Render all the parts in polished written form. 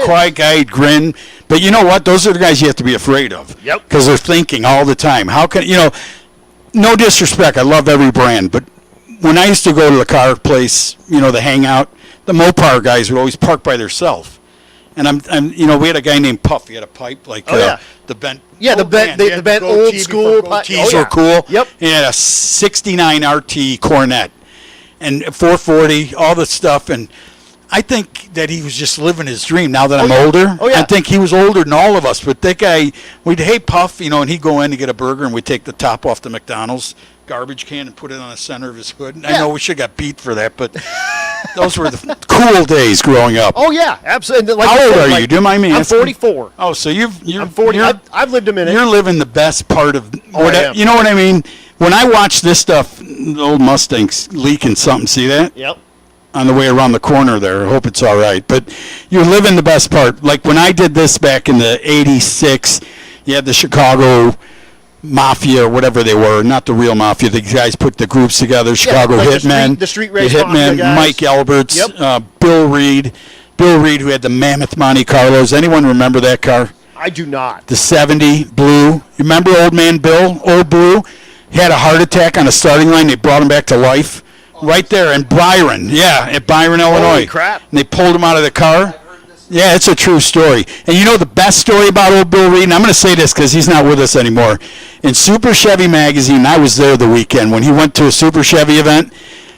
quiet guy, he'd grin. But you know what? Those are the guys you have to be afraid of. Yep. Because they're thinking all the time. How can, no disrespect. I love every brand. But when I used to go to the car place, the hangout, the Mopar guys would always park by themselves. And we had a guy named Puff. He had a pipe like the bent. Yeah, the bent old school pipe. Goatees were cool. Yep. He had a 69 RT Cornet and 440, all the stuff. And I think that he was just living his dream. Now that I'm older, I think he was older than all of us. But that guy, hey, Puff, and he'd go in to get a burger, and we'd take the top off the McDonald's garbage can and put it on the center of his hood. Yeah. I know we should have got beat for that, but those were the cool days growing up. Oh, yeah, absolutely. Like how old are you? Do you mind me asking? I'm 44. Oh, so I'm 40. I've lived a minute. You're living the best part of you know what I mean? When I watch this stuff, the old Mustang's leaking something. See that? Yep. On the way around the corner there. I hope it's all right. But you're living the best part. Like when I did this back in the 86, you had the Chicago Mafia or whatever they were, not the real Mafia. The guys put the groups together, Chicago Hitmen. The street race Hitmen, guys. Mike Alberts, Bill Reed, who had the Mammoth Monte Carlos. Anyone remember that car? I do not. The 70 blue. You remember old man Bill, old blue? He had a heart attack on a starting line. They brought him back to life. Right there in Byron. Yeah, at Byron, Illinois. Holy crap. And they pulled him out of the car. Yeah, it's a true story. And the best story about old Bill Reed, and I'm going to say this because he's not with us anymore. In Super Chevy magazine, I was there the weekend when he went to a Super Chevy event,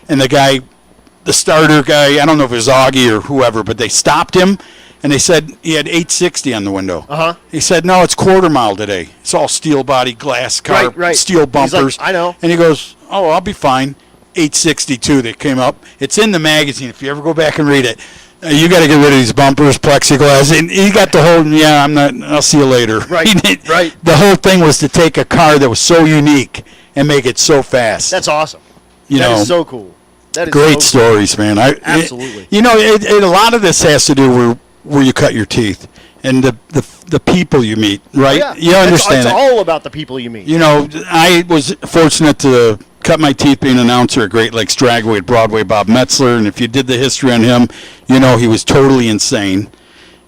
and the starter guy, I don't know if it was Augie or whoever, but they stopped him, and they said he had 860 on the window. Uh-huh. He said, no, it's quarter mile today. It's all steel body, glass car, steel bumpers. He's like, I know. And he goes, oh, I'll be fine. 862 that came up. It's in the magazine. If you ever go back and read it, you got to get rid of these bumpers, plexiglass. And he got the whole, I'm not, I'll see you later. Right, right. The whole thing was to take a car that was so unique and make it so fast. That's awesome. That is so cool. That is great stories, man. Absolutely. A lot of this has to do with where you cut your teeth and the people you meet, right? Oh, yeah. You understand it's all about the people you meet. I was fortunate to cut my teeth being an announcer at Great Lakes Dragway at Broadway, Bob Metzler, and if you did the history on him, he was totally insane.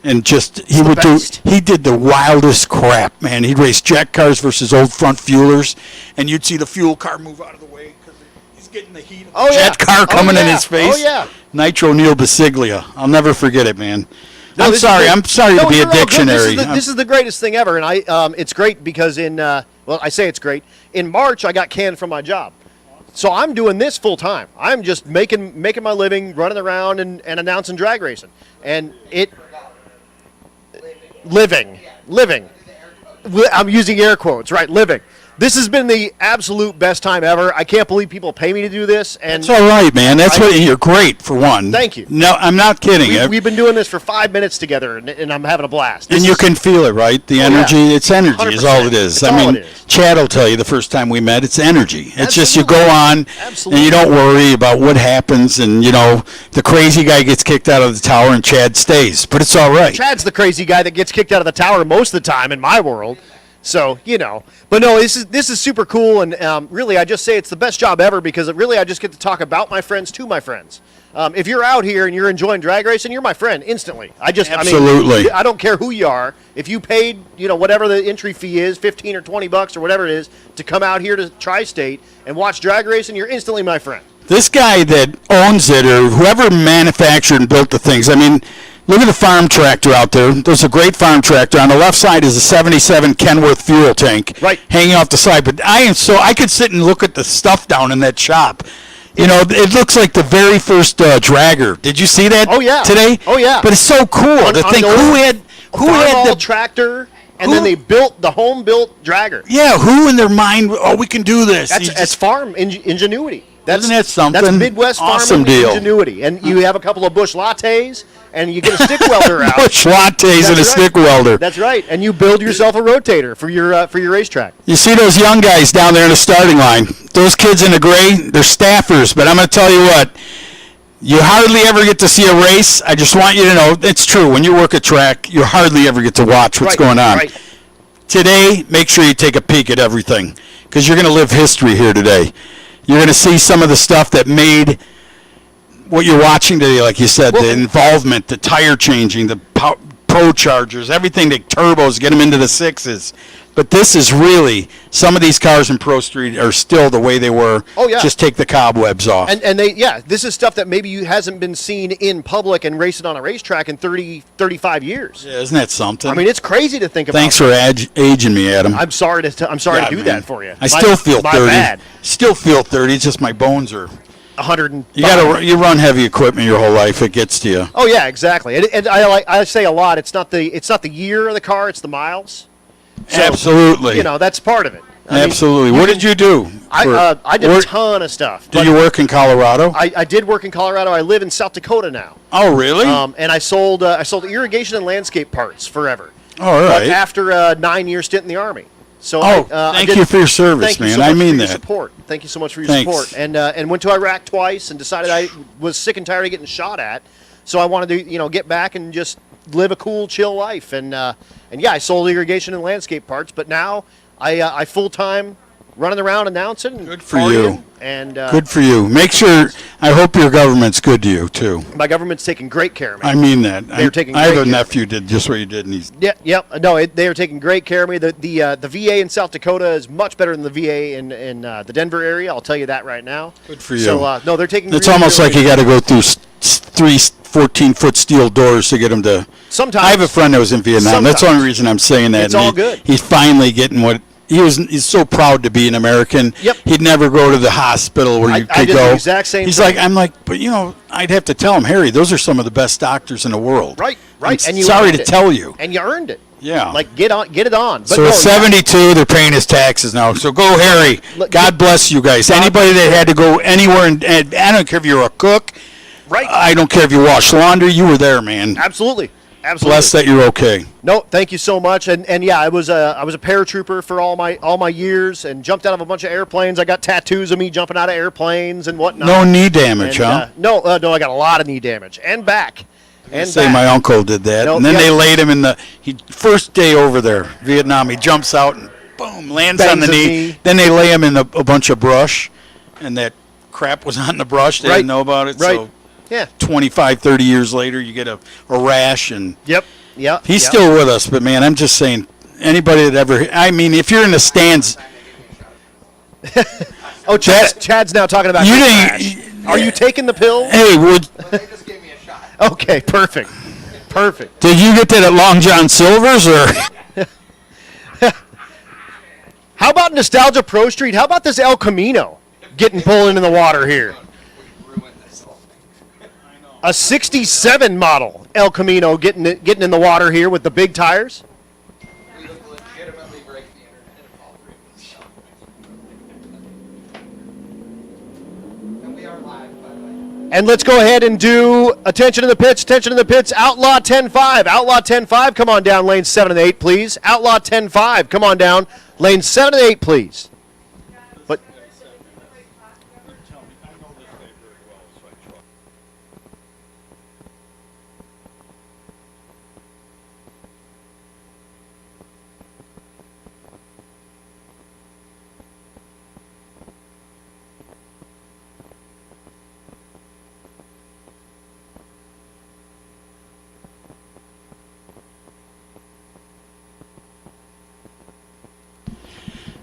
And he did the wildest crap, man. He'd race jack cars versus old front fuelers, and you'd see the fuel car move out of the way because he's getting the heat of the jet car coming in his face. Oh, yeah. Nitro Neil Basiglia. I'll never forget it, man. I'm sorry to be a dictionary. This is the greatest thing ever, and it's great because I say it's great. In March, I got canned from my job. So I'm doing this full time. I'm just making my living, running around and announcing drag racing. And living. I'm using air quotes, right? Living. This has been the absolute best time ever. I can't believe people pay me to do this. And it's all right, man. You're great, for one. Thank you. No, I'm not kidding. We've been doing this for 5 minutes together, and I'm having a blast. You can feel it, right? The energy. Yeah. It's energy 100%. Is all it is. All it is. Chad will tell you the first time we met, it's energy. It's Absolutely. just you go on, and you don't worry about what happens, and, the crazy guy gets kicked out of the tower, and Chad stays. But it's all right. Chad's the crazy guy that gets kicked out of the tower most of the time in my world. So, but no, this is super cool, and really I just say it's the best job ever because I just get to talk about my friends to my friends. If you're out here and you're enjoying drag racing, you're my friend instantly. Absolutely. I don't care who you are. If you paid, whatever the entry fee is, $15 or $20 or whatever it is, to come out here to Tri-State and watch drag racing, you're instantly my friend. This guy that owns it or whoever manufactured and built the things, look at the farm tractor out there. There's a great farm tractor. On the left side is a 77 Kenworth fuel tank hanging off the side. But I could sit and look at the stuff down in that shop. It looks like the very first dragger. Did you see that today? Oh, yeah. But it's so cool. Who had the tractor, and then they built the home-built dragger. Yeah, who in their mind, we can do this. That's farm ingenuity. Isn't that something? That's Midwest awesome farming deal. Ingenuity. And you have a couple of Bush lattes, and you get a stick welder out. Bush lattes and a stick welder. That's right. And you build yourself a rotator for your racetrack. You see those young guys down there in the starting line. Those kids in the gray, they're staffers. But I'm going to tell you what, you hardly ever get to see a race. I just want you to know, it's true. When you work a track, you hardly ever get to watch what's going on. Right. Today, make sure you take a peek at everything because you're going to live history here today. You're going to see some of the stuff that made what you're watching today, like you said, the involvement, the tire changing, the turbochargers, everything, the turbos, get them into the 6s. But this is really, some of these cars in Pro Street are still the way they were. Oh, yeah. Just take the cobwebs off. And this is stuff that maybe you hasn't been seen in public and racing on a racetrack in 30, 35 years. Yeah, isn't that something? I mean, it's crazy to think about. Thanks for aging me, Adam. I'm sorry to do that for you. I still feel 30. Bad. Still feel 30. It's just my bones are 100. You run heavy equipment your whole life. It gets to you. Oh yeah, exactly. And I say a lot. It's not the year of the car. It's the miles. So, absolutely. That's part of it. Absolutely. What did you do? I did a ton of stuff. Did you work in Colorado? I did work in Colorado. I live in South Dakota now. Oh, really? And I sold irrigation and landscape parts forever. All right. But after a 9-year stint in the Army. So thank you for your service, man. I mean that. Support. Thank you so much for your support. And went to Iraq twice and decided I was sick and tired of getting shot at. So I wanted to get back and just live a cool, chill life. And I sold irrigation and landscape parts. But now I full time running around announcing. Good for you. And good for you. Make sure. I hope your government's good to you too. My government's taking great care of me. I mean that. They're taking. I have a nephew did just what you did, and he's. No, they are taking great care of me. The VA in South Dakota is much better than the VA in the Denver area. I'll tell you that right now. Good for you. So no, they're taking. It's almost like you got to go through 3 14-foot steel doors to get him to. Sometimes. I have a friend that was in Vietnam. Sometimes. That's the only reason I'm saying that. It's all good. He's finally getting what. He's so proud to be an American. Yep. He'd never go to the hospital where you could I did go. The exact same He's thing. like, I'm like, but I'd have to tell him, Harry, those are some of the best doctors in the world. Right. And sorry to tell you. And you earned it. Yeah. Like get it on. But so at 72, they're paying his taxes now. So go, Harry. God bless you guys. Anybody that had to go anywhere, and I don't care if you're a cook. Right. I don't care if you wash laundry. You were there, man. Absolutely. Blessed that you're okay. No, thank you so much. And I was a paratrooper for all my years and jumped out of a bunch of airplanes. I got tattoos of me jumping out of airplanes and whatnot. No knee damage, huh? No, I got a lot of knee damage and back. My uncle did that, and then they laid him in first day over there, Vietnam. He jumps out and boom, lands on the knee. Then they lay him in a bunch of brush, and that crap was on the brush. They didn't know about it. Right. So yeah. 25, 30 years later, you get a rash. And Yep. He's still with us, but, man, I'm just saying, anybody that ever – I mean, if you're in the stands – Oh, Chad's now talking about rash. Are you taking the pill? Hey, They just gave me a shot. Okay, perfect. Did you get that at Long John Silver's or – How about Nostalgia Pro Street? How about this El Camino getting pulled into the water here? A 67 model El Camino getting in the water here with the big tires. We legitimately break the internet if all three of us. And we are live, by the way. And let's go ahead and do attention in the pits, Outlaw 10-5, come on down lane 7 and 8, please. Outlaw 10-5, come on down lane 7 and 8, please. But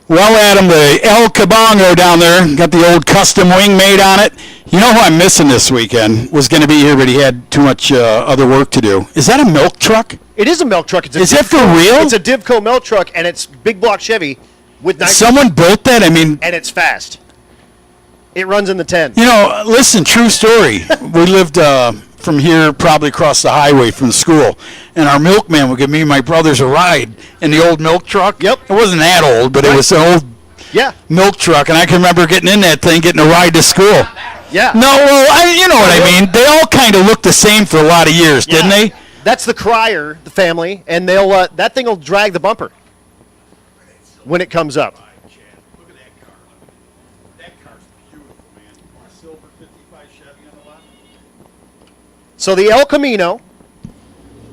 Well, Adam, the El Cabango down there, got the old custom wing made on it. You know who I'm missing this weekend? Was going to be here, but he had too much other work to do. Is that a milk truck? it is a milk truck. Is that for real? It's a Divco milk truck, and it's big block Chevy with nice. Someone built that? I mean, And it's fast. It runs in the 10. Listen, true story. We lived from here probably across the highway from the school, and our milkman would give me and my brothers a ride in the old milk truck. Yep. It wasn't that old, but it was an old milk truck, and I can remember getting in that thing, getting a ride to school. Yeah. No, well, you know what I mean. They all kind of looked the same for a lot of years, didn't they? That's the Crier, the family, and they'll that thing will drag the bumper when it comes up. Look at that car. That car's beautiful, man. A silver 55 Chevy on the left. So the El Camino,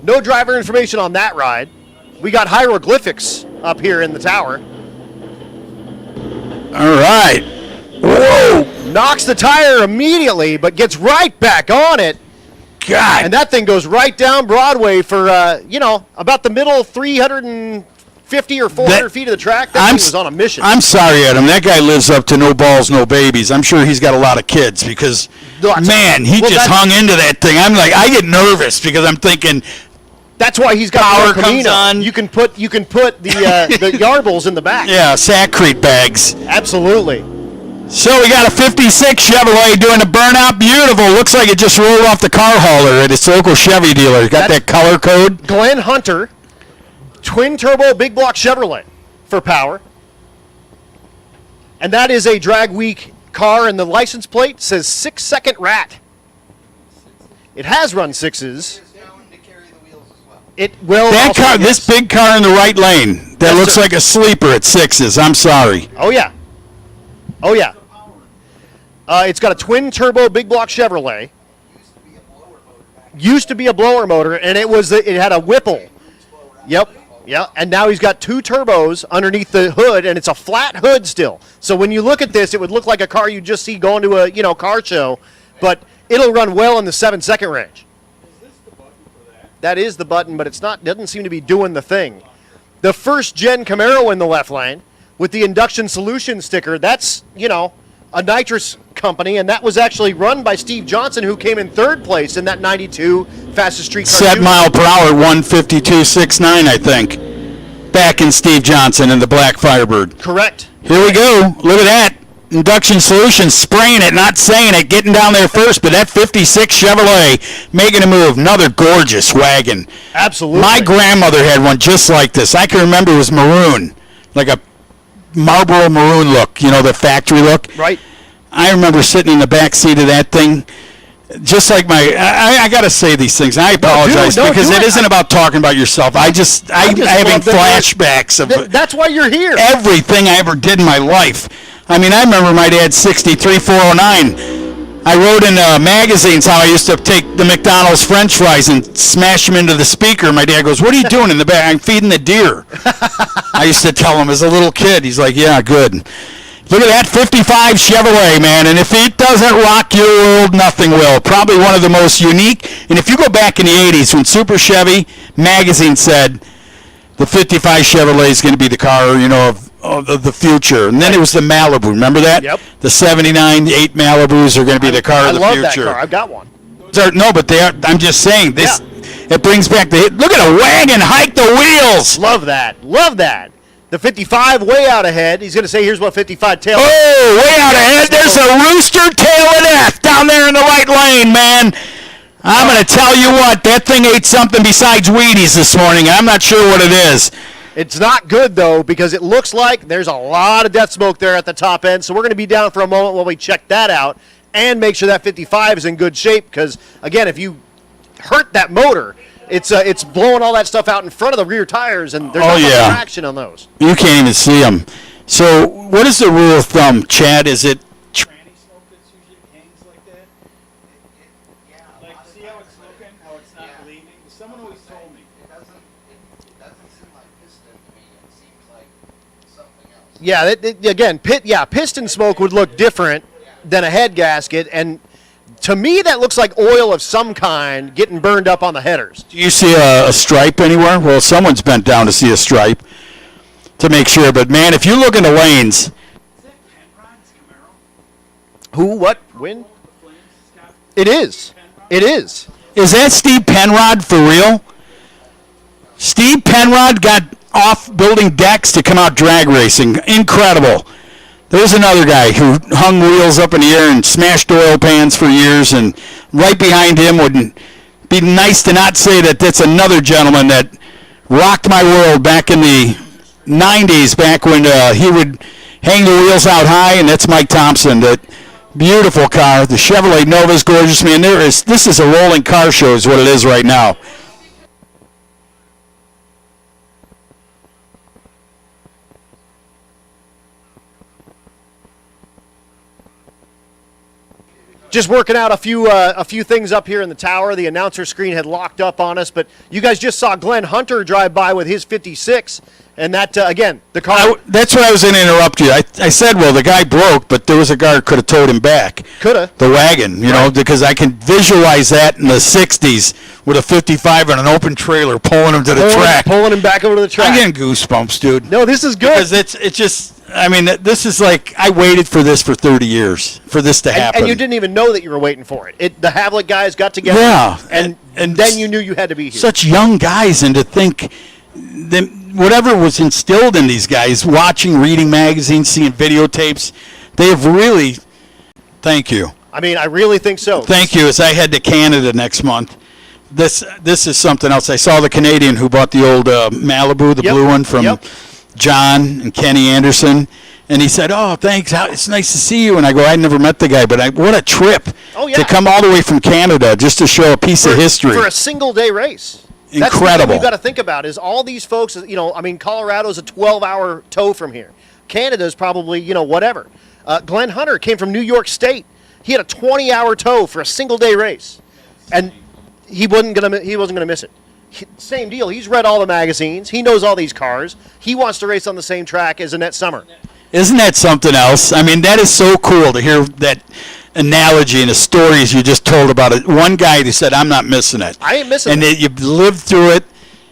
no driver information on that ride. We got hieroglyphics up here in the tower. All right. Whoa. Knocks the tire immediately, but gets right back on it. God. And that thing goes right down Broadway for, about the middle 350 or 400 feet of the track. That thing was on a mission. I'm sorry, Adam. That guy lives up to no balls, no babies. I'm sure he's got a lot of kids because, man, he just hung into that thing. I'm like, I get nervous because I'm thinking, that's why he's got power comes on. You can put the the yarbles in the back. Yeah, Saccrete bags. Absolutely. So we got a 56 Chevrolet doing a burnout. Beautiful. Looks like it just rolled off the car hauler at its local Chevy dealer. Got that color code. Glenn Hunter, twin turbo big block Chevrolet for power. And that is a drag week car, and the license plate says 6-second rat. It has run sixes. It will. That car, this big car in the right lane, that looks like a sleeper at sixes. I'm sorry. Oh yeah. Oh yeah. It's got a twin turbo big block Chevrolet. Used to be a blower motor, and it had a Whipple. Yep. Yeah. And now he's got two turbos underneath the hood, and it's a flat hood still. So when you look at this, it would look like a car you just see going to a car show, but it'll run well in the 7-second range. That is the button, but doesn't seem to be doing the thing. The first Gen Camaro in the left lane with the induction solution sticker, that's, a nitrous company, and that was actually run by Steve Johnson, who came in third place in that 92 fastest street car. 7 mile per hour, 152.69, I think. Back in Steve Johnson in the black Firebird. Correct. Here we go. Look at that. Induction Solutions spraying it, not saying it, getting down there first, but that 56 Chevrolet making a move. Another gorgeous wagon. Absolutely. My grandmother had one just like this. I can remember it was maroon, like a Marlboro maroon look, the factory look. Right. I remember sitting in the back seat of that thing, just like I got to say these things. I apologize because it isn't about talking about yourself. I'm having flashbacks of that's why you're here. Everything I ever did in my life. I mean, I remember my dad's 63 409. I wrote in magazines how I used to take the McDonald's French fries and smash them into the speaker. My dad goes, "What are you doing in the back?" "I'm feeding the deer." I used to tell him as a little kid. He's like, "Yeah, good." Look at that 55 Chevrolet, man. And if it doesn't rock your world, nothing will. Probably one of the most unique. And if you go back in the 80s when Super Chevy magazine said the 55 Chevrolet is going to be the car, of the future. And then it was the Malibu. Remember that? Yep. The 79, 8 Malibus are going to be the car of the future. I love that car. I've got one. No, but I'm just saying, this. Yeah. It brings back look at a wagon, hike the wheels. Love that. Love that. The 55 way out ahead. He's going to say, here's what 55 tail. Oh, way out ahead. There's a rooster tail and F down there in the right lane, man. I'm going to tell you what, that thing ate something besides Wheaties this morning. I'm not sure what it is. It's not good, though, because it looks like there's a lot of death smoke there at the top end. So we're going to be down for a moment while we check that out and make sure that 55 is in good shape because, again, if you hurt that motor, it's blowing all that stuff out in front of the rear tires, and there's not much traction on those. You can't even see them. So what is the rule of thumb, Chad? Is it tranny smoke that's usually hangs like that? Like, see how it's smoking, how it's not bleeding? Someone always told me. It doesn't seem like piston to me. It seems like something else. Yeah, again, piston smoke would look different than a head gasket, and to me that looks like oil of some kind getting burned up on the headers. Do you see a stripe anywhere? Well, someone's bent down to see a stripe to make sure. But, man, if you look in the lanes. Is that Penrod's Camaro? Who, what, when? It is. It is. Is that Steve Penrod for real? Steve Penrod got off building decks to come out drag racing. Incredible. There's another guy who hung wheels up in the air and smashed oil pans for years, and right behind him would be nice to not say that that's another gentleman that rocked my world back in the 90s, back when he would hang the wheels out high, and that's Mike Thompson. That beautiful car. The Chevrolet Nova is gorgeous, man. This is a rolling car show is what it is right now. Just working out a few things up here in the tower. The announcer screen had locked up on us, but you guys just saw Glenn Hunter drive by with his 56, And that, again, the car... That's why I was going to interrupt you. I said, well, the guy broke, but there was a guy who could have towed him back. Could have. The wagon, you know, because I can visualize that in the 60s with a 55 on an open trailer pulling him to the track. Pulling him back over to the track. I'm getting goosebumps, dude. No, this is good. Because it's just, I mean, this is like, I waited for this for 30 years, for this to happen. And you didn't even know that you were waiting for it. The Havlik guys got together. Yeah. And then you knew you had to be here. Such young guys, and to think that whatever was instilled in these guys, watching, reading magazines, seeing videotapes, they have really, thank you. I mean, I really think so. Thank you, as I head to Canada next month. This is something else. I saw the Canadian who bought the old Malibu, the blue one from John and Kenny Anderson, and he said, oh, thanks, it's nice to see you. And I go, I never met the guy, but what a trip to come all the way from Canada just to show a piece of history. For a single-day race. Incredible. That's the thing you've got to think about is all these folks, you know, I mean, Colorado's a 12-hour tow from here. Canada's probably, you know, whatever. Glenn Hunter came from New York State. He had a 20-hour tow for a single-day race. And he wasn't gonna miss it. Same deal. He's read all the magazines. He knows all these cars. He wants to race on the same track as Annette Summer. Isn't that something else? I mean, that is so cool to hear that analogy and the stories you just told about it. One guy who said, I'm not missing it. I ain't missing it. it. And you've lived through it.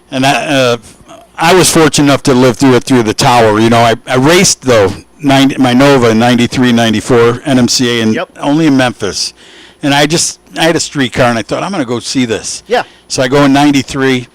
And I was fortunate enough to live through it through the tower. You know, I raced, though, my Nova in 93, 94, NMCA, and only in Memphis. And I had a street car, and I thought, I'm going to go see this. Yeah. So I go in 93,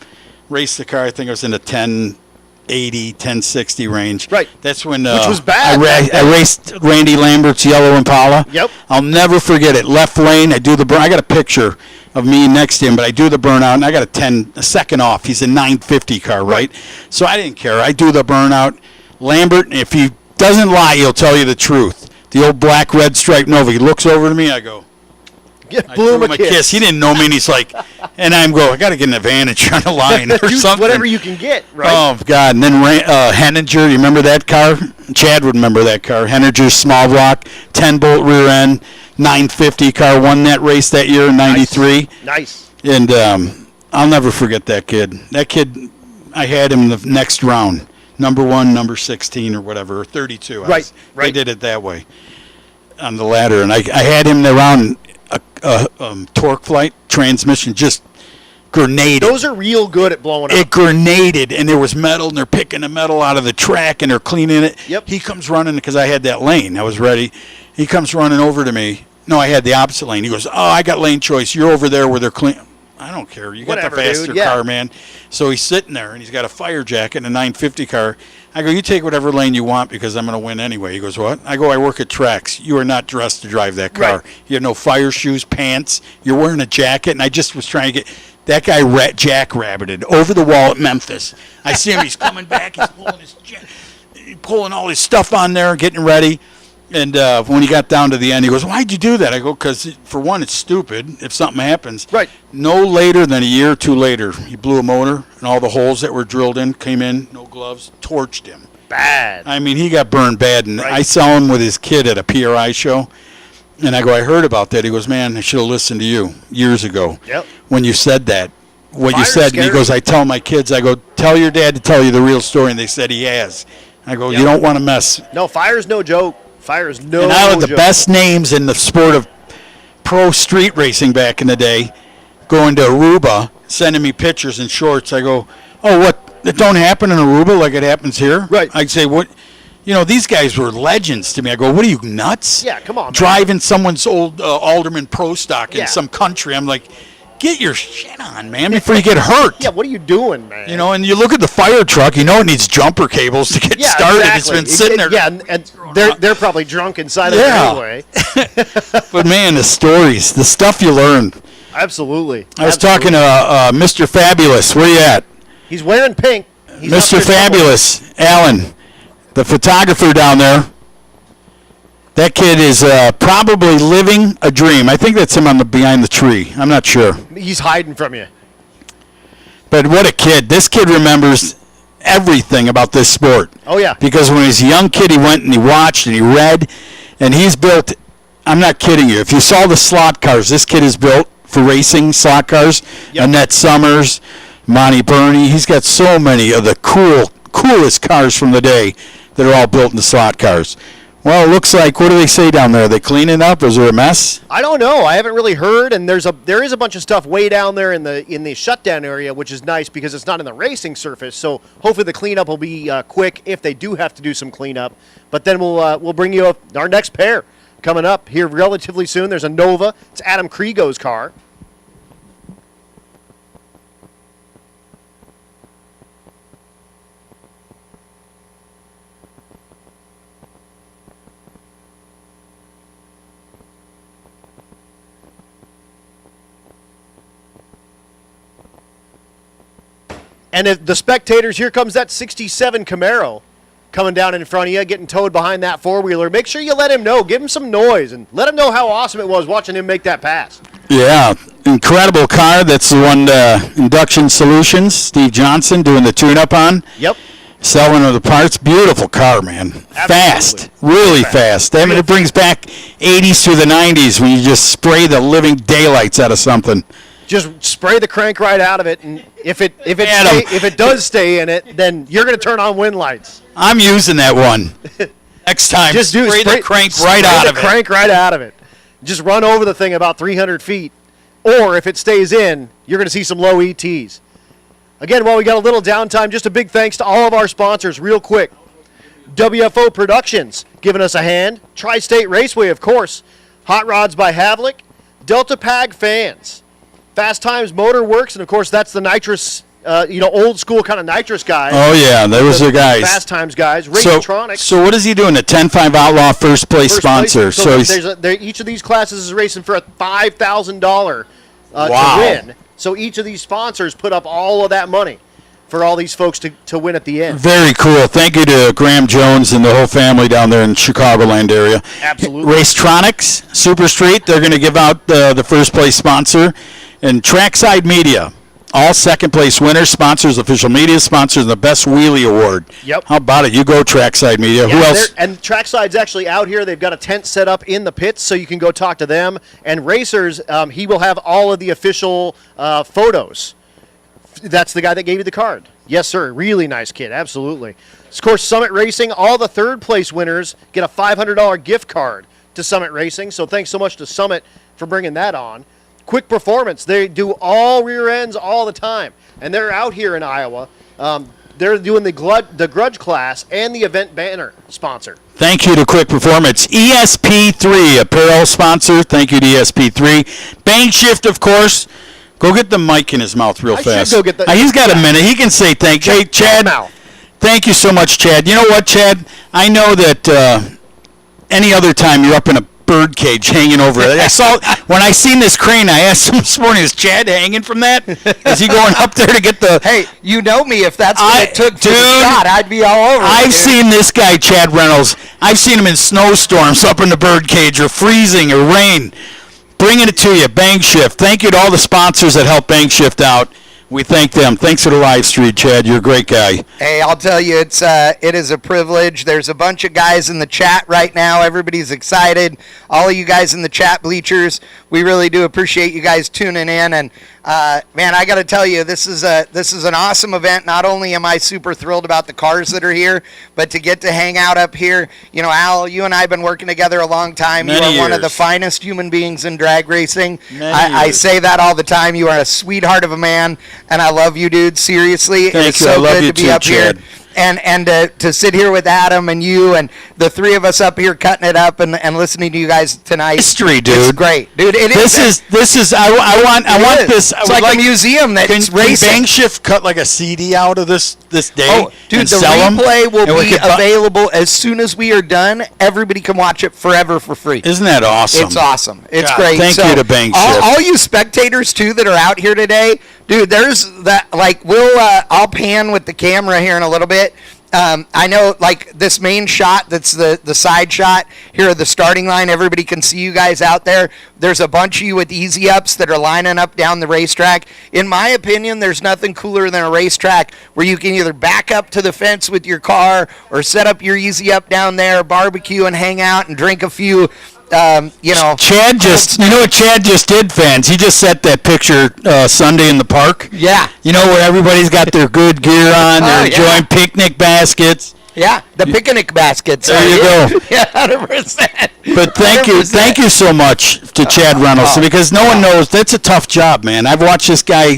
race the car. I think I was in the 1080, 1060 range. Right. That's when which was bad. I raced Randy Lambert's yellow Impala. Yep. I'll never forget it. Left lane, I got a picture of me next to him, but I do the burnout, and I got a second off. He's a 950 car, right? So I didn't care. I do the burnout. Lambert, if he doesn't lie, he'll tell you the truth. The old black, red striped Nova. He looks over to me, I go, blew him a kiss. He didn't know me, and he's like, and I'm going, I got to get an advantage on the line or something. Whatever you can get, right? Oh, God. And then Henninger, you remember that car? Chad would remember that car. Henninger's small block, 10-bolt rear end, 950 car, won that race that year in 93. Nice. And I'll never forget that kid. That kid, I had him the next round, number 1, number 16 or whatever, or 32. Right. They did it that way on the ladder. And I had him around torque flight transmission, just grenaded. Those are real good at blowing up. It grenaded, and there was metal, and they're picking the metal out of the track, and they're cleaning it. Yep. He comes running, because I had that lane. I was ready. He comes running over to me. No, I had the opposite lane. He goes, oh, I got lane choice. You're over there where they're clean. I don't care. You got Whatever, the faster dude. Yeah. car, man. So he's sitting there, and he's got a fire jacket and a 950 car. I go, you take whatever lane you want, because I'm going to win anyway. He goes, what? I go, I work at Trax. You are not dressed to drive that car. Right. You have no fire shoes, pants. You're wearing a jacket, and I just was trying to get – that guy jackrabbited over the wall at Memphis. I see him. He's coming back. He's pulling all his stuff on there, getting ready. And when he got down to the end, he goes, why'd you do that? I go, because, for one, it's stupid if something happens. Right. No later than a year or two later, he blew a motor, and all the holes that were drilled in came in, no gloves, torched him. Bad. I mean, he got burned bad. And Right. I saw him with his kid at a PRI show. And I go, I heard about that. He goes, man, I should have listened to you years ago. Yep. When you said that, what you Fire's said. And he scary. goes, I tell my kids, I go, tell your dad to tell you the real story. And they said he has. I go, Yep. you don't want to mess. No, fire's no joke. Fire is no joke. And I had the best names in the sport of pro street racing back in the day, going to Aruba, sending me pictures and shorts. I go, oh, what? That don't happen in Aruba like it happens here? Right. I'd say, what? You know, these guys were legends to me. I go, what are you, nuts? Yeah, come on, man. Driving someone's old Alderman Pro Stock in Yeah. some country. I'm like, get your shit on, man, before you get hurt. Yeah, what are you doing, man? You know, and you look at the fire truck, you know it needs jumper cables to get started. Exactly. It's been sitting there. Yeah, and they're probably drunk inside of Yeah. it anyway. But, man, the stories, the stuff you learn. Absolutely. I was talking to Mr. Fabulous. Where you at? He's wearing pink. He's up Mr. there somewhere. Fabulous, Alan, the photographer down there. That kid is probably living a dream. I think that's him on the behind the tree. I'm not sure. He's hiding from you. But what a kid. This kid remembers everything about this sport. Oh, yeah. Because when he was a young kid, he went and he watched and he read. And he's built, I'm not kidding you, if you saw the slot cars this kid has built for racing slot cars, Yep. Annette Summers, Monty Berney, he's got so many of the cool coolest cars from the day that are all built into slot cars. Well, it looks like, what do they say down there? Are they cleaning up? Is there a mess? I don't know. I haven't really heard, and there is a bunch of stuff way down there in the shutdown area, which is nice because it's not in the racing surface. So hopefully the cleanup will be quick if they do have to do some cleanup. But then we'll bring you our next pair coming up here relatively soon. There's a Nova. It's Adam Krigo's car. And if the spectators, here comes that 67 Camaro coming down in front of you, getting towed behind that four-wheeler. Make sure you let him know. Give him some noise and let him know how awesome it was watching him make that pass. Yeah, incredible car. That's the one, Induction Solutions, Steve Johnson doing the tune-up on. Yep. Selling of the parts. Beautiful car, man. Absolutely. Fast. Really fast. I mean, it brings back 80s through the 90s when you just spray the living daylights out of something. Just spray the crank right out of it, and if it does stay in it, then you're going to turn on wind lights. I'm using that one. Next time, Just spray the crank right out of it. Crank right out of it. Just run over the thing about 300 feet, or if it stays in, you're going to see some low ETs. Again, while we got a little downtime, just a big thanks to all of our sponsors real quick. WFO Productions giving us a hand. Tri-State Raceway, of course. Hot Rods by Havlik. Delta Pag Fans. Fast Times Motor Works, and of course that's the nitrous, old school kind of nitrous guys. Oh yeah, those are guys. Fast Times guys. Racingtronics. So what is he doing? A 10-5 Outlaw first place sponsor. So each of these classes is racing for a $5,000 wow. to win. So each of these sponsors put up all of that money for all these folks to win at the end. Very cool. Thank you to Graham Jones and the whole family down there in Chicagoland area. Absolutely. Racetronics, Super Street, they're going to give out the first place sponsor. And Trackside Media, all second place winners, sponsors, official media sponsors, and the Best Wheelie Award. Yep. How about it? You go Trackside Media. Who else? And Trackside's actually out here. They've got a tent set up in the pits, so you can go talk to them. And Racers, he will have all of the official photos. That's the guy that gave you the card. Yes, sir. Really nice kid. Absolutely. Of course, Summit Racing, all the third place winners get a $500 gift card to Summit Racing. So thanks so much to Summit for bringing that on. Quick Performance, they do all rear ends all the time, and they're out here in Iowa. They're doing the Grudge class and the event banner sponsor. Thank you to Quick Performance. ESP3, apparel sponsor. Thank you to ESP3. Bang Shift, of course. Go get the mic in his mouth real fast. Should go get the. He's got a minute. He can say thank you. Hey, Chad. Thank you so much, Chad. You know what, Chad? I know that any other time you're up in a bird cage hanging over it. When I seen this crane, I asked him this morning, is Chad hanging from that? Is he going up there to get the... Hey, you know me. If that's what it took to the shot, I'd be all over it. I've seen this guy, Chad Reynolds. I've seen him in snowstorms up in the bird cage or freezing or rain. Bringing it to you, Bang Shift. Thank you to all the sponsors that help Bang Shift out. We thank them. Thanks for the live stream, Chad. You're a great guy. Hey, I'll tell you, it is a privilege. There's a bunch of guys in the chat right now. Everybody's excited. All of you guys in the chat bleachers, we really do appreciate you guys tuning in. And man, I got to tell you, this is an awesome event. Not only am I super thrilled about the cars that are here, but to get to hang out up here. You know, Al, you and I have been working together a long time. Many you are one of years. the finest human beings in drag racing. Many I years. say that all the time. You are a sweetheart of a man. And I love you, dude. Seriously, Thank it's you. I so love good you to be too, up Chad. here. And to sit here with Adam and you and the three of us up here cutting it up and listening to you guys tonight. History, dude. It's great, dude. This is. I want this. I It's would like a museum that's Can racing. Bang Shift cut like a CD out of this day? Oh, dude, and the sell 'em? replay will And we be could bu- available as soon as we are done. Everybody can watch it forever for free. Isn't that awesome? It's awesome. It's God, great. thank you to Bang Shift. All you spectators too that are out here today, dude. There's that. Like I'll pan with the camera here in a little bit. I know, like, this main shot, that's the side shot here at the starting line. Everybody can see you guys out there. There's a bunch of you with easy ups that are lining up down the racetrack. In my opinion, there's nothing cooler than a racetrack where you can either back up to the fence with your car or set up your easy up down there, barbecue and hang out and drink a few Chad you know what Chad just did, fans? He just set that picture Sunday in the park. Yeah. You know, where everybody's got their good gear on, they're enjoying picnic baskets. Yeah, the picnic baskets. There you go. Yeah, 100%. But thank you so much to Chad Reynolds, because no one knows, that's a tough job, man. I've watched this guy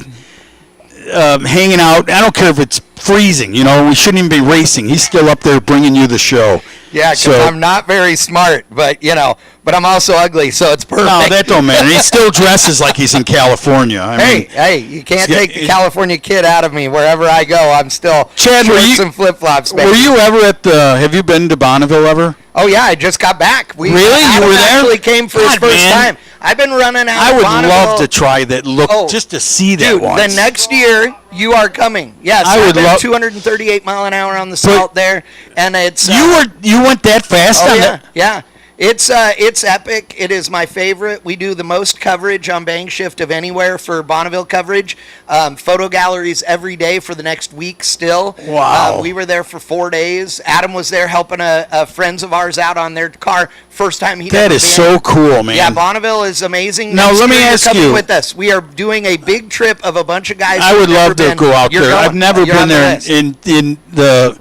hanging out. I don't care if it's freezing, we shouldn't even be racing. He's still up there bringing you the show. Yeah, because I'm not very smart, but I'm also ugly, so it's perfect. No, that don't matter. He still dresses like he's in California. Hey, you can't take the California kid out of me. Wherever I go, I'm still Chad, shorts and flip-flops, baby. Were you ever have you been to Bonneville ever? Oh, yeah, I just got back. Really? You were there? Actually came for his first time. I've been running out I would Bonneville. love to try that look, just to see that Dude, once. the next year, you are coming. Yes, I would love 238 mile an hour on the salt there, and it's you went that fast on that? Yeah. It's epic. It is my favorite. We do the most coverage on Bang Shift of anywhere for Bonneville coverage. Photo galleries every day for the next week still. Wow. We were there for 4 days. Adam was there helping friends of ours out on their car. First time he'd ever That been. is so cool, man. Yeah, Bonneville is amazing. Now, Next let me year, you're ask coming you. with us. We are doing a big trip of a bunch of guys. I would love to go out there. I've never You're been on the there list. in the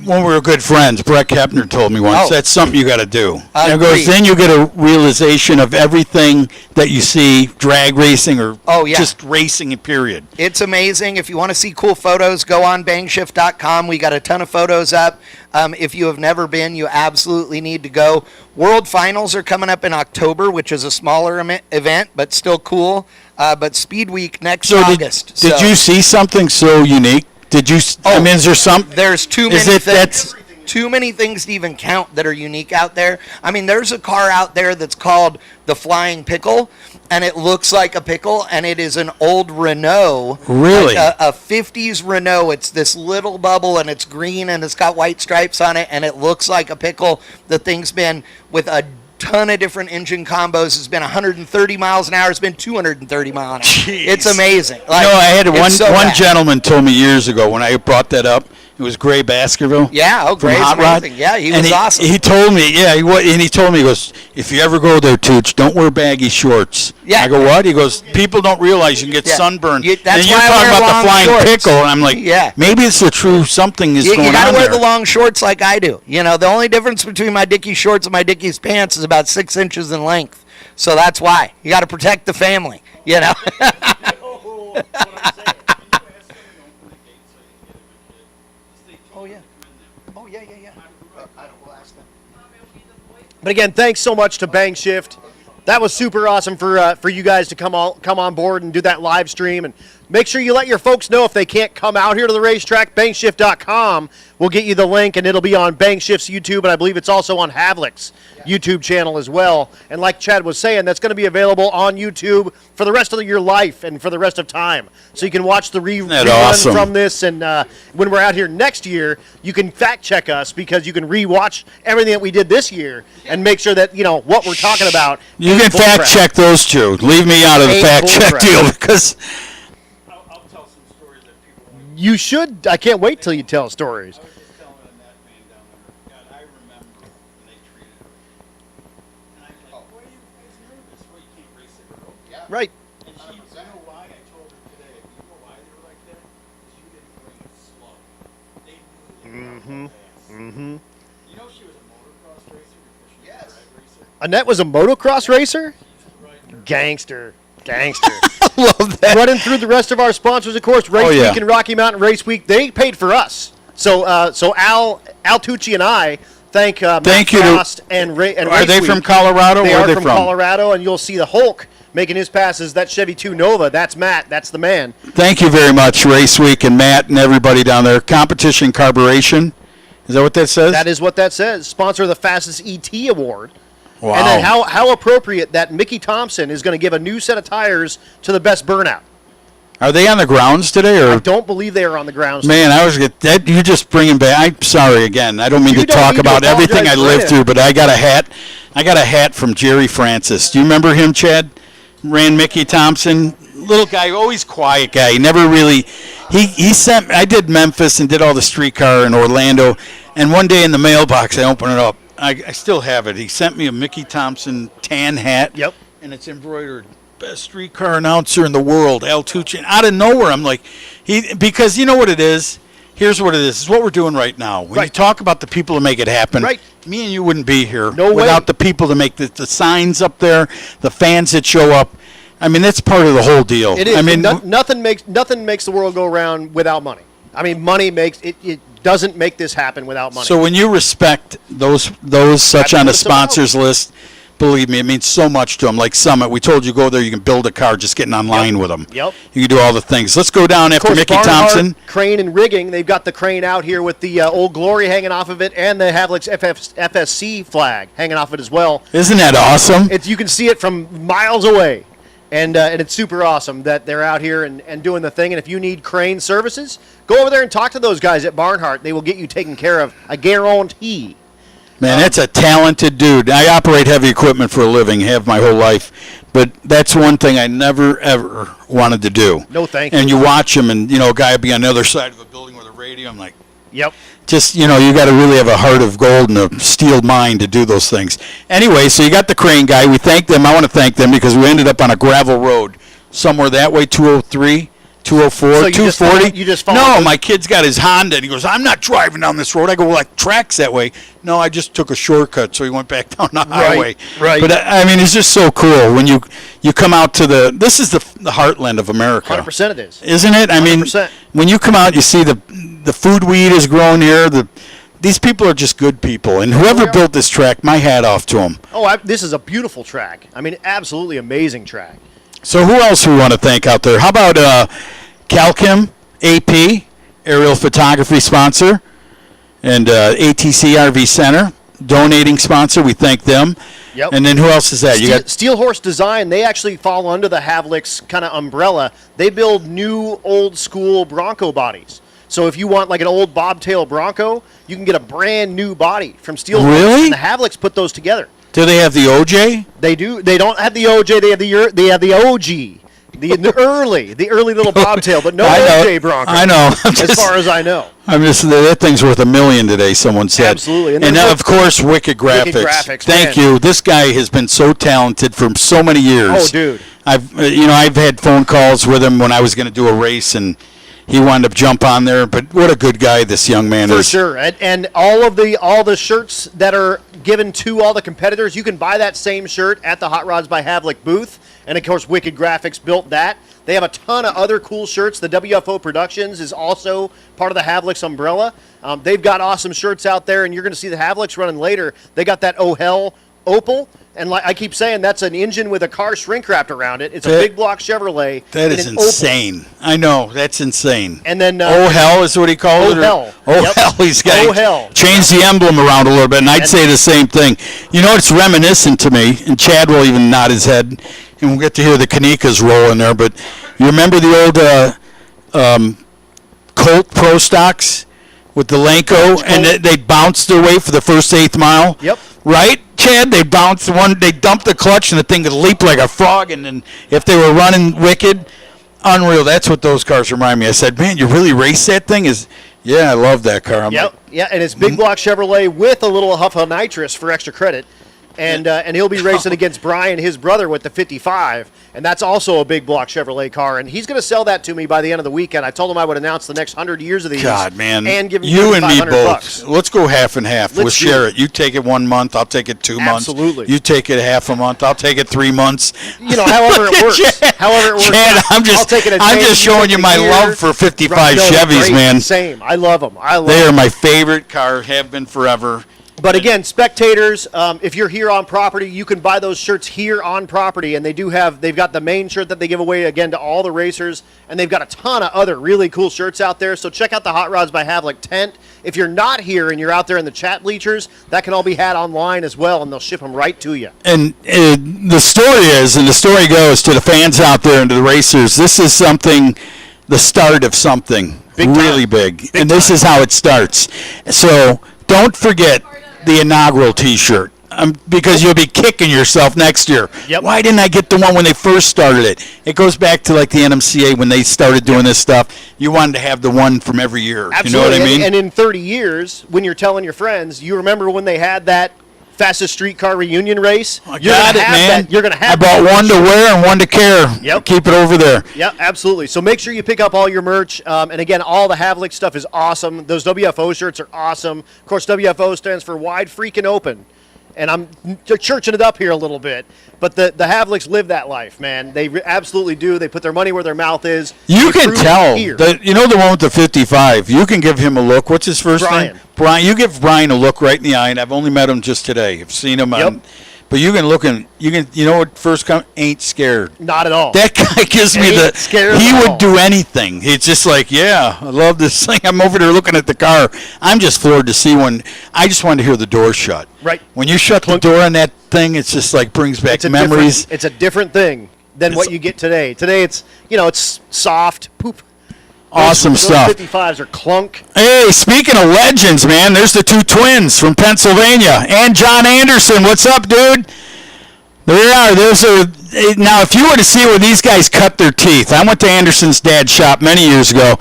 when we were good friends. Brett Kepner told me once, that's something you got to do. And it goes, then you get a realization of everything that you see, drag racing or just racing, period. It's amazing. If you want to see cool photos, go on bangshift.com. We got a ton of photos up. If you have never been, you absolutely need to go. World Finals are coming up in October, which is a smaller event, but still cool. But Speed Week next August. Did you see something so unique? Did you? I mean, is there some? There's too many things. Too many things to even count that are unique out there. I mean, there's a car out there that's called the Flying Pickle, and it looks like a pickle, and it is an old Renault. Really? Like a 50s Renault. It's this little bubble, and it's green, and it's got white stripes on it, and it looks like a pickle. The thing's been with a ton of different engine combos. It's been 130 miles an hour. It's been 230 miles an hour. Jeez. It's amazing. I had one gentleman told me years ago when I brought that up. It was Gray Baskerville. Yeah, Gray's amazing. Yeah, he was awesome. He told me, he told me, he goes, if you ever go there, Tooch, don't wear baggy shorts. Yeah. I go, what? He goes, people don't realize you can get sunburned. That's and you're why I talking wear about long the Flying shorts. Pickle, and I'm like, maybe it's the true something is going on You got to wear there. the long shorts like I do. The only difference between my Dickies shorts and my Dickies pants is about 6 inches in length. So that's why. You got to protect the family, But again, thanks so much to Bang Shift. That was super awesome for you guys to come on board and do that live stream. And make sure you let your folks know if they can't come out here to the racetrack. Bangshift.com will get you the link, and it'll be on Bang Shift's YouTube, and I believe it's also on Havlik's YouTube channel as well. And like Chad was saying, that's going to be available on YouTube for the rest of your life and for the rest of time. So you can watch the rerun from this, and when we're out here next year, you can fact check us because you can rewatch everything that we did this year and make sure that what we're talking about. You can fact check those two. Leave me out of the fact check deal because I'll tell some stories that people like. You should. I can't wait till you tell stories. I was just telling Annette man down there. God, I remember when they treated her. And I'm like, why are you guys nervous? Well, you can't race it. Yeah. Right. And she, you know why? I told her today. You know why they were like that? Because you didn't bring it slow. They knew they were fast. Mm-hmm. You know she was a motocross racer before she was a drag racer? Annette was a motocross racer? Gangster. love that. Running through the rest of our sponsors, of course, Race Week and Rocky Mountain Race Week. They paid for us. So Al Tucci and I thank Matt Frost and Race Are they Week. from Colorado? They Where are are they from Colorado, and you'll see the Hulk making his passes. That Chevy 2 Nova. That's Matt. That's the man. Thank you very much, Race Week and Matt and everybody down there. Competition Carburation. Is that what that says? That is what that says. Sponsor of the Fastest ET Award. Wow. And then how appropriate that Mickey Thompson is going to give a new set of tires to the best burnout. Are they on the grounds today? Or I don't believe they are on the grounds. Man, I was that you just bringing back. I'm sorry again. I don't mean to talk about everything I lived through, but I got a hat. I got a hat from Jerry Francis. Do you remember him, Chad? Ran Mickey Thompson, little guy, always quiet guy. He never really. He sent. I did Memphis and did all the streetcar in Orlando, and one day in the mailbox I open it up. I still have it. He sent me a Mickey Thompson tan hat. Yep. And it's embroidered. Best streetcar announcer in the world, Al Tucci. And out of nowhere, I'm like, because you know what it is? Here's what it is. It's what we're doing right now. When you talk about the people to make it happen, me and you wouldn't be here without the people to make the signs up there, the fans that show up. I mean, that's part of the whole deal. It is. I mean, nothing makes the world go round without money. I mean, money makes it. It doesn't make this happen without money. So when you respect those such on the sponsors list, believe me, it means so much to them. Like Summit, we told you go there, you can build a car just getting online with them. Yep. You can do all the things. Let's go down after Mickey Thompson. Crane and rigging. They've got the crane out here with the Old Glory hanging off of it and the Havlik's FSC flag hanging off it as well. Isn't that awesome? You can see it from miles away. And it's super awesome that they're out here and doing the thing. And if you need crane services, go over there and talk to those guys at Barnhart. They will get you taken care of. I guarantee. Man, that's a talented dude. I operate heavy equipment for a living, have my whole life. But that's one thing I never, ever wanted to do. No, thank you. And you watch him, and, a guy would be on the other side of a building with a radio. I'm like, yep. Just, you got to really have a heart of gold and a steel mind to do those things. Anyway, so you got the crane guy. We thank them. I want to thank them because we ended up on a gravel road somewhere that way, 203. 204, so 240. You just no, my kid's got his Honda, and he goes, I'm not driving down this road. I go, well, that track's that way. No, I just took a shortcut, so he went back down the highway. Right. But, I mean, it's just so cool when you come out to this is the heartland of America. 100% it is. Isn't it? I 100%. mean, when you come out, you see the food weed is grown here. These people are just good people, and whoever built this track, my hat off to them. Oh, this is a beautiful track. I mean, absolutely amazing track. So who else we want to thank out there? How about Calchem, AP, aerial photography sponsor, and ATC RV Center, donating sponsor. We thank them. Yep. And then who else is that? You got Steel Horse Design. They actually fall under the Havlik's kind of umbrella. They build new, old-school Bronco bodies. So if you want like an old bobtail Bronco, you can get a brand new body from Steel Horse. Really? And the Havlik's put those together. Do they have the OJ? They do. They don't have the OJ. They have the OG. The early little bobtail, but no OJ Bronco. I know. As far as I know. I'm just that thing's worth $1 million today. Someone said. Absolutely, and now, of course, Wicked Graphics. Thank you. This guy has been so talented for so many years. Oh, dude. I've had phone calls with him when I was going to do a race, and he wound up jump on there. But what a good guy this young man is. For sure. And all the shirts that are given to all the competitors, you can buy that same shirt at the Hot Rods by Havlik booth. And, of course, Wicked Graphics built that. They have a ton of other cool shirts. The WFO Productions is also part of the Havlik's umbrella. They've got awesome shirts out there, and you're going to see the Havlik's running later. They got that Oh Hell Opal. And like I keep saying, that's an engine with a car shrink wrapped around it. It's a big block Chevrolet. That is insane. Opal. I know. That's insane. And then Oh Hell is what he calls it? Hell. Oh Hell. He's got Oh Hell. Changed the emblem around a little bit, and I'd say the same thing. It's reminiscent to me, and Chad will even nod his head, and we'll get to hear the Kanikas roll in there. But you remember the old Colt Pro Stocks with the Lenko, and they bounced their way for the first 8th mile? Yep. Right, Chad? They bounced they dumped the clutch, and the thing could leap like a frog. And then if they were running wicked, unreal. That's what those cars remind me. I said, man, you really race that thing? Yeah, I love that car. I'm like, and it's big block Chevrolet with a little huff of nitrous for extra credit. And he'll be racing against Bryant, his brother, with the 55. And that's also a big block Chevrolet car. And he's going to sell that to me by the end of the weekend. I told him I would announce the next 100 years of these. God, man. And give him you and me both. $500. Let's go half and half. We'll share it. You take it 1 month. I'll take it 2 months. Absolutely. You take it half a month. I'll take it 3 months. However it works. Chad, I'm just showing you my love for 55 Chevys, man. Same. I love them. They are my favorite car. Have been forever. But again, spectators, if you're here on property, you can buy those shirts here on property, and they've got the main shirt that they give away again to all the racers, and they've got a ton of other really cool shirts out there. So check out the Hot Rods by Havlik tent. If you're not here and you're out there in the chat bleachers, that can all be had online as well, and they'll ship them right to you. And the story goes to the fans out there and to the racers. This is the start of something really big, and this is how it starts. So don't forget the inaugural T-shirt, because you'll be kicking yourself next year. Yep. Why didn't I get the one when they first started it? It goes back to like the NMCA when they started doing this stuff. You wanted to have the one from every year. Absolutely. You know what I mean? And in 30 years, when you're telling your friends, you remember when they had that fastest street car reunion race. I got it, man. You're going to have I bought one to wear and one to care. Yep. Keep it over there. Yeah, absolutely. So make sure you pick up all your merch. And again, all the Havlik stuff is awesome. Those WFO shirts are awesome. Of course, WFO stands for Wide Freaking Open. And I'm churching it up here a little bit. But the Havliks live that life, man. They absolutely do. They put their money where their mouth is. You They can prove it tell. here. You know the one with the 55? You can give him a look. What's his first Brian. name? Brian. You give Brian a look right in the eye, and I've only met him just today. I've seen him on... Yep. But you can look and you know what first comes? Ain't scared. Not at all. That guy gives me Ain't scared he at would all. do anything. It's just like, yeah, I love this thing. I'm over there looking at the car. I'm just floored to see when I just wanted to hear the door shut. Right. When you shut the door on that thing, it's just like brings back It's a memories. It's a different thing than what you get today. Today it's it's soft poop. Awesome Those stuff. 55s are clunk. Hey, speaking of legends, man, there's the two twins from Pennsylvania and John Anderson. What's up, dude? There they are. Now, if you were to see where these guys cut their teeth, I went to Anderson's dad's shop many years ago,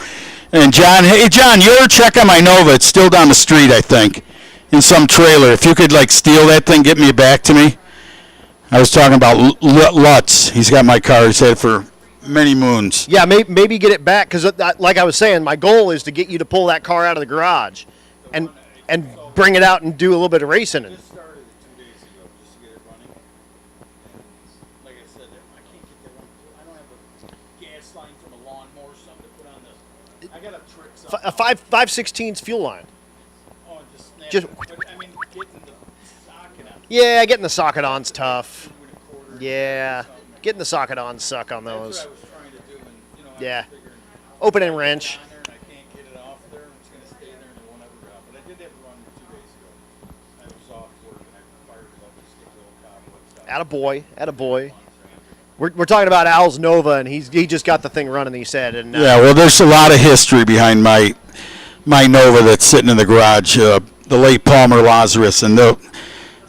and John, hey, John, you ever check on my Nova? It's still down the street, I think, in some trailer. If you could, steal that thing, get me back to me. I was talking about Lutz. He's got my car. He's had it for many moons. Yeah, maybe get it back because, like I was saying, my goal is to get you to pull that car out of the garage, and bring it out and do a little bit of racing. Just started it 2 days ago just to get it running. And like I said, I can't get that one. I don't have a gas line from a lawnmower or something to put on this. I got a trick. A 5/16 fuel line. Oh, just snap just- it. But, I mean, getting the socket out. Yeah, getting the socket on's tough. 2 1/4. Yeah, getting the socket on suck on That's those. what I was trying to do, and I Yeah. was figuring Open and wrench. on there and I can't get it off there, and it's going to stay there and it won't ever drop. But I did have it run 2 days ago. I was off work and I fired it up and stick a little cobwebs out. Attaboy. We're talking about Al's Nova, and he just got the thing running. He said, and Yeah, well, there's a lot of history behind my Nova that's sitting in the garage. The late Palmer Lazarus, and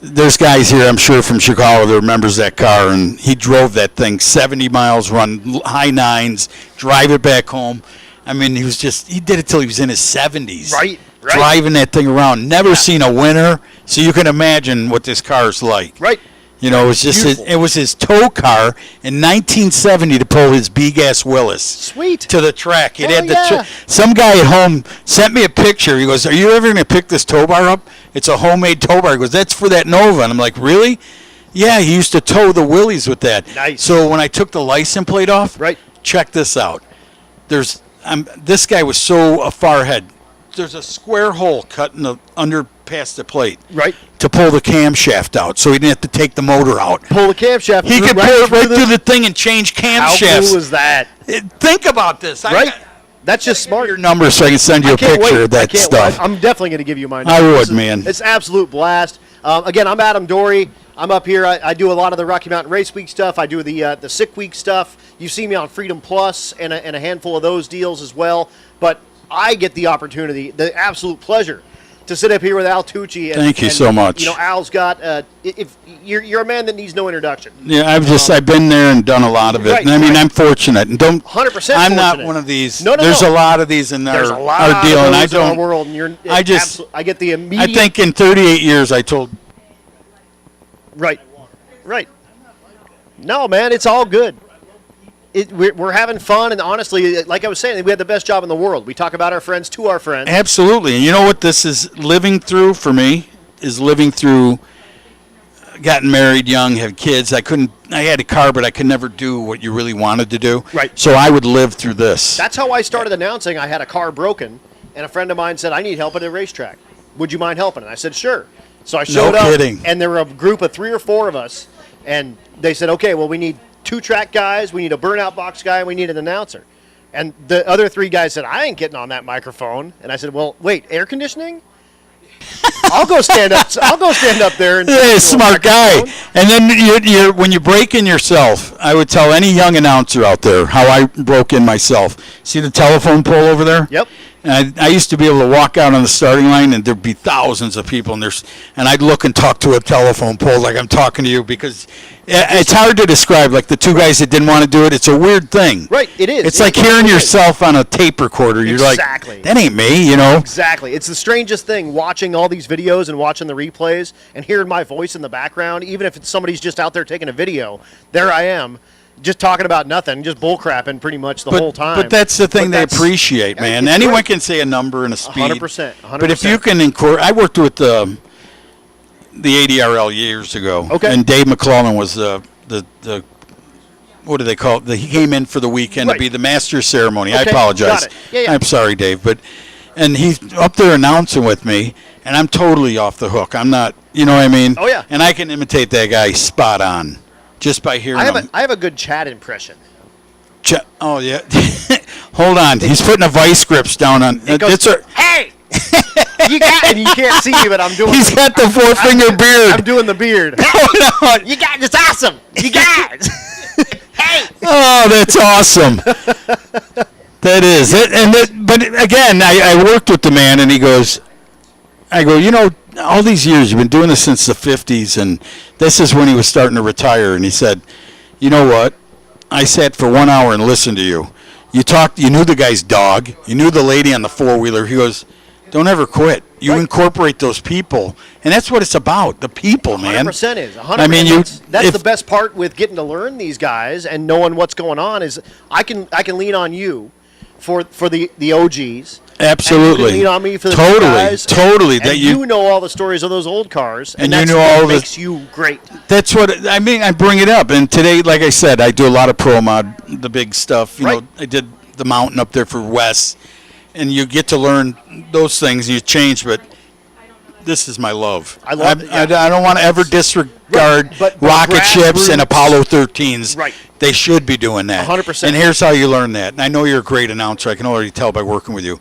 there's guys here, I'm sure, from Chicago that remembers that car, and he drove that thing 70 miles, run high nines, drive it back home. I mean, he did it till he was in his 70s. Right. Driving that thing around. Never seen a winner, so you can imagine what this car's like. Right. You know, it was just Beautiful. it was his tow car in 1970 to pull his B-Gas Willis Sweet. to the track. It Hell had the yeah. some guy at home sent me a picture. He goes, "Are you ever going to pick this tow bar up? It's a homemade tow bar." He goes, "That's for that Nova." And I'm like, "Really?" Yeah, he used to tow the Willies with that. Nice. So when I took the license plate off, Right. check this out. This guy was so far ahead. There's a square hole cut in the under past the plate. Right. To pull the camshaft out, so he didn't have to take the motor out. Pull the camshaft. He could pull it right through the thing and change How camshafts. cool is that? Think about this. Right. That's just smart. Your number so I can send you I a can't picture wait. of that I can't stuff. wait. I'm definitely going to give you my I number. would, This is- man. It's absolute blast. Again, I'm Adam Dory. I'm up here. I do a lot of the Rocky Mountain Race Week stuff. I do the Sick Week stuff. You see me on Freedom Plus and a handful of those deals as well. But I get the opportunity, the absolute pleasure, to sit up here with Al Tucci. And, Thank you and, so much. You know, Al's got. If you're a man that needs no introduction. Yeah, I've been there and done a lot of it. Right, and I mean, right. I'm fortunate. And 100% I'm not fortunate. one of these. No, There's no. a lot of these in There's a our lot deal, of and I those in our don't. world, and you're. I just- I get the immediate. I think in 38 years, I told. Right. No, man, it's all good. We're having fun, and honestly, like I was saying, we had the best job in the world. We talk about our friends to our friends. Absolutely. And you know what this is living through for me? Is living through gotten married young, had kids. I had a car, but I could never do what you really wanted to do. Right. So I would live through this. That's how I started announcing I had a car broken, and a friend of mine said, I need help at a racetrack. Would you mind helping? And I said, sure. So I showed up, kidding. and there were a group of 3 or 4 of us, and they said, okay, well, we need 2 track guys, we need a burnout box guy, and we need an announcer. And the other 3 guys said, I ain't getting on that microphone. And I said, well, wait, air conditioning? I'll go stand up there and Hey, smart guy. And then you when you break in yourself, I would tell any young announcer out there how I broke in myself. See the telephone pole over there? Yep. And I used to be able to walk out on the starting line, and there'd be thousands of people, and I'd look and talk to a telephone pole like I'm talking to you, because it's hard to describe. Like the two guys that didn't want to do it, it's a weird thing. Right, it is. It's like hearing yourself on a tape recorder. You're Exactly. like, that ain't me, you know? Exactly. It's the strangest thing watching all these videos and watching the replays and hearing my voice in the background, even if it's somebody's just out there taking a video. There I am, just talking about nothing, just bullcrapping pretty much the whole time. But that's the thing But they that's- appreciate, man. it's Anyone great. can say a number and a speed. 100%. But if you can I worked with the ADRL years ago. Okay. And Dave McClellan was the what do they call it? He came in for the weekend Right. to be the master of ceremony. I Okay, apologize. got it. Yeah. I'm sorry, Dave, and he's up there announcing with me, and I'm totally off the hook. I'm not, you know what I mean? Oh, yeah. And I can imitate that guy spot on just by hearing him. I have a good Chad impression. Oh yeah. Hold on. He's putting a vice grips down on. It goes, hey! You got, and you can't see me, but I'm doing. He's got the 4-finger beard. I'm doing the beard. You got it's awesome. You got. Hey! Oh, that's awesome. That is it. But again, I worked with the man, and he goes, I go, you know, all these years you've been doing this since the 50s, and this is when he was starting to retire. And he said, you know what? I sat for 1 hour and listened to you. You talked. You knew the guy's dog. You knew the lady on the four-wheeler. He goes, don't ever quit. You incorporate those people, and that's what it's about. The people, man. 100% is. 100%. I mean, that's the best part with getting to learn these guys and knowing what's going on is I can lean on you for the OGs. Absolutely. And you can lean on me for the new totally, guys. totally. And that you know all the stories of those old cars, And that's you know what all the- makes you great. That's what I mean. I bring it up, and today, like I said, I do a lot of pro mod, the big stuff. You Right. know, I did the mountain up there for Wes, and you get to learn those things. And you change, but this is my love. I love it, yeah. I don't want to ever disregard Right, but rocket ships and grassroots- Apollo 13s. Right. They should be doing that. 100%. And here's how you learn that. And I know you're a great announcer. I can already tell by working with you.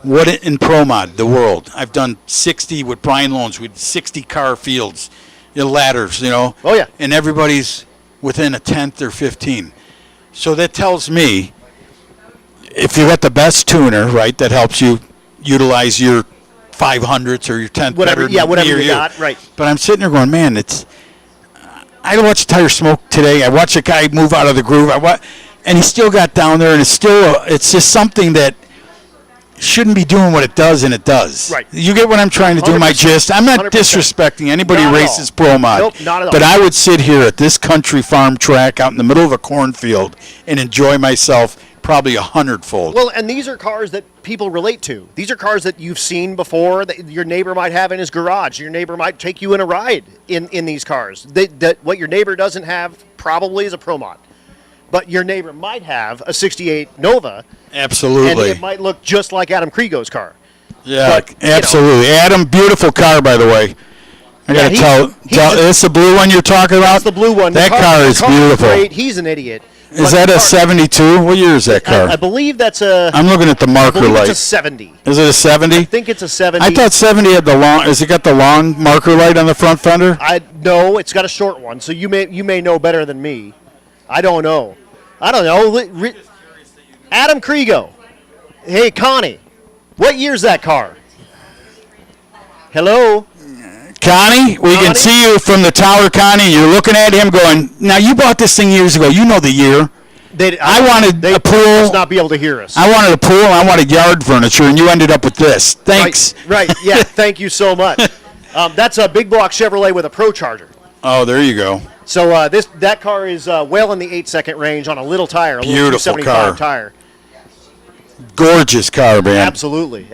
What in pro mod, the world? I've done 60 with Brian Loans. We did 60 car fields, ladders, you know. Oh, yeah. And everybody's within a tenth or 15. So that tells me if you got the best tuner, right, that helps you utilize your 500s or your 10th Whatever, better yeah, whatever near you got, right. But I'm sitting there going, man, I watched a tire smoke today. I watched a guy move out of the groove. And he still got down there, and it's just something that shouldn't be doing what it does, and it does. Right. You get what I'm trying to do, my 100%. gist. I'm not 100%. disrespecting anybody Not who at races all. pro mod. Nope, not at all. But I would sit here at this country farm track out in the middle of a cornfield and enjoy myself probably 100-fold. Well, and these are cars that people relate to. These are cars that you've seen before, that your neighbor might have in his garage. Your neighbor might take you in a ride in these cars. That what your neighbor doesn't have probably is a Pro Mod. But your neighbor might have a 68 Nova, Absolutely. and it might look just like Adam Krigo's car. Yeah, But, you know. absolutely. Adam, beautiful car, by the way. I got to tell, it's the blue one you're talking about? That's the blue one. That car is beautiful. Great. He's an idiot. Is But that the a car- 72? What year is that car? I believe that's a. I'm looking at the I marker believe light. it's a 70. Is it a 70? I think it's a 70. I thought 70 had the long. Has it got the long marker light on the front fender? No, it's got a short one. So you may know better than me. I don't know. Adam Krigo. Hey, Connie. What year's that car? Hello? Connie, we can Connie? see you from the tower, Connie. You're looking at him going, now you bought this thing years ago. You know the year. I wanted a pool. must not be able to hear us. I wanted a pool. I wanted yard furniture, and you ended up with this. Thanks. Right. Yeah. Thank you so much. That's a big block Chevrolet with a Pro Charger. Oh, there you go. So that car is well in the 8-second range on a little tire, a little Beautiful 275 car. tire. Gorgeous car, man. Absolutely.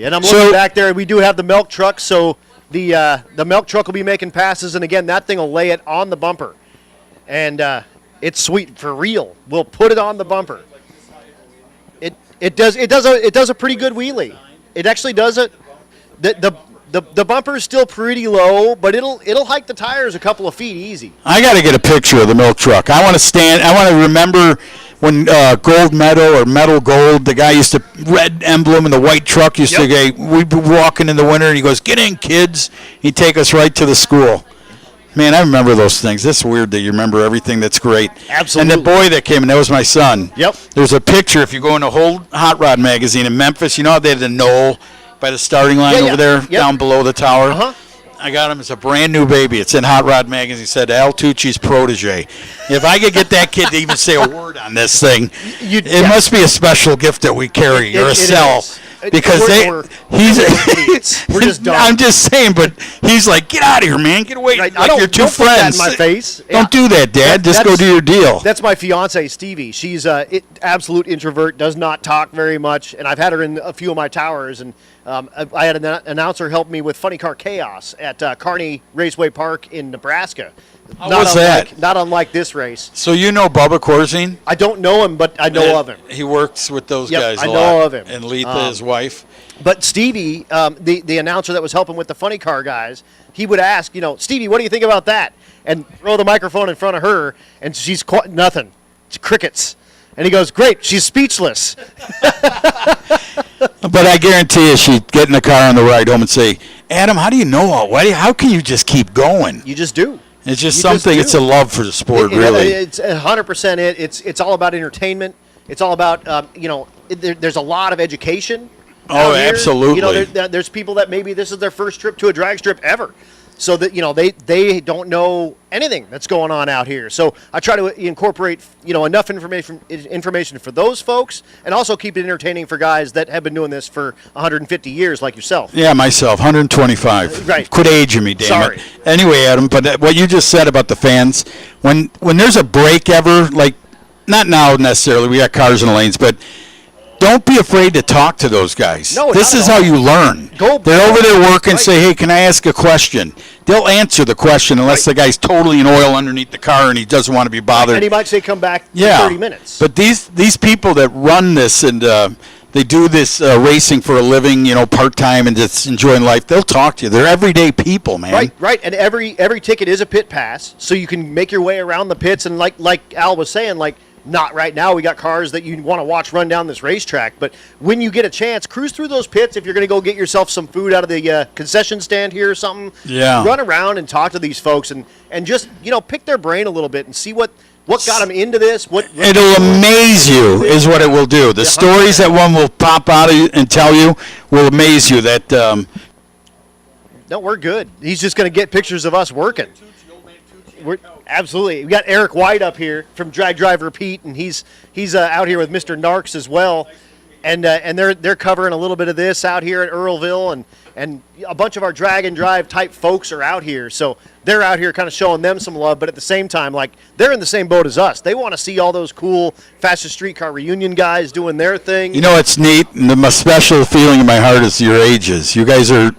And I'm looking back there. We do have the milk truck, so the milk truck will be making passes, and again, that thing will lay it on the bumper, and it's sweet for real. We'll put it on the bumper. It does a pretty good wheelie. It actually does it. The bumper is still pretty low, but it'll hike the tires a couple of feet easy. I got to get a picture of the milk truck. I want to stand. I want to remember when Gold Meadow or Metal Gold, the guy used to red emblem in the white truck used to go. We'd be walking in the winter, and he goes, "Get in, kids." He'd take us right to the school. Man, I remember those things. It's weird that you remember everything. That's great. Absolutely. And the boy that came in, that was my son. Yep. There's a picture, if you go in the whole Hot Rod magazine in Memphis, you know how they had the knoll by the starting line over there, down below the tower? Uh-huh. I got him as a brand new baby. It's in Hot Rod magazine. It said Al Tucci's protege. If I could get that kid to even say a word on this thing, it must be a special gift that we carry or a cell. Because we're just done. I'm just saying, but he's like, get out of here, man. Get away. Right. Like your two don't put that friends. in my face. Don't do that, Dad. Just go do your deal. That's my fiance, Stevie. She's absolute introvert, does not talk very much, and I've had her in a few of my towers. And I had an announcer help me with Funny Car Chaos at Kearney Raceway Park in Nebraska. How was that? Not unlike this race. So you know Bubba Corzine? I don't know him, but I know of him. He works with those guys a lot. I know of him. And Letha, his wife. But Stevie, the announcer that was helping with the Funny Car guys, he would ask, Stevie, what do you think about that? And throw the microphone in front of her, and she's nothing. It's crickets. And he goes, great, she's speechless. But I guarantee you she'd get in the car on the ride home and say, Adam, how do you know all? How can you just keep going? You just do. It's just something. It's a love for the sport, really. It's 100% it. It's all about entertainment. It's all about there's a lot of education. Oh, absolutely. There's people that maybe this is their first trip to a drag strip ever, so that they don't know anything that's going on out here. So I try to incorporate enough information for those folks, and also keep it entertaining for guys that have been doing this for 150 years, like yourself. Yeah, myself, 125. Right. Quit aging me, damn Sorry. it. Anyway, Adam, but what you just said about the fans, when there's a break ever, like not now necessarily, we got cars in the lanes, but don't be afraid to talk to those guys. No, this is how you learn. They're over there working. Right. Say, hey, can I ask a question? They'll answer the question unless the guy's totally in oil underneath the car and he doesn't want to be bothered. And he might say, come back in 30 minutes. But these people that run this and they do this racing for a living, part-time and just enjoying life, they'll talk to you. They're everyday people, man. Right. And every ticket is a pit pass, so you can make your way around the pits. And like Al was saying, not right now. We got cars that you want to watch run down this racetrack. But when you get a chance, cruise through those pits. If you're going to go get yourself some food out of the concession stand here or something, run around and talk to these folks and just, pick their brain a little bit and see what got them into this. It'll amaze you is what it will do. The stories that one will pop out of you and tell you will amaze you. That No, we're good. He's just going to get pictures of us working. Absolutely. We got Eric White up here from Drag Driver Pete, and he's out here with Mr. Narks as well, and they're covering a little bit of this out here at Earlville, and a bunch of our drag and drive type folks are out here, so they're out here kind of showing them some love, but at the same time, they're in the same boat as us. They want to see all those cool Fastest Streetcar Reunion guys doing their thing. It's neat, and the most special feeling in my heart is your ages. You guys are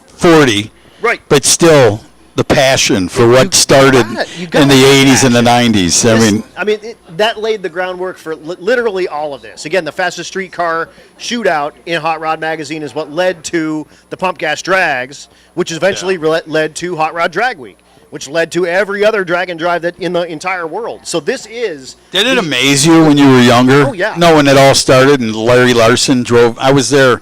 40, right? But still. The passion for what started in the 80s and the 90s. That laid the groundwork for literally all of this. Again, the Fastest Streetcar Shootout in Hot Rod Magazine is what led to the Pump Gas Drags, which eventually led to Hot Rod Drag Week, which led to every other drag and drive that in the entire world. So this is... Did it amaze you when you were younger? Oh, yeah. No, when it all started and Larry Larson drove... I was there...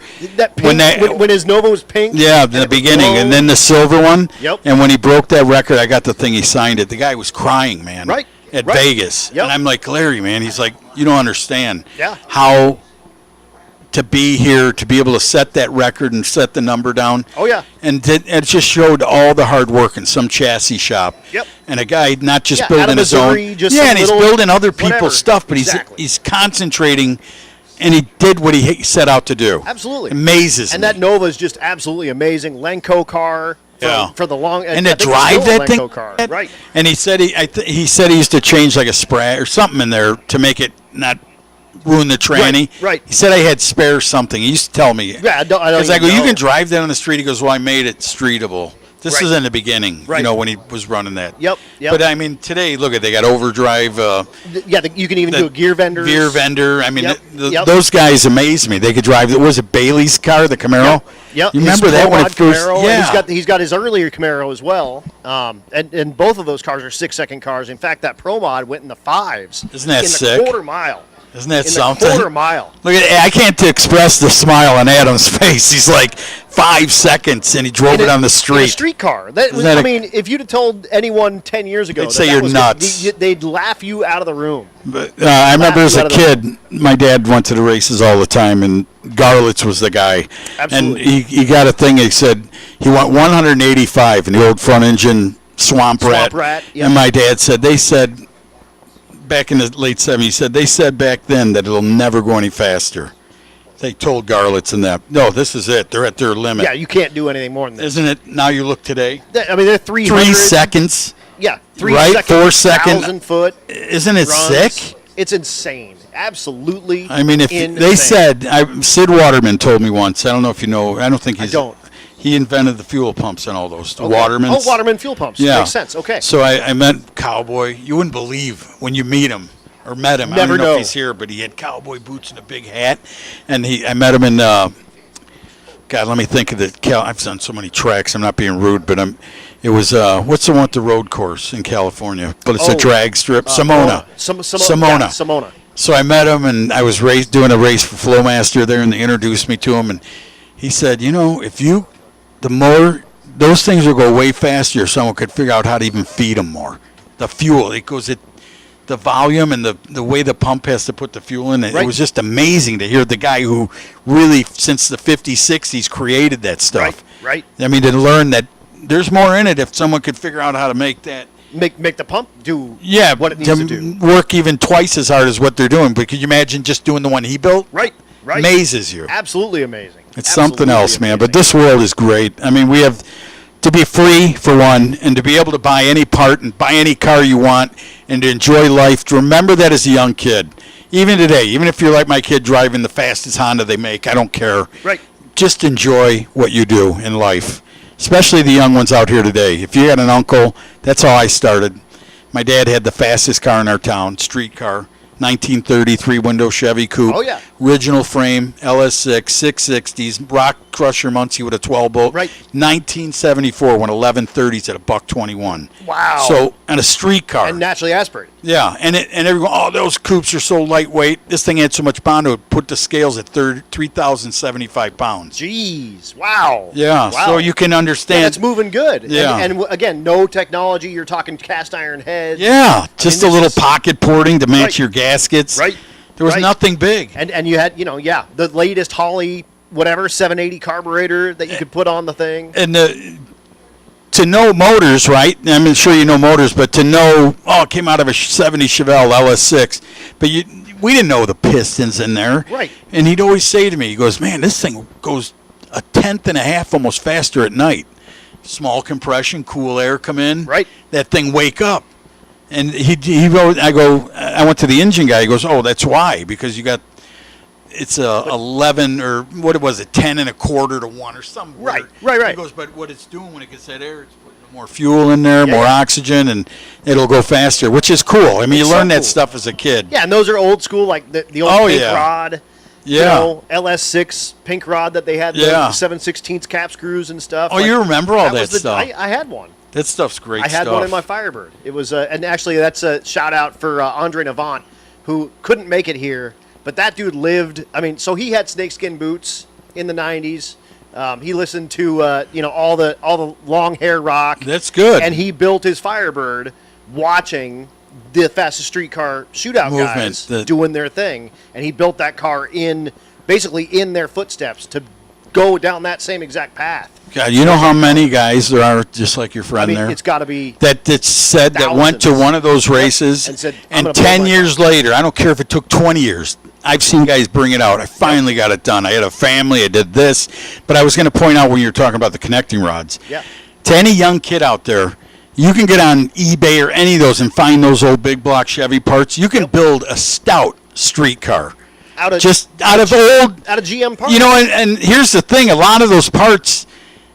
When his Nova was pink? Yeah, in the beginning. And then the silver one. Yep. And when he broke that record, I got the thing, he signed it. The guy was crying, man. Right. At Vegas. Yep. And I'm like, Larry, man, he's like, you don't understand how... to be here, to be able to set that record and set the number down. Oh, yeah. And it just showed all the hard work in some chassis shop. Yep. And a guy not just building his Missouri, own. And he's building other people's stuff, but he's concentrating, and he did what he set out to do. Absolutely. Amazes and me. that Nova is just absolutely amazing. Lenco car. For the long... And to drive that thing. Car. Right. And he said he said he used to change like a spray or something in there to make it not ruin the tranny. Right. He said I had spare something. He used to tell me. Yeah, I don't Because I go, you can drive that on the street. He goes, well, I made it streetable. This is in the beginning, when he was running that. Yep. But, today, look they got overdrive. You can even do a gear vendor. Gear vendor. Those guys amaze me. They could drive, was it Bailey's car, the Camaro? Yep. You remember that when it first? Camaro, Yeah. He's got his earlier Camaro as well. And both of those cars are 6-second cars. In fact, that Pro Mod went in the 5s. Isn't that sick? In the quarter mile. Isn't that in something? The quarter mile. Look at I can't express the smile on Adam's face. He's like 5 seconds, and he drove it on the In a street. street car. That was, that I a- mean, if you'd have told anyone 10 years ago, They'd say that you're was nuts. they'd laugh you out of the room. But, I remember as you a out of kid, my dad went to the races all the time, and Garlitz was the guy. Absolutely. And he got a thing. He said he went 185 in the old front engine Swamp Rat. Yeah. And my dad said they said back in the late 70s. He said they said back then that it'll never go any faster. They told Garlitz and that. No, this is it. They're at their limit. Yeah, you can't do anything more than this. Isn't it? Now you look today. I mean, they're 300. 3 seconds. Yeah, 3 Right, seconds. 4 second. 1,000-foot Isn't it runs. sick? It's insane. Absolutely. I mean, if insane. they said, Sid Waterman told me once. I don't know if you know. I don't think he's. don't. He invented the fuel pumps and all those. The Okay. Watermans. Oh, Waterman fuel pumps. Yeah. Makes sense. Okay. So I met Cowboy. You wouldn't believe when you meet him or met him. I Never don't know know. if he's here, but he had cowboy boots and a big hat. And I met him in. God, let me think of I've done so many tracks. I'm not being rude, but it was what's the one with the road course in California? But it's a drag strip. Simona. Simona. Yeah, Simona. So I met him, and I was doing a race for Flowmaster there, and they introduced me to him, and he said, the more those things will go way faster if someone could figure out how to even feed them more. The fuel, the volume and the way the pump has to put the fuel in. It Right. was just amazing to hear the guy who really, since the 50s, 60s, created that stuff. Right. I mean, to learn that there's more in it if someone could figure out how to make that. Make the pump do Yeah, what it needs to do. work even twice as hard as what they're doing. But could you imagine just doing the one he built? Right. Amazes you. Absolutely amazing. It's something Absolutely else, man. But amazing. this world is great. I mean, we have to be free, for one, and to be able to buy any part and buy any car you want and to enjoy life. To remember that as a young kid. Even today, even if you're like my kid driving the fastest Honda they make, I don't care. Right. Just enjoy what you do in life, especially the young ones out here today. If you had an uncle, that's how I started. My dad had the fastest car in our town, street car, 1930 3-window Chevy coupe. Oh, yeah. Original frame, LS6, 660s, rock crusher Muncie with a 12-bolt. Right. 1974 when 1130s at a $1.21. Wow. So, and a street car. And naturally aspirated. Yeah, and everyone, those coupes are so lightweight. This thing had so much pound, it would put the scales at 3,075 pounds. Jeez. Wow. Yeah, Wow. so you can understand. Yeah, it's moving good. Yeah. And again, no technology. You're talking cast iron heads. Yeah, just a this little is- pocket porting to match Right. your gaskets. Right. There was Right. nothing big. And you had, the latest Holly, whatever, 780 carburetor that you could put on the thing. And to know motors, right? I'm sure you know motors, but to know, it came out of a 70 Chevelle LS6. But we didn't know the pistons in there. Right. And he'd always say to me, he goes, man, this thing goes a tenth and a half almost faster at night. Small compression, cool air come in. Right. That thing wake up. And he wrote, I went to the engine guy. He goes, oh, that's why, because it's a 11 or what was it, 10 and a quarter to 1 or something. Right, weird. right. He goes, but what it's doing when it gets that air, it's putting more fuel in there, Yeah, more yeah. oxygen, and it'll go faster, which is cool. I mean, It's you so learn that cool. stuff as a kid. Yeah, and those are old school, like the old Oh, pink yeah. rod. Yeah. LS6 pink rod that they had, Yeah. the 7/16 cap screws and stuff. Oh, you remember all that was stuff. I had one. That stuff's great I had stuff. one in my Firebird. It was, and actually that's a shout out for Andre Navant, who couldn't make it here, but that dude lived. I mean, so he had snakeskin boots in the '90s. He listened to all the long hair rock. That's good. And he built his Firebird watching the fastest street car shootout Movement, guys doing their thing, and he built that car basically in their footsteps to go down that same exact path. God, you know how many guys there are, just like your I friend mean, there? it's got to be that said that went to thousands. one of those races And said, "I'm gonna and build 10 my years later, I don't care if it took 20 years, I've seen guys bring it out. I finally got it done. I had a family, I did this. But I was going to point out when you were talking about the connecting rods. Yeah. To any young kid out there, you can get on eBay or any of those and find those old big block Chevy parts. You can build a stout street car. out of Out of old GM parts. You know, and here's the thing: a lot of those parts,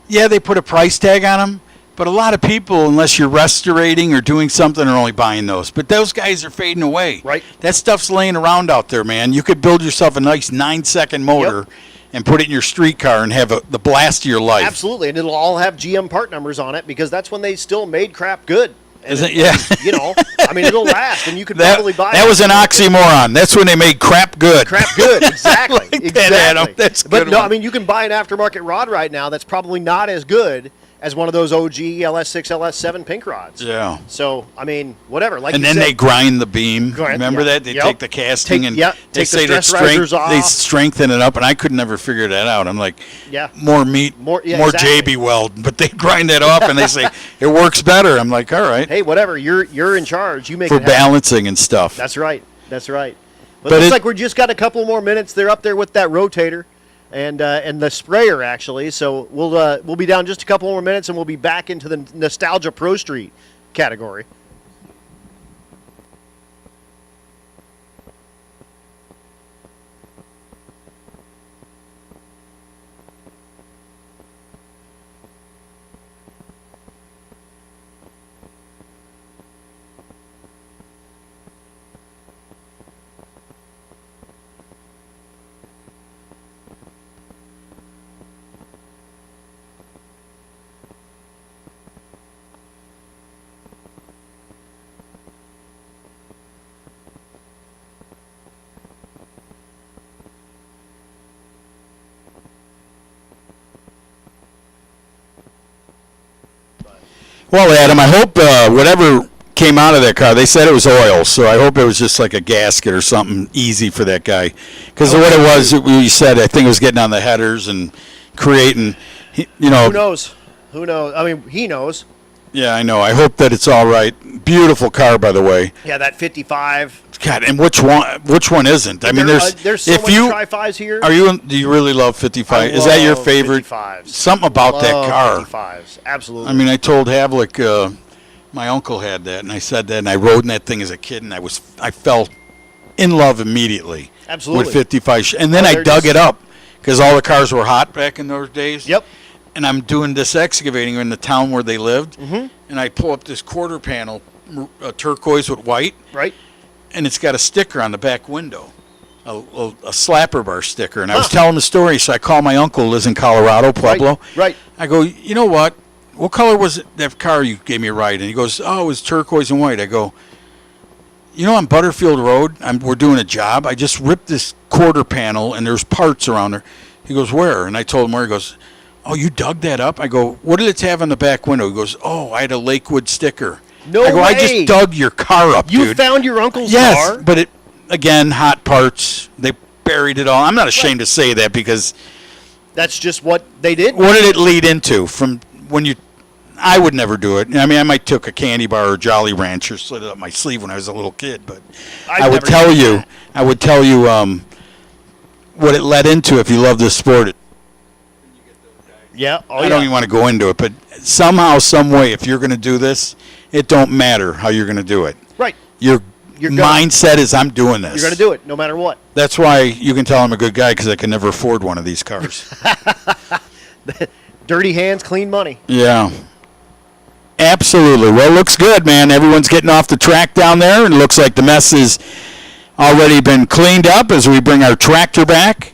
yeah, they put a price tag on them, but a lot of people, unless you're restorating or doing something, are only buying those. But those guys are fading away. Right. That stuff's laying around out there, man. You could build yourself a nice 9-second motor and put it in your street car and have the blast of your life. Absolutely, and it'll all have GM part numbers on it because that's when they still made crap good. And Isn't it? Yeah. you know, I mean, it'll last, and you could probably buy. That was an oxymoron. That's when they made crap good. Crap good, exactly. Like that, exactly. Adam. That's a but good no, one. I mean, you can buy an aftermarket rod right now that's probably not as good as one of those OG LS6, LS7 pink rods. Yeah. So, I mean, whatever. Like And you then said, they grind the beam. Grind- Remember yeah. that? They Yep. take the casting Take- and yep. they Take the say stress risers off. they strengthen it up, and I could never figure that out. I'm like, Yeah. more meat, More- yeah, more exactly. JB weld, but they grind that off and they say it works better. I'm like, all right, hey, whatever. You're in charge. You make for it happen. balancing and stuff. That's right. That's right. But, But it looks it- like we're just got a couple more minutes. They're up there with that rotator and the sprayer, actually. So we'll be down just a couple more minutes, and we'll be back into the Nostalgia Pro Street category. Well, Adam, I hope whatever came out of that car, they said it was oil, so I hope it was just like a gasket or something easy for that guy. Because what it was, you said, I think it was getting on the headers and creating, you know. Who knows? Who knows? I mean, he knows. Yeah, I know. I hope that it's all right. Beautiful car, by the way. Yeah, that 55. God, and which one isn't? I mean, there's so if many you Tri-5s here. do you really love 55? I Is that your love favorite? 55s. Something about that Love car. 55s. Absolutely. I mean, I told Havlik, my uncle had that, and I said that, and I rode in that thing as a kid, and I fell in love immediately. Absolutely. With 55, and then Oh, I they're dug just- it up because all the cars were hot back in those days. Yep. And I'm doing this excavating in the town where they lived, and I pull up this quarter panel, turquoise with white, Right. and it's got a sticker on the back window, a slapper bar sticker. And I was telling the story, so I called my uncle, who lives in Colorado, Pueblo. Right. I go, you know what color was it, that car you gave me a ride? And he goes, oh, it was turquoise and white. I go, you know, on Butterfield Road, we're doing a job. I just ripped this quarter panel, and there's parts around there. He goes, where? And I told him where. He goes, oh, you dug that up? I go, what did it have on the back window? He goes, oh, I had a Lakewood sticker. No I go, I way. just dug your car up, You dude. found your uncle's Yes, car? but it, again, hot parts. They buried it all. I'm not ashamed to say that because That's just what they did? what did it lead into from when you, I would never do it. I mean, I might took a candy bar or Jolly Rancher, slid it up my sleeve when I was a little kid, but I've I would never tell done you, that. I would tell you what it led into if you love this sport. Yeah. Oh, I don't even want to go into it, but somehow, some way, if you're going to do this, it don't matter how you're going to do it. Right. Your You're gonna- mindset is, I'm doing this. You're going to do it no matter what. That's why you can tell I'm a good guy because I can never afford one of these cars. Dirty hands, clean money. Yeah. Absolutely. Well, it looks good, man. Everyone's getting off the track down there, and it looks like the mess has already been cleaned up as we bring our tractor back.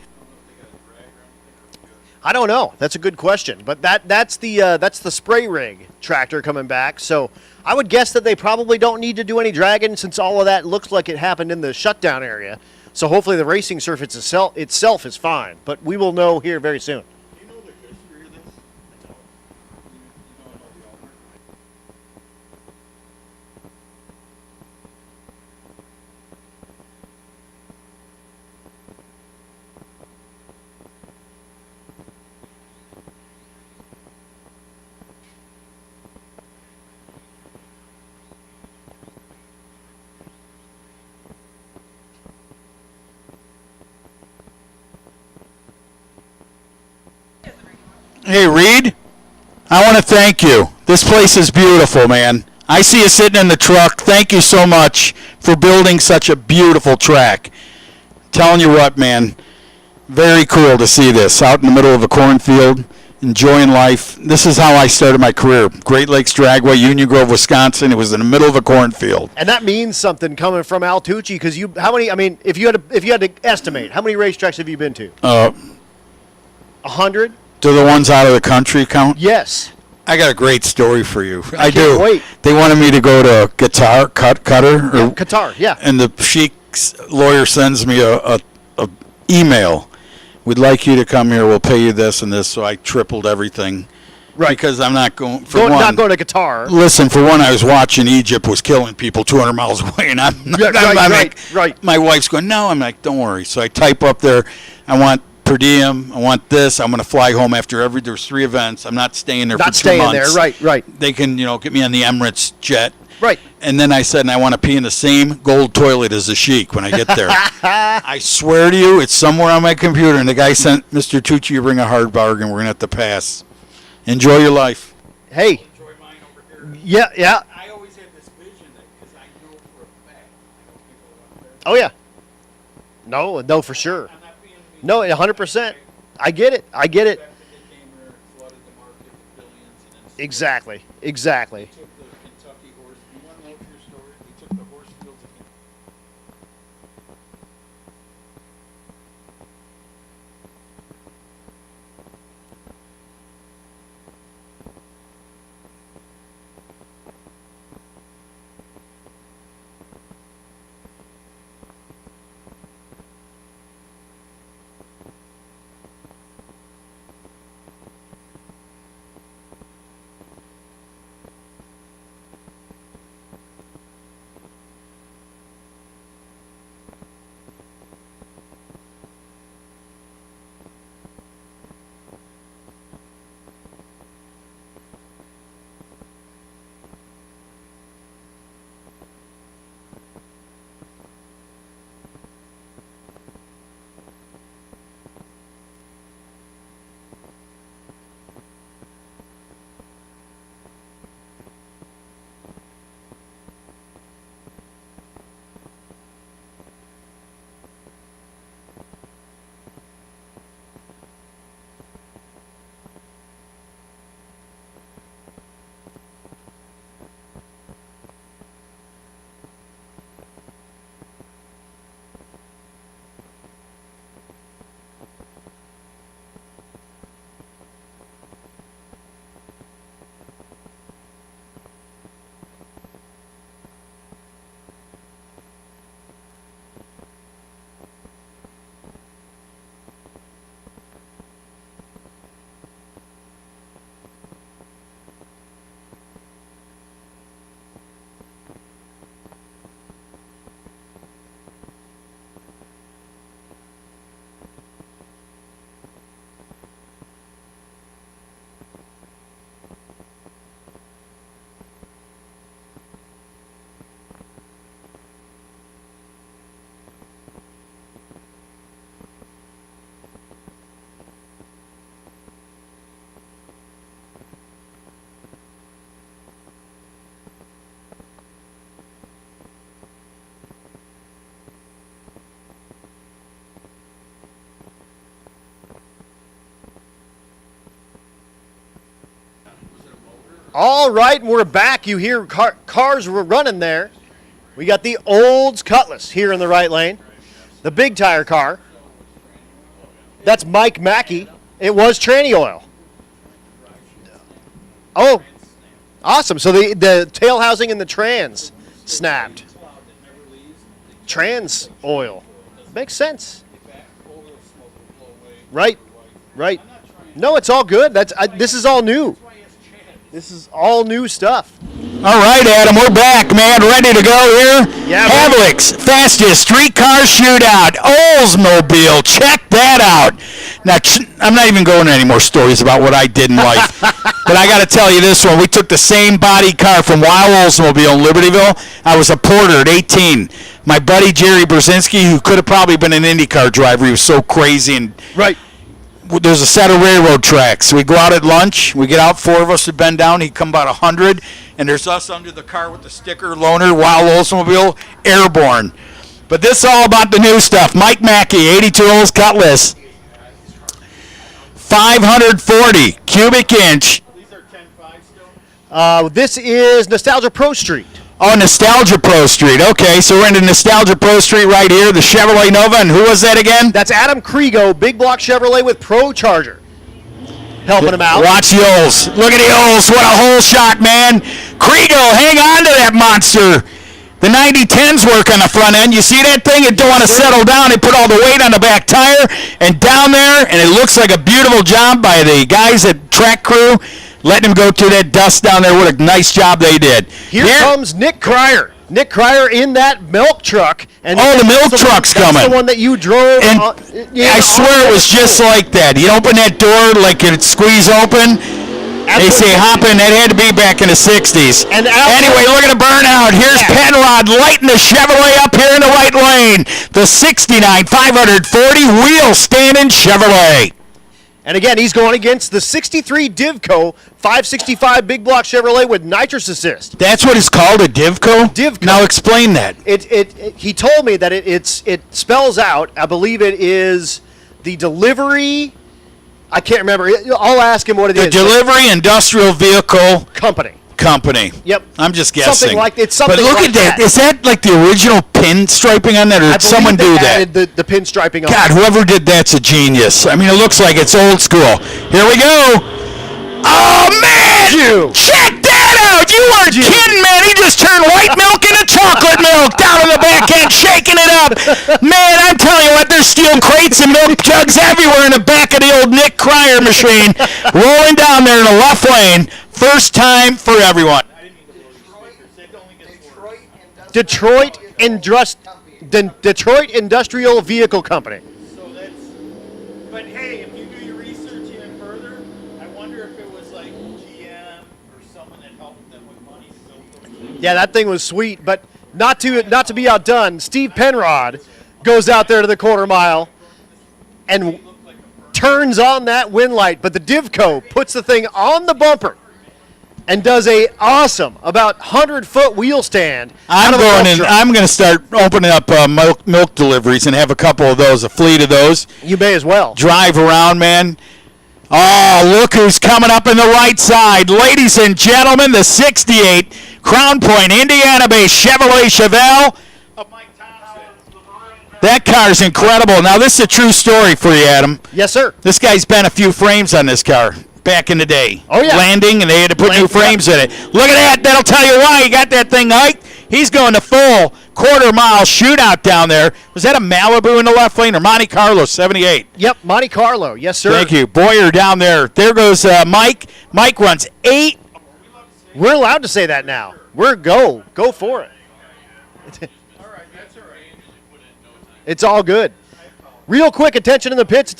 I don't know. That's a good question. But that's the spray rig tractor coming back. So I would guess that they probably don't need to do any dragging since all of that looks like it happened in the shutdown area. So hopefully the racing surface itself is fine. But we will know here very soon. Do you know the history of this? I don't. You don't know the owner? Hey, Reed, I want to thank you. This place is beautiful, man. I see you sitting in the truck. Thank you so much for building such a beautiful track. Telling you what, man, very cool to see this out in the middle of a cornfield, enjoying life. This is how I started my career. Great Lakes Dragway, Union Grove, Wisconsin. It was in the middle of a cornfield. And that means something coming from Al Tucci because how many? I mean, if you had to estimate, how many racetracks have you been to? 100. Do the ones out of the country count? Yes. I got a great story for you. I can't do. wait. They wanted me to go to Qatar, Qatar, or Qatar, yeah. and the sheik's lawyer sends me a email. We'd like you to come here. We'll pay you this and this. So I tripled everything. Right. Because I'm not going. Not going to Qatar. Listen, for one, I was watching Egypt was killing people 200 miles away, and I'm Right. My wife's going, no. I'm like, don't worry. So I type up there, I want per diem. I want this. I'm going to fly home after there's 3 events. I'm not staying there for 2 months. Not staying there. Right. They can, get me on the Emirates jet. Right. And then I said, and I want to pee in the same gold toilet as the sheik when I get there. I swear to you, it's somewhere on my computer. And the guy sent, Mr. Tucci, you bring a hard bargain. We're going to have to pass. Enjoy your life. Hey. Enjoy mine over here. Yeah. I always had this vision that, because I know for a fact, I know people up there. Oh, yeah. No, for sure. I'm not being mean. No, 100%. I get it. The fact that they came here and flooded the market with billions and then Exactly. took the Kentucky horse. You want to know your story? They took the horse fields of Kentucky. All right, we're back. You hear cars were running there. We got the Olds Cutlass here in the right lane. The big tire car. That's Mike Mackey. It was tranny oil. Oh, awesome. So the tail housing and the trans snapped. Trans oil. Makes sense. Right. No, it's all good. This is all new. This is all new stuff. All right, Adam, we're back, man. Ready to go here? Yeah, Havlik's fastest streetcar shootout. Oldsmobile. Check that out. Now, I'm not even going to any more stories about what I did in life. But I got to tell you this one. We took the same body car from Wild Oldsmobile in Libertyville. I was a porter at 18. My buddy Jerry Brzezinski, who could have probably been an IndyCar driver, he was so crazy and right. There's a set of railroad tracks. So we go out at lunch. We get out, 4 of us have been down. He'd come about 100, and there's us under the car with the sticker, loaner, Wild Oldsmobile, airborne. But this is all about the new stuff. Mike Mackey, 82 Olds Cutlass, 540 cubic inch. These are 10.5 still? This is Nostalgia Pro Street. Oh, Nostalgia Pro Street. Okay, so we're into Nostalgia Pro Street right here, the Chevrolet Nova. And who was that again? That's Adam Kriego, big block Chevrolet with Pro Charger. helping him out. Watch the Ols. Look at the Ols. What a hole shot, man. Kriegel, hang on to that monster. The 90-10's work on the front end. You see that thing? It don't want to settle down. They put all the weight on the back tire and down there, and it looks like a beautiful job by the guys at Track Crew, letting him go through that dust down there. What a nice job they did. Here comes Nick Cryer. Nick Cryer in that milk truck. And the milk truck's coming. That's the one that you drove. And I swear it was just like that. You open that door like it squeeze open. They say hop in. That had to be back in the 60s. And anyway, look at the burnout. Here's Penrod lighting the Chevrolet up here in the right lane. The 69 540 wheel standing Chevrolet. And again, he's going against the 63 Divco 565 big block Chevrolet with nitrous assist. That's what it's called, a Divco? Divco. Now explain that. He told me that it spells out, I believe it is the delivery, I can't remember. I'll ask him what it is. The Delivery Industrial Vehicle Company. Yep. I'm just guessing. Something like something. But look like at that. Is that like the original pinstriping on that, or did someone do that? Added the pinstriping on. God, whoever did that's a genius. I mean, it looks like it's old school. Here we go. Oh man! Check that out! You weren't kidding, man. He just turned white milk into chocolate milk down in the back end, shaking it up. Man, I'm telling you what, there's steel crates and milk jugs everywhere in the back of the old Nick Cryer machine, rolling down there in the left lane. First time for everyone. Detroit Industrial Vehicle Company. So that's. But hey, if you do your research even further, I wonder if it was like GM or someone that helped them with money. Yeah, that thing was sweet, but not to be outdone. Steve Penrod goes out there to the quarter mile and turns on that wind light, but the Divco puts the thing on the bumper and does a awesome about 100-foot wheel stand. I'm going to start opening up milk deliveries and have a couple of those, a fleet of those. You may as well. Drive around, man. Oh, look who's coming up in the right side. Ladies and gentlemen, the 68 Crown Point, Indiana-based Chevrolet Chevelle. That car's incredible. Now, this is a true story for you, Adam. Yes, sir. This guy's bent a few frames on this car back in the day. Oh, yeah. Landing, and they had to put new frames in it. Look at that. That'll tell you why he got that thing hiked. He's going to full quarter-mile shootout down there. Was that a Malibu in the left lane or Monte Carlo 78? Yep, Monte Carlo. Yes, sir. Thank you. Boyer down there. There goes Mike. Mike runs 8. We're allowed to say that now. Go for it. It's all good. Real quick, attention in the pits.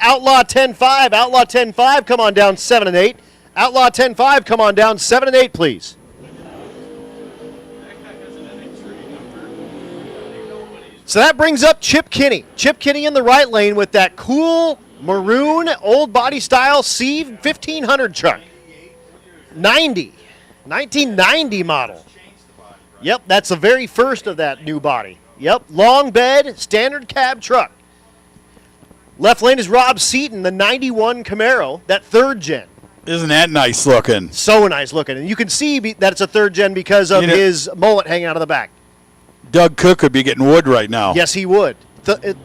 Outlaw 10-5. Outlaw 10-5, come on down 7 and 8. Outlaw 10-5, come on down 7 and 8, please. So that brings up Chip Kinney. Chip Kinney in the right lane with that cool maroon old body style C1500 truck. 1990 model. Yep, that's the very first of that new body. Yep, long bed, standard cab truck. Left lane is Rob Seaton, the 91 Camaro, that third gen. Isn't that nice looking? So nice looking. And you can see that it's a third gen because of his mullet hanging out of the back. Doug Cook could be getting wood right now. Yes, he would.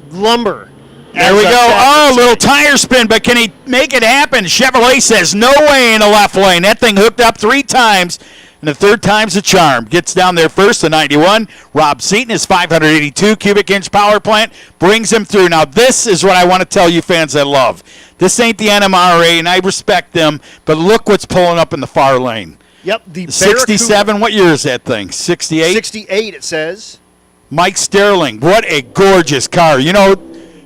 Lumber. There we go. Oh, a little tire spin, but can he make it happen? Chevrolet says no way in the left lane. That thing hooked up 3 times, and the third time's a charm. Gets down there first, the 91. Rob Seaton, his 582 cubic inch power plant, brings him through. Now, this is what I want to tell you fans I love. This ain't the NMRA, and I respect them, but look what's pulling up in the far lane. Yep, the 67, what year is that thing? 68? 68, it says. Mike Sterling, what a gorgeous car. You know,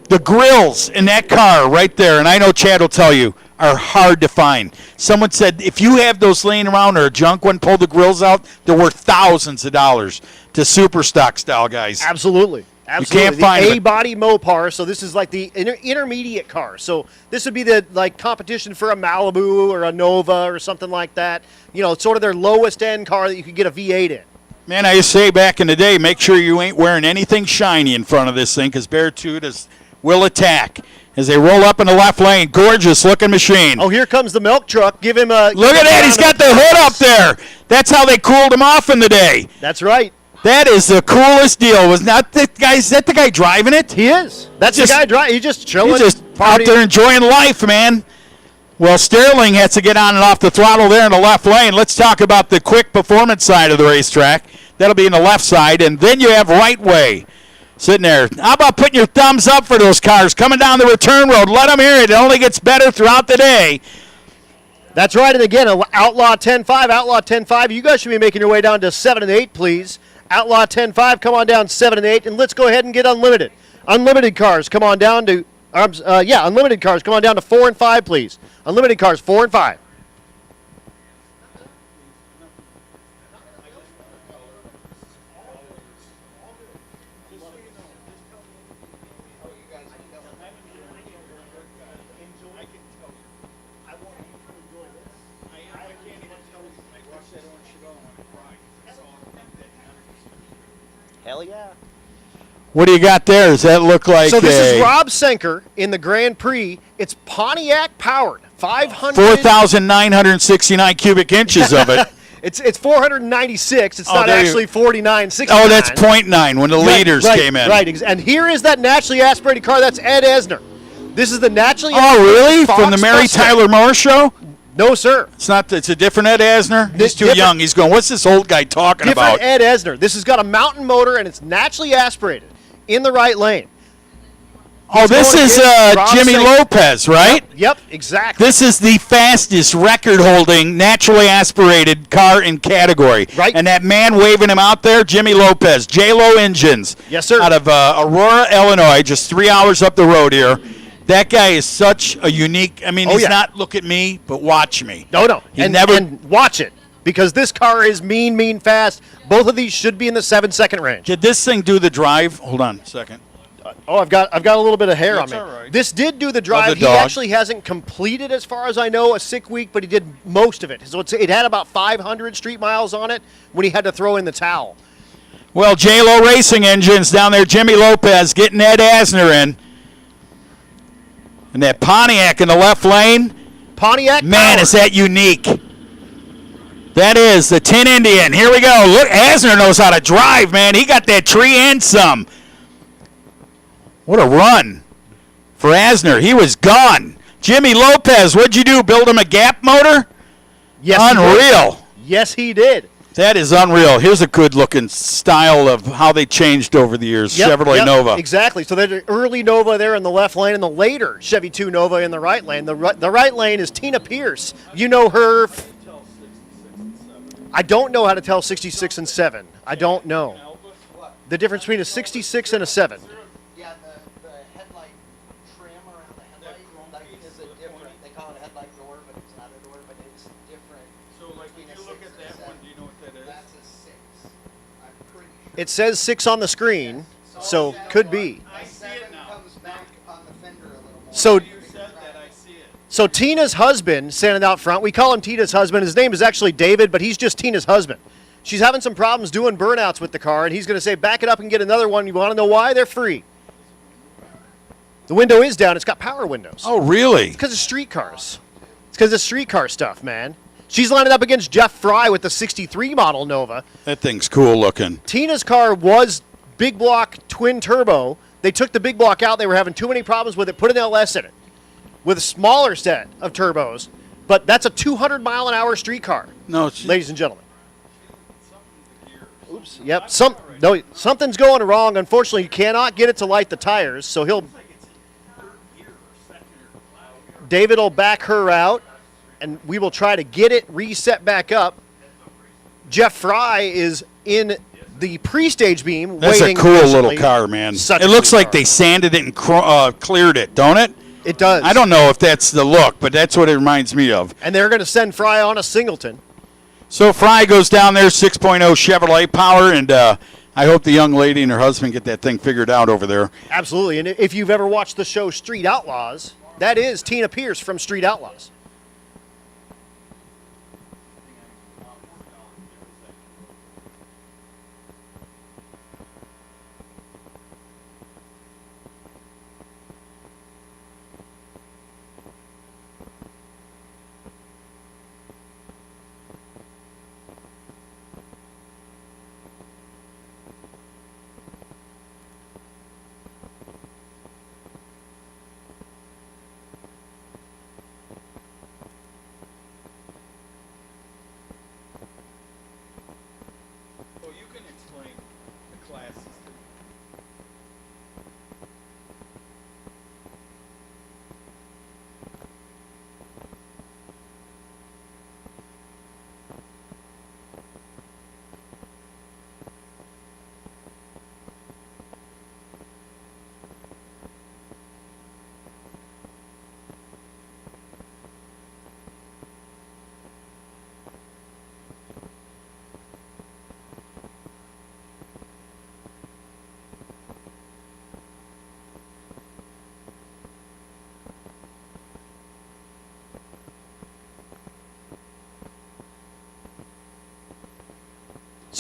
the grills in that car right there, and I know Chad will tell you, are hard to find. Someone said if you have those laying around or a junk one, pull the grills out, they're worth thousands of dollars to super stock style guys. Absolutely. You can't find the A-body Mopar, so this is like the intermediate car. So this would be the competition for a Malibu or a Nova or something like that. You know, it's sort of their lowest end car that you could get a V8 in. Man, I used to say back in the day, make sure you ain't wearing anything shiny in front of this thing because Beartooth will attack. As they roll up in the left lane, gorgeous looking machine. Oh, here comes the milk truck. Give him a look at that. He's got the hood up there. That's how they cooled him off in the day. That's right. That is the coolest deal. Was not that guy? Is that the guy driving it? He is. That's the guy driving. He's just chilling. He's just out there enjoying life, man. Well, Sterling has to get on and off the throttle there in the left lane. Let's talk about the quick performance side of the racetrack. That'll be in the left side. And then you have right way sitting there. How about putting your thumbs up for those cars coming down the return road? Let them hear it. It only gets better throughout the day. That's right. And again, Outlaw 10-5, Outlaw 10-5. You guys should be making your way down to 7 and 8, please. Outlaw 10-5, come on down 7 and 8. And let's go ahead and get unlimited. Unlimited cars, come on down to, unlimited cars, come on down to 4 and 5, please. Unlimited cars, 4 and 5. Hell yeah. What do you got there? Does that look like So this is Rob Senker in the Grand Prix. It's Pontiac powered. 4,969 cubic inches of it. It's 496. It's not there you- actually 4969. Oh, that's 0.9 when the leaders came in. Right, and here is that naturally aspirated car. That's Ed Esner. This is the naturally Oh, aspirated really? Fox From the Mary Mustang. Tyler Moore show? No, sir. It's not. It's a different Ed Asner. He's too Different- young. He's going, what's this old guy talking Different about? Ed Esner. This has got a mountain motor, and it's naturally aspirated in the right lane. Oh, this going is against Rob Jimmy Senker. Lopez, right? Yep, exactly. This is the fastest record-holding, naturally aspirated car in category. Right. And that man waving him out there, Jimmy Lopez, J-Lo Engines. Yes, sir. Out of Aurora, Illinois, just 3 hours up the road here. That guy is such a unique, he's yeah. not look at me, but watch me. No. He And never- and watch it, because this car is mean fast. Both of these should be in the 7-second range. Did this thing do the drive? Hold on a second. Oh, I've got a little bit of hair That's on me. all right. This did do the drive. the He dog. actually hasn't completed, as far as I know, a sick week, but he did most of it. So it had about 500 street miles on it when he had to throw in the towel. Well, J-Lo Racing Engines down there, Jimmy Lopez getting Ed Asner in. And that Pontiac in the left lane, Pontiac. man, power. is that unique. That is the Tin Indian. Here we go. Look, Asner knows how to drive, man. He got that tree and some. What a run for Asner. He was gone. Jimmy Lopez, what'd you do, build him a gap motor? Yes, he did. Unreal. Yes, he did. That is unreal. Here's a good-looking style of how they changed over the years. Chevrolet Nova. Exactly. So there's an early Nova there in the left lane, and the later Chevy 2 Nova in the right lane. The right lane is Tina Pierce. You know her. I don't know how to tell 66 and 7. I don't know. The difference between a 66 and a 7. Yeah, the headlight trim around the headlight is a different. They call it a headlight door, but it's not a door, but it's different. So, like, when you look at that one, do you know what that is? That's a 6. I'm pretty sure. It says 6 on the screen, so could be. I see it now. Comes back on the fender a little more. So You said that, I see it. So Tina's husband, standing out front, we call him Tina's husband. His name is actually David, but he's just Tina's husband. She's having some problems doing burnouts with the car, and he's going to say, back it up and get another one. You want to know why? They're free. The window is down. It's got power windows. Oh, really? It's because of street cars. It's because of street car stuff, man. She's lining up against Jeff Fry with the 63 model Nova. That thing's cool looking. Tina's car was big block twin turbo. They took the big block out. They were having too many problems with it. Put an LS in it with a smaller set of turbos. But that's a 200-mile-an-hour street car, No, ladies and gentlemen. Oops. Yep. Something's going wrong. Unfortunately, you cannot get it to light the tires. So David will back her out, and we will try to get it reset back up. Jeff Fry is in the pre-stage beam. that's a waiting cool little patiently. car, man. Such It a looks cool like car. they sanded it and cleared it, don't it? It does. I don't know if that's the look, but that's what it reminds me of. And they're going to send Fry on a singleton. So Fry goes down there, 6.0 Chevrolet power, and I hope the young lady and her husband get that thing figured out over there. Absolutely. And if you've ever watched the show Street Outlaws, that is Tina Pierce from Street Outlaws.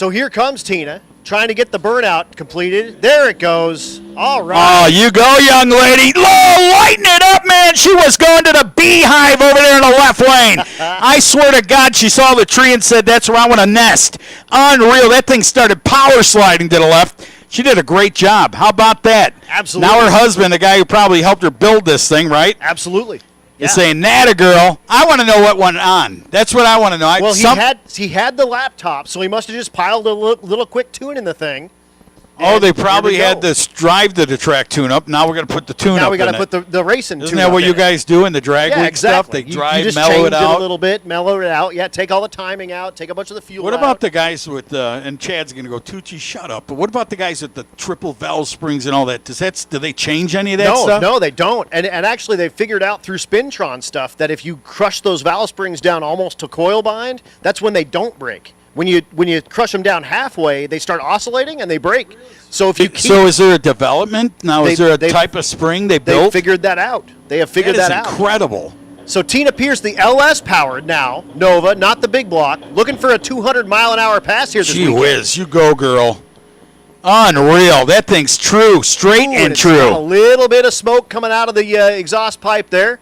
So here comes Tina, trying to get the burnout completed. There it goes. All right. Oh, you go, young lady. Lighten it up, man. She was going to the beehive over there in the left lane. I swear to God, she saw the tree and said, that's where I want to nest. Unreal. That thing started power sliding to the left. She did a great job. How about that? Absolutely. Now her husband, the guy who probably helped her build this thing, right? Absolutely. Is saying, "Nata girl." I want to know what went on. That's what I want to know. Well, he had the laptop, so he must have just piled a little quick tune in the thing. Oh, they probably had this drive to the track tune-up. Now we're going to put the tune-up in it. Now we got to put the racing tune-up. Isn't that what you guys do in the drag week exactly. stuff? They drive, you just mellow it out a little bit, mellow it out. Yeah, take all the timing out, take a bunch of the fuel What out. about the guys with, and Chad's going to go, Tucci, shut up. But what about the guys with the triple valve springs and all that? Do they change any of that stuff? No, they don't. And actually, they figured out through Spintron stuff that if you crush those valve springs down almost to coil bind, that's when they don't break. When you crush them down halfway, they start oscillating and they break. So if you keep, so is there a development now? Is there a type of spring they built? They figured that out. They have figured that out. Incredible. So Tina Pierce, the LS powered now Nova, not the big block, looking for a 200-mile-an-hour pass here this weekend. Gee whiz, you go, girl. Unreal. That thing's true, straight and it's true. got a little bit of smoke coming out of the exhaust pipe there.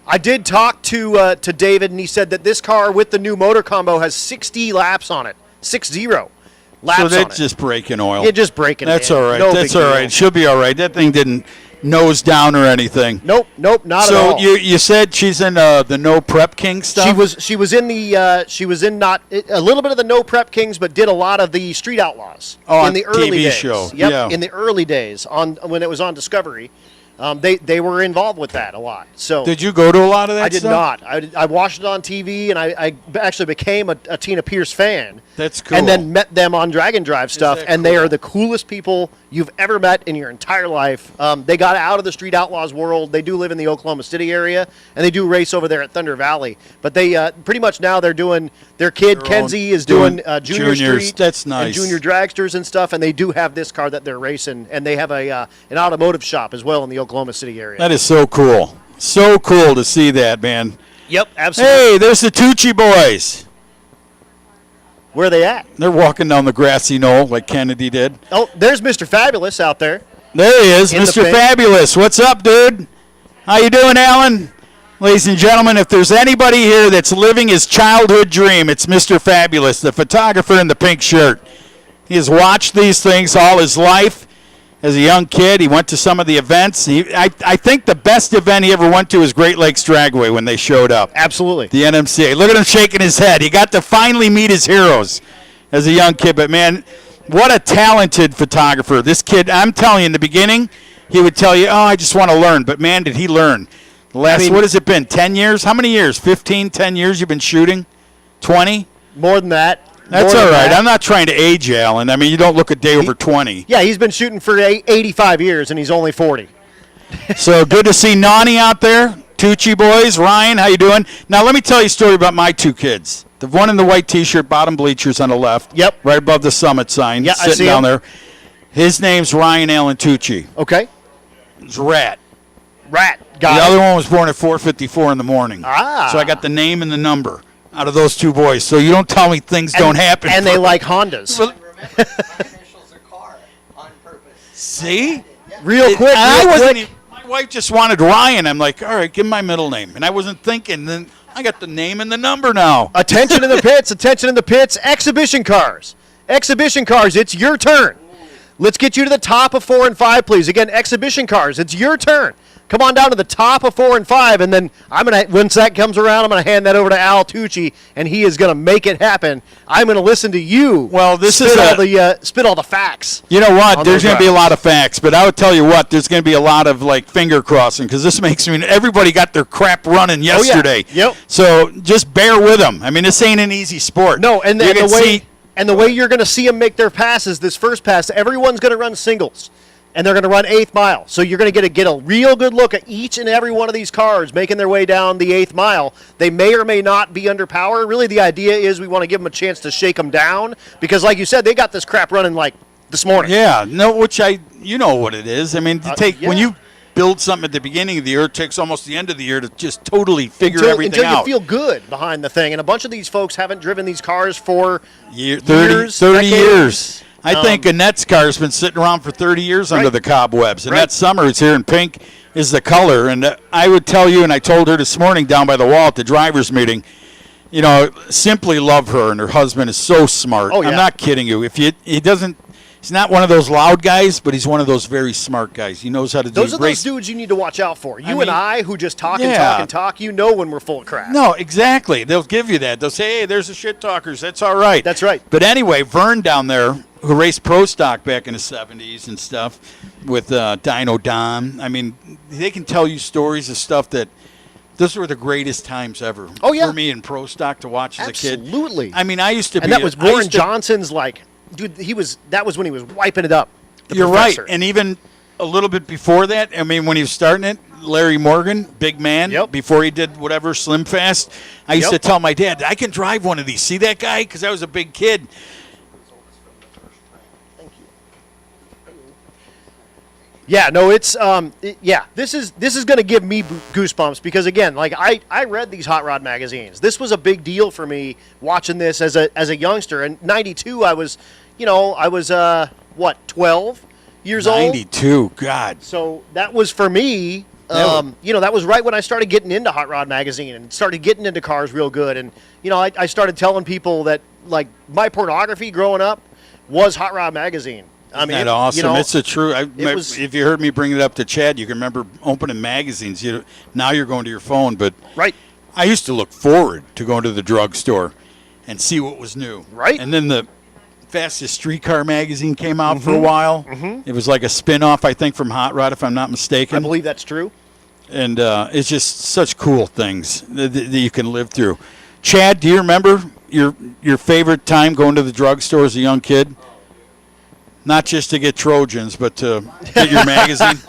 I did talk to David, and he said that this car with the new motor combo has 60 laps on it. 60 laps on it. So that's just breaking oil. Yeah, just breaking. That's man. all right. No That's big all deal. right. She'll be all right. That thing didn't nose down or anything. Nope, not at So all. you said she's in the No Prep King stuff? She was in not a little bit of the No Prep Kings, but did a lot of the Street Outlaws in the early TV days. show. Yep, Yeah. in the early days when it was on Discovery. They were involved with that a lot. So Did you go to a lot of that I did stuff? not. I watched it on TV, and I actually became a Tina Pierce fan. That's cool. And then met them on Dragon Drive stuff, that and they cool? are the coolest people you've ever met in your entire life. They got out of the Street Outlaws world. They do live in the Oklahoma City area, and they do race over there at Thunder Valley. But they pretty much now they're doing their kid Kenzie is doing Junior juniors. Street That's nice. and Junior Dragsters and stuff, and they do have this car that they're racing, and they have an automotive shop as well in the Oklahoma City area. That is so cool. So cool to see that, man. Yep, absolutely. Hey, there's the Tucci boys. Where are they at? They're walking down the grassy knoll like Kennedy did. Oh, there's Mr. Fabulous out there. There he is, In the Mr. pink. Fabulous. What's up, dude? How you doing, Alan? Ladies and gentlemen, if there's anybody here that's living his childhood dream, it's Mr. Fabulous, the photographer in the pink shirt. He has watched these things all his life. As a young kid, he went to some of the events. I think the best event he ever went to was Great Lakes Dragway when they showed up. Absolutely. The NMCA. Look at him shaking his head. He got to finally meet his heroes as a young kid. But, man, what a talented photographer. This kid, I'm telling you, in the beginning, he would tell you, I just want to learn. But, man, did he learn. The last, what has it been, 10 years? How many years? 15, 10 years you've been shooting? 20? More than that. That's all right. I'm not trying to age you, Alan. I mean, you don't look a day over 20. Yeah, he's been shooting for 85 years, and he's only 40. So good to see Nani out there. Tucci boys. Ryan, how you doing? Now, let me tell you a story about my two kids. The one in the white T-shirt, bottom bleachers on the left. Yep. Right above the Summit sign. Yeah, I sitting see down him. there. His name's Ryan Allen Tucci. Okay. It's Rat. Rat. Got The it. other one was born at 4:54 in the morning. Ah. So I got the name and the number out of those two boys. So you don't tell me things don't happen. And they like Hondas. Remember, my initials are car on purpose. See? Real quick. I real wasn't quick. even, my wife just wanted Ryan. I'm like, all right, give him my middle name. And I wasn't thinking. Then I got the name and the number now. Attention in the pits. Attention in the pits. Exhibition cars. Exhibition cars. It's your turn. Let's get you to the top of 4 and 5, please. Again, exhibition cars. It's your turn. Come on down to the top of 4 and 5, and then once that comes around, I'm gonna hand that over to Al Tucci, and he is gonna make it happen. I'm gonna listen to you. Well, this spit is all the spit all the facts. You know what? on There's those going to be a rides. lot of facts, but I would tell you what, there's going to be a lot of like finger crossing because this makes me. Everybody got their crap running yesterday. Yep. So just bear with them. I mean, this ain't an easy sport. No, and You the can way see- and the way you're going to see them make their passes, this first pass, everyone's going to run singles, and they're going to run 8th mile. So you're going to get a real good look at each and every one of these cars making their way down the 8th mile. They may or may not be under power. Really, the idea is we want to give them a chance to shake them down because, like you said, they got this crap running like this morning. Yeah, no, which you know what it is. I mean, when yeah. build something at the beginning of the year. It takes almost the end of the year to just totally figure everything until out. you feel good behind the thing. And a bunch of these folks haven't driven these cars for 30 years. years. I think Annette's car's been sitting around for 30 years under the cobwebs. Annette Summer is here in pink is the color. And I would tell you, and I told her this morning down by the wall at the driver's meeting, you know, simply love her, and her husband is so smart. Oh, yeah. I'm not kidding you. He's not one of those loud guys, but he's one of those very smart guys. He knows how to do Those are those dudes you need to watch out for. You and I, who just talk and talk and talk, you know when we're full of crap. No, exactly. They'll give you that. They'll say, hey, there's the shit talkers. That's all right. That's right. But anyway, Vern down there, who raced Pro Stock back in the 70s and stuff with Dino Don, I mean, they can tell you stories of stuff that those were the greatest times ever. Oh, yeah. For me in Pro Stock to watch as a kid. Absolutely. I mean, I used to be. And that was Warren Johnson's, like, dude, that was when he was wiping it up. You're right. And even a little bit before that, I mean, when he was starting it, Larry Morgan, big man, before he did whatever, Slim Fast, I used to tell my dad, I can drive one of these. See that guy? Because I was a big kid. Thank you. Yeah, no, it's this is going to give me goosebumps because again, like I read these hot rod magazines. This was a big deal for me watching this as a youngster. In '92, I was 12 years old. 92, God. So that was for me. That was right when I started getting into Hot Rod Magazine and started getting into cars real good. And I started telling people that like my pornography growing up was Hot Rod Magazine. Isn't that awesome? It's a true. If you heard me bring it up to Chad, you can remember opening magazines. Now you're going to your phone, but I used to look forward to going to the drugstore and see what was new. Right. And then the Fastest Streetcar magazine came out for a while. It was like a spin-off, I think, from Hot Rod, if I'm not mistaken. I believe that's true. And it's just such cool things that you can live through. Chad, do you remember your favorite time going to the drugstore as a young kid? Not just to get Trojans, but to get your magazine?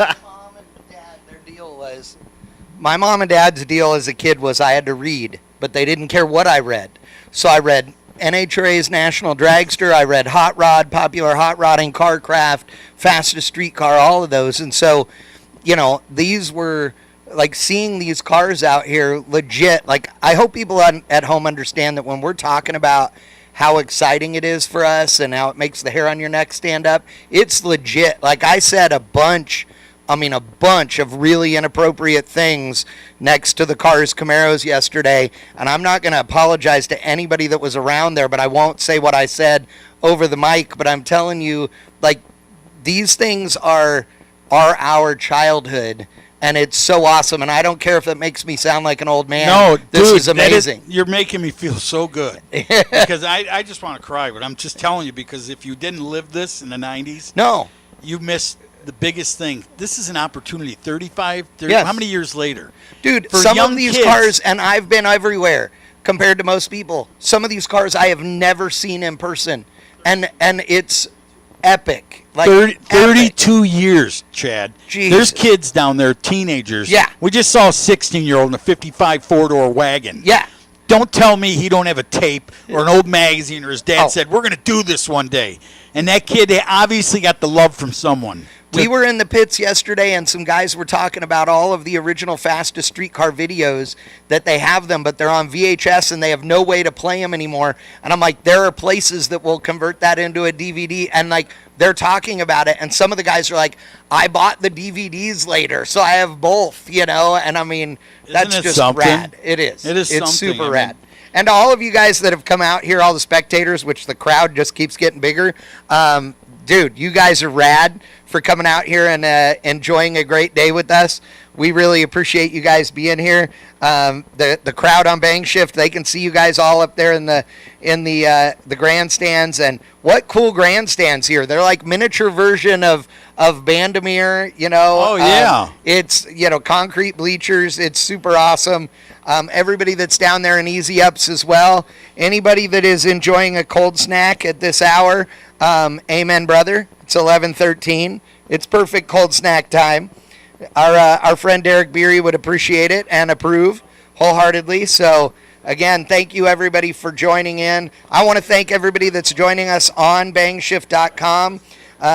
My mom and dad's deal as a kid was I had to read, but they didn't care what I read. So I read NHRA's National Dragster. I read Hot Rod, Popular Hot Rodding, Carcraft, Fastest Streetcar, all of those. And so, these were like seeing these cars out here legit. Like, I hope people at home understand that when we're talking about how exciting it is for us and how it makes the hair on your neck stand up, it's legit. Like I said, a bunch of really inappropriate things next to the Cars Camaros yesterday, and I'm not going to apologize to anybody that was around there, but I won't say what I said over the mic, but I'm telling you, like, these things are our childhood, and it's so awesome, and I don't care if it makes me sound like an old man. No, this dude, is amazing. You're making me feel so good. Because I just want to cry, but I'm just telling you, because if you didn't live this in the 90s, you missed the biggest thing. This is an opportunity. 30, how many years later? Dude, for some young of these kids, cars, and I've been everywhere compared to most people, some of these cars I have never seen in person, and it's epic. Like 32 years, Chad. Jesus. There's kids down there, teenagers. Yeah. We just saw a 16-year-old in a 55 four-door wagon. Yeah. Don't tell me he don't have a tape or an old magazine or his dad said, we're going to do this one day. And that kid, they obviously got the love from someone. We were in the pits yesterday, and some guys were talking about all of the original Fastest Streetcar videos that they have them, but they're on VHS, and they have no way to play them anymore. And I'm like, there are places that will convert that into a DVD, and, like, they're talking about it. And some of the guys are like, I bought the DVDs later, so I have both, And, I mean, that's just something? rad. It is. It is It's something, super rad. And to all of you guys that have come out here, all the spectators, which the crowd just keeps getting bigger, dude, you guys are rad for coming out here and enjoying a great day with us. We really appreciate you guys being here. The crowd on Bang Shift, they can see you guys all up there in the grandstands. And what cool grandstands here! They're like miniature version of Bandamere. Oh yeah. It's concrete bleachers. It's super awesome. Everybody that's down there in Easy Ups as well. Anybody that is enjoying a cold snack at this hour, amen, brother. It's 11:13. It's perfect cold snack time. Our friend Derek Beery would appreciate it and approve wholeheartedly. So, again, thank you, everybody, for joining in. I want to thank everybody that's joining us on bangshift.com.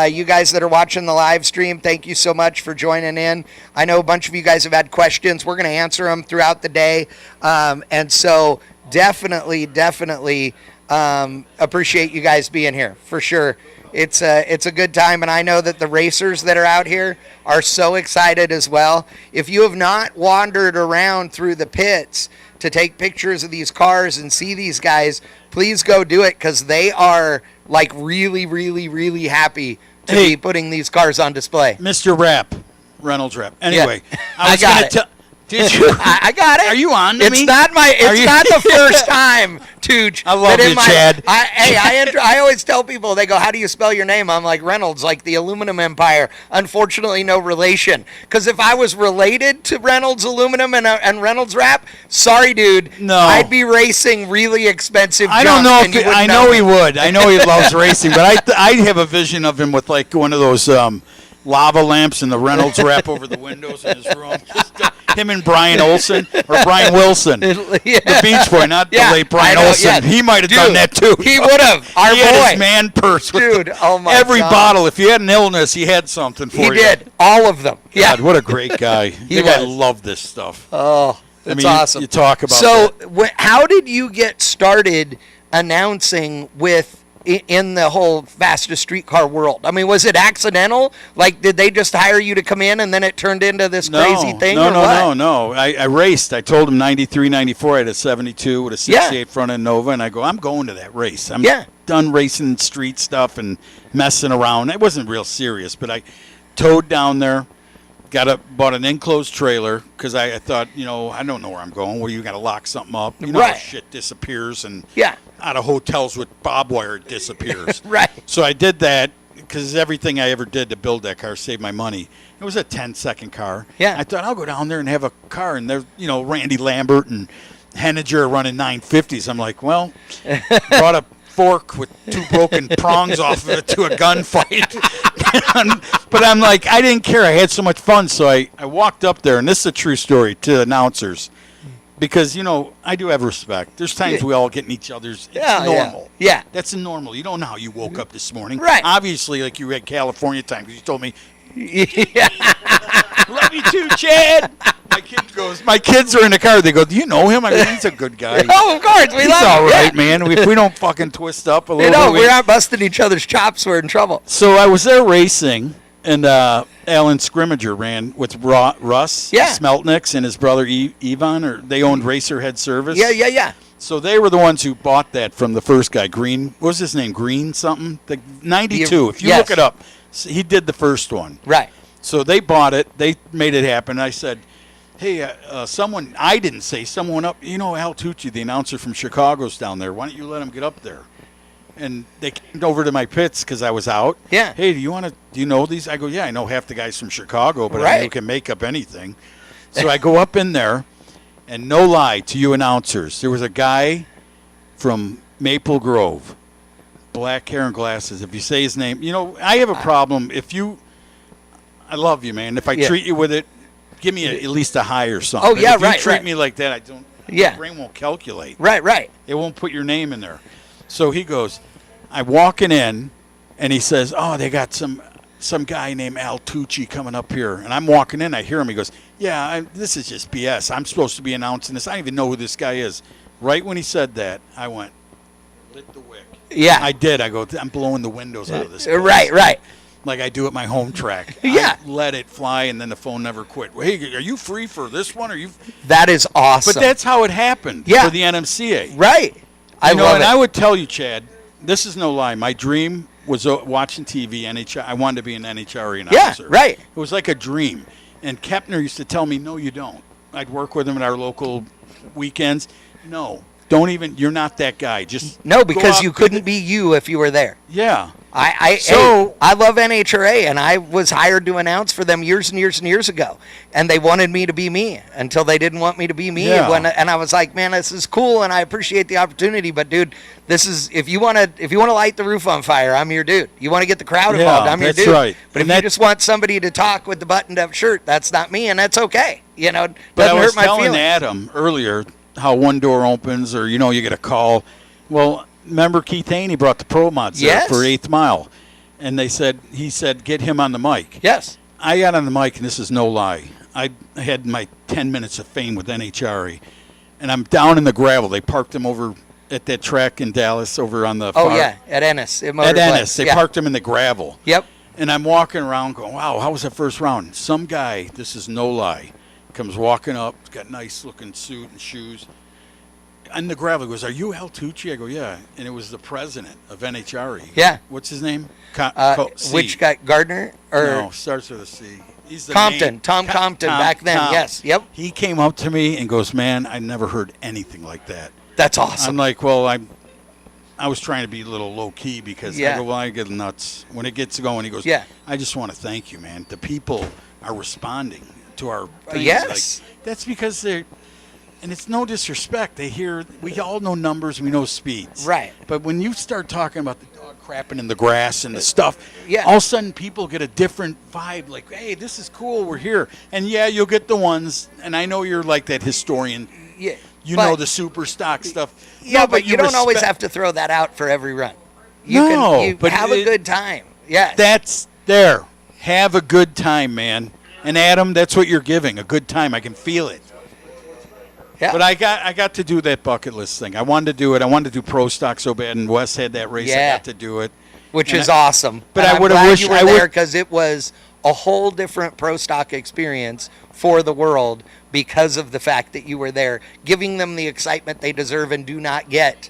You guys that are watching the live stream, thank you so much for joining in. I know a bunch of you guys have had questions. We're going to answer them throughout the day. And so definitely appreciate you guys being here for sure. It's a good time, and I know that the racers that are out here are so excited as well. If you have not wandered around through the pits to take pictures of these cars and see these guys, please go do it, because they are like really happy to be putting these cars on display. Mr. Reynolds Rap. Anyway, Yeah. I was I got going it. to tell. Did you? I got it. Are you on to It's me? not the first time, Tooch. I love that in you, my- Chad. I always tell people, they go, how do you spell your name? I'm like, Reynolds, like the aluminum empire. Unfortunately, no relation. Because if I was related to Reynolds Aluminum and Reynolds Wrap, sorry, dude. No. I'd be racing really expensive I don't junk, know and you if wouldn't I know me. he would. I know he loves racing, but I have a vision of him with like one of those lava lamps and the Reynolds Wrap over the windows in his room. Just him and Brian Olsen or Brian Wilson, Yeah. the Beach Boy, not Yeah, the late Brian I know, Olsen. yeah. He might have Dude, done that too. He would have. Our he boy. had his man purse with Dude, oh my every God. bottle. If you had an illness, he had something for He you. did. All of them. Yeah. God, what a great guy. He I was. love this stuff. Oh, that's mean, awesome. you talk about so. How did you get started announcing in the whole fastest streetcar world? I mean, was it accidental? Like, did they just hire you to come in and then it turned into this crazy thing? No, or what? no. I raced. I told him 93, 94. I had a 72 with a 68 front end Nova, and I go, I'm going to that race. I'm done racing street stuff and messing around. It wasn't real serious, but I towed down there, bought an enclosed trailer because I thought, I don't know where I'm going. Well, you got to lock something up. You know how shit disappears, and out of hotels with barbed wire it disappears. Right. So I did that because everything I ever did to build that car saved my money. It was a 10-second car. Yeah. I thought I'll go down there and have a car, and there's Randy Lambert and Henniger are running 950s. I'm like, well, brought a fork with 2 broken prongs off of it to a gunfight. But I'm like, I didn't care. I had so much fun. So I walked up there, and this is a true story to the announcers. Because, I do have respect. There's times we all get in each other's. It's normal. Yeah. That's normal. You don't know how you woke up this morning. Right. Obviously, like you had California time, because you told me, Yeah. love you too, Chad. My kids are in the car. They go, do you know him? I go, he's a good guy. Oh, of course. We He's love all him. right, man. If we don't fucking twist up a little bit. We aren't busting each other's chops. We're in trouble. So I was there racing, and Alan Scrimmager ran with Russ Smeltniks and his brother Ivan, or they owned Racerhead Service. Yeah. So they were the ones who bought that from the first guy, Green. What was his name? Green something? The 92. If you look it up, he did the first one. Right. So they bought it. They made it happen. I said, hey, someone up, Al Tucci, the announcer from Chicago's down there. Why don't you let him get up there? And they came over to my pits because I was out. Yeah. Hey, do you know these? I go, yeah, I know half the guys from Chicago, but I know can make up anything. So I go up in there, and no lie to you announcers, there was a guy from Maple Grove, black hair and glasses. If you say his name, I have a problem. I love you, man. If I treat you with it, give me at least a high or something. Oh, yeah, if you treat me like that, my brain won't calculate. Right. It won't put your name in there. So he goes, I'm walking in, and he says, oh, they got some guy named Al Tucci coming up here. And I'm walking in, I hear him. He goes, yeah, this is just BS. I'm supposed to be announcing this. I don't even know who this guy is. Right when he said that, I went, lit the wick. Yeah. I did. I go, I'm blowing the windows out of this place. Right. Like I do at my home track. Yeah. I let it fly, and then the phone never quit. Hey, are you free for this one? That is awesome. But that's how it happened for the NMCA. Right. I love it. I would tell you, Chad, this is no lie. My dream was watching TV, NHL. I wanted to be an NHRA announcer. Yeah, right. It was like a dream. And Kepner used to tell me, no, you don't. I'd work with him at our local weekends. No, don't even. You're not that guy. Just no, because go you couldn't be you if you were there. Yeah. I love NHRA, and I was hired to announce for them years and years and years ago, and they wanted me to be me until they didn't want me to be me. Yeah. And I was like, man, this is cool, and I appreciate the opportunity, but dude, this is if you want to light the roof on fire, I'm your dude. You want to get the crowd involved, I'm your dude. That's right. But if you just want somebody to talk with the buttoned-up shirt, that's not me, and that's okay. Doesn't But I was hurt my telling feelings. Adam earlier how one door opens, or you get a call. Well, remember Keith Haney brought the Pro Mods there for 8th Mile. and he said, get him on the mic. Yes. I got on the mic, and this is no lie. I had my 10 minutes of fame with NHRE, and I'm down in the gravel. They parked him over at that track in Dallas over on the far. Yeah, at Ennis. At Ennis. They parked him in the gravel. Yep. And I'm walking around going, wow, how was that first round? Some guy, this is no lie, comes walking up, got a nice-looking suit and shoes. On the gravel, he goes, are you Al Tucci? I go, yeah. And it was the president of NHRE. Yeah. What's his name? C. Which guy? Gardner? Or No, starts with a C. He's the Compton. name. Tom Compton back then. Tom. Yes. Yep. He came up to me and goes, man, I never heard anything like that. That's awesome. I'm like, well, I was trying to be a little low-key because I go, well, I get nuts. When it gets going, he goes, Yeah. I just want to thank you, man. The people are responding to our things. Yes. Like, that's because they're, and it's no disrespect. We all know numbers, we know speeds. Right. But when you start talking about the dog crapping in the grass and the stuff, Yeah. all of a sudden people get a different vibe. Like, hey, this is cool. We're here. And yeah, you'll get the ones. And I know you're like that historian. Yeah. You but- know the super stock stuff. Yeah, No, but you don't always respect- have to throw that out for every run. You No, can but have a good time. Yeah. That's there. Have a good time, man. And Adam, that's what you're giving, a good time. I can feel it. Yeah. But I got to do that bucket list thing. I wanted to do it. I wanted to do pro stock so bad, and Wes had that race. Yeah. I got to do it. Which And is awesome. but And I I'm would've glad wished- you were I would- there because it was a whole different pro stock experience for the world because of the fact that you were there, giving them the excitement they deserve and do not get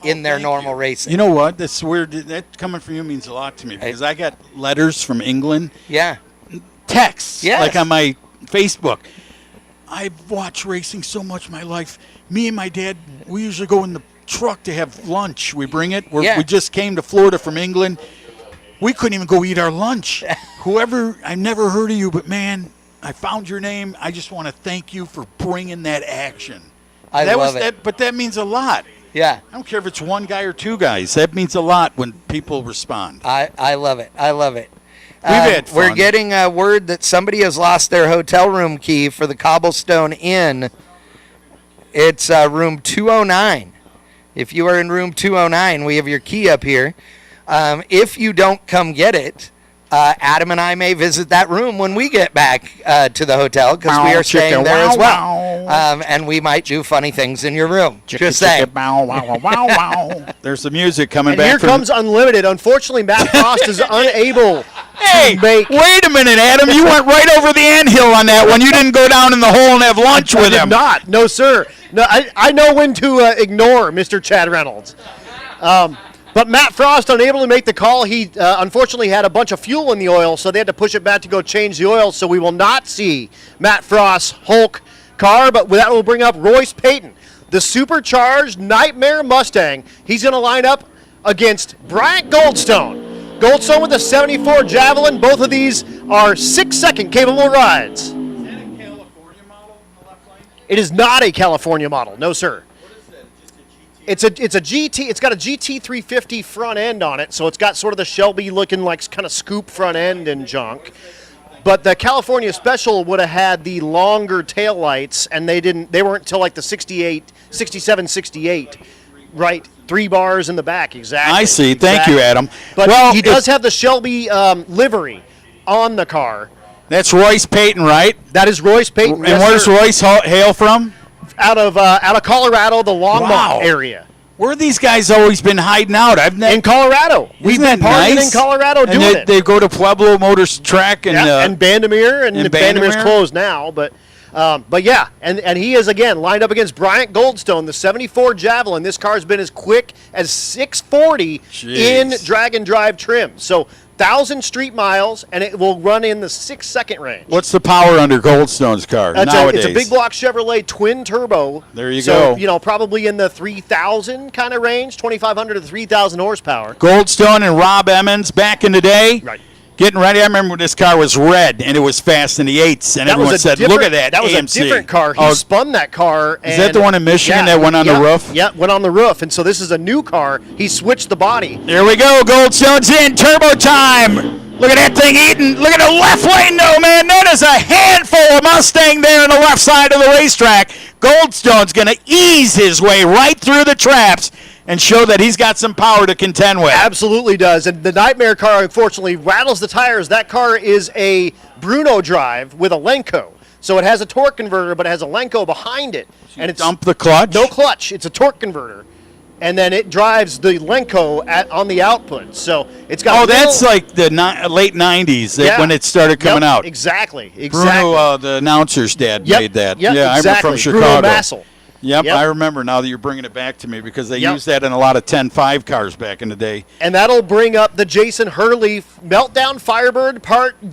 in their Thank normal you. racing. You know what? That's weird. That coming from you means a lot to me because I got letters from England, Yeah. texts, Yes. like on my Facebook. I've watched racing so much in my life. Me and my dad, we usually go in the truck to have lunch. We bring it. Yeah. We just came to Florida from England. We couldn't even go eat our lunch. Whoever, I never heard of you, but man, I found your name. I just want to thank you for bringing that action. I love it. But that means a lot. Yeah. I don't care if it's one guy or two guys. That means a lot when people respond. I love it. I love it. We've had We're fun. getting word that somebody has lost their hotel room key for the Cobblestone Inn. It's room 209. If you are in room 209, we have your key up here. If you don't come get it, Adam and I may visit that room when we get back to the hotel because we are staying there as well. And we might do funny things in your room. Just saying. There's the music coming And back. here from- comes Unlimited. Unfortunately, Matt Frost is unable Hey, to make. wait a minute, Adam. You went right over the anthill on that one. You didn't go down in the hole and have lunch I with did him. not. No, sir. No, I know when to ignore Mr. Chad Reynolds. But Matt Frost unable to make the call. He unfortunately had a bunch of fuel in the oil, so they had to push it back to go change the oil. So we will not see Matt Frost's Hulk car, but that will bring up Royce Payton, the supercharged Nightmare Mustang. He's going to line up against Bryant Goldstone. Goldstone with a 74 Javelin. Both of these are 6-second capable rides. Is that a California model on the left lane? It is not a California model, no sir. What is that? Just a GT? It's a GT. It's got a GT 350 front end on it, so it's got sort of the Shelby looking like kind of scoop front end and junk. But the California Special would have had the longer tail lights, and they didn't. They weren't until like the 67, 68. Right, 3 bars in the back, exactly. I see. Thank you, exactly. Adam. But Well, he does have the Shelby livery on the car. That's Royce Payton, right? That is Royce Payton. And yes, where's sir. Royce hail from? Out of Colorado, the Longmont Wow. area. Where have these guys always been hiding out? I've never. In Colorado. We've been partying in Colorado and doing it. They go to Pueblo Motors Track and Yeah, and Bandamere, and and Bandamere's Bandamere? closed now, but yeah, and he is again lined up against Bryant Goldstone, the 74 Javelin. This car's been as quick as 640 in Jeez. drag and drive trim. So 1,000 street miles, and it will run in the 6-second range. What's the power under Goldstone's car nowadays? It's a big block Chevrolet twin turbo. There you so, go. Probably in the 3,000 kind of range, 2,500 to 3,000 horsepower. Goldstone and Rob Emmons back in the day. Right. Getting ready. I remember when this car was red and it was fast in the 8s, and everyone said, "Look at that!" That was AMC. a different car. He Oh, spun that car. Is that the one in Michigan that went on the roof? Yeah, went on the roof. And so this is a new car. He switched the body. Here we go. Goldstone's in. Turbo time. Look at that thing eating. Look at the left lane, though, man. That is a handful of Mustang there on the left side of the racetrack. Goldstone's going to ease his way right through the traps. and show that he's got some power to contend with. Absolutely does. And the Nightmare car, unfortunately, rattles the tires. That car is a Bruno drive with a Lenco. So it has a torque converter, but it has a Lenco behind it. And it's dump the clutch? No clutch. It's a torque converter. And then it drives the Lenco on the output. So it's got that's like the late 90s when it started coming out. Exactly. Bruno, the announcer's dad, made that. Yep, yeah, exactly. I'm from Chicago. Bruno Massel. Yep, I remember now that you're bringing it back to me because they used that in a lot of 10.5 cars back in the day. And that'll bring up the Jason Hurley Meltdown Firebird Part 2,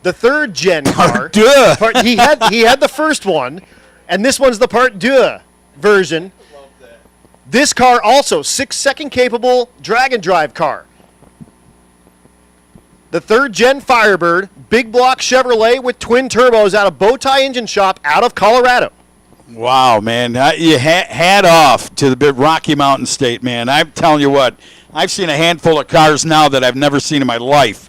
the third gen car. He had the first one, and this one's the Part 2 version. This car also 6-second capable drag and drive car. The third gen Firebird, big block Chevrolet with twin turbos out of Bowtie Engine Shop out of Colorado. Wow, man. You hat off to the big Rocky Mountain State, man. I'm telling you what, I've seen a handful of cars now that I've never seen in my life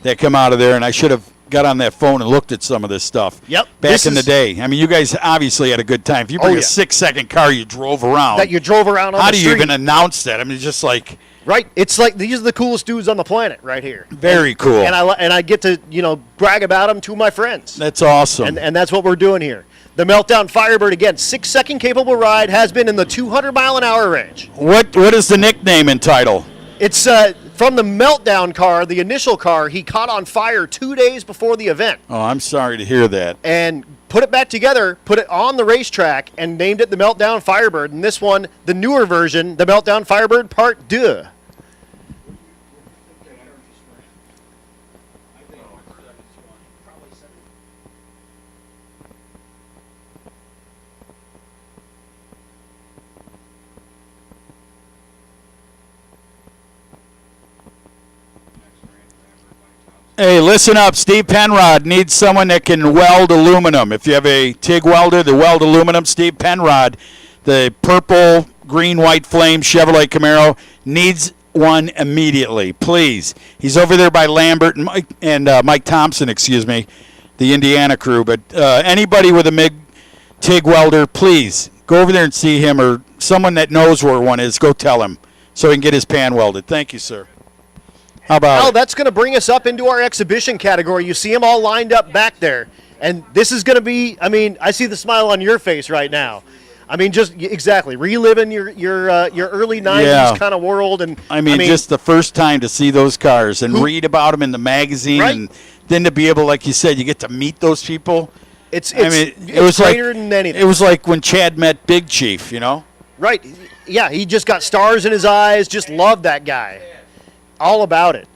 that come out of there, and I should have got on that phone and looked at some of this stuff. Yep. Back in the day. I mean, you guys obviously had a good time. If you bring a 6-second car you drove around. That you drove around on the street. How do you even announce that? I mean, it's just like... Right. It's like these are the coolest dudes on the planet right here. Very cool. And I get to, brag about them to my friends. That's awesome. And that's what we're doing here. The Meltdown Firebird, again, 6-second capable ride, has been in the 200-mile-an-hour range. What is the nickname and title? It's from the Meltdown car, the initial car. He caught on fire 2 days before the event. Oh, I'm sorry to hear that. And put it back together, put it on the racetrack, and named it the Meltdown Firebird. And this one, the newer version, the Meltdown Firebird Part 2. Hey, listen up. Steve Penrod needs someone that can weld aluminum. If you have a TIG welder, the weld aluminum, Steve Penrod, the purple, green, white flame Chevrolet Camaro, needs one immediately. Please. He's over there by Lambert and Mike Thompson, the Indiana crew. But anybody with a MIG TIG welder, please go over there and see him, or someone that knows where one is, go tell him so he can get his pan welded. Thank you, sir. How about that's going to bring us up into our exhibition category. You see them all lined up back there. And this is going to be, I see the smile on your face right now. Just exactly reliving your early 90s kind of world. And just the first time to see those cars and read about them in the magazine, right? And then to be able, like you said, you get to meet those people. It was greater than anything. It was like when Chad met Big Chief, Right. Yeah, he just got stars in his eyes, just loved that guy. All about it.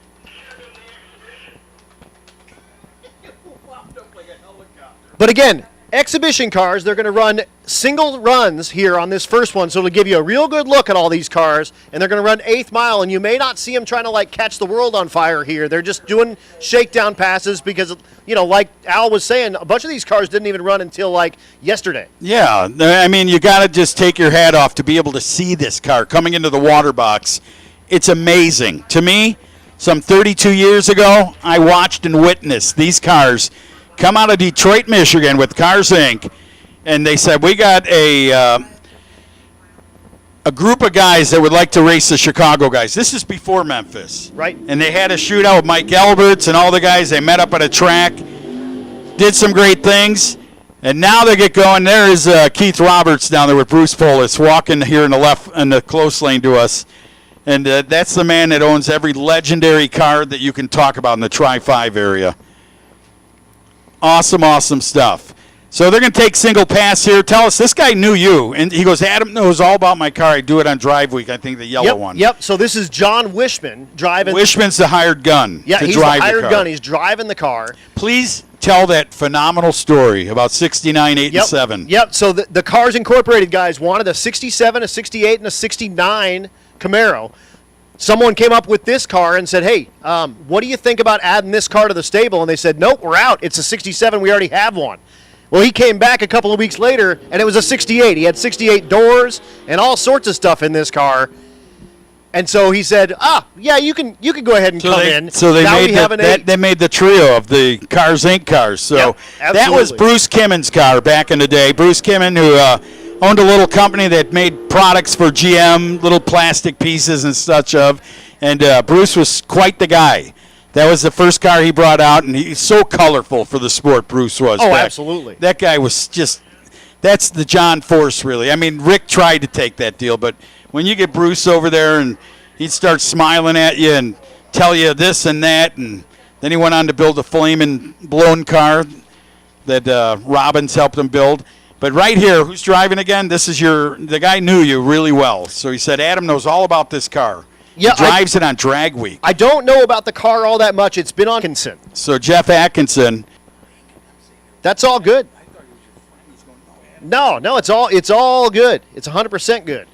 But again, exhibition cars, they're going to run single runs here on this first one, so it'll give you a real good look at all these cars, and they're going to run 8th mile, and you may not see them trying to catch the world on fire here. They're just doing shakedown passes because, like Al was saying, a bunch of these cars didn't even run until yesterday. Yeah, you got to just take your hat off to be able to see this car coming into the water box. It's amazing. To me, some 32 years ago, I watched and witnessed these cars come out of Detroit, Michigan with Cars Inc., and they said, we got a group of guys that would like to race the Chicago guys. This is before Memphis. Right. And they had a shootout with Mike Alberts and all the guys. They met up at a track, did some great things, and now they get going. There is Keith Roberts down there with Bruce Polis walking here in the close lane to us. And that's the man that owns every legendary car that you can talk about in the Tri-5 area. Awesome, awesome stuff. So they're going to take single pass here. Tell us, this guy knew you. And he goes, Adam knows all about my car. I do it on Drive Week, I think the yellow one. Yep, so this is John Wishman driving. Wishman's the hired gun to drive the hired gun. He's driving the car. Please tell that phenomenal story about 69, 8, and 7. Yep, so the Cars Incorporated guys wanted a 67, a 68, and a 69 Camaro. Someone came up with this car and said, hey, what do you think about adding this car to the stable? And they said, nope, we're out. It's a 67. We already have one. Well, he came back a couple of weeks later, and it was a 68. He had 68 doors and all sorts of stuff in this car. And so he said, yeah, you can go ahead and come in. So they made the trio of the Cars Inc. cars. So that was Bruce Kimmon's car back in the day. Bruce Kimmon, who owned a little company that made products for GM, little plastic pieces and such of. And Bruce was quite the guy. That was the first car he brought out, and he's so colorful for the sport, Bruce was. Oh, absolutely. That guy was just, that's the John Force, really. I mean, Rick tried to take that deal, but when you get Bruce over there and he'd start smiling at you and tell you this and that, and then he went on to build a flaming blown car that Robbins helped him build. But right here, who's driving again? This is the guy knew you really well. So he said, Adam knows all about this car. Yeah, he drives it on drag week. I don't know about the car all that much. It's been on Atkinson. So Jeff Atkinson. That's all good. No, it's all good. It's 100% good.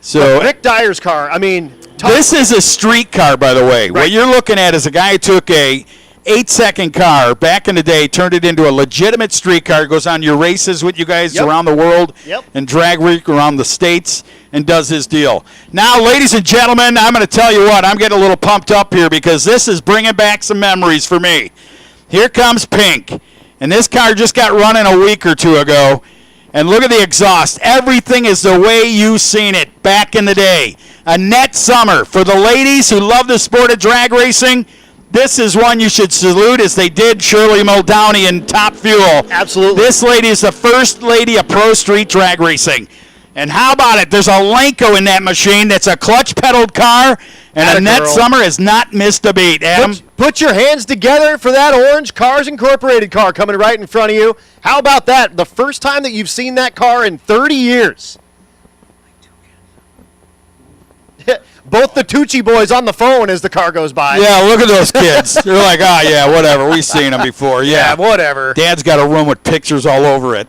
So Vic Dyer's car, I mean, this is a street car, by the way. Right. What you're looking at is a guy who took a 8-second car back in the day, turned it into a legitimate street car, goes on your races with you guys around the world and drag week around the states and does his deal. Now, ladies and gentlemen, I'm going to tell you what, I'm getting a little pumped up here because this is bringing back some memories for me. Here comes Pink, and this car just got running a week or two ago, and look at the exhaust. Everything is the way you seen it back in the day. Annette Summer, for the ladies who love the sport of drag racing, this is one you should salute, as they did Shirley Muldowney in Top Fuel. Absolutely. This lady is the first lady of pro street drag racing. And how about it? There's a Lenko in that machine that's a clutch-pedaled car, and Annette Summer has not missed a beat. Adam? Put your hands together for that orange Cars Incorporated car coming right in front of you. How about that? The first time that you've seen that car in 30 years. Both the Tucci boys on the phone as the car goes by. Yeah, look at those kids. They're like, oh, yeah, whatever. We've seen them before. Yeah, whatever. Dad's got a room with pictures all over it.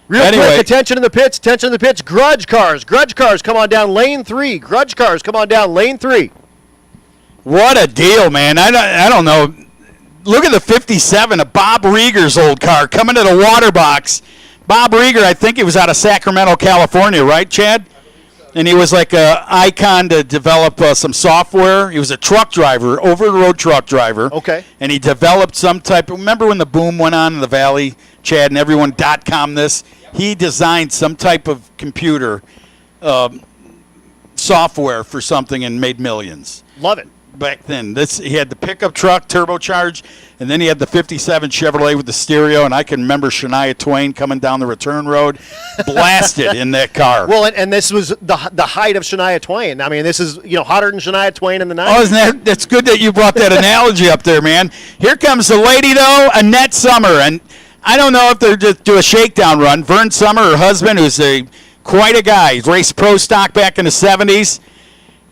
Real quick, attention in the pits, attention in the pits. Grudge cars, come on down lane 3. Grudge cars, come on down lane 3. What a deal, man. I don't know. Look at the 57, a Bob Rieger's old car, coming to the water box. Bob Rieger, I think he was out of Sacramento, California, right, Chad? And he was like an icon to develop some software. He was a truck driver, over-the-road truck driver. Okay. And he developed some type of, remember when the boom went on in the Valley, Chad, and everyone .com this? He designed some type of computer software for something and made millions. Love it. Back then, he had the pickup truck, turbocharged, and then he had the 57 Chevrolet with the stereo, and I can remember Shania Twain coming down the return road, blasted in that car. Well, and this was the height of Shania Twain. I mean, this is, hotter than Shania Twain in the 90s. Oh, that's good that you brought that analogy up there, man. Here comes the lady, though, Annette Summer, and I don't know if they're just do a shakedown run. Vern Summer, her husband, who's quite a guy. He's raced pro stock back in the 70s.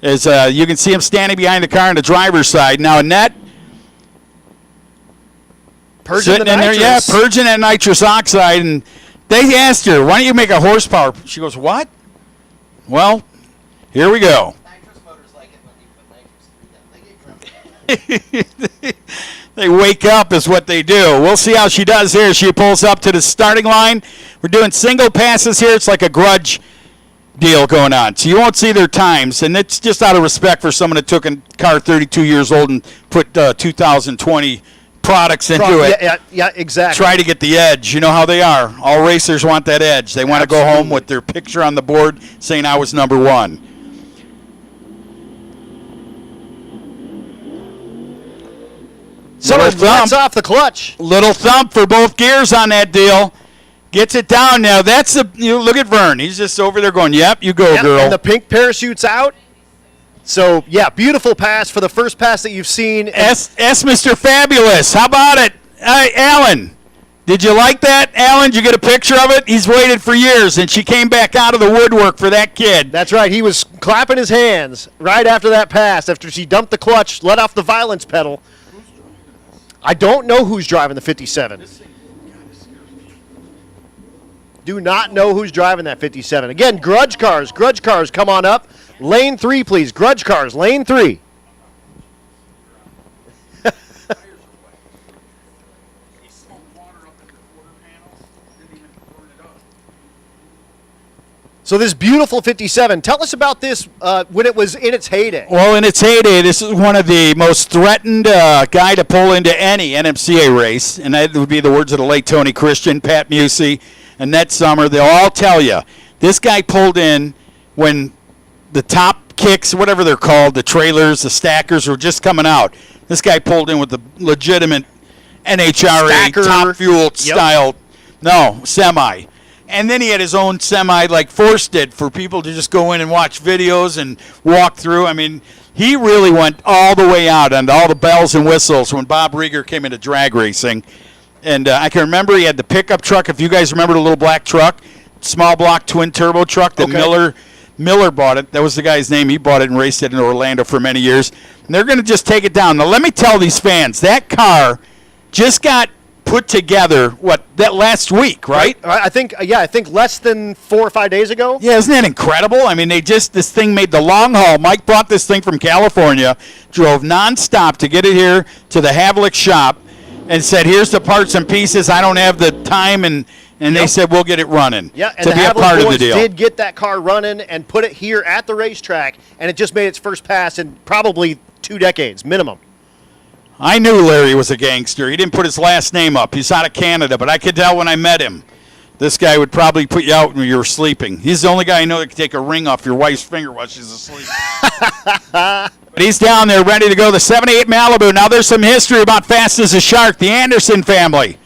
As you can see him standing behind the car on the driver's side. Now, Annette, purging purging that nitrous oxide. And they asked her, why don't you make a horsepower? She goes, what? Well, here we go. Nitrous motors like it when you put nitrous through them. They get grumpy. They wake up is what they do. We'll see how she does here. She pulls up to the starting line. We're doing single passes here. It's like a grudge deal going on. So you won't see their times, and it's just out of respect for someone that took a car 32 years old and put 2020 products into it. Yeah, exactly. Try to get the edge. You know how they are. All racers want that edge. They want to go home with their picture on the board saying I was number one. Someone lets off the clutch. Little thump for both gears on that deal. Gets it down now. That's look at Vern. He's just over there going, yep, you go, girl. And the pink parachute's out. So, yeah, beautiful pass for the first pass that you've seen. Mr. Fabulous. How about it? Alan, did you like that? Alan, did you get a picture of it? He's waited for years, and she came back out of the woodwork for that kid. That's right. He was clapping his hands right after that pass, after she dumped the clutch, let off the violence pedal. I don't know who's driving the 57. Do not know who's driving that 57. Again, grudge cars, come on up. Lane 3, please. Grudge cars, lane 3. So this beautiful 57, tell us about this when it was in its heyday. Well, in its heyday, this is one of the most threatened guy to pull into any NMCA race, and that would be the words of the late Tony Christian, Pat Musey, Annette Summer. They'll all tell you This guy pulled in when the top kicks, whatever they're called, the trailers, the stackers were just coming out. This guy pulled in with the legitimate NHRA Stacker. top fuel style, semi. And then he had his own semi like Force did for people to just go in and watch videos and walk through. I mean, he really went all the way out on all the bells and whistles when Bob Rieger came into drag racing. And I can remember he had the pickup truck. If you guys remember the little black truck, small block twin turbo truck that Miller bought it. That was the guy's name. He bought it and raced it in Orlando for many years. And they're going to just take it down. Now, let me tell these fans, that car just got put together, that last week, right? I think less than 4 or 5 days ago. Yeah, isn't that incredible? I mean, this thing made the long haul. Mike brought this thing from California, drove nonstop to get it here to the Havlik shop, and said, here's the parts and pieces. I don't have the time, and they said, we'll get it running Yeah, and to the be a Havlik part of the boys deal. did get that car running and put it here at the racetrack, and it just made its first pass in probably 2 decades minimum. I knew Larry was a gangster. He didn't put his last name up. He's out of Canada, but I could tell when I met him. This guy would probably put you out when you were sleeping. He's the only guy I know that can take a ring off your wife's finger while she's asleep. But he's down there ready to go. The 78 Malibu. Now there's some history about Fast as a Shark, the Anderson family.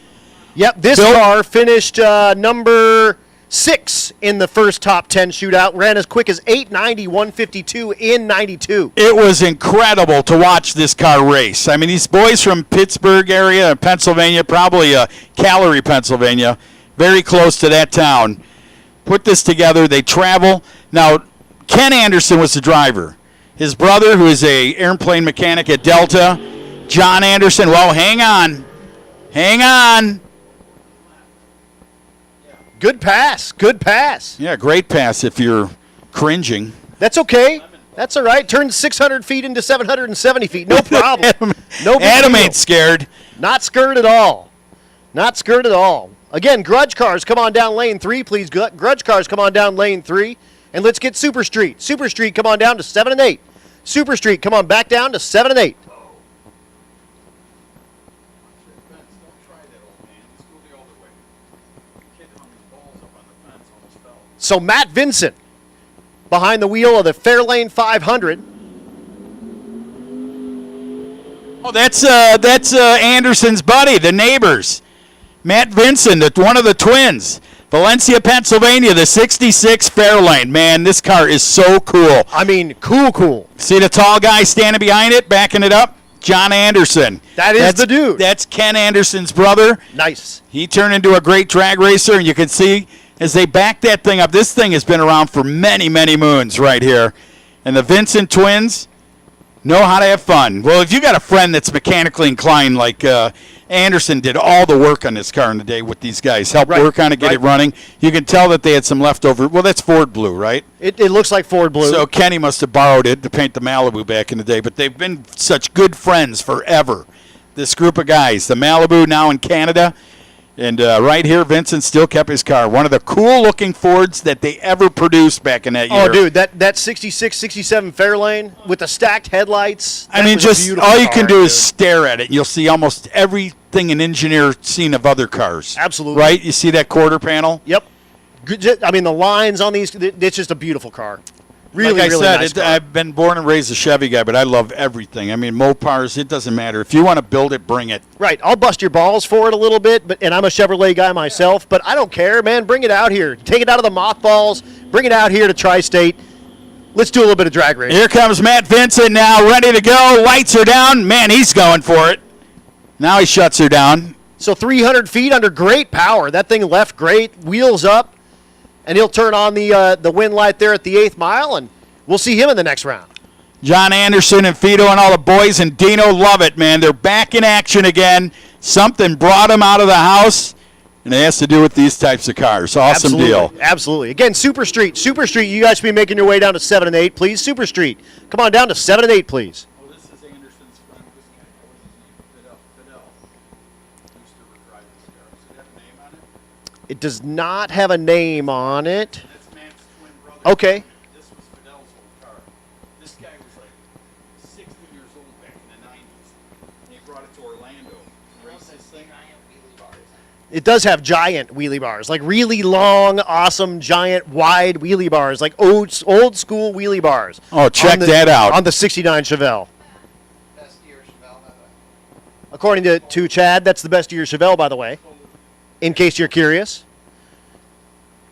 Yep, this car finished number 6 in the first top 10 shootout. Ran as quick as 890, 152 in 92. It was incredible to watch this car race. I mean, these boys from Pittsburgh area, Pennsylvania, probably Callery, Pennsylvania, very close to that town, put this together. They travel. Now, Ken Anderson was the driver. His brother, who is a airplane mechanic at Delta, John Anderson. Well, hang on. Good pass. Yeah, great pass if you're cringing. That's okay. That's all right. Turned 600 feet into 770 feet. No problem. No big Adam deal. ain't scared. Not scared at all. Again, grudge cars, come on down lane 3, please. Grudge cars, come on down lane 3. And let's get Super Street. Super Street, come on down to 7 and 8. Super Street, come on back down to 7 and 8. So Matt Vincent behind the wheel of the Fairlane 500. Oh, that's Anderson's buddy, the neighbors. Matt Vincent, one of the twins. Valencia, Pennsylvania, the 66 Fairlane. Man, this car is so cool. I mean, cool. See the tall guy standing behind it, backing it up? John Anderson. That's the dude. That's Ken Anderson's brother. Nice. He turned into a great drag racer, and you can see as they back that thing up, this thing has been around for many, many moons right here. And the Vincent twins know how to have fun. Well, if you got a friend that's mechanically inclined like Anderson did all the work on this car in the day with these guys, helped work on it, get it running. You can tell that they had some leftover. Well, that's Ford blue, right? It looks like Ford blue. So Kenny must have borrowed it to paint the Malibu back in the day. But they've been such good friends forever, this group of guys. The Malibu now in Canada. And right here, Vincent still kept his car. One of the cool-looking Fords that they ever produced back in that year. Oh, dude, that 66, 67 Fairlane with the stacked headlights. I mean, just all you can do is stare at it. And you'll see almost everything an engineer seen of other cars. Absolutely. Right? You see that quarter panel? Yep. I mean, the lines on these, it's just a beautiful car. Really, like I really said, nice car. I've been born and raised a Chevy guy, but I love everything. I mean, Mopars, it doesn't matter. If you want to build it, bring it. Right. I'll bust your balls for it a little bit, and I'm a Chevrolet guy myself, but I don't care, man. Bring it out here. Take it out of the mothballs. Bring it out here to Tri-State. Let's do a little bit of drag racing. Here comes Matt Vincent now, ready to go. Lights are down. Man, he's going for it. Now he shuts her down. So 300 feet under great power. That thing left great. Wheels up. And he'll turn on the wind light there at the 8th mile, and we'll see him in the next round. John Anderson and Fido and all the boys and Dino love it, man. They're back in action again. Something brought them out of the house, and it has to do with these types of cars. Awesome deal. Absolutely. Again, Super Street. Super Street, you guys should be making your way down to 7 and 8, please. Super Street, come on down to 7 and 8, please. Oh, this is Anderson's friend. This guy, what was his name? Fidel. Used to drive this car. Does it have a name on it? It does not have a name on it. That's Matt's twin brother. Okay. This was Fidel's old car. This guy was like 60 years old back in the 90s. And he brought it to Orlando. Race this thing. It does have giant wheelie bars, like really long, awesome, giant, wide wheelie bars, like old school wheelie bars. Oh, check that out. On the 69 Chevelle. Best year Chevelle, by the way. According to Chad, that's the best year Chevelle, by the way, in case you're curious.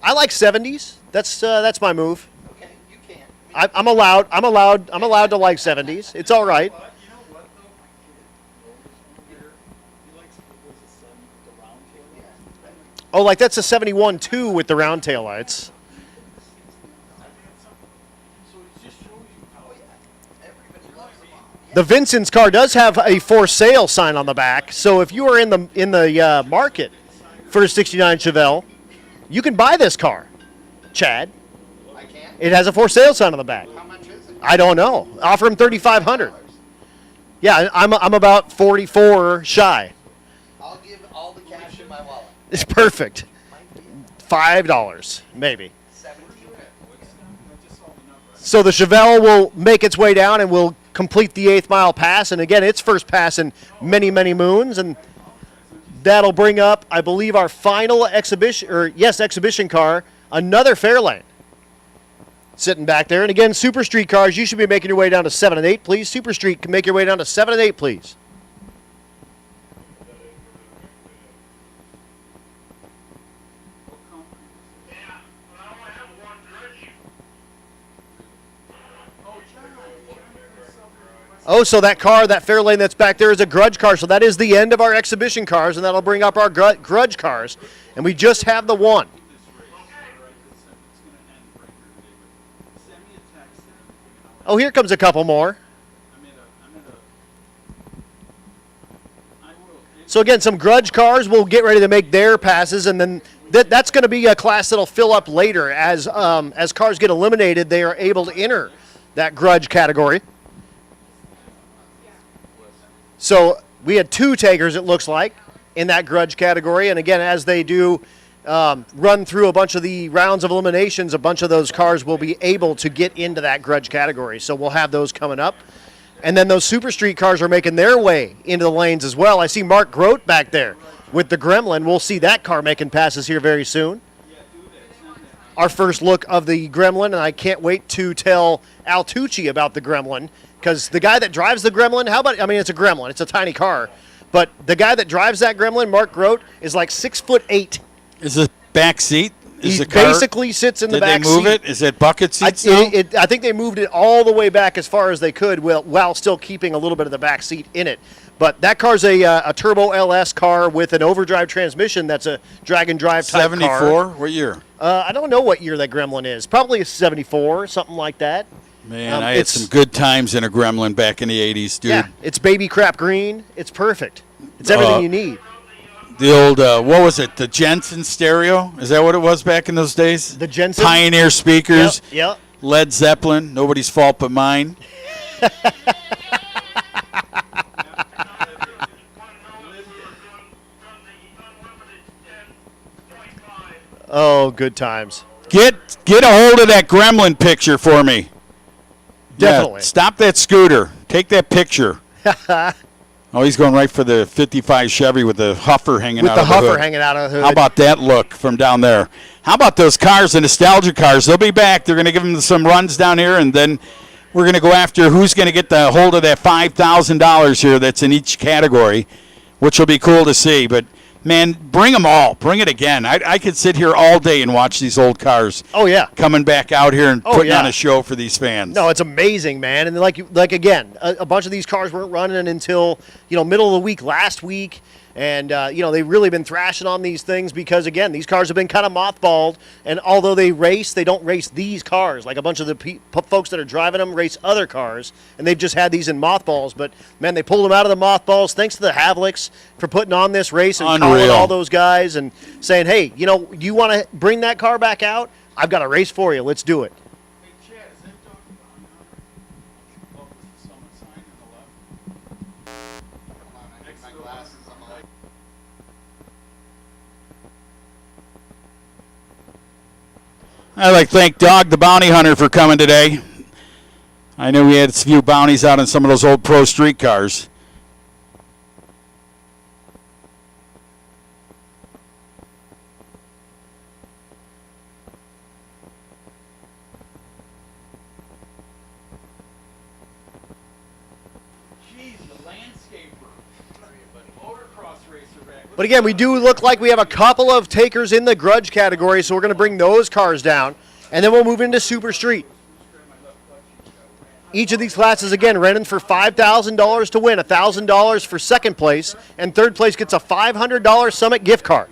I like 70s. That's my move. Okay, you can. I'm allowed to like 70s. It's all right. But you know what though? My kid, the oldest one here, he likes the 7 with the round tail. Oh, like that's a 71 too with the round tail lights. So it just shows you how Everybody loves them all. The Vincent's car does have a for sale sign on the back, so if you are in the market for a 69 Chevelle, you can buy this car, Chad. I can. It has a for sale sign on the back. How much is it? I don't know. Offer him $3,500. Yeah, I'm about 44 shy. I'll give all the cash in my wallet. It's perfect. $5 maybe. 17. So the Chevelle will make its way down and will complete the 8th mile pass, and again, its first pass in many, many moons, and that'll bring up, I believe, our final exhibition car, another Fairlane. Sitting back there. And again, Super Street cars, you should be making your way down to 7 and 8, please. Super Street can make your way down to 7 and 8, please. Oh, so that car, that Fairlane that's back there is a grudge car. So that is the end of our exhibition cars, and that'll bring up our grudge cars. And we just have the one. Oh, here comes a couple more. So again, some grudge cars will get ready to make their passes, and then that's going to be a class that'll fill up later. As cars get eliminated, they are able to enter that grudge category. So we had 2 takers, it looks like, in that grudge category. And again, as they do run through a bunch of the rounds of eliminations, a bunch of those cars will be able to get into that grudge category. So we'll have those coming up. And then those Super Street cars are making their way into the lanes as well. I see Mark Grote back there with the Gremlin. We'll see that car making passes here very soon. Our first look of the Gremlin, and I can't wait to tell Al Tucci about the Gremlin, because the guy that drives the Gremlin, it's a Gremlin, it's a tiny car, but the guy that drives that Gremlin, Mark Grote, is like 6'8". Is the back seat? He basically sits in the back seat. Did they move it? Is it bucket seats now? I think they moved it all the way back as far as they could while still keeping a little bit of the back seat in it. But that car's a turbo LS car with an overdrive transmission. That's a drag and drive type 74? car. What year? I don't know what year that Gremlin is. Probably a 74, something like that. Man, I had some good times in a Gremlin back in the 80s, dude. Yeah, it's baby crap green. It's perfect. It's everything you need. The old, what was it, the Jensen stereo? Is that what it was back in those days? The Jensen? Pioneer speakers. Yep. Led Zeppelin, nobody's fault but mine. Oh, good times. Get a hold of that Gremlin picture for me. Definitely. Yeah, stop that scooter. Take that picture. Oh, he's going right for the 55 Chevy with the huffer hanging out of the hood. With the huffer hanging out of the hood. How about that look from down there? How about those cars, the nostalgia cars? They'll be back. They're going to give them some runs down here, and then we're going to go after who's going to get the hold of that $5,000 here that's in each category, which will be cool to see. But, man, bring them all. Bring it again. I could sit here all day and watch these old cars. Oh, yeah. Coming back out here and putting on a show for these fans. No, it's amazing, man. And like again, a bunch of these cars weren't running until middle of the week last week, and they've really been thrashing on these things because again, these cars have been kind of mothballed. And although they don't race these cars. Like a bunch of the folks that are driving them race other cars, and they've just had these in mothballs. But man, they pulled them out of the mothballs. Thanks to the Havliks for putting on this race and calling all those guys and saying, hey, you want to bring that car back out? I've got a race for you. Let's do it. Hey, Chad, is that Dr. Bonham? With the summit sign on the left? Next to my glasses, I'm like, I'd like to thank Dog the Bounty Hunter for coming today. I know we had a few bounties out on some of those old pro street cars. But again, we do look like we have a couple of takers in the grudge category, so we're going to bring those cars down, and then we'll move into Super Street. Each of these classes, again, running for $5,000 to win, $1,000 for second place, and third place gets a $500 Summit gift card.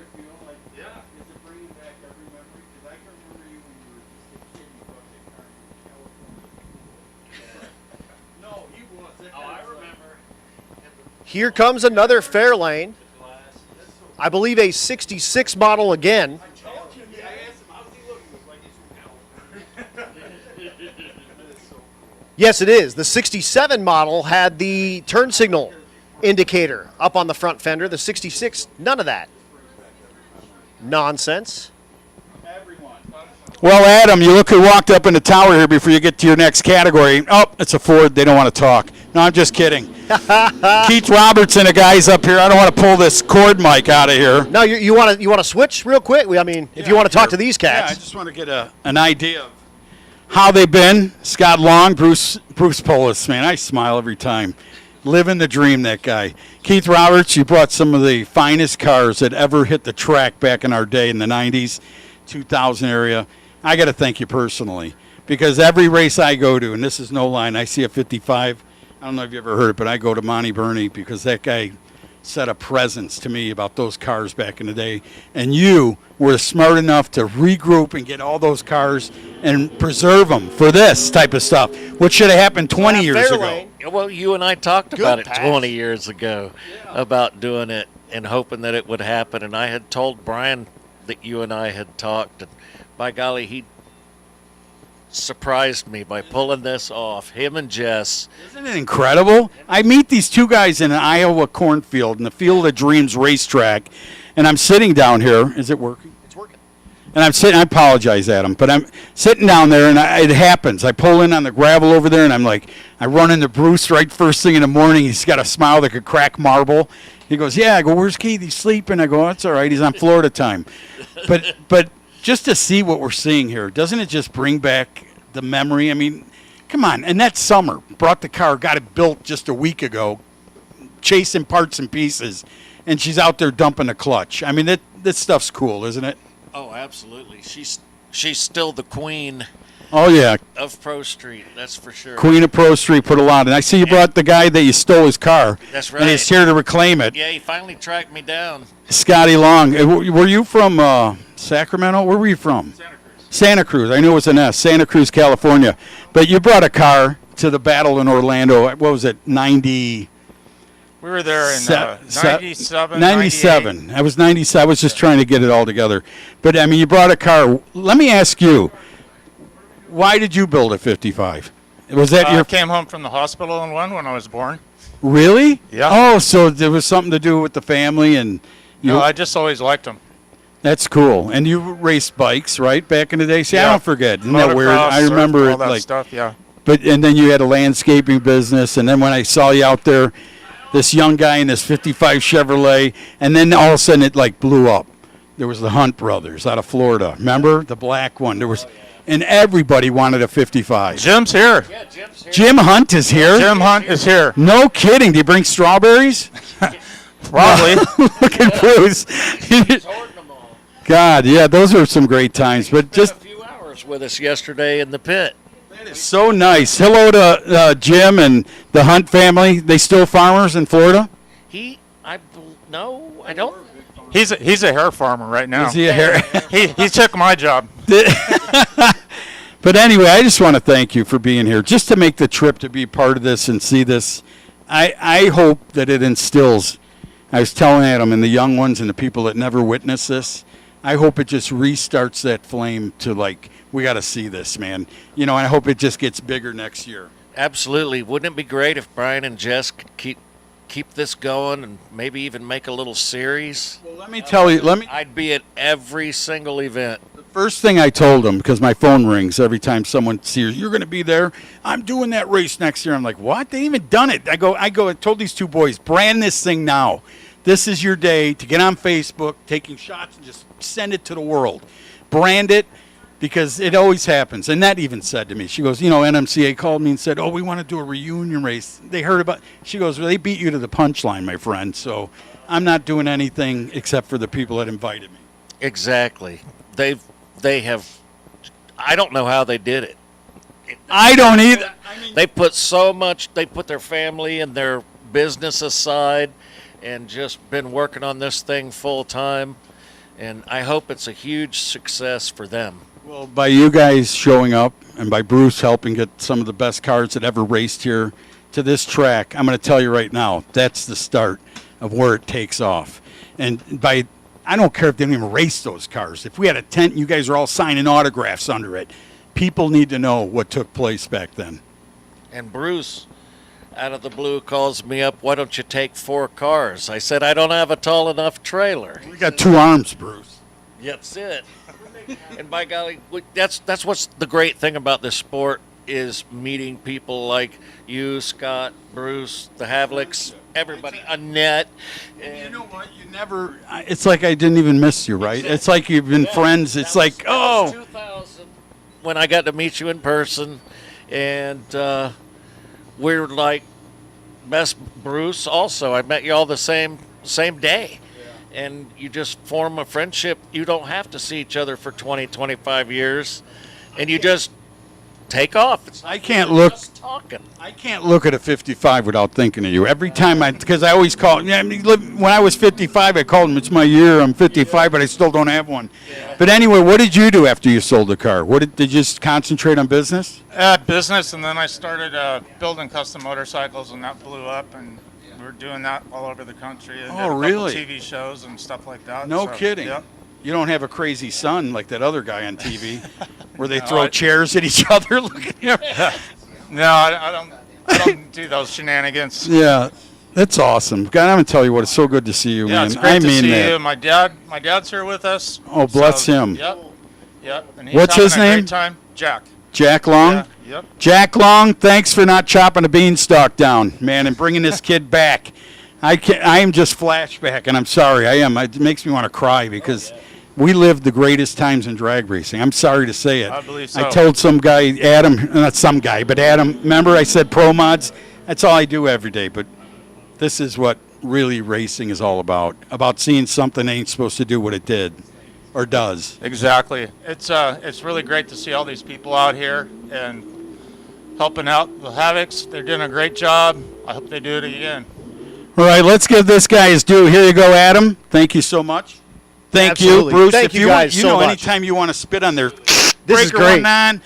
Here comes another Fairlane. I believe a 66 model again. Yes, it is. The 67 model had the turn signal indicator up on the front fender. The 66, none of that. Nonsense. Well, Adam, you look who walked up in the tower here before you get to your next category. Oh, it's a Ford. They don't want to talk. No, I'm just kidding. Keith Robertson, the guys up here. I don't want to pull this cord mic out of here. No, you want to switch real quick? I mean, if you want to talk to these cats. Yeah, I just want to get an idea of how they've been. Scott Long, Bruce Polis, man, I smile every time. Living the dream, that guy. Keith Roberts, you brought some of the finest cars that ever hit the track back in our day in the 90s, 2000 area. I got to thank you personally, because every race I go to, and this is no line, I see a 55. I don't know if you ever heard it, but I go to Monty Berney because that guy set a presence to me about those cars back in the day. And you were smart enough to regroup and get all those cars and preserve them for this type of stuff, which should have happened 20 years ago. Well, you and I talked about it pass. 20 years ago about doing it and hoping that it would happen. And I had told Brian that you and I had talked. And by golly, he surprised me by pulling this off. Him and Jess. Isn't it incredible? I meet these two guys in an Iowa cornfield in the Field of Dreams racetrack, and I'm sitting down here. Is it working? It's working. And I'm sitting. I apologize, Adam, but I'm sitting down there, and it happens. I pull in on the gravel over there, and I'm like, I run into Bruce right first thing in the morning. He's got a smile that could crack marble. He goes, "Yeah." I go, "Where's Keith? He's sleeping." I go, "That's all right. He's on Florida time." But just to see what we're seeing here, doesn't it just bring back the memory? I mean, come on. Annette Summer brought the car, got it built just a week ago, chasing parts and pieces, and she's out there dumping the clutch. I mean, that stuff's cool, isn't it? Oh, absolutely. She's still the queen Oh, yeah. of Pro Street, that's for sure. Queen of Pro Street put a lot in. I see you brought the guy that you stole his car. That's right. And he's here to reclaim it. Yeah, he finally tracked me down. Scotty Long. Were you from Sacramento? Where were you from? Santa Cruz. I knew it was an S. Santa Cruz, California. But you brought a car to the battle in Orlando. What was it, 90? We were there in 97, 97. I was 97. I was just trying to get it all together. But, I mean, you brought a car. Let me ask you, why did you build a 55? Was that I your... came home from the hospital in one when I was born. Really? Yeah. Oh, so there was something to do with the family and... No, I just always liked them. That's cool. And you raced bikes, right, back in the day? See, I Yeah. don't forget. Isn't that weird? Motocross, I remember surf, it all that like... stuff, yeah. And then you had a landscaping business, and then when I saw you out there, this young guy in this 55 Chevrolet, and then all of a sudden it like blew up. There was the Hunt brothers out of Florida. Remember? The black one. There was... And everybody wanted a 55. Jim's here. Yeah, Jim's here. Jim Hunt is here? Jim Hunt is here. No kidding. Do you bring strawberries? Probably. Look at Bruce. He's hoarding them all. God, yeah, those were some great times. But just Spent a few hours with us yesterday in the pit. so nice. Hello to Jim and the Hunt family. They still farmers in Florida? No, I don't. He's a hair farmer right now. Is he a hair? He took my job. But anyway, I just want to thank you for being here, just to make the trip to be part of this and see this. I hope that it instills, I was telling Adam, and the young ones and the people that never witnessed this, I hope it just restarts that flame to like, we got to see this, man. You know, I hope it just gets bigger next year. Absolutely. Wouldn't it be great if Brian and Jess could keep this going and maybe even make a little series? Well, let me tell you, I'd be at every single event. First thing I told them, because my phone rings every time someone sees, you're going to be there. I'm doing that race next year. I'm like, what? They ain't even done it. I told these two boys, brand this thing now. This is your day to get on Facebook, taking shots and just send it to the world. Brand it. because it always happens. Annette even said to me, she goes, NMCA called me and said, oh, we want to do a reunion race. They heard about, she goes, well, they beat you to the punchline, my friend. So I'm not doing anything except for the people that invited me. Exactly. They have. I don't know how they did it. I don't either. They put so much. They put their family and their business aside, and just been working on this thing full time. And I hope it's a huge success for them. Well, by you guys showing up and by Bruce helping get some of the best cars that ever raced here to this track, I'm going to tell you right now, that's the start of where it takes off. And I don't care if they don't even race those cars. If we had a tent and you guys are all signing autographs under it, people need to know what took place back then. And Bruce, out of the blue, calls me up, why don't you take 4 cars? I said, I don't have a tall enough trailer. We got 2 arms, Bruce. That's it. And by golly, that's what's the great thing about this sport is meeting people like you, Scott, Bruce, the Havliks, everybody, Annette. You know what? You never. It's like I didn't even miss you, right? It's like you've been friends. It's like, that was oh. 2000 when I got to meet you in person, and we're like best. Bruce, also, I met you all the same day. And you just form a friendship. You don't have to see each other for 20, 25 years, and you just take off. I can't look. Just talking. I can't look at a 55 without thinking of you. Every time because I always call. Yeah, I mean, when I was 55, I called him. It's my year. I'm 55, but I still don't have one. Yeah. But anyway, what did you do after you sold the car? Did you just concentrate on business? Business, and then I started building custom motorcycles, and that blew up, and we're doing that all over the country. And did a couple really? TV shows and stuff like that. No so, kidding. Yep. You don't have a crazy son like that other guy on TV, where they throw chairs at each other. Look at him. No, I don't do those shenanigans. Yeah, that's awesome. God, I'm gonna tell you what. It's so good to see you, Yeah, man. it's great I to mean see that. you. My dad's here with us. Oh, bless him. Yep. And he's What's having his a name? Great time. Jack. Jack Long. Yeah, yep. Jack Long, thanks for not chopping a beanstalk down, man, and bringing this kid back. I am just flashback, and I'm sorry. I am. It makes me want to cry because we lived the greatest times in drag racing. I'm sorry to say it. I believe so. I told some guy, Adam, not some guy, but Adam, remember I said pro mods? That's all I do every day, but this is what really racing is all about seeing something ain't supposed to do what it did or does. Exactly. It's really great to see all these people out here and helping out the Havliks. They're doing a great job. I hope they do it again. All right, let's give this guy his due. Here you go, Adam. Thank you so much. Thank Absolutely. you, Bruce. Thank if you guys you so know, much. anytime you want to spit on their This is breaker great. 19.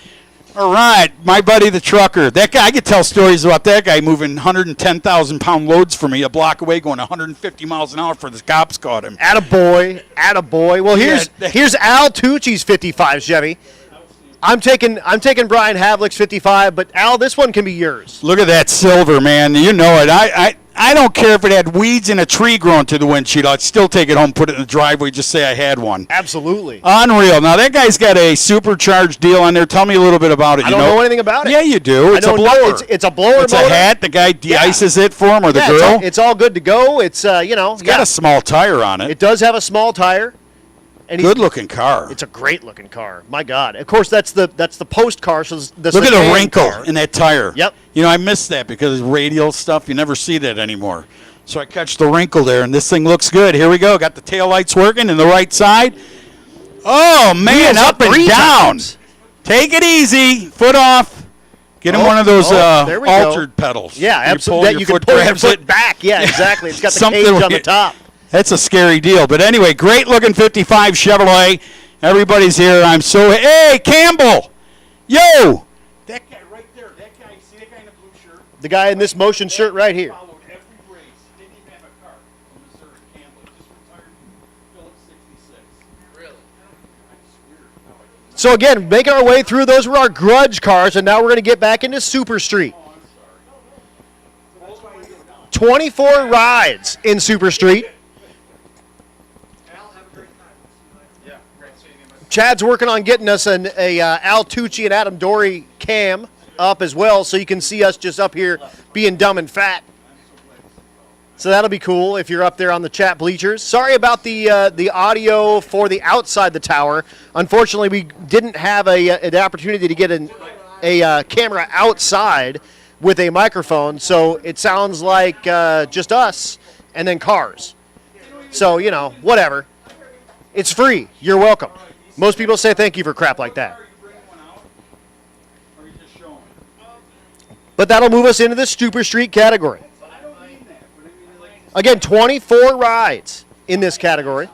All right, my buddy the trucker. That guy, I could tell stories about that guy moving 110,000-pound loads for me a block away, going 150 miles an hour for the cops caught him. Attaboy. Well, here's Al Tucci's 55 Chevy. I'm taking Brian Havlik's 55, but Al, this one can be yours. Look at that silver, man. You know it. I don't care if it had weeds and a tree growing to the windshield. I'd still take it home, put it in the driveway, just say I had one. Absolutely. Unreal. Now, that guy's got a supercharged deal on there. Tell me a little bit about it. I don't know anything about it. Yeah, you do. It's a blower. It's a blower It's motor. a hat. The guy de-ices it for him, or the Yeah, girl. it's all good to go. It's It's got a small tire on it. It does have a small tire. And Good-looking car. It's a great-looking car. My God. Of course, that's the post car. So the Look at the sedan wrinkle car. in that tire. Yep. You know, I missed that because radial stuff, you never see that anymore. So I catch the wrinkle there, and this thing looks good. Here we go. Got the taillights working in the right side. Oh, man, Wheels up and three down. times. Take it easy. Foot off. Get him one of those there we go. altered pedals. Yeah, You absolutely. pull That your you can foot, pull your grabs foot it. back. Yeah, exactly. It's got the Something cage on where the you- top. That's a scary deal. But anyway, great-looking 55 Chevrolet. Everybody's here. I'm so... Hey, Campbell! Yo! That guy right there. That guy. See that guy in the blue shirt? The guy in this motion shirt right here. Followed every race. Didn't even have a car from Missouri. Campbell. Just retired Phillips 66. Really? So again, making our way through, those were our grudge cars, and now we're going to get back into Super Street. 24 rides in Super Street. Chad's working on getting us a Al Tucci and Adam Dory cam up as well, so you can see us just up here being dumb and fat. So that'll be cool if you're up there on the chat bleachers. Sorry about the audio for the outside the tower. Unfortunately, we didn't have an opportunity to get a camera outside with a microphone, so it sounds like just us and then cars. So, whatever. It's free. You're welcome. Most people say thank you for crap like that. But that'll move us into the Super Street category. Again, 24 rides in this category.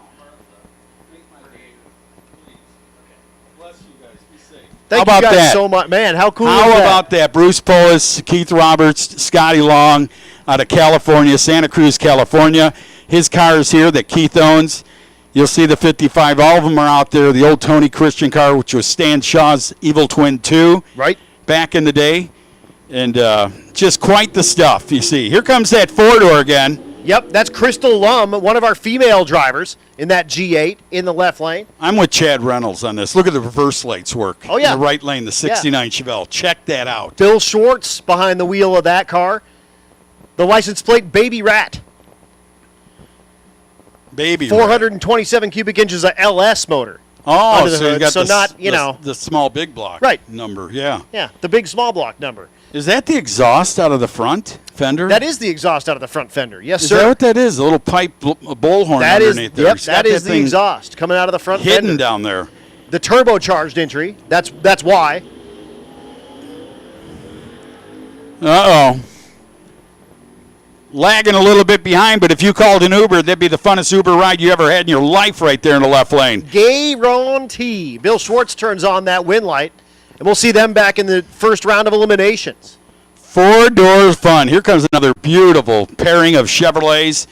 Thank you guys so much. Man, how cool is that? How about that? Bruce Polis, Keith Roberts, Scotty Long out of California, Santa Cruz, California. His car is here that Keith owns. You'll see the 55. All of them are out there. The old Tony Christian car, which was Stan Shaw's Evil Twin 2. Right. Back in the day. And just quite the stuff, you see. Here comes that four-door again. Yep, that's Crystal Lum, one of our female drivers in that G8 in the left lane. I'm with Chad Reynolds on this. Look at the reverse lights work. Oh, yeah. In the right lane, the 69 Chevelle. Check that out. Bill Schwartz behind the wheel of that car. The license plate, Baby Rat. Baby 427 cubic inches of LS motor. Oh, so you got the small big block number, yeah. Yeah, the big small block number. Is that the exhaust out of the front fender? That is the exhaust out of the front fender. Yes, is sir. Is that what that is? A little pipe bullhorn underneath there. Yep, that is the exhaust coming out of the front fender. Hidden down there. The turbocharged entry. That's why. Uh-oh. Lagging a little bit behind, but if you called an Uber, that'd be the funnest Uber ride you ever had in your life right there in the left lane. Guarantee. Bill Schwartz turns on that win light, and we'll see them back in the first round of eliminations. Four doors fun. Here comes another beautiful pairing of Chevrolets.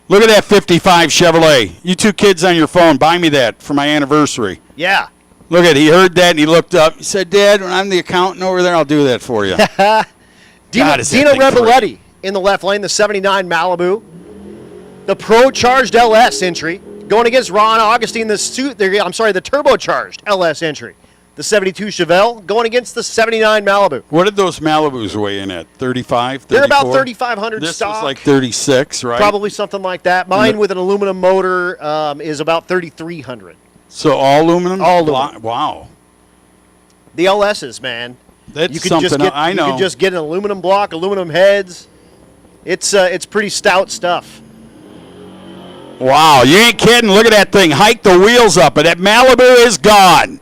Look at that 55 Chevrolet. You two kids on your phone, buy me that for my anniversary. Yeah. Look at it. He heard that and he looked up. He said, Dad, when I'm the accountant over there, I'll do that for you. Dino Rebelletti in the left lane, the 79 Malibu. The Pro-Charged LS entry going against Ron Augustine, the turbocharged LS entry. The 72 Chevelle going against the 79 Malibu. What did those Malibus weigh in at? 35, 34? They're about 3,500 this stock. This was like 36, right? Probably something like that. Mine with an aluminum motor is about 3,300. So all aluminum? All aluminum. Wow. The LSs, man. That's you can something just get, I know. You can just get an aluminum block, aluminum heads. It's pretty stout stuff. Wow, you ain't kidding. Look at that thing. Hike the wheels up, and that Malibu is gone.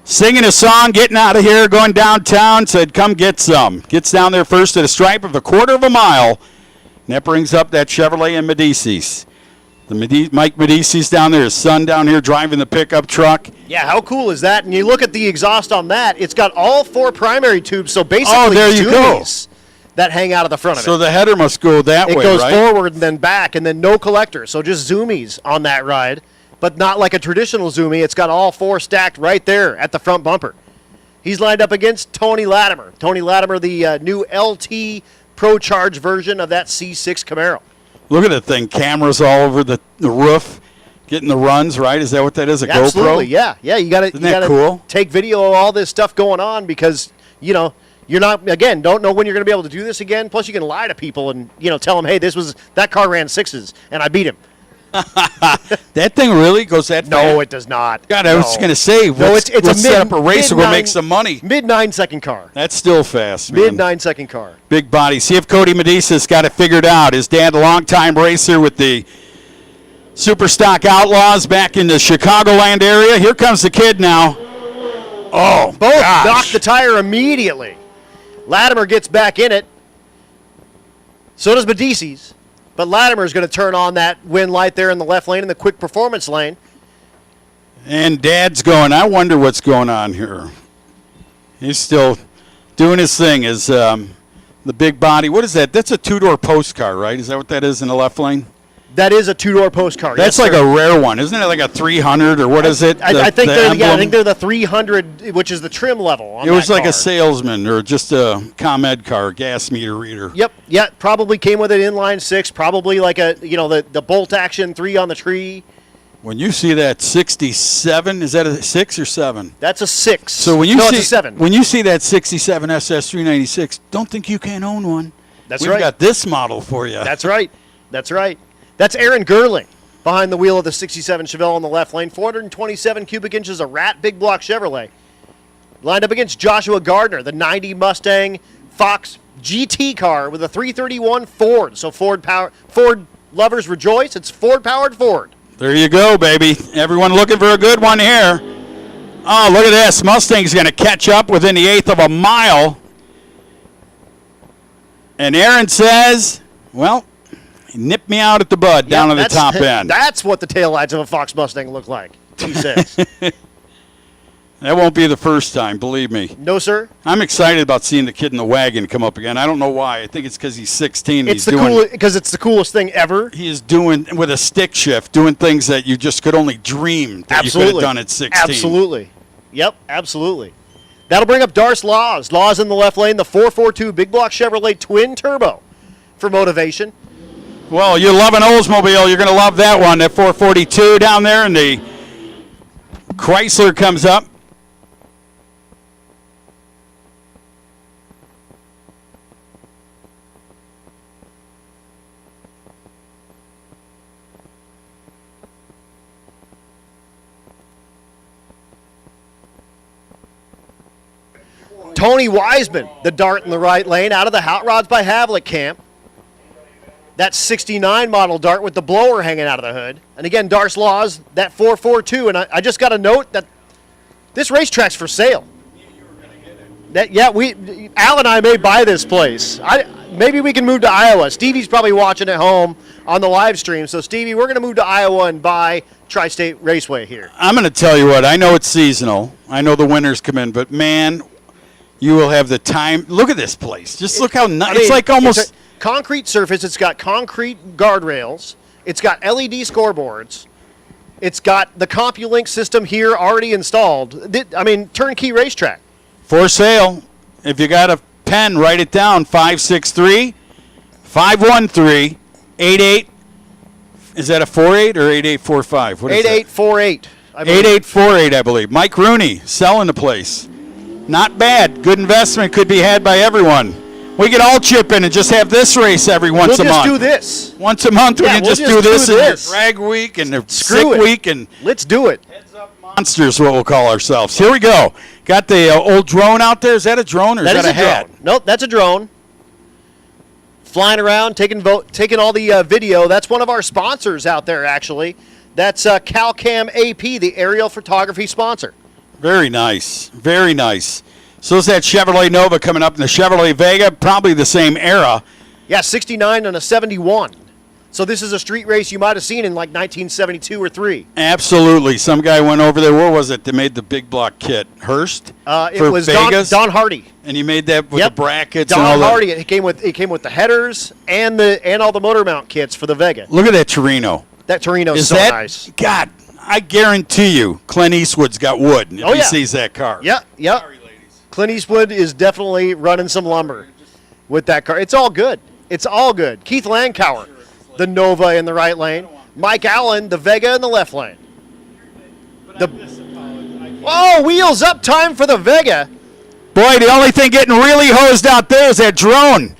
Singing a song, getting out of here, going downtown, said, come get some. Gets down there first at a stripe of a quarter of a mile, and that brings up that Chevrolet and Medicis. Mike Medici's down there, his son down here driving the pickup truck. Yeah, how cool is that? And you look at the exhaust on that, it's got all four primary tubes, so basically there you go. That hang out of the front of it. So the header must go that way, right? It goes forward and then back, and then no collector. So just zoomies on that ride, but not like a traditional zoomie. It's got all four stacked right there at the front bumper. He's lined up against Tony Latimer. Tony Latimer, the new LT Pro Charge version of that C6 Camaro. Look at that thing. Cameras all over the roof, getting the runs, right? Is that what that is, a Absolutely, GoPro? Yeah, you got to cool? Take video of all this stuff going on because, you're not, again, don't know when you're going to be able to do this again. Plus, you can lie to people and, tell them, hey, that car ran sixes, and I beat him. That thing really goes that fast? No, it does not. God, I was going to say, let's set up a race and we'll make some money. Mid 9-second car. That's still fast, man. Mid 9-second car. Big body. See if Cody Medicis got it figured out. His dad, a longtime racer with the Superstock Outlaws back in the Chicagoland area. Here comes the kid now. Oh, both knocked the tire immediately. Latimer gets back in it. So does Medicis. But Latimer's going to turn on that win light there in the left lane in the quick performance lane. And Dad's going, I wonder what's going on here. He's still doing his thing. Is the big body. What is that? That's a two-door post car, right? Is that what that is in the left lane? That is a two-door post car. That's yes, like sir. A rare one. Isn't it like a 300 or what is it? I think they're the 300, which is the trim level on it was that like car. A salesman or just a ComEd car, gas meter reader. Yep. Yeah, probably came with an inline six, probably like the bolt action 3 on the tree. When you see that 67, is that a 6 or 7? That's a 6. So when you it's a 7. When you see that 67 SS 396, don't think you can't own one. That's We've right. got this model for you. That's right. That's right. That's Aaron Gerling behind the wheel of the 67 Chevelle in the left lane. 427 cubic inches of Rat big block Chevrolet. Lined up against Joshua Gardner, the 90 Mustang Fox GT car with a 331 Ford. So Ford lovers rejoice. It's Ford-powered Ford. There you go, baby. Everyone looking for a good one here. Oh, look at this. Mustang's going to catch up within the eighth of a mile. And Aaron says, well, he nipped me out at the bud down on the top end. That's what the taillights of a Fox Mustang look like, he says. That won't be the first time, believe me. No, sir. I'm excited about seeing the kid in the wagon come up again. I don't know why. I think it's because he's 16. It's the coolest thing ever. He is doing, with a stick shift, doing things that you just could only dream that you could have done at 16. Absolutely. Yep, absolutely. That'll bring up Darce Laws. Laws in the left lane, the 442 big block Chevrolet twin turbo for motivation. Well, you love an Oldsmobile. You're going to love that one. That 442 down there, and the Chrysler comes up. Tony Wiseman, the Dart in the right lane, out of the Hot Rods by Havlik camp. That 69 model Dart with the blower hanging out of the hood. And again, Darce Laws, that 442. And I just got a note that this racetrack's for sale. Al and I may buy this place. Maybe we can move to Iowa. Stevie's probably watching at home on the live stream. So, Stevie, we're going to move to Iowa and buy Tri-State Raceway here. I'm going to tell you what. I know it's seasonal. I know the winters come in. But, man, you will have the time. Look at this place. Just look how nice. It's like almost it's a concrete surface. It's got concrete guardrails. It's got LED scoreboards. It's got the CompuLink system here already installed. I mean, turnkey racetrack. For sale. If you got a pen, write it down. 563-513-88. Is that a 48 or 8845? What is 8848. 8848, I believe. Mike Rooney selling the place. Not bad. Good investment could be had by everyone. We could all chip in and just have this race every once a month. We'll just do this. Once a month, we can just do this in their drag week and their sick week. And let's do it. Heads up monsters, what we'll call ourselves. Here we go. Got the old drone out there. Is that a drone or is that a hat? Drone. Nope, that's a drone. Flying around, taking all the video. That's one of our sponsors out there, actually. That's CalCam AP, the aerial photography sponsor. Very nice. Very nice. So is that Chevrolet Nova coming up in the Chevrolet Vega, probably the same era. Yeah, 69 and a 71. So this is a street race you might have seen in like 1972 or 3. Absolutely. Some guy went over there. Where was it? They made the big block kit. Hearst? It was Don Hardy. And he made that with the brackets Don and all Hardy. that. It came with the headers and all the motor mount kits for the Vega. Look at that Torino. That Torino's is so that, nice. God, I guarantee you Clint Eastwood's got wood if he sees that car. Yeah. Sorry, ladies. Clint Eastwood is definitely running some lumber with that car. It's all good. It's all good. Keith Landauer, the Nova in the right lane. Mike Allen, the Vega in the left lane. Wheels up time for the Vega. Boy, the only thing getting really hosed out there is that drone.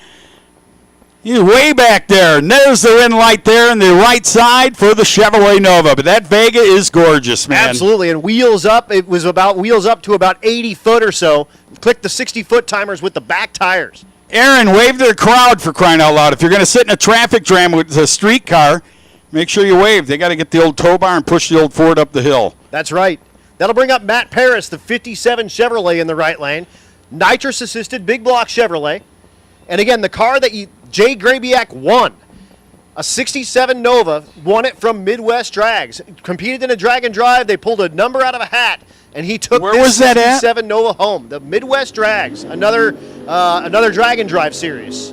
He's way back there. And there's the red light there on the right side for the Chevrolet Nova. But that Vega is gorgeous, man. Absolutely. And wheels up, it was about wheels up to about 80 foot or so. Click the 60-foot timers with the back tires. Aaron, wave to the crowd for crying out loud. If you're going to sit in a traffic jam with a street car, make sure you wave. They got to get the old tow bar and push the old Ford up the hill. That's right. That'll bring up Matt Paris, the 57 Chevrolet in the right lane. Nitrous-assisted big block Chevrolet. And again, the car that Jay Grabiak won, a 67 Nova, won it from Midwest Drags. Competed in a drag and drive. They pulled a number out of a hat, and he took this 67 Nova home. The Midwest Drags, another drag and drive series.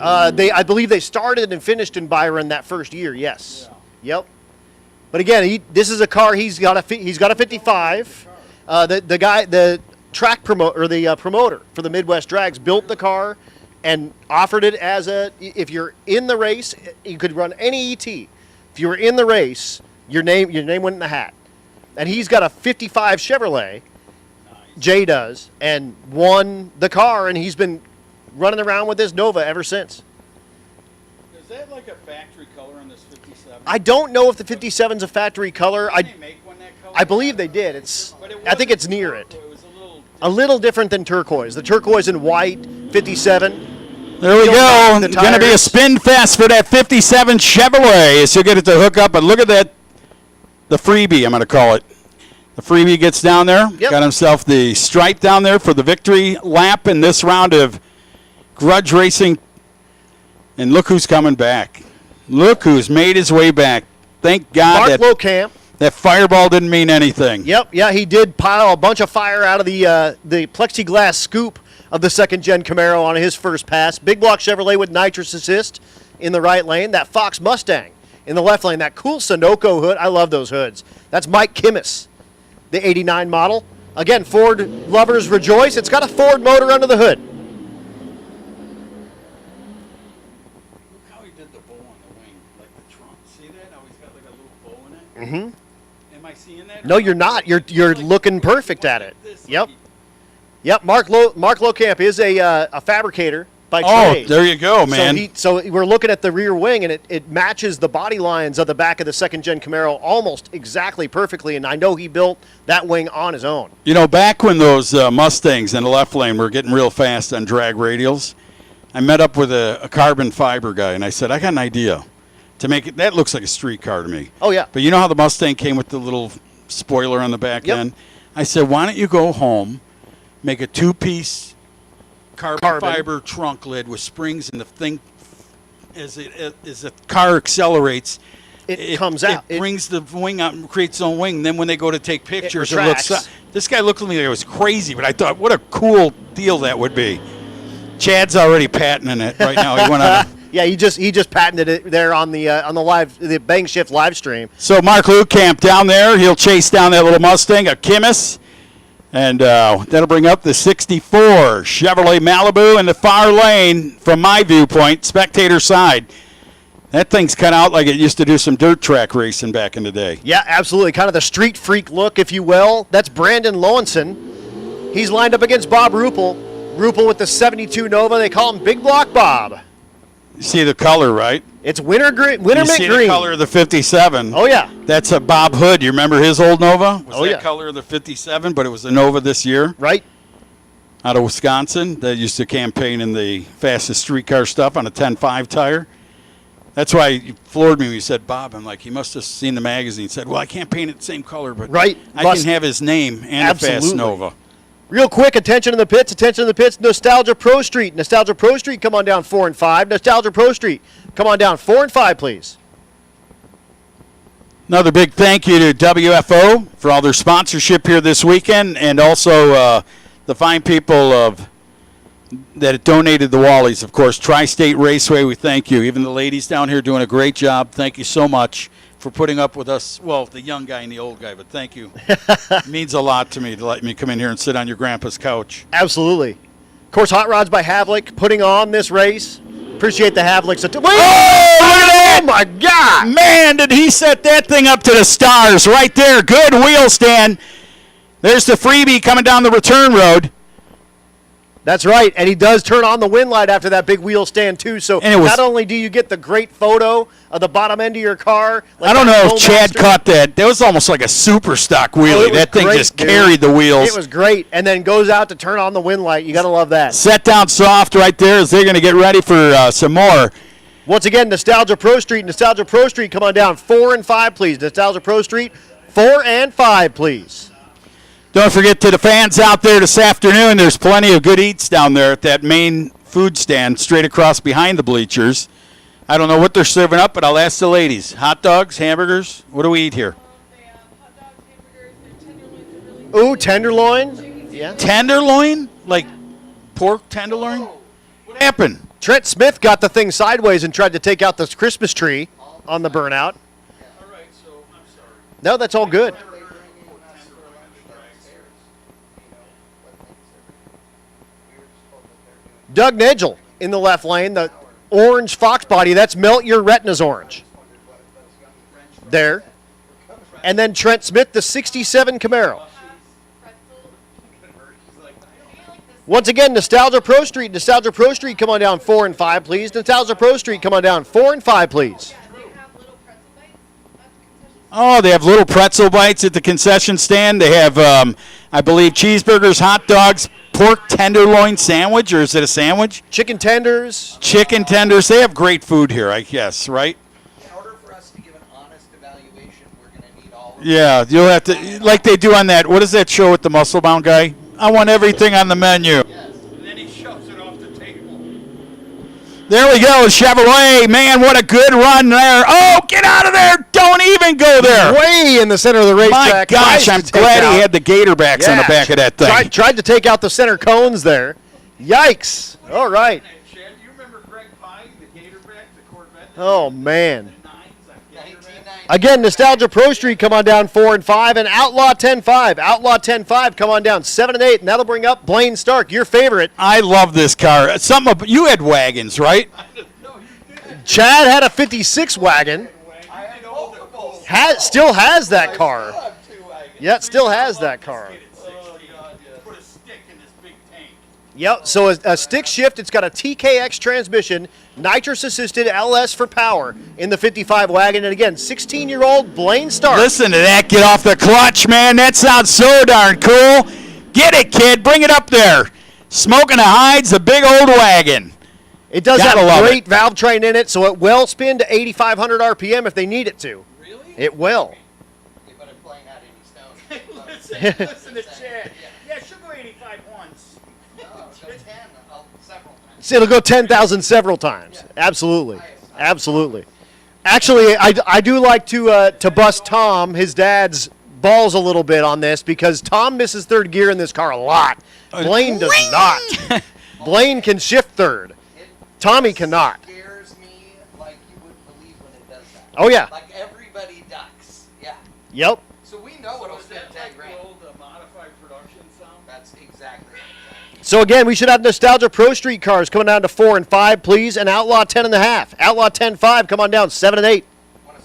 I believe they started and finished in Byron that first year. Yes. Yeah. Yep. But again, this is a car. He's got a 55. The track promoter for the Midwest Drags built the car and offered it as if you're in the race, you could run any ET. If you were in the race, your name went in the hat. And he's got a 55 Chevrolet, Jay does, and won the car, and he's been running around with this Nova ever since. Is that like a factory color on this 57? I don't know if the 57's a factory color. Didn't they make one that color? I believe they did. I think it's near it. It was A little different than turquoise. The turquoise and white 57. There we go. The Going to be a tires. spin fest for that 57 Chevrolet. So you get it to hook up. But look at that, the freebie, I'm going to call it. The freebie gets down there. Yep. Got himself the stripe down there for the victory lap in this round of grudge racing. And look who's coming back. Look who's made his way back. Thank God Mark Locamp. that fireball didn't mean anything. Yep, yeah, he did pile a bunch of fire out of the plexiglass scoop of the second gen Camaro on his first pass. Big block Chevrolet with nitrous assist in the right lane. That Fox Mustang in the left lane. That cool Sunoco hood. I love those hoods. That's Mike Kimmis, the 89 model. Again, Ford lovers rejoice. It's got a Ford motor under the hood. Look how he did the bow on the wing, like the trunk. See that? How he's got like a little bow in it? Mm-hmm. Am I seeing that? No, you're not. You're looking perfect at it. Like this, Yep. like Yep, Mark Locamp is a fabricator by Oh, trade. there you go, man. So we're looking at the rear wing, and it matches the body lines of the back of the second-gen Camaro almost exactly perfectly, and I know he built that wing on his own. You know, back when those Mustangs in the left lane were getting real fast on drag radials, I met up with a carbon fiber guy, and I said, I got an idea to make it. That looks like a street car to me. Oh, yeah. But you know how the Mustang came with the little spoiler on the back Yep. end? I said, why don't you go home, make a two-piece carbon fiber trunk lid with springs, and the thing, as the car accelerates, It comes out. It brings the wing out and creates its own wing. And then when they go to take pictures, it retracts. looks. This guy looked at me like it was crazy, but I thought, what a cool deal that would be. Chad's already patenting it right now. He went on. Yeah, he just patented it there on the Bang Shift live stream. So Mark Locamp down there, he'll chase down that little Mustang, a Kimmis, and that'll bring up the 64 Chevrolet Malibu in the far lane from my viewpoint, spectator side. That thing's cut out like it used to do some dirt track racing back in the day. Yeah, absolutely. Kind of the street freak look, if you will. That's Brandon Lowenson. He's lined up against Bob Ruppel. Ruppel with the 72 Nova. They call him Big Block Bob. You see the color, right? It's winter mint green. You see the color of the 57. Oh, yeah. That's a Bob Hood. You remember his old Nova? Was Oh, that yeah. color of the 57, but it was a Nova this year Right? out of Wisconsin that used to campaign in the fastest streetcar stuff on a 10.5 tire. That's why you floored me when you said Bob. I'm like, he must have seen the magazine. Said, well, I can't paint it the same color, but Right. I Must- can have his name and a fast Absolutely. Nova. Real quick, attention in the pits, Nostalgia Pro Street. Nostalgia Pro Street, come on down 4 and 5. Nostalgia Pro Street, come on down 4 and 5, please. Another big thank you to WFO for all their sponsorship here this weekend, and also the fine people that donated the Wallies, of course. Tri-State Raceway, we thank you. Even the ladies down here doing a great job. Thank you so much for putting up with us. Well, the young guy and the old guy, but thank you. It means a lot to me to let me come in here and sit on your grandpa's couch. Absolutely. Of course, Hot Rods by Havlik putting on this race. Appreciate the Havliks. Oh, look at that! Oh, my God! Man, did he set that thing up to the stars right there. Good wheel stand. There's the freebie coming down the return road. That's right, and he does turn on the wind light after that big wheel stand, too. So And it was- not only do you get the great photo of the bottom end of your car. Like I don't that know if Chad Roadmaster. caught that. That was almost like a super stock Oh, wheelie. it was That thing great, just dude. carried the wheels. It was great, and then goes out to turn on the wind light. You got to love that. Set down soft right there as they're going to get ready for some more. Once again, Nostalgia Pro Street, come on down 4 and 5, please. Nostalgia Pro Street, 4 and 5, please. Don't forget to the fans out there this afternoon, there's plenty of good eats down there at that main food stand straight across behind the bleachers. I don't know what they're serving up, but I'll ask the ladies. Hot dogs, hamburgers, what do we eat here? They have hot dogs, hamburgers, their tenderloins are really Ooh, tenderloin. Yeah. Tenderloin? Like pork tenderloin? What happened? Trent Smith got the thing sideways and tried to take out this Christmas tree on the burnout. All right, so I'm sorry. No, that's all good. Doug Nigel in the left lane, the orange Fox body. That's Melt Your Retinas orange. There. And then Trent Smith, the 67 Camaro. pretzel. I like this Once again, Nostalgia Pro Street. Nostalgia Pro Street, come on down 4 and 5, please. Nostalgia Pro Street, come on down 4 and 5, please. Yeah, they have little pretzel bites at the concession stand. Oh, they have little pretzel bites at the concession stand. They have, I believe, cheeseburgers, hot dogs, pork tenderloin sandwich, or is it a sandwich? Chicken tenders. Chicken tenders. They have great food here, I guess, right? In order for us to give an honest evaluation, we're going to need all of Yeah, you'll have to, like they do on that, what is that show with the muscle-bound guy? I want everything on the menu. And then he shoves it off the table. There we go, Chevrolet. Man, what a good run there. Oh, get out of there. Don't even go there. Way in the center of the My racetrack. gosh, Tries I'm to take glad out- he had the gator backs on the Yeah, back of that thing. Tried to take out the center cones there. Yikes. All right. Chad, you remember Greg Pye, the Gatorback, the Corvette? Oh, man. The 9s on Gatorback? 1990. Again, Nostalgia Pro Street, come on down 4 and 5, and Outlaw 10-5. Outlaw 10-5, come on down 7 and 8, and that'll bring up Blaine Stark, your favorite. I love this car. You had wagons, right? Chad had a 56 wagon. I have multiple. Still has that car. I have 2 wagons. Yeah, still has that car. Put a stick in this big tank. Yep, so a stick shift. It's got a TKX transmission, nitrous-assisted LS for power in the 55 wagon. And again, 16-year-old Blaine Stark. Listen to that. Get off the clutch, man. That sounds so darn cool. Get it, kid. Bring it up there. Smoking the hides, a big old wagon. It does Gotta have love great it. valve train in it, so it will spin to 8,500 RPM if they need it to. Really? It will. Yeah, but if Blaine had any stones. Listen to Chad. Yeah, she'll go 85 once. No, so 10 several times. So it'll go 10,000 several times. Absolutely. Absolutely. Actually, I do like to bust Tom, his dad's, balls a little bit on this because Tom misses third gear in this car a lot. Blaine does not. Blaine can shift third. Tommy cannot. It scares me like you wouldn't believe when it does that. Oh, yeah. Like everybody ducks. Yeah. Yep. So we know what'll Was spend that 10 like grand. the old modified production sound? That's exactly it. So again, we should have Nostalgia Pro Street cars coming down to 4 and 5, please, and Outlaw 10.5. Outlaw 10.5, come on down 7 and 8.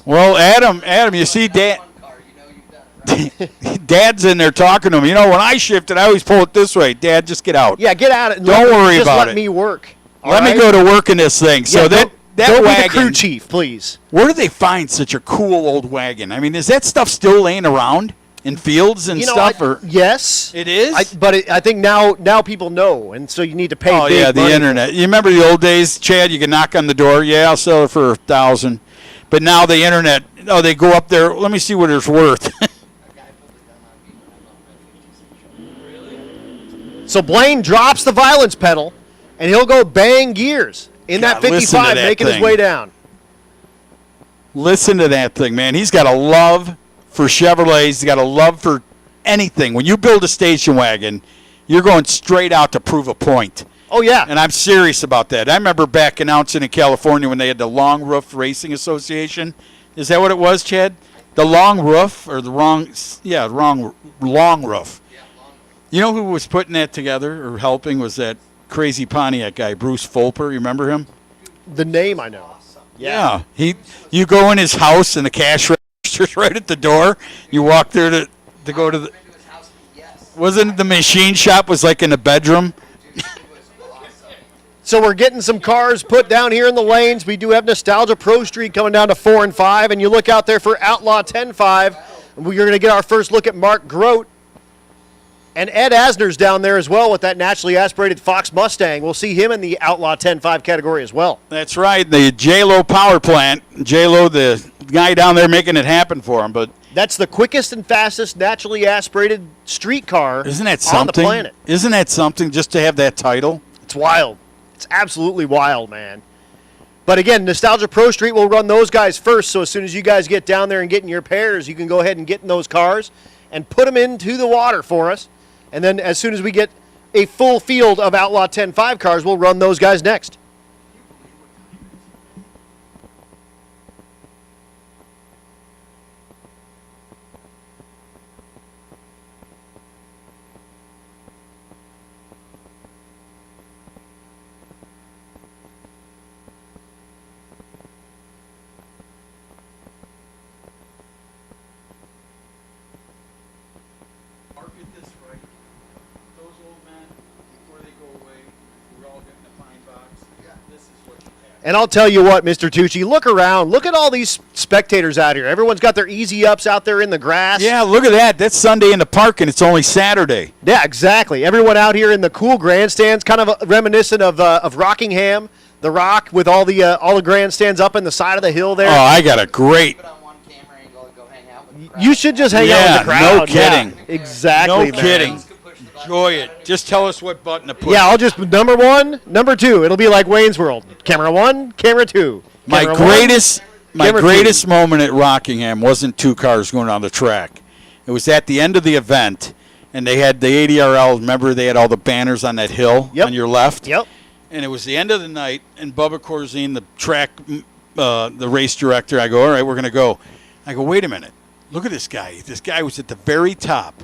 Well, Adam, you see Dad. One car, you know you've done it right. Dad's in there talking to him. You know, when I shifted, I always pull it this way. Dad, just get out. Yeah, get out of it. Don't worry just about let it. me work. Let me go to work in this thing. So Yeah, that go be wagon. the crew chief, please. Where do they find such a cool old wagon? I mean, is that stuff still laying around in fields and stuff? Or yes, it is. I think now people know, and so you need to pay. Oh big yeah, the money. internet. You remember the old days, Chad? You could knock on the door. Yeah, I'll sell it for 1,000. But now the internet. Oh, they go up there. Let me see what it's worth. A guy put the gun on me when I bought my 56 show. So Blaine drops the violence pedal, and he'll go bang gears in God, that listen to 55, that making his thing. way down. Listen to that thing, man. He's got a love for Chevrolets. He's got a love for anything. When you build a station wagon, you're going straight out to prove a point. Oh yeah, And I'm serious about that. I remember back announcing in California when they had the Long Roof Racing Association. Is that what it was, Chad? The Long Roof or the Long Roof. Yeah, long one. You know who was putting that together or helping was that crazy Pontiac guy, Bruce Fulper. You remember him? the name I know. Yeah. You go in his house and the cash register's right at the door. You walk there to go to the. Into his house, yes. Wasn't the machine shop was like in the bedroom? Dude, it was awesome. So we're getting some cars put down here in the lanes. We do have Nostalgia Pro Street coming down to 4 and 5, and you look out there for Outlaw 10.5. We're going to get our first look at Mark Grote. And Ed Asner's down there as well with that naturally aspirated Fox Mustang. We'll see him in the Outlaw 10.5 category as well. That's right. The J-Lo power plant. J-Lo, the guy down there making it happen for him. But That's the quickest and fastest naturally aspirated street car isn't that on the something? planet. Isn't that something just to have that title? It's wild. It's absolutely wild, man. But again, Nostalgia Pro Street will run those guys first. So as soon as you guys get down there and get in your pairs, you can go ahead and get in those cars and put them into the water for us. And then as soon as we get a full field of Outlaw 10.5 cars, we'll run those guys next. Market this right. Those old men, before they And I'll tell you what, Mr. Tucci, look around. Look at all these spectators out here. Everyone's got their easy ups out there in the grass. Yeah, look at that. That's Sunday in the park, and it's only Saturday. Yeah, exactly. Everyone out here in the cool grandstands, kind of reminiscent of Rockingham, the Rock, with all the grandstands up in the side of the hill there. Oh, I got a great. Put on one camera angle and go hang out with the crowd. You should just hang out Yeah, with the crowd. no kidding. Yeah, exactly. No man. kidding. Enjoy it. Just tell us what button to push. Yeah, I'll just number 1, number 2. It'll be like Wayne's World. Camera 1, camera 2. My Camera greatest, 1, my camera greatest 2. moment at Rockingham wasn't 2 cars going on the track. It was at the end of the event, and they had the ADRL. Remember, they had all the banners on that hill Yep. on your left. Yep. And it was the end of the night, and Bubba Corzine, the track, the race director, I go, all right, we're going to go. I go, wait a minute. Look at this guy. This guy was at the very top,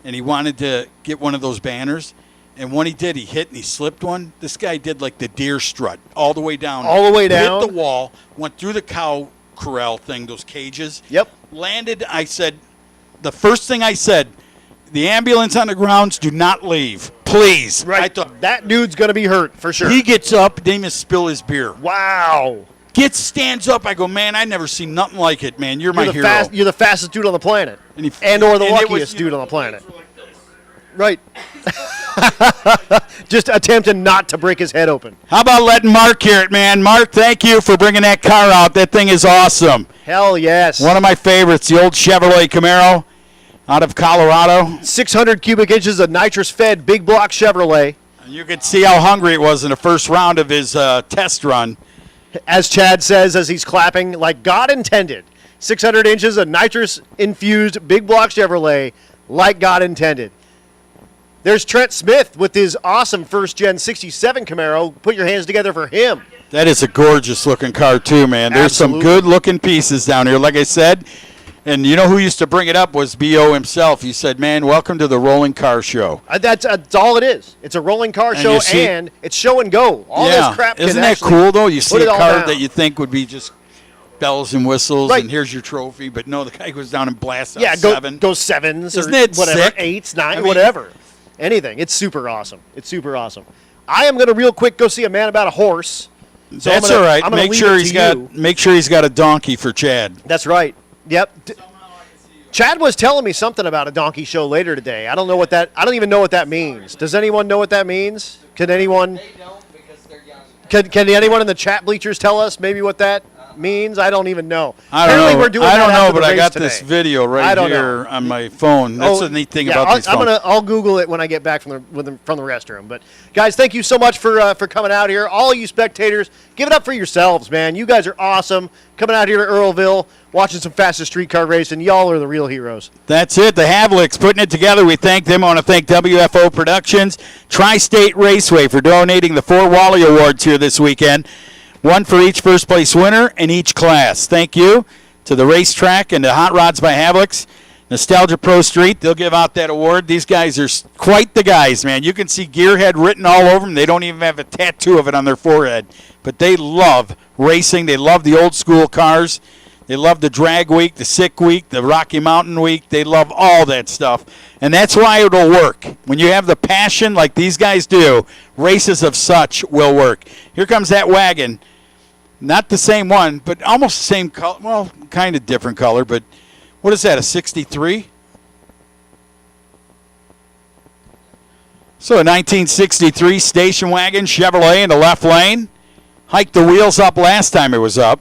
and he wanted to get one of those banners. And when he did, he hit and he slipped one. This guy did like the deer strut all the way down. All the way down? Hit the wall, went through the cow corral thing, those cages. Yep. Landed, I said, the first thing I said, the ambulance on the grounds, do not leave. Please. Right. I thought, that dude's going to be hurt for sure. he gets up, didn't even spill his beer. Wow. Stands up. I go, man, I never seen nothing like it, man. You're my hero. You're the fastest dude on the planet. And he- or the and it was, luckiest you dude know, on the planet. Right. Just attempting not to break his head open. How about letting Mark hear it, man? Mark, thank you for bringing that car out. That thing is awesome. Hell yes. One of my favorites, the old Chevrolet Camaro out of Colorado. 600 cubic inches of nitrous-fed big block Chevrolet. You could see how hungry it was in the first round of his test run. As Chad says as he's clapping, like God intended. 600 inches of nitrous-infused big block Chevrolet, like God intended. There's Trent Smith with his awesome first-gen 67 Camaro. Put your hands together for him. That is a gorgeous-looking car, too, man. There's some Absolutely. good-looking pieces down here, like I said. And you know who used to bring it up was B.O. himself. He said, man, welcome to the Rolling Car Show. That's all it is. It's a rolling car show, you see- and it's show and go. All this crap can Isn't that actually cool, though? You put see it a all car down. that you think would be just bells and whistles, Right. and here's your trophy. But no, the guy goes down and blasts out Yeah, 7. go sevens Isn't or it whatever, sick? 8s, 9s, I mean- whatever. Anything. It's super awesome. It's super awesome. I am going to real quick go see a man about a horse. So That's I'm gonna, all right. I'm gonna Make leave sure it he's to got you. make sure he's got a donkey for Chad. That's right. Yep. Chad was telling me something about a donkey show later today. I don't even know what that means. Does anyone know what that means? Can anyone They don't because they're young. can anyone in the chat bleachers tell us maybe what that means? I don't even know. I don't Apparently know. We're doing I that don't know, after the but I race got today. this video I right don't here know. on my phone. That's the neat thing about these phones. I'll Google it when I get back from the restroom. But guys, thank you so much for coming out here. All you spectators, give it up for yourselves, man. You guys are awesome. Coming out here to Earlville, watching some fastest street car racing. Y'all are the real heroes. That's it. The Havliks putting it together. We thank them. I want to thank WFO Productions, Tri-State Raceway for donating the 4 Wally Awards here this weekend. One for each first place winner in each class. Thank you to the racetrack and to Hot Rods by Havliks. Nostalgia Pro Street, they'll give out that award. These guys are quite the guys, man. You can see Gearhead written all over them. They don't even have a tattoo of it on their forehead. But they love racing. They love the old school cars. They love the drag week, the sick week, the Rocky Mountain week. They love all that stuff. And that's why it'll work. When you have the passion like these guys do, races of such will work. Here comes that wagon. Not the same one, but almost the same color. Well, kind of different color, but what is that, a 63? So a 1963 station wagon, Chevrolet in the left lane. Hiked the wheels up last time it was up.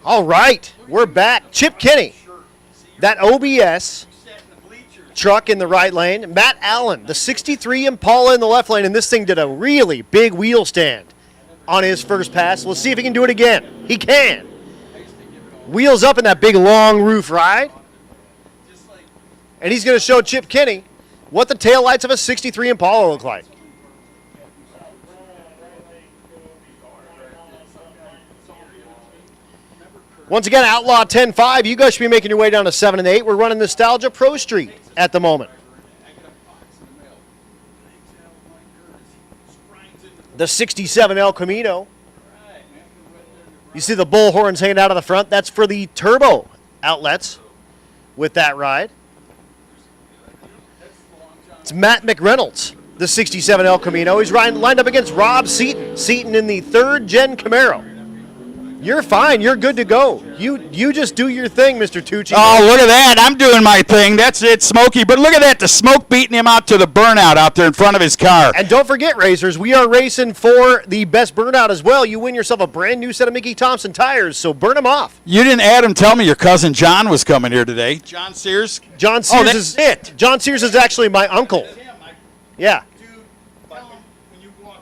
All right, we're back. Chip Kinney, that OBS truck in the right lane. Matt Allen, the 63 Impala in the left lane, and this thing did a really big wheel stand on his first pass. Let's see if he can do it again. He can. Wheels up in that big long roof ride. And he's going to show Chip Kinney what the taillights of a 63 Impala look like. Once again, Outlaw 10-5. You guys should be making your way down to 7 and 8. We're running Nostalgia Pro Street at the moment. The 67 El Camino. You see the bull horns hanging out of the front. That's for the turbo outlets with that ride. It's Matt McReynolds, the 67 El Camino. He's lined up against Rob Seaton. Seaton in the 3rd Gen Camaro. You're fine. You're good to go. You just do your thing, Mr. Tucci. Oh, look at that. I'm doing my thing. That's it, Smokey. But look at that. The smoke beating him out to the burnout out there in front of his car. And don't forget, racers, we are racing for the best burnout as well. You win yourself a brand new set of Mickey Thompson tires, so burn them off. You didn't, Adam, tell me your cousin John was coming here today. John Sears? John Sears Oh, that's is it. John Sears is actually my uncle. Yeah.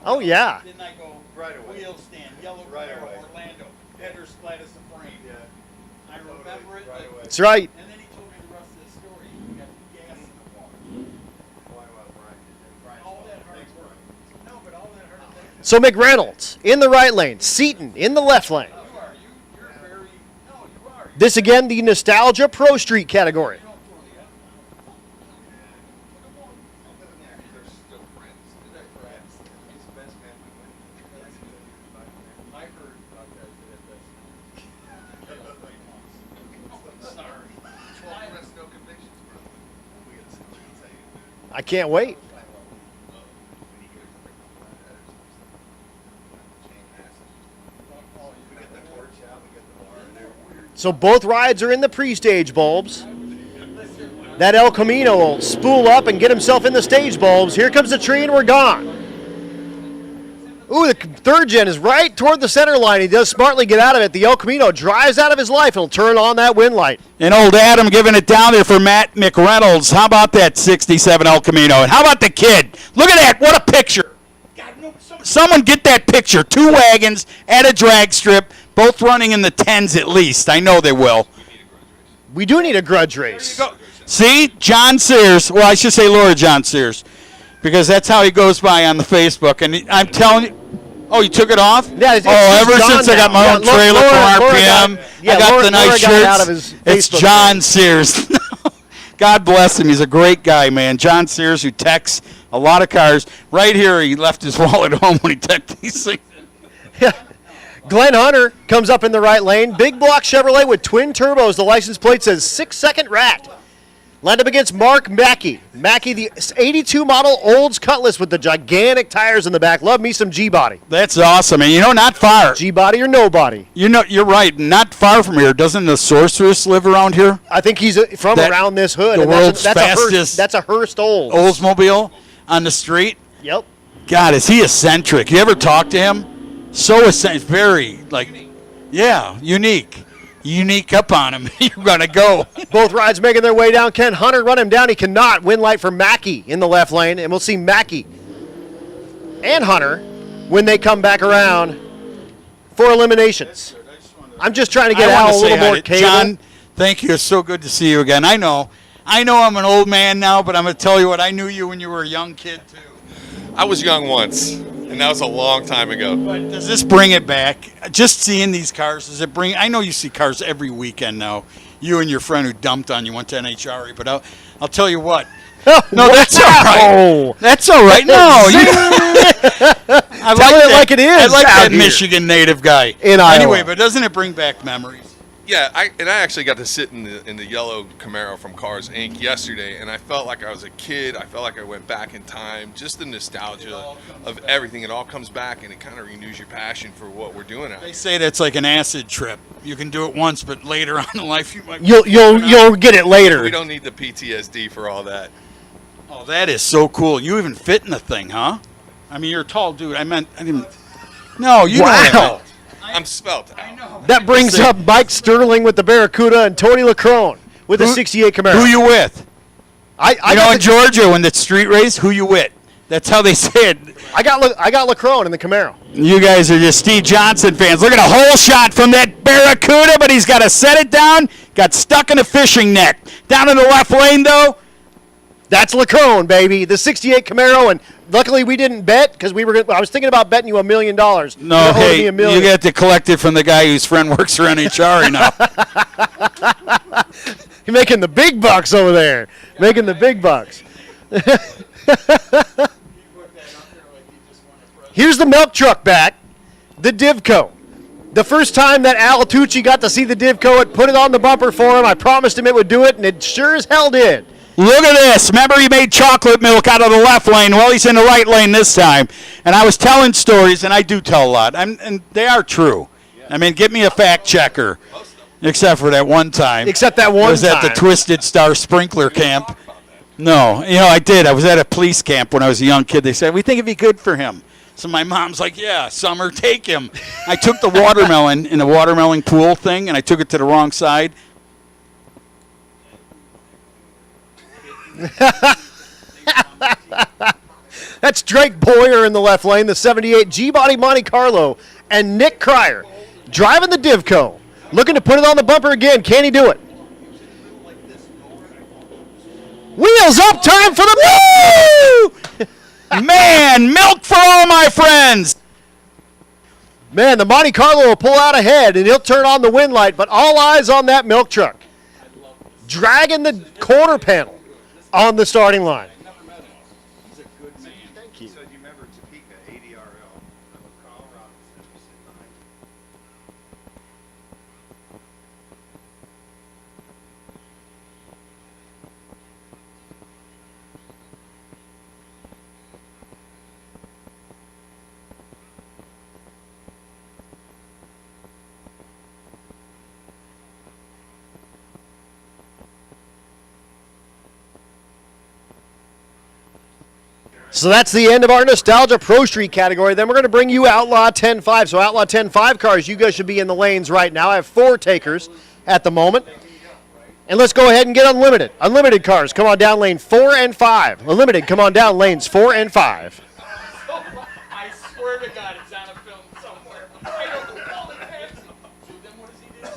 Oh, yeah. Didn't I go right away? Wheel stand, yellow Camaro, Orlando, header splat as the frame. Yeah. I remember it. Right away. That's right. And then he told me the rest of the story. You got gas in the water. All that hard work. No, but all that hard work. So McReynolds in the right lane, Seaton in the left lane. You're very, no, you are. This again, the Nostalgia Pro Street category. I can't wait. So both rides are in the pre-stage bulbs. That El Camino will spool up and get himself in the stage bulbs. Here comes the tree and we're gone. Ooh, the 3rd Gen is right toward the center line. He does smartly get out of it. The El Camino drives out of his life and will turn on that wind light. And old Adam giving it down there for Matt McReynolds. How about that 67 El Camino? And how about the kid? Look at that. What a picture. Someone get that picture. 2 wagons at a drag strip, both running in the 10s at least. I know they will. We do need a grudge race. See? John Sears. Well, I should say Laura John Sears, because that's how he goes by on the Facebook. And I'm telling you. Oh, you took it off? Yeah, it's ever John since I got my now. own trailer from RPM, I got Laura the nice got it shirts. out of his It's Facebook John page. Sears. God bless him. He's a great guy, man. John Sears, who techs a lot of cars. Right here, he left his wallet home when he teched these things. Glenn Hunter comes up in the right lane. Big block Chevrolet with twin turbos. The license plate says 6-second rat. Lined up against Mark Mackey. Mackey, the 82 model Olds Cutlass with the gigantic tires in the back. Love me some G-body. That's awesome. And, not far. G-body or nobody. You're right. Not far from here. Doesn't the Sorceress live around here? I think he's from around this hood. The and world's that's fastest that's a Hearst Olds. Oldsmobile on the street. Yep. God, is he eccentric? You ever talk to him? So eccentric. Very, unique. Unique up on him. You're going to go. Both rides making their way down. Can Hunter run him down? He cannot. Wind light for Mackey in the left lane. And we'll see Mackey and Hunter when they come back around for eliminations. I'm just trying to get Al a little more cable. John, thank you. It's so good to see you again. I know I'm an old man now, but I'm going to tell you what. I knew you when you were a young kid, too. I was young once, and that was a long time ago. But does this bring it back? Just seeing these cars, does it bring? I know you see cars every weekend now. You and your friend who dumped on you went to NHRA, but I'll tell you what. No, that's all right. That's all right. No, I Tell it like it is. I like out that here. Michigan native guy. In Iowa. Anyway, but doesn't it bring back memories? Yeah, I actually got to sit in the yellow Camaro from Cars Inc. yesterday, and I felt like I was a kid. I felt like I went back in time. Just the nostalgia of everything. It all comes back, and it kind of renews your passion for what we're doing out They here. say that's like an acid trip. You can do it once, but later on in life you might. You'll get it later. We don't need the PTSD for all that. Oh, that is so cool. You even fit in the thing, huh? I mean, you're a tall dude. I didn't. No, you know what I Wow. meant. I'm spelt out. That brings up Mike Sterling with the Barracuda and Tony LaCrone with the 68 Camaro. Who you with? I You know, got in Georgia, when it's street race, who you with? That's how they say it. I got LaCrone in the Camaro. You guys are just Steve Johnson fans. Look at a hole shot from that Barracuda, but he's got to set it down. Got stuck in a fishing net. Down in the left lane, though. That's Lacrone, baby. The 68 Camaro, and luckily we didn't bet because I was thinking about betting you $1 million. No, hey, you get to collect it from the guy whose friend works around HR now. You're making the big bucks over there. Making the big bucks. Here's the milk truck back, the Divco. The first time that Al Tucci got to see the Divco, it put it on the bumper for him. I promised him it would do it, and it sure as hell did. Look at this. Remember he made chocolate milk out of the left lane. Well, he's in the right lane this time. And I was telling stories, and I do tell a lot, and they are true. I mean, get me a fact checker, except for that one time. Except that one time. I was at the Twisted Star Sprinkler Camp. No, I did. I was at a police camp when I was a young kid. They said, we think it'd be good for him. So my mom's like, yeah, Summer, take him. I took the watermelon in the watermelon pool thing, and I took it to the wrong side. That's Drake Boyer in the left lane, the 78 G-Body Monte Carlo, and Nick Cryer driving the Divco, looking to put it on the bumper again. Can he do it? Wheels up, time for the Woo! Man, milk for all my friends. Man, the Monte Carlo will pull out ahead, and he'll turn on the wind light, but all eyes on that milk truck. Dragging the quarter panel on the starting line. Thank you. So that's the end of our Nostalgia Pro Street category. Then we're going to bring you Outlaw 10.5. So Outlaw 10.5 cars, you guys should be in the lanes right now. I have 4 takers at the moment. And let's go ahead and get unlimited. Unlimited cars, come on down lane 4 and 5. Unlimited, come on down lanes 4 and 5. I swear to God, it's on a film somewhere. I don't know. Call the taxi. So then what does he do?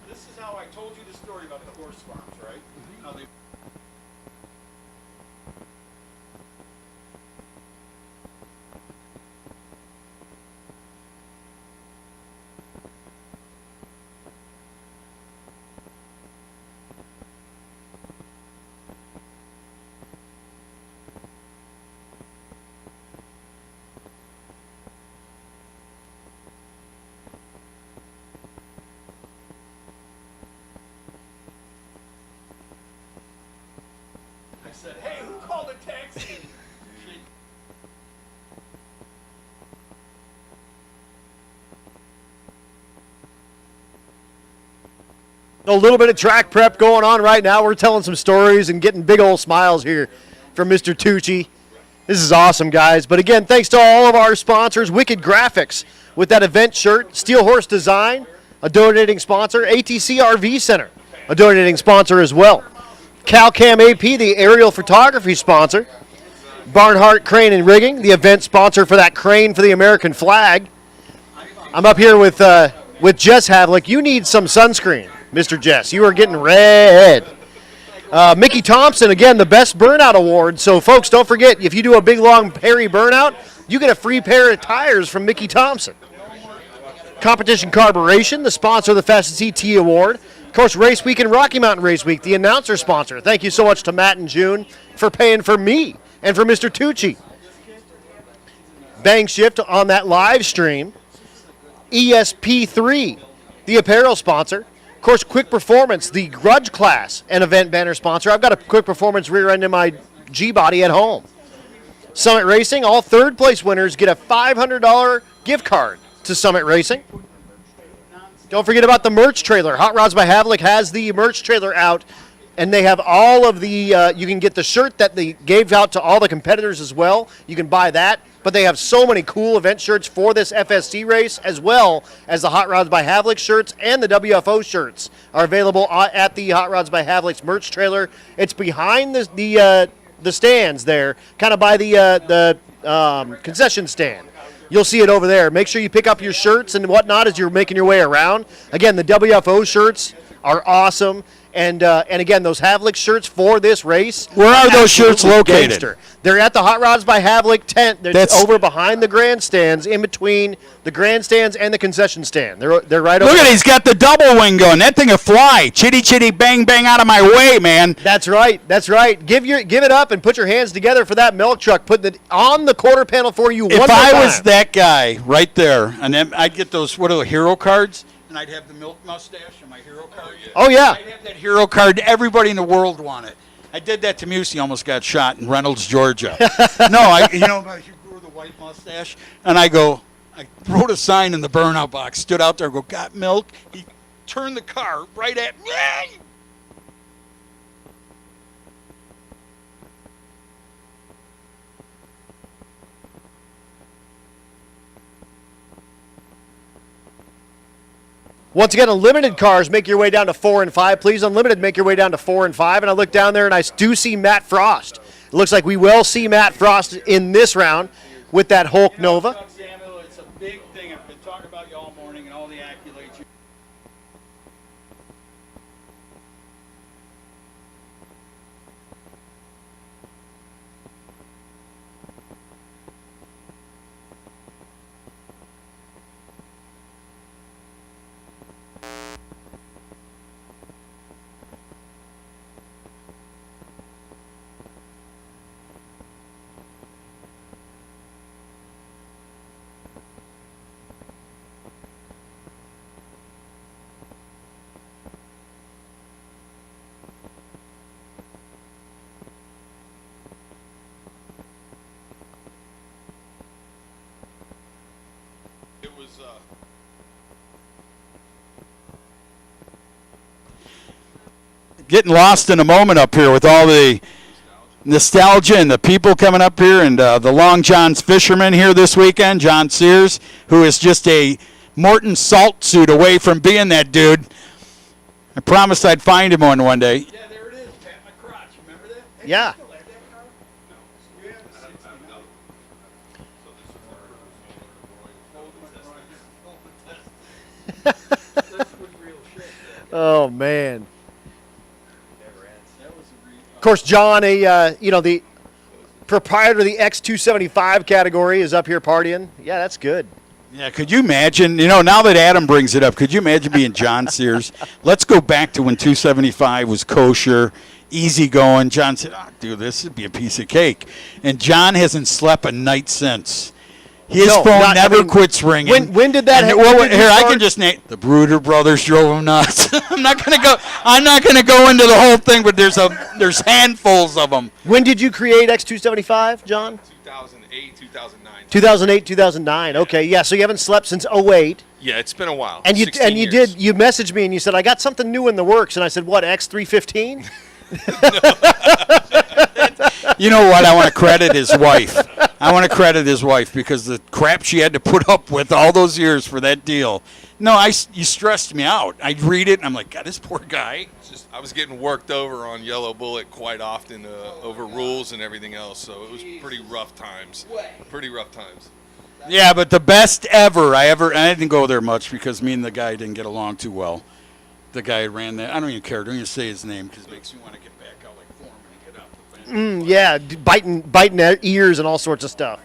This is how I told you the story about the horse farms, right? How they said, hey, who called a taxi? A little bit of track prep going on right now. We're telling some stories and getting big old smiles here from Mr. Tucci. This is awesome, guys. But again, thanks to all of our sponsors. Wicked Graphics with that event shirt. Steel Horse Design, a donating sponsor. ATC RV Center, a donating sponsor as well. CalCam AP, the aerial photography sponsor. Barnhart Crane and Rigging, the event sponsor for that crane for the American flag. I'm up here with Jess Havlik. You need some sunscreen, Mr. Jess. You are getting red. Mickey Thompson, again, the Best Burnout Award. So, folks, don't forget, if you do a big, long, hairy burnout, you get a free pair of tires from Mickey Thompson. Competition Carburation, the sponsor of the Fastest ET Award. Of course, Race Week and Rocky Mountain Race Week, the announcer sponsor. Thank you so much to Matt and June for paying for me and for Mr. Tucci. Bang Shift on that live stream. ESP3, the apparel sponsor. Of course, Quick Performance, the Grudge Class and event banner sponsor. I've got a Quick Performance rear end in my G-Body at home. Summit Racing, all third place winners get a $500 gift card to Summit Racing. Don't forget about the merch trailer. Hot Rods by Havlik has the merch trailer out, and they have all of the, you can get the shirt that they gave out to all the competitors as well. You can buy that, but they have so many cool event shirts for this FSC race, as well as the Hot Rods by Havlik shirts and the WFO shirts are available at the Hot Rods by Havlik's merch trailer. It's behind the stands there, kind of by the concession stand. You'll see it over there. Make sure you pick up your shirts and whatnot as you're making your way around. Again, the WFO shirts are awesome, And again, those Havlik shirts for this race. Where are those shirts absolutely located? gangster. They're at the Hot Rods by Havlik tent. They're over behind the grandstands, in between the grandstands and the concession stand. They're right over Look at there. it. He's got the double wing going. That thing will fly. Chitty, chitty, bang, bang out of my way, man. That's right. That's right. Give it up and put your hands together for that milk truck. Putting it on the quarter panel for you. If one more I time. was that guy right there, and then I'd get those, what are the hero cards? And I'd have the milk mustache and my hero card. Oh, yeah. I'd have that hero card. Everybody in the world wanted. I did that to Musey. Almost got shot in Reynolds, Georgia. No, I grew the white mustache, and I wrote a sign in the burnout box, stood out there, got milk. He turned the car right at me. Once again, Unlimited cars, make your way down to 4 and 5. Please, Unlimited, make your way down to 4 and 5. And I look down there, and I do see Matt Frost. It looks like we will see Matt Frost in this round with that Hulk Nova. It's a big thing. I've been talking about you all morning and all the accolades. It was. Getting lost in a moment up here with all the nostalgia and the people coming up here, and the Long John's fisherman here this weekend, John Sears, who is just a Morton salt suit away from being that dude. I promised I'd find him one day. Yeah, there it is. Pat my crotch. Remember that? Hey, Yeah. you still have that car? No. You have the 69. This was real shit. Oh, man. Of course, John, the proprietor of the X275 category is up here partying. Yeah, that's good. Yeah, could you imagine, now that Adam brings it up, could you imagine being John Sears? Let's go back to when 275 was kosher, easy going. John said, dude, this would be a piece of cake. And John hasn't slept a night since. His phone never quits ringing. When did that happen? I can just name the Bruder brothers drove him nuts. I'm not gonna go into the whole thing, but there's handfuls of them. When did you create X275, John? 2008, 2009. 2008, 2009. Okay, yeah. So you haven't slept since 2008. Yeah, it's been a while. And you 16 years. you messaged me and you said I got something new in the works, and I said what, X315? You know what? I want to credit his wife. Because the crap she had to put up with all those years for that deal. No, you stressed me out. I'd read it, and I'm like, God, this poor guy. I was getting worked over on Yellow Bullet quite often over rules and everything else, so it was pretty rough times. Yeah, but the best ever I didn't go there much because me and the guy didn't get along too well. The guy who ran that. I don't even care. Don't even say his name because it makes me want to get back out like Foreman and get out the fence. Yeah, biting their ears and all sorts of stuff.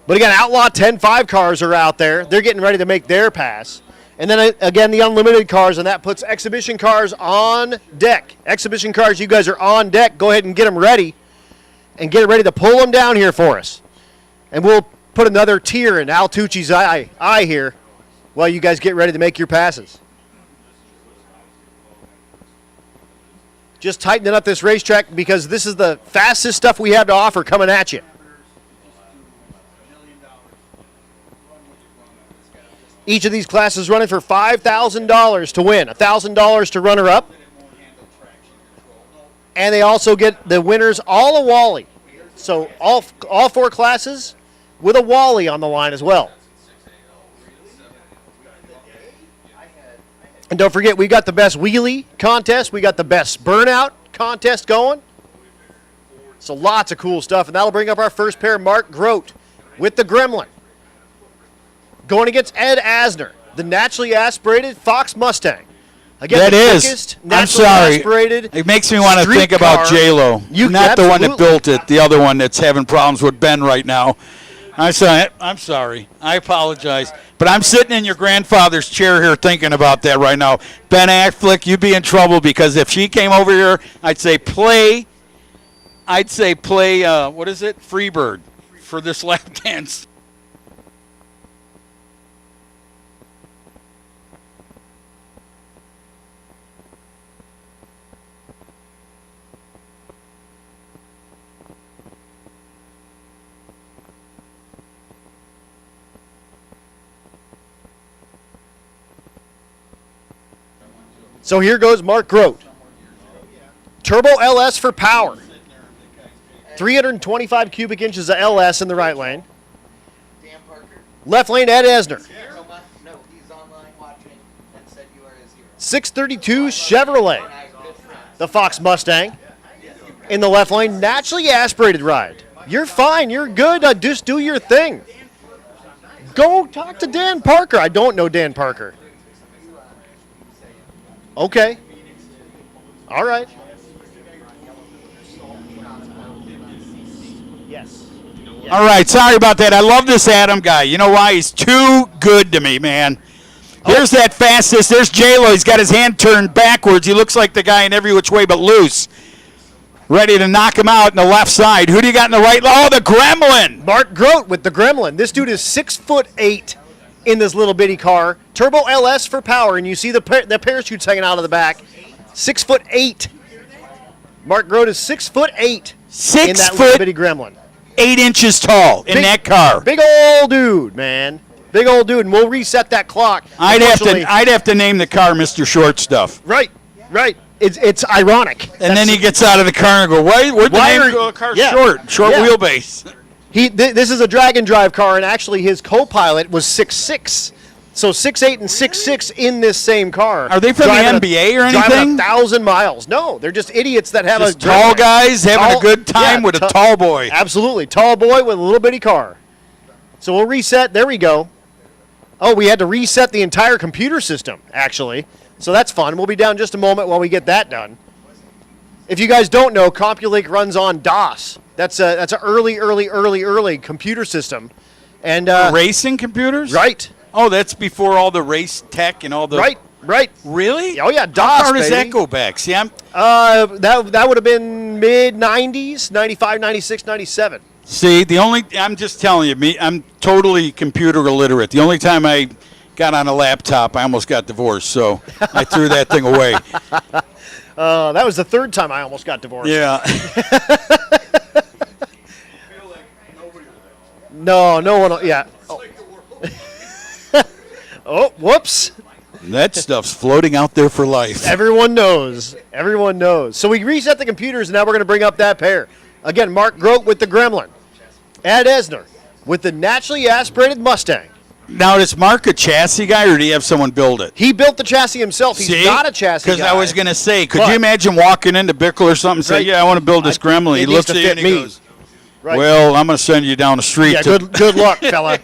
But again, Outlaw 10.5 cars are out there. They're getting ready to make their pass. And then, again, the Unlimited cars, and that puts Exhibition cars on deck. Exhibition cars, you guys are on deck. Go ahead and get them ready and get ready to pull them down here for us. And we'll put another tear in Al Tucci's eye here while you guys get ready to make your passes. Just tightening up this racetrack because this is the fastest stuff we have to offer coming at you. Each of these classes running for $5,000 to win, $1,000 to runner-up. And they also get the winners all a Wally. So all four classes with a Wally on the line as well. And don't forget, we got the best wheelie contest. We got the best burnout contest going. So lots of cool stuff. And that'll bring up our first pair, Mark Grote with the Gremlin. going against Ed Asner, the naturally aspirated Fox Mustang. Again, That the is. quickest, I'm naturally sorry. aspirated It makes me want to street think about car. J-Lo. You Not the one that absolutely- built it, the other one that's having problems with Ben right now. I'm sorry. I apologize. But I'm sitting in your grandfather's chair here thinking about that right now. Ben Affleck, you'd be in trouble because if she came over here, I'd say play, what is it? Freebird for this lap dance. So here goes Mark Grote. Turbo LS for power. 325 cubic inches of LS in the right lane. Dan Parker. Left lane, Ed Asner. No, he's online watching and said you are his hero. 632 Chevrolet. The Fox Mustang. In the left lane, naturally aspirated ride. You're fine. You're good. Just do your thing. Go talk to Dan Parker. I don't know Dan Parker. Okay. All right. Yes. All right, sorry about that. I love this Adam guy. You know why? He's too good to me, man. Here's that fastest. There's J-Lo. He's got his hand turned backwards. He looks like the guy in Every Which Way But Loose. Ready to knock him out in the left side. Who do you got in the right? Oh, the Gremlin. Mark Grote with the Gremlin. This dude is 6'8" in this little bitty car. Turbo LS for power, and you see the parachutes hanging out of the back. 6'8". Mark Grote is 6'8" in that little bitty Gremlin. 8 inches tall in that car. Big old dude, man. Big old dude, and we'll reset that clock. I'd Unfortunately- have to name the car Mr. Short Stuff. Right. It's ironic. And then he gets out of the car and go, where'd the name go? The car's short Yeah. wheelbase. This is a drag and drive car, and actually his co-pilot was 6'6". So 6'8" and 6'6" in this same car. Are they from the NBA or anything? Driving 1,000 miles. No, they're just idiots that have Just tall guys having a good time with a tall boy. Absolutely. Tall boy with a little bitty car. So we'll reset. There we go. Oh, we had to reset the entire computer system, actually. So that's fun. We'll be down just a moment while we get that done. If you guys don't know, CompuLink runs on DOS. That's an early computer system. And Racing computers? Right. Oh, that's before all the race tech and all the... Right. Really? Oh, yeah, DOS, How far does that baby. go back? See, That would have been mid-90s, 95, 96, 97. See, I'm just telling you, I'm totally computer illiterate. The only time I got on a laptop, I almost got divorced, so I threw that thing away. That was the third time I almost got divorced. Yeah. No one. Yeah. Oh, whoops. That stuff's floating out there for life. Everyone knows. So we reset the computers, and now we're going to bring up that pair. Again, Mark Grote with the Gremlin. Ed Asner with the naturally aspirated Mustang. Now, is Mark a chassis guy, or do you have someone build it? He built the chassis himself. He's not a chassis guy. Because I was going to say, could you imagine walking into Bickle or something and say, yeah, I want to build this Gremlin. He it looks needs at to you and fit he me. goes, Right. well, I'm going to send you down the street. Yeah, good luck, fella.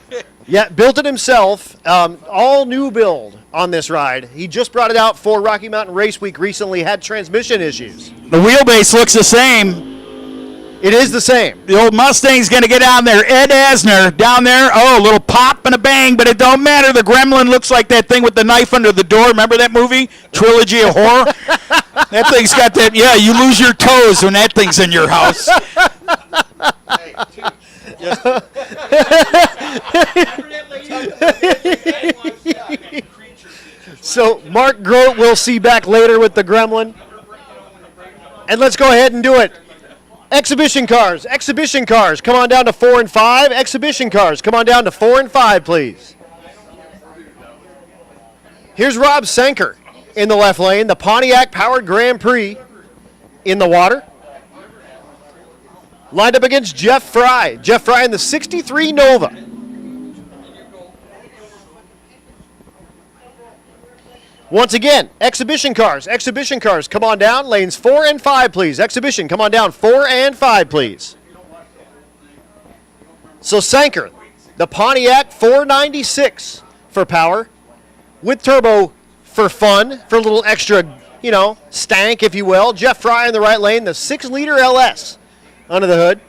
Yeah, built it himself. All new build on this ride. He just brought it out for Rocky Mountain Race Week recently. Had transmission issues. The wheelbase looks the same. It is the same. The old Mustang's going to get down there. Ed Asner down there. Oh, a little pop and a bang, but it don't matter. The Gremlin looks like that thing with the knife under the door. Remember that movie, Trilogy of Horror? That thing's got that. Yeah, you lose your toes when that thing's in your house. So Mark Grote we'll see back later with the Gremlin. And let's go ahead and do it. Exhibition cars, come on down to 4 and 5. Exhibition cars, come on down to 4 and 5, please. Here's Rob Sanker in the left lane, the Pontiac Powered Grand Prix in the water. Lined up against Jeff Fry. Jeff Fry in the 63 Nova. Once again, exhibition cars, come on down, lanes 4 and 5, please. Exhibition, come on down, 4 and 5, please. So Sanker, The Pontiac 496 for power, with turbo for fun, for a little extra, stank, if you will. Jeff Fry in the right lane, the 6-liter LS under the hood.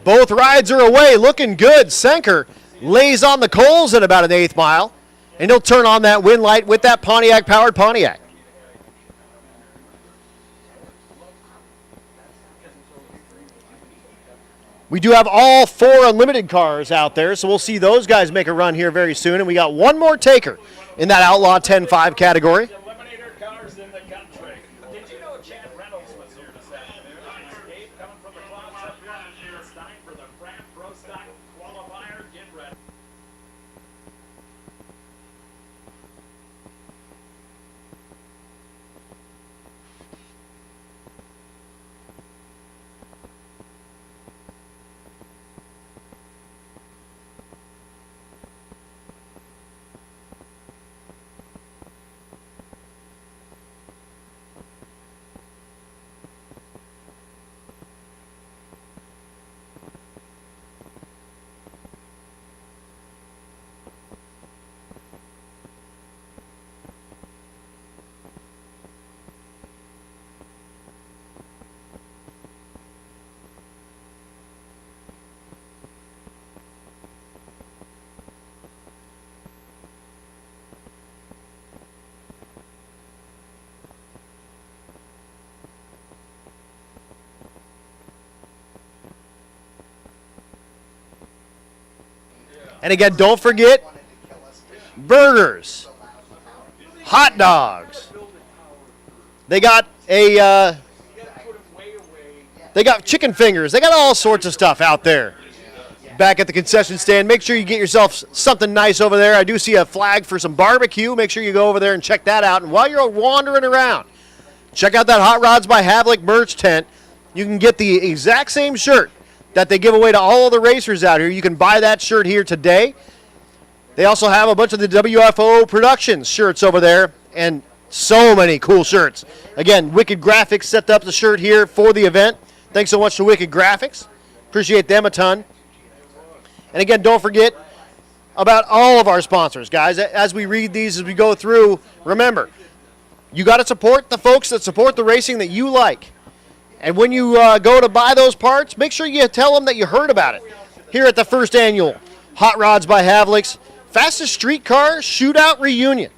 Both rides are away, looking good. Senker lays on the coals at about an 1/8 mile, and he'll turn on that wind light with that Pontiac-powered Pontiac. We do have all 4 unlimited cars out there, so we'll see those guys make a run here very soon, and we got one more taker in that Outlaw 10-5 category. Eliminator cars in the country. Did you know Chad Reynolds was here this afternoon? Escape coming from the clouds up here. It's time for the Craft Pro Stock Qualifier. Get ready. And again, don't forget burgers, hot dogs. They got they got chicken fingers. They got all sorts of stuff out there back at the concession stand. Make sure you get yourself something nice over there. I do see a flag for some barbecue. Make sure you go over there and check that out. And while you're wandering around, check out that Hot Rods by Havlik merch tent. You can get the exact same shirt that they give away to all of the racers out here. You can buy that shirt here today. They also have a bunch of the WFO Productions shirts over there, and so many cool shirts. Again, Wicked Graphics set up the shirt here for the event. Thanks so much to Wicked Graphics. Appreciate them a ton. And again, don't forget about all of our sponsors, guys. As we read these, as we go through, remember, you got to support the folks that support the racing that you like. And when you go to buy those parts, make sure you tell them that you heard about it here at the first annual Hot Rods by Havlik's Fastest Street Car Shootout Reunion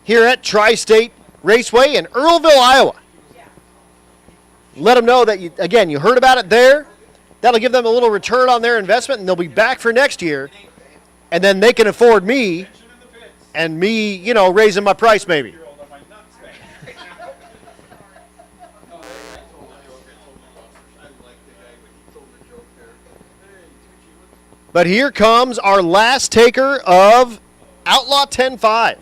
here at Tri-State Raceway in Earlville, Iowa. Let them know that, you heard about it there. That'll give them a little return on their investment, and they'll be back for next year. And then they can afford me, and me, raising my price maybe. But here comes our last taker of Outlaw 10-5.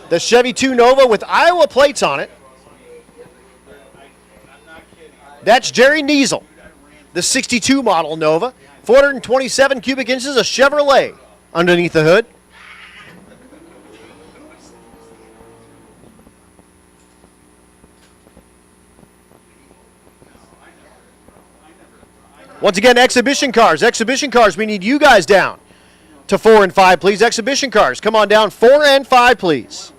The Chevy 2 Nova with Iowa plates on it. That's Jerry Niesel, the 62 model Nova. 427 cubic inches of Chevrolet underneath the hood. Once again, exhibition cars. Exhibition cars, we need you guys down to 4 and 5, please. Exhibition cars, come on down, 4 and 5, please.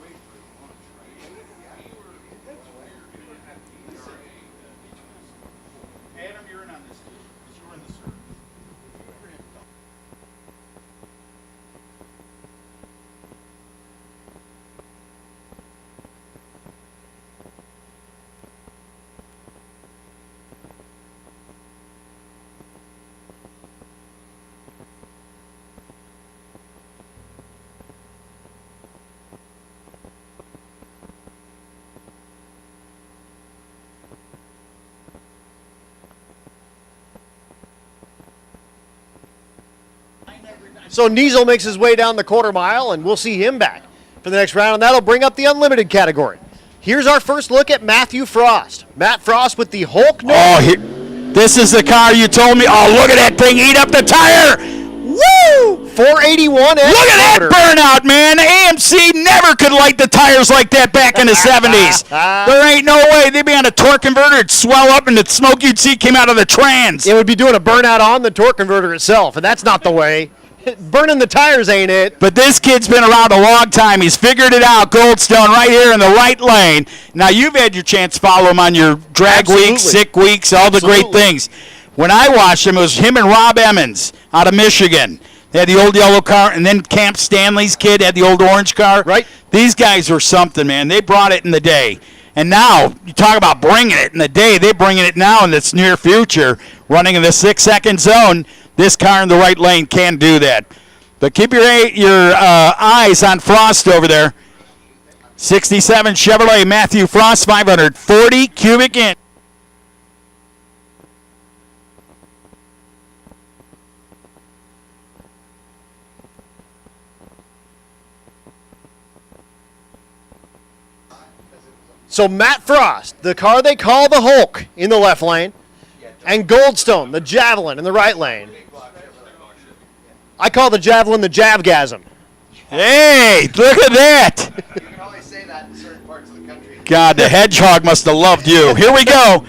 So Niesel makes his way down the quarter mile, and we'll see him back for the next round, and that'll bring up the unlimited category Here's our first look at Matthew Frost. Matt Frost with the Hulk. This is the car you told me. Oh, look at that thing eat up the tire. Woo! 481. Look at that burnout, man. AMC never could light the tires like that back in the 70s. There ain't no way. They'd be on a torque converter. It'd swell up, and the smoke you'd see came out of the trans. It would be doing a burnout on the torque converter itself, and that's not the way. Burning the tires ain't it. But this kid's been around a long time. He's figured it out. Goldstone right here in the right lane. Now, you've had your chance to follow him on your drag weeks, sick weeks, all the great things. When I watched him, it was him and Rob Emmons out of Michigan. They had the old yellow car, and then Camp Stanley's kid had the old orange car. Right. These guys were something, man. They brought it in the day. And now, you talk about bringing it in the day. They're bringing it now in this near future, running in the 6-second zone. This car in the right lane can do that. But keep your eyes on Frost over there. 67 Chevrolet Matthew Frost, 540 cubic inch. So Matt Frost, the car they call the Hulk, in the left lane, and Goldstone, the Javelin, in the right lane. I call the Javelin the Javgasm. Hey, look at that. You can only say that in certain parts of the country. God, the hedgehog must have loved you. Here we go.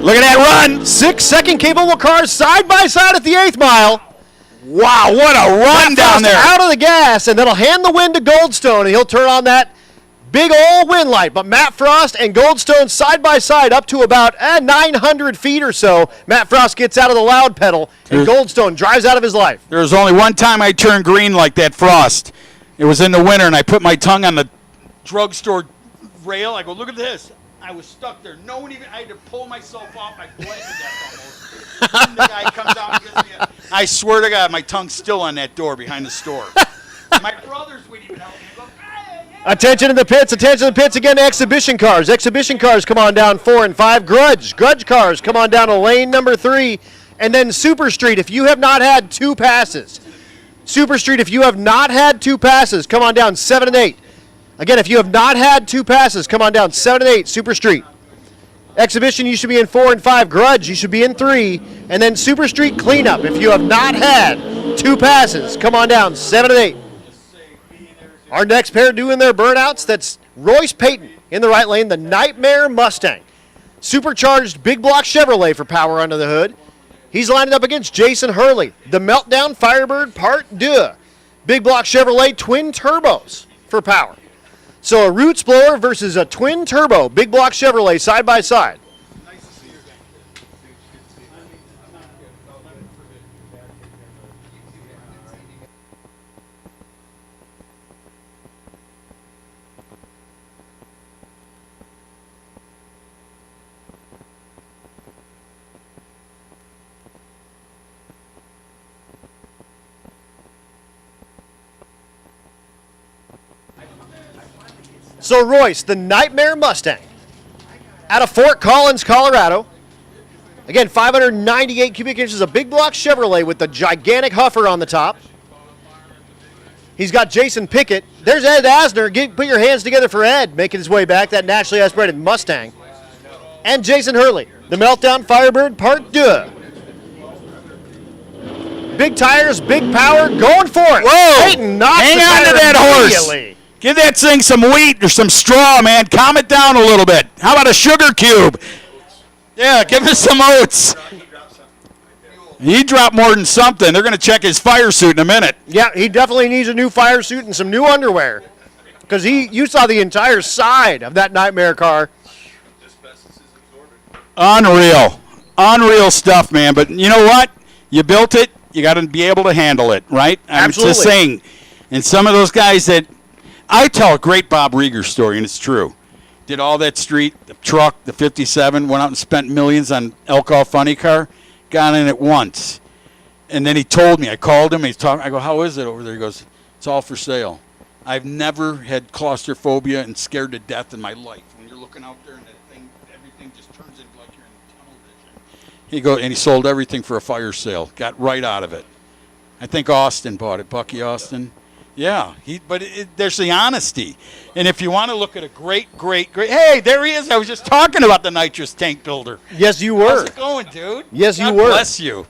Look at that run. 6-second capable cars side by side at the 8th mile. Wow, what a run down there. Out of the gas, and then he'll hand the win to Goldstone, and he'll turn on that big old wind light. But Matt Frost and Goldstone side by side up to about 900 feet or so. Matt Frost gets out of the loud pedal, and Goldstone drives out of his life. There was only one time I turned green like that, Frost. It was in the winter, and I put my tongue on the drugstore rail. I go, look at this. I was stuck there. No one even, I had to pull myself off. I bled to death almost. And the guy comes out and gives me I swear to God, my tongue's still on that door behind the store. My brothers would even help me. Go, hey, hey. Attention to the pits. Attention to the pits again. Exhibition cars. Exhibition cars come on down 4 and 5. Grudge cars come on down to lane number 3. And then Super Street, if you have not had 2 passes. Super Street, if you have not had 2 passes, come on down 7 and 8. Again, if you have not had 2 passes, come on down 7 and 8, Super Street. Exhibition, you should be in 4 and 5. Grudge, you should be in 3. And then Super Street Cleanup, if you have not had 2 passes, come on down 7 and 8. Our next pair doing their burnouts, that's Royce Payton in the right lane, the Nightmare Mustang. Supercharged big block Chevrolet for power under the hood. He's lining up against Jason Hurley, the Meltdown Firebird Part 2. Big block Chevrolet twin turbos for power. So a Roots blower versus a twin turbo big block Chevrolet side by side. So Royce, the Nightmare Mustang, out of Fort Collins, Colorado. Again, 598 cubic inches, a big block Chevrolet with the gigantic huffer on the top. He's got Jason Pickett. There's Ed Asner. Put your hands together for Ed, making his way back, that naturally aspirated Mustang. And Jason Hurley, the Meltdown Firebird Part 2. Big tires, big power, going for it. Whoa! Peyton knocks Hang the on to tire that horse. immediately. Give that thing some wheat or some straw, man. Calm it down a little bit. How about a sugar cube? Yeah, give us some oats. He dropped more than something. They're going to check his fire suit in a minute. Yeah, he definitely needs a new fire suit and some new underwear. Because you saw the entire side of that Nightmare car. Unreal. Unreal stuff, man. But you know what? You built it. You got to be able to handle it, right? Absolutely. It's a saying. And some of those guys that I tell a great Bob Rieger story, and it's true. Did all that street, the truck, the 57, went out and spent millions on alcohol funny car, got in it once. And then he told me, I called him, he's talking, I go, how is it over there? He goes, it's all for sale. I've never had claustrophobia and scared to death in my life. When you're looking out there and that thing, everything just turns into like you're in tunnel vision. And he sold everything for a fire sale, got right out of it. I think Austin bought it, Bucky Austin. Yeah, there's the honesty. And if you want to look at a great, hey, there he is. I was just talking about the nitrous tank builder. Yes, you were. How's it going, dude? Yes, God you were. bless you.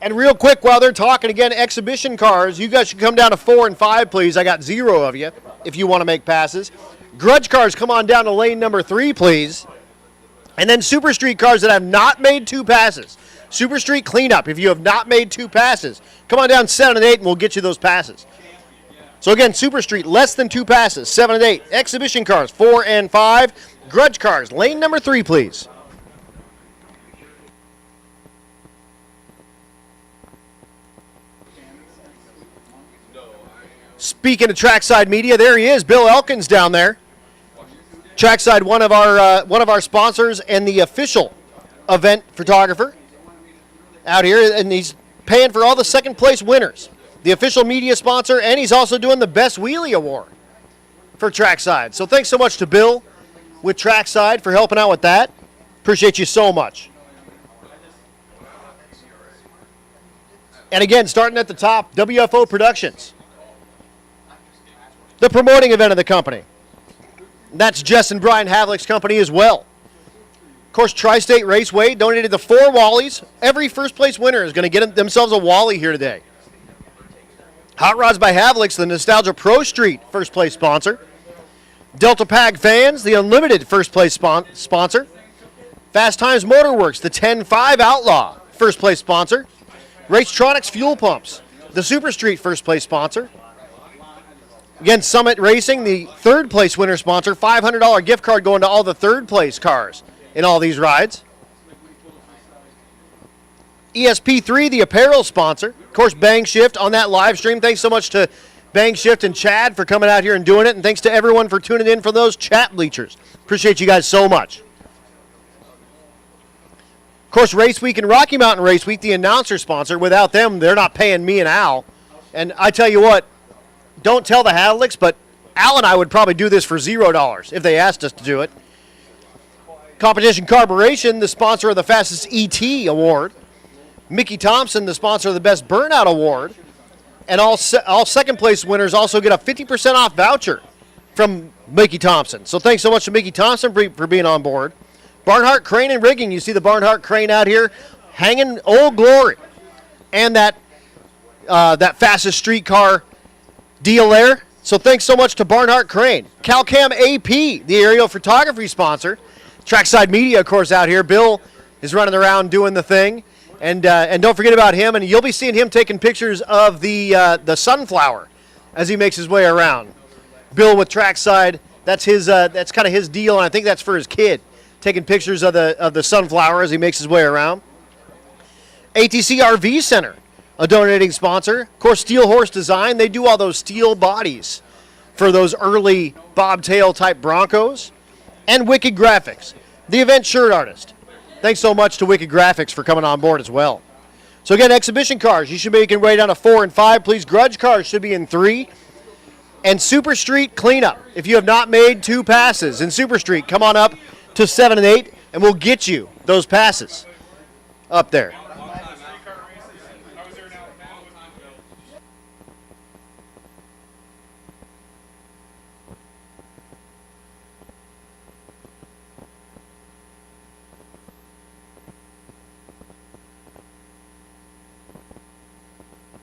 And real quick, while they're talking again, exhibition cars, you guys should come down to 4 and 5, please. I got 0 of you if you want to make passes. Grudge cars, come on down to lane number 3, please. And then Super Street cars that have not made 2 passes. Super Street cleanup, if you have not made 2 passes, come on down 7 and 8 and we'll get you those passes. So again, Super Street, less than 2 passes, 7 and 8. Exhibition cars, 4 and 5. Grudge cars, lane number 3, please. Speaking of Trackside Media, there he is, Bill Elkins down there. Trackside, one of our sponsors and the official event photographer out here, and he's paying for all the second place winners. The official media sponsor, and he's also doing the Best Wheelie Award for Trackside. So thanks so much to Bill with Trackside for helping out with that. Appreciate you so much. And again, starting at the top, WFO Productions, the promoting event of the company. That's Jess and Brian Havlik's company as well. Of course, Tri-State Raceway donated the 4 Wallies. Every first place winner is going to get themselves a Wally here today. Hot Rods by Havlik's, the Nostalgia Pro Street first place sponsor. Delta Pag Fans, the Unlimited first place sponsor. Fast Times Motorworks, the 10-5 Outlaw first place sponsor. Racetronics Fuel Pumps, the Super Street first place sponsor. Again, Summit Racing, the third place winner sponsor. $500 gift card going to all the third place cars in all these rides. ESP3, the apparel sponsor. Of course, Bang Shift on that live stream. Thanks so much to Bang Shift and Chad for coming out here and doing it. And thanks to everyone for tuning in for those chat bleachers. Appreciate you guys so much. Of course, Race Week and Rocky Mountain Race Week, the announcer sponsor. Without them, they're not paying me and Al. And I tell you what, don't tell the Havliks, but Al and I would probably do this for $0 if they asked us to do it. Competition Carburation, the sponsor of the Fastest ET Award. Mickey Thompson, the sponsor of the Best Burnout Award. And all second place winners also get a 50% off voucher from Mickey Thompson. So thanks so much to Mickey Thompson for being on board. Barnhart Crane and Rigging. You see the Barnhart Crane out here hanging Old Glory. And that fastest streetcar deal there. So thanks so much to Barnhart Crane. CalCam AP, the aerial photography sponsor. Trackside Media, of course, out here. Bill is running around doing the thing. And don't forget about him. And you'll be seeing him taking pictures of the sunflower as he makes his way around. Bill with Trackside, that's kind of his deal, and I think that's for his kid, taking pictures of the sunflower as he makes his way around. ATC RV Center, a donating sponsor. Of course, Steel Horse Design, they do all those steel bodies for those early bobtail type Broncos. And Wicked Graphics, the event shirt artist. Thanks so much to Wicked Graphics for coming on board as well. So again, exhibition cars, you should be making way down to 4 and 5. Please, grudge cars should be in 3. And Super Street cleanup. If you have not made 2 passes in Super Street, come on up to 7 and 8, and we'll get you those passes up there.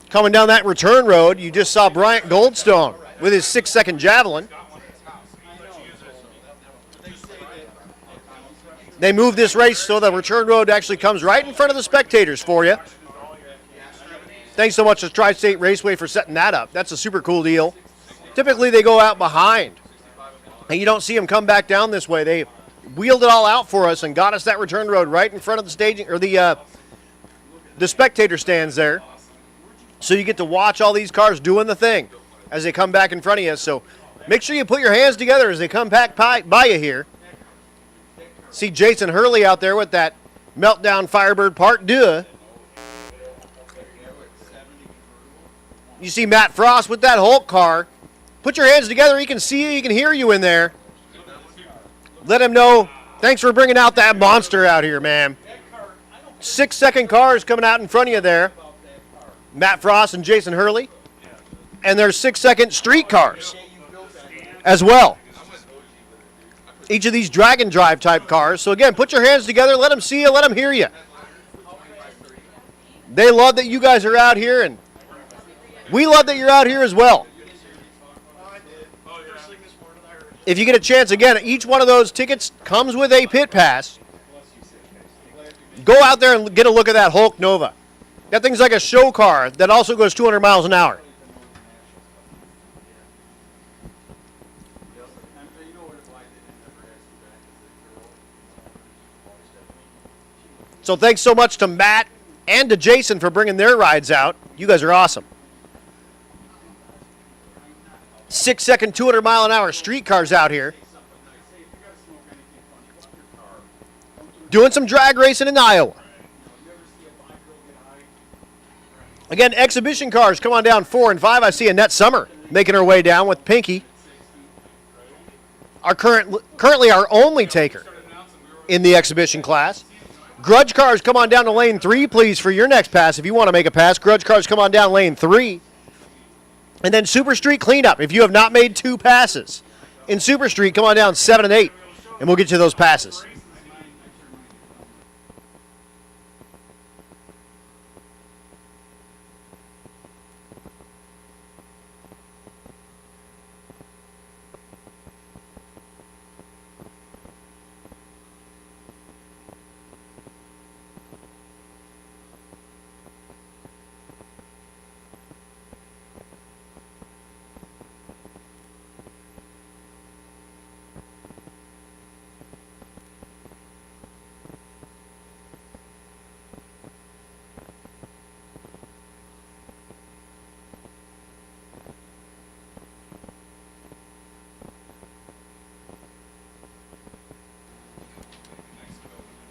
Coming down that return road, you just saw Bryant Goldstone with his 6-second Javelin. They moved this race so the return road actually comes right in front of the spectators for you. Thanks so much to Tri-State Raceway for setting that up. That's a super cool deal. Typically they go out behind, and you don't see them come back down this way. They wheeled it all out for us and got us that return road right in front of the staging or the spectator stands there. So you get to watch all these cars doing the thing as they come back in front of you. So make sure you put your hands together as they come back by you here. See Jason Hurley out there with that Meltdown Firebird Part 2. You see Matt Frost with that Hulk car. Put your hands together. He can see you. He can hear you in there. Let him know. Thanks for bringing out that monster out here, man. 6-second cars coming out in front of you there. Matt Frost and Jason Hurley. And there's 6-second street cars as well. Each of these drag and drive type cars. So again, put your hands together, let them see you, let them hear you. They love that you guys are out here, and we love that you're out here as well. If you get a chance, again, each one of those tickets comes with a pit pass. Go out there and get a look at that Hulk Nova. That thing's like a show car that also goes 200 miles an hour. So thanks so much to Matt and to Jason for bringing their rides out. You guys are awesome. 6-second, 200-mile-an-hour street cars out here. Doing some drag racing in Iowa. Again, exhibition cars, come on down 4 and 5. I see Annette Summer making her way down with Pinky. Currently our only taker in the exhibition class. Grudge cars, come on down to lane 3, please, for your next pass. If you want to make a pass, Grudge cars, come on down lane 3. And then Super Street cleanup. If you have not made 2 passes in Super Street, come on down 7 and 8, and we'll get you those passes.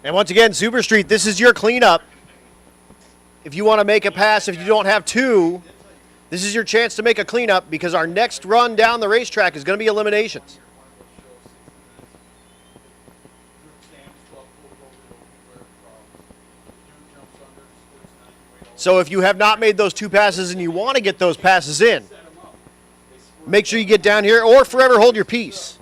And once again, Super Street, this is your cleanup. If you want to make a pass, if you don't have 2, this is your chance to make a cleanup because our next run down the racetrack is going to be eliminations. So if you have not made those 2 passes and you want to get those passes in, make sure you get down here or forever hold your peace.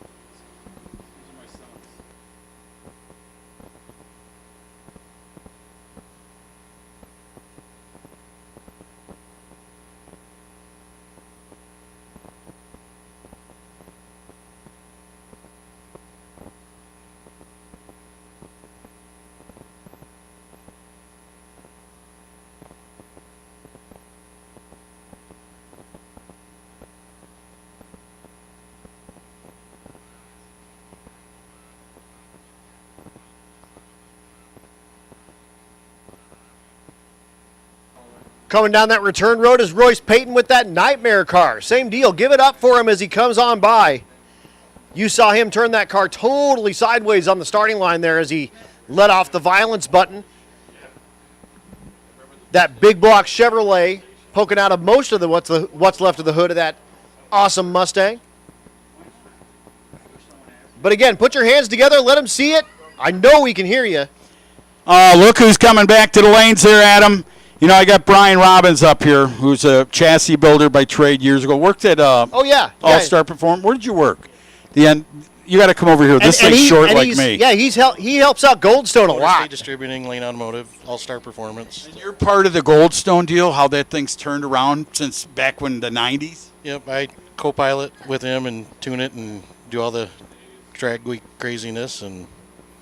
Coming down that return road is Royce Payton with that Nightmare car. Same deal. Give it up for him as he comes on by. You saw him turn that car totally sideways on the starting line there as he let off the violence button. That big block Chevrolet poking out of most of the what's left of the hood of that awesome Mustang. But again, put your hands together. Let him see it. I know we can hear you. Look who's coming back to the lanes here, Adam. You know, I got Brian Robbins up here, who's a chassis builder by trade years ago. Worked at All-Star Performance. Where did you work? The end. You got to come over here. This thing's short like me. Yeah, he helps out Goldstone a lot. State Distributing, Lane Automotive, All-Star Performance. And you're part of the Goldstone deal, how that thing's turned around since back when the 90s? Yep, I co-pilot with him and tune it and do all the drag week craziness. And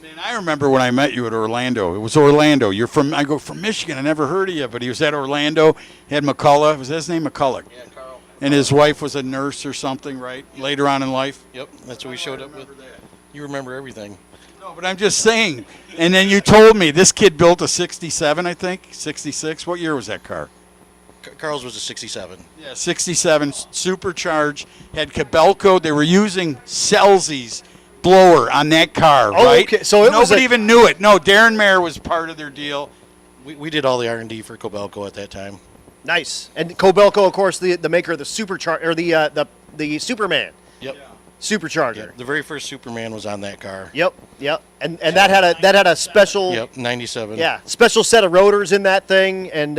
man, I remember when I met you at Orlando. It was Orlando. I go, from Michigan. I never heard of you, but he was at Orlando. He had McCullough. Was that his name, McCullough? Yeah, Carl. And his wife was a nurse or something, right? Later on in life? Yep, that's what we showed up with. You remember everything. No, but I'm just saying. And then you told me this kid built a 67, I think, 66. What year was that car? Carl's was a 67. Yeah, 67, supercharged, had Cabelco. They were using Celsius blower on that car, right? Okay. So nobody even knew it. No, Darren Mayer was part of their deal. We did all the R&D for Cabelco at that time. Nice. And Cabelco, of course, the maker of the superchar or the Superman. Yep. supercharger. The very first Superman was on that car. Yep. And that had a special. Yep, 97. Yeah, special set of rotors in that thing, and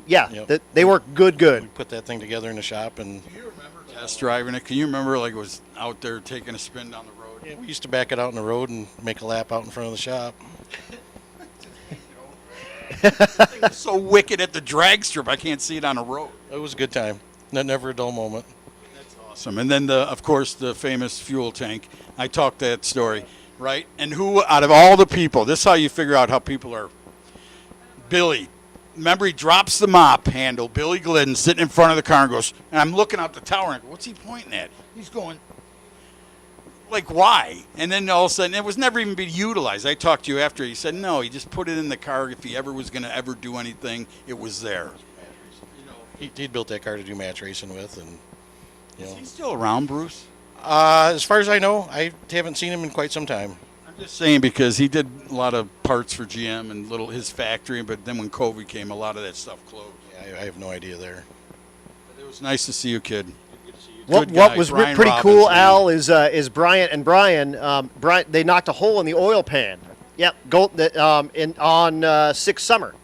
Yep. they work good. We put that thing together in the shop, and Test driving it. Can you remember like it was out there taking a spin down the road? yeah, we used to back it out in the road and make a lap out in front of the shop. It's so wicked at the drag strip. I can't see it on the road. It was a good time. Never a dull moment. Awesome. And then, of course, the famous fuel tank. I talked that story, right? And who, out of all the people, this is how you figure out how people are. Billy. Remember, he drops the mop handle. Billy Glidden sitting in front of the car and goes, and I'm looking out the tower and I go, what's he pointing at? He's going, like, why? And then all of a sudden, it was never even being utilized. I talked to you after. He said, no, he just put it in the car. If he ever was going to ever do anything, it was there. He built that car to do match racing with, and Is he still around, Bruce? as far as I know, I haven't seen him in quite some time. I'm just saying because he did a lot of parts for GM and his factory, but then when COVID came, a lot of that stuff closed. Yeah, I have no idea there. But it was nice to see you, kid. What was Brian pretty Robbins, cool, man. Al, is Bryant and Brian. Bryant, they knocked a hole in the oil pan. Yep, on 6 Summer.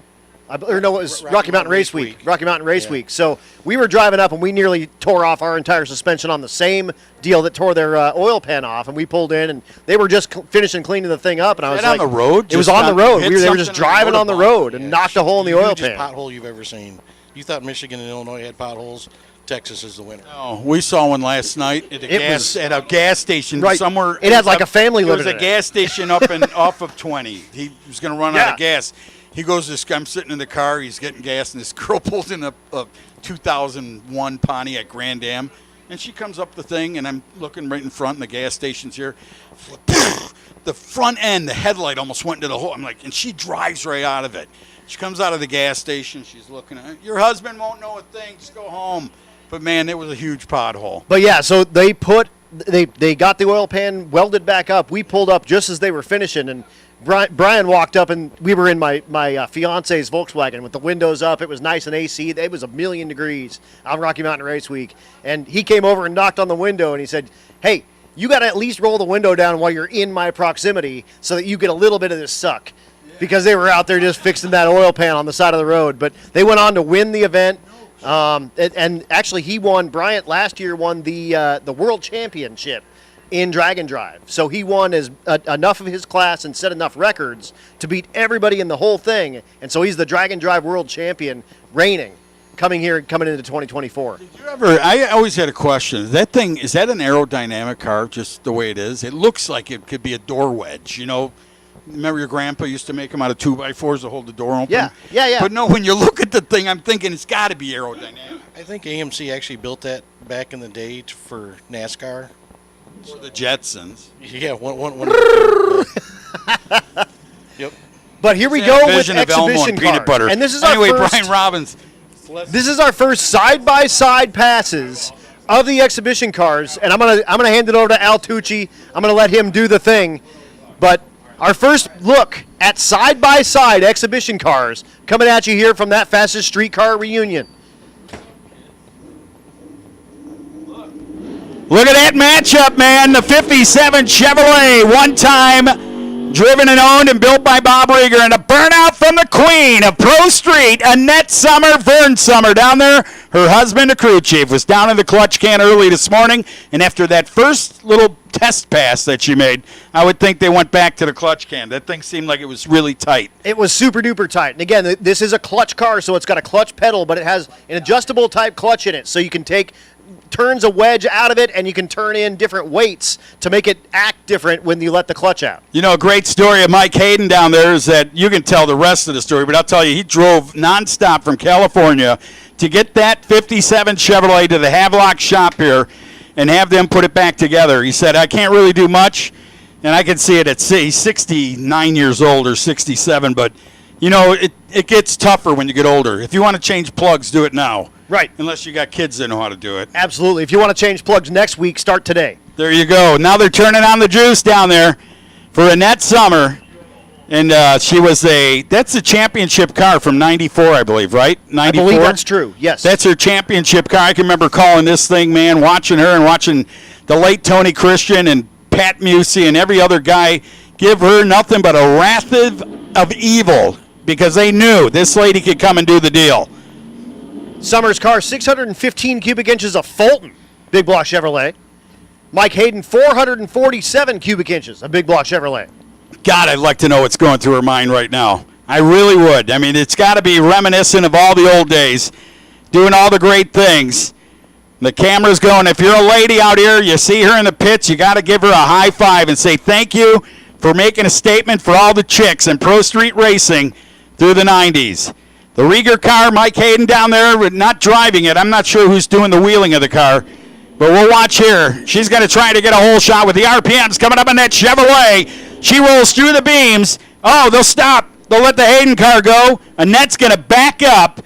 It was Rocky Mountain Race Week. Rocky Mountain Race Week. So we were driving up, and we nearly tore off our entire suspension on the same deal that tore their oil pan off. And we pulled in, and they were just finishing cleaning the thing up. And I was on like, the road? It was Just on the road. hit They were just something driving on the road and Yeah, knocked a hole in the oil hugest pan. pothole you've ever seen. You thought Michigan and Illinois had potholes. Texas is the winner. Oh, we saw one last night at at a gas station Right. somewhere. It had like a family There was living a in it. gas station up and off of 20. He was going to run out of gas. He goes, this guy, I'm sitting in the car, he's getting gas, and this girl pulls in a 2001 Pontiac Grand Am, and she comes up the thing, and I'm looking right in front, and the gas station's here. The front end, the headlight almost went into the hole. I'm like, and she drives right out of it. She comes out of the gas station, she's looking at it. Your husband won't know a thing, just go home. But, man, it was a huge pothole. But yeah, so they got the oil pan welded back up. We pulled up just as they were finishing, and Brian walked up, and we were in my fiance's Volkswagen with the windows up. It was nice and AC. It was 1,000,000 degrees on Rocky Mountain Race Week, and he came over and knocked on the window, and he said, "Hey, you got to at least roll the window down while you're in my proximity so that you get a little bit of this suck," because they were out there just fixing that oil pan on the side of the road. But they went on to win the event. And actually, Bryant last year won the world championship in drag and drive. So he won enough of his class and set enough records to beat everybody in the whole thing. And so he's the drag and drive world champion, reigning, coming into 2024. I always had a question. Is that an aerodynamic car, just the way it is? It looks like it could be a door wedge, you know. Remember your grandpa used to make them out of 2x4s to hold the door open? Yeah. But no, when you look at the thing, I'm thinking it's got to be aerodynamic. I think AMC actually built that back in the day for NASCAR. Or the Jetsons. Yeah, one. Yep. But here we go with Vision of Elmo exhibition and peanut cars. butter. And this is anyway, our first, Brian Robbins. This is our first side-by-side passes of the exhibition cars, and I'm gonna hand it over to Al Tucci. I'm gonna let him do the thing. But our first look at side-by-side exhibition cars coming at you here from that Fastest Streetcar Reunion. Look at that matchup, man. The 57 Chevrolet, one time driven and owned and built by Bob Rieger, and a burnout from the queen of Pro Street, Annette Summer, Vern Summer down there. Her husband, the crew chief, was down in the clutch can early this morning, and after that first little test pass that she made, I would think they went back to the clutch can. That thing seemed like it was really tight. It was super duper tight. And again, this is a clutch car, so it's got a clutch pedal, but it has an adjustable type clutch in it, so you can turns a wedge out of it, and you can turn in different weights to make it act different when you let the clutch out. You know, a great story of Mike Hayden down there is that you can tell the rest of the story, but I'll tell you, he drove nonstop from California to get that 57 Chevrolet to the Havlik shop here and have them put it back together. He said, I can't really do much, and I can see it at he's 69 years old or 67, but, you know, it gets tougher when you get older. If you want to change plugs, do it now. Right. Unless you got kids that know how to do it. Absolutely. If you want to change plugs next week, start today. There you go. Now they're turning on the juice down there for Annette Summer. And that's a championship car from 94, I believe, right? 94? I believe that's true, yes. That's her championship car. I can remember calling this thing, man, watching her and watching the late Tony Christian and Pat Musey and every other guy give her nothing but a wrath of evil because they knew this lady could come and do the deal. Summer's car, 615 cubic inches of Fulton, big block Chevrolet. Mike Hayden, 447 cubic inches of big block Chevrolet. God, I'd like to know what's going through her mind right now. I really would. I mean, it's got to be reminiscent of all the old days, doing all the great things. The camera's going. If you're a lady out here, you see her in the pits, you got to give her a high five and say thank you for making a statement for all the chicks in Pro Street Racing through the 90s. The Rieger car, Mike Hayden down there, not driving it. I'm not sure who's doing the wheeling of the car. But we'll watch here. She's going to try to get a whole shot with the RPMs coming up on that Chevrolet. She rolls through the beams. Oh, they'll stop. They'll let the Hayden car go. Annette's going to back up.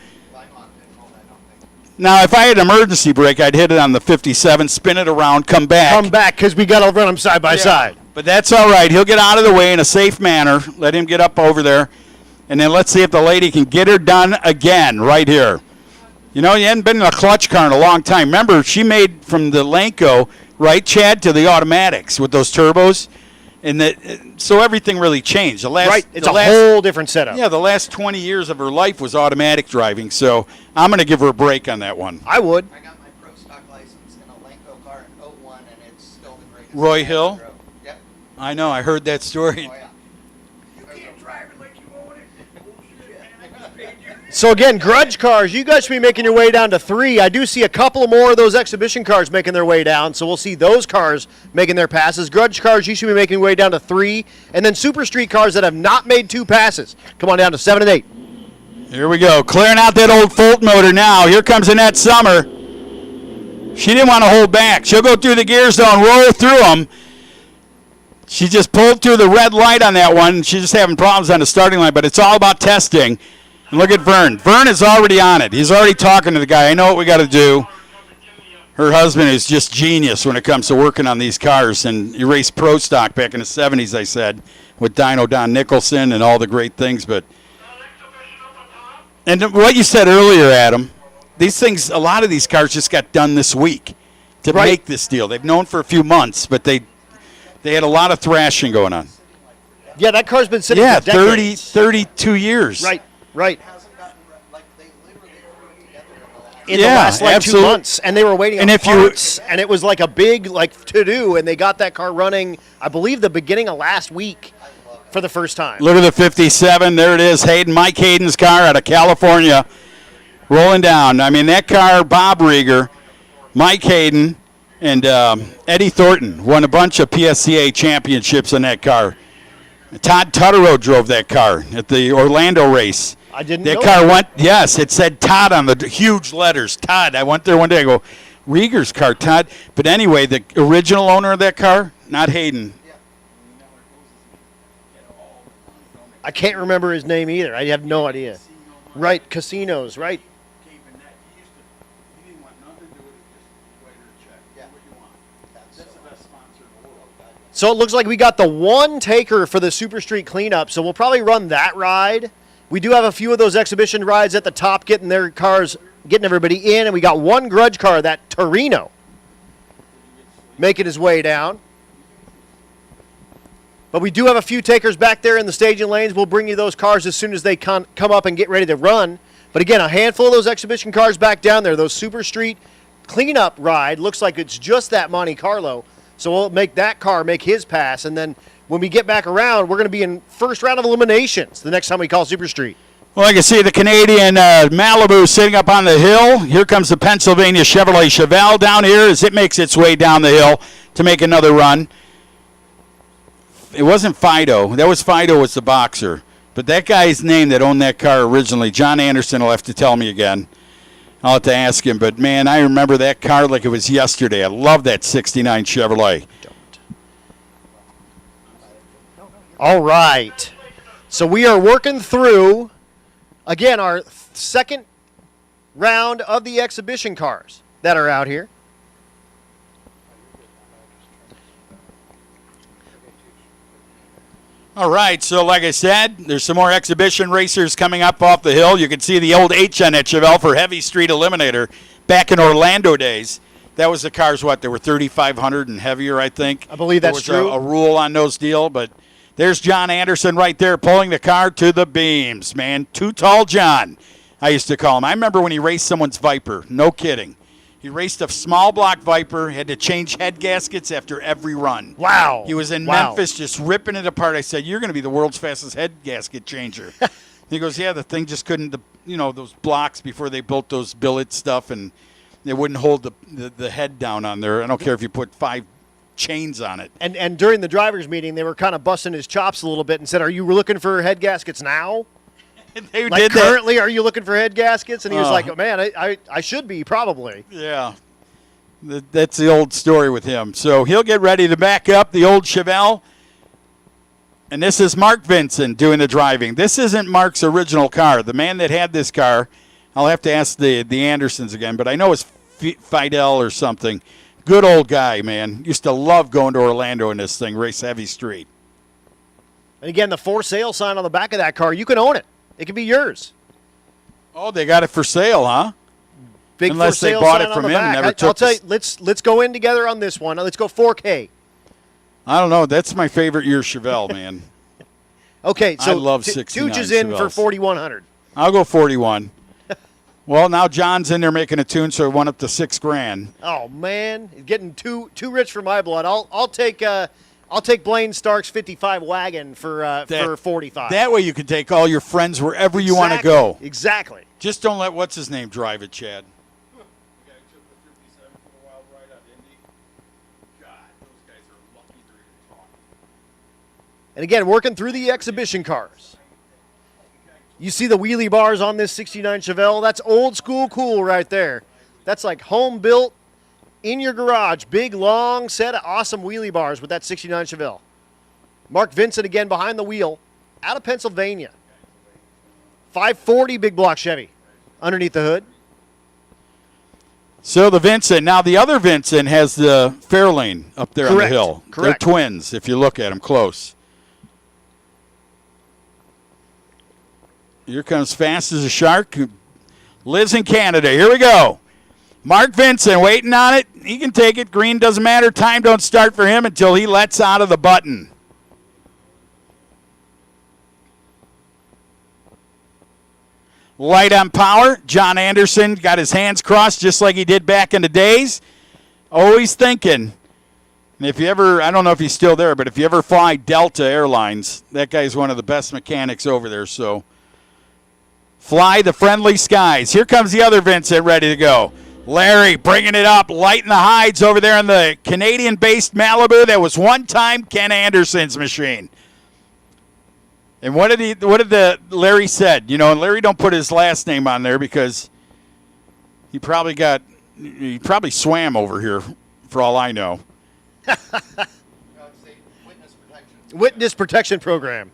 Now, if I had an emergency brake, I'd hit it on the 57, spin it around, come back. Come back because we got to run them side by side. But that's all right. He'll get out of the way in a safe manner. Let him get up over there. And then let's see if the lady can get her done again right here. You know, you hadn't been in a clutch car in a long time. Remember, she made from the Lenco, right, Chad, to the automatics with those turbos. And so everything really changed. It's a whole different setup. Yeah, the last 20 years of her life was automatic driving. So I'm going to give her a break on that one. I would. I got my pro stock license in a Lenco car in 01, and it's still the greatest. Roy Hill? Yep. I know. I heard that story. Oh, yeah. So again, grudge cars, you guys should be making your way down to 3. I do see a couple more of those exhibition cars making their way down, so we'll see those cars making their passes. Grudge cars, you should be making your way down to 3. And then Super Street cars that have not made 2 passes. Come on down to 7 and 8. Here we go. Clearing out that old Fulton motor now. Here comes Annette Summer. She didn't want to hold back. She'll go through the gear zone, roll through them. She just pulled through the red light on that one. She's just having problems on the starting line, but it's all about testing. And look at Vern. Vern is already on it. He's already talking to the guy. I know what we got to do. Her husband is just genius when it comes to working on these cars. And he raced pro stock back in the 70s, I said, with Dino Don Nicholson and all the great things. And what you said earlier, Adam, these things, a lot of these cars just got done this week to make this deal. They've known for a few months, but they had a lot of thrashing going on. Yeah, that car's been sitting for decades. 32 years. Right. They literally threw it together In the last 2 months, and they were waiting on parts, and it was like a big to-do, and they got that car running, I believe, the beginning of last week for the first time. Look at the 57. There it is. Hayden, Mike Hayden's car out of California, rolling down. I mean, that car, Bob Rieger, Mike Hayden, and Eddie Thornton won a bunch of PSCA championships in that car. Todd Tutterow drove that car at the Orlando race. I didn't know that. Car went, yes, it said Todd on the huge letters. Todd. I went there one day. I go, Rieger's car, Todd. But anyway, the original owner of that car, not Hayden. I can't remember his name either. I have no idea. Right, casinos, right? So it looks like we got the one taker for the Super Street cleanup, so we'll probably run that ride. We do have a few of those exhibition rides at the top getting their cars, getting everybody in, and we got one grudge car, that Torino, making his way down. But we do have a few takers back there in the staging lanes. We'll bring you those cars as soon as they come up and get ready to run. But again, a handful of those exhibition cars back down there, those Super Street cleanup ride, looks like it's just that Monte Carlo. So we'll make that car make his pass, and then when we get back around, we're going to be in first round of eliminations the next time we call Super Street. Well, I can see the Canadian Malibu sitting up on the hill. Here comes the Pennsylvania Chevrolet Chevelle down here as it makes its way down the hill to make another run. It wasn't Fido. That was Fido was the boxer. But that guy's name that owned that car originally, John Anderson, will have to tell me again. I'll have to ask him. But, man, I remember that car like it was yesterday. I love that 69 Chevrolet. All right. So we are working through, again, our second round of the exhibition cars that are out here. All right, so like I said, there's some more exhibition racers coming up off the hill. You can see the old H on that Chevelle for Heavy Street Eliminator back in Orlando days. That was the cars, they were 3,500 and heavier, I think. I believe that's there was true. A rule on those deal, but there's John Anderson right there pulling the car to the beams, man. Too Tall John, I used to call him. I remember when he raced someone's Viper, no kidding. He raced a small block Viper, had to change head gaskets after every run. Wow. He was in Memphis just ripping it apart. I said, you're going to be the world's fastest head gasket changer. He goes, yeah, the thing just couldn't, those blocks before they built those billet stuff, and they wouldn't hold the head down on there. I don't care if you put 5 chains on it. And during the driver's meeting, they were kind of busting his chops a little bit and said, are you looking for head gaskets now? They like did currently, are you looking for head gaskets? And he was like, oh, man, I should be probably. Yeah. That's the old story with him. So he'll get ready to back up the old Chevelle. And this is Mark Vincent doing the driving. This isn't Mark's original car. The man that had this car, I'll have to ask the Andersons again, but I know it's Fidel or something. Good old guy, man. Used to love going to Orlando in this thing, race Heavy Street. And again, the for sale sign on the back of that car, you can own it. It can be yours. Oh, they got it for sale, huh? Big Unless for they sale bought sign it from on the him and back. never took I'll tell you, this- let's go in together on this one. Let's go 4K. I don't know. That's my favorite year Chevelle, man. Okay, so I love 69 Tooch is in for Chevelles. 4,100. I'll go 41. Well, now John's in there making a tune, so it went up to $6,000. Oh man, getting too rich for my blood. I'll take Blaine Stark's 55 wagon for 45. That way you can take all your friends wherever you want to go. Exactly. Just don't let what's his name drive it, Chad. The guy who took the 57 for the wild ride out of Indy. God, those guys are lucky they're even talking. And again, working through the exhibition cars. You see the wheelie bars on this 69 Chevelle? That's old school cool right there. That's like home built, in your garage. Big, long set of awesome wheelie bars with that 69 Chevelle. Mark Vincent again behind the wheel out of Pennsylvania. 540 big block Chevy underneath the hood. So the Vincent. Now the other Vincent has the Fairlane up there on the Correct. hill. Correct. They're twins if you look at them close. Here comes Fast as a Shark, who lives in Canada. Here we go. Mark Vincent waiting on it. He can take it. Green doesn't matter. Time don't start for him until he lets out of the button. Light on power. John Anderson got his hands crossed just like he did back in the days. Always thinking. And if you ever, I don't know if he's still there, but if you ever fly Delta Airlines, that guy's one of the best mechanics over there. So fly the friendly skies. Here comes the other Vincent ready to go. Larry bringing it up, lighting the hides over there in the Canadian-based Malibu. That was one time Ken Anderson's machine. And what did Larry said? You know, and Larry don't put his last name on there because he probably swam over here, for all I know. Witness protection program.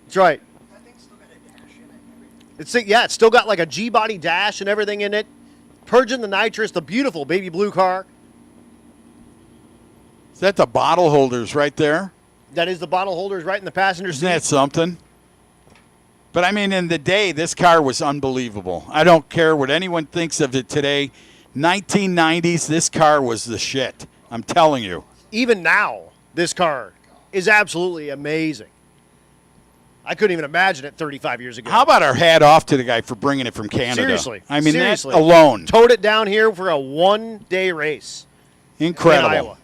That's right. It's still got like a G-body dash and everything in it. Purging the nitrous, the beautiful baby blue car. Is that the bottle holders right there? That is the bottle holders right in the passenger seat. Isn't that something? But, I mean, in the day, this car was unbelievable. I don't care what anyone thinks of it today. 1990s, this car was the shit. I'm telling you. Even now, this car is absolutely amazing. I couldn't even imagine it 35 years ago. How about our hat off to the guy for bringing it from Canada? Seriously. I mean, seriously. that alone. Towed it down here for a one-day race. Incredible. In Iowa.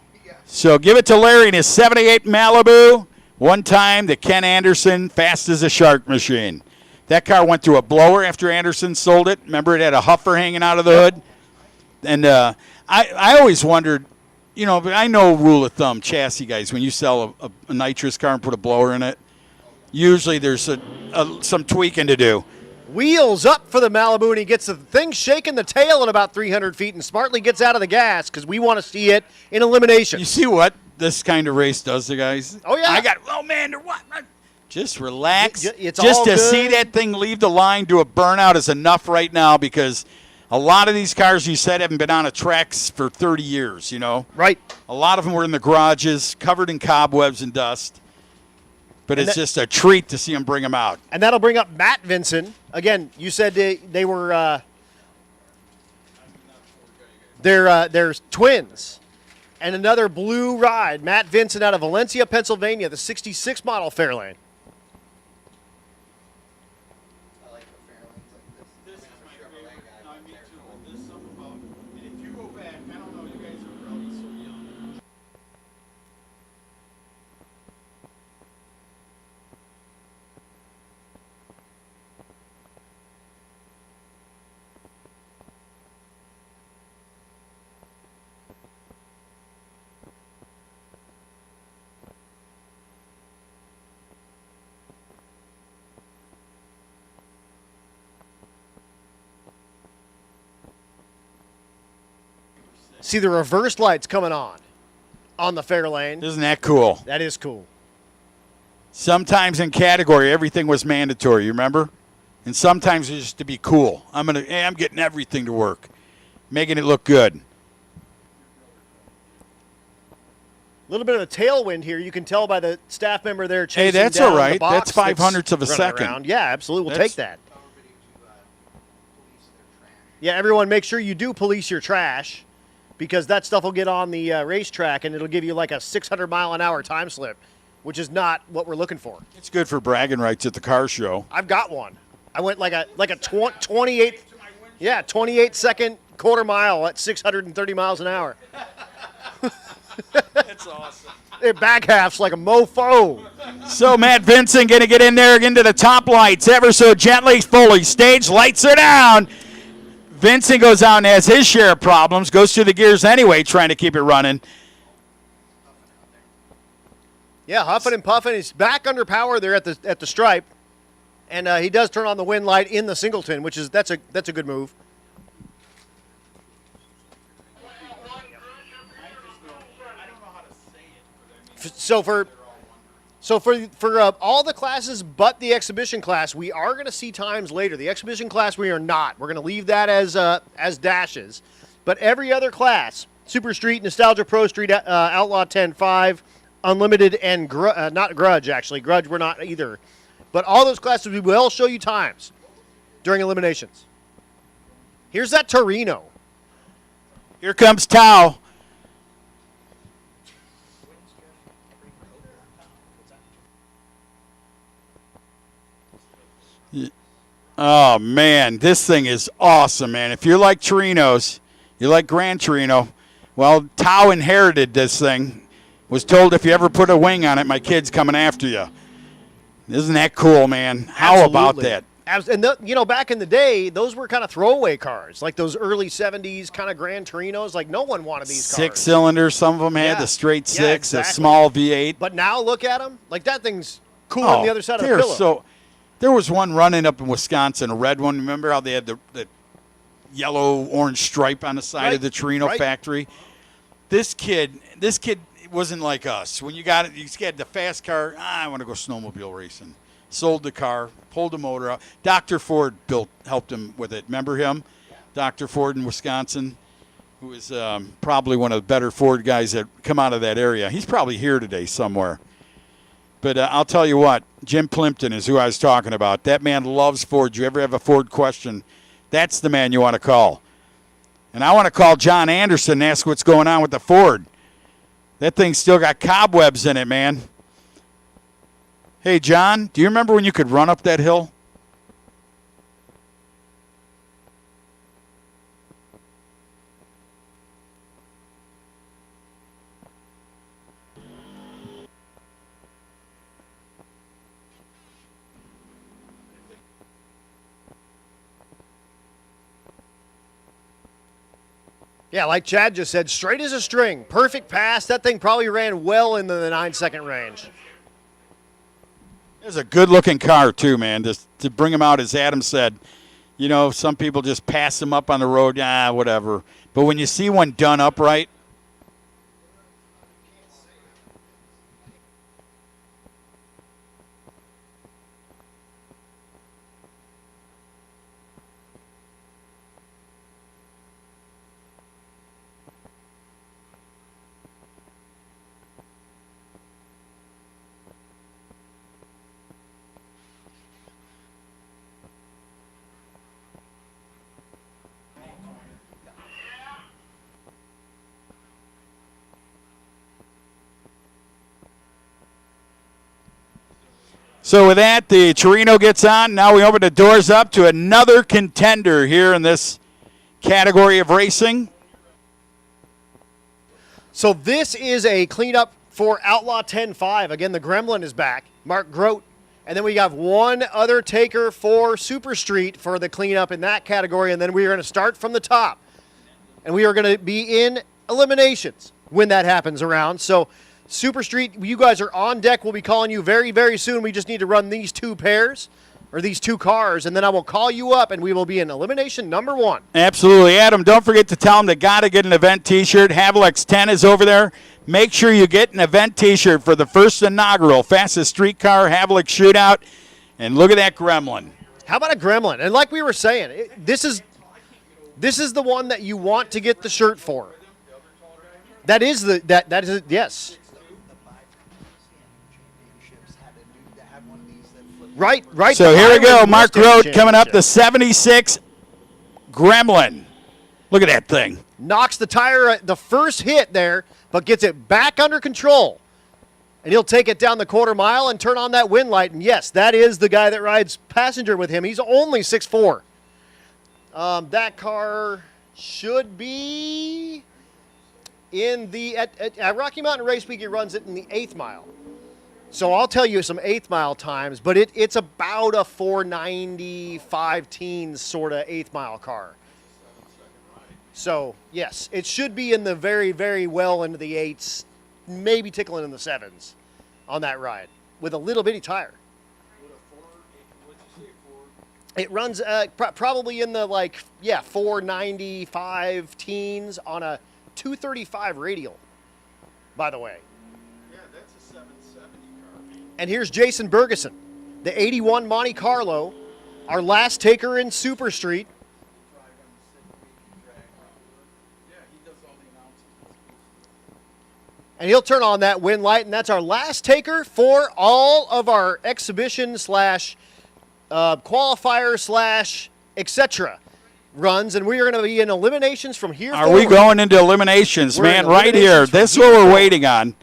So give it to Larry in his 78 Malibu. One time, the Ken Anderson Fast as a Shark machine. That car went through a blower after Anderson sold it. Remember, it had a huffer hanging out of the hood? And I always wondered, you know, but I know rule of thumb, chassis guys, when you sell a nitrous car and put a blower in it, usually there's some tweaking to do. Wheels up for the Malibu, and he gets the thing shaking the tail at about 300 feet and smartly gets out of the gas because we want to see it in elimination. You see what this kind of race does to guys? Oh, yeah. Man, or what? Just relax. It's just all to good. see that thing leave the line, do a burnout is enough right now because a lot of these cars you said haven't been on a tracks for 30 years, you know? Right. A lot of them were in the garages, covered in cobwebs and dust. But it's just a treat to see them bring them out. And that'll bring up Matt Vinson. Again, you said they were they're twins. And another blue ride, Matt Vinson out of Valencia, Pennsylvania, the 66 model Fairlane. I like the Fairlanes like this. This is I'm my a Chevrolet favorite. guy, No, but me they're too. cool. There's something about, and if you go back, I don't know, you guys are probably so young. See the reverse lights coming on the Fairlane. Isn't that cool? That is cool. Sometimes in category, everything was mandatory, you remember? And sometimes it was just to be cool. I'm getting everything to work, making it look good. A little bit of a tailwind here. You can tell by the staff member there chasing Hey, that's down all right. the box That's 5/100ths of a running second. around. Yeah, absolutely. We'll That's- take that. Tell everybody to police their trash. Yeah, everyone, make sure you do police your trash because that stuff will get on the racetrack and it'll give you like a 600-mile-an-hour time slip, which is not what we're looking for. It's good for bragging rights at the car show. I've got one. I went like a 28, 28-second quarter mile at 630 miles an hour. That's awesome. It back halves like a mofo. So Matt Vincent going to get in there into the top lights ever so gently, fully staged, lights are down. Vincent goes out and has his share of problems, goes through the gears anyway, trying to keep it running. Yeah, huffing and puffing. He's back under power there at the stripe, and he does turn on the wind light in the singleton, which is that's a good move. So for all the classes but the exhibition class, we are going to see times later. The exhibition class we are not. We're going to leave that as dashes. But every other class, Super Street, Nostalgia Pro Street, Outlaw 10.5, Unlimited, and not Grudge, actually. Grudge we're not either. But all those classes, we will show you times during eliminations. Here's that Torino. Here comes Tao. Oh, man, this thing is awesome, man. If you like Torinos, you like Gran Torino, well, Tao inherited this thing. Was told if you ever put a wing on it, my kid's coming after you. Isn't that cool, man? How about that? And back in the day, those were kind of throwaway cars, like those early 70s kind of Gran Torinos. Like, no one wanted these cars. 6 cylinders, some of them had Yeah. the straight Yeah, 6, exactly. a small V8. But now look at them. Like, that thing's cooler than the other side of the they're pillow. There was one running up in Wisconsin, a red one. Remember how they had the yellow-orange stripe on the side of the Torino factory? This kid wasn't like us. When you got it, you had the fast car. I want to go snowmobile racing. Sold the car, pulled the motor out. Dr. Ford helped him with it. Remember him? Dr. Ford in Wisconsin, who is probably one of the better Ford guys that come out of that area. He's probably here today somewhere. But I'll tell you what, Jim Plimpton is who I was talking about. That man loves Ford. You ever have a Ford question, that's the man you want to call. And I want to call John Anderson and ask what's going on with the Ford. That thing's still got cobwebs in it, man. Hey, John, do you remember when you could run up that hill? Yeah, like Chad just said, straight as a string. Perfect pass. That thing probably ran well into the 9-second range. It's a good-looking car, too, man. Just to bring him out, as Adam said, some people just pass him up on the road, whatever. But when you see one done upright, So with that, the Torino gets on. Now we open the doors up to another contender here in this category of racing. So this is a cleanup for Outlaw 10-5. Again, the Gremlin is back, Mark Grote. And then we have one other taker for Super Street for the cleanup in that category. And then we are going to start from the top. And we are going to be in eliminations when that happens around. So Super Street, you guys are on deck. We'll be calling you very, very soon. We just need to run these two pairs or these two cars, and then I will call you up, and we will be in elimination number 1. Absolutely. Adam, don't forget to tell them they got to get an event T-shirt. Havlik's 10 is over there. Make sure you get an event T-shirt for the first inaugural Fastest Streetcar Havlik Shootout. And look at that Gremlin. How about a Gremlin? And like we were saying, this is the one that you want to get the shirt for. That is yes. Right. So here we go. Highland Mark Mustang Road coming up, the Championship. 76 Gremlin. Look at that thing. Knocks the tire at the first hit there, but gets it back under control. And he'll take it down the quarter mile and turn on that wind light. And yes, that is the guy that rides passenger with him. He's only 6'4". That car should be in the at Rocky Mountain Race Week. He runs it in the 8th mile. So I'll tell you some 8th mile times, but it's about a 495 teens sort of 8th mile car. So, yes, it should be in the very, very well into the 8s, maybe tickling in the 7s on that ride with a little bitty tire. It runs probably in the, 495 teens on a 235 radial, by the way. And here's Jason Bergeson, the 81 Monte Carlo, our last taker in Super Street. And he'll turn on that wind light, and that's our last taker for all of our exhibition / qualifier / etc. runs, and we are going to be in eliminations from here forward. Are we going into eliminations, man? Right here. This is what we're waiting on.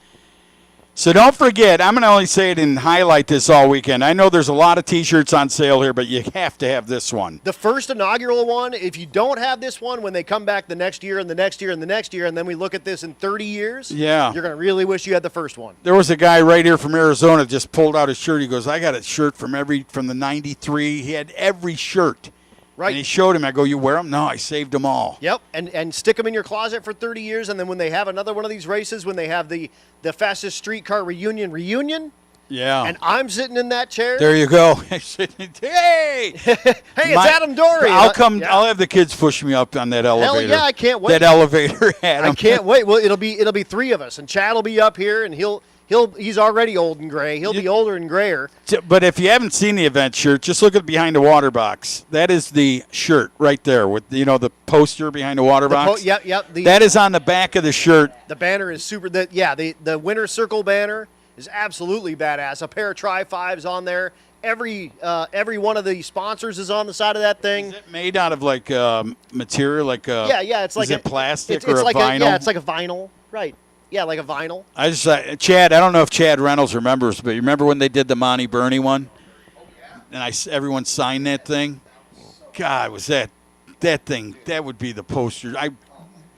So don't forget, I'm going to only say it and highlight this all weekend. I know there's a lot of T-shirts on sale here, but you have to have this one. The first inaugural one, if you don't have this one, when they come back the next year and the next year and the next year, and then we look at this in 30 years, yeah, you're going to really wish you had the first one. There was a guy right here from Arizona just pulled out his shirt. He goes, I got a shirt from the 93. He had every shirt. Right. And he showed him. I go, you wear them? No, I saved them all. Yep, and stick them in your closet for 30 years, and then when they have another one of these races, when they have the Fastest Streetcar reunion, yeah, and I'm sitting in that chair. There you go. Hey, hey, it's Adam Dory. I'll come. Yeah. I'll have the kids push me up on that elevator. Hell yeah, I can't wait. That elevator, Adam. I can't wait. Well, it'll be 3 of us, and Chad will be up here, and he's already old and gray. He'll be older and grayer. But if you haven't seen the event shirt, just look at behind the water box. That is the shirt right there with the poster behind the water box. Yep. That is on the back of the shirt. The banner is super. The winner circle banner is absolutely badass. A pair of Tri-5s on there. Every one of the sponsors is on the side of that thing. Is it made out of material It's like plastic it's or like vinyl? It's like a vinyl, right? Yeah, like a vinyl. Chad, I don't know if Chad Reynolds remembers, but you remember when they did the Monty Berney one? And everyone signed that thing? God, was that thing, that would be the poster. I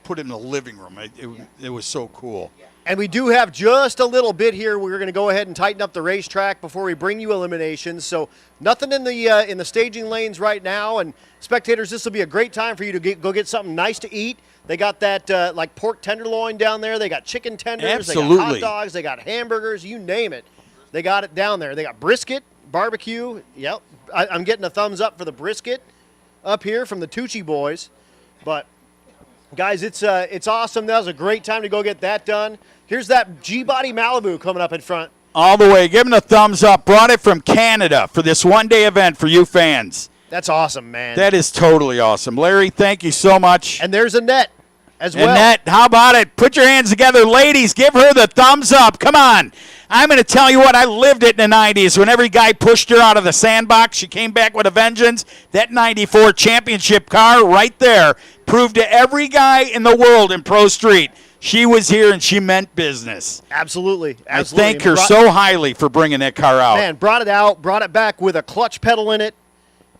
put it in the living room. It was so cool. And we do have just a little bit here. We're going to go ahead and tighten up the racetrack before we bring you eliminations. So nothing in the staging lanes right now. And spectators, this will be a great time for you to go get something nice to eat. They got that pork tenderloin down there. They got chicken tenders. Absolutely. They got hot dogs. They got hamburgers. You name it. They got it down there. They got brisket, barbecue. Yep. I'm getting a thumbs up for the brisket up here from the Tucci boys. But guys, it's awesome. That was a great time to go get that done. Here's that G-Body Malibu coming up in front. All the way. Give them a thumbs up. Brought it from Canada for this one-day event for you fans. That's awesome, man. That is totally awesome. Larry, thank you so much. And there's Annette as well. Annette, how about it? Put your hands together. Ladies, give her the thumbs up. Come on. I'm going to tell you what, I lived it in the 90s. When every guy pushed her out of the sandbox, she came back with a vengeance. That 94 championship car right there proved to every guy in the world in Pro Street, She was here and she meant business. Absolutely. I thank her so highly for bringing that car out. Man, brought it out, brought it back with a clutch pedal in it,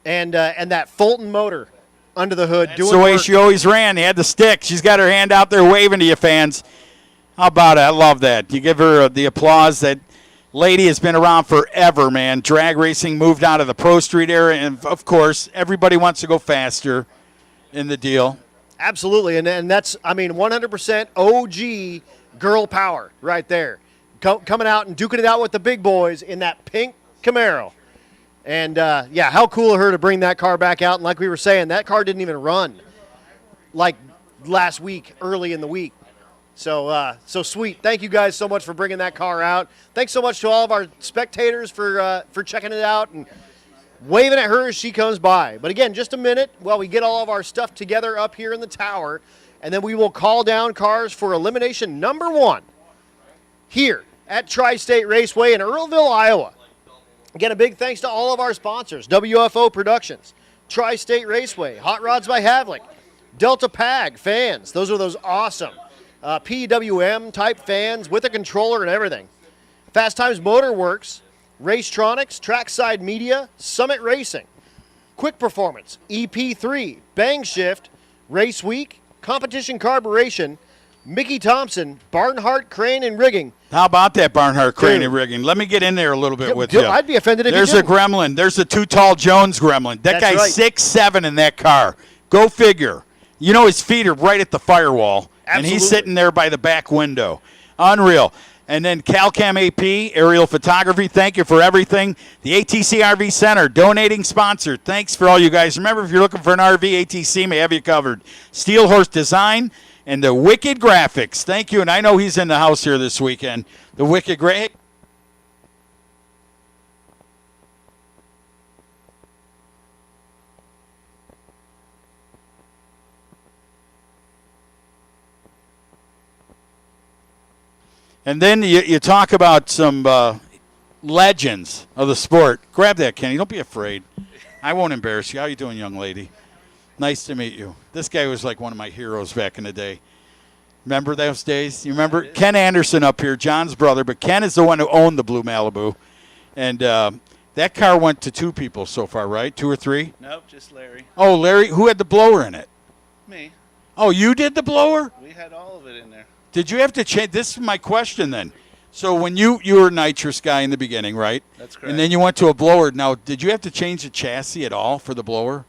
and that Fulton motor under the hood. That's the way she always ran. He had the stick. She's got her hand out there waving to you, fans. How about it? I love that. You give her the applause. That lady has been around forever, man. Drag racing moved out of the Pro Street era, and, of course, everybody wants to go faster in the deal. Absolutely, and that's, 100% OG girl power right there. Coming out and duking it out with the big boys in that pink Camaro. And, how cool of her to bring that car back out. And like we were saying, that car didn't even run like last week, early in the week. So sweet. Thank you guys so much for bringing that car out. Thanks so much to all of our spectators for checking it out and waving at her as she comes by. But again, just a minute while we get all of our stuff together up here in the tower, and then we will call down cars for elimination number 1 here at Tri-State Raceway in Earlville, Iowa. Again, a big thanks to all of our sponsors: WFO Productions, Tri-State Raceway, Hot Rods by Havlik, Delta Pag fans. Those are those awesome PWM type fans with a controller and everything. Fast Times Motor Works, Racetronics, Trackside Media, Summit Racing, Quick Performance, EP3, Bang Shift, Race Week, Competition Carburation, Mickey Thompson, Barnhart Crane and Rigging. How about that Barnhart Crane and Rigging? Let me get in there a little bit with you. I'd be offended if There's you a gremlin. There's a Too Tall Jones gremlin. That That's guy's right. 6'7" in that car. Go figure. You know his feet are right at the firewall, and he's Absolutely. sitting there by the back window. Unreal. And then CalCam AP, aerial photography, thank you for everything. The ATC RV Center, donating sponsor. Thanks for all you guys. Remember, if you're looking for an RV, ATC may have you covered. Steel Horse Design and the Wicked Graphics. Thank you, and I know he's in the house here this weekend. The Wicked Graphics. And then you talk about some legends of the sport. Grab that, Kenny. Don't be afraid. I won't embarrass you. How you doing, young lady? Nice to meet you. This guy was like one of my heroes back in the day. Remember those days? You remember? Ken Anderson up here, John's brother, but Ken is the one who owned the Blue Malibu. And that car went to 2 people so far, right? 2 or 3? Nope, just Larry. Oh, Larry. Who had the blower in it? Me. Oh, you did the blower? We had all of it in there. Did you have to change? This is my question then. So when you were a nitrous guy in the beginning, right? That's correct. And then you went to a blower. Now, did you have to change the chassis at all for the blower?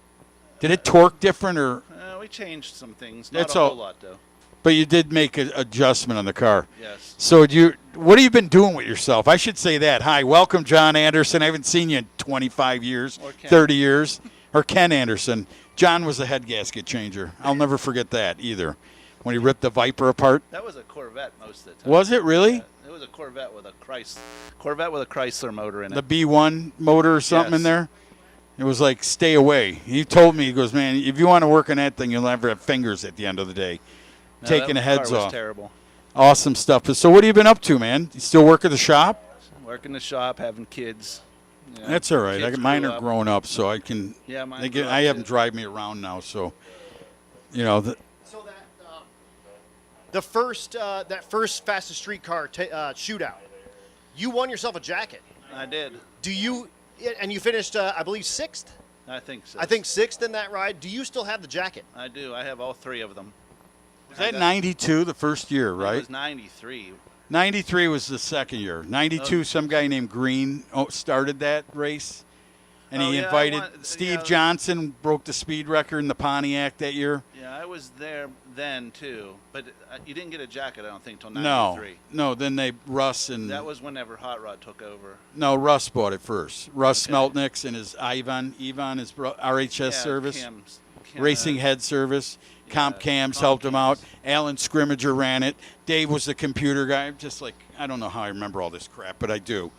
Did it torque different or? We changed some things. Not That's a all- whole lot, though. But you did make an adjustment on the car. Yes. So what have you been doing with yourself? I should say that. Hi, welcome, John Anderson. I haven't seen you in 25 years, Or Ken. 30 years. Or Ken Anderson. John was a head gasket changer. I'll never forget that either. When he ripped the Viper apart. That was a Corvette most of the time. Was it really? Yeah, it was a Corvette with a Chrysler motor in it. The B1 motor or something in Yes. there? It was like, stay away. He told me, he goes, man, if you want to work on that thing, you'll never have fingers at the end of the day. No, Taking the that heads car was off. terrible. Awesome stuff. So what have you been up to, man? You still work at the shop? Work in the shop, having kids. You know, That's all right. kids Mine grew are up. grown up, so I can. Yeah, mine They grew get, up I have too. them drive me around now, so you know. So that first fastest street car shootout, you won yourself a jacket. I did. Do you? And you finished, I believe, 6th. I think so. I think 6th in that ride. Do you still have the jacket? I do. I have all 3 of them. Was that 92, the first year, It right? was 93. 93 was the second year. 92, some guy named Green started that race, and Oh, he yeah, I invited won- Steve yeah. Johnson, broke the speed record in the Pontiac that year. Yeah, I was there then too, but you didn't get a jacket, I don't think, till No, 93. no. Then Russ and That was whenever Hot Rod took over. no, Russ bought it first. Russ Smeltniks and his Ivan, his RHS Yeah, service, Kim, Racing Head Service. Comp Cams Comp helped him out. Cams. Alan Scrimmager ran it. Dave was the computer guy. I'm just like, I don't know how I remember all this crap, but I do.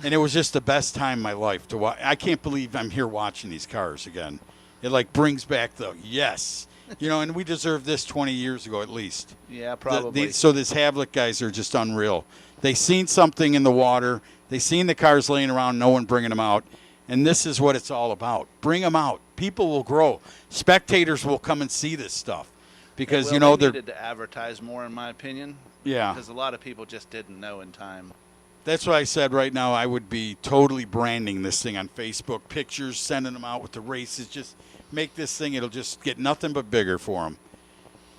And it was just the best time in my life to watch. I can't believe I'm here watching these cars again. It like brings back the yes. You know, and we deserved this 20 years ago at least. Yeah, probably. So these Havlik guys are just unreal. They seen something in the water. They seen the cars laying around, no one bringing them out. And this is what it's all about. Bring them out. People will grow. Spectators will come and see this stuff. because Well, you know they they're needed to advertise more, in my opinion. Yeah. Because a lot of people just didn't know in time. That's what I said right now. I would be totally branding this thing on Facebook, pictures, sending them out with the races. Just make this thing, it'll just get nothing but bigger for them.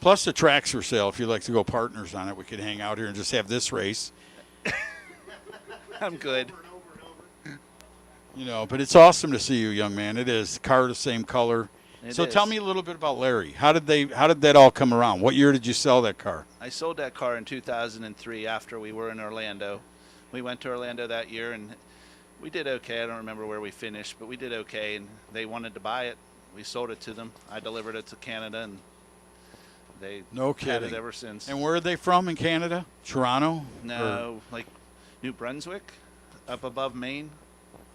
Plus the tracks for sale. If you'd like to go partners on it, we could hang out here and just have this race. I'm good. You know, but it's awesome to see you, young man. It is. Car the same color. It So is. tell me a little bit about Larry. How did that all come around? What year did you sell that car? I sold that car in 2003 after we were in Orlando. We went to Orlando that year, and we did okay. I don't remember where we finished, but we did okay, and they wanted to buy it. We sold it to them. I delivered it to Canada, and they No had kidding. it ever since. And where are they from in Canada? Toronto? No, like New Brunswick, up above Maine.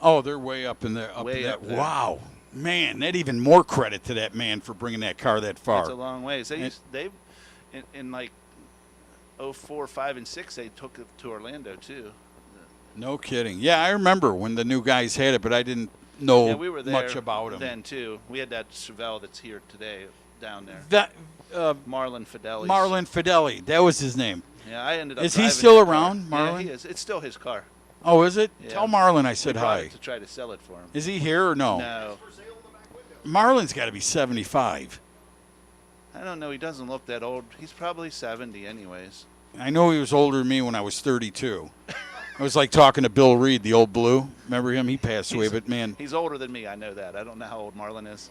Oh, they're way up in there. Way up there. Wow. Man, that even more credit to that man for bringing that car that far. It's a long ways. And- They've in like 04, 5, and 6, they took it to Orlando too. No kidding. Yeah, I remember when the new guys had it, but I didn't know Yeah, we were there much about them. then too. We had that Chevelle that's here today down there. That Marlon Fidelis. Marlon Fideli, that was his name. Yeah, I ended up. Is he driving still that car. around, Yeah, Marlon? he is. It's still his car. Oh, is it? Yeah. Tell Marlon I We said brought hi. it to try to sell it for him. Is he here or no? No, Marlon's got to be 75. I don't know. He doesn't look that old. He's probably 70, anyways. I know he was older than me when I was 32. I was like talking to Bill Reed, the old blue. Remember him? He passed away, but man. He's older than me. I know that. I don't know how old Marlon is.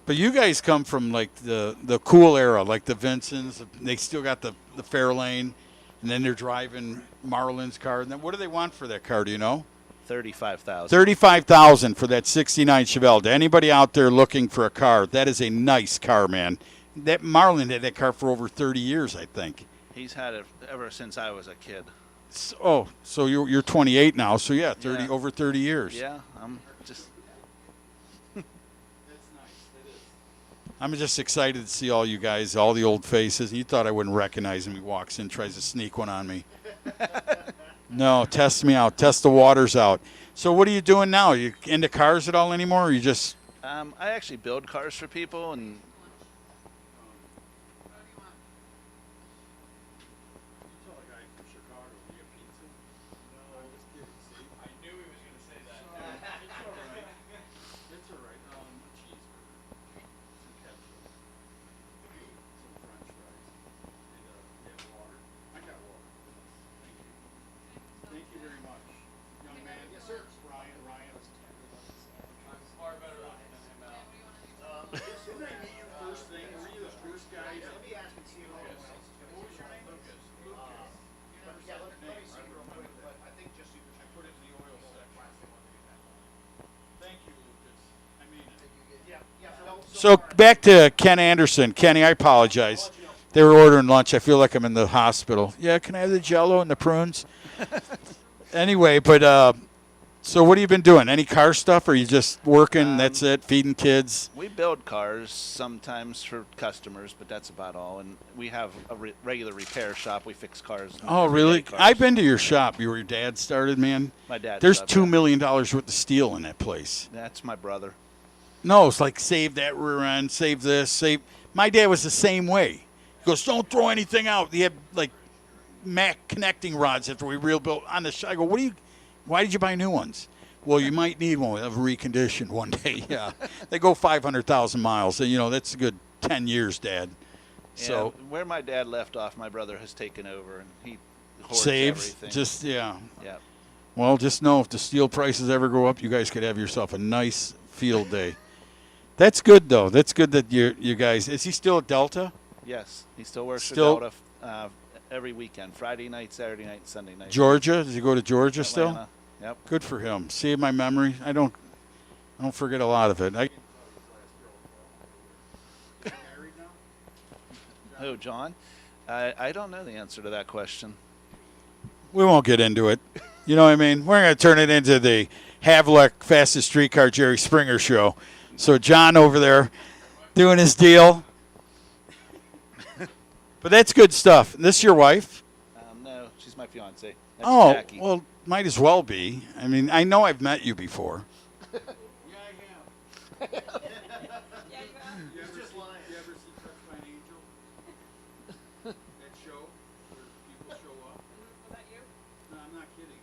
But you guys come from like the cool era, like the Vincents. They still got the Fairlane, and then they're driving Marlon's car. And then what do they want for that car? Do you know? 35,000. $35,000 for that '69 Chevelle. To anybody out there looking for a car, that is a nice car, man. That Marlon had that car for over 30 years, I think. He's had it ever since I was a kid. So you're 28 now. So yeah, 30 Yeah. over 30 years. Yeah, I'm just. I'm just excited to see all you guys, all the old faces. You thought I wouldn't recognize him. He walks in, tries to sneak one on me. No, test me out. Test the waters out. So what are you doing now? Are you into cars at all anymore, or you just... I actually build cars for people, and So back to Ken Anderson. Kenny, I apologize. They were ordering lunch. I feel like I'm in the hospital. Yeah, can I have the Jell-O and the prunes? Anyway, but so what have you been doing? Any car stuff, or are you just working? That's it, feeding kids? we build cars sometimes for customers, but that's about all. And we have a regular repair shop. We fix cars. Oh, everyday really? cars. I've been to your shop. Where your dad started, man. My dad. There's shop, $2 yeah. million worth of steel in that place. That's my brother. No, it's like save that rear end, save this, save. My dad was the same way. He goes, don't throw anything out. He had like Mac connecting rods after we rebuilt on the. I go, what do you? Why did you buy new ones? Well, you might need one. We'll have reconditioned one day. Yeah, they go 500,000 miles. So, you know, that's a good 10 years, Dad. So Yeah, where my dad left off, my brother has taken over, and he hoards saves. everything. Just yeah. Yeah. Well, just know if the steel prices ever go up, you guys could have yourself a nice field day. That's good, though. That's good that you guys. Is he still at Delta? Yes, he still works Still- for Delta every weekend, Friday night, Saturday night, Sunday night. Georgia? Does he go to Georgia still? Atlanta. Yep. Good for him. Save my memory. I don't forget a lot of it. Who, John? I don't know the answer to that question. We won't get into it. You know what I mean? We're going to turn it into the Havlik Fastest Streetcar Jerry Springer show. So John over there doing his deal. But that's good stuff. This your wife? No, she's my fiance. That's Oh, Jackie. well, might as well be. I mean, I know I've met you before. Yeah, you have. You ever see Touched by an Angel? show where people show up. Was that you? No, I'm not kidding.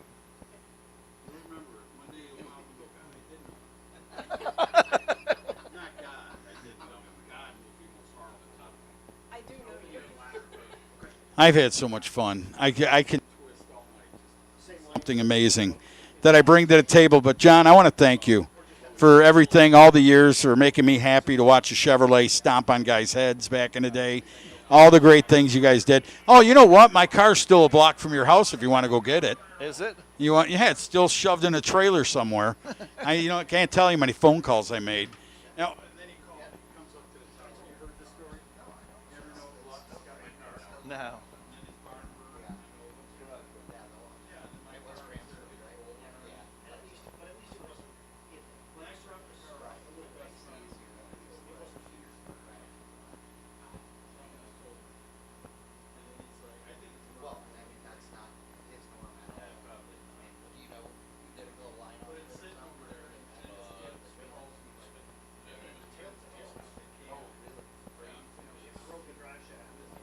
You'll remember it. One day you'll come and go, God, I didn't know. Not God. I didn't know. God will be most horrible tough. I do know you. I've had so much fun. I can something amazing that I bring to the table. But John, I want to thank you for everything, all the years, for making me happy to watch a Chevrolet stomp on guys' heads back in the day. All the great things you guys did. Oh, you know what? My car's still a block from your house if you want to go get it. Is it? You want? Yeah, it's still shoved in a trailer somewhere. I can't tell you how many phone calls I made. Now, No. Well, I mean, that's not his norm at all. And, you know, you did a little line on it or something.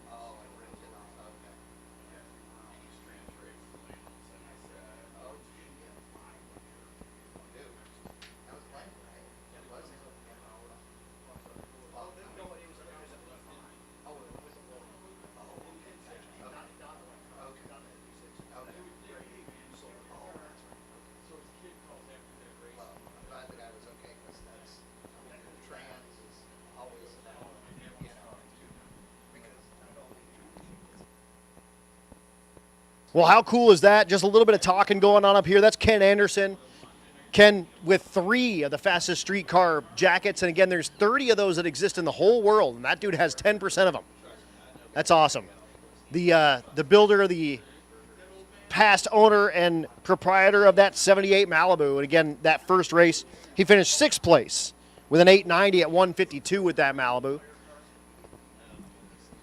Oh, and ripped it off, okay. Oh, gee, yeah. Dude, that was Bryant, right? It was? Oh, no, it was, oh, it was a little. Oh, okay. Well, I'm glad the guy was okay, because that's, I mean, trans is always, you know, because. Well, how cool is that? Just a little bit of talking going on up here. That's Ken Anderson. Ken with 3 of the fastest street car jackets. And again, there's 30 of those that exist in the whole world, and that dude has 10% of them. That's awesome. The builder, the past owner and proprietor of that 78 Malibu. And again, that first race, he finished 6th place with an 890 at 152 with that Malibu.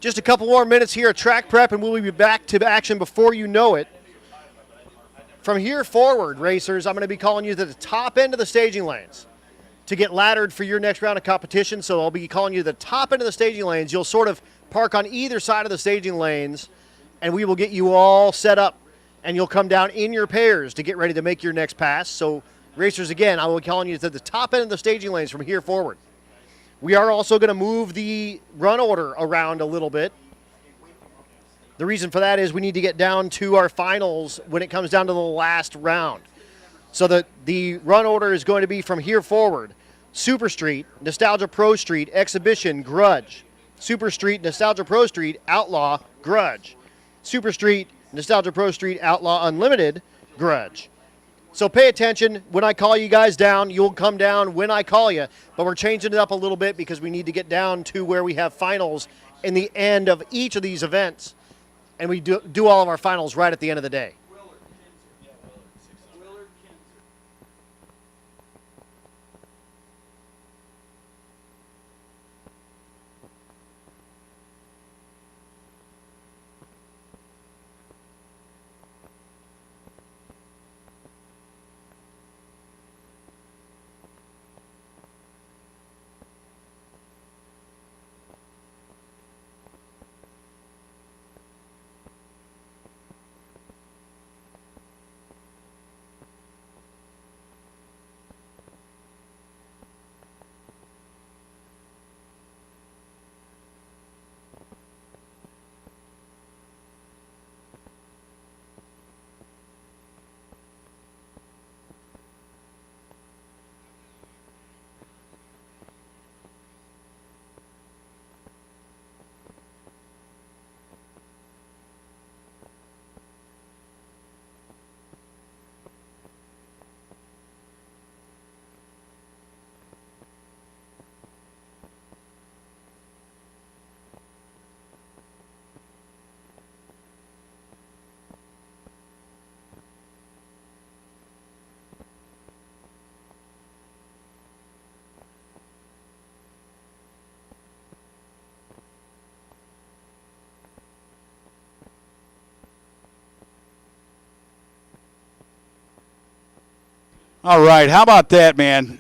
Just a couple more minutes here at track prep, and we'll be back to action before you know it. From here forward, racers, I'm going to be calling you to the top end of the staging lanes to get laddered for your next round of competition. So I'll be calling you to the top end of the staging lanes. You'll sort of park on either side of the staging lanes, and we will get you all set up, and you'll come down in your pairs to get ready to make your next pass. So racers, again, I will be calling you to the top end of the staging lanes from here forward. We are also going to move the run order around a little bit. The reason for that is we need to get down to our finals when it comes down to the last round. So the run order is going to be from here forward. Super Street, Nostalgia Pro Street, Exhibition, Grudge. Super Street, Nostalgia Pro Street, Outlaw, Grudge. Super Street, Nostalgia Pro Street, Outlaw Unlimited, Grudge. So pay attention. When I call you guys down, you'll come down when I call you. But we're changing it up a little bit because we need to get down to where we have finals in the end of each of these events. And we do all of our finals right at the end of the day. All right, how about that, man?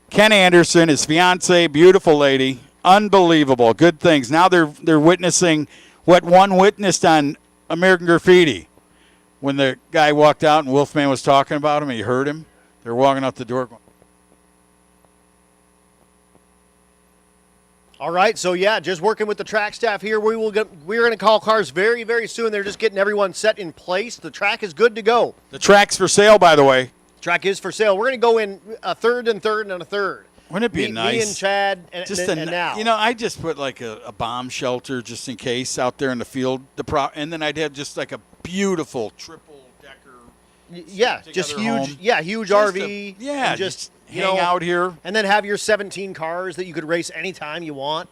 Ken Anderson, his fiance, beautiful lady, unbelievable, good things. Now they're witnessing what one witnessed on American Graffiti when the guy walked out and Wolfman was talking about him. He heard him. They were walking out the door going, All right, so yeah, just working with the track staff here. We're going to call cars very, very soon. They're just getting everyone set in place. The track is good to go. the track's for sale, by the way. Track is for sale. We're going to go in a third and third and a third. Wouldn't it be nice? Me and Chad and, Just and now. You know, I just put like a bomb shelter just in case out there in the field. And then I'd have just like a beautiful triple decker. Yeah, just together huge. home. Yeah, huge Just RV. yeah, and just you hang know, out here. and then have your 17 cars that you could race anytime you want.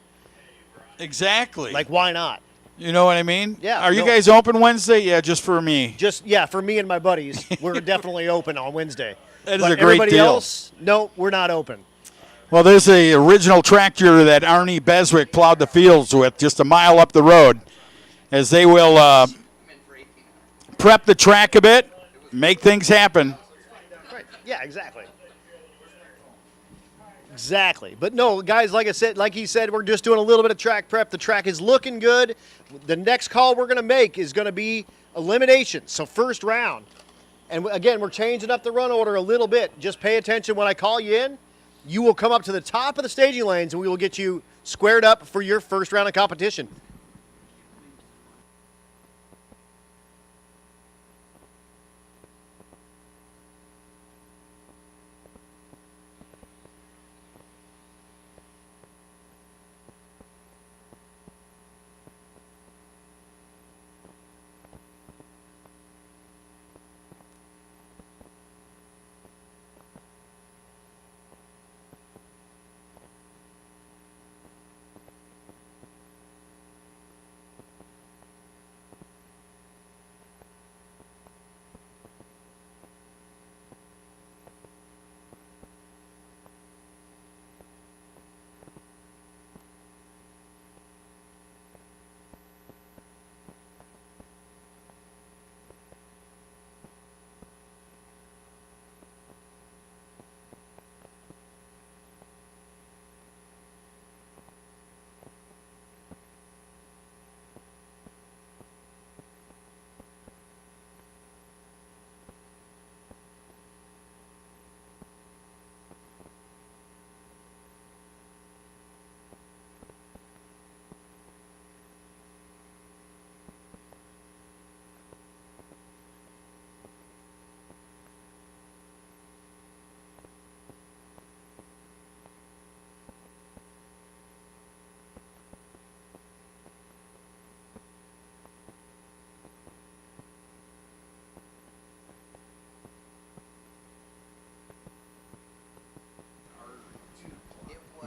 Exactly. Like, why not? You know what I mean? Yeah, Are you no. guys open Wednesday? Yeah, just for me. Just for me and my buddies, we're definitely open on Wednesday. That is But a great everybody deal. else, no, we're not open. Well, there's a original tractor that Arnie Beswick plowed the fields with just a mile up the road, as they will prep the track a bit, make things happen. Right. Yeah, exactly. Exactly. But no, guys, like he said, we're just doing a little bit of track prep. The track is looking good. The next call we're going to make is going to be elimination. So first round. And again, we're changing up the run order a little bit. Just pay attention when I call you in. You will come up to the top of the staging lanes and we will get you squared up for your first round of competition.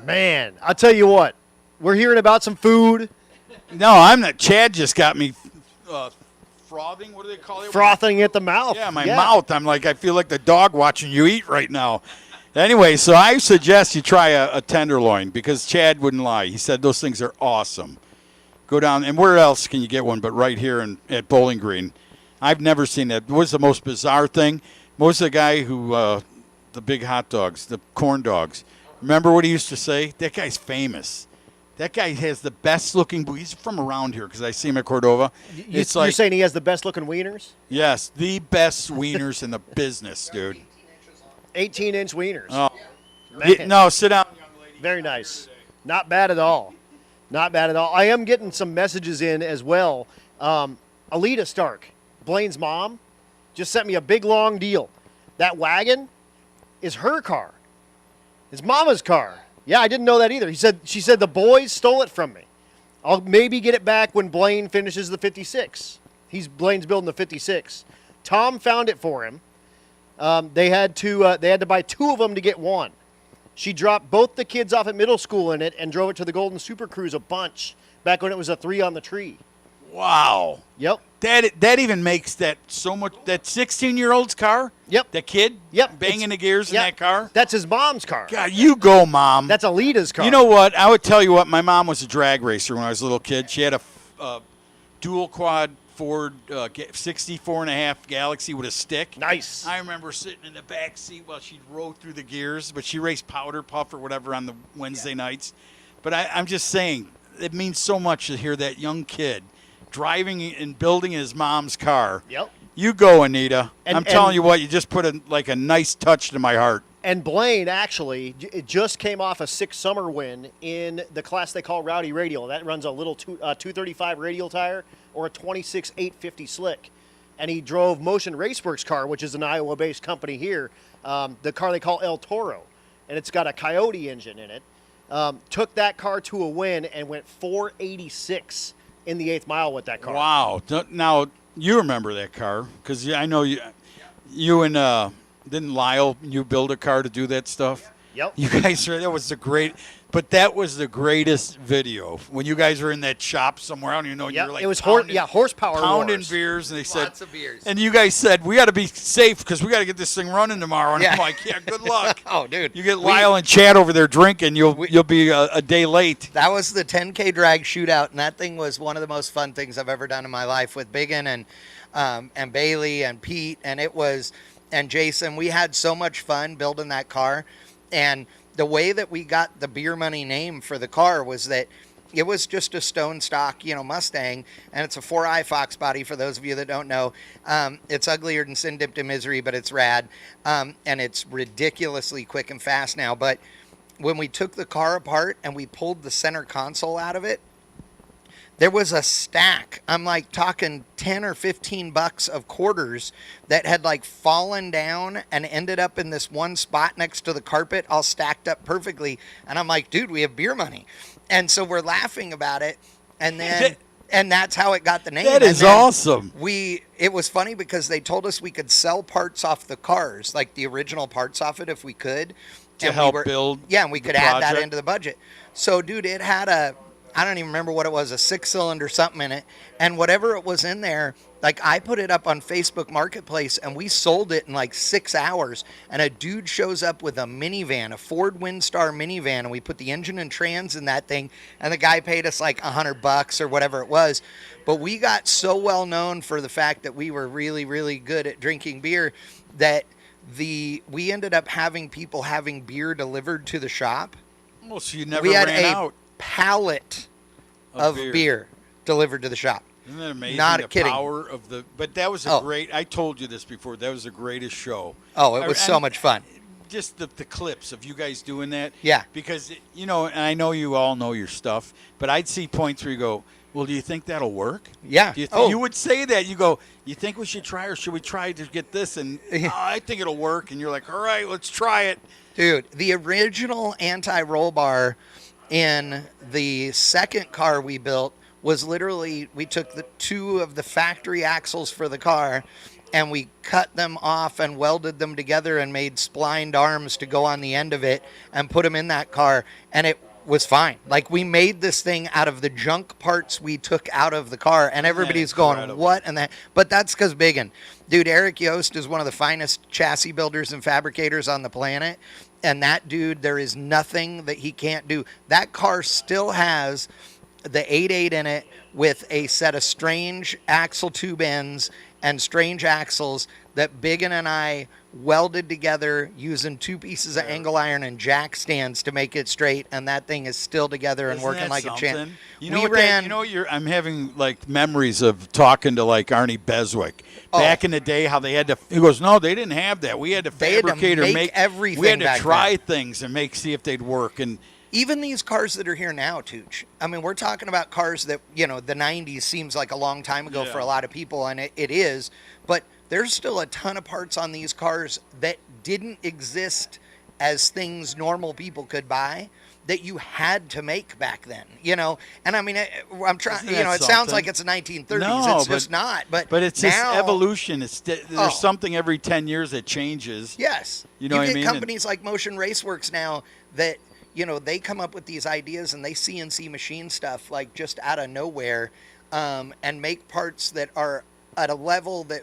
Man, I'll tell you what. We're hearing about some food. No, I'm not. Chad just got me frothing. What do they call it? Frothing at the mouth. Yeah, my mouth. I'm like, I feel like the dog watching you eat right now. Anyway, so I suggest you try a tenderloin because Chad wouldn't lie. He said those things are awesome. Go down, and where else can you get one but right here at Bowling Green? I've never seen that. What's the most bizarre thing? Most of the guy who, the big hot dogs, the corn dogs. Remember what he used to say? That guy's famous. That guy has the best looking. He's from around here because I see him at Cordova. You're saying he has the best looking wieners? Yes, the best wieners in the business, dude. 18-inch wieners. Oh. Man. No, sit down, young lady. Very nice. Not bad at all. Not bad at all. I am getting some messages in as well. Alita Stark, Blaine's mom, just sent me a big long deal. That wagon is her car. It's Mama's car. Yeah, I didn't know that either. She said the boys stole it from me. I'll maybe get it back when Blaine finishes the 56. Blaine's building the 56. Tom found it for him. They had to buy two of them to get one. She dropped both the kids off at middle school in it and drove it to the Golden Super Cruise a bunch back when it was a 3 on the tree. Wow. Yep. That even makes that so much. That 16-year-old's car. Yep. That kid. Yep. Banging the gears in that car. That's his mom's car. God, you go, Mom. That's Alita's car. You know what? I would tell you what. My mom was a drag racer when I was a little kid. She had a dual quad Ford 64.5 Galaxy with a stick. Nice. I remember sitting in the back seat while she'd roll through the gears, but she raced Powder Puff or whatever on the Wednesday nights. But I'm just saying, it means so much to hear that young kid driving and building his mom's car. Yep. You go, Anita. And- I'm telling and- you what, you just put a nice touch to my heart. And Blaine actually it just came off a 6 summer win in the class they call Rowdy Radial. That runs a little 235 radial tire or a 26 850 slick. And he drove Motion Raceworks car, which is an Iowa-based company here, the car they call El Toro. And it's got a Coyote engine in it. Took that car to a win and went 486 in the 8th mile with that car. Wow. Now, you remember that car because I know you and didn't Lyle, you build a car to do that stuff? Yep. You guys, that was that was the greatest video. When you guys were in that shop somewhere, I don't even know, Yep. you were like It was pounding horsepower wars. beers, and they said, Lots of beers. and you guys said, we got to be safe because we got to get this thing running tomorrow. And I'm Yeah. like, yeah, good luck. Oh, dude. You get Lyle and Chad over there drinking, you'll be a day late. That was the 10K drag shootout, and that thing was one of the most fun things I've ever done in my life with Biggin and Bailey and Pete, and Jason. We had so much fun building that car, and the way that we got the Beer Money name for the car was that it was just a stone stock, Mustang, and it's a 4i Fox body for those of you that don't know. It's uglier than Sin Dipped in Misery, but it's rad, and it's ridiculously quick and fast now. But when we took the car apart and we pulled the center console out of it, there was a stack, I'm like talking 10 or 15 bucks of quarters that had like fallen down and ended up in this one spot next to the carpet, all stacked up perfectly. And I'm like, dude, we have beer money. And so we're laughing about it. And then, and that's how it got the name. That is awesome. It was funny because they told us we could sell parts off the cars, like the original parts off it if we could. To And help build Yeah, and we the could add that project. into the budget. So, dude, it had I don't even remember what it was, a 6-cylinder something in it. And whatever it was in there, like I put it up on Facebook Marketplace and we sold it in like 6 hours. And a dude shows up with a minivan, a Ford Windstar minivan. And we put the engine and trans in that thing. And the guy paid us like $100 or whatever it was. But we got so well known for the fact that we were really, really good at drinking beer that we ended up having people having beer delivered to the shop. Well, so you never We had ran a out pallet of beer delivered to the shop. Isn't that amazing? Not the kidding. power of but that was I told you this before, that was the greatest show. Oh, it was so much fun. Just the clips of you guys doing that. Yeah. Because, and I know you all know your stuff, but I'd see points where you go, well, do you think that'll work? Yeah. Do you, you would say that. You go, you think we should try or should we try to get this? And I think it'll work. And you're like, all right, let's try it. Dude, the original anti-roll bar in the second car we built was literally, we took the 2 of the factory axles for the car and we cut them off and welded them together and made splined arms to go on the end of it and put them in that car, and it was fine. Like, we made this thing out of the junk parts we took out of the car, and everybody's going, what? And that, but that's because Biggin. Dude, Eric Yost is one of the finest chassis builders and fabricators on the planet. And that dude, there is nothing that he can't do. That car still has the 8.8 in it with a set of strange axle tube ends and strange axles that Biggin and I welded together using 2 pieces of angle iron and jack stands to make it straight, and that thing is still together and Isn't working that like something? a champ. You know I'm having like memories of talking to like Arnie Beswick back in the day. How they had to. He goes, no, they didn't have that. We had to fabricate or make everything. We had to back try then. things and see if they'd work. And even these cars that are here now, Tooch. I mean, we're talking about cars that, the 90s seems like a long time ago for a lot of people, and it is. But there's still a ton of parts on these cars that didn't exist as things normal people could buy that you had to make back then, And I mean, I'm trying, it sounds like it's the 1930s. No, it's just not. But it's now, this evolution. There's something every 10 years that changes. Yes. You know what I mean? Companies like Motion Raceworks now that, they come up with these ideas and they CNC machine stuff like just out of nowhere and make parts that are at a level that,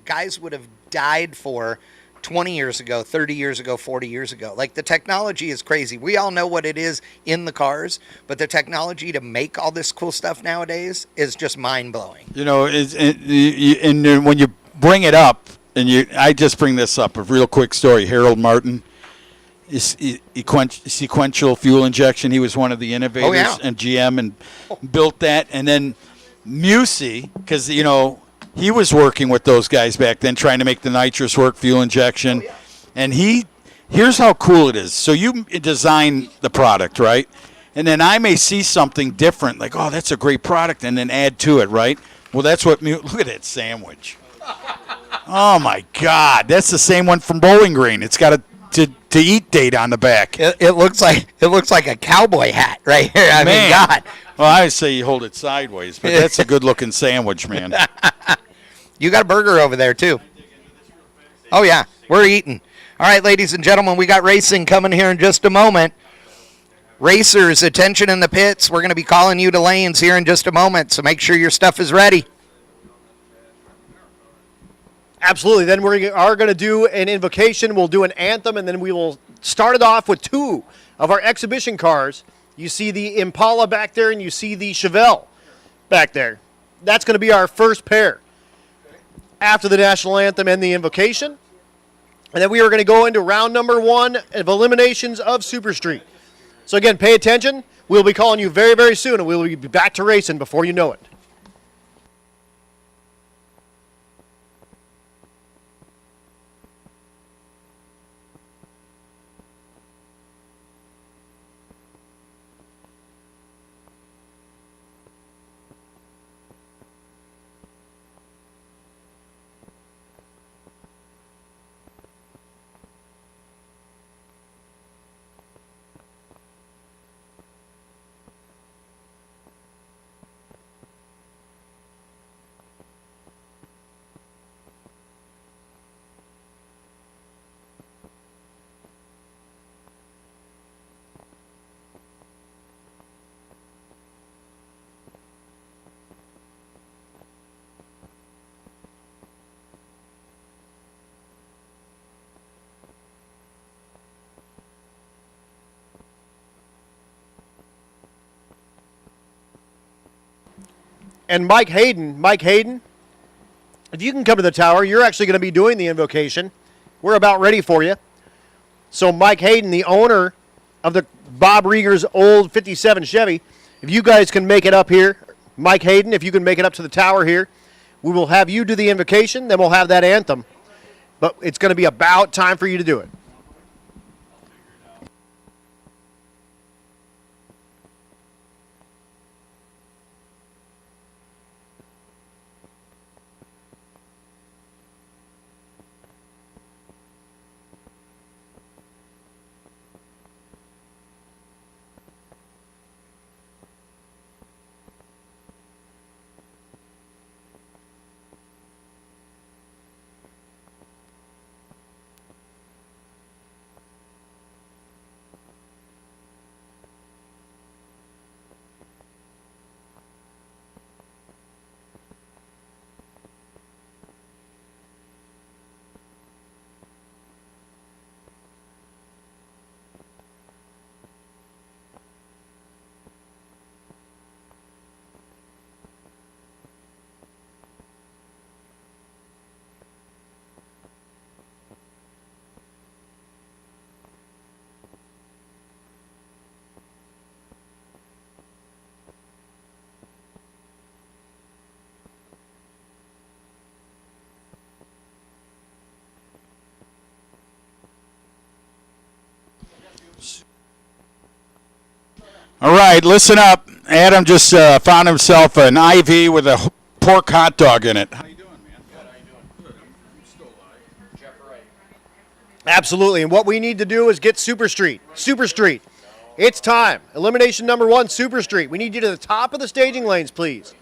guys would have died for 20 years ago, 30 years ago, 40 years ago. Like, the technology is crazy. We all know what it is in the cars, but the technology to make all this cool stuff nowadays is just mind-blowing. And when you bring it up, I just bring this up, a real quick story. Harold Martin, sequential fuel injection. He was one of the innovators and GM and built that. And then Musey, because, he was working with those guys back then, trying to make the nitrous work, fuel injection. And here's how cool it is. So you design the product, right? And then I may see something different, like, oh, that's a great product, and then add to it, right? Well, that's what, look at that sandwich. Oh, my God. That's the same one from Bowling Green. It's got a to eat date on the back. It looks like a cowboy hat right here. I mean, God. Well, I say you hold it sideways, but that's a good-looking sandwich, man. You got a burger over there, too. Oh, yeah. We're eating. All right, ladies and gentlemen, we got racing coming here in just a moment. Racers, attention in the pits. We're going to be calling you to lanes here in just a moment, so make sure your stuff is ready. Absolutely. Then we are going to do an invocation. We'll do an anthem, and then we will start it off with two of our exhibition cars. You see the Impala back there, and you see the Chevelle back there. That's going to be our first pair after the national anthem and the invocation. And then we are going to go into round number 1 of eliminations of Super Street. So again, pay attention. We'll be calling you very, very soon, and we'll be back to racing before you know it. And Mike Hayden, if you can come to the tower, you're actually going to be doing the invocation. We're about ready for you. So Mike Hayden, the owner of the Bob Rieger's old 57 Chevy, if you guys can make it up here, Mike Hayden, if you can make it up to the tower here, we will have you do the invocation, then we'll have that anthem. But it's going to be about time for you to do it. All right, listen up. Adam just found himself an IV with a pork hot dog in it. How you doing, man? Good. How you doing? Good. I'm still alive. Jeff Wright. Absolutely. And what we need to do is get Super Street. Super Street. It's time. Elimination number 1, Super Street. We need you to the top of the staging lanes, please.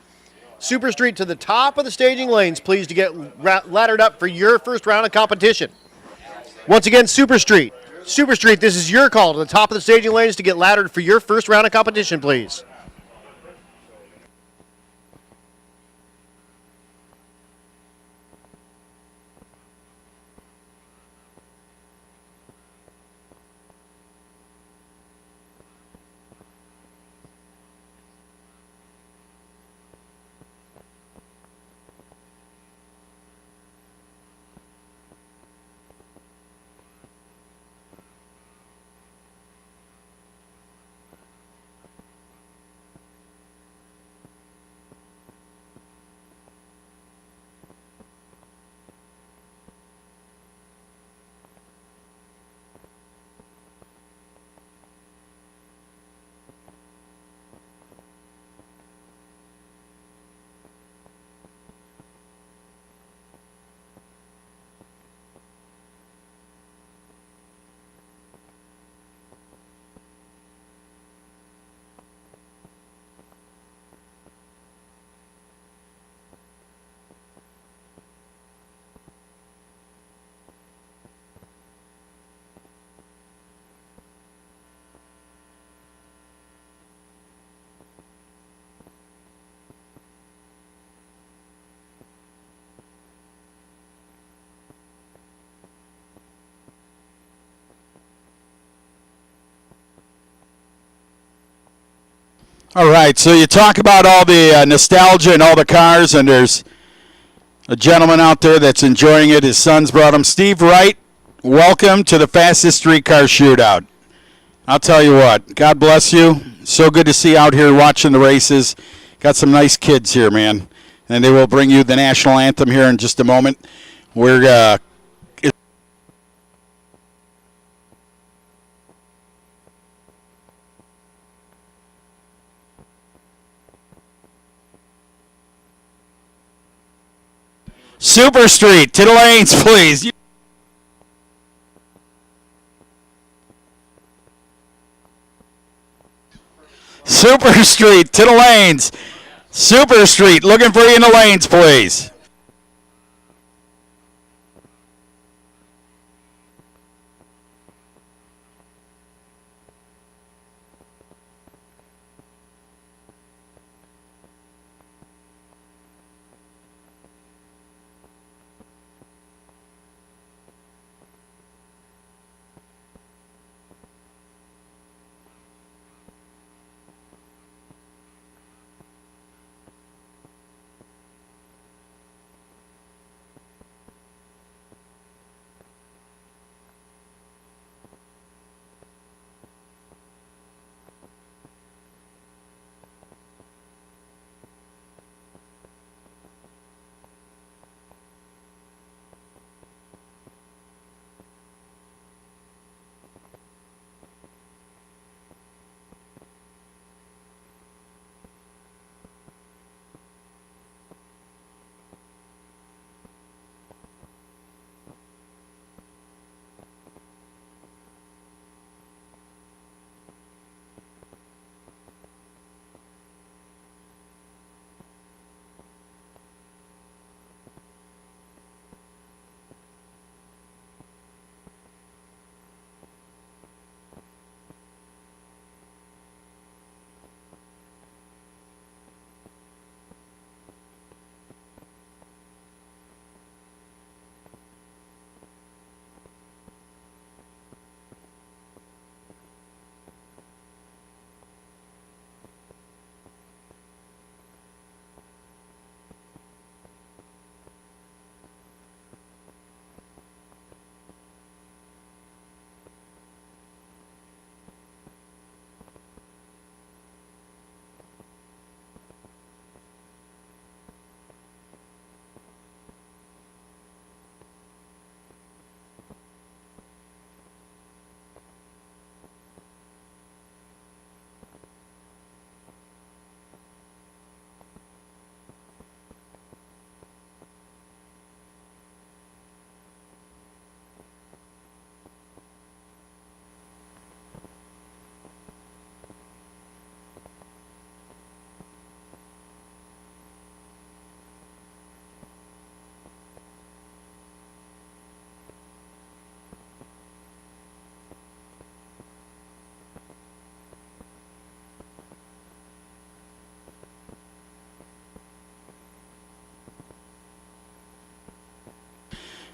Super Street to the top of the staging lanes, please, to get laddered up for your first round of competition. Once again, Super Street. Super Street, this is your call to the top of the staging lanes to get laddered for your first round of competition, please. All right, so you talk about all the nostalgia and all the cars, and there's a gentleman out there that's enjoying it. His son's brought him. Steve Wright, welcome to the fastest street car shootout. I'll tell you what, God bless you. So good to see you out here watching the races. Got some nice kids here, man. And they will bring you the national anthem here in just a moment. We're Super Street, to the lanes, please. Super Street, to the lanes. Super Street, looking for you in the lanes, please.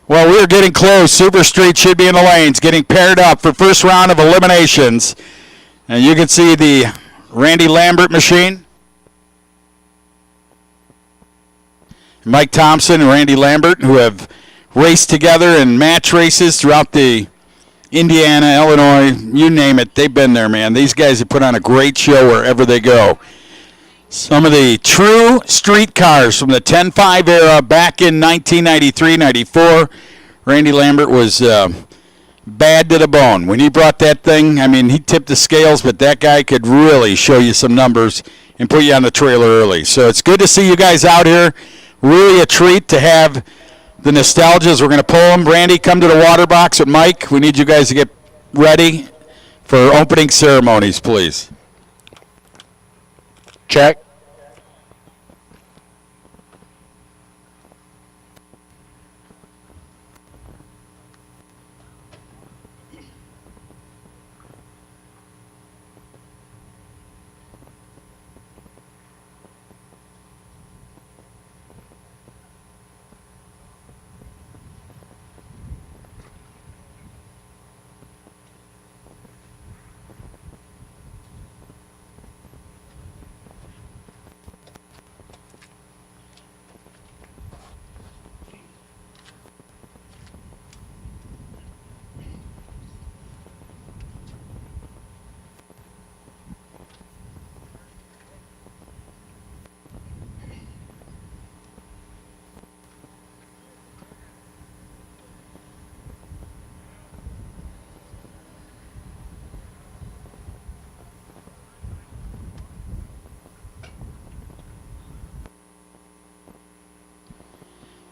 Well, we're getting close. Super Street should be in the lanes, getting paired up for first round of eliminations. And you can see the Randy Lambert machine. Mike Thompson and Randy Lambert, who have raced together in match races throughout the Indiana, Illinois, you name it, they've been there, man. These guys have put on a great show wherever they go. Some of the true street cars from the 10.5 era back in 1993-94. Randy Lambert was bad to the bone. When he brought that thing, I mean, he tipped the scales, but that guy could really show you some numbers and put you on the trailer early. So it's good to see you guys out here. Really a treat to have the nostalgias. We're going to pull them. Randy, come to the water box with Mike. We need you guys to get ready for opening ceremonies, please. Check.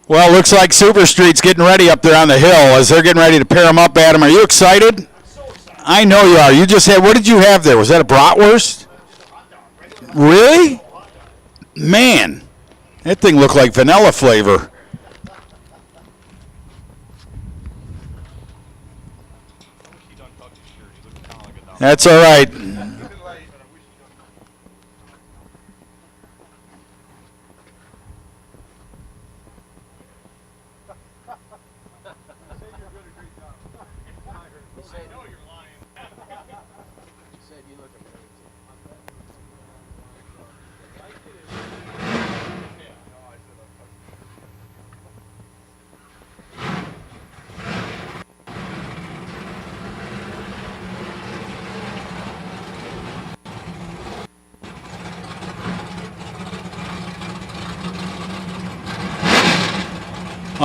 Well, looks like Super Street's getting ready up there on the hill as they're getting ready to pair them up. Adam, are you excited? I know you are. You just had, what did you have there? Was that a bratwurst? Really? Man, that thing looked like vanilla flavor. That's all right.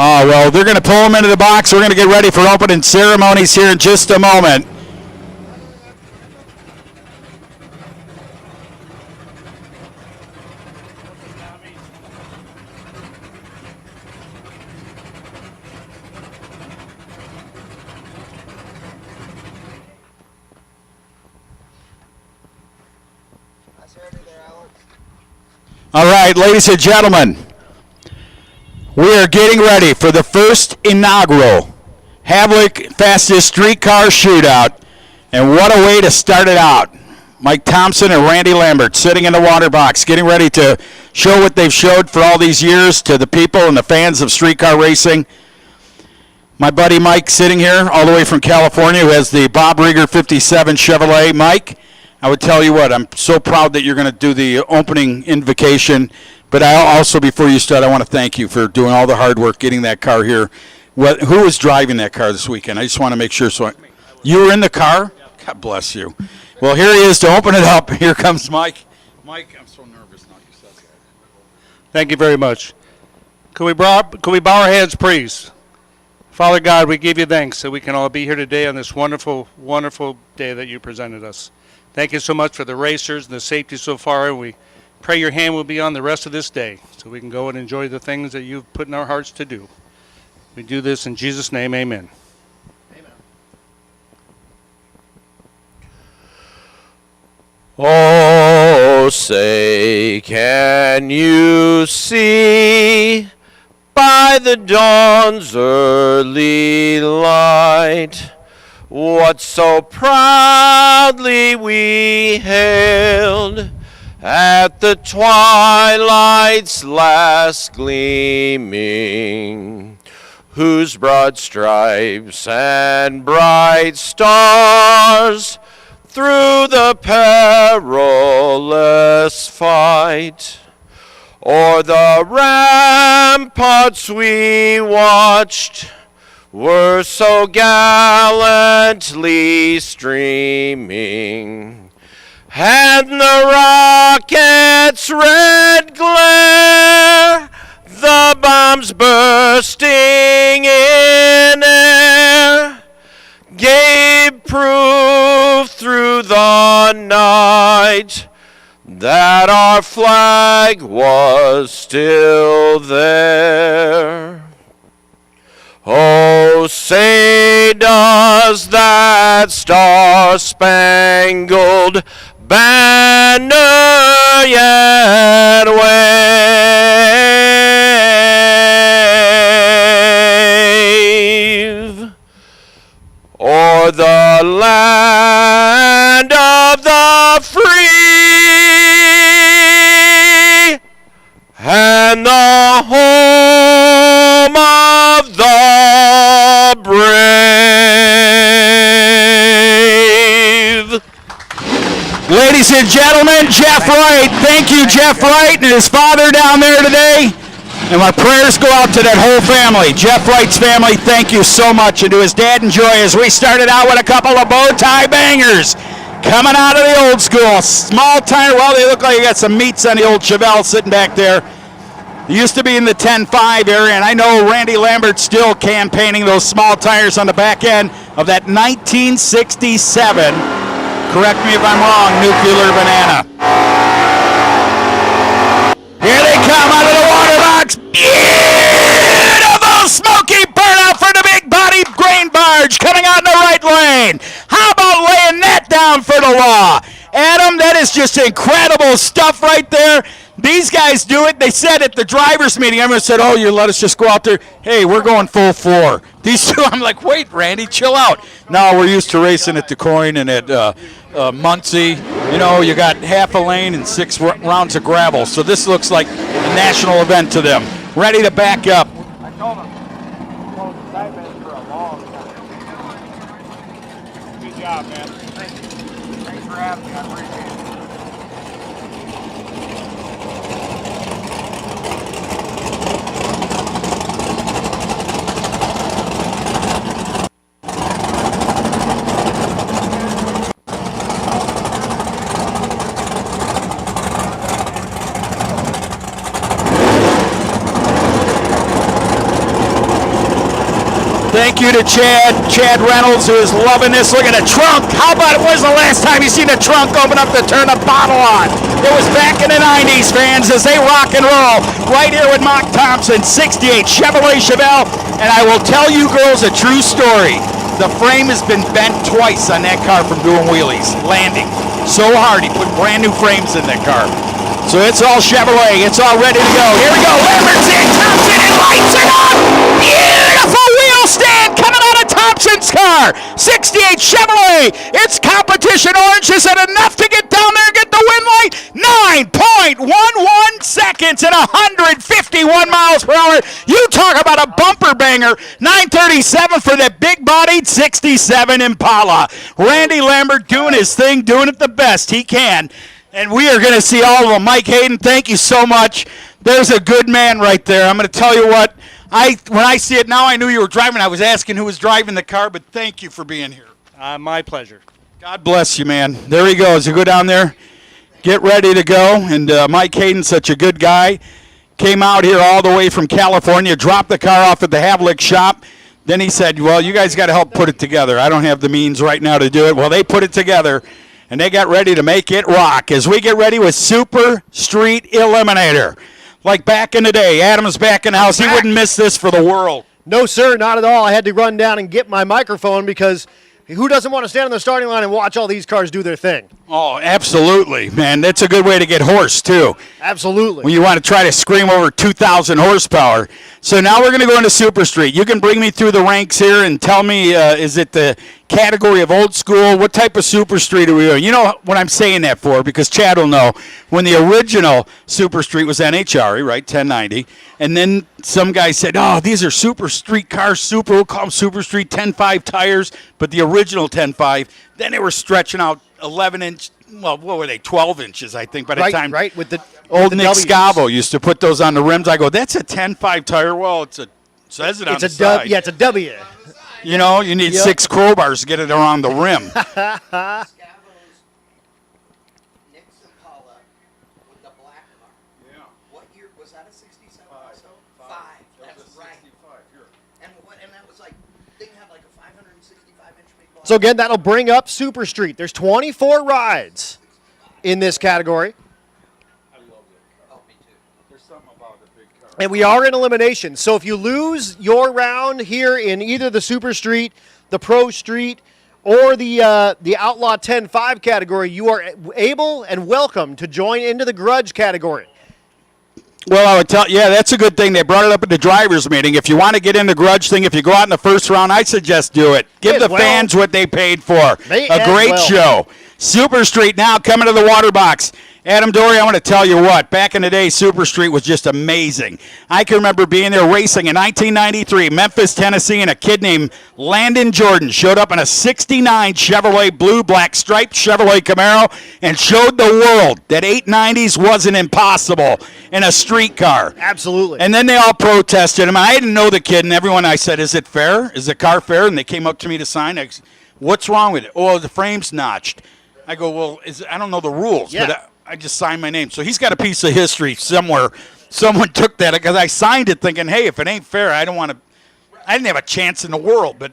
Oh, well, they're going to pull them into the box. We're going to get ready for opening ceremonies here in just a moment. All right, ladies and gentlemen. We are getting ready for the first inaugural Havlik Fastest Streetcar Shootout. And what a way to start it out. Mike Thompson and Randy Lambert sitting in the water box, getting ready to show what they've showed for all these years to the people and the fans of streetcar racing. My buddy Mike sitting here all the way from California who has the Bob Rieger 57 Chevrolet. Mike, I would tell you what, I'm so proud that you're going to do the opening invocation. But I also, before you start, I want to thank you for doing all the hard work getting that car here. Who was driving that car this weekend? I just want to make sure. You were in the car? God bless you. Well, here he is to open it up. Here comes Mike. Mike, I'm so nervous now. You said that. Thank you very much. Could we bow our heads, please? Father God, we give you thanks that we can all be here today on this wonderful, wonderful day that you presented us. Thank you so much for the racers and the safety so far, and we pray your hand will be on the rest of this day so we can go and enjoy the things that you've put in our hearts to do. We do this in Jesus' name, amen. Amen. Oh, say, can you see by the dawn's early light what so proudly we hailed at the twilight's last gleaming, whose broad stripes and bright stars through the perilous fight o'er the ramparts we watched were so gallantly streaming, and the rocket's red glare, the bombs bursting in air, gave proof through the night that our flag was still there. Oh, say does that star-spangled banner yet wave o'er the land of the free and the home of the brave. Ladies and gentlemen, Jeff Wright. Thank you, Jeff Wright, and his father down there today. And my prayers go out to that whole family. Jeff Wright's family, thank you so much. And to his dad and Joy, as we started out with a couple of bow tie bangers. Coming out of the old school. Small tire, well, they look like you got some meats on the old Chevelle sitting back there. It used to be in the 10.5 area, and I know Randy Lambert's still campaigning those small tires on the back end of that 1967, correct me if I'm wrong, Nuclear Banana. Here they come out of the water box. Yeah! is just incredible stuff right there. These guys do it. They said at the drivers' meeting, everyone said, oh, you let us just go out there. Hey, we're going full 4. These two, I'm like, wait, Randy, chill out. No, we're used to racing at DeCoin and at Muncie. You know, you got half a lane and 6 rounds of gravel. So this looks like a national event to them. Ready to back up. I told him, close the side bends for a long time. Good job, man. Thanks for having me. I appreciate it. Thank you to Chad Reynolds, who is loving this. Look at the trunk. How about it? When's the last time you seen a trunk open up to turn a bottle on? It was back in the 90s, fans, as they rock and roll. Right here with Mark Thompson, 68 Chevrolet Chevelle. And I will tell you girls a true story. The frame has been bent twice on that car from doing wheelies, landing so hard. He put brand new frames in that car. So it's all Chevrolet. It's all ready to go. Here we go. Lambert's in. Thompson and lights it up. Beautiful wheel stand coming out of Thompson's car. 68 Chevrolet. It's competition orange. Is it enough to get down there and get the win light? 9.11 seconds at 151 miles per hour. You talk about a bumper banger. 937 for that big-bodied 67 Impala. Randy Lambert doing his thing, doing it the best he can. And we are going to see all of them. Mike Hayden, thank you so much. There's a good man right there. I'm going to tell you what, when I see it now, I knew you were driving. I was asking who was driving the car, but thank you for being here. My pleasure. God bless you, man. There he goes. You go down there, get ready to go. And Mike Hayden's such a good guy. Came out here all the way from California, dropped the car off at the Havlik shop. Then he said, well, you guys got to help put it together. I don't have the means right now to do it. Well, they put it together. And they got ready to make it rock as we get ready with Super Street Eliminator. Like back in the day, Adam's back in the house. He wouldn't miss this for the world. No, sir, not at all. I had to run down and get my microphone because who doesn't want to stand on the starting line and watch all these cars do their thing? Oh, absolutely, man. That's a good way to get hoarse, too. Absolutely. When you want to try to scream over 2,000 horsepower. So now we're going to go into Super Street. You can bring me through the ranks here and tell me, is it the category of old school? What type of Super Street are we doing? You know what I'm saying that for, because Chad will know. When the original Super Street was NHRE, right, 1090, and then some guy said, oh, these are Super Street cars, we'll call them Super Street 10.5 tires, but the original 10.5, then they were stretching out 11-inch, well, what were they, 12 inches, I think, by the time. Right, with the old Nick Scavo used to put those on the rims. I go, that's a 10.5 tire. Well, says it on the side. Yeah, it's a W. You know, you need 6 crowbars to get it around the rim. Scavo's Nick's Impala with the black car. Yeah. What year was that? A 67 also? 5. That's right. And that was like, they had like a 565-inch big block. So again, that'll bring up Super Street. There's 24 rides in this category. I love that car. Oh, me too. There's something about the big car. And we are in elimination. So if you lose your round here in either the Super Street, the Pro Street, or the Outlaw 10.5 category, you are able and welcome to join into the Grudge category. Well, I would tell, yeah, that's a good thing. They brought it up at the drivers' meeting. If you want to get in the Grudge thing, if you go out in the first round, I suggest do it. Give the fans what they paid for. A great show. Super Street now coming to the water box. Adam Dory, I want to tell you what, back in the day, Super Street was just amazing. I can remember being there racing in 1993, Memphis, Tennessee, and a kid named Landon Jordan showed up in a 69 Chevrolet blue-black striped Chevrolet Camaro and showed the world that 890s wasn't impossible in a street car. Absolutely. And then they all protested him. I didn't know the kid, and everyone, I said, is it fair? Is the car fair? And they came up to me to sign. I said, what's wrong with it? Oh, the frame's notched. I go, well, I don't know the rules, but I just signed my name. So he's got a piece of history somewhere. Someone took that because I signed it thinking, hey, if it ain't fair, I didn't have a chance in the world, but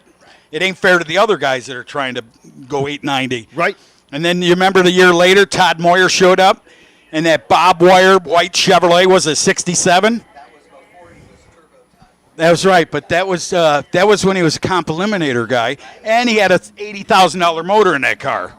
it ain't fair to the other guys that are trying to go 890. Right. And then you remember the year later, Todd Moyer showed up, and that Bob Wire white Chevrolet was a 67. That was before he was Turbo Todd. That was right, but that was when he was a comp eliminator guy, and he had a $80,000 motor in that car.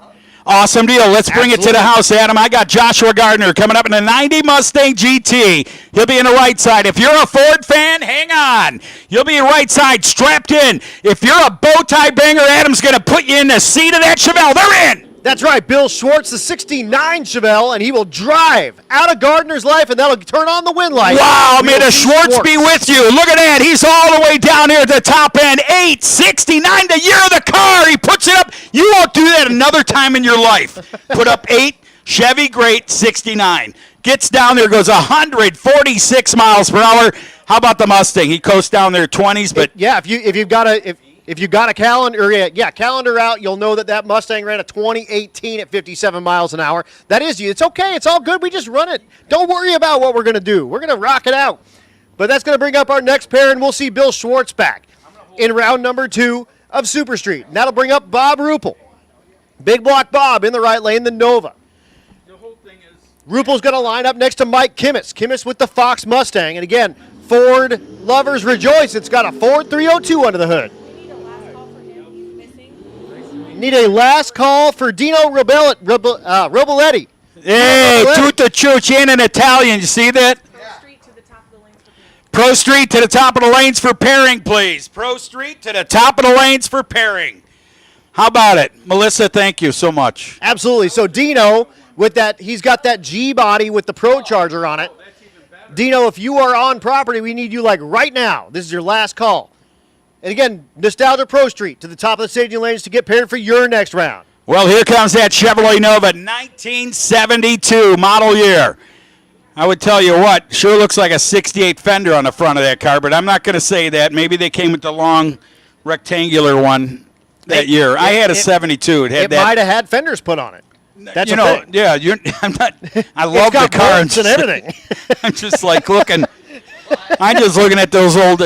Awesome deal. Let's bring it to the house, Adam. I got Joshua Gardner coming up in a 90 Mustang GT. He'll be in the right side. If you're a Ford fan, hang on. You'll be in right side, strapped in. If you're a bow tie banger, Adam's going to put you in the seat of that Chevelle. They're in. That's right, Bill Schwartz, the 69 Chevelle, and he will drive out of Gardner's life, and that'll turn on the wind light. Wow, may the Schwartz be with you. Look at that. He's all the way down here at the top end. 869, the year of the car. He puts it up. You won't do that another time in your life. Put up 8, Chevy Great 69. Gets down there, goes 146 miles per hour. How about the Mustang? He coasts down there 20s, but yeah, if you got a calendar out, you'll know that Mustang ran a 2018 at 57 miles an hour. That is you. It's okay. It's all good. We just run it. Don't worry about what we're going to do. We're going to rock it out. But that's going to bring up our next pair, and we'll see Bill Schwartz back in round number 2 of Super Street. And that'll bring up Bob Ruppel. Big Block Bob in the right lane, the Nova. Ruppel's going to line up next to Mike Kimmis. Kimmis with the Fox Mustang. And again, Ford lovers rejoice. It's got a Ford 302 under the hood. Need a last call for Dino Robiletti. Hey, tutta chucci in Italian. You see that? Pro Street to the top of the lanes for pairing, please. Pro Street to the top of the lanes for pairing. How about it? Melissa, thank you so much. Absolutely. So Dino, with that, he's got that G body with the Pro Charger on it. Dino, if you are on property, we need you like right now. This is your last call. And again, Nostalgia Pro Street to the top of the staging lanes to get paired for your next round. Well, here comes that Chevrolet Nova, 1972 model year. I would tell you what, sure looks like a 68 fender on the front of that car, but I'm not going to say that. Maybe they came with the long rectangular one that year. I had a 72. It might have had fenders put on it. That's yeah. I'm not. I love the car and everything. I'm just like looking. I'm just looking at those weld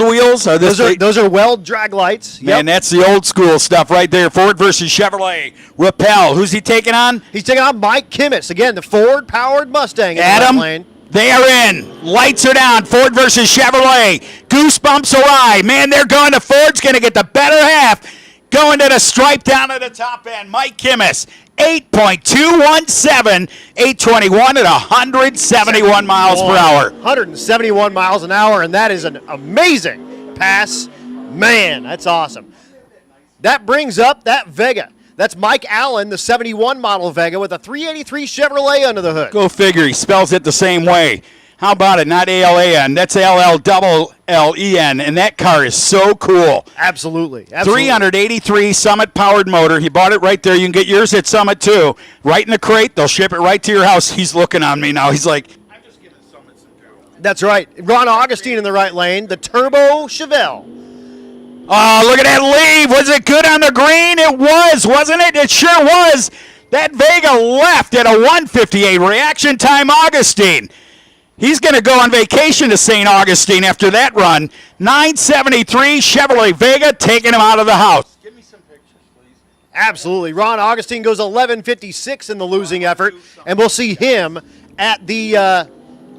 wheels. Those are weld drag lights. Man, that's the old school stuff right there. Ford versus Chevrolet. Rappel. Who's he taking on? He's taking on Mike Kimmis. Again, the Ford-powered Mustang. Adam, they are in. Lights are down. Ford versus Chevrolet. Goosebumps awry. Man, they're going to Ford's going to get the better half. Going to the stripe down at the top end. Mike Kimmis. 8.217, 821 at 171 miles per hour. 171 miles an hour, and that is an amazing pass. Man, that's awesome. That brings up that Vega. That's Mike Allen, the 71 model Vega with a 383 Chevrolet under the hood. Go figure. He spells it the same way. How about it? Not A-L-A-N. That's A-L-L-E-N, and that car is so cool. Absolutely. 383 Summit-powered motor. He bought it right there. You can get yours at Summit, too. Right in the crate. They'll ship it right to your house. He's looking on me now. He's like, I'm just giving Summit some go. That's right. Ron Augustine in the right lane, the Turbo Chevelle. Oh, look at that leave. Was it good on the green? It was, wasn't it? It sure was. That Vega left at a 158. Reaction time, Augustine. He's going to go on vacation to St. Augustine after that run. 973 Chevrolet Vega taking him out of the house. Give me some pictures, please. Absolutely. Ron Augustine goes 11:56 in the losing effort, and we'll see him at the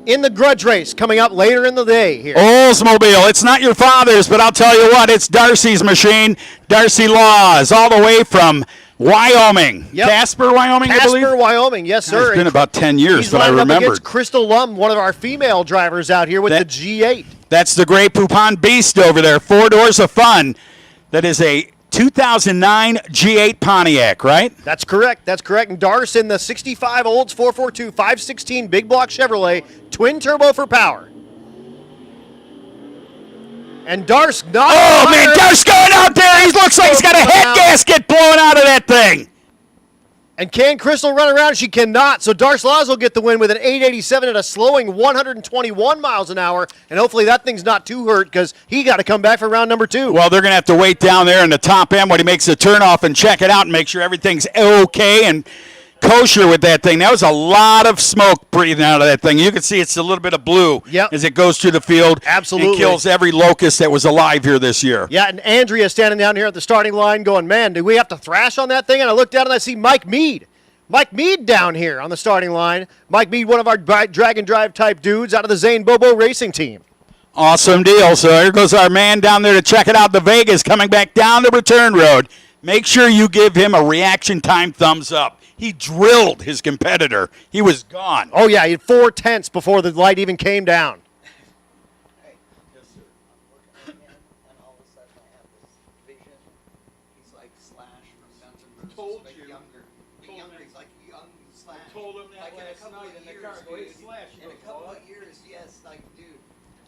in the grudge race coming up later in the day here. Oldsmobile. It's not your father's, but I'll tell you what, it's Darcy's machine. Darcy Laws, all the way from Wyoming. Yep. Casper, Wyoming, I believe? Casper, Wyoming, yes, sir. It's been about 10 years, but I remember. He's against Crystal Lum, one of our female drivers out here with the G8. That's the Grey Poupon Beast over there. 4 doors of fun. That is a 2009 G8 Pontiac, right? That's correct. That's correct. And Darce in the 65 Olds 442 516 Big Block Chevrolet, twin turbo for power. And Darce not. Oh, man, Darce going out there. He looks like he's got a head gasket blowing out of that thing. And can Crystal run around? She cannot. So Darce Laws will get the win with an 887 at a slowing 121 miles an hour. And hopefully that thing's not too hurt because he got to come back for round number 2. Well, they're going to have to wait down there in the top end when he makes the turnoff and check it out and make sure everything's okay and kosher with that thing. That was a lot of smoke breathing out of that thing. You can see it's a little bit of blue as it goes through the field. Absolutely. And kills every locust that was alive here this year. Yeah, and Andrea standing down here at the starting line going, man, do we have to thrash on that thing? And I look down and I see Mike Mead. Mike Mead down here on the starting line. Mike Mead, one of our drag and drive type dudes out of the Zane Bobo racing team. Awesome deal. So here goes our man down there to check it out. The Vegas coming back down the return road. make sure you give him a reaction time thumbs up. He drilled his competitor. He was gone. Oh, yeah, he had 4 tenths before the light even came down.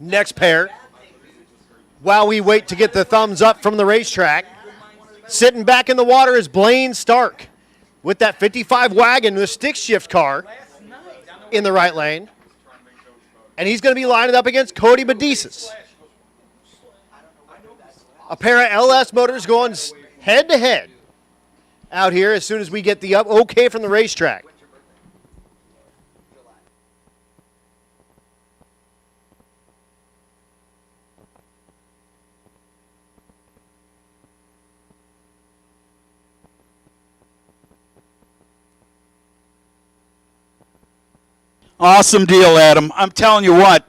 Next pair. While we wait to get the thumbs up from the racetrack, sitting back in the water is Blaine Stark with that 55 wagon, the stick shift car in the right lane. And he's going to be lining up against Cody Medicis. A pair of LS motors going head to head out here as soon as we get the okay from the racetrack. Awesome deal, Adam. I'm telling you what,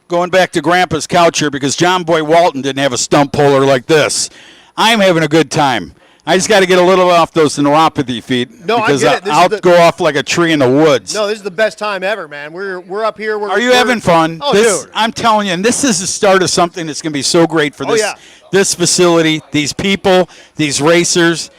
going back to Grandpa's couch here, because John Boy Walton didn't have a stump puller like this. I'm having a good time. I just got to get a little off those neuropathy feet. No, because I get it. I'll go off like a tree in the woods. No, this is the best time ever, man. We're up here. Are you having fun? Oh, dude. I'm telling you, and this is the start of something that's going to be so great for this facility, these people, these racers.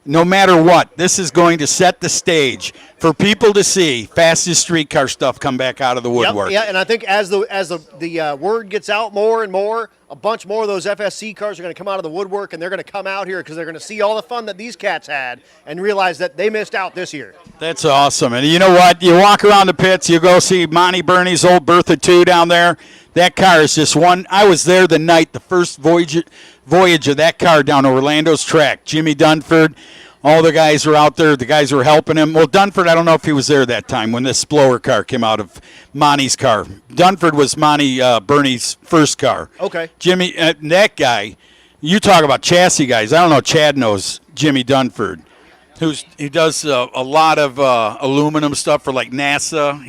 No matter what, this is going to set the stage for people to see fastest street car stuff come back out of the woodwork. Yeah, and I think as the word gets out more and more, a bunch more of those FSC cars are going to come out of the woodwork, and they're going to come out here because they're going to see all the fun that these cats had and realize that they missed out this year. That's awesome. And you know what? You walk around the pits, you go see Monty Berney's old Bertha 2 down there. That car is just one. I was there the night, the first voyage of that car down to Orlando's track. Jimmy Dunford, all the guys were out there. The guys were helping him. Well, Dunford, I don't know if he was there that time when this blower car came out of Monty's car. Dunford was Monty Berney's first car. Okay. Jimmy, that guy, you talk about chassis guys. I don't know, Chad knows Jimmy Dunford. He does a lot of aluminum stuff for like NASA.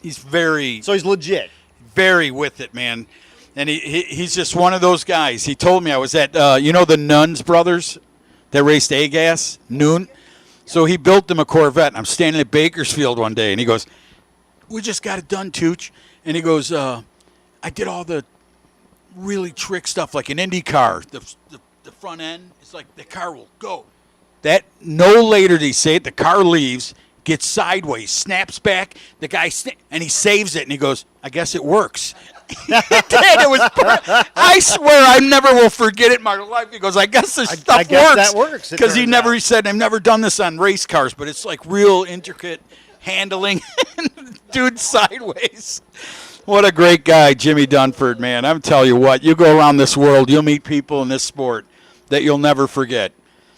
He's very... So he's legit. Very with it, man. And he's just one of those guys. He told me I was at, the Nuns brothers that raced A-Gas, Noon. So he built them a Corvette. And I'm standing at Bakersfield one day, and he goes, we just got it done, Tooch. And he goes, I did all the really trick stuff like an Indy car. The front end, it's like the car will go. That no later did he say it, the car leaves, gets sideways, snaps back, the guy, and he saves it, and he goes, I guess it works. It was I swear I never will forget it in my life. He goes, I guess this stuff I guess works. that works. Because he said, I've never done this on race cars, but it's like real intricate handling. Dude, sideways. What a great guy, Jimmy Dunford, man. I'm telling you what, you go around this world, you'll meet people in this sport that you'll never forget.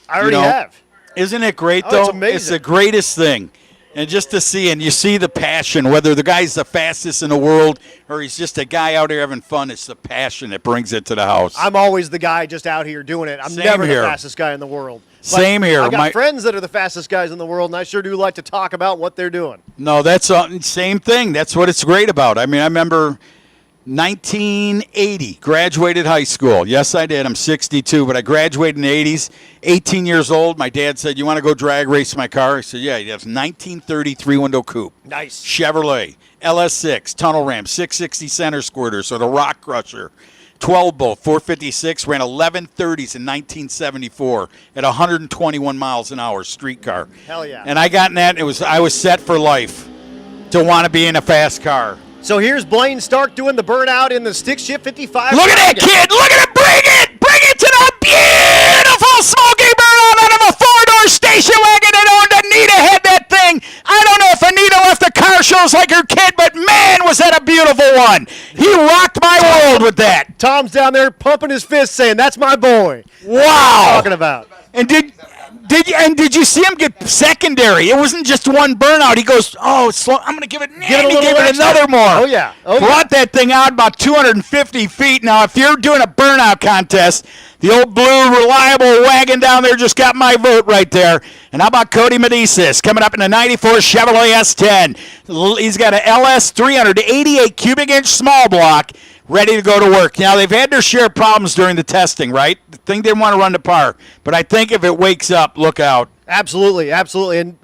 I already have. Isn't it great, though? It's amazing. It's the greatest thing. And just to see, and you see the passion, whether the guy's the fastest in the world or he's just a guy out there having fun, it's the passion that brings it to the house. I'm always the guy just out here doing it. I'm Same never here. the fastest guy in the world. But Same here. I got friends that are the fastest guys in the world, and I sure do like to talk about what they're doing. No, that's same thing. That's what it's great about. I mean, I remember 1980, graduated high school. Yes, I did. I'm 62, but I graduated in the 80s. 18 years old. My dad said, you want to go drag race my car? I said, yeah. He has 1930 three-window coupe. Nice. Chevrolet, LS6, tunnel ram, 660 center squirter, so the Rock Crusher. 12 bolt, 456, ran 1130s in 1974 at 121 miles an hour, street car. Hell yeah. And I got in that, I was set for life to want to be in a fast car. So here's Blaine Stark doing the burnout in the stick shift 55. Look at that kid! Look at it! Bring it! Bring it to the beautiful smoky burnout out of a four-door station wagon that owned Anita had that thing. I don't know if Anita left the car shows like her kid, but man, was that a beautiful one. He rocked my world with that. Tom's down there pumping his fist saying, that's my boy. Wow. Talking about. And did you see him get secondary? It wasn't just one burnout. He goes, oh, it's slow. I'm going to give it another more. Oh, yeah. Brought that thing out about 250 feet. Now, if you're doing a burnout contest, the old blue reliable wagon down there just got my vote right there. And how about Cody Medicis coming up in the 94 Chevrolet S10? He's got an LS 388 cubic inch small block ready to go to work. Now, they've had their share of problems during the testing, right? The thing didn't want to run to par. But I think if it wakes up, look out. Absolutely, absolutely. And,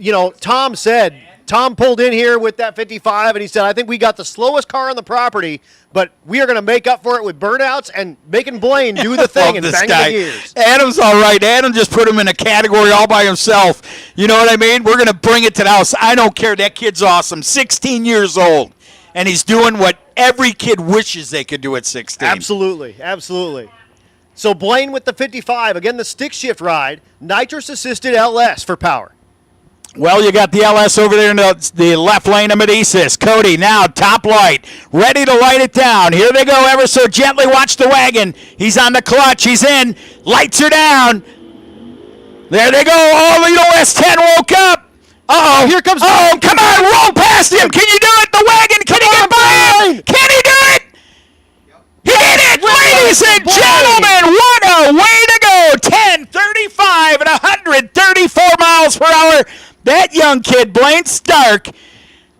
Tom pulled in here with that 55, and he said, I think we got the slowest car on the property, but we are going to make up for it with burnouts and making Blaine do the thing and bang the gears. Adam's all right. Adam just put him in a category all by himself. You know what I mean? We're going to bring it to the house. I don't care. That kid's awesome. 16 years old, and he's doing what every kid wishes they could do at 16. Absolutely, absolutely. So Blaine with the 55, again, the stick shift ride, nitrous-assisted LS for power. Well, you got the LS over there in the left lane of Medicis. Cody now top light, ready to light it down. Here they go ever so gently. Watch the wagon. He's on the clutch. He's in. Lights are down. There they go. Oh, the S10 woke up. Uh-oh. Here comes. Oh, come on. Roll past him. Can you do it? The wagon. Can he get by him? Can he do it? He did it, ladies and gentlemen. What a way to go. 10:35 and 134 miles per hour. That young kid, Blaine Stark,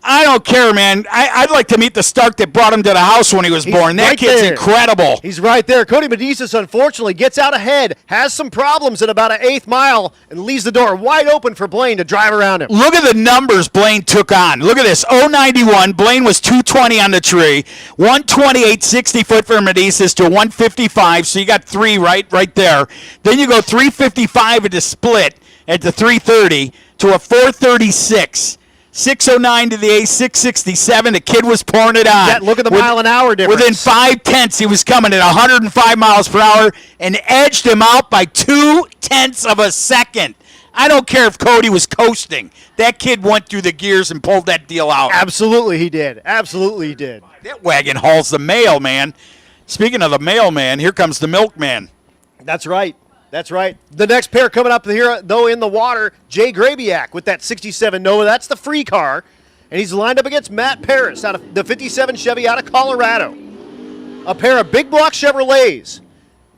I don't care, man. I'd like to meet the Stark that brought him to the house when he was born. That kid's incredible. He's right there. Cody Medicis, unfortunately, gets out ahead, has some problems at about an 8th mile, and leaves the door wide open for Blaine to drive around him. Look at the numbers Blaine took on. Look at this. 091. Blaine was 220 on the tree. 128, 60 foot for Medicis to 155. So you got 3 right there. Then you go 355 at the split at the 330 to a 436. 609 to the A, 667. The kid was pouring it on. Yeah, look at the mile an hour difference. Within 5/10 he was coming at 105 miles per hour and edged him out by 0.2 of a second. I don't care if Cody was coasting. That kid went through the gears and pulled that deal out. Absolutely he did. Absolutely he did. That wagon hauls the mail, man. Speaking of the mailman, here comes the milkman. That's right. That's right. The next pair coming up here, though, in the water, Jay Grabiak with that 67 Nova. That's the free car. And he's lined up against Matt Paris out of the 57 Chevy out of Colorado. A pair of big block Chevrolets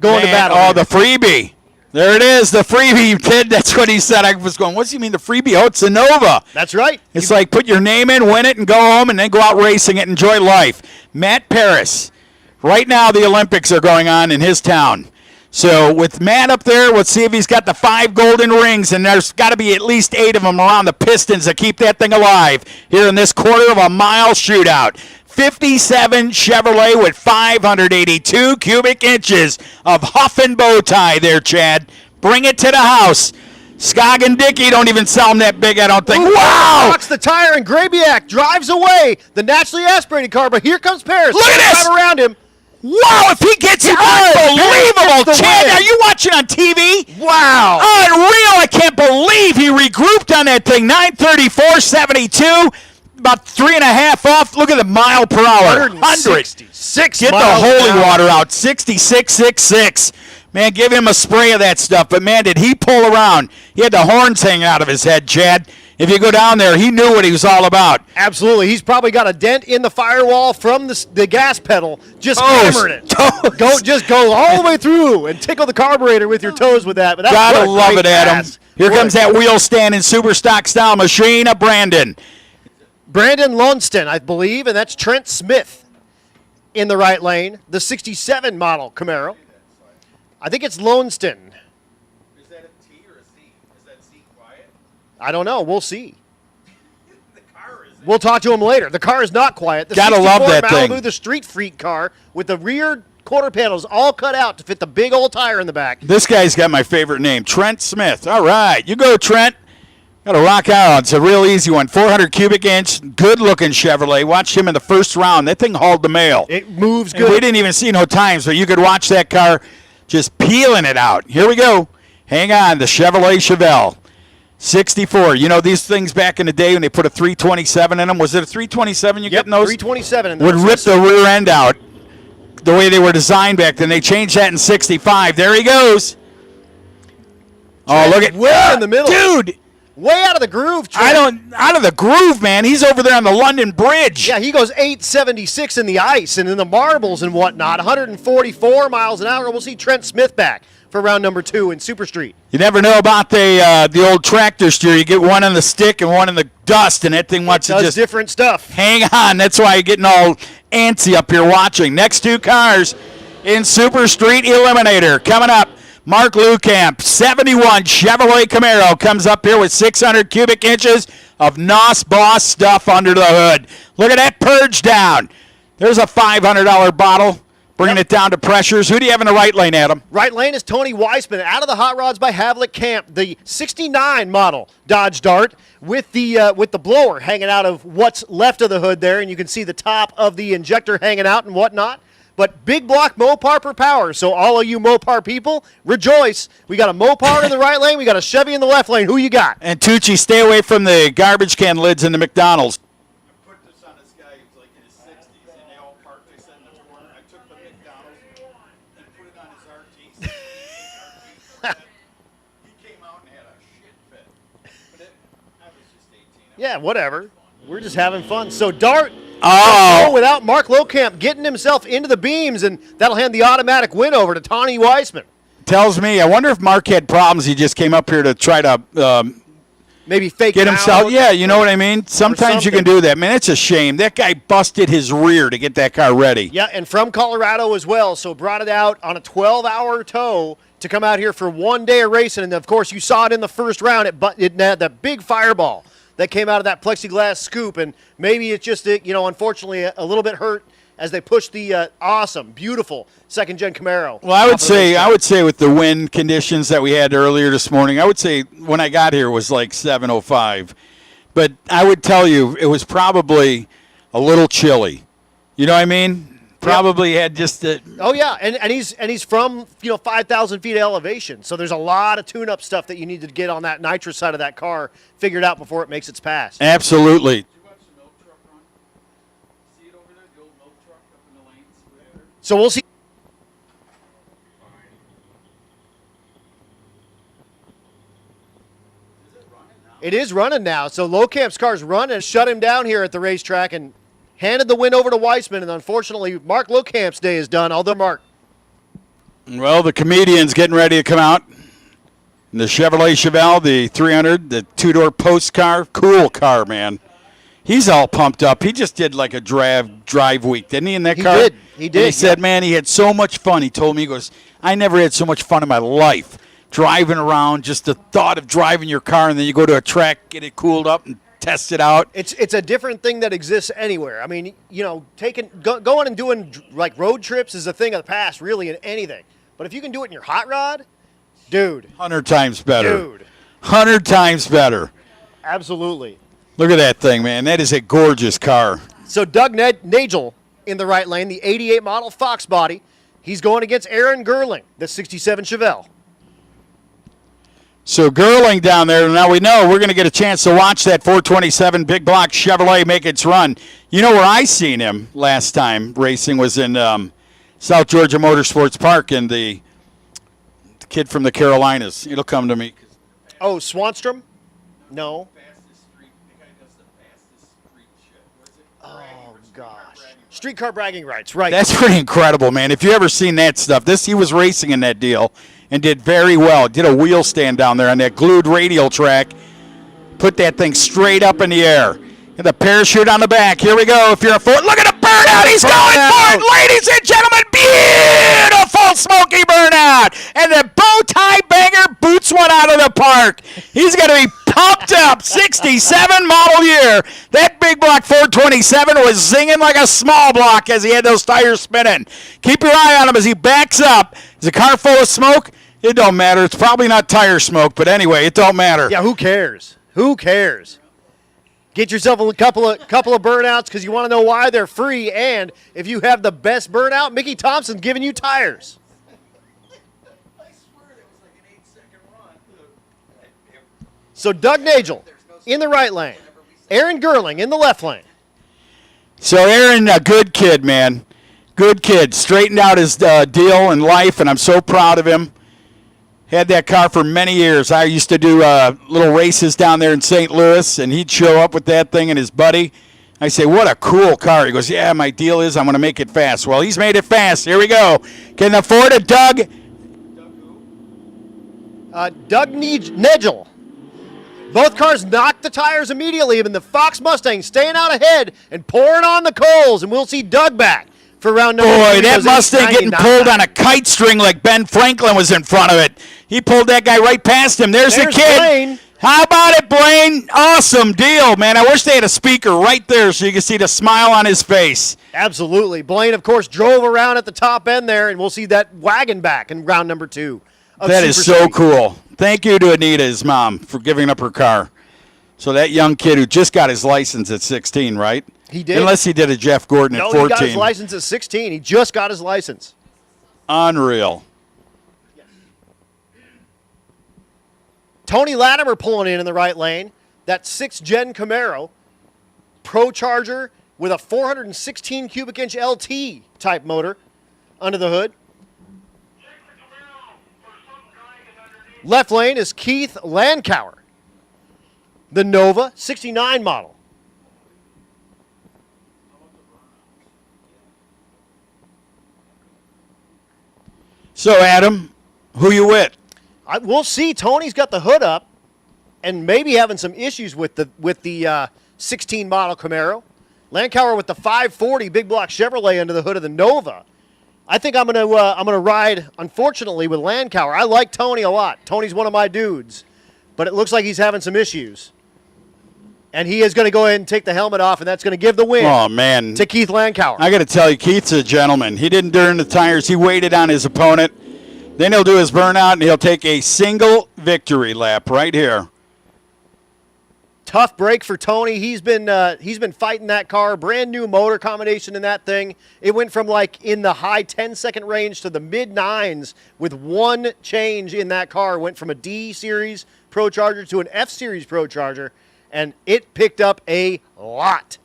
going to battle. Oh, the freebie. There it is, the freebie, kid. That's what he said. I was going, what's he mean, the freebie? Oh, it's a Nova. That's right. It's like put your name in, win it, and go home, and then go out racing it, enjoy life. Matt Paris. Right now, the Olympics are going on in his town. So with Matt up there, let's see if he's got the 5 golden rings, and there's got to be at least 8 of them around the pistons to keep that thing alive here in this quarter of a mile shootout. 57 Chevrolet with 582 cubic inches of huff and bow tie there, Chad. Bring it to the house. Skog and Dickey don't even sell them that big, I don't think. Ooh, wow! Knocks the tire, and Grabiak drives away the naturally aspirated car, but here comes Paris. Look at this! Drive around him. Wow, if he gets it, unbelievable. Chad, are you watching on TV? Wow. Unreal. I can't believe he regrouped on that thing. 934.72, about 3.5 off. Look at the mile per hour. 166 Get the holy water out. 66.66. Man, give him a spray of that stuff. But, man, did he pull around. He had the horns hanging out of his head, Chad. If you go down there, he knew what he was all about. Absolutely. He's probably got a dent in the firewall from the gas pedal, just hammering it. Just go all the way through and tickle the carburetor with your toes with that. But gotta love it, Adam. Here comes that wheel standing super stock style machine of Brandon. Brandon Lunston, I believe, and that's Trent Smith in the right lane. The 67 model Camaro. I think it's Lunston. Is that a T or a C? Is that C quiet? I don't know. We'll see. We'll talk to him later. The car is not quiet. The Gotta love that Malibu, thing. The street freak car with the rear quarter panels all cut out to fit the big old tire in the back. This guy's got my favorite name, Trent Smith. All right, you go, Trent. Got to rock out. It's a real easy one. 400 cubic inch, good-looking Chevrolet. Watched him in the first round. That thing hauled the mail. It moves And good. we didn't even see no times, but you could watch that car just peeling it out. Here we go. Hang on, the Chevrolet Chevelle. 64. You know, these things back in the day when they put a 327 in them, was it a 327 you get in those? 327 in Would those. rip the rear end out the way they were designed back then. They changed that in 65. There he goes. Oh, look at way in the middle. Dude, Way out of the groove, Trent. Out of the groove, man. He's over there on the London Bridge. Yeah, he goes 876 in the ice and in the marbles and whatnot, 144 miles an hour. We'll see Trent Smith back for round number 2 in Super Street. You never know about the old tractor steer. You get one on the stick and one in the dust, and that thing wants to just different stuff. Hang on. That's why you're getting all antsy up here watching. Next 2 cars in Super Street Eliminator coming up. Mark Lukamp, 71 Chevrolet Camaro, comes up here with 600 cubic inches of NOS Boss stuff under the hood. Look at that purge down. There's a $500 bottle, bringing it down to pressures. Who do you have in the right lane, Adam? Right lane is Tony Weissman out of the Hot Rods by Havlik Camp, the 69 model Dodge Dart with the blower hanging out of what's left of the hood there, and you can see the top of the injector hanging out and whatnot. But big block Mopar per power, so all of you Mopar people, rejoice. We got a Mopar in the right lane, we got a Chevy in the left lane. Who you got? And Tucci, stay away from the garbage can lids in the McDonald's. I put this on this guy who's like in his 60s, and they all parked. They said in the corner. I took the McDonald's and put it on his RT. He came out and had a shit fit. But I was just 18. Yeah, whatever. We're just having fun. So Dart. Without Mark Lukamp getting himself into the beams, and that'll hand the automatic win over to Tony Weissman. Tells me, I wonder if Mark had problems. He just came up here to try to maybe fake get himself. out. Yeah, you know what I mean? Sometimes you can do that. Man, it's a shame. That guy busted his rear to get that car ready. Yeah, and from Colorado as well, so brought it out on a 12-hour tow to come out here for 1 day of racing. And, of course, you saw it in the first round. It had that big fireball that came out of that plexiglass scoop, and maybe it's just, unfortunately a little bit hurt as they push the awesome, beautiful second-gen Camaro. Well, I would say with the wind conditions that we had earlier this morning, I would say when I got here it was like 7:05. But I would tell you it was probably a little chilly. You know what I mean? Probably had just the. Oh yeah, and he's from 5,000 feet of elevation, so there's a lot of tune-up stuff that you need to get on that nitrous side of that car figured out before it makes its pass. Absolutely. So we'll see. It is running now. So Lukamp's car's running, shut him down here at the racetrack, and handed the win over to Weissman, and unfortunately, Mark Lukamp's day is done. Although Mark. Well, the comedian's getting ready to come out. The Chevrolet Chevelle, the 300, the 2-door post car, cool car, man. He's all pumped up. He just did like a drive week, didn't he, in that car? He did. And he said, man, he had so much fun. He told me, he goes, I never had so much fun in my life driving around, just the thought of driving your car, and then you go to a track, get it cooled up, and test it out. It's a different thing that exists anywhere. I mean, going and doing like road trips is a thing of the past, really, in anything. But if you can do it in your hot rod, dude. 100 times better. Dude. 100 times better. Absolutely. Look at that thing, man. That is a gorgeous car. So Doug Nagel in the right lane, the 88 model Fox body. He's going against Aaron Gerling, the 67 Chevelle. So Gerling down there, now we know we're going to get a chance to watch that 427 big block Chevrolet make its run. You know where I seen him last time racing was in South Georgia Motorsports Park, and the kid from the Carolinas. It'll come to me. Oh, Swanstrom? No. Oh, gosh. Streetcar bragging rights, right. That's pretty incredible, man. If you ever seen that stuff, he was racing in that deal and did very well. Did a wheel stand down there on that glued radial track. Put that thing straight up in the air. And the parachute on the back. Here we go. If you're a Ford, look at the burnout. He's going for it, ladies and gentlemen. Beautiful smoky burnout. And the bow tie banger boots one out of the park. He's going to be pumped up. 67 model year. That big block 427 was zinging like a small block as he had those tires spinning. Keep your eye on him as he backs up. Is the car full of smoke? It don't matter. It's probably not tire smoke, but anyway, it don't matter. Yeah, who cares? Who cares? Get yourself a couple of burnouts because you want to know why they're free. And if you have the best burnout, Mickey Thompson's giving you tires. So Doug Nagel in the right lane. Aaron Gerling in the left lane. So Aaron, a good kid, man. Good kid. Straightened out his deal in life, and I'm so proud of him. Had that car for many years. I used to do little races down there in St. Louis, and he'd show up with that thing and his buddy. I say, what a cool car. He goes, yeah, my deal is I'm going to make it fast. Well, he's made it fast. Here we go. Can afford it, Doug? Doug Negel. Both cars knocked the tires immediately, and the Fox Mustang staying out ahead and pouring on the coals, and we'll see Doug back for round number 3. Boy, that Mustang getting pulled on a kite string like Ben Franklin was in front of it. He pulled that guy right past him. There's the kid. Blaine. How about it, Blaine? Awesome deal, man. I wish they had a speaker right there so you could see the smile on his face. Absolutely. Blaine, of course, drove around at the top end there, and we'll see that wagon back in round number 2. That is so cool. Thank you to Anita, his mom, for giving up her car. So that young kid who just got his license at 16, right? He did. Unless he did a Jeff Gordon at 14. No, he got his license at 16. He just got his license. Unreal. Tony Latimer pulling in the right lane. That 6 Gen Camaro, Pro Charger with a 416 cubic inch LT type motor under the hood. Left lane is Keith Landauer, the Nova 69 model. So, Adam, who you with? We'll see. Tony's got the hood up and maybe having some issues with the 16 model Camaro. Landauer with the 540 big block Chevrolet under the hood of the Nova. I think I'm gonna ride, unfortunately, with Landauer. I like Tony a lot. Tony's one of my dudes, but it looks like he's having some issues. And he is going to go ahead and take the helmet off, and that's going to give the win to Keith Landauer. I got to tell you, Keith's a gentleman. He didn't burn the tires. He waited on his opponent. Then he'll do his burnout, and he'll take a single victory lap right here. Tough break for Tony. He's been fighting that car. Brand new motor combination in that thing. It went from like in the high 10-second range to the mid-9s with one change in that car. Went from a D Series Pro Charger to an F Series Pro Charger, and it picked up a lot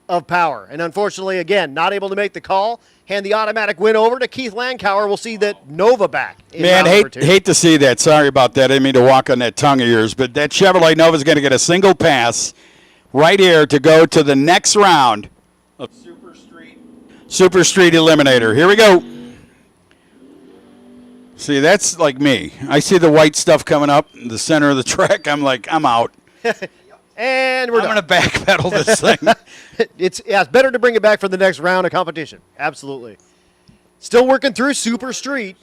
of power. And unfortunately, again, not able to make the call. Hand the automatic win over to Keith Landauer. We'll see that Nova back. Man, hate to see that. Sorry about that. I didn't mean to walk on that tongue of yours. But that Chevrolet Nova is going to get a single pass right here to go to the next round of Super Street Eliminator. Here we go. See, that's like me. I see the white stuff coming up in the center of the track. I'm like, I'm out. And we're done. I'm going to backpedal this thing. It's better to bring it back for the next round of competition. Absolutely. Still working through Super Street.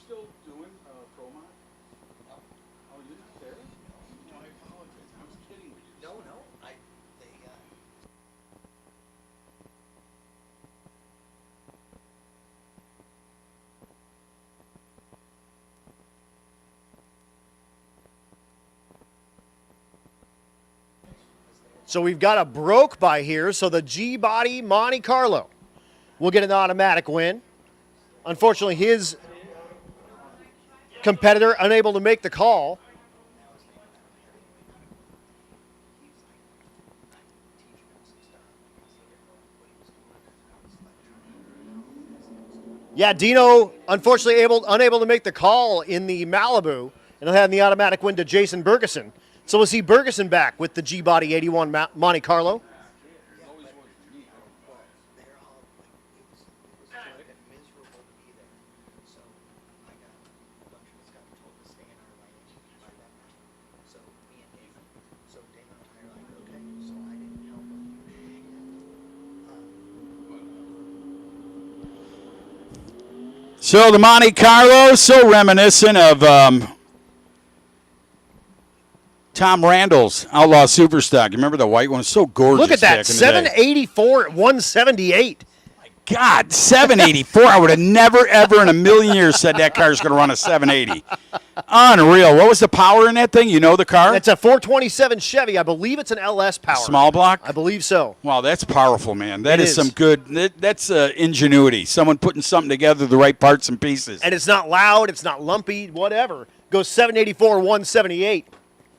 So we've got a broke by here. So the G-Body Monte Carlo will get an automatic win. Unfortunately, his competitor unable to make the call. Yeah, Dino, unfortunately, unable to make the call in the Malibu, and he'll have the automatic win to Jason Bergeson. So we'll see Bergeson back with the G-Body 81 Monte Carlo. So the Monte Carlo, so reminiscent of Tom Randall's Outlaw Superstock. You remember the white one? So gorgeous. Look at that, 784 at 178. My God, 784. I would have never, ever in a million years said that car's going to run a 780. Unreal. What was the power in that thing? You know the car? It's a 427 Chevy. I believe it's an LS power. Small block? I believe so. Wow, that's powerful, man. That is some good, that's ingenuity. Someone putting something together, the right parts and pieces. And it's not loud, it's not lumpy, whatever. Goes 784, 178.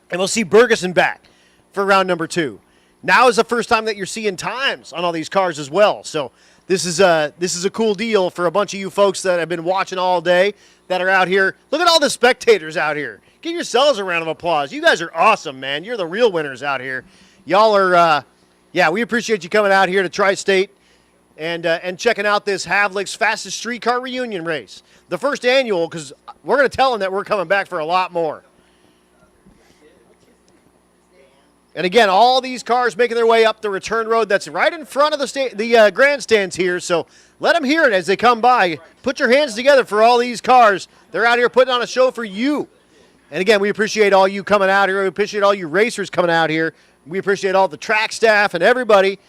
And we'll see Bergeson back for round number 2. Now is the first time that you're seeing times on all these cars as well. So This is a cool deal for a bunch of you folks that have been watching all day that are out here. Look at all the spectators out here. Give yourselves a round of applause. You guys are awesome, man. You're the real winners out here. Y'all are, we appreciate you coming out here to Tri-State and checking out this Havlik's Fastest Streetcar Reunion Race. The first annual, because we're going to tell them that we're coming back for a lot more. And again, all these cars making their way up the return road that's right in front of the grandstands here. So let them hear it as they come by. Put your hands together for all these cars. They're out here putting on a show for you. And again, we appreciate all you coming out here. We appreciate all you racers coming out here. We appreciate all the track staff and everybody.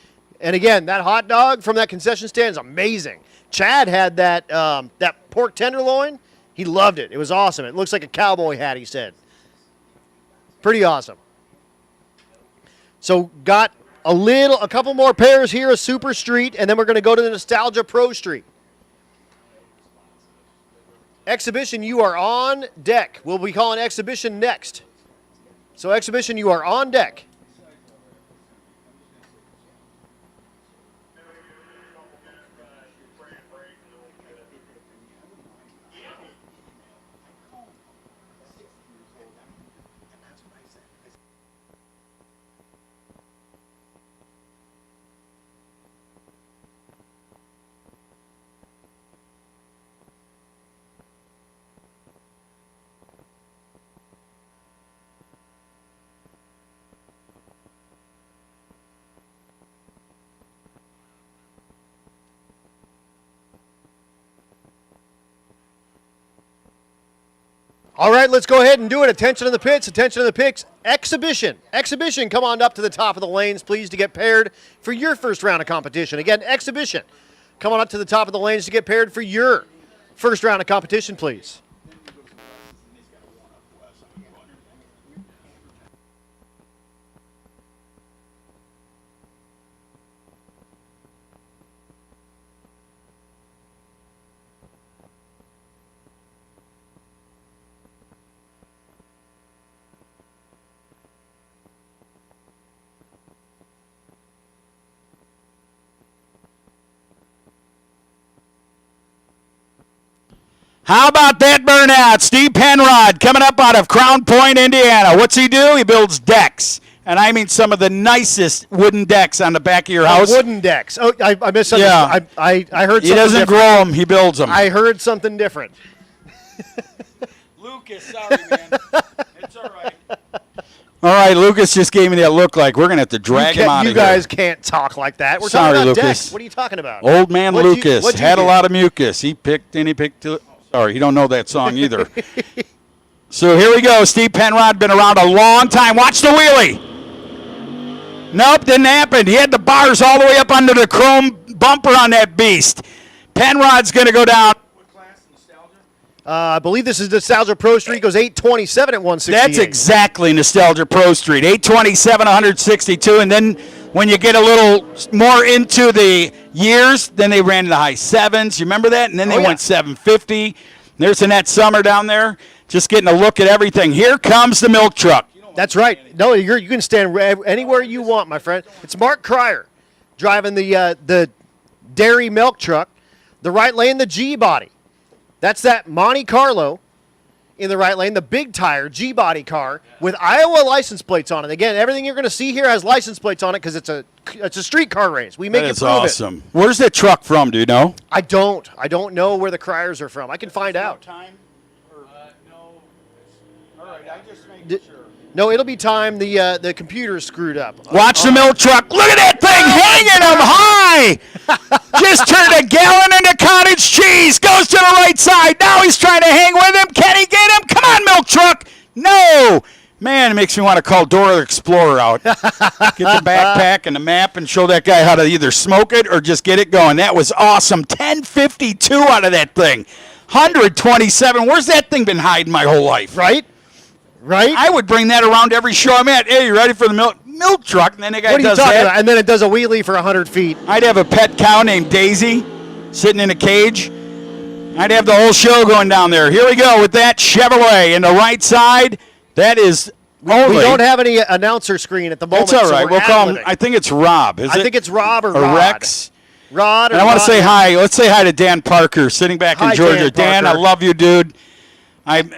And again, that hot dog from that concession stand is amazing. Chad had that pork tenderloin. He loved it. It was awesome. It looks like a cowboy hat, he said. Pretty awesome. So got a couple more pairs here of Super Street, and then we're going to go to the Nostalgia Pro Street. Exhibition, you are on deck. We'll be calling Exhibition next. So Exhibition, you are on deck. All right, let's go ahead and do it. Attention to the pits, attention to the pits. Exhibition, come on up to the top of the lanes, please, to get paired for your first round of competition. Again, Exhibition, come on up to the top of the lanes to get paired for your first round of competition, please. How about that burnout? Steve Penrod coming up out of Crown Point, Indiana. What's he do? He builds decks. And I mean some of the nicest wooden decks on the back of your house. Wooden decks. Oh, I misunderstood. Yeah. I heard something He doesn't different. grow them. He builds them. I heard something different. Lucas, sorry, man. It's all right. All right, Lucas just gave me that look like we're going to have to drag him out of here. You guys can't talk like that. We're Sorry, talking about Lucas. decks. What are you talking about? Old man Lucas what'd you had do? a lot of mucus. He picked. Sorry, you don't know that song either. So here we go. Steve Penrod, been around a long time. Watch the wheelie. Nope, didn't happen. He had the bars all the way up under the chrome bumper on that beast. Penrod's going to go down. What class? Nostalgia? I believe this is Nostalgia Pro Street. Goes 827 at 168. That's exactly Nostalgia Pro Street. 827, 162. And then when you get a little more into the years, then they ran in the high sevens. You remember that? And then they went 750. There's Annette Summer down there, just getting a look at everything. Here comes the milk truck. That's right. No, you can stand anywhere you want, my friend. It's Mark Cryer driving the dairy milk truck. The right lane, the G-body. That's that Monte Carlo in the right lane, the big tire G-body car with Iowa license plates on it. Again, everything you're going to see here has license plates on it because it's a street car race. We make it prove awesome. Where's that truck from? Do you know? I don't know where the Cryers are from. I can find out. Time? Or, no. All right, I just make sure. No, it'll be time. The computer's screwed up. Watch the milk truck. Look at that thing hanging him high. Just turned a gallon into cottage cheese. Goes to the right side. Now he's trying to hang with him. Can he get him? Come on, milk truck. No. Man, it makes me want to call Dora the Explorer out. Get the backpack and the map and show that guy how to either smoke it or just get it going. That was awesome. 1052 out of that thing. 127. Where's that thing been hiding my whole life? Right? I would bring that around every show I'm at. Hey, you ready for the milk truck? And then the guy what are you does talking that. about? And then it does a wheelie for 100 feet. I'd have a pet cow named Daisy sitting in a cage. I'd have the whole show going down there. Here we go with that Chevrolet in the right side. That is only. We don't have any announcer screen at the moment. That's all right. So we'll call him. I think it's Rob. I think it's Rob or Rod. Rex. Rod. And I want to say hi. Let's say hi to Dan Parker, sitting back Hi, in Georgia. Dan Dan, I Parker. love you, dude.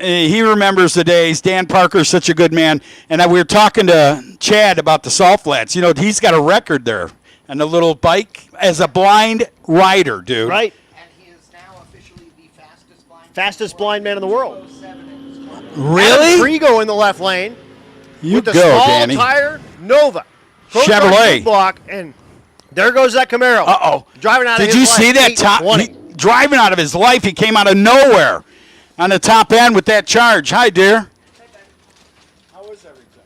He remembers the days. Dan Parker's such a good man. And we were talking to Chad about the salt flats. You know, he's got a record there on the little bike as a blind rider, dude. Right. And he is now officially the Fastest blind man in the world. Really? Adam Frigo in the left lane. You with the go, small Danny. tire Nova. Chevrolet. Block, and there goes that Camaro. Uh-oh. Driving out of Did his you life, see that top? 820. Driving out of his life, he came out of nowhere on the top end with that charge. Hi, dear. How is everything?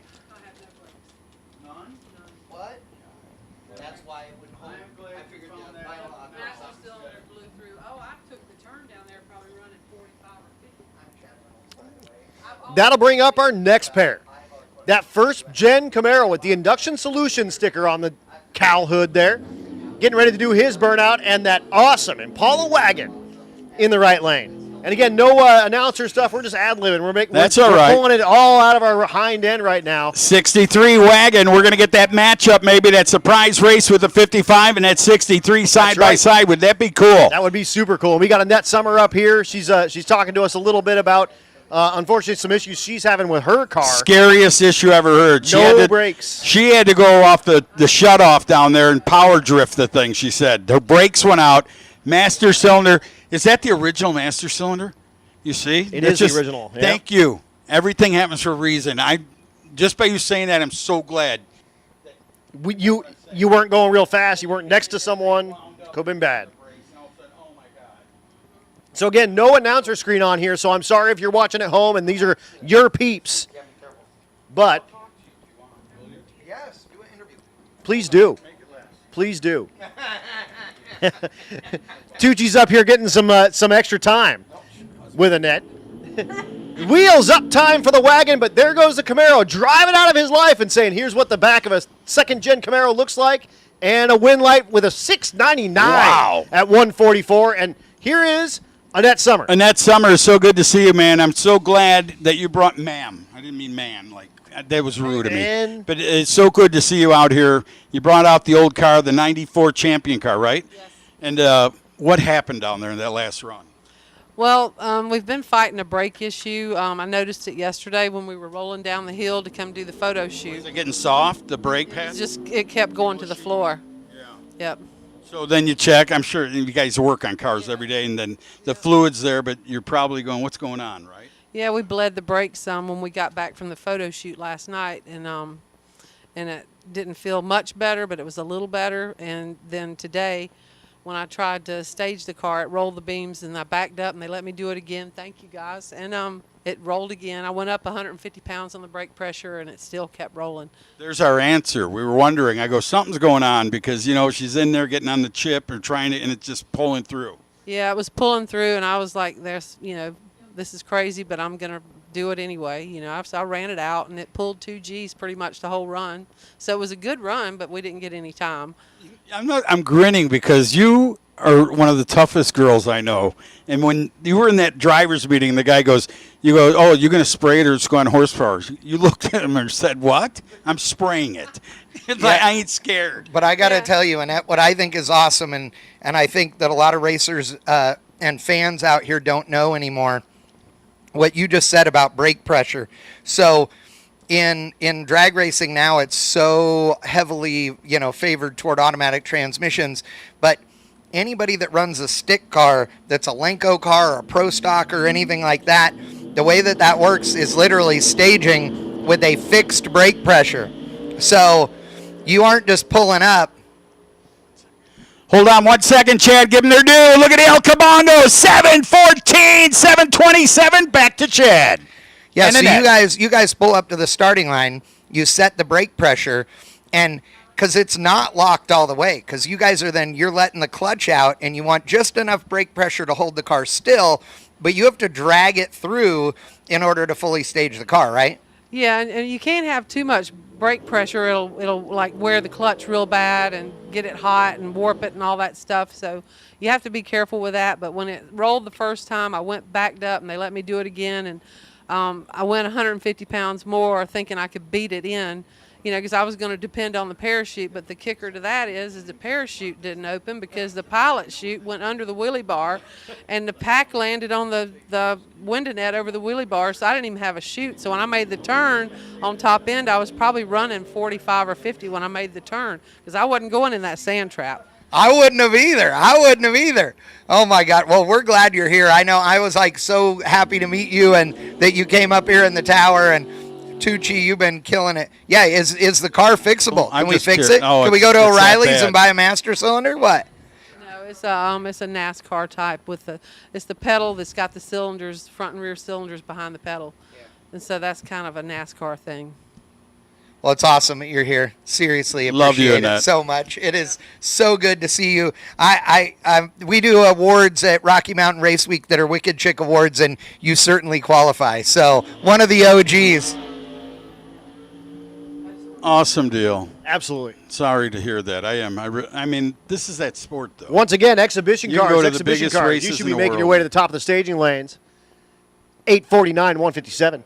What? That's why it wouldn't hold. I figured the pile on. Master cylinder blew through. Oh, I took the turn down there, probably running 45 or 50. That'll bring up our next pair. That first Gen Camaro with the Induction Solution sticker on the cowl hood there. Getting ready to do his burnout, and that awesome Impala wagon in the right lane. And again, no announcer stuff. We're just ad-libbing. We're pulling it all out of our hind end right now. 63 wagon. We're going to get that matchup, maybe that surprise race with the 55 and that 63 side by side. Would that be cool? That would be super cool. We got Annette Summer up here. She's talking to us a little bit about, unfortunately, some issues she's having with her car. Scariest issue ever heard. No brakes. She had to go off the shutoff down there and power drift the thing, she said. Her brakes went out. Master cylinder. Is that the original master cylinder? You see? It is the original. Yeah. Thank you. Everything happens for a reason. Just by you saying that, I'm so glad. You weren't going real fast. You weren't next to someone. Could have been bad. So again, no announcer screen on here, so I'm sorry if you're watching at home and these are your peeps. But Yes, do an interview. please do. Please do. Tucci's up here getting some extra time with Annette. Wheels up time for the wagon, but there goes the Camaro driving out of his life and saying, here's what the back of a second gen Camaro looks like, and a win light with a 699 at 144. And here is Annette Summer. Annette Summer, is so good to see you, man. I'm so glad that you brought ma'am. I didn't mean man. Like, that was rude of me. Man. But it's so good to see you out here. You brought out the old car, the 94 champion car, right? Yes. And what happened down there in that last run? Well, we've been fighting a brake issue. I noticed it yesterday when we were rolling down the hill to come do the photo shoot. Is it getting soft, the brake pad? It kept going to the floor. Yeah. Yep. So then you check. I'm sure you guys work on cars every day, and then the fluid's there, but you're probably going, what's going on, right? Yeah, we bled the brakes some when we got back from the photo shoot last night, and it didn't feel much better, but it was a little better. And then today, when I tried to stage the car, it rolled the beams, and I backed up, and they let me do it again. Thank you, guys. And it rolled again. I went up 150 pounds on the brake pressure, and it still kept rolling. There's our answer. We were wondering. I go, something's going on because, she's in there getting on the chip or trying to, and it's just pulling through. Yeah, it was pulling through, and I was like, this is crazy, but I'm going to do it anyway. So I ran it out, and it pulled 2 Gs pretty much the whole run. So it was a good run, but we didn't get any time. I'm grinning because you are one of the toughest girls I know. And when you were in that driver's meeting, the guy goes, oh, you're going to spray it or it's going horsepower. You looked at him and said, what? I'm spraying it. It's like, I ain't scared. But I got to tell you, Annette, what I think is awesome, and I think that a lot of racers and fans out here don't know anymore, what you just said about brake pressure. So in drag racing now, it's so heavily, favored toward automatic transmissions, but anybody that runs a stick car that's a Lenko car or a Pro Stock or anything like that, the way that works is literally staging with a fixed brake pressure. So you aren't just pulling up. Hold on 1 second, Chad. Give them their due. Look at El Cabando. 7:14, 7:27. Back to Chad. Yeah, And so Annette. you guys pull up to the starting line. You set the brake pressure, and because it's not locked all the way, because you guys you're letting the clutch out, and you want just enough brake pressure to hold the car still, but you have to drag it through in order to fully stage the car, right? Yeah, and you can't have too much brake pressure. It'll like wear the clutch real bad and get it hot and warp it and all that stuff. So you have to be careful with that. But when it rolled the first time, I went backed up, and they let me do it again. And I went 150 pounds more thinking I could beat it in. because I was going to depend on the parachute. But the kicker to that is the parachute didn't open because the pilot chute went under the wheelie bar, and the pack landed on the window net over the wheelie bar, so I didn't even have a chute. So when I made the turn on top end, I was probably running 45 or 50 when I made the turn because I wasn't going in that sand trap. I wouldn't have either. Oh, my God. Well, we're glad you're here. I know I was, so happy to meet you and that you came up here in the tower. And, Tucci, you've been killing it. Yeah, is the car fixable? Can we fix it? Can we go to O'Reilly's and buy a master cylinder? What? No, it's a NASCAR type with it's the pedal that's got the cylinders, front and rear cylinders behind the pedal. Yeah. And so that's kind of a NASCAR thing. Well, it's awesome that you're here. Seriously, love you, appreciate it so much. It is so good to see you. We do awards at Rocky Mountain Race Week that are Wicked Chick Awards, and you certainly qualify. So one of the OGs. Awesome deal. Absolutely. Sorry to hear that. I am. I mean, this is that sport, though. Once again, exhibition You cars. can go to the Exhibition biggest cars. races You should in be the making your world. way to the top of the staging lanes. 849, 157.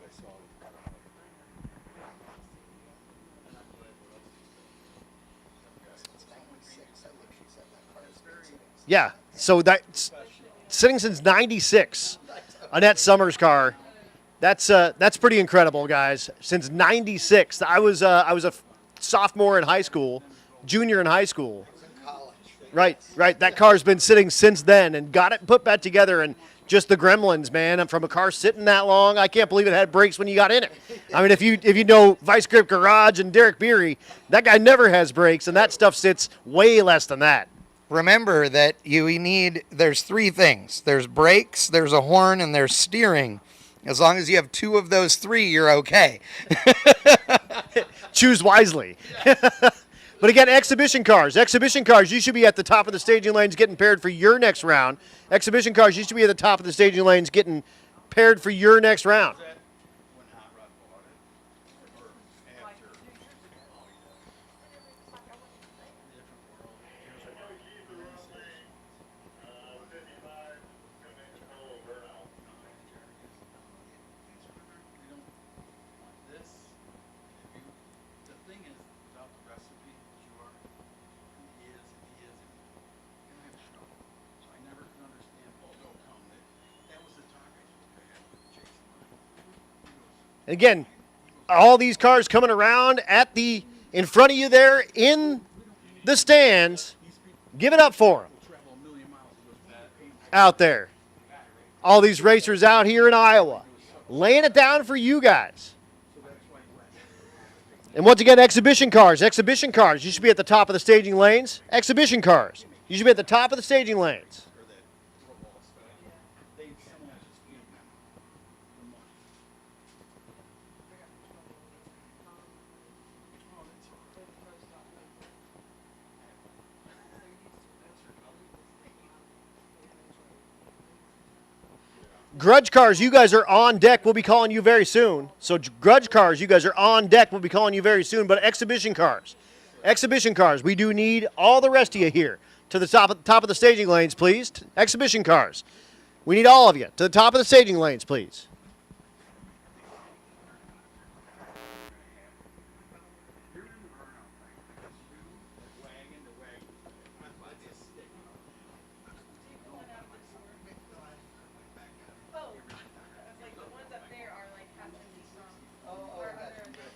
Yeah, so that's sitting since '96. Annette Summer's car. That's pretty incredible, guys. Since '96, I was a sophomore in high school, junior in high school. Right. That car's been sitting since then, and got it put back together, and just the gremlins, man. From a car sitting that long, I can't believe it had brakes when you got in it. I mean, if you know Vice Grip Garage and Derek Beery, that guy never has brakes, and that stuff sits way less than that. Remember that there's three things. There's brakes, there's a horn, and there's steering. As long as you have two of those three, you're okay. Choose wisely. But again, exhibition cars, you should be at the top of the staging lanes getting paired for your next round. Exhibition cars, you should be at the top of the staging lanes getting paired for your next round. Again, all these cars coming around in front of you there in the stands. Give it up for them. Out there. All these racers out here in Iowa. Laying it down for you guys. And once again, exhibition cars. You should be at the top of the staging lanes. Exhibition cars. You should be at the top of the staging lanes. Grudge cars, you guys are on deck. We'll be calling you very soon. So grudge cars, you guys are on deck. We'll be calling you very soon. But exhibition cars, we do need all the rest of you here to the top of the staging lanes, please. Exhibition cars, we need all of you to the top of the staging lanes, please.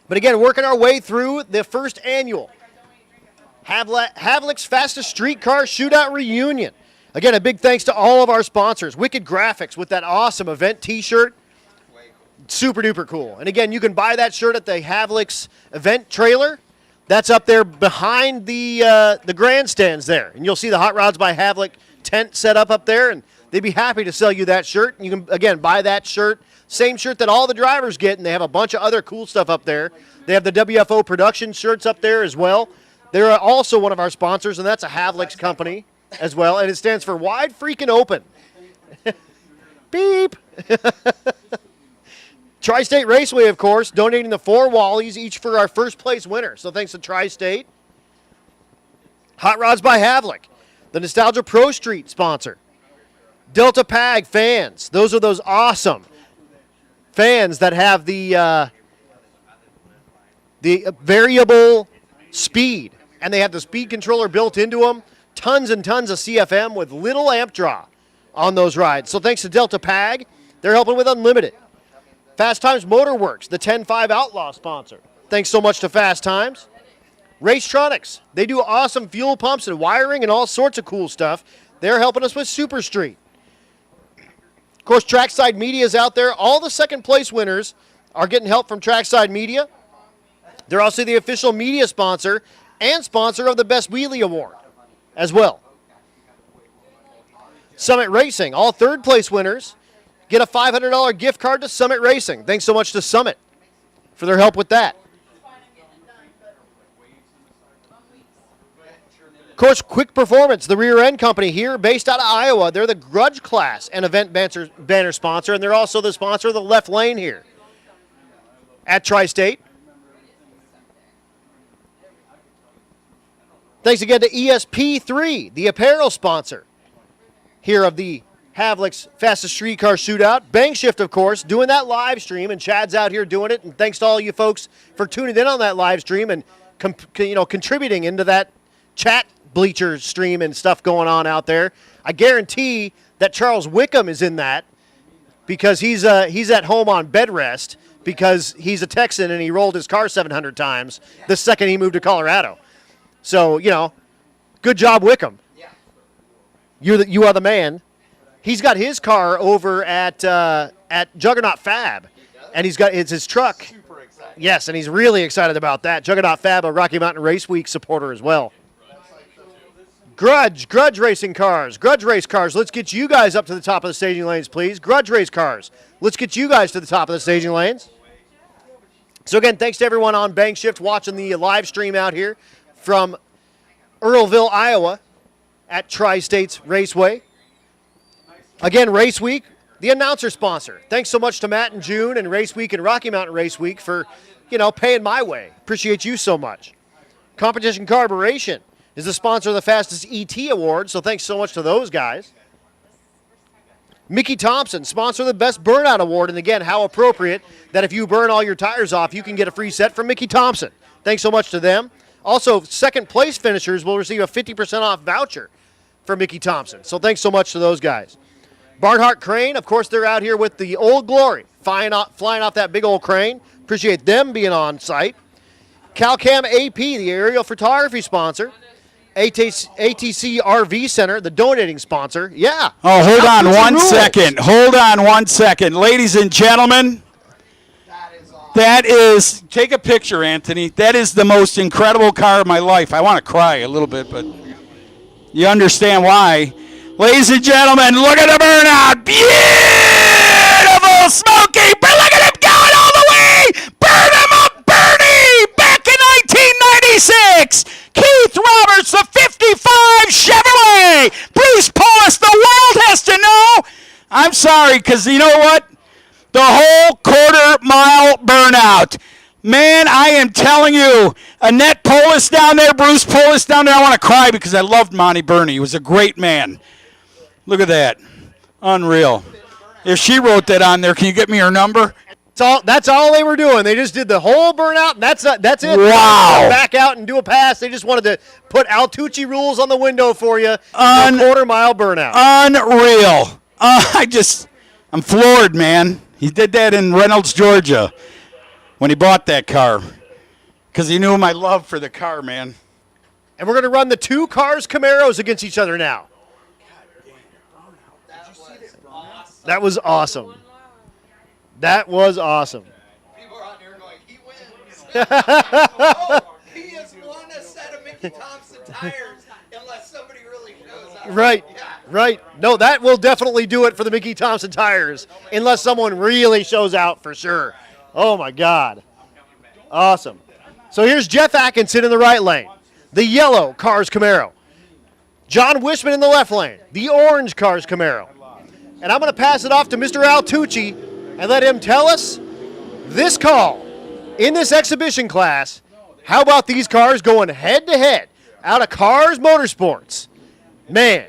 But again, working our way through the first annual Havlik's Fastest Street Car Shootout Reunion. Again, a big thanks to all of our sponsors. Wicked Graphics with that awesome event T-shirt. Super duper cool. And again, you can buy that shirt at the Havlik's event trailer. That's up there behind the grandstands there. And you'll see the Hot Rods by Havlik tent set up there. And they'd be happy to sell you that shirt. And you can, again, buy that shirt. Same shirt that all the drivers get, and they have a bunch of other cool stuff up there. They have the WFO production shirts up there as well. They're also one of our sponsors, and that's a Havlik's company as well, and it stands for Wide Freaking Open. Beep. Tri-State Raceway, of course, donating the 4 Wallies, each for our first place winner. So thanks to Tri-State. Hot Rods by Havlik, the Nostalgia Pro Street sponsor. Delta Pag fans, those are those awesome fans that have the the variable speed, and they have the speed controller built into them. Tons and tons of CFM with little amp draw on those rides. So thanks to Delta Pag, they're helping with Unlimited. Fast Times Motorworks, the 10-5 Outlaw sponsor. Thanks so much to Fast Times. Racetronics, they do awesome fuel pumps and wiring and all sorts of cool stuff. They're helping us with Super Street. Of course, Trackside Media is out there. All the second place winners are getting help from Trackside Media. They're also the official media sponsor and sponsor of the Best Wheelie Award as well. Summit Racing, all third place winners get a $500 gift card to Summit Racing. Thanks so much to Summit for their help with that. Of course, Quick Performance, the rear end company here based out of Iowa. They're the Grudge Class and event banner sponsor, and they're also the sponsor of the left lane here at Tri-State. Thanks again to ESP3, the apparel sponsor here of the Havlik's Fastest Streetcar Shootout. Bang Shift, of course, doing that live stream, and Chad's out here doing it. And thanks to all you folks for tuning in on that live stream and contributing into that chat bleacher stream and stuff going on out there. I guarantee that Charles Wickham is in that because he's at home on bed rest because he's a Texan and he rolled his car 700 times the second he moved to Colorado. So, good job, Wickham. You are the man. He's got his car over at Juggernaut Fab, and it's his truck. Super excited. Yes, and he's really excited about that. Juggernaut Fab, a Rocky Mountain Race Week supporter as well. Grudge Racing Cars, Grudge Race Cars. Let's get you guys up to the top of the staging lanes, please. Grudge Race Cars. Let's get you guys to the top of the staging lanes. So again, thanks to everyone on Bang Shift watching the live stream out here from Earlville, Iowa at Tri-States Raceway. Again, Race Week, the announcer sponsor. Thanks so much to Matt and June and Race Week and Rocky Mountain Race Week for, paying my way. Appreciate you so much. Competition Carburation is the sponsor of the Fastest ET Award, so thanks so much to those guys. Mickey Thompson, sponsor of the Best Burnout Award, and again, how appropriate that if you burn all your tires off, you can get a free set from Mickey Thompson. Thanks so much to them. Also, second place finishers will receive a 50% off voucher from Mickey Thompson, so thanks so much to those guys. Barnhart Crane, of course, they're out here with the Old Glory, flying off that big old crane. Appreciate them being on site. CalCam AP, the aerial photography sponsor. ATC RV Center, the donating sponsor. Yeah. Oh, hold on 1 second. Hold on 1 second. Ladies and gentlemen, that is, take a picture, Anthony. That is the most incredible car of my life. I want to cry a little bit, but you understand why. Ladies and gentlemen, look at the burnout. Beautiful, smoky. Look at him going all the way. Burn him up, Bernie. Back in 1996. Keith Roberts, the 55 Chevrolet. Bruce Paulus, the world has to know. I'm sorry, because you know what? The whole quarter-mile burnout. Man, I am telling you, Annette Polis down there, Bruce Polis down there, I want to cry because I loved Monty Berney. He was a great man. Look at that. Unreal. If she wrote that on there, can you get me her number? That's all they were doing. They just did the whole burnout, and that's it. Wow. Back out and do a pass. They just wanted to put Altucci rules on the window for you. Quarter-mile burnout. Unreal. I'm floored, man. He did that in Reynolds, Georgia, when he bought that car, because he knew my love for the car, man. And we're going to run the two Cars Camaros against each other now. That was awesome. That was awesome. People are out there going, he wins. Oh, he has won a set of Mickey Thompson tires unless somebody really shows up. Right, right. No, that will definitely do it for the Mickey Thompson tires unless someone really shows out for sure. Oh, my God. Awesome. So here's Jeff Atkinson in the right lane, the yellow Cars Camaro. John Wishman in the left lane, the orange Cars Camaro. And I'm going to pass it off to Mr. Altucci and let him tell us this call in this exhibition class. How about these cars going head-to-head out of Cars Motorsports? Man,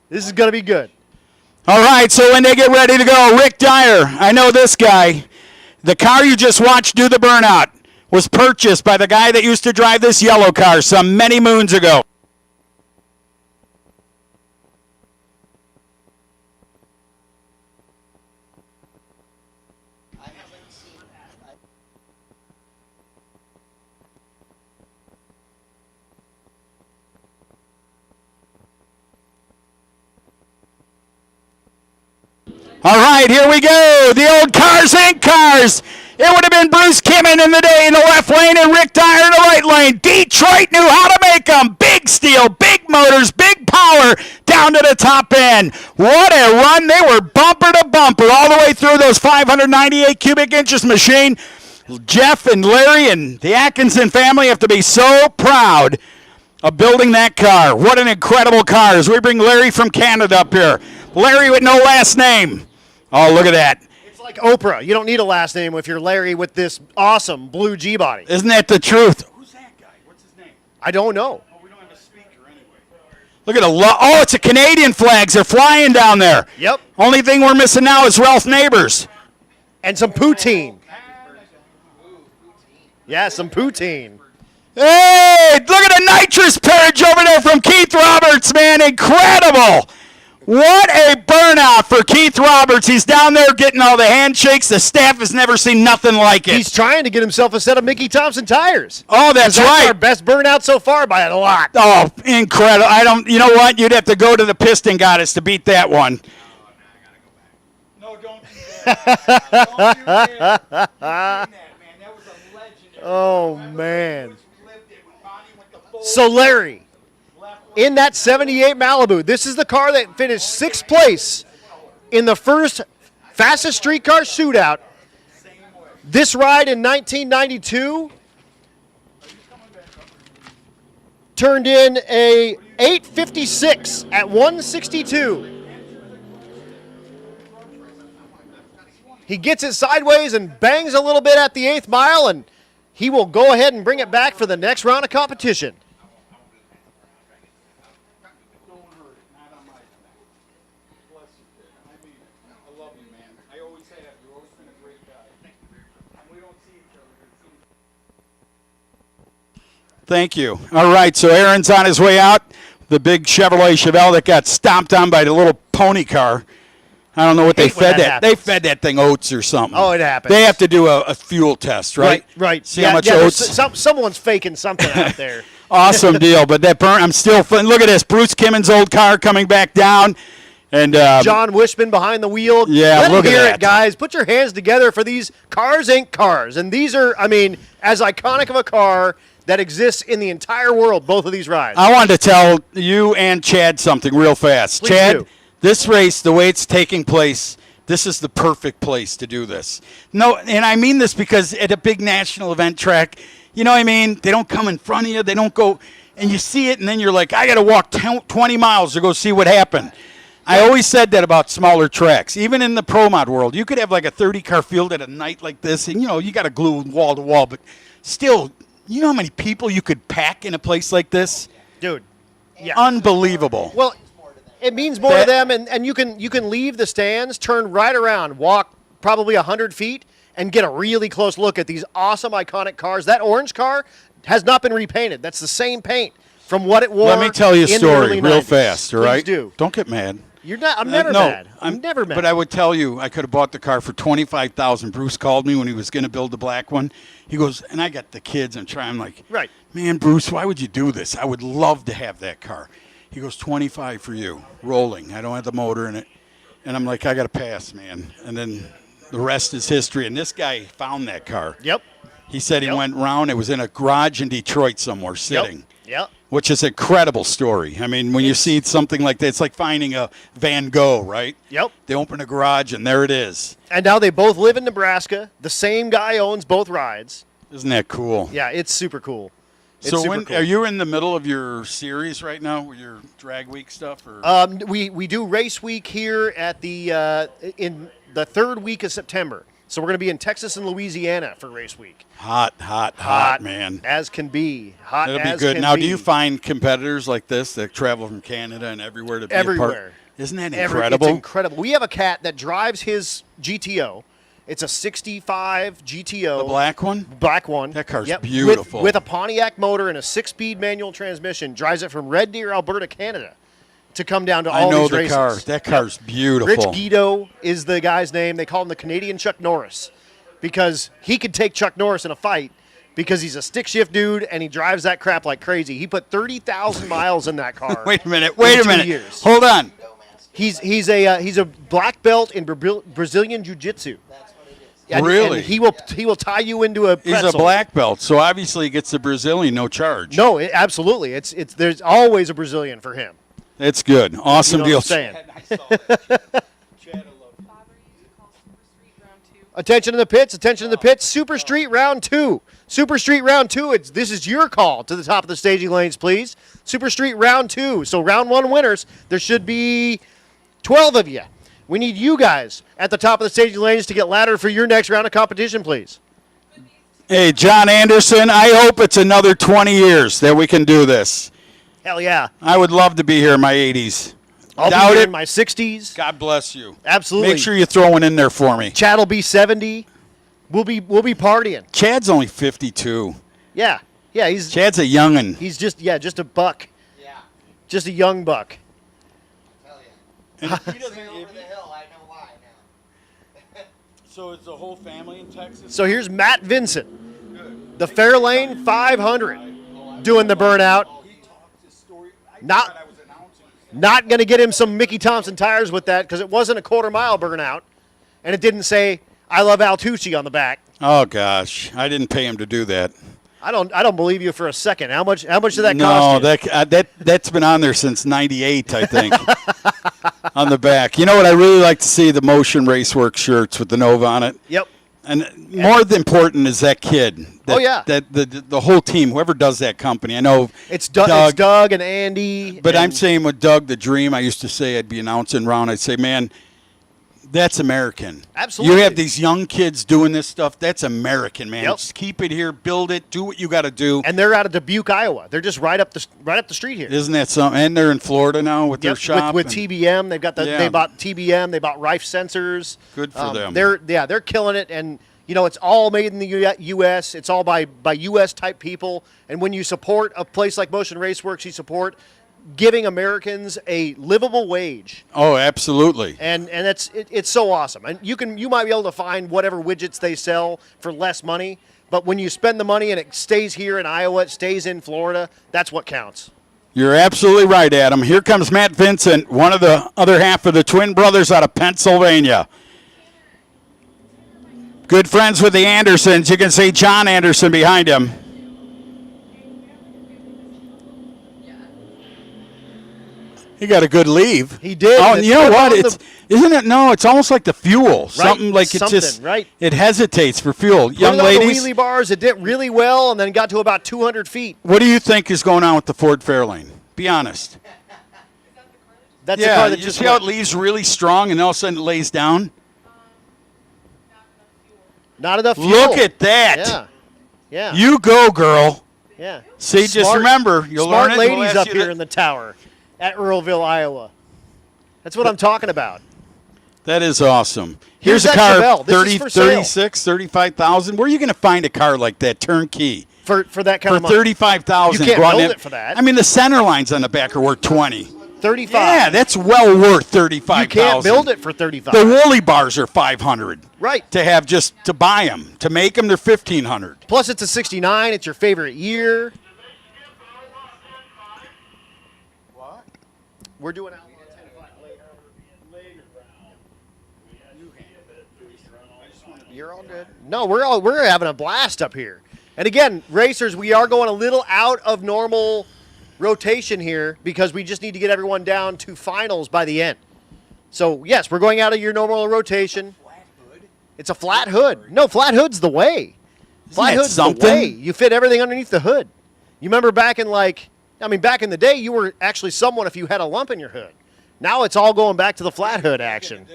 this is going to be good. All right, so when they get ready to go, Rick Dyer, I know this guy. The car you just watched do the burnout. was purchased by the guy that used to drive this yellow car some many moons ago. All right, here we go. The old Cars Inc. cars. It would have been Bruce Kimmon in the day in the left lane and Rick Dyer in the right lane. Detroit knew how to make them. Big steel, big motors, big power down to the top end. What a run. They were bumper to bumper all the way through those 598 cubic inches machine. Jeff and Larry and the Atkinson family have to be so proud of building that car. What an incredible car. As we bring Larry from Canada up here. Larry with no last name. Oh, look at that. It's like Oprah. You don't need a last name if you're Larry with this awesome blue G-body. Isn't that the truth? Who's that guy? What's his name? I don't know. Oh, we don't have a speaker anyway. Look at oh, it's a Canadian flags. They're flying down there. Yep. Only thing we're missing now is Ralph Neighbors. And some poutine. Yeah, some poutine. Hey, look at the nitrous purge over there from Keith Roberts, man. Incredible. What a burnout for Keith Roberts. He's down there getting all the handshakes. The staff has never seen nothing like it. He's trying to get himself a set of Mickey Thompson tires. Oh, that's right. Our best burnout so far by a lot. Oh, incredible. You know what? You'd have to go to the Piston Goddess to beat that one. No, don't do that. Don't do that. That was a legendary. Oh, man. So, Larry, in that 78 Malibu, this is the car that finished 6th place in the first fastest street car shootout. This ride in 1992 turned in a 856 at 162. He gets it sideways and bangs a little bit at the 8th mile, and he will go ahead and bring it back for the next round of competition. Thank you. All right, so Aaron's on his way out. The big Chevrolet Chevelle that got stomped on by the little pony car. I don't know what they fed that. They fed that thing oats or something. Oh, it happens. They have to do a fuel test, right? Right. See how much oats. Someone's faking something out there. Awesome deal. But that burn, I'm still. Look at this. Bruce Kimmon's old car coming back down. And John Wishman behind the wheel. Yeah, Let look him at hear that. it, guys. Put your hands together for these Cars Inc. cars. And these are, I mean, as iconic of a car that exists in the entire world, both of these rides. I wanted to tell you and Chad something real fast. Please Chad, do. this race, the way it's taking place, this is the perfect place to do this. No, and I mean this because at a big national event track, you know what I mean? They don't come in front of you. They don't go, and you see it, and then you're like, I got to walk 20 miles to go see what happened. I always said that about smaller tracks. Even in the Pro Mod world, you could have like a 30-car field at a night like this, and, you know, you got to glue wall to wall, but still, you know how many people you could pack in a place like this? Dude, yeah. Unbelievable. Well, it means more to them, and you can leave the stands, turn right around, walk probably 100 feet, and get a really close look at these awesome, iconic cars. That orange car has not been repainted. That's the same paint from what it wore. Let me tell you a in the story early real 90s. fast, all right? Please do. Don't get mad. You're not. I'm never no, mad. I'm never mad. But I would tell you, I could have bought the car for $25,000. Bruce called me when he was going to build the black one. He goes, and I got the kids. I'm like, right, man, Bruce, why would you do this? I would love to have that car. He goes, 25 for you, rolling. I don't have the motor in it. And I'm like, I got to pass, man. And then the rest is history. And this guy found that car. Yep. He said he went round. It was in a garage in Detroit somewhere sitting. Yep. Which is an incredible story. I mean, when you see something like that, it's like finding a Van Gogh, right? Yep. They open a garage, and there it is. And now they both live in Nebraska. The same guy owns both rides. Isn't that cool? Yeah, it's super cool. So are you in the middle of your series right now, with your drag week stuff? Or? We do race week here at the in the 3rd week of September. So we're going to be in Texas and Louisiana for race week. Hot, man. As can be. Hot It'll as be good. can Now, be. do you find competitors like this that travel from Canada and everywhere to be a part? Everywhere. Isn't that incredible? It's incredible. We have a cat that drives his GTO, It's a 65 GTO. The black one? Black one. That car's Yep, beautiful. With a Pontiac motor and a 6-speed manual transmission. Drives it from Red Deer, Alberta, Canada, to come down to all I know these the races. car. That car's beautiful. Rich Guido is the guy's name. They call him the Canadian Chuck Norris because he could take Chuck Norris in a fight because he's a stick shift dude and he drives that crap like crazy. He put 30,000 miles in that car. Wait a minute. in Wait a 2 minute. years. Hold on. He's a black belt in Brazilian Jiu-Jitsu. Really? And he will tie you into a pretzel. He's a black belt, so obviously he gets the Brazilian no charge. No, absolutely. It's there's always a Brazilian for him. It's good. Awesome You know deal. what I'm saying? Attention to the pits. Attention to the pits. Super Street Round 2. Super Street Round 2. This is your call to the top of the staging lanes, please. Super Street Round 2. So round 1 winners. There should be 12 of you. We need you guys at the top of the staging lanes to get laddered for your next round of competition, please. Hey, John Anderson, I hope it's another 20 years that we can do this. Hell yeah. I would love to be here in my 80s. I'll Doubt be here it. in my 60s. God bless you. Absolutely. Make sure you throw one in there for me. Chad will be 70. We'll be partying. Chad's only 52. Yeah. Yeah, he's Chad's a youngin'. He's just a buck. Yeah. Just a young buck. And He doesn't over the hill. I know why now. So is the whole family in Texas? So here's Matt Vincent, the Fairlane 500, doing the burnout. Not going to get him some Mickey Thompson tires with that because it wasn't a quarter-mile burnout, and it didn't say "I love Al Tucci" on the back. Oh gosh, I didn't pay him to do that. I don't believe you for a second. How much did that cost you? No, that's been on there since '98, I think. On the back. You know what I really like to see? The Motion Raceworks shirts with the Nova on it. Yep. And more important is that kid. Oh, yeah. That the whole team, whoever does that company. I know It's Doug and Andy. but and I'm saying with Doug the Dream, I used to say I'd be announcing around. I'd say, man, that's American. Absolutely. You have these young kids doing this stuff. That's American, man. Yep. Just keep it here, build it, do what you got to do. And they're out of Dubuque, Iowa. They're just right up the street here. Isn't that something? And they're in Florida now with their Yep, shop. with and- TBM. They've got Yeah. they bought TBM. They bought Rife sensors. Good for them. They're killing it, and it's all made in the U.S. It's all by U.S. type people. And when you support a place like Motion Raceworks, you support giving Americans a livable wage. Oh, absolutely. And it's so awesome. And you might be able to find whatever widgets they sell for less money, but when you spend the money and it stays here in Iowa, it stays in Florida, that's what counts. You're absolutely right, Adam. Here comes Matt Vincent, one of the other half of the twin brothers out of Pennsylvania. Good friends with the Andersons. You can see John Anderson behind him. He got a good leave. He did. Oh, It's you know put what? on It's isn't it? No, it's almost like the fuel. Something like something, it's just right. It hesitates for fuel. Put Young it on ladies, the wheelie bars, it did really well, and then got to about 200 feet. what do you think is going on with the Ford Fairlane? Be honest. That's the Yeah, car that you just see how it went. leaves really strong and all of a sudden it lays down? Not enough fuel. Look at that. Yeah. Yeah. You go, girl. Yeah. See, just remember, you'll smart learn it. We'll ladies ask up you here that- in the tower at Earlville, Iowa. That's what I'm talking about. That is awesome. Here's Here's a that car, Chevelle. This is 30, for sale. 36, 35,000. Where are you going to find a car like that, turnkey? For that kind For of money. 35,000. You can't brought build in- it for that. I mean, the center lines on the back are worth 20. 35. Yeah, that's well worth 35,000. You can't build it for 35. The woolly bars are 500. Right. To have just to buy them, to make them, they're 1,500. Plus, it's a 69. It's your favorite year. What? We're doing Outlaw 10 o'clock later. You're all good. No, we're having a blast up here. And again, racers, we are going a little out of normal rotation here because we just need to get everyone down to finals by the end. So yes, we're going out of your normal rotation. It's a flat hood. No, flat hood's the way. Flat that hood's the something? way. You fit everything underneath the hood. You remember back in back in the day, you were actually someone if you had a lump in your hood. Now it's all going back to the flat hood action.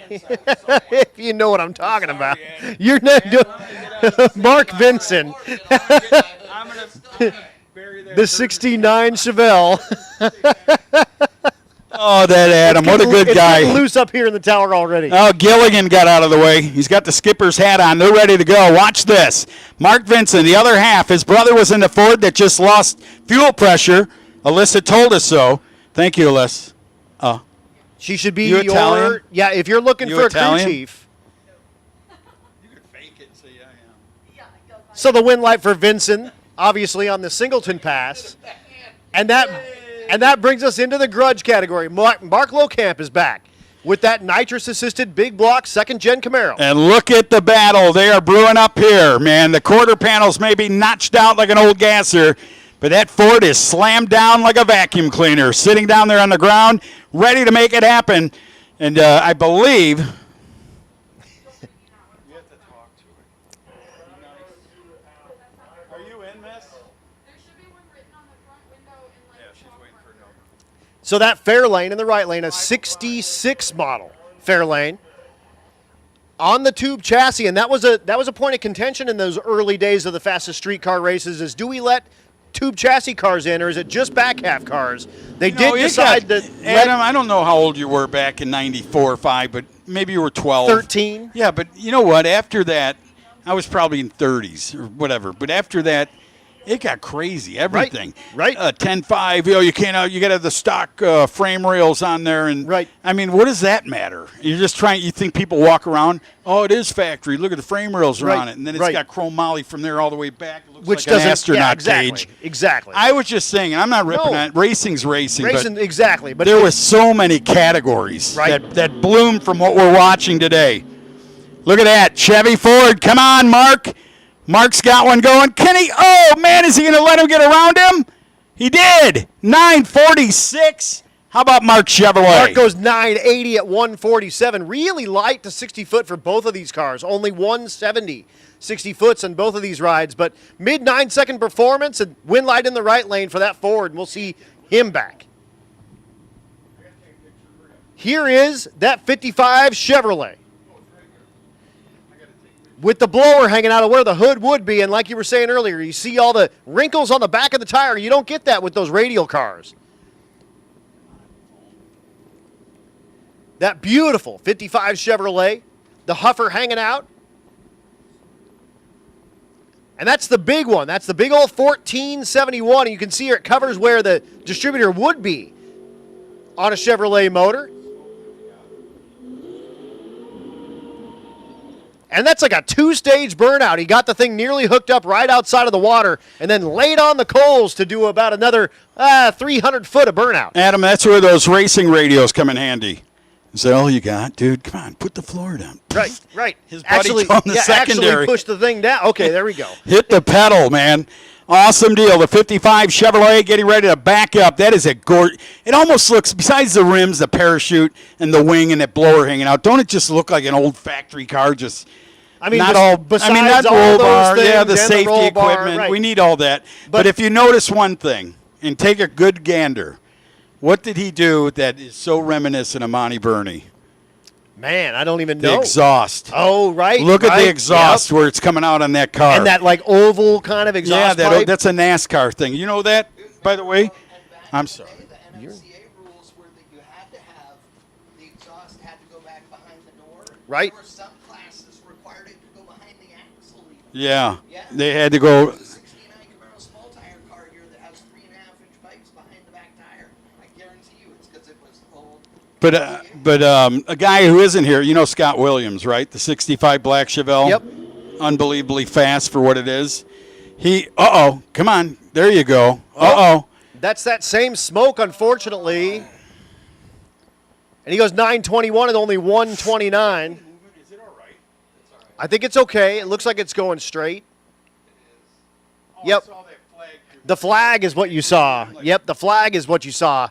If you know what I'm talking about. You're not doing Mark Vinson. The 69 Chevelle. Oh, that Adam. What a good It's guy. getting loose up here in the tower already. Oh, Gilligan got out of the way. He's got the skipper's hat on. They're ready to go. Watch this. Mark Vincent, the other half. His brother was in the Ford that just lost fuel pressure. Alyssa told us so. Thank you, Alyssa. She should be You your Italian? Yeah, if you're looking You for Italian? a crew chief. You could fake it and say, yeah, I am. So the win light for Vincent, obviously on the Singleton pass. And that brings us into the grudge category. Mark Lowcamp is back with that nitrous-assisted big block second-gen Camaro. And look at the battle. They are brewing up here, man. The quarter panels may be notched out like an old gasser, but that Ford is slammed down like a vacuum cleaner, sitting down there on the ground, ready to make it happen. And I believe... You have to talk to her. Are you in, miss? There should be one written on the front window in Yeah, she's waiting for a number. So that Fairlane in the right lane, a 66 model Fairlane on the tube chassis, and that was a point of contention in those early days of the fastest street car races. Is do we let tube chassis cars in, or is it just back half cars? They did decide to Adam, I don't know how old you were back in 94 or 5, but maybe you were 12. 13. Yeah, but you know what? After that, I was probably in 30s or whatever. But after that, it got crazy. Everything. Right. 10.5. You can't. You got to have the stock frame rails on there, and right. I mean, what does that matter? You're just trying. You think people walk around? Oh, it is factory. Look at the frame rails are on it, and then it's got chrome moly from there all the way back. It looks Which like an doesn't astronaut exactly, cage. Exactly. I was just saying, and I'm not ripping No. on racing's racing. Racing, but exactly. But there was so many categories that bloomed from what we're watching today. Look at that. Chevy Ford. Come on, Mark. Mark's got one going. Can he? Oh, man, is he going to let him get around him? He did. 946. How about Mark Chevrolet? Mark goes 980 at 147. Really light to 60 foot for both of these cars. Only 170 60 foots on both of these rides. But mid 9-second performance and win light in the right lane for that Ford. And we'll see him back. Here is that 55 Chevrolet with the blower hanging out of where the hood would be. And like you were saying earlier, you see all the wrinkles on the back of the tire. You don't get that with those radial cars. That beautiful 55 Chevrolet, the huffer hanging out. And that's the big one. That's the big old 1471. And you can see here it covers where the distributor would be on a Chevrolet motor. And that's like a 2-stage burnout. He got the thing nearly hooked up right outside of the water and then laid on the coals to do about another 300 foot of burnout. Adam, that's where those racing radios come in handy. Is that all you got? Dude, come on, put the floor down. Right. His buddy actually, told him the secondary. actually pushed the thing down. Okay, there we go. Hit the pedal, man. Awesome deal. The 55 Chevrolet getting ready to back up. That is a gorgeous. It almost looks, besides the rims, the parachute, and the wing, and that blower hanging out, don't it just look like an old factory car? Just, I mean, not all. I mean, not all roll those bar. things Yeah, the and safety roll bar, equipment. right. We need all that. But if you notice one thing, and take a good gander, what did he do that is so reminiscent of Monty Berney? Man, I don't even The know. exhaust. Oh, right. Look at right, the exhaust yep. where it's coming out on that car. And that like oval kind of exhaust yeah, pipe. that's a NASCAR thing. You know that, by the way? I'm sorry. The NFCA rules were that you had to have the exhaust had to go back behind the door. Right. There were some classes required it to go behind the axle. Even. Yeah, they had to go. There's a 69 Camaro small tire car here that has 3.5-inch pipes behind the back tire. I guarantee you it's because it was old. But a guy who isn't here, you know Scott Williams, right? The 65 black Chevelle. Yep. Unbelievably fast for what it is. Come on. There you go. That's that same smoke, unfortunately. And he goes 921 and only 129. Is it all right? I think it's okay. It looks like it's going straight. Yep. I saw that flag here. The flag is what you saw. Yep, the flag is what you saw.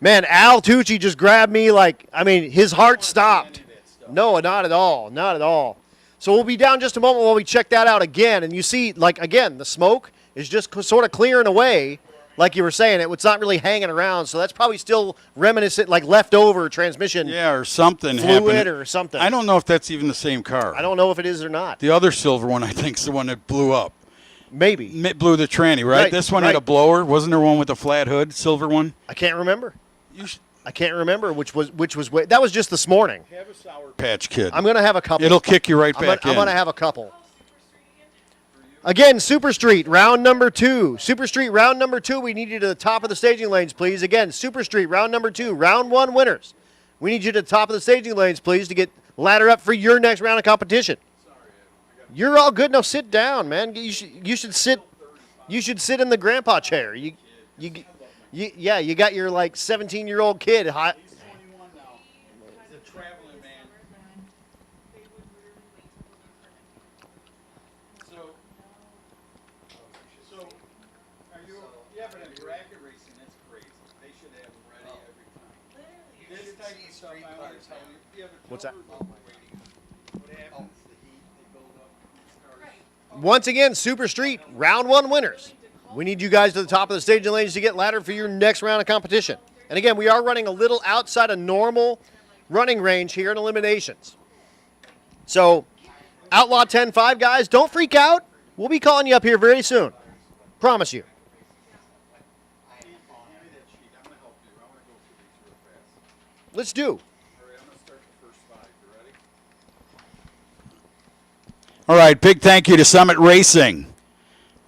Man, Al Tucci just grabbed me like, I mean, his heart stopped. No, not at all. Not at all. So we'll be down just a moment while we check that out again. And you see, like, again, the smoke is just sort of clearing away. Like you were saying, it's not really hanging around. So that's probably still reminiscent, like leftover transmission. Yeah, or something fluid happened. or something. I don't know if that's even the same car. I don't know if it is or not. The other silver one, I think, is the one that blew up. Maybe. It blew the tranny, right? This one had a blower. Wasn't there one with a flat hood, silver one? I can't remember. I can't remember which was that was just this morning. Have a Sour Patch Kid. I'm going to have a couple. It'll kick you right back in. I'm going to have a couple. Again, Super Street, round number 2. Super Street, round number 2. We need you to the top of the staging lanes, please. Again, Super Street, round number 2. Round 1 winners. We need you to the top of the staging lanes, please, to get ladder up for your next round of competition. You're all good. No, sit down, man. You should sit. You should sit in the grandpa chair. You got your like 17-year-old kid. Hot. What's that? Once again, Super Street, round 1 winners. We need you guys to the top of the staging lanes to get ladder for your next round of competition. And again, we are running a little outside of normal running range here in eliminations. So, Outlaw 10-5, guys, don't freak out. We'll be calling you up here very soon. Promise you. Let's do. All right, big thank you to Summit Racing.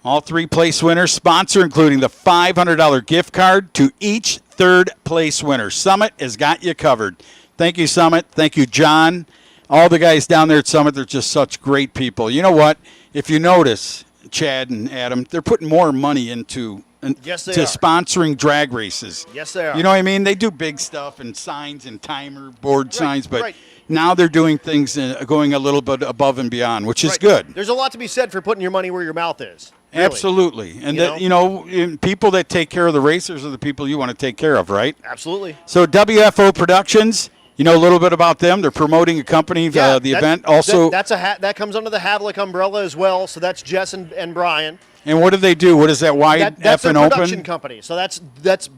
All 3 place winners, sponsor including the $500 gift card to each 3rd place winner. Summit has got you covered. Thank you, Summit. Thank you, John. All the guys down there at Summit, they're just such great people. You know what? If you notice, Chad and Adam, they're putting more money into Yes, they to are. sponsoring drag races. Yes, they are. You know what I mean? They do big stuff and signs and timer board signs, but right. now they're doing things going a little bit above and beyond, which is Right. good. There's a lot to be said for putting your money where your mouth is. Really. Absolutely. And people that take care of the racers are the people you want to take care of, right? Absolutely. So WFO Productions, you know a little bit about them. They're promoting a company, the event. Also, that comes under the Havlik umbrella as well. So that's Jess and Brian. and what do they do? What is that? Wide That's F a and production open? company. So that's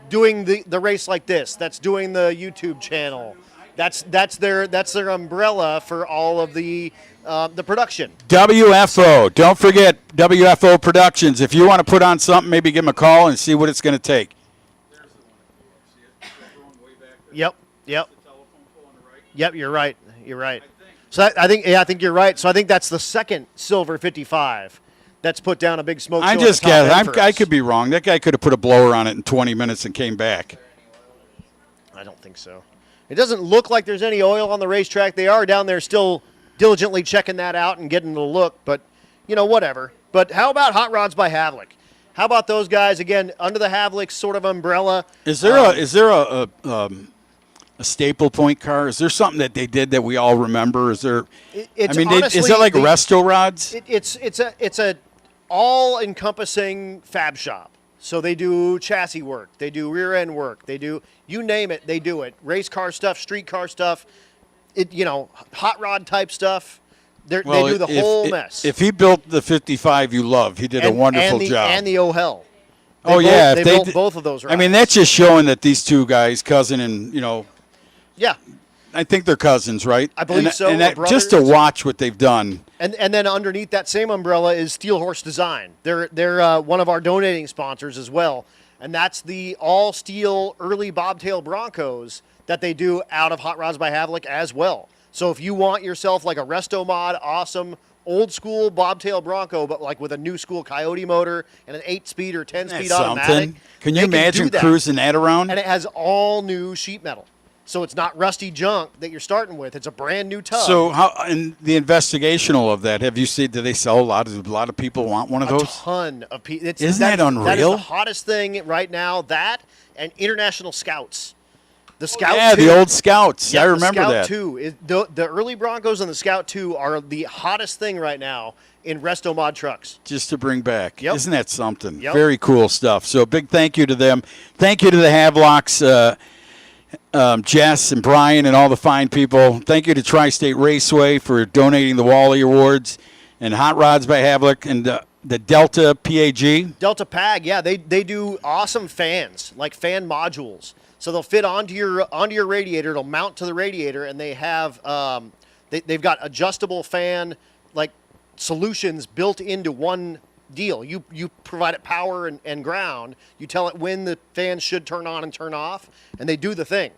doing the race like this. That's doing the YouTube channel. That's their umbrella for all of the production. WFO. Don't forget WFO Productions. If you want to put on something, maybe give them a call and see what it's going to take. Yep. Yep. You're right. So I think you're right. So I think that's the second silver 55 that's put down a big smoke show. I just guess. I could be wrong. That guy could have put a blower on it in 20 minutes and came back. I don't think so. It doesn't look like there's any oil on the racetrack. They are down there still diligently checking that out and getting the look, but, whatever. But how about Hot Rods by Havlik? How about those guys, again, under the Havlik sort of umbrella? Is there a staple point car? Is there something that they did that we all remember? Is there? It's is it like resto rods? It's a all-encompassing fab shop. So they do chassis work, they do rear end work, they do, you name it, they do it. Race car stuff, street car stuff, hot rod type stuff. They do the whole mess. If he built the 55 you love, he did a wonderful job. And the Ohel. They built both of those rides. I mean, that's just showing that these two guys, cousin and, Yeah. I think they're cousins, right? I believe so, And or just to brothers. watch what they've done. And then underneath that same umbrella is Steel Horse Design. They're one of our donating sponsors as well, and that's the all steel early bobtail Broncos that they do out of Hot Rods by Havlik as well. So if you want yourself like a resto mod, awesome old school bobtail Bronco, but like with a new school Coyote motor and an 8-speed or 10-speed automatic, Something. Can you they do imagine that. cruising that around? And it has all new sheet metal. So it's not rusty junk that you're starting with. It's a brand new tub. So how in the investigational of that, have you seen? Do they sell a lot of people want one of A those? ton of people. Isn't that unreal? That is the hottest thing right now. That and International Scouts. The Scout Yeah, 2. the old Scouts. I remember the Scout that. 2 is the early Broncos and the Scout 2 are the hottest thing right now in resto mod trucks. Just to bring back. Yep. Isn't that something? Yep. Very cool stuff. So big thank you to them. Thank you to the Havlocks, Jess and Brian and all the fine people. Thank you to Tri-State Raceway for donating the Wally Awards and Hot Rods by Havlik and the Delta PAG. Delta PAG, yeah, they do awesome fans, like fan modules. So they'll fit onto your radiator. It'll mount to the radiator, and they have they've got adjustable fan like solutions built into one deal. You provide it power and ground. You tell it when the fans should turn on and turn off, and they do the thing.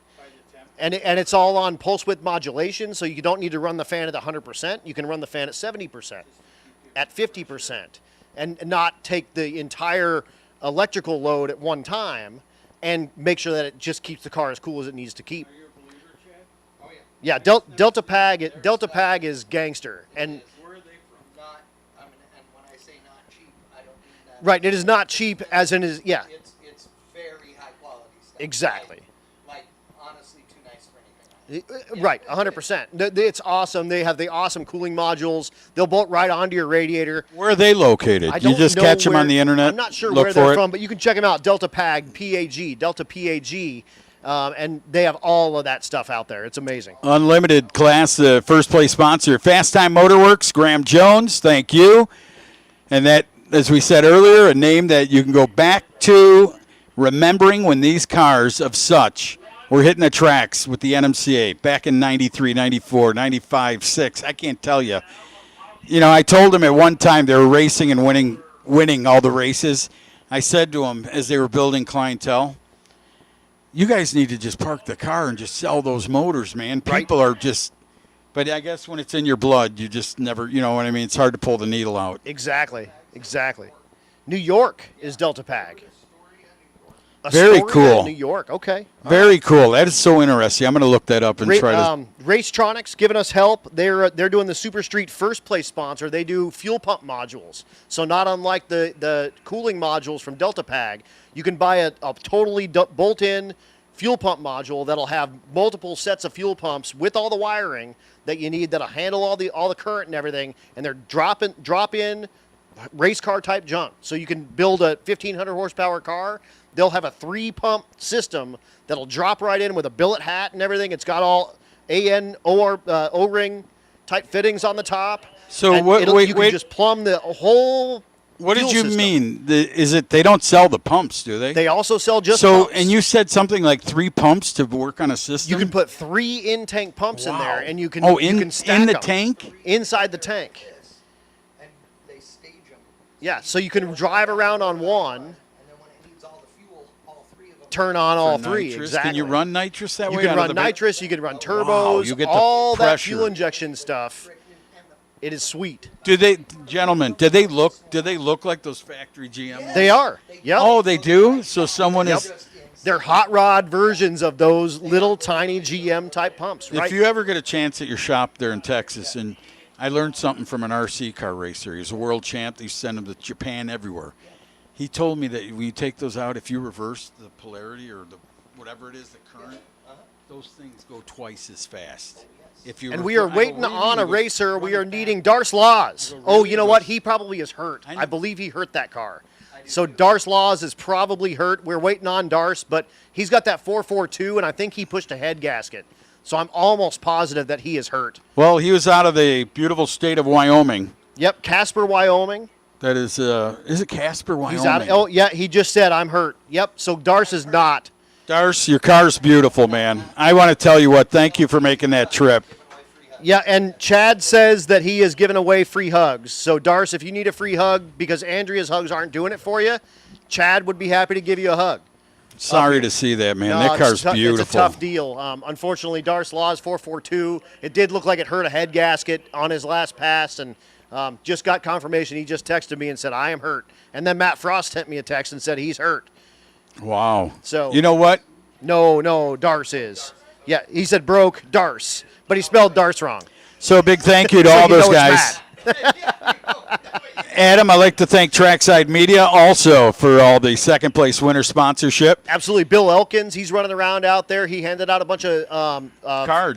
And it's all on pulse width modulation, so you don't need to run the fan at 100%. You can run the fan at 70%, at 50%, and not take the entire electrical load at one time, and make sure that it just keeps the car as cool as it needs to keep. Yeah, Delta Pag is gangster, and Where are they from? Not, and when I say not cheap, I don't mean that. right, it is not cheap, as in is yeah. It's very high quality stuff. Exactly. Like honestly, too nice for anything. Right, 100%. It's awesome. They have the awesome cooling modules. They'll bolt right onto your radiator. Where are they located? I You don't just know catch them where- on the internet. I'm not sure look where for they're it. from, but you can check them out. Delta Pag, PAG, Delta PAG, and they have all of that stuff out there. It's amazing. Unlimited class, the first place sponsor, Fast Time Motorworks, Graham Jones, thank you. And that, as we said earlier, a name that you can go back to remembering when these cars of such were hitting the tracks with the NMCA back in 93, 94, 95, 6. I can't tell you. You know, I told them at one time they were racing and winning all the races. I said to them as they were building clientele, you guys need to just park the car and just sell those motors, man. People are just, but I guess when it's in your blood, you just never, you know what I mean? It's hard to pull the needle out. Exactly. New York is Delta Pag. Very Astoria, cool. New York, okay. Very cool. That is so interesting. I'm going to look that up and try to. Racetronics giving us help. They're doing the Super Street first place sponsor. They do fuel pump modules. So not unlike the cooling modules from Delta Pag, you can buy a totally bolt-in fuel pump module that'll have multiple sets of fuel pumps with all the wiring that you need that'll handle all the current and everything. And they're drop-in race car type junk. So you can build a 1,500 horsepower car. They'll have a 3-pump system that'll drop right in with a billet hat and everything. It's got all O-ring type fittings on the top. So and what? you can Wait. just plumb the whole. What did fuel you system. mean? Is it they don't sell the pumps, do they? They also sell just so. pumps. And you said something like 3 pumps to work on a system. You can put 3 in-tank pumps in there, and you can Oh, you can stack in the them tank? inside the tank. And they stage them. Yeah, so you can drive around on one, And then when it needs all the fuel, all 3 of them. turn on all For 3. nitrous? Exactly. Can you run nitrous that You way? can out of run the ba- nitrous. You can run turbos. you get the all that pressure. fuel injection stuff. It is sweet. Do they, gentlemen? Do they look like those factory GM? They are. Yep. Oh, they do. So someone Yep. is. They're hot rod versions of those little tiny GM type pumps, right? If you ever get a chance at your shop there in Texas, and I learned something from an RC car racer. He's a world champ. They send him to Japan everywhere. He told me that when you take those out, if you reverse the polarity or the whatever it is, the current, those things go twice as fast. If you and we are waiting on a racer. We are needing Darce Laws. Oh, you know what? He probably is hurt. I believe he hurt that car. So Darce Laws is probably hurt. We're waiting on Darce, but he's got that 442, and I think he pushed a head gasket. So I'm almost positive that he is hurt. Well, he was out of the beautiful state of Wyoming. Yep, Casper, Wyoming. That is it Casper, Wyoming? He's out. Oh, yeah, he just said, I'm hurt. Yep, so Darce is not. Darce, your car's beautiful, man. I want to tell you what, thank you for making that trip. Yeah, and Chad says that he is giving away free hugs. So, Darce, if you need a free hug because Andrea's hugs aren't doing it for you, Chad would be happy to give you a hug. Sorry to see that, man. No, That car's it's beautiful. It's a tough deal. Unfortunately, Darce Laws 442. It did look like it hurt a head gasket on his last pass, and just got confirmation. He just texted me and said, I am hurt. And then Matt Frost sent me a text and said he's hurt. Wow. So you know what? No, Darce is. Yeah, he said broke Darce, but he spelled Darce wrong. So a big thank you to So all you those know it's guys. Matt. Adam, I'd like to thank Trackside Media also for all the second place winner sponsorship. Absolutely. Bill Elkins, he's running around out there. He handed out a bunch of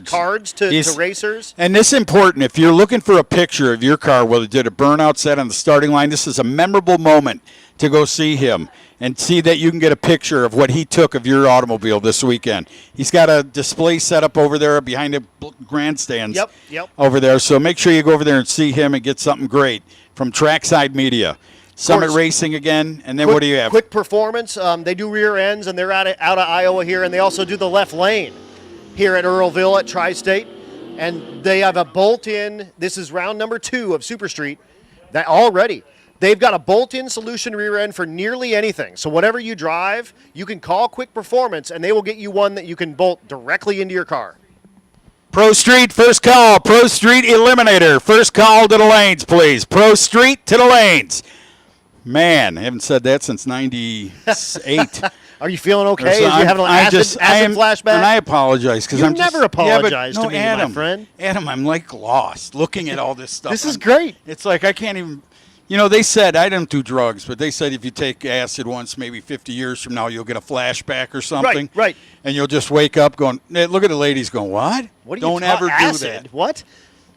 cards to racers. And this is important. If you're looking for a picture of your car, whether it did a burnout set on the starting line, this is a memorable moment to go see him and see that you can get a picture of what he took of your automobile this weekend. He's got a display set up over there behind the grandstands Yep. over there. So make sure you go over there and see him and get something great from Trackside Media. Summit Racing again, and then what do you have? Quick Performance. They do rear ends, and they're out of Iowa here, and they also do the left lane here at Earlville at Tri-State. And they have a bolt-in. This is round number 2 of Super Street. That already They've got a bolt-in solution rear end for nearly anything. So whatever you drive, you can call Quick Performance, and they will get you one that you can bolt directly into your car. Pro Street, first call. Pro Street Eliminator. First call to the lanes, please. Pro Street to the lanes. Man, I haven't said that since 98. Are you feeling okay? Is you having an acid flashback? And I apologize. Because I'm never apologize to me, Adam, my friend. Adam, I'm like lost looking at all this stuff. This is great. It's like I can't even... You know, they said, I don't do drugs, but they said if you take acid once, maybe 50 years from now, you'll get a flashback or something. Right. And you'll just wake up going, hey, look at the ladies going, what? What don't ever do that. What?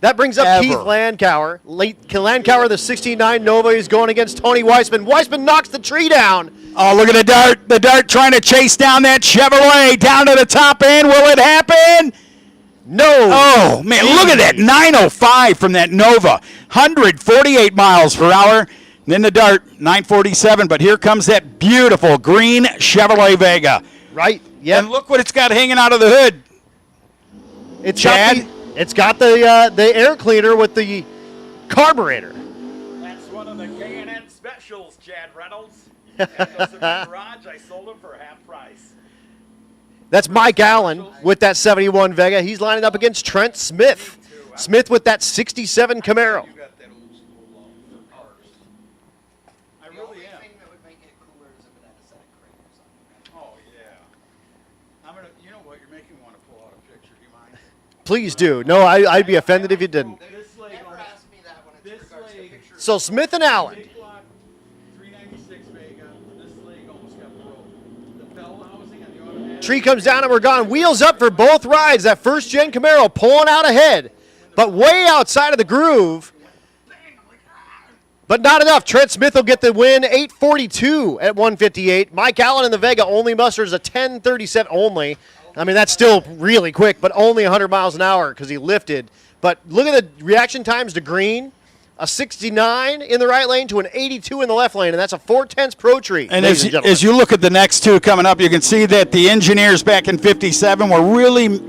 That brings up Ever. Keith Landauer. Landauer, the 69 Nova, is going against Tony Weissman. Weissman knocks the tree down. Oh, look at the dart. The dart trying to chase down that Chevrolet down to the top end. Will it happen? No. Oh, man, look at that. 905 from that Nova. 148 miles per hour. Then the dart, 947. But here comes that beautiful green Chevrolet Vega. Right. Yeah. And look what it's got hanging out of the hood. It's got the air cleaner with the carburetor. That's one of the K&N specials, Chad Reynolds. Had those in my garage. I sold them for half price. That's Mike Allen with that 71 Vega. He's lining up against Trent Smith. Smith with that 67 Camaro. Please do. No, I'd be offended if you didn't. So Smith and Allen. Tree comes down and we're gone. Wheels up for both rides. That first gen Camaro pulling out ahead, but way outside of the groove. But not enough. Trent Smith will get the win, 8:42 at 158. Mike Allen in the Vega only musters a 10:37 only. I mean, that's still really quick, but only 100 miles an hour because he lifted. But look at the reaction times to green. A 69 in the right lane to an 82 in the left lane, and that's a 4/10 pro tree. And as you look at the next two coming up, you can see that the engineers back in 57 were really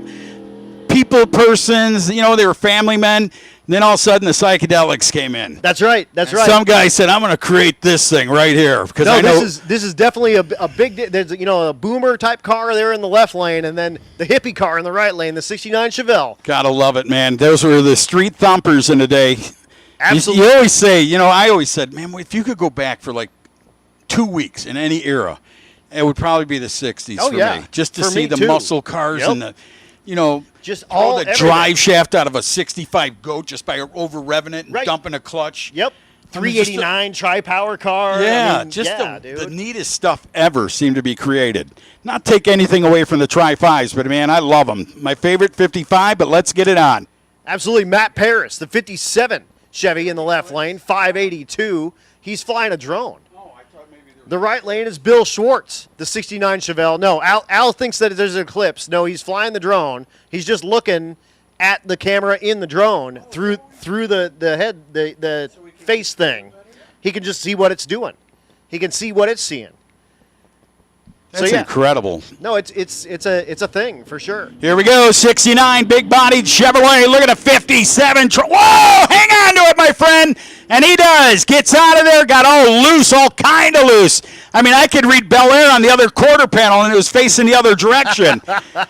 people persons. You know, they were family men. And then all of a sudden, the psychedelics came in. That's right. That's and right. Some guy said, "I'm going to create this thing right here," because I know this is definitely a big. There's a boomer type car there in the left lane, and then the hippie car in the right lane, the 69 Chevelle. Gotta love it, man. Those were the street thumpers in the day. Absolutely. You always say, I always said, man, if you could go back for like 2 weeks in any era, it would probably be the 60s for me. Just to for see the too. muscle cars and the, just all the everything. drive shaft out of a 65 goat just by over revving it and dumping a clutch. Yep. 389 tri-power car. Yeah, I mean, the neatest stuff ever seemed to be created. Not take anything away from the tri-5s, but man, I love them. My favorite 55, but let's get it on. Absolutely. Matt Paris, the 57 Chevy in the left lane, 582. He's flying a drone. The right lane is Bill Schwartz, the 69 Chevelle. No, Al thinks that there's an eclipse. No, he's flying the drone. He's just looking at the camera in the drone through the head, the face thing. He can just see what it's doing. He can see what it's seeing. That's incredible. No, it's a thing for sure. Here we go, 69 big-bodied Chevrolet. Look at a 57. Whoa, hang on to it, my friend. And he does. Gets out of there, got all loose, all kind of loose. I mean, I could read Bel Air on the other quarter panel, and it was facing the other direction.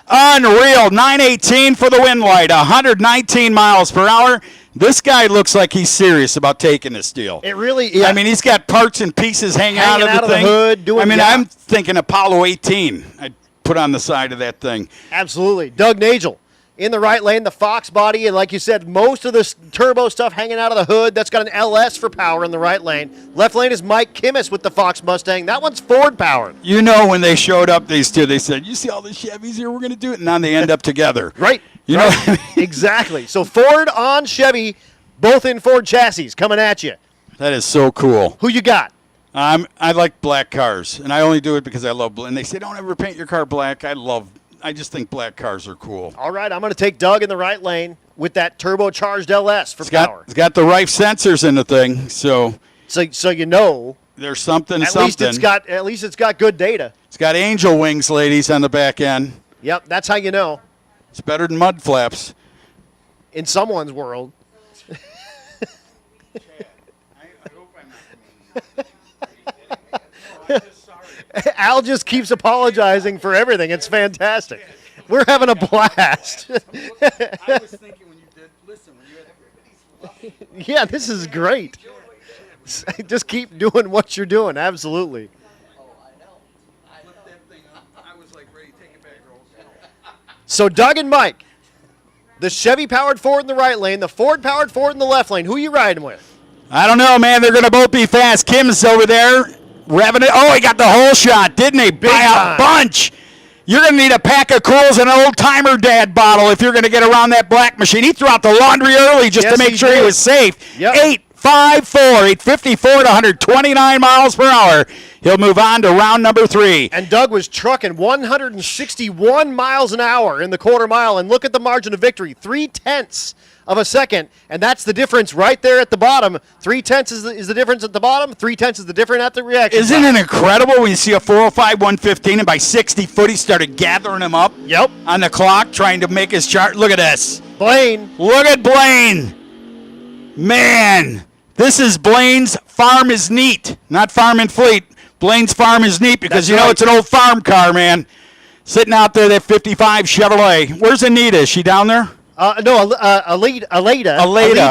Unreal. 918 for the wind light, 119 miles per hour. This guy looks like he's serious about taking this deal. It really is. I mean, he's got parts and pieces hanging out of the thing. Hood. I'm thinking Apollo 18. I'd put on the side of that thing. Absolutely. Doug Nagel in the right lane, the Fox body, and like you said, most of this turbo stuff hanging out of the hood. That's got an LS for power in the right lane. Left lane is Mike Kimmis with the Fox Mustang. That one's Ford powered. You know, when they showed up, these two, they said, "You see all the Chevys here? We're going to do it." And now they end up together. Right. You know what I mean? Exactly. So Ford on Chevy, both in Ford chassis, coming at you. That is so cool. Who you got? I like black cars, and I only do it because I love black. And they say, don't ever paint your car black. I just think black cars are cool. All right, I'm going to take Doug in the right lane with that turbocharged LS for power. It's got the right sensors in the thing, so you know there's something. At least it's got good data. It's got angel wings, ladies, on the back end. Yep, that's how you know. It's better than mud flaps. In someone's world. Al just keeps apologizing for everything. It's fantastic. We're having a blast. I was thinking when you did, listen, when you had Yeah, this is great. Just keep doing what you're doing. Absolutely. flipped that thing up, I was like ready to take it back, Rose. So Doug and Mike, the Chevy-powered Ford in the right lane, the Ford-powered Ford in the left lane. Who are you riding with? I don't know, man. They're going to both be fast. Kim's over there revving it. Oh, he got the whole shot, didn't he? By time. a bunch. You're going to need a pack of Cools and an old-timer dad bottle if you're going to get around that black machine. He threw out the laundry early just Yes, to make he sure did. he was safe. Yep. 854 to 129 miles per hour. He'll move on to round number 3. And Doug was trucking 161 miles an hour in the quarter mile. And look at the margin of victory, 0.3 of a second. And that's the difference right there at the bottom. 0.3 is the difference at the bottom. 0.3 is the difference at the reaction. Isn't it incredible when you see a 405 115 and by 60 foot he started gathering him up Yep. on the clock trying to make his chart? Look at this. Blaine. Look at Blaine. Man, this is Blaine's Farm is Neat, not Farm and Fleet. Blaine's Farm is neat because That's you know right. it's an old farm car, man. Sitting out there, that 55 Chevrolet. Where's Anita? Is she down there? No, Alita.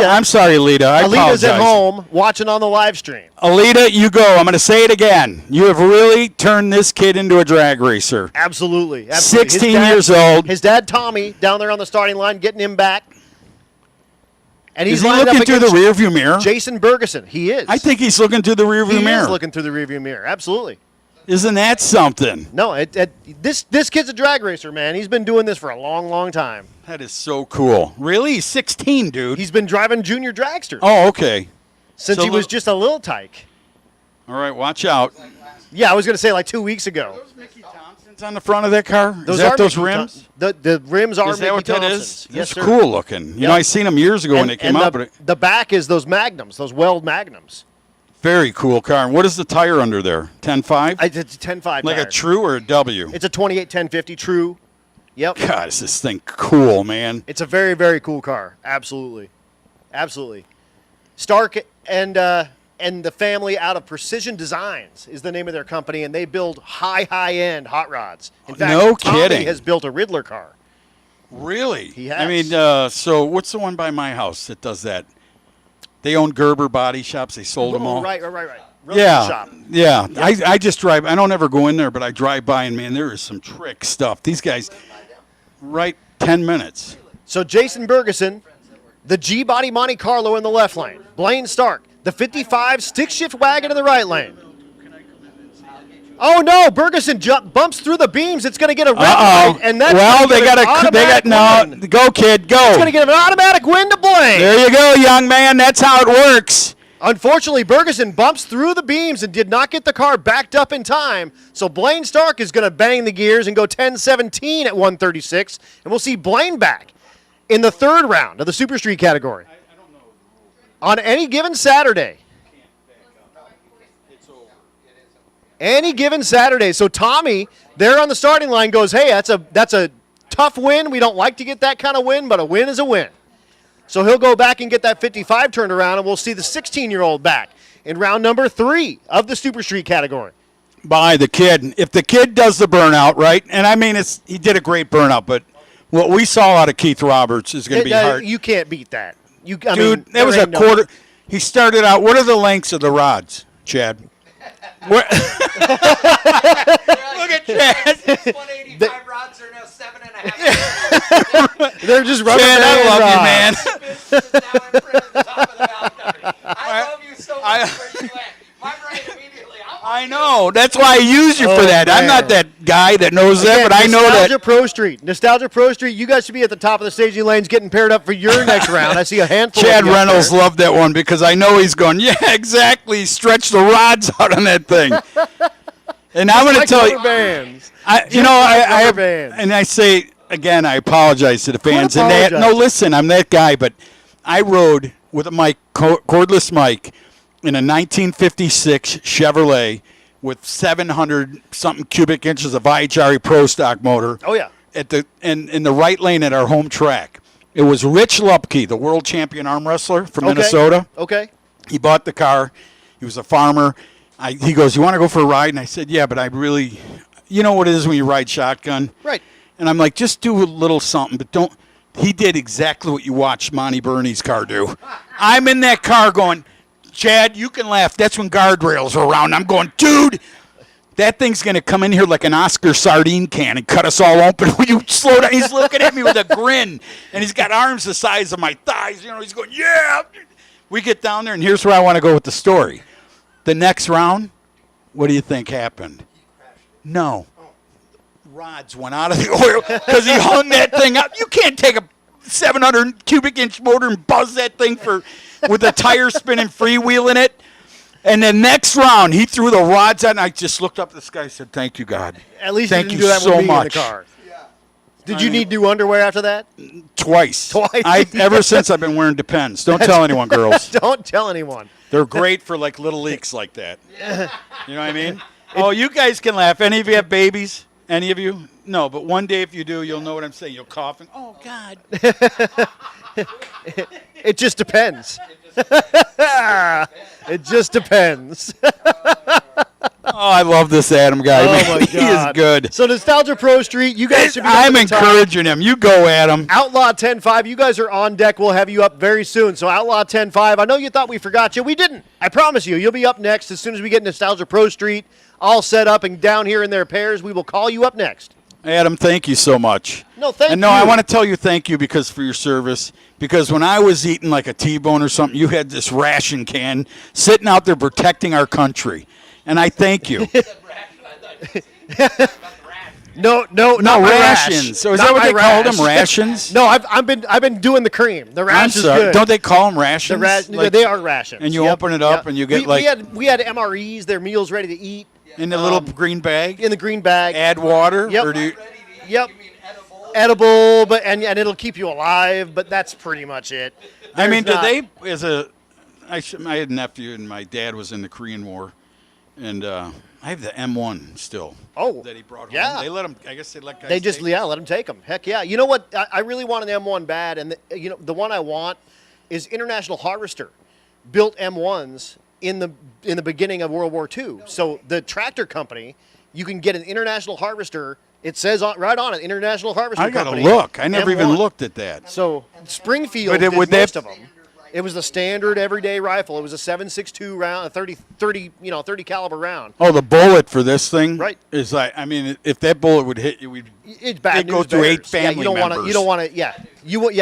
I'm sorry, Alita. I Alita's apologize. at home watching on the live stream. Alita, you go. I'm going to say it again. You have really turned this kid into a drag racer. Absolutely. 16 His dad- years old. His dad, Tommy, down there on the starting line, getting him back. And he's Is he lined up looking through the against rearview mirror? Jason Bergeson. He is. I think he's looking through the rearview he mirror. is looking through the rearview mirror. Absolutely. Isn't that something? No, this kid's a drag racer, man. He's been doing this for a long, long time. That is so cool. Really? He's 16, dude. He's been driving junior dragsters Oh, okay. since so he was look- just a little tyke. All right, watch out. Yeah, I was going to say like 2 weeks ago. Those Mickey Thompsons on the front of that car? Those is that are those Mickey rims? the rims are Is that Mickey what that Thompsons. is? Yes, It's sir. cool looking. You know, Yep. I seen them years ago when they came and out, the, but the back is those magnums, those weld magnums. very cool car. And what is the tire under there? 10.5? It's a 10.5 Like tire. a true or a W? It's a 28 1050 true. Yep. God, is this thing cool, man. It's a very, very cool car. Absolutely. Absolutely. Stark and the family out of Precision Designs is the name of their company, and they build high-end hot rods. In fact, No Tommy kidding. has built a Riddler car. Really? He has. I mean, so what's the one by my house that does that? They own Gerber Body Shops. They sold them all. Right. Road Yeah, Shop. yeah. I just drive. I don't ever go in there, but I drive by, and man, there is some trick stuff. These guys, right, 10 minutes. So Jason Bergeson, the G-Body Monte Carlo in the left lane. Blaine Stark, the 55 stick-shift wagon in the right lane. Oh no! Bergeson bumps through the beams. It's going to get a red light, and that's well, gonna give an automatic win. Go, kid, go. It's going to give an automatic win to Blaine. There you go, young man. That's how it works. Unfortunately, Bergeson bumps through the beams and did not get the car backed up in time. So Blaine Stark is going to bang the gears and go 10-17 at 136, and we'll see Blaine back in the third round of the Super Street category. On any given Saturday. Any given Saturday. So Tommy, there on the starting line, goes, hey, that's a tough win. We don't like to get that kind of win, but a win is a win. So he'll go back and get that 55 turned around, and we'll see the 16-year-old back in round number 3 of the Super Street category. By the kid. If the kid does the burnout, right, and I mean, he did a great burnout, but what we saw out of Keith Roberts is going to be hard. You can't beat that. Dude, that was a quarter. He started out. What are the lengths of the rods, Chad? Look at Chad. 185 rods are now 7.5. They're just rubber Chad, I band love rods. you, man. Now in front of the top of the balcony. I love you so much where you at. My brain immediately. I know. That's why I use you for Oh, that. I'm man. not that guy that knows that, Again, but I know that. Nostalgia Pro Street. Nostalgia Pro Street, you guys should be at the top of the staging lanes getting paired up for your next round. I see a handful Chad of you up Reynolds there. loved that one because I know he's going, yeah, exactly. Stretch the rods out on that thing. And I'm going to Like tell rubber you, bands. I rubber bands. and I say again, I apologize to the fans. And apologize. no, listen, I'm that guy, but I rode with a mic, cordless mic, in a 1956 Chevrolet with 700 something cubic inches of IHRE Pro Stock motor. Oh yeah. In the right lane at our home track. It was Rich Lupke, the world champion arm wrestler from Minnesota. Okay. He bought the car. He was a farmer. he goes, you want to go for a ride? And I said, yeah, but I really, you know what it is when you ride shotgun? Right. And I'm like, just do a little something, but don't. He did exactly what you watched Monty Berney's car do. I'm in that car going, Chad, you can laugh. That's when guardrails are around. I'm going, dude, that thing's going to come in here like an Oscar sardine can and cut us all open. Will you slow down? He's looking at me with a grin, and he's got arms the size of my thighs. You know, he's going, yeah. We get down there, and here's where I want to go with the story. The next round, what do you think happened? No. Rods went out of the oil because he hung that thing up. You can't take a 700 cubic inch motor and buzz that thing with the tire spinning, freewheeling it. And the next round, he threw the rods out, and I just looked up at the sky and said, thank you, God. At least thank you didn't do that so with me much. in the car. Did you need new underwear after that? Twice. Twice? Ever since I've been wearing Depends. Don't tell anyone, girls. Don't tell anyone. They're great for like little leaks like that. You know what I mean? Oh, you guys can laugh. Any of you have babies? Any of you? No, but one day if you do, you'll know what I'm saying. You'll cough and, oh, God. It just depends. It just depends. Oh, I love this Adam guy. Oh, man. my God. He is good. So Nostalgia Pro Street, you guys should be I'm up at the top. encouraging him. You go, Adam. Outlaw 10-5, you guys are on deck. We'll have you up very soon. So Outlaw 10-5, I know you thought we forgot you. We didn't. I promise you. You'll be up next as soon as we get Nostalgia Pro Street all set up and down here in their pairs. We will call you up next. Adam, thank you so much. No, thank you. And no, I want to tell you thank you because for your service. Because when I was eating like a T-bone or something, you had this ration can sitting out there protecting our country. And I thank you. No, not my rations. rash. So is Not that what my they called rash. them? Rations? No, I've been doing the cream. The rash is good. Don't they call them rations? The they are rations. And you open it up and you get we had MREs, their meals ready to eat. In the little green bag? In the green bag. Add water? Yep. Or do you, Yep. Edible, but and it'll keep you alive, but that's pretty much it. I mean, There's did not- they, I had a nephew and my dad was in the Korean War. And I have the M1 still. Oh, that he brought home. yeah. They let him, I guess they let guys They just take let them take them. Heck yeah. You know what? I really want an M1 bad, and the one I want is International Harvester built M1s in the beginning of World War II. So the tractor company, you can get an International Harvester. It says right on it, International Harvester I got to Company. look. I never even M1. looked at that. So Springfield But did would most that- of them. It was the standard everyday rifle. It was a 7.62 round, a 30 caliber round. Oh, the bullet for this thing Right. is like, I mean, if that bullet would hit you, It's bad it'd go news through 8 bears. family you don't members. want to. You don't want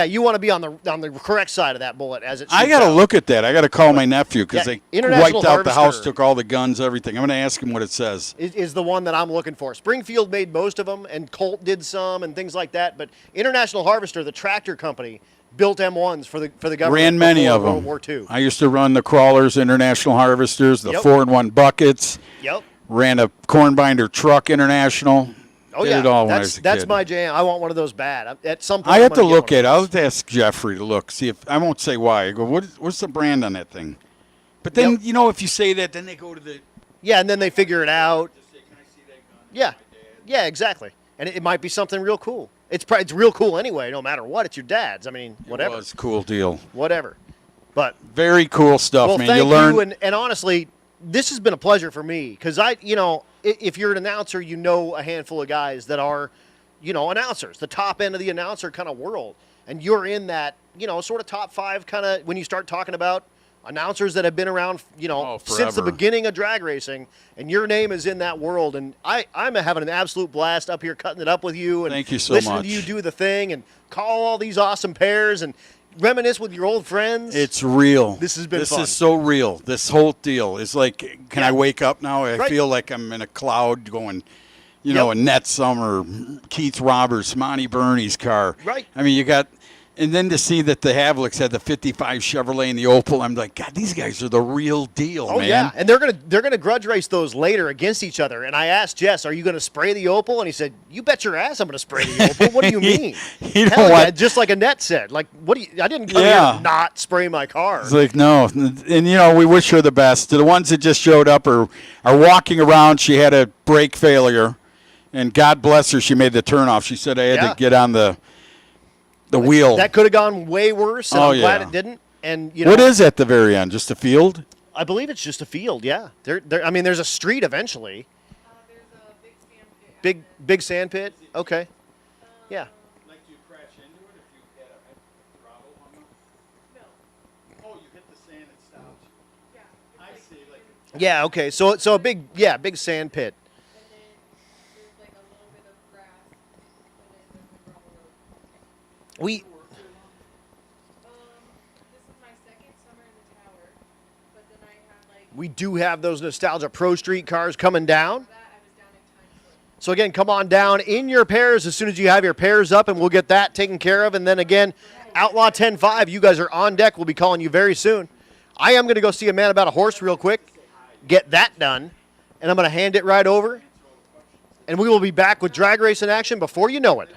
to. You want to be on the correct side of that bullet as it. I shoots got to out. look at that. I got to call my nephew because Yeah, they International wiped out the house, Harvester. took all the guns, everything. I'm going to ask him what it says. Is the one that I'm looking for. Springfield made most of them, and Colt did some, and things like that. But International Harvester, the tractor company, built M1s for the government. Ran many before of them. World War II. I used to run the crawlers, International Harvesters, the Yep. 4-in-1 buckets. Yep. Ran a corn binder truck international. Oh Did yeah, it all when I was a that's kid. my jam. I want one of those bad. At some point, I I'm have to gonna get look one at it. of I'll those. have to ask Jeffrey to look, see if I won't say why. I go, what's the brand on that thing? But then you know, if you say that, then they go to the Yeah, and then they figure it out. Yeah, yeah, exactly. And it might be something real cool. It's real cool anyway, no matter what. It's your dad's. I mean, whatever. It was a cool deal. Whatever. But Very cool stuff, well, man. thank You learn. and honestly, this has been a pleasure for me because if you're an announcer, you know a handful of guys that are, announcers, the top end of the announcer kind of world, and you're in that, sort of top 5 kind of when you start talking about announcers that have been around, since the forever. beginning of drag racing, and your name is in that world. And I'm having an absolute blast up here cutting it up with you and Thank you so listening much. to you do the thing and call all these awesome pairs and reminisce with your old friends. It's real. This has been This fun. is so real. This whole deal is like, can I wake up now? I Right. feel like I'm in a cloud going, Annette Summer, Keith Roberts, Monty Berney's car. Right. I mean, and then to see that the Havliks had the 55 Chevrolet and the Opel, I'm like, God, these guys are the real deal, Oh man. yeah, and they're gonna grudge race those later against each other. And I asked Jess, "Are you gonna spray the Opel?" And he said, "You bet your ass, I'm gonna spray the Opel." What do you mean? You know Hell yeah, what? just like Annette said, like, what do you? I didn't come here Yeah. to not spray my car. It's like, no. And, we wish her the best. To the ones that just showed up are walking around. She had a brake failure, and God bless her, she made the turnoff. She said, I had Yeah. to get on the wheel. That could have gone way worse, and Oh, I'm glad yeah. it didn't. And What is at the very end? Just a field? I believe it's just a field. Yeah. I mean, there's a street eventually. There's a big sand pit. Big sand pit. Okay. Yeah. Like, do you crash into it if you had a throttle on them? No. Oh, you hit the sand and stopped. Yeah. I see. Like. Yeah. Okay. So a big sand pit. And then there's like a little bit of grass, and then there's the gravel road. We. This is my second summer in the tower, but then I had like. We do have those Nostalgia Pro Street cars coming down. That I was down in Times. So again, come on down in your pairs as soon as you have your pairs up, and we'll get that taken care of. And then again, Outlaw 10-5, you guys are on deck. We'll be calling you very soon. I am going to go see a man about a horse real quick, get that done, and I'm going to hand it right over. And we will be back with drag racing action before you know it.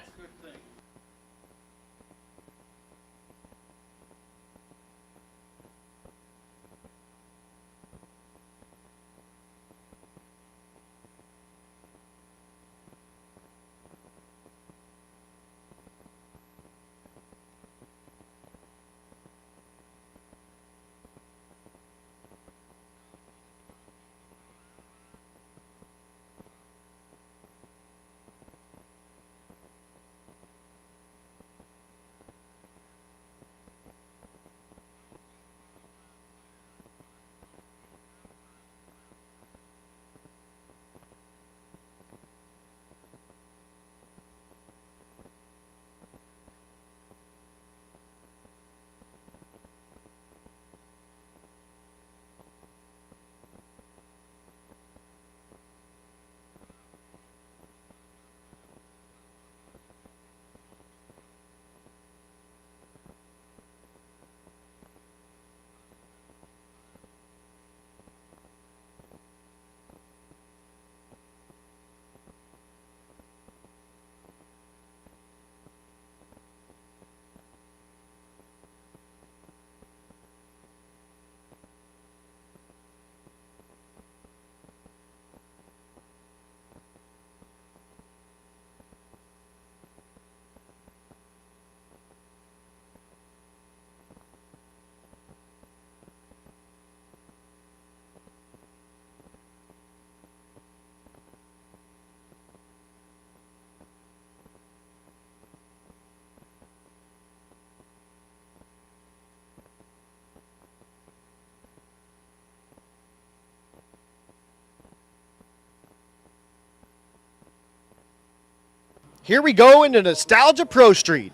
Here we go into Nostalgia Pro Street.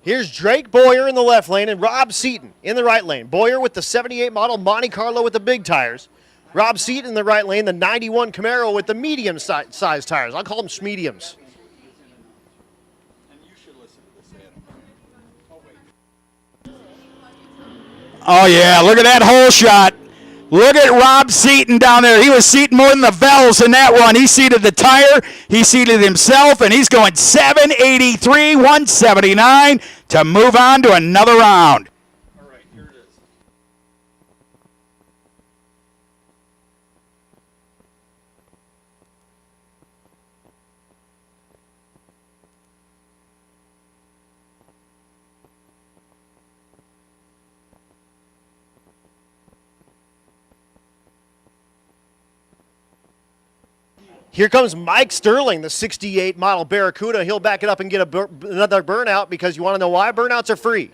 Here's Drake Boyer in the left lane and Rob Seaton in the right lane. Boyer with the 78 model Monte Carlo with the big tires. Rob Seaton in the right lane, the 91 Camaro with the medium size tires. I'll call them schmediums. Oh, yeah, look at that hole shot. Look at Rob Seaton down there. He was seating more than the Vels in that one. He seated the tire, he seated himself, and he's going 783, 179 to move on to another round. All right, here it is. Here comes Mike Sterling, the 68 model Barracuda. He'll back it up and get another burnout because you want to know why? Burnouts are free.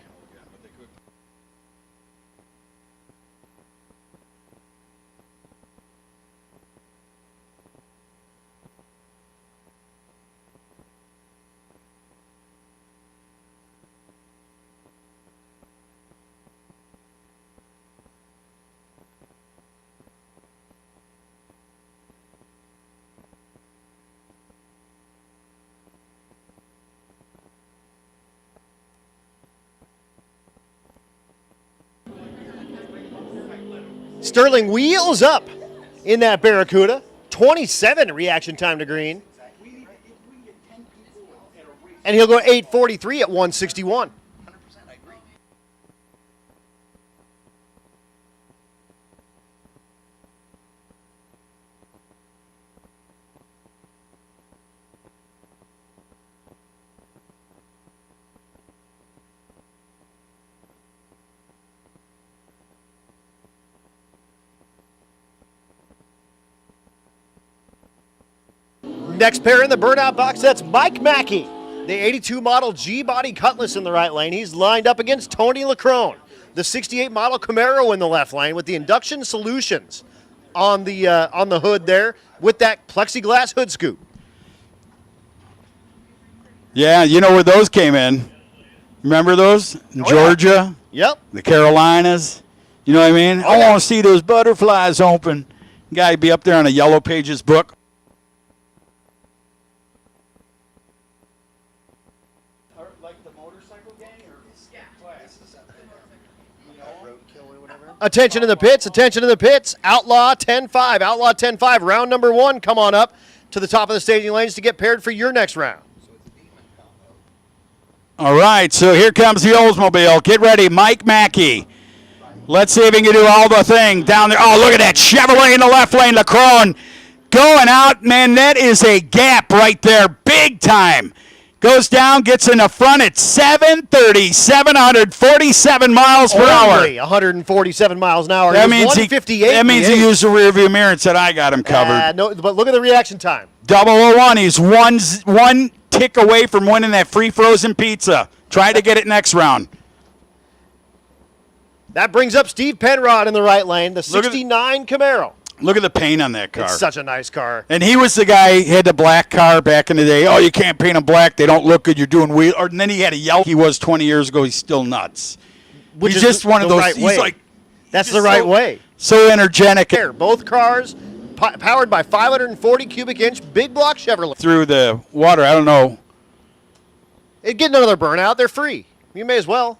Sterling wheels up in that Barracuda. 27 reaction time to green. And he'll go 8:43 at 161. Next pair in the burnout box, that's Mike Mackey. The 82 model G-Body Cutlass in the right lane. He's lined up against Tony Lacrone. The 68 model Camaro in the left lane with the induction solutions on the hood there with that plexiglass hood scoop. Yeah, you know where those came in. Remember those? In Georgia? Yeah. Yep. The Carolinas? You know what I mean? I want to see those butterflies open. Guy be up there on a Yellow Pages book. Attention in the pits, attention in the pits. Outlaw 10-5, Outlaw 10-5, round number 1. Come on up to the top of the staging lanes to get paired for your next round. All right, so here comes the Oldsmobile. Get ready, Mike Mackey. Let's see if he can do all the thing down there. Oh, look at that Chevrolet in the left lane, Lacrone going out. Man, that is a gap right there, big time. Goes down, gets in the front at 730, 747 miles per hour. 147 miles an hour. That means, 158. That means he used the rearview mirror and said, I got him covered. No, but look at the reaction time. 001, he's one tick away from winning that free frozen pizza. Try to get it next round. That brings up Steve Penrod in the right lane, the 69 Camaro. Look at the paint on that car. It's such a nice car. And he was the guy, he had the black car back in the day. Oh, you can't paint them black. They don't look good. You're doing wheel. And then he had a yellow. He was 20 years ago. He's still nuts. Which he's is just one of those. Right he's way. like, that's the right way. So energetic. Both cars powered by 540 cubic inch big block Chevrolet. Through the water, I don't know. It'd get another burnout. They're free. You may as well.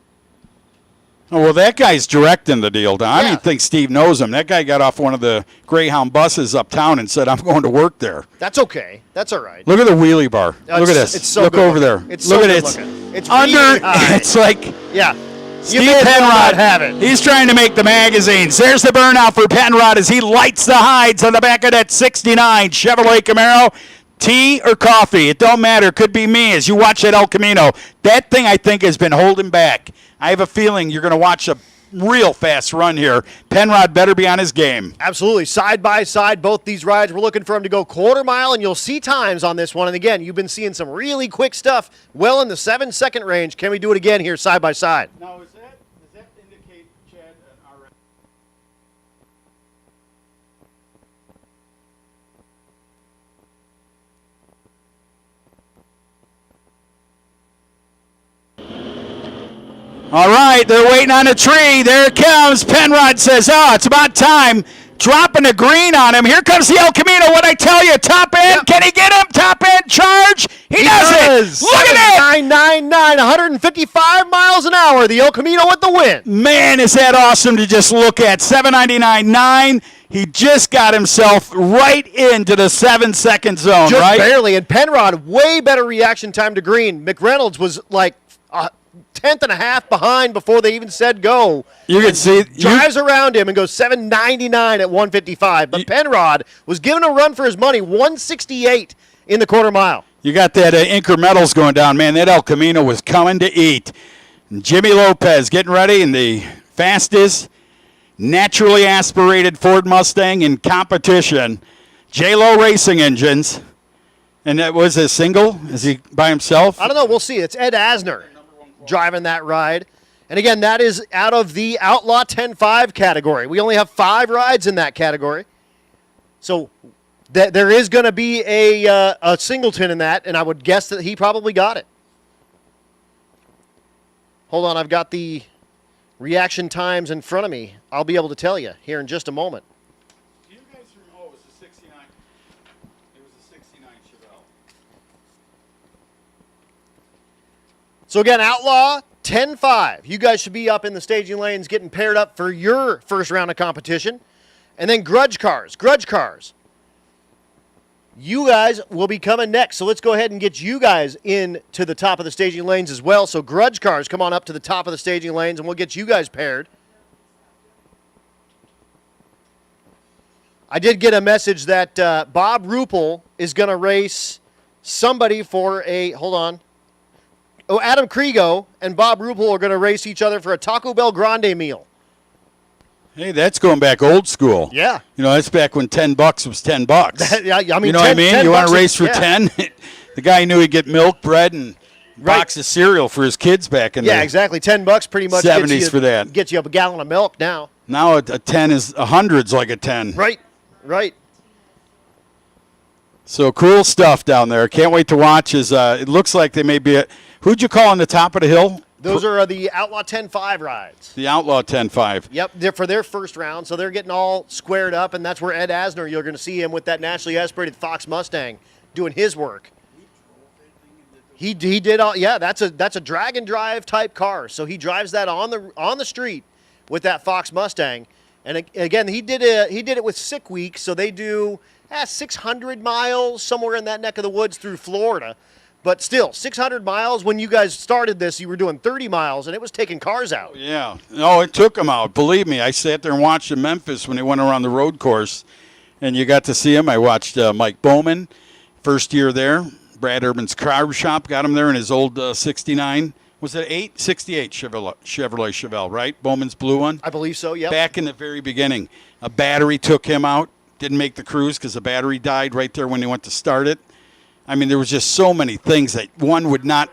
Oh, well, that guy's directing the deal. I don't even think Steve knows him. That guy got off one of the Greyhound buses uptown and said, I'm going to work there. That's okay. That's all right. Look at the wheelie bar. Look at this. It's so Look good over looking. there. It's Look so at good it. looking. It's Under. really high. It's like. Yeah. Steve you may as well Penrod, not have it. He's trying to make the magazines. There's the burnout for Penrod as he lights the hides on the back of that 69 Chevrolet Camaro. Tea or coffee, it don't matter. Could be me as you watch that El Camino. That thing, I think, has been holding back. I have a feeling you're going to watch a real fast run here. Penrod better be on his game. Absolutely. Side by side, both these rides, we're looking for him to go quarter mile, and you'll see times on this one. And again, you've been seeing some really quick stuff well in the 7-second range. Can we do it again here side by side? Now, does that indicate, Chad, an RS? All right, they're waiting on a tree. There it comes. Penrod says, oh, it's about time. Dropping the green on him. Here comes the El Camino. What I tell you, top end. Yep. Can he get him? Top end charge. He does it. Look at it. 999, 155 miles an hour. The El Camino with the win. Man, is that awesome to just look at. 799.9. He just got himself right into the 7-second zone, just right? Barely. And Penrod, way better reaction time to green. McReynolds was like a tenth and a half behind before they even said go. You can see. Drives around him and goes 799 at 155. But Penrod was given a run for his money, 168 in the quarter mile. You got that incrementals going down, man. That El Camino was coming to eat. And Jimmy Lopez getting ready in the fastest, naturally aspirated Ford Mustang in competition. J-Lo Racing Engines. And that was a single? Is he by himself? I don't know. We'll see. It's Ed Asner driving that ride. And again, that is out of the Outlaw 10-5 category. We only have 5 rides in that category. So there is going to be a singleton in that, and I would guess that he probably got it. Hold on, I've got the reaction times in front of me. I'll be able to tell you here in just a moment. Do you guys remember? Oh, it was a 69. It was a 69 Chevelle. So again, Outlaw 10-5. You guys should be up in the staging lanes getting paired up for your first round of competition. And then Grudge Cars. Grudge Cars. You guys will be coming next. So let's go ahead and get you guys in to the top of the staging lanes as well. So Grudge Cars, come on up to the top of the staging lanes, and we'll get you guys paired. I did get a message that Bob Rupel is going to race somebody for a, hold on. Oh, Adam Kriego and Bob Rupel are going to race each other for a Taco Bell Grande meal. Hey, that's going back old school. Yeah. You know, that's back when $10 was $10. Yeah, I mean, you know what I mean? You want to race for 10? The guy knew he'd get milk, bread, and a box of cereal for his kids back in the exactly. $10 pretty much 70s for that. Gets you up a gallon of milk now. Now a 10 is a 100's like a 10. Right. So cool stuff down there. Can't wait to watch. It looks like they may be who'd you call on the top of the hill? Those are the Outlaw 10-5 rides. The Outlaw 10-5. Yep, they're for their first round, so they're getting all squared up, and that's where Ed Asner, you're going to see him with that naturally aspirated Fox Mustang doing his work. He did all, yeah, that's a drag and drive type car. So he drives that on the street with that Fox Mustang. And again, he did it with Sick Week, so they do 600 miles somewhere in that neck of the woods through Florida. But still, 600 miles. When you guys started this, you were doing 30 miles, and it was taking cars out. Yeah. No, it took them out. Believe me, I sat there and watched in Memphis when they went around the road course, and you got to see him. I watched Mike Bowman, first year there. Brad Urban's car shop got him there in his old 69. Was it 68 Chevrolet Chevelle, right? Bowman's blue one? I believe so, yep. Back in the very beginning. A battery took him out. Didn't make the cruise because the battery died right there when they went to start it. I mean, there was just so many things that one would not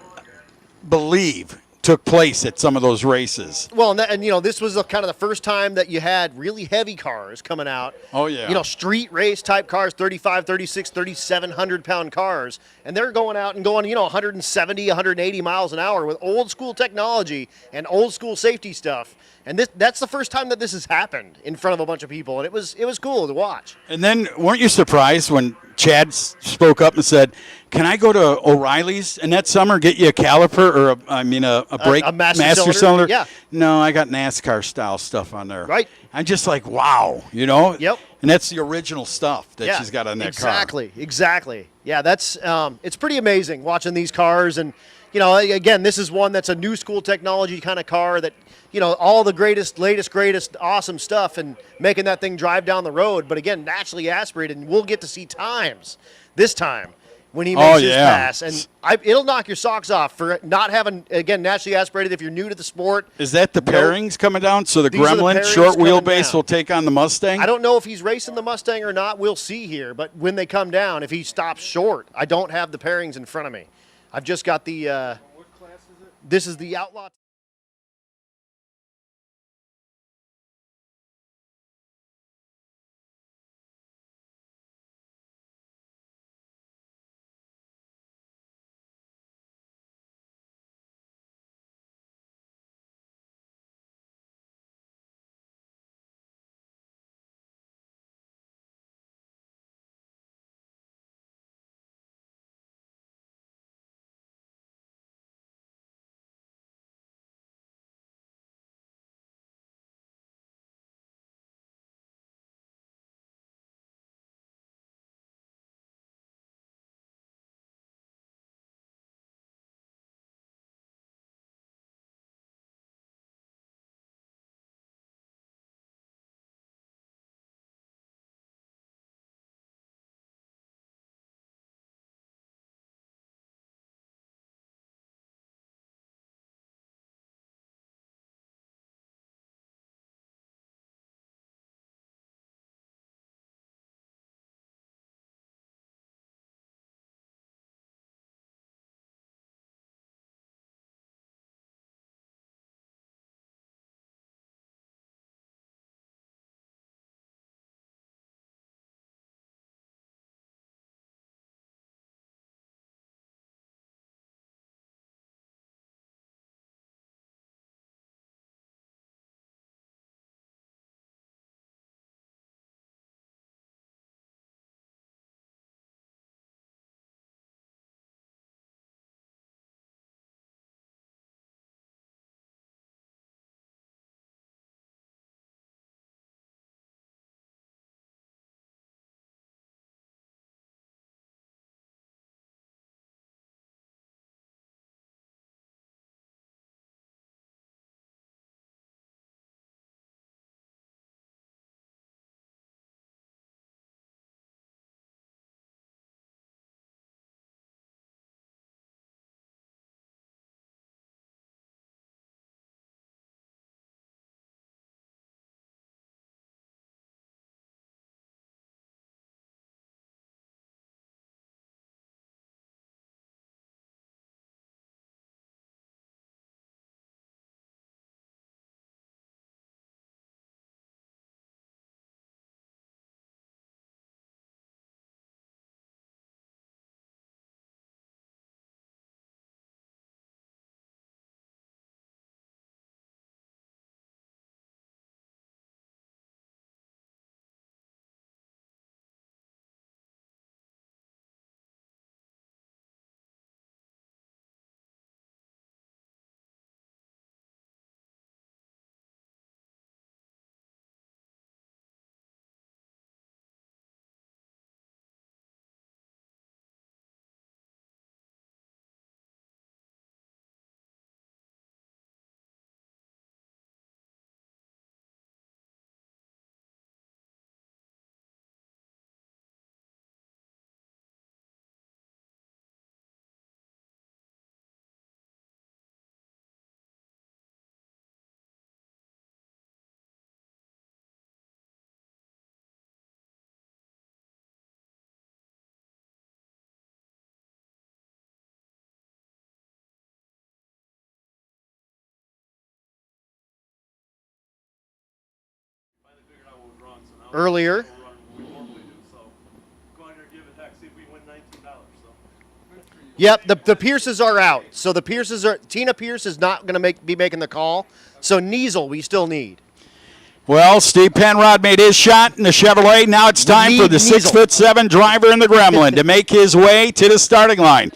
believe took place at some of those races. Well, and you know, this was kind of the first time that you had really heavy cars coming out. Oh, yeah. You know, street race type cars, 35, 36, 3,700-pound cars. And they're going out and going, 170, 180 miles an hour with old school technology and old school safety stuff. And that's the first time that this has happened in front of a bunch of people. And it was cool to watch. And then weren't you surprised when Chad spoke up and said, "Can I go to O'Reilly's Annette Summer, get you a caliper or a brake a master cylinder?" Yeah. No, I got NASCAR style stuff on there. Right. I'm just like, wow, Yep. And that's the original stuff that she's got on that car. Exactly. Yeah, that's it's pretty amazing watching these cars. And again, this is one that's a new school technology kind of car that all the latest, greatest, awesome stuff and making that thing drive down the road. But again, naturally aspirated, and we'll get to see times this time when he makes his pass. And it'll knock your socks off for not having, again, naturally aspirated if you're new to the sport. Is that the pairings coming down? So the These are the Gremlin pairings short coming wheelbase down. will take on the Mustang? I don't know if he's racing the Mustang or not. We'll see here. But when they come down, if he stops short, I don't have the pairings in front of me. I've just got the what class is it? This is the Outlaw earlier. Yep, the Pierces are out. So the Pierces are. Tina Pierce is not going to be making the call. So Niesel, we still need. Well, Steve Penrod made his shot in the Chevrolet. Now it's time for the 6'7" driver in the Gremlin to make his way to the starting line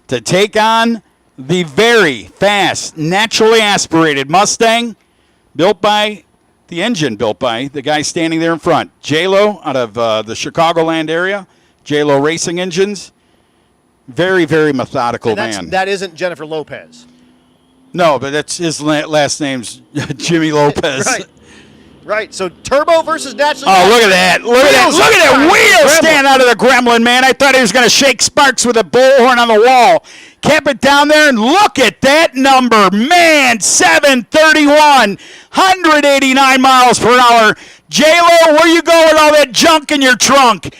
to take on the very fast, naturally aspirated Mustang built by the guy standing there in front. J-Lo out of the Chicagoland area. J-Lo Racing Engines. Very, very methodical man. That isn't Jennifer Lopez. No, but that's his last name's Jimmy Lopez. Right. So turbo versus naturally. Oh, look at that! Look at that wheel stand out of the Gremlin, man! I thought he was going to shake sparks with a bullhorn on the wall. Kept it down there, and look at that number, man! 731, 189 miles per hour. J-Lo, where you go with all that junk in your trunk?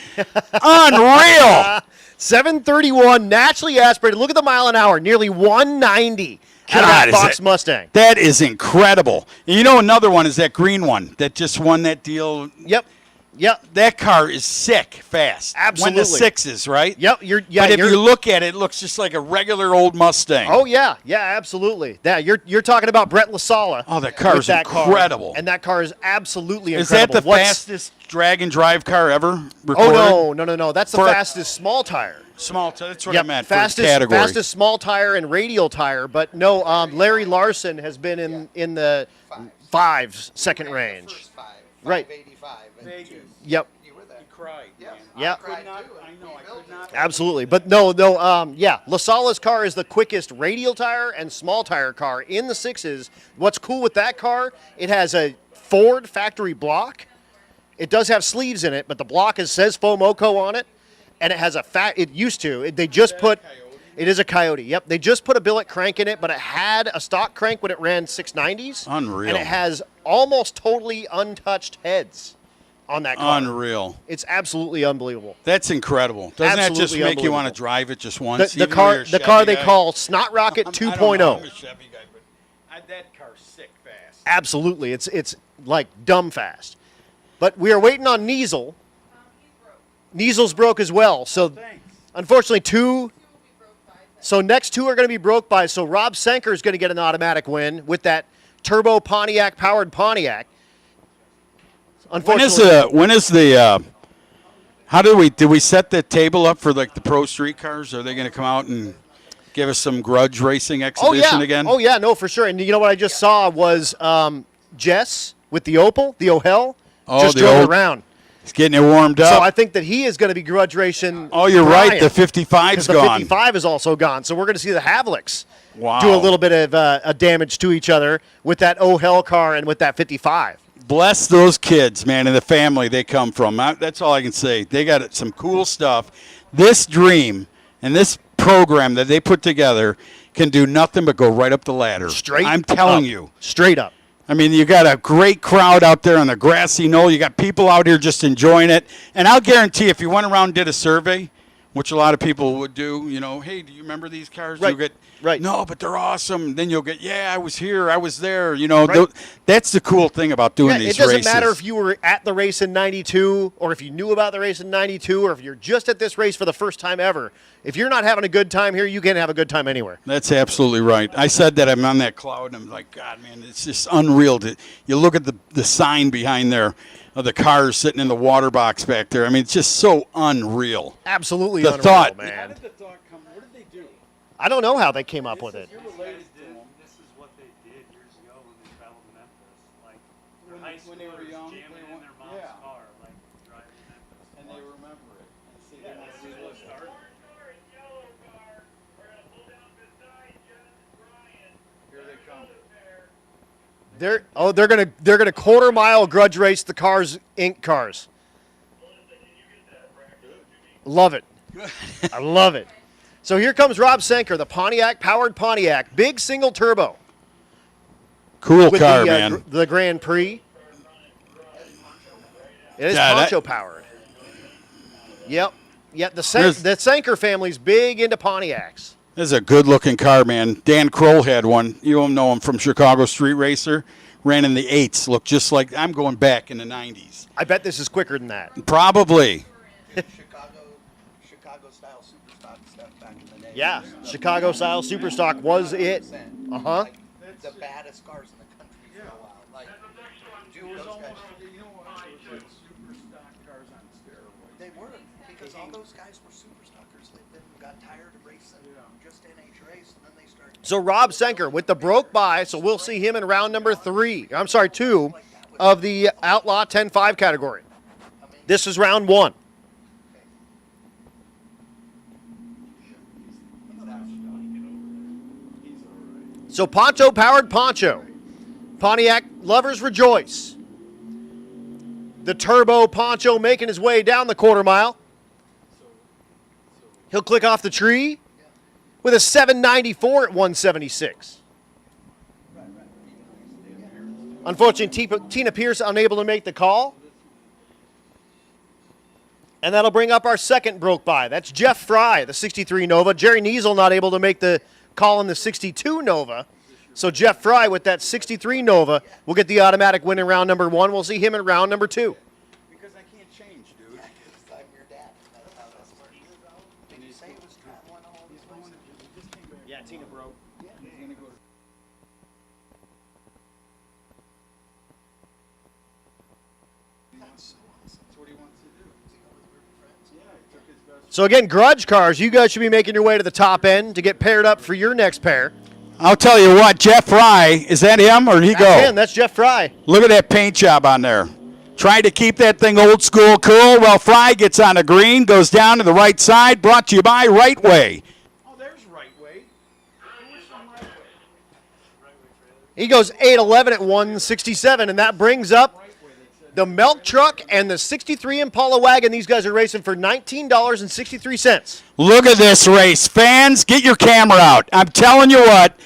Unreal. 731, naturally aspirated. Look at the mile an hour, nearly 190. God, that Fox Mustang. That is incredible. And you know, another one is that green one that just won that deal. Yep. That car is sick fast. Absolutely. When the sixes, right? Yep. But if you look at it, it looks just like a regular old Mustang. Oh yeah, absolutely. Yeah, you're talking about Brett LaSala. Oh, that car is incredible. And that car is absolutely incredible. Is that the fastest drag and drive car ever recorded? Oh no. That's the fastest small tire. Small tire. That's what I meant. Fastest small tire and radial tire. But no, Larry Larson has been in the 5-second range. Right. 585. Yep. You were there. He cried. Yeah. I could not. Absolutely. But no, LaSala's car is the quickest radial tire and small tire car in the sixes. What's cool with that car, it has a Ford factory block. It does have sleeves in it, but the block says Fomoco on it. And it has it used to. They just put, it is a Coyote. Yep. They just put a billet crank in it, but it had a stock crank when it ran 690s. Unreal. And it has almost totally untouched heads on that car. Unreal. It's absolutely unbelievable. That's incredible. Doesn't that just make you want to drive it just once? The car they call Snot Rocket 2.0. I'm a Chevy guy, but that car's sick fast. Absolutely. It's like dumb fast. But we are waiting on Niesel. Niesel's broke as well. So, unfortunately, two. So, next two are going to be broke by. So, Rob Senker is going to get an automatic win with that turbo Pontiac-powered Pontiac. Unfortunately. When is the how did we set the table up for like the pro street cars? Are they going to come out and give us some grudge racing exhibition again? Oh, yeah, no, for sure. And you know what I just saw was Jess with the Opel, the Ohel, just drove around. He's getting it warmed up. So I think that he is going to be grudge racing. Oh, you're right. The 55's gone. The 55 is also gone. So we're going to see the Havliks do a little bit of a damage to each other with that Ohel car and with that 55. Bless those kids, man, and the family they come from. That's all I can say. They got some cool stuff. This dream and this program that they put together can do nothing but go right up the ladder. I'm telling you. Straight up. I mean, you got a great crowd out there on the grassy knoll. You got people out here just enjoying it. And I'll guarantee if you went around and did a survey, which a lot of people would do, hey, do you remember these cars? Right. You'll get, right. No, but they're awesome. Then you'll get, yeah, I was here, I was there. Right. That's the cool thing about doing these races. It doesn't matter if you were at the race in 92 or if you knew about the race in 92 or if you're just at this race for the first time ever. If you're not having a good time here, you can't have a good time anywhere. That's absolutely right. I said that I'm on that cloud, and I'm like, God, man, it's just unreal. You look at the sign behind there of the cars sitting in the water box back there. I mean, it's just so unreal. Absolutely the unreal, thought, man. How did the thought come? What did they do? I don't know how they came up with it. You're related to them. This is what they did years ago when they traveled to Memphis. Like, when they were young, jamming in their mom's car, like driving to Memphis. And they remember it. And see, they want to relive it. Here they come. They're gonna quarter mile grudge race the Cars Inc. cars. Love it. I love it. So here comes Rob Senker, the Pontiac-powered Pontiac, big single turbo. Cool with car, man. The Grand Prix. It is poncho powered. Yep. The Senker family's big into Pontiacs. This is a good-looking car, man. Dan Kroll had one. You don't know him from Chicago Street Racer. ran in the 8s, looked just like I'm going back in the 90s. I bet this is quicker than that. Probably. Chicago style super stock stuff back in the day. Yeah, Chicago style super stock was it. Uh-huh. Like, the baddest cars in the country for a while. Like, dude, those guys. Super stock cars on steroids. They were, because all those guys were super stockers. They then got tired of racing just NH race, and then they started. So Rob Senker with the broke by, so we'll see him in round number 2 of the Outlaw 10-5 category. This is round 1. So Poncho powered Poncho. Pontiac lovers rejoice. The turbo Poncho making his way down the quarter mile. He'll click off the tree with a 794 at 176. Unfortunately, Tina Pierce unable to make the call. And that'll bring up our second broke by. That's Jeff Fry, the 63 Nova. Jerry Niesel not able to make the call in the 62 Nova. So Jeff Fry with that 63 Nova will get the automatic win in round number 1. We'll see him in round number 2. Because I can't change, dude. I'm your dad. That's how this works. Did you say it was traveling all these places? Yeah, Tina broke. He's gonna go to That's so awesome. That's what he wants to do. Is he going with group of friends? Yeah, he took his best. So again, Grudge Cars, you guys should be making your way to the top end to get paired up for your next pair. I'll tell you what, Jeff Fry, is that him or did he go? That's him. That's Jeff Fry. Look at that paint job on there. Trying to keep that thing old school cool. Well, Fry gets on the green, goes down to the right side, brought to you by Right Way. Oh, there's Right Way. Who is from Right Way? He goes 8'11 at 167, and that brings up the milk truck and the 63 Impala wagon. These guys are racing for $19.63. Look at this race. Fans, get your camera out. I'm telling you what.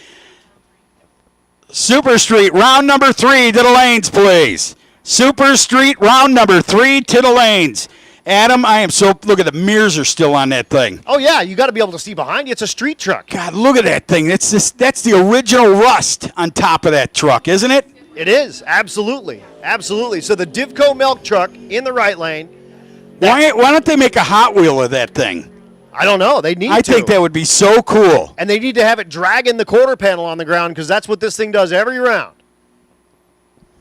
Super Street, round number 3 to the lanes, please. Super Street, round number 3 to the lanes. Adam, I am so, look at the mirrors are still on that thing. Oh, yeah, you got to be able to see behind you. It's a street truck. God, look at that thing. That's the original rust on top of that truck, isn't it? It is, absolutely. Absolutely. So the Divco milk truck in the right lane. Why don't they make a Hot Wheel of that thing? I don't know. They need to. I think that would be so cool. And they need to have it dragging the quarter panel on the ground because that's what this thing does every round.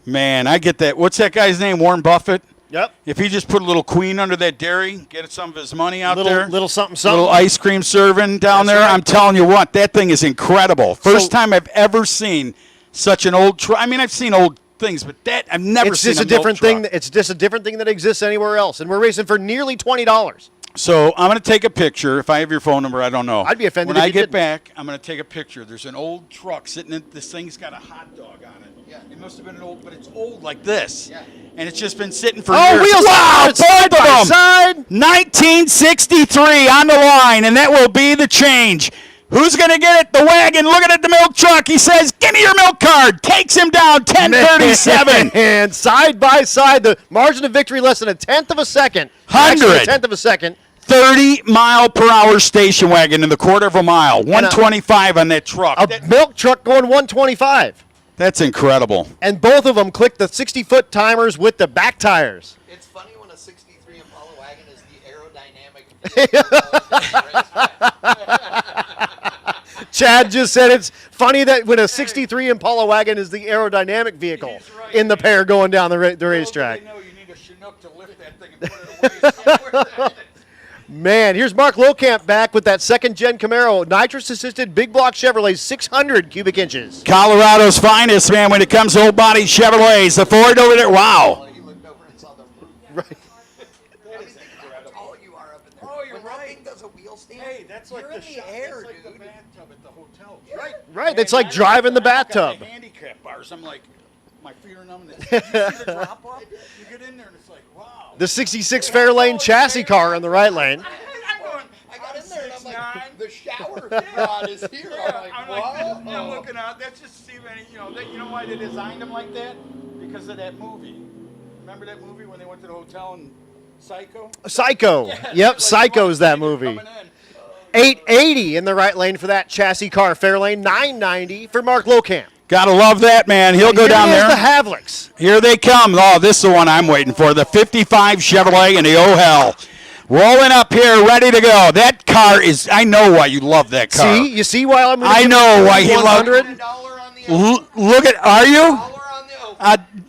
Man, I get that. What's that guy's name? Warren Buffett? Yep. If he just put a little queen under that dairy, get some of his money out there. Little something, something. Little ice cream serving down That's there. right. I'm telling you what, that thing is incredible. First time I've ever seen such an old truck. I mean, I've seen old things, but that I've never It's seen just a a different milk thing. truck. It's just a different thing that exists anywhere else, and we're racing for nearly $20. So I'm going to take a picture. If I have your phone number, I don't know. I'd be offended when if I you get didn't. back. I'm going to take a picture. There's an old truck sitting in. This thing's got a hot dog on it. Yeah. It must have been an old, but it's old like this. Yeah. And it's just been sitting for Oh, years. wheels wow, on side both of by them. side. 1963 on the line, and that will be the change. Who's going to get it? The wagon. Looking at the milk truck. He says, give me your milk card. Takes him down 10:37. And side by side, the margin of victory less than a tenth of a second. 100. Actually, a tenth of a second. 30-mile-per-hour station wagon in the quarter of a mile. 125 on that truck. A milk truck going 125. That's incredible. And both of them click the 60-foot timers with the back tires. It's funny when a 63 Impala wagon is the aerodynamic. Chad just said it's funny that when a 63 Impala wagon is the aerodynamic vehicle in the pair going down the racetrack. They know you need a Chinook to lift that thing and put it away. Man, here's Mark Lowcamp back with that second Gen Camaro, nitrous-assisted big block Chevrolet, 600 cubic inches. Colorado's finest, man, when it comes to old-body Chevrolets. The Ford over there, wow. He looked over and saw the roof. Right. That is incredible. How tall you are up in there. Oh, you're when right. That thing does a wheel stand. Hey, that's like you're the in the shop. air, That's like dude. the bathtub at the hotel. Right. Right, it's like driving the bathtub. The handicap bars. I'm like, my feet are numb. You see the drop off? You get in there and it's like, wow. The 66 Fairlane chassis car in the right lane. I got in there and I'm 6'9". like, the shower rod is here. I'm like, wow. I'm looking out. That's just to see if any, you know why they designed them like that? Because of that movie. Remember that movie when they went to the hotel in Psycho? Psycho. Yeah, Yep, like, Psycho's that movie. coming in. 880 in the right lane for that chassis car. Fairlane, 990 for Mark Lowcamp. Gotta love that, man. He'll go down there. the Havliks. Here they come. Oh, this is the one I'm waiting for. The 55 Chevrolet and the oh hell. Rolling up here, ready to go. That car is, I know why you love that car. See? You see why I'm I know why he loves it. Look at, are you?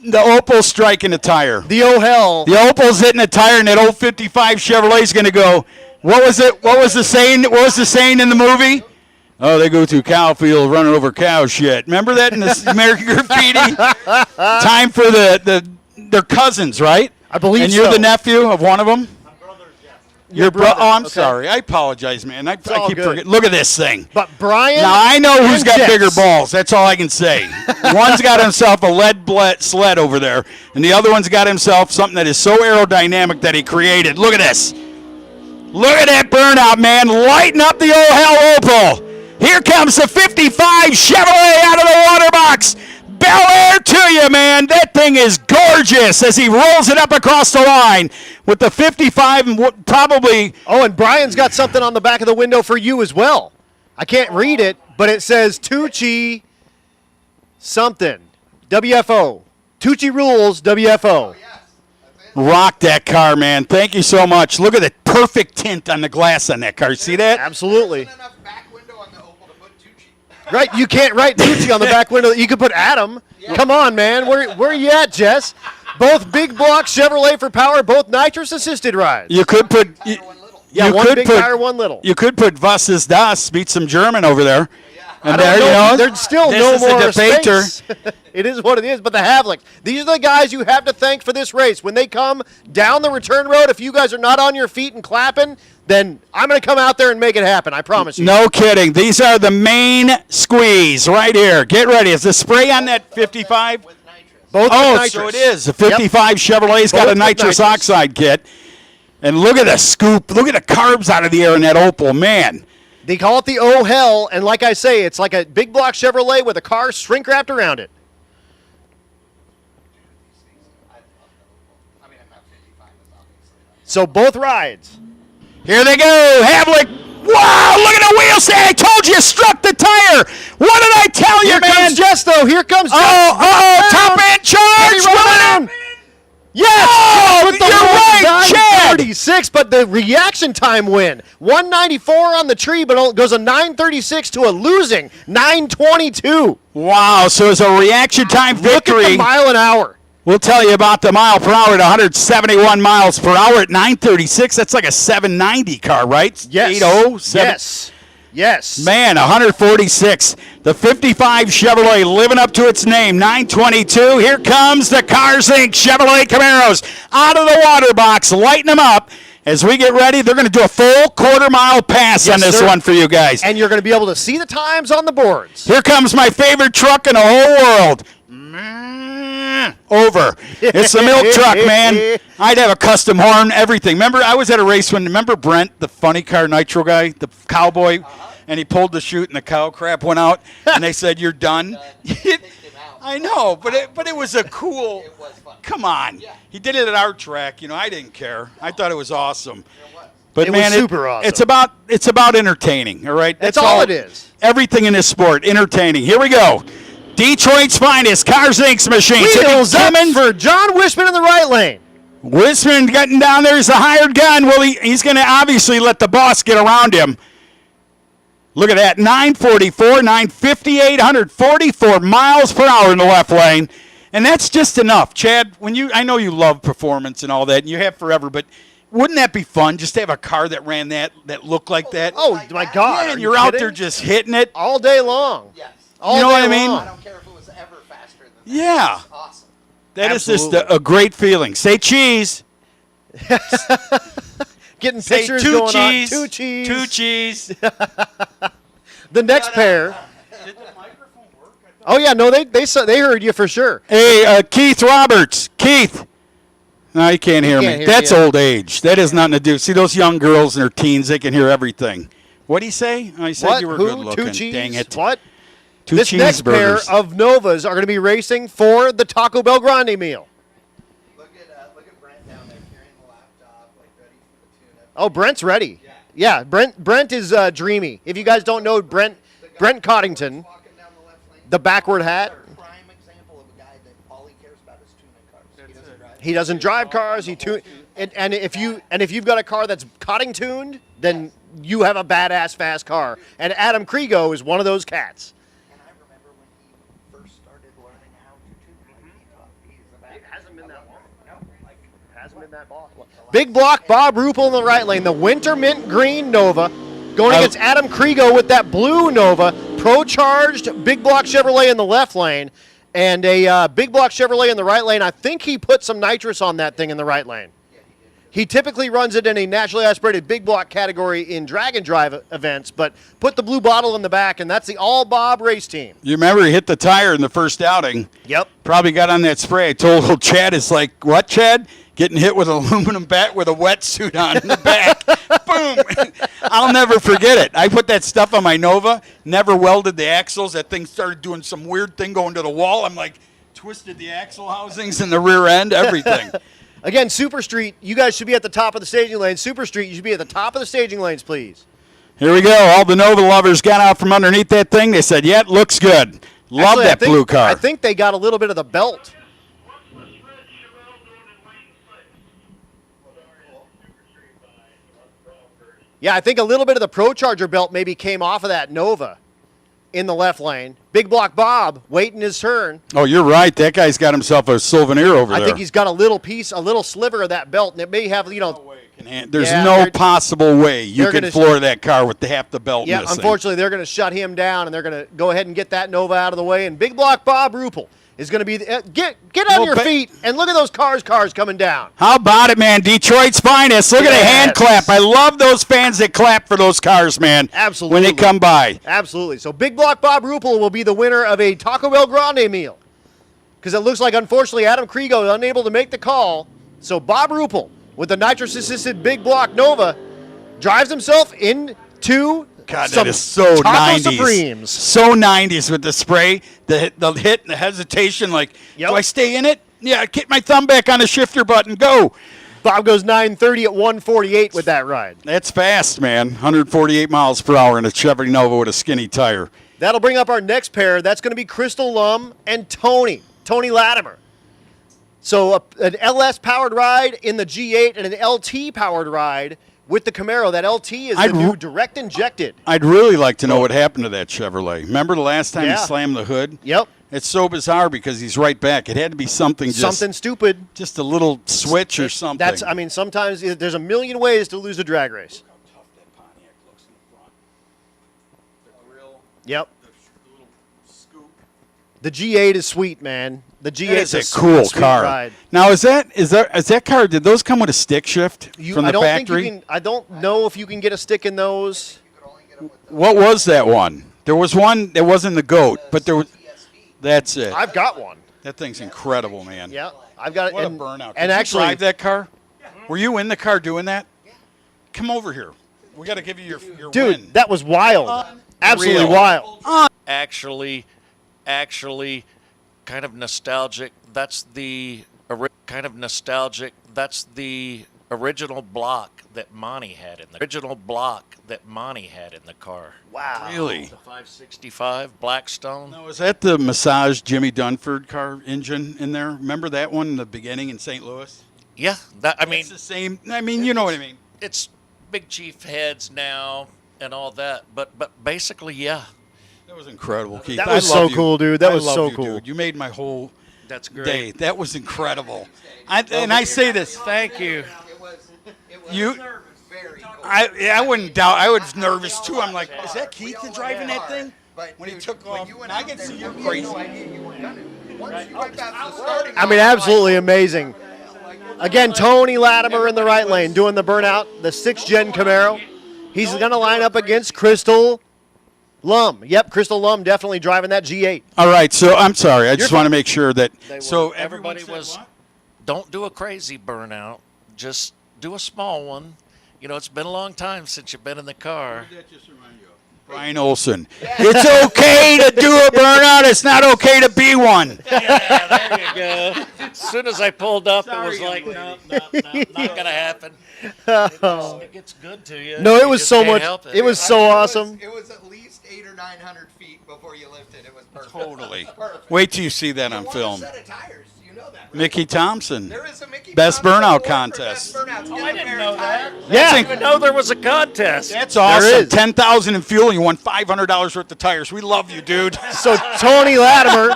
The Opal's striking the tire. The oh hell. The Opal's hitting the tire, and that old 55 Chevrolet's going to go, what was it? What was the saying? What was the saying in the movie? Oh, they go through cow field running over cow shit. Remember that in the American Graffiti? Time for their cousins, right? I believe so. And you're the nephew of one of them? Your brother. Oh, I'm sorry. I apologize, man. I keep forgetting. Look at this thing. But Bryant. Now, I know who's and got Jess. bigger balls. That's all I can say. One's got himself a lead sled over there, and the other one's got himself something that is so aerodynamic that he created. Look at this. Look at that burnout, man. Lighten up the old hell Opal. Here comes the 55 Chevrolet out of the water box. Bel Air to you, man. That thing is gorgeous as he rolls it up across the line with the 55 and probably. Oh, and Brian's got something on the back of the window for you as well. I can't read it, but it says Tucci something. WFO. Tucci rules WFO. Rock that car, man. Thank you so much. Look at the perfect tint on the glass on that car. See that? Absolutely. Right, you can't write Tucci on the back window. You could put Adam. Yeah. Come on, man. Where you at, Jess? Both big block Chevrolet for power, both nitrous assisted rides. You could put one big tire, one little. You could put Was ist das? Beat some German over there. And there, you know, there's still no more space. It is what it is. But the Havlik, these are the guys you have to thank for this race. When they come down the return road, if you guys are not on your feet and clapping, then I'm going to come out there and make it happen. I promise you. No kidding. These are the main squeeze right here. Get ready. Is the spray on that 55? Both oh, nitrous. so it is. The 55 Chevrolet's got a nitrous oxide kit. And look at the scoop. Look at the carbs out of the air in that Opal. Man. They call it the oh hell, and like I say, it's like a big block Chevrolet with a car shrink wrapped around it. So both rides. Here they go. Havlik. Wow, look at the wheel stand. I told you struck the tire. What did I tell you, Here man? comes Jess, though. Here comes Jess. Oh, top end charge. Yes! Oh, with the you're right, Chad. 936, but the reaction time win. 194 on the tree, but it goes a 936 to a losing 922. Wow, so it's a reaction time victory. Look at the mile an hour. We'll tell you about the mile per hour at 171 miles per hour at 936. That's like a 790 car, right? Yes. 80? Yes. Yes. Man, 146. The 55 Chevrolet living up to its name, 922. Here comes the Cars Inc. Chevrolet Camaros out of the water box, lighting them up. As we get ready, they're going to do a full quarter-mile pass on this one for you guys. And you're going to be able to see the times on the boards. Here comes my favorite truck in the whole world. Over. It's the milk truck, man. I'd have a custom horn, everything. Remember, I was at a race when, remember Brent, the funny car nitro guy, the cowboy, and he pulled the chute and the cow crap went out, and they said, you're done. I know, but it was a cool, come on. He did it at our track. You know, I didn't care. I thought it was awesome. But it man, was super awesome. It's about entertaining, all right? That's all it is. Everything in this sport, entertaining. Here we go. Detroit's finest, Cars Inc.'s machine. Wheels up for John Wishman in the right lane. Wishman getting down there. He's a hired gun. Well, he's going to obviously let the boss get around him. Look at that. 944, 958, 144 miles per hour in the left lane. And that's just enough. Chad, I know you love performance and all that, and you have forever, but wouldn't that be fun just to have a car that ran that looked like that? Oh, my God. Man, you're out there just hitting it. All day long. Yes. All you know day what I mean? long. I don't care if it was ever faster than that. Yeah. It's awesome. That Absolutely. is just a great feeling. Say cheese. Getting Say pictures two going cheese. on. 2 cheese. 2 cheese. The next pair. Did the microphone work? Oh, yeah. No, they heard you for sure. Hey, Keith Roberts. Keith. No, you can't hear me. That's old age. That has nothing to do. See, those young girls and their teens, they can hear everything. What'd he say? Oh, he said What? you were Who? good looking. 2 cheese? Dang it. What? Two This next pair cheeseburgers. of Novas are going to be racing for the Taco Bell Grande meal. Look at Brent down there carrying the laptop, like ready for the tune-up. Oh, Brent's ready. Yeah, Brent is dreamy. If you guys don't know Brent Coddington, The backward hat. Prime example of a guy that all he cares about is tuning cars. He doesn't drive. He doesn't drive cars. And if you've got a car that's cutting tuned, then you have a badass fast car. And Adam Kriego is one of those cats. And I remember when he first started learning how to tune. It hasn't been that long. No, hasn't been that long. Big block Bob Ruppel in the right lane. The winter mint green Nova going against Adam Kriego with that blue Nova. Pro-charged big block Chevrolet in the left lane. And a big block Chevrolet in the right lane. I think he put some nitrous on that thing in the right lane. He typically runs it in a naturally aspirated big block category in drag and drive events, but put the blue bottle in the back, and that's the all Bob race team. You remember he hit the tire in the first outing. Yep. Probably got on that spray. I told old Chad, it's like, what, Chad? Getting hit with an aluminum bat with a wetsuit on in the back. Boom. I'll never forget it. I put that stuff on my Nova, never welded the axles. That thing started doing some weird thing going to the wall. I'm like, twisted the axle housings in the rear end, everything. Again, Super Street, you guys should be at the top of the staging lane. Super Street, you should be at the top of the staging lanes, please. Here we go. All the Nova lovers got out from underneath that thing. They said, yeah, it looks good. Love Actually, that blue car. I think they got a little bit of the belt. Yeah, I think a little bit of the Pro Charger belt maybe came off of that Nova in the left lane. Big block Bob waiting his turn. Oh, you're right. That guy's got himself a souvenir over there. I think he's got a little piece, a little sliver of that belt, and it may have, There's no possible way you can floor that car with half the belt Yeah, missing. unfortunately, they're going to shut him down, and they're going to go ahead and get that Nova out of the way. And big block Bob Ruppel is going to be get on your feet and look at those cars coming down. How about it, man? Detroit's finest. Look at the hand clap. I love those fans that clap for those cars, man. Absolutely. When they come by. Absolutely. So big block Bob Ruppel will be the winner of a Taco Bell Grande meal, because it looks like, unfortunately, Adam Kriego is unable to make the call. So Bob Ruppel, with the nitrous-assisted big block Nova, drives himself into God, some that is so Taco 90s. Supremes. So 90s with the spray, the hit, and the hesitation. Like, do I stay in it? Yeah, get my thumb back on the shifter button. Go. Bob goes 930 at 148 with that ride. That's fast, man. 148 miles per hour in a Chevy Nova with a skinny tire. That'll bring up our next pair. That's going to be Crystal Lum and Tony Latimer. So an LS-powered ride in the G8 and an LT-powered ride with the Camaro. That LT is the new direct injected. I'd really like to know what happened to that Chevrolet. Remember the last time Yeah. he slammed the hood? Yep. It's so bizarre because he's right back. It had to be something stupid. Just a little switch or something. Sometimes there's a million ways to lose a drag race. Yep. The G8 is sweet, man. The G8 is is a cool sweet car. ride. Now, is that car? Did those come with a stick shift from the I don't factory? think you can. I don't know if you can get a stick in those. What was that one? There was one that wasn't the GOAT, but there was. That's it. I've got one. That thing's incredible, man. Yeah, I've got it. What and, a burnout! And Did actually, you drive that car? Were you in the car doing that? Come over here. We got to give you your dude, win. that was wild. Absolutely Real. wild. Actually, kind of nostalgic. That's the original block that Monty had in the car. Wow. Really? The 565 Blackstone. Now, was that the massage Jimmy Dunford car engine in there? Remember that one in the beginning in St. Louis? Yeah, it's the same. I mean, you know what I mean. It's Big Chief heads now and all that, but basically, yeah. That was incredible, Keith. That was so cool, dude. That was so cool. Dude. You made my whole That's great. day. That was incredible. And I say this. Thank you. I wouldn't doubt. I was nervous too. I'm like, is that Keith driving that thing? When he took off, I can see you're crazy. I mean, absolutely amazing. Again, Tony Latimer in the right lane doing the burnout, the 6th Gen Camaro. He's going to line up against Crystal Lum. Yep, Crystal Lum definitely driving that G8. All right, so I'm sorry. I just want to make sure that. So Everybody was, don't do a crazy burnout. Just do a small one. You know, it's been a long time since you've been in the car. Brian Olson. It's okay to do a burnout. It's not okay to be one. Yeah, there you go. As soon as I pulled up, it was like, no, not going to happen. It gets good to you. No, it You was just so can't much. help It was so awesome. It was at least 800 or 900 feet before you lifted. It was perfect. Totally. Perfect. Wait till you see that on One film. set of tires. You know that, right? Mickey Thompson. There is a Mickey Best Thompson burnout award for contest. best burnouts. Get I a didn't pair know of that. tires. I didn't even know there was a contest. That's awesome. is. 10,000 in fuel. You won $500 worth of tires. We love you, dude. So Tony Latimer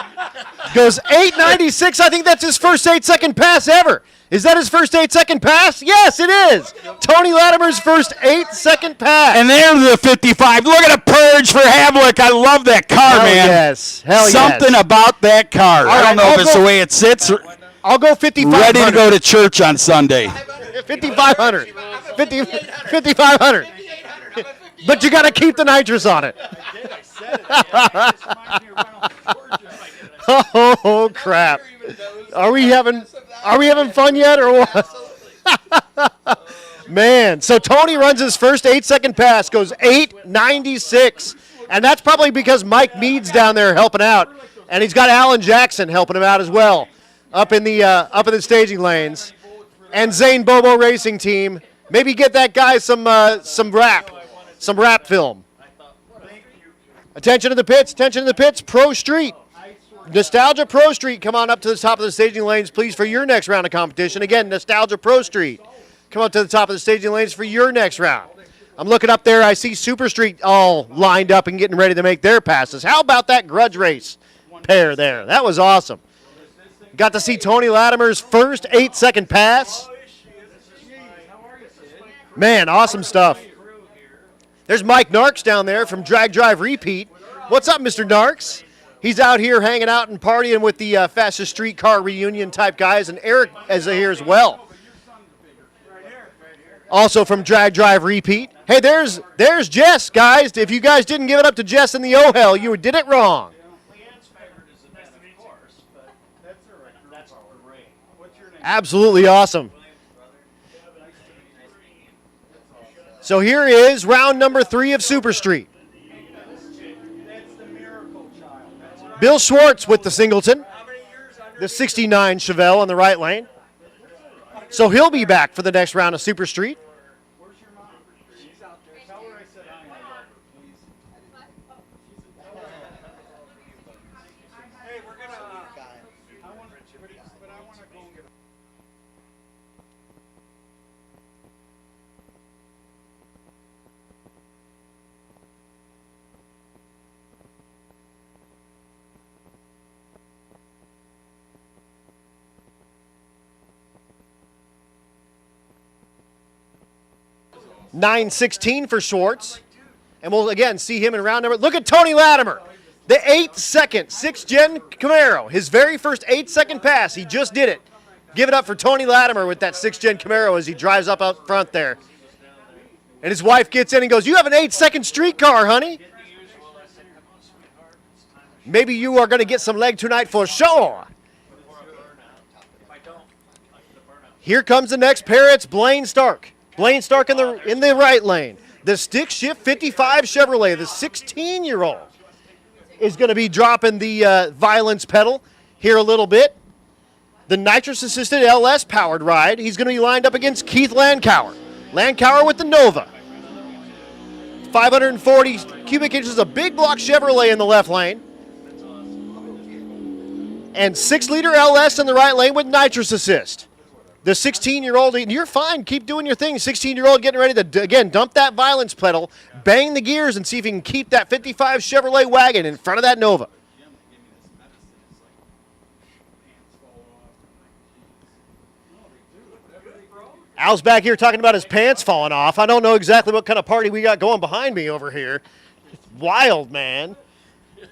goes 8.96. I think that's his first 8-second pass ever. Is that his first 8-second pass? Yes, it is. Tony Latimer's first 8-second pass. And there's the 55. Look at a purge for Havlik. I love that car, Hell man. yes. Hell Something yes. about that car. I right, don't know I'll if it's go- the way it sits. I'll go 5,500. Ready to go to church on Sunday. 5,500. 5,500. But you got to keep the nitrous on it. Oh crap! Are we having fun yet or what? Man, so Tony runs his first 8-second pass, goes 8.96, and that's probably because Mike Mead's down there helping out, and he's got Alan Jackson helping him out as well, up in the staging lanes, and Zane Bobo Racing Team. Maybe get that guy some rap film. Attention to the pits, Pro Street. Nostalgia Pro Street, come on up to the top of the staging lanes, please, for your next round of competition. Again, Nostalgia Pro Street. Come up to the top of the staging lanes for your next round. I'm looking up there. I see Super Street all lined up and getting ready to make their passes. How about that grudge race pair there? That was awesome. Got to see Tony Latimer's first 8-second pass. Man, awesome stuff. There's Mike Narks down there from Drag Drive Repeat. What's up, Mr. Narks? He's out here hanging out and partying with the fastest street car reunion type guys, and Eric is here as well. Also from Drag Drive Repeat. Hey, there's Jess, guys. If you guys didn't give it up to Jess in the O-Hell, you did it wrong. Absolutely awesome. So here is round number 3 of Super Street. Bill Schwartz with the Singleton, the 69 Chevelle on the right lane. So he'll be back for the next round of Super Street. $9.16 for Schwartz. And we'll again see him in round number. Look at Tony Latimer. The 8-second 6th-gen Camaro. His very first 8-second pass. He just did it. Give it up for Tony Latimer with that 6th-gen Camaro as he drives up out front there. And his wife gets in and goes, "You have an 8-second street car, honey. Maybe you are going to get some leg tonight for sure." Here comes the next pair. It's Blaine Stark. Blaine Stark in the right lane. The stick shift 55 Chevrolet, the 16-year-old, is going to be dropping the violence pedal here a little bit. The nitrous-assisted LS powered ride. He's going to be lined up against Keith Landauer. Landauer with the Nova. 540 cubic inches of big block Chevrolet in the left lane. And 6-liter LS in the right lane with nitrous assist. The 16-year-old, you're fine. Keep doing your thing. 16-year-old getting ready to, again, dump that violence pedal, bang the gears, and see if he can keep that 55 Chevrolet wagon in front of that Nova. Al's back here talking about his pants falling off. I don't know exactly what kind of party we got going behind me over here. It's wild, man.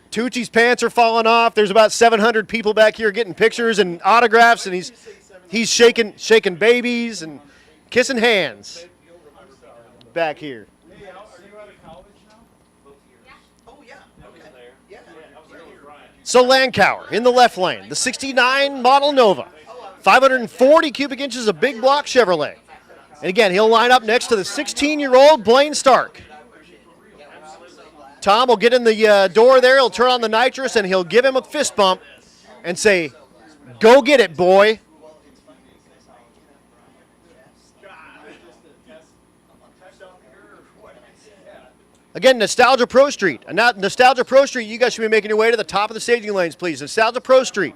Tucci's pants are falling off. There's about 700 people back here getting pictures and autographs, and he's shaking babies and kissing hands back here. So Landauer in the left lane, the 69 model Nova, 540 cubic inches of big block Chevrolet. And again, he'll line up next to the 16-year-old Blaine Stark. Tom will get in the door there, he'll turn on the nitrous, and he'll give him a fist bump and say, "Go get it, boy." Again, Nostalgia Pro Street. And now, Nostalgia Pro Street, you guys should be making your way to the top of the staging lanes, please. Nostalgia Pro Street.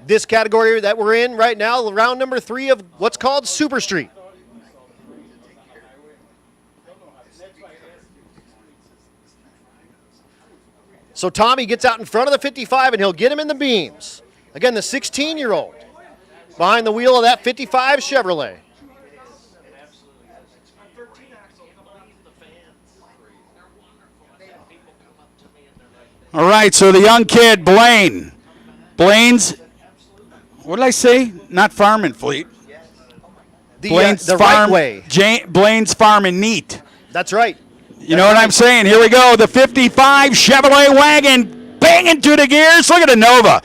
This category that we're in right now, round number 3 of what's called Super Street. So Tommy gets out in front of the 55, and he'll get him in the beams. Again, the 16-year-old behind the wheel of that 55 Chevrolet. All right, so the young kid, Blaine's, what did I say? Not Farm and Fleet. Blaine's the Farm, right way. Blaine's Farm and Neat. That's right. You know what I'm saying? Here we go. The 55 Chevrolet wagon banging to the gears. Look at the Nova.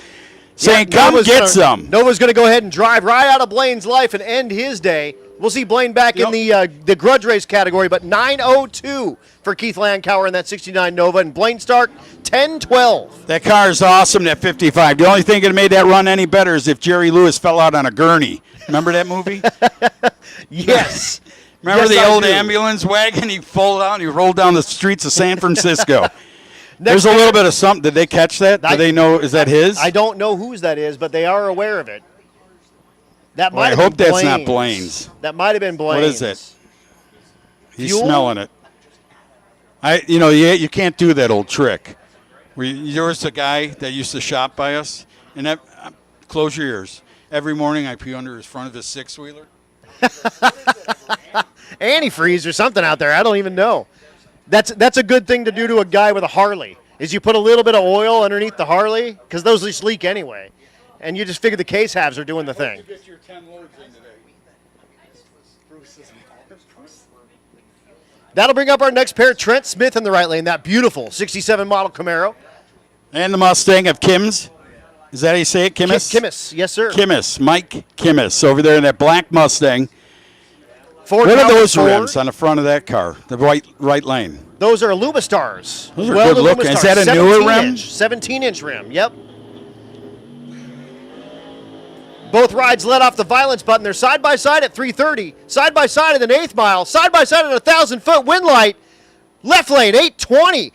Saying, come get some. Nova's going to go ahead and drive right out of Blaine's life and end his day. We'll see Blaine back in the grudge race category, but 9:02 for Keith Landauer in that 69 Nova, and Blaine Stark 10:12. That car is awesome, that 55. The only thing that would have made that run any better is if Jerry Lewis fell out on a gurney. Remember that movie? Yes. Remember Yes, the I old do. ambulance wagon? He folded out and he rolled down the streets of San Francisco. There's a little bit of something. Did they catch that? Do they know? Is that his? I don't know whose that is, but they are aware of it. That Well, might I have hope been that's not Blaine's. Blaine's. That might have been Blaine's. What is it? He's Fuel? smelling it. You can't do that old trick. Yours the guy that used to shop by us, and that, close your ears. Every morning I pee under his front of his 6-wheeler. Antifreeze or something out there. I don't even know. That's a good thing to do to a guy with a Harley. Is you put a little bit of oil underneath the Harley, because those just leak anyway, and you just figure the case halves are doing the thing. Get your 10 words in today. That'll bring up our next pair, Trent Smith in the right lane. That beautiful 67 model Camaro. And the Mustang of Kim's. Is that how you say it, Kimmis? Kimmis, yes sir. Kimmis, Mike Kimmis, over there in that black Mustang. Ford What are Falcon those Ford. rims on the front of that car? The right lane. Those are Lumistars. Those are good looking. Is that a newer rim? 17-inch rim, yep. Both rides let off the violence button. They're side by side at 330, side by side at an 8th mile, side by side at a 1,000-foot wind light. Left lane 820,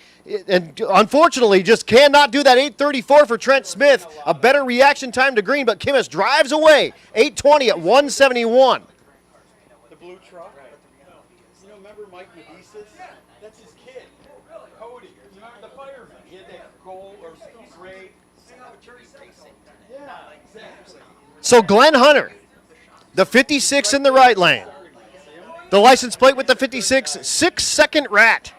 and unfortunately just cannot do that 834 for Trent Smith. A better reaction time to green, but Kimmis drives away 820 at 171. The blue truck. You know, remember Mike Medicis? That's his kid. Cody. You remember the fireman? He had that gold or gray. Yeah, exactly. So Glenn Hunter, the 56 in the right lane. The license plate with the 56, 6-second rat.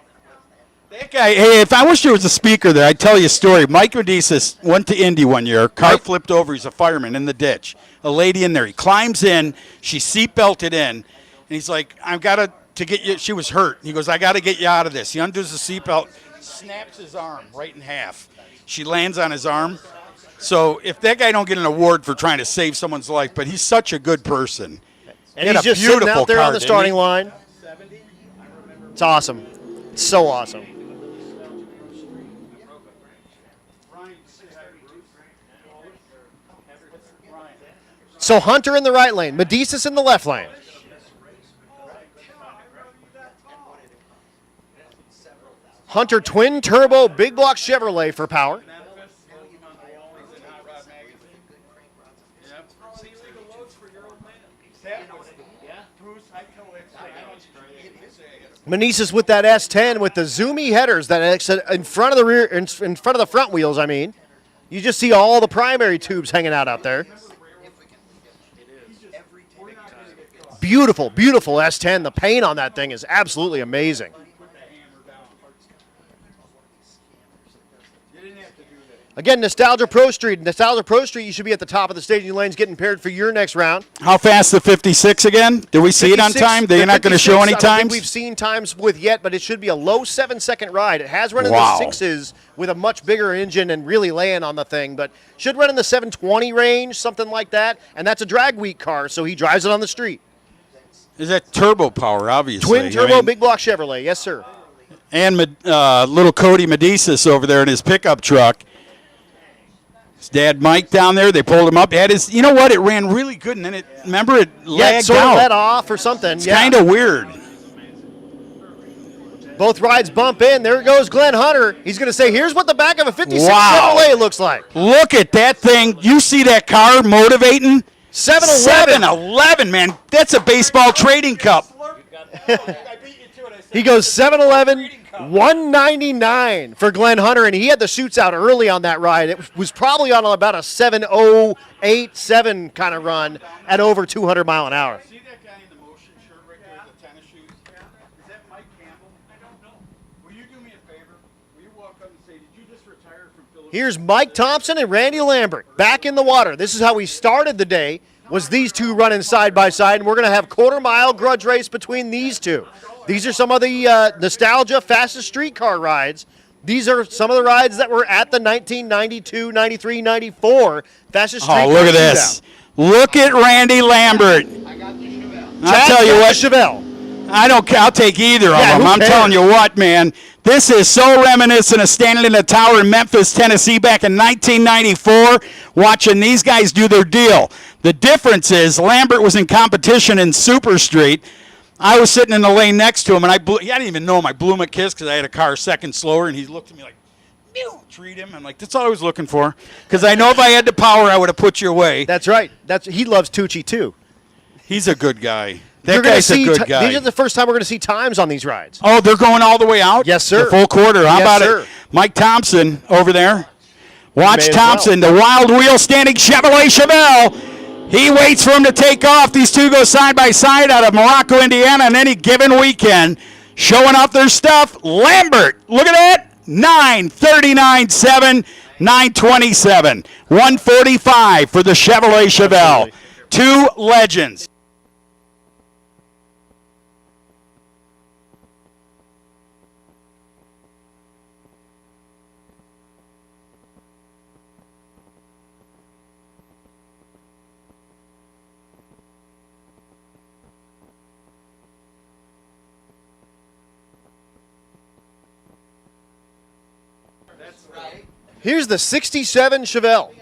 That guy, hey, if I wish there was a speaker there, I'd tell you a story. Mike Rodicis went to Indy one year. Car flipped over. He's a fireman in the ditch. A lady in there. He climbs in. She seatbelted in. And he's like, I've got to get you. She was hurt. He goes, I got to get you out of this. He undoes the seatbelt, snaps his arm right in half. She lands on his arm. So if that guy don't get an award for trying to save someone's life, but he's such a good person. And he's just sitting out there on the starting line. It's awesome. It's so awesome. So Hunter in the right lane, Medicis in the left lane. Hunter twin turbo big block Chevrolet for power. Meneses with that S10 with the zoomy headers that in front of the rear, in front of the front wheels. I mean, you just see all the primary tubes hanging out there. Beautiful, beautiful S10. The paint on that thing is absolutely amazing. Again, Nostalgia Pro Street. Nostalgia Pro Street, you should be at the top of the staging lanes getting paired for your next round. How fast the 56 again? Did we see it on time? They're not going to show any I don't think times? we've seen times with yet, but it should be a low 7-second ride. It has run in the 6s with a much bigger engine and really laying on the thing, but should run in the 720 range, something like that. And that's a drag week car, so he drives it on the street. Is that turbo power, obviously? Twin turbo big block Chevrolet, yes, sir. And little Cody Medicis over there in his pickup truck. His dad Mike down there, they pulled him up. Had his, you know what? It ran really good, and then remember it lagged sort out. of let off or something. It's kind of weird. Both rides bump in. There goes Glenn Hunter. He's going to say, here's what the back of a 56 Wow. Chevrolet looks like. Look at that thing. You see that car motivating? 7-Eleven. 7-Eleven, man. That's a baseball trading cup. He goes 7-Eleven, 199 for Glenn Hunter, and he had the shoots out early on that ride. It was probably on about a 7:08.7 kind of run at over 200 mile an hour. See that guy in the motion shirt right there with the tennis shoes? Is that Mike Campbell? I don't know. Will you do me a favor? Will you walk up and say, did you just retire from Phillips? Here's Mike Thompson and Randy Lambert back in the water. This is how we started the day, was these two running side by side, and we're going to have quarter-mile grudge race between these two. These are some of the nostalgia fastest streetcar rides. These are some of the rides that were at the 1992, 93, 94 fastest streetcar. Oh, look at this. Look at Randy Lambert. I'll tell you what. Chevelle. I don't care. I'll take either of them. who I'm cares? telling you what, man. This is so reminiscent of standing in the tower in Memphis, Tennessee back in 1994, watching these guys do their deal. The difference is Lambert was in competition in Super Street. I was sitting in the lane next to him, and I didn't even know him. I blew him a kiss because I had a car second slower, and he looked at me like, treat him. I'm like, that's all I was looking for. Because I know if I had the power, I would have put you away. That's right. He loves Tucci, too. He's a good guy. You're That gonna guy's a see good guy. These are the first time we're going to see times on these rides. Oh, they're going all the way out? Yes, sir. The full quarter. How Yes, about sir. it? Mike Thompson over there. Watch may as Thompson, the wild wheel standing Chevrolet Chevelle. He waits for him to take off. These two go side by side out of Morocco, Indiana on any given weekend. Showing off their stuff. Lambert, look at that. 939.7, 927. 145 for the Chevrolet Chevelle. Two legends. Here's the 67 Chevelle. Is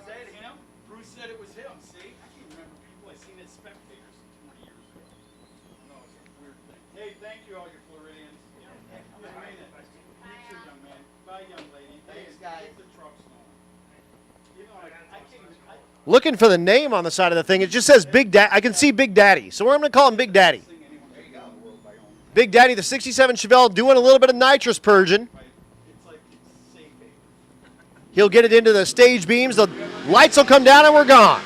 that him? Bruce said it was him. See? I can't remember people. I seen as spectators 20 years ago. No, it's a weird thing. Hey, thank you, all you Floridians. You mean it. You too, young man. Bye, young lady. Thanks, guys. The truck's going. You know, I can't even. Looking for the name on the side of the thing. It just says Big Daddy. I can see Big Daddy. So I'm going to call him Big Daddy. Big Daddy, the 67 Chevelle, doing a little bit of nitrous purging. He'll get it into the stage beams. The lights will come down and we're gone.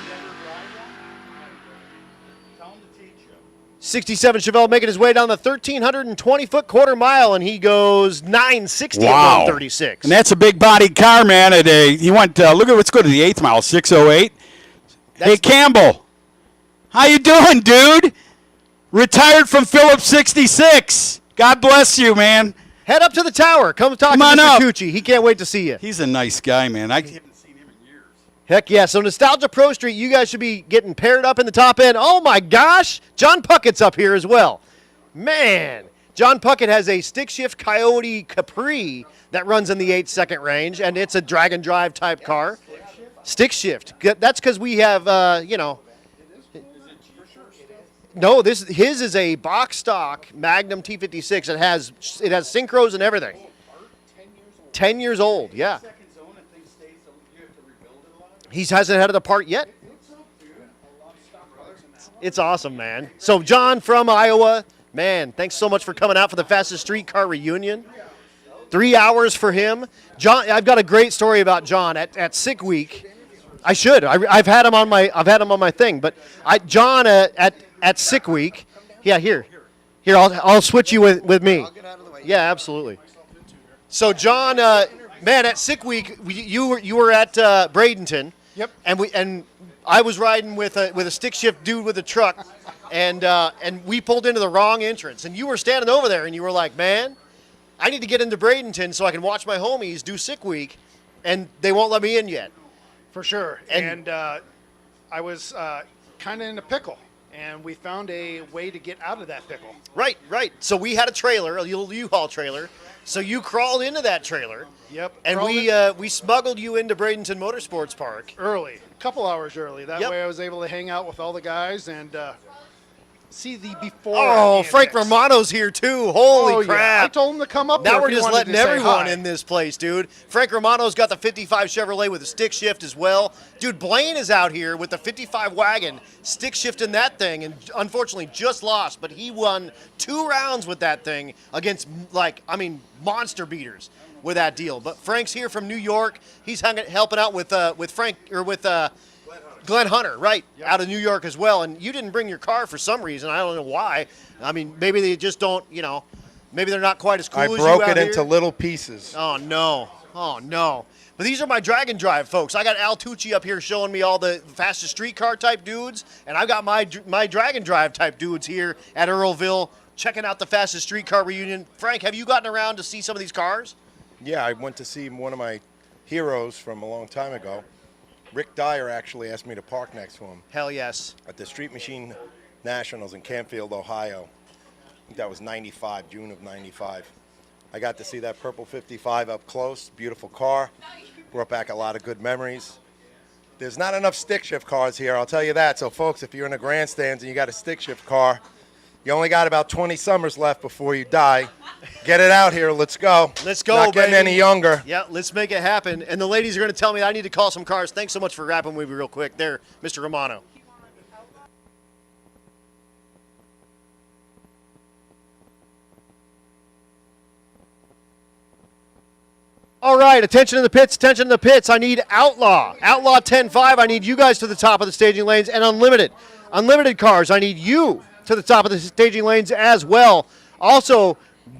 67 Chevelle making his way down the 1,320-foot quarter mile, and he goes 960 at 136. And that's a big bodied car, man. He went, look at, let's go to the 8th mile, 608. Hey, Campbell. How you doing, dude? Retired from Phillips 66. God bless you, man. Head up to the tower. Come talk to Mr. Tucci. He can't wait to see you. He's a nice guy, man. I haven't seen him in years. Heck yeah. So Nostalgia Pro Street, you guys should be getting paired up in the top end. Oh, my gosh. John Puckett's up here as well. Man. John Puckett has a stick shift Coyote Capri that runs in the 8-second range, and it's a drag and drive type car. Stick shift. That's because we have, No, his is a box stock Magnum T56. It has synchros and everything. 10 years old, yeah. He hasn't had it apart yet. It's awesome, man. So John from Iowa, man, thanks so much for coming out for the fastest streetcar reunion. 3 hours for him. John, I've got a great story about John at Sick Week. I should. I've had him on my thing, but John at Sick Week. Yeah, here. I'll switch you with me. Yeah, absolutely. So John, man, at Sick Week, you were at Bradenton. Yep. And I was riding with a stick shift dude with a truck, and we pulled into the wrong entrance. And you were standing over there, and you were like, man, I need to get into Bradenton so I can watch my homies do Sick Week, and they won't let me in yet. For sure. And I was kind of in a pickle, and we found a way to get out of that pickle. Right. So we had a trailer, a little U-Haul trailer. So you crawled into that trailer. Yep. And we smuggled you into Bradenton Motorsports Park. Early, a couple hours early. That Yep. way I was able to hang out with all the guys and see the before. Oh, Frank antics. Romano's here too. Holy Oh, yeah. crap. I told him to come up Now here if we're he just wanted letting to say everyone hi. in this place, dude. Frank Romano's got the 55 Chevrolet with a stick shift as well. Dude, Blaine is out here with the 55 wagon, stick shifting that thing, and unfortunately just lost, but he won 2 rounds with that thing against, monster beaters with that deal. But Frank's here from New York. He's helping out with Glenn Hunter, right, out of New York as well. And you didn't bring your car for some reason. I don't know why. I mean, maybe they just don't, maybe they're not quite as cool as you out I broke it here. into little pieces. Oh, no. Oh, no. But these are my drag and drive folks. I got Al Tucci up here showing me all the fastest street car type dudes, and I've got my drag and drive type dudes here at Earlville checking out the fastest street car reunion. Frank, have you gotten around to see some of these cars? Yeah, I went to see one of my heroes from a long time ago. Rick Dyer actually asked me to park next to him. Hell yes. At the Street Machine Nationals in Campfield, Ohio. I think that was 95, June of 95. I got to see that purple 55 up close. Beautiful car. Brought back a lot of good memories. There's not enough stick shift cars here, I'll tell you that. So, folks, if you're in the grandstands and you got a stick shift car, you only got about 20 summers left before you die. Get it out here. Let's go. Let's go, Not getting baby. any younger. Yeah, let's make it happen. And the ladies are going to tell me I need to call some cars. Thanks so much for rapping with me real quick there, Mr. Romano. All right, attention in the pits, attention in the pits. I need Outlaw. Outlaw 10-5, I need you guys to the top of the staging lanes. And Unlimited. Unlimited cars, I need you to the top of the staging lanes as well. Also,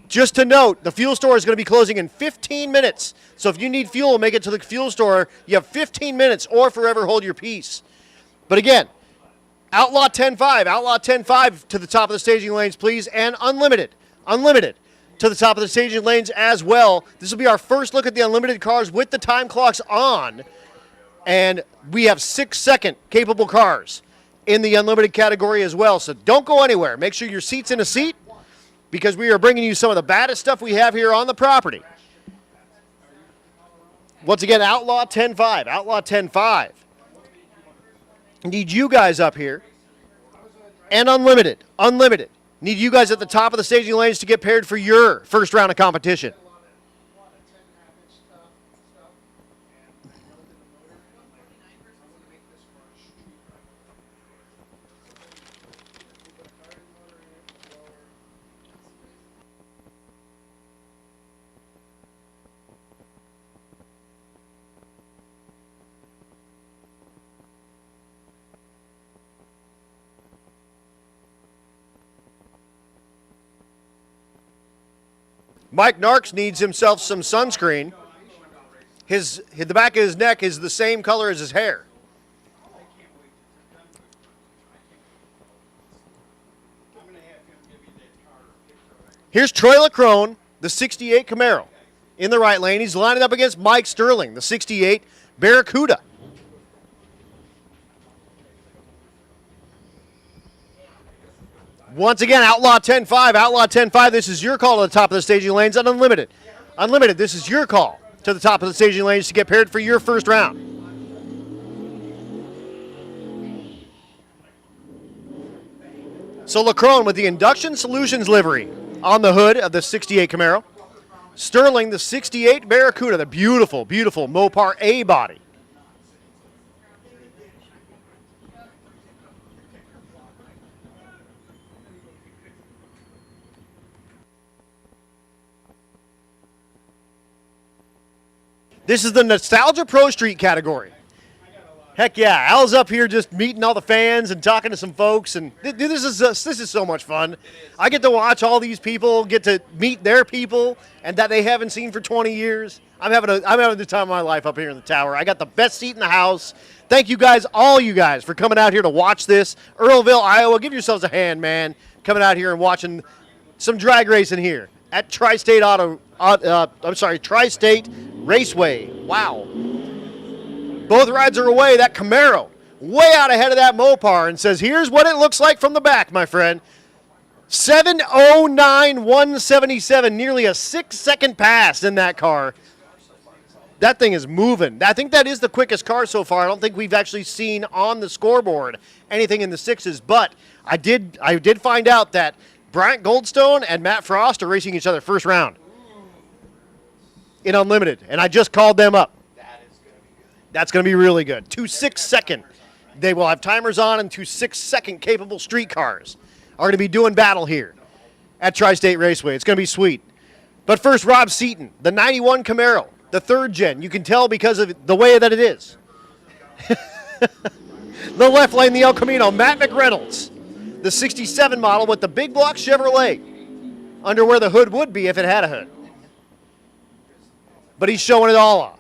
just to note, the fuel store is going to be closing in 15 minutes. So if you need fuel, make it to the fuel store. You have 15 minutes or forever hold your peace. But again, Outlaw 10-5, Outlaw 10-5 to the top of the staging lanes, please. And Unlimited to the top of the staging lanes as well. This will be our first look at the Unlimited cars with the time clocks on. And we have 6-second capable cars in the Unlimited category as well. So don't go anywhere. Make sure your seat's in a seat because we are bringing you some of the baddest stuff we have here on the property. Once again, Outlaw 10-5, Outlaw 10-5. Need you guys up here. And Unlimited. Need you guys at the top of the staging lanes to get paired for your first round of competition. Mike Narks needs himself some sunscreen. The back of his neck is the same color as his hair. Here's Troy LaCrone, the 68 Camaro. In the right lane, he's lining up against Mike Sterling, the 68 Barracuda. Once again, Outlaw 10-5, Outlaw 10-5, this is your call to the top of the staging lanes. And Unlimited, this is your call to the top of the staging lanes to get paired for your first round. So LaCrone with the Induction Solutions livery on the hood of the 68 Camaro. Sterling, the 68 Barracuda, the beautiful, beautiful Mopar A body. This is the Nostalgia Pro Street category. Heck yeah, Al's up here just meeting all the fans and talking to some folks, and dude, this is so much fun. I get to watch all these people, get to meet their people, and that they haven't seen for 20 years. I'm having the time of my life up here in the tower. I got the best seat in the house. Thank you guys, all you guys, for coming out here to watch this. Earlville, Iowa, give yourselves a hand, man, coming out here and watching some drag racing here at Tri-State Tri-State Raceway. Wow. Both rides are away. That Camaro way out ahead of that Mopar and says, here's what it looks like from the back, my friend. 7:09.177, nearly a 6-second pass in that car. That thing is moving. I think that is the quickest car so far. I don't think we've actually seen on the scoreboard anything in the 6s, but I did find out that Bryant Goldstone and Matt Frost are racing each other first round in Unlimited, and I just called them up. That's going to be really good. 2 6-second. They will have timers on, and 2 6-second capable street cars are going to be doing battle here at Tri-State Raceway. It's going to be sweet. But first, Rob Seaton, the 91 Camaro, the 3rd gen. You can tell because of the way that it is. The left lane, the El Camino, Matt McReynolds, the 67 model with the big block Chevrolet, under where the hood would be if it had a hood. But he's showing it all off.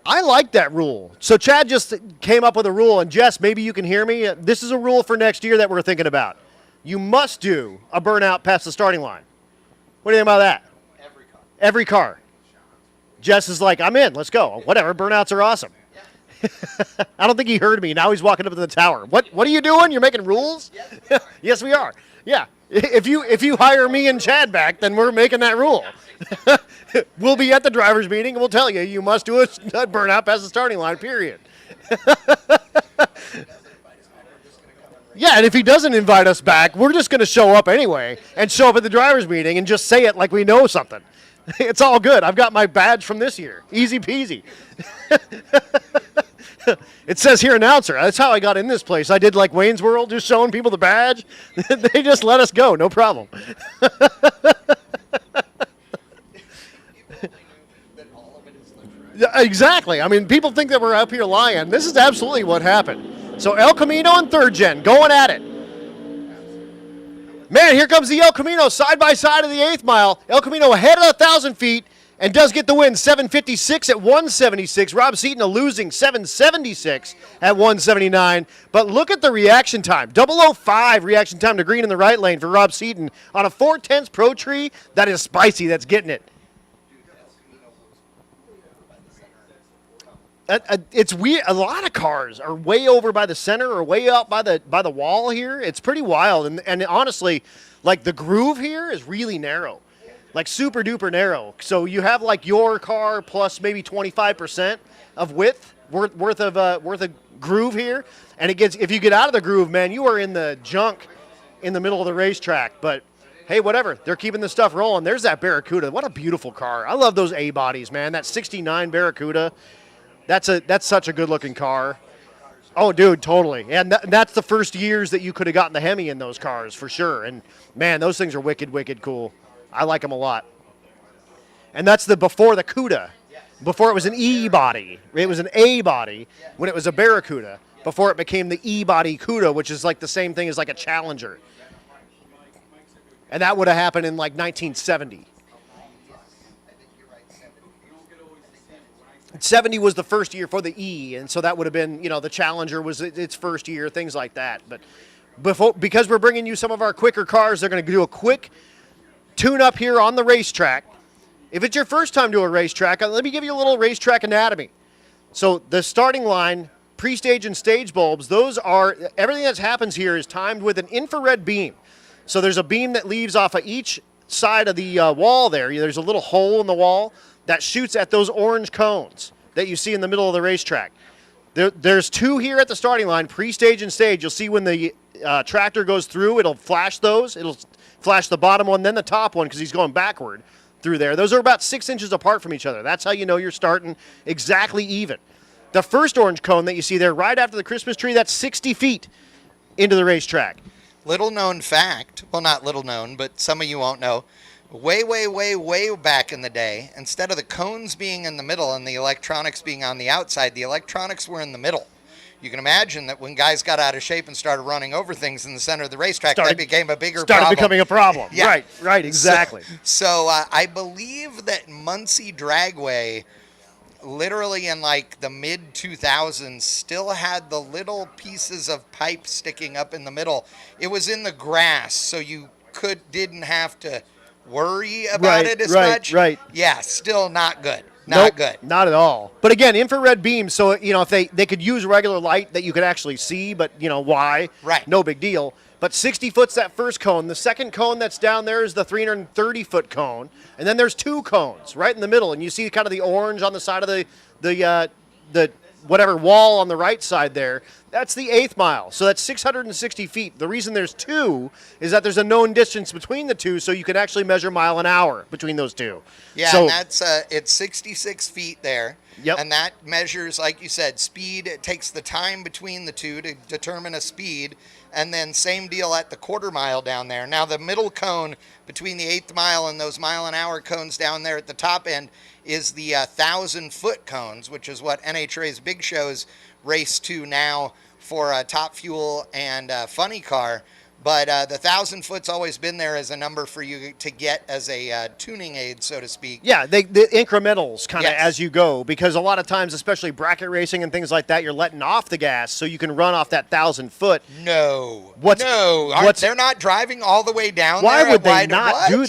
I like that rule. So Chad just came up with a rule, and Jess, maybe you can hear me. This is a rule for next year that we're thinking about. You must do a burnout past the starting line. What do you think about that? Every car. Jess is like, I'm in. Let's go. Whatever. Burnouts are awesome. I don't think he heard me. Now he's walking up to the tower. What are you doing? You're making rules? Yes, we are. Yeah. If you hire me and Chad back, then we're making that rule. We'll be at the drivers' meeting, and we'll tell you, you must do a burnout past the starting line, period. Yeah, and if he doesn't invite us back, we're just going to show up anyway and show up at the drivers' meeting and just say it like we know something. It's all good. I've got my badge from this year. Easy peasy. It says here, announcer. That's how I got in this place. I did like Wayne's World, just showing people the badge. They just let us go, no problem. Exactly. I mean, people think that we're up here lying. This is absolutely what happened. So El Camino and 3rd gen going at it. Man, here comes the El Camino side by side of the 8th mile. El Camino ahead of 1,000 feet and does get the win. 7:56 at 176. Rob Seaton a losing 7:76 at 179. But look at the reaction time. 0:05 reaction time to green in the right lane for Rob Seaton on a 4/10 Pro Tree. That is spicy. That's getting it. It's weird. A lot of cars are way over by the center or way out by the wall here. It's pretty wild. And honestly, like the groove here is really narrow, like super duper narrow. So you have like your car plus maybe 25% of width worth of groove here. And it gets, if you get out of the groove, man, you are in the junk in the middle of the racetrack. But hey, whatever. They're keeping the stuff rolling. There's that Barracuda. What a beautiful car. I love those A bodies, man. That 69 Barracuda. That's such a good-looking car. Oh, dude, totally. And that's the first years that you could have gotten the Hemi in those cars, for sure. And, man, those things are wicked, wicked cool. I like them a lot. And that's before the CUDA. Before it was an E-body. It was an A-body when it was a Barracuda. Before it became the E-body CUDA, which is like the same thing as like a Challenger. And that would have happened in like 1970. 70 was the first year for the E, and so that would have been, the Challenger was its first year, things like that. But because we're bringing you some of our quicker cars, they're going to do a quick tune-up here on the racetrack. If it's your first time to a racetrack, let me give you a little racetrack anatomy. So the starting line, pre-stage and stage bulbs, everything that happens here is timed with an infrared beam. So there's a beam that leaves off of each side of the wall there. There's a little hole in the wall that shoots at those orange cones that you see in the middle of the racetrack. There's 2 here at the starting line, pre-stage and stage. You'll see when the tractor goes through, it'll flash those. It'll flash the bottom one, then the top one, because he's going backward through there. Those are about 6 inches apart from each other. That's how you know you're starting exactly even. The first orange cone that you see there right after the Christmas tree, that's 60 feet into the racetrack. Little known fact, well, not little known, but some of you won't know, way, way, way, way back in the day, instead of the cones being in the middle and the electronics being on the outside, the electronics were in the middle. You can imagine that when guys got out of shape and started running over things in the center of the racetrack, that became a bigger problem. Started becoming a problem. Yeah. Right, exactly. So I believe that Muncie Dragway, literally in like the mid-2000s, still had the little pieces of pipe sticking up in the middle. It was in the grass, so you didn't have to worry about it as much. Right. Yeah, still not good. Not good. Not at all. But again, infrared beams, so if they could use regular light that you could actually see, but why? Right. No big deal. But 60 foot's that first cone. The second cone that's down there is the 330-foot cone. And then there's 2 cones right in the middle. And you see kind of the orange on the side of the whatever wall on the right side there. That's the 8th mile. So that's 660 feet. The reason there's 2 is that there's a known distance between the 2, so you can actually measure mile an hour between those 2. Yeah, so, and that's it's 66 feet there. Yep. And that measures, like you said, speed. It takes the time between the 2 to determine a speed. And then same deal at the quarter mile down there. Now the middle cone between the 8th mile and those mile an hour cones down there at the top end is the 1,000-foot cones, which is what NHRA's big shows race to now for Top Fuel and Funny Car. But the 1,000-foot's always been there as a number for you to get as a tuning aid, so to speak. Yeah, the incrementals kind of as you go, because a lot of times, especially bracket racing and things like that, you're letting off the gas so you can run off that 1,000-foot. No. What's they're not driving all the way down why there? Would they not do?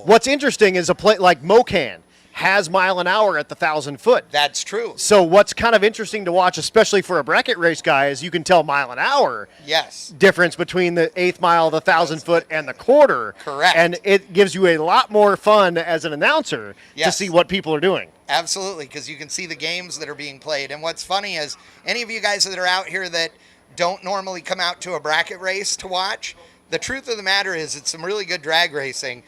What's interesting is a plate like Mocan has mile an hour at the 1,000-foot. That's true. So what's kind of interesting to watch, especially for a bracket race guy, is you can tell mile an hour difference between the 8th mile, the 1,000-foot, and the quarter. Correct. And it gives you a lot more fun as an announcer to see what people are doing. Absolutely, because you can see the games that are being played. And what's funny is any of you guys that are out here that don't normally come out to a bracket race to watch, the truth of the matter is it's some really good drag racing.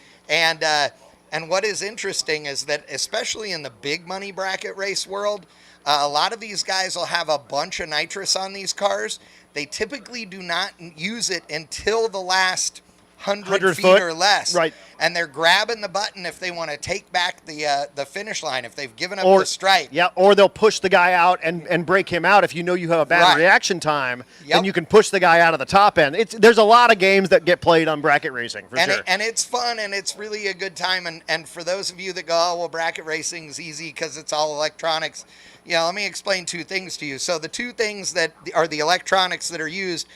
And what is interesting is that, especially in the big money bracket race world, a lot of these guys will have a bunch of nitrous on these cars. They typically do not use it until the last 100 feet or less. Right. And they're grabbing the button if they want to take back the finish line, if they've given up the stripe. Yeah, or they'll push the guy out and break him out. If you know you have a bad reaction time, then you can push the guy out of the top end. There's a lot of games that get played on bracket racing, for sure. And it's fun, and it's really a good time. And for those of you that go, oh, well, bracket racing is easy because it's all electronics, let me explain 2 things to you. So the 2 things that are the electronics that are used,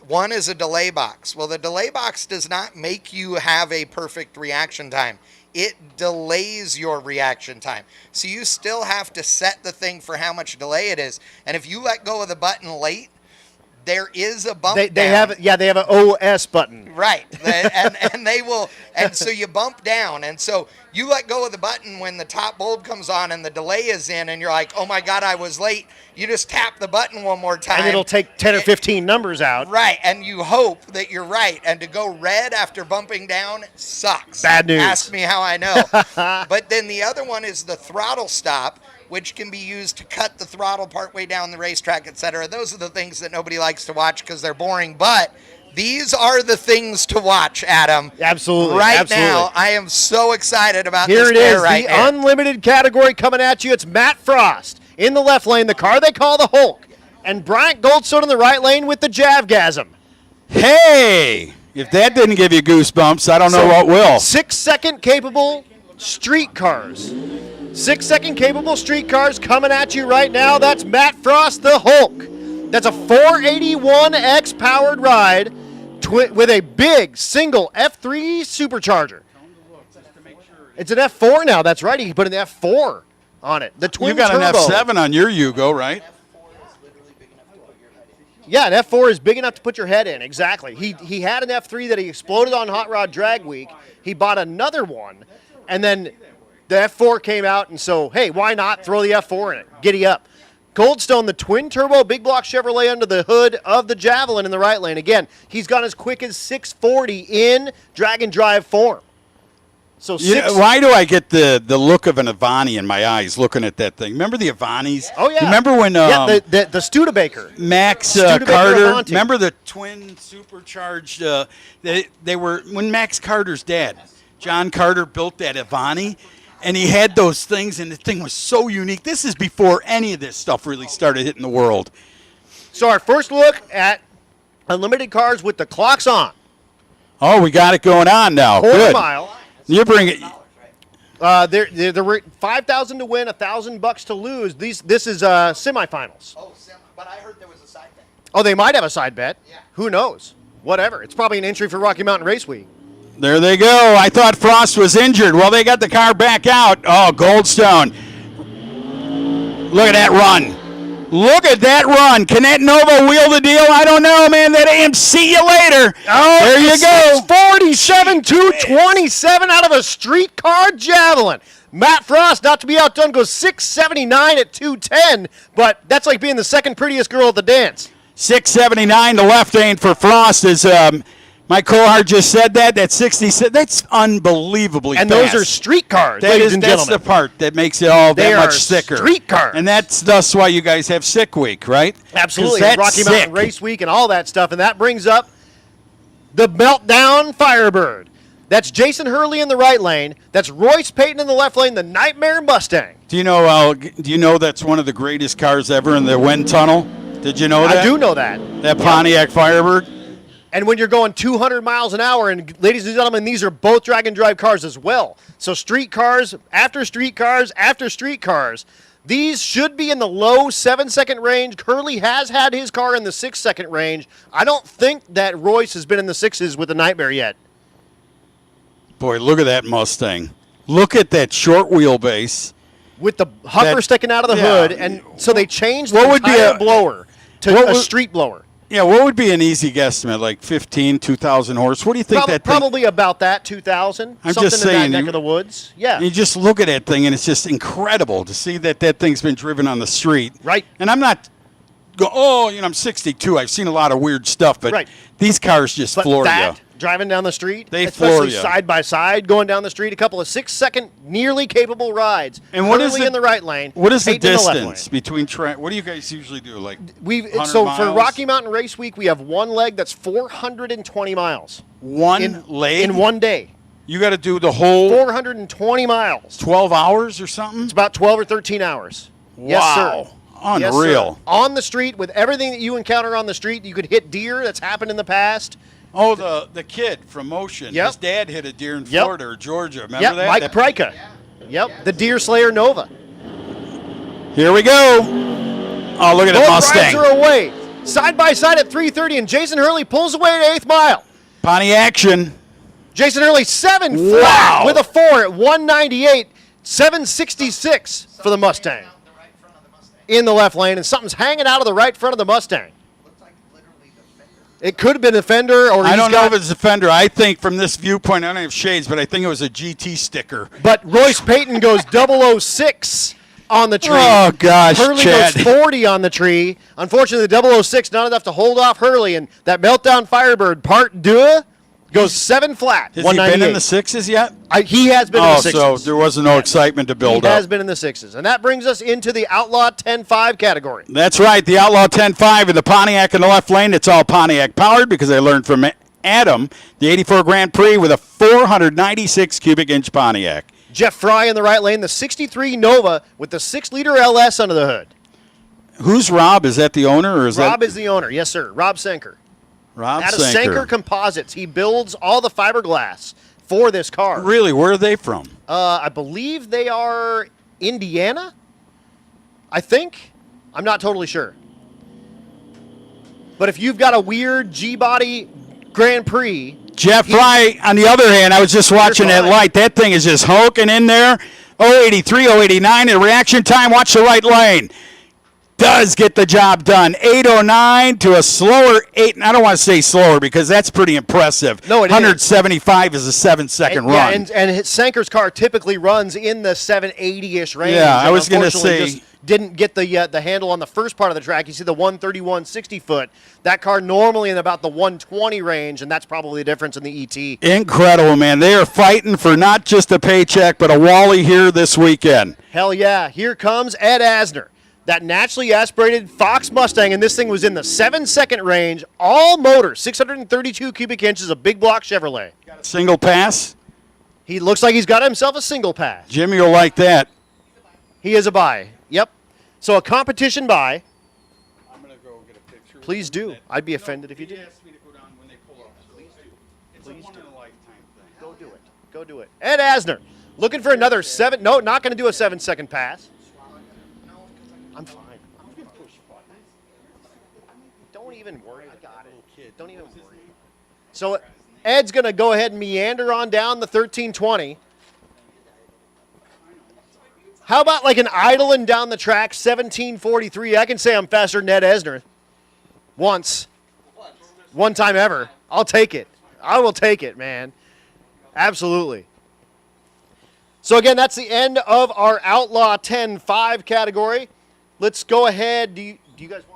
one is a delay box. Well, the delay box does not make you have a perfect reaction time. It delays your reaction time. So you still have to set the thing for how much delay it is. And if you let go of the button late, there is a bump they have an OS button. Right. and they will, and so you bump down. And so you let go of the button when the top bulb comes on and the delay is in and you're like, oh my God, I was late. You just tap the button one more time. And it'll take 10 or 15 numbers out. Right. And you hope that you're right. And to go red after bumping down sucks. Bad news. Ask me how I know. But then the other one is the throttle stop, which can be used to cut the throttle partway down the racetrack, etc. Those are the things that nobody likes to watch because they're boring. But these are the things to watch, Adam. Absolutely. Right now, I am so excited about Here this it is, right the here. unlimited category coming at you. It's Matt Frost in the left lane, the car they call the Hulk, and Bryant Goldstone in the right lane with the Javgasm. Hey, if that didn't give you goosebumps, I don't know what will. 6-second capable street cars. 6-second capable street cars coming at you right now. That's Matt Frost, the Hulk. That's a 481X powered ride with a big single F3 supercharger. It's an F4 now. That's right. He put an F4 on it. The twin You got turbo. an F7 on your Yugo, right? Yeah, an F4 is big enough to put your head in. Exactly. He had an F3 that he exploded on Hot Rod Drag Week. He bought another one, and then the F4 came out, and so, hey, why not throw the F4 in it? Giddy up. Goldstone, the twin-turbo big block Chevrolet under the hood of the Javelin in the right lane. Again, he's gone as quick as 640 in drag and drive form. So why do I get the look of an Avani in my eyes looking at that thing? Remember the Avanis? Oh, yeah. Remember when the Studebaker. Max Studebaker Carter, Avanti. remember the twin supercharged, they were, when Max Carter's dad, John Carter, built that Avani, and he had those things, and the thing was so unique. This is before any of this stuff really started hitting the world. So our first look at unlimited cars with the clocks on. Oh, we got it going on now. Quarter Good. mile. You bring it. There were $5,000 to win, $1,000 to lose. This is semifinals. Oh, but I heard there was a side bet. Oh, they might have a side bet. Yeah. Who knows? Whatever. It's probably an entry for Rocky Mountain Race Week. There they go. I thought Frost was injured. Well, they got the car back out. Oh, Goldstone. Look at that run. Look at that run. Can that Nova wheel the deal? I don't know, man. That AM, see you later. Oh, there you go. 47 227 out of a streetcar Javelin. Matt Frost, not to be outdone, goes 679 at 210, but that's like being the second prettiest girl at the dance. 679, the left lane for Frost is, my cohort just said that. That's 60. That's unbelievably And fast. those are street cars, That ladies is, and that's gentlemen. the part that makes it all They that are much sicker. street cars. And that's why you guys have Sick Week, right? 'Cause Absolutely. that's Rocky Mountain sick. Race Week and all that stuff. And that brings up the Meltdown Firebird. That's Jason Hurley in the right lane. That's Royce Payton in the left lane, the Nightmare Mustang. Do you know that's one of the greatest cars ever in the wind tunnel? Did you know that? I do know that. That Pontiac Firebird? And when you're going 200 miles an hour, and ladies and gentlemen, these are both drag and drive cars as well. So street cars after street cars after street cars. These should be in the low 7-second range. Hurley has had his car in the 6-second range. I don't think that Royce has been in the 6s with the Nightmare yet. Boy, look at that Mustang. Look at that short wheelbase. With the huffer sticking out of the hood, and so they changed the What would be entire a- blower to what a would- street blower. Yeah, what would be an easy guesstimate? Like 2,000 horse? What do you think that thing? Probably about that, 2,000. I'm something just in saying, that neck you- of the woods. Yeah. You just look at that thing, and it's just incredible to see that thing's been driven on the street. Right. And I'm not I'm 62. I've seen a lot of weird stuff, but Right. these cars just But floor that, you. driving down the street, They floor especially ya. side by side, going down the street, a couple of 6-second, nearly capable rides. And what is Hurley the- in the right lane? What is the Payton in left lane. distance between what do you guys usually do? Like We've 100 so for miles? Rocky Mountain Race Week, we have one leg that's 420 miles. One leg? in one day. You got to do the whole 420 miles. 12 hours or something? It's about 12 or 13 hours. Yes, sir. Wow. Yes, Unreal. sir. On the street, with everything that you encounter on the street, you could hit deer. That's happened in the past. Oh, the kid from Motion. Yep. His dad hit a deer in Yep. Florida or Georgia. Remember Yep, that? Mike That- Pryka. Yep, the Deer Slayer Nova. Here we go. Oh, look at Both that Mustang. rides are away. Side by side at 3:30, and Jason Hurley pulls away at 8th mile. Pontiac action. Jason Hurley 7 Wow. flat with a 4 at 198, 766 for the Mustang. In the left lane, and something's hanging out of the right front of the Mustang. It could have been a fender, or I don't know if it's a fender. I think from this viewpoint, I don't have shades, but I think it was a GT sticker. But Royce Payton goes 006 on the tree. Oh, gosh, Hurley Chad. goes 40 on the tree. Unfortunately, the 006 not enough to hold off Hurley, and that Meltdown Firebird Part 2 goes 7 flat. Has he been 198. in the sixes yet? He has been in the sixes. so there wasn't no excitement to build He has up. been in the sixes. And that brings us into the Outlaw 10-5 category. That's right. The Outlaw 10.5 in the Pontiac in the left lane. It's all Pontiac powered because I learned from Adam, the 84 Grand Prix with a 496 cubic inch Pontiac. Jeff Fry in the right lane, the 63 Nova with the 6-liter LS under the hood. Who's Rob? Is that the owner or is Rob that is the owner. Yes, sir. Rob Senker. Rob Out of Senker Composites. He builds all the fiberglass for this car. Really? Where are they from? I believe they are Indiana, I think. I'm not totally sure. But if you've got a weird G-body Grand Prix. Jeff Fry, on the other hand, I was just watching that light. That thing is just hulking in there. 083, 089 in reaction time. Watch the right lane. Does get the job done. 809 to a slower 8. I don't want to say slower because that's pretty impressive. No, it is. 175 is a 7-second run. Yeah, and Senker's car typically runs in the 780-ish range. Yeah, I and was gonna unfortunately say- just didn't get the handle on the first part of the track. You see the 131 60-foot. That car normally in about the 120 range, and that's probably the difference in the ET. Incredible, man. They are fighting for not just a paycheck, but a Wally here this weekend. Hell yeah. Here comes Ed Asner. That naturally aspirated Fox Mustang, and this thing was in the 7-second range, all motor, 632 cubic inches of big block Chevrolet. Single pass. He looks like he's got himself a single pass. Jimmy will like that. He is a buy. Yep. So a competition buy. I'm going to go get a picture. Please do. I'd be offended if you did. asked me to go down when they pull up. Please do. It's a one-in-a-lifetime thing. Go do it. Go do it. Ed Asner, looking for another 7. No, not going to do a 7-second pass. I'm fine. Don't even worry. I got it. Don't even worry. So Ed's going to go ahead and meander on down the 1320. How about like an idling down the track, 1743? I can say I'm faster than Ed Esner. Once. One time ever. I'll take it. I will take it, man. Absolutely. So again, that's the end of our Outlaw 10-5 category. Let's go ahead. Do you guys want?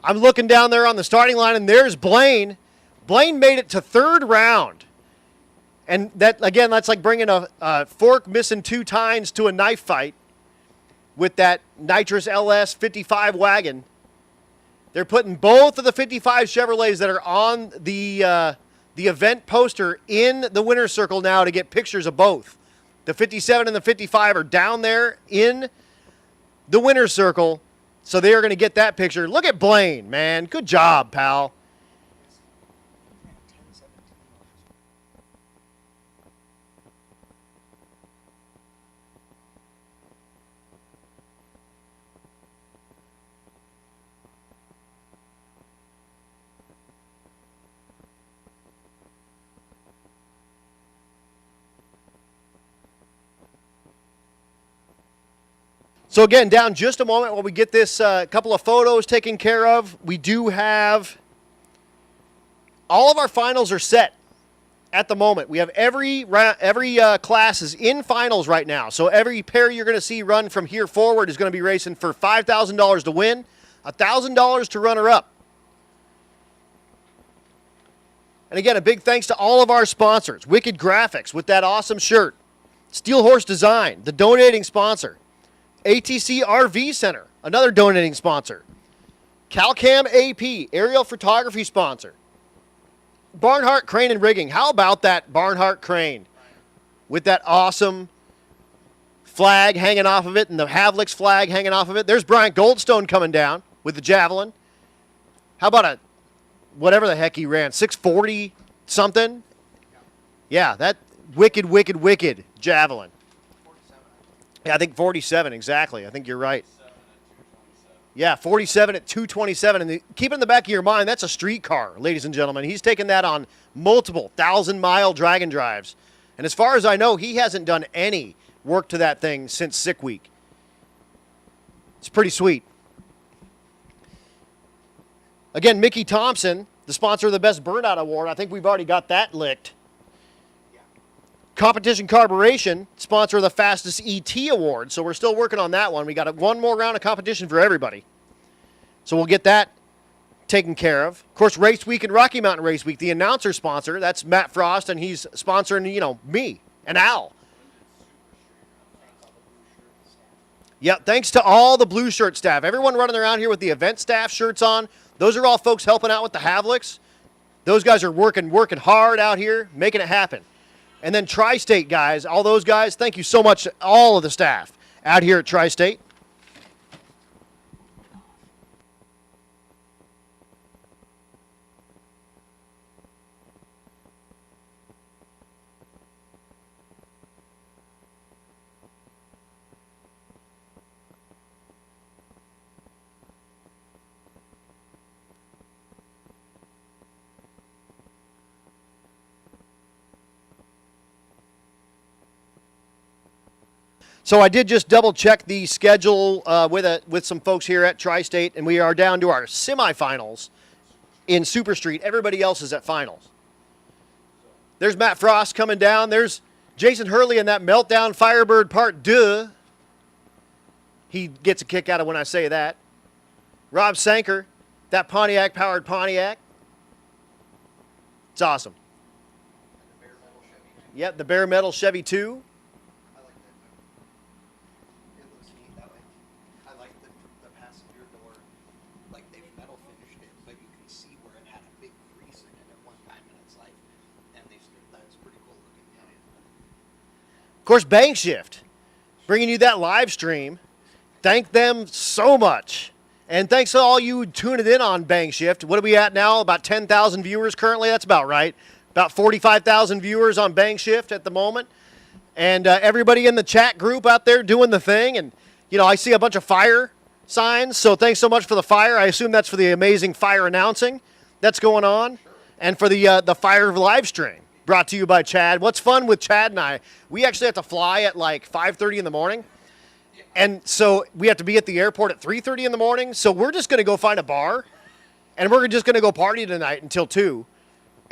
I'm looking down there on the starting line, and there's Blaine. Blaine made it to third round. And that, again, that's like bringing a fork missing 2 tines to a knife fight with that nitrous LS 55 wagon. They're putting both of the 55 Chevrolets that are on the event poster in the winner's circle now to get pictures of both. The 57 and the 55 are down there in the winner's circle. So they are going to get that picture. Look at Blaine, man. Good job, pal. So again, down just a moment while we get this couple of photos taken care of. We do have all of our finals are set at the moment. We have every class is in finals right now. So every pair you're going to see run from here forward is going to be racing for $5,000 to win, $1,000 to runner up. And again, a big thanks to all of our sponsors. Wicked Graphics with that awesome shirt. Steel Horse Design, the donating sponsor. ATC RV Center, another donating sponsor. CalCam AP, aerial photography sponsor. Barnhart Crane and Rigging. How about that Barnhart Crane with that awesome flag hanging off of it and the Havlik's flag hanging off of it? There's Bryant Goldstone coming down with the Javelin. How about a whatever the heck he ran, 640 something? Yeah, that wicked Javelin. Yeah, I think 47, exactly. I think you're right. Yeah, 47 at 227. And keep it in the back of your mind, that's a street car, ladies and gentlemen. He's taken that on multiple 1,000-mile drag and drives. And as far as I know, he hasn't done any work to that thing since Sick Week. It's pretty sweet. Again, Mickey Thompson, the sponsor of the Best Burnout Award. I think we've already got that licked. Competition Carburation, sponsor of the Fastest ET Award. So we're still working on that one. We got one more round of competition for everybody. So we'll get that taken care of. Of course, Race Week and Rocky Mountain Race Week, the announcer sponsor, that's Matt Frost, and he's sponsoring, me and Al. Yeah, thanks to all the blue shirt staff. Everyone running around here with the event staff shirts on. Those are all folks helping out with the Havliks. Those guys are working hard out here, making it happen. And then Tri-State guys, all those guys, thank you so much to all of the staff out here at Tri-State. So I did just double check the schedule with some folks here at Tri-State, and we are down to our semifinals in Super Street. Everybody else is at finals. There's Matt Frost coming down. There's Jason Hurley in that Meltdown Firebird Part 2. He gets a kick out of when I say that. Rob Sanker That Pontiac-powered Pontiac. It's awesome. Yep, the bare metal Chevy 2. I like that. It looks neat that way. I like the passenger door. Like they've metal finished it, but you can see where it had a big crease in it at one time in its life. And that's pretty cool looking. Of course, Bank Shift, bringing you that live stream. Thank them so much. And thanks to all you tuning in on Bank Shift. What are we at now? About 10,000 viewers currently? That's about right. About 45,000 viewers on Bank Shift at the moment. And everybody in the chat group out there doing the thing. And, you know, I see a bunch of fire signs. So thanks so much for the fire. I assume that's for the amazing fire announcing that's going on. And for the fire live stream brought to you by Chad. What's fun with Chad and I, we actually have to fly at like 5:30 in the morning. And so we have to be at the airport at 3:30 in the morning. So we're just going to go find a bar. And we're just going to go party tonight until 2.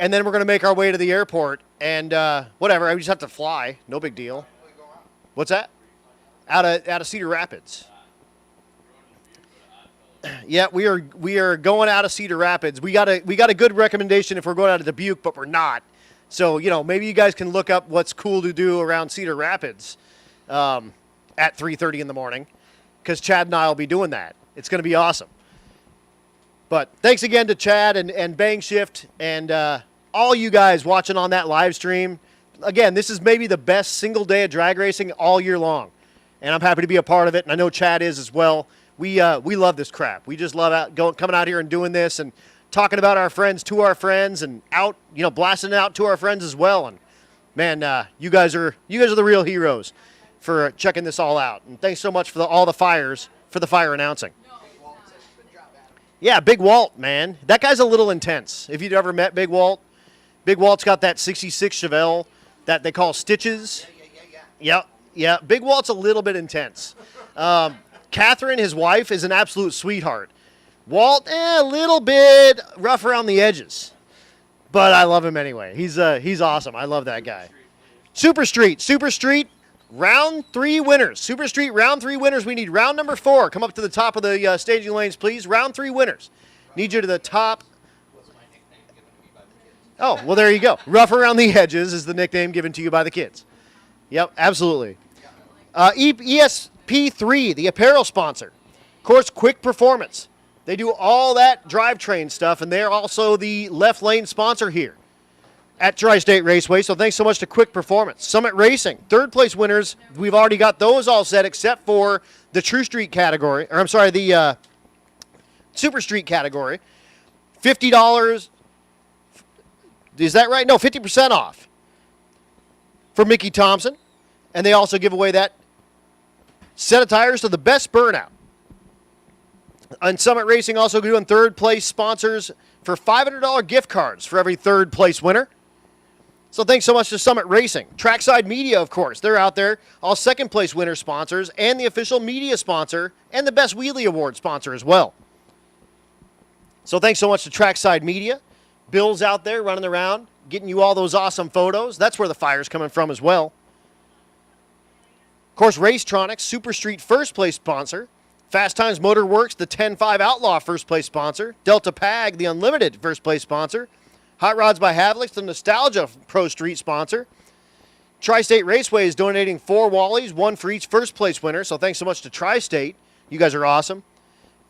And then we're going to make our way to the airport. And whatever, we just have to fly. No big deal. What's that? Out of Cedar Rapids. Yeah, we are going out of Cedar Rapids. We got a good recommendation if we're going out of Dubuque, but we're not. So, you know, maybe you guys can look up what's cool to do around Cedar Rapids at 3:30 in the morning, because Chad and I will be doing that. It's going to be awesome. But thanks again to Chad and Bang Shift and all you guys watching on that live stream. Again, this is maybe the best single day of drag racing all year long, and I'm happy to be a part of it, and I know Chad is as well. We love this crap. We just love coming out here and doing this and talking about our friends to our friends and out, you know, blasting it out to our friends as well. And man, you guys are the real heroes for checking this all out. And thanks so much for all the fires for the fire announcing. Yeah, Big Walt, man, that guy's a little intense. If you'd ever met Big Walt, Big Walt's got that '66 Chevelle that they call Stitches. Yeah. Big Walt's a little bit intense. Catherine, his wife, is an absolute sweetheart. Walt, a little bit rough around the edges, but I love him anyway. He's awesome. I love that guy. Super Street, round 3 winners. Super Street round 3 winners. We need round number 4. Come up to the top of the staging lanes, please. Round 3 winners. Need you to the top. Oh, well, there you go. Rough around the edges is the nickname given to you by the kids. Yep, absolutely. ESP3, the apparel sponsor. Of course, Quick Performance. They do all that drivetrain stuff, and they're also the left lane sponsor here at Tri-State Raceway. So thanks so much to Quick Performance. Summit Racing, 3rd place winners. We've already got those all set except for the True Street category. Or I'm sorry, the Super Street category. $50. Is that right? No, 50% off for Mickey Thompson. And they also give away that set of tires to the best burnout. And Summit Racing also doing 3rd place sponsors for $500 gift cards for every 3rd place winner. So thanks so much to Summit Racing. Trackside Media, of course, they're out there. All 2nd place winner sponsors and the official media sponsor and the Best Wheelie Award sponsor as well. So thanks so much to Trackside Media. Bill's out there running around, getting you all those awesome photos. That's where the fire's coming from as well. Of course, Racetronics, Super Street 1st place sponsor. Fast Times Motor Works, the 10-5 Outlaw 1st place sponsor. Delta Pag, the Unlimited 1st place sponsor. Hot Rods by Havlik, the Nostalgia Pro Street sponsor. Tri-State Raceway is donating 4 Wallies, 1 for each 1st place winner. So thanks so much to Tri-State. You guys are awesome.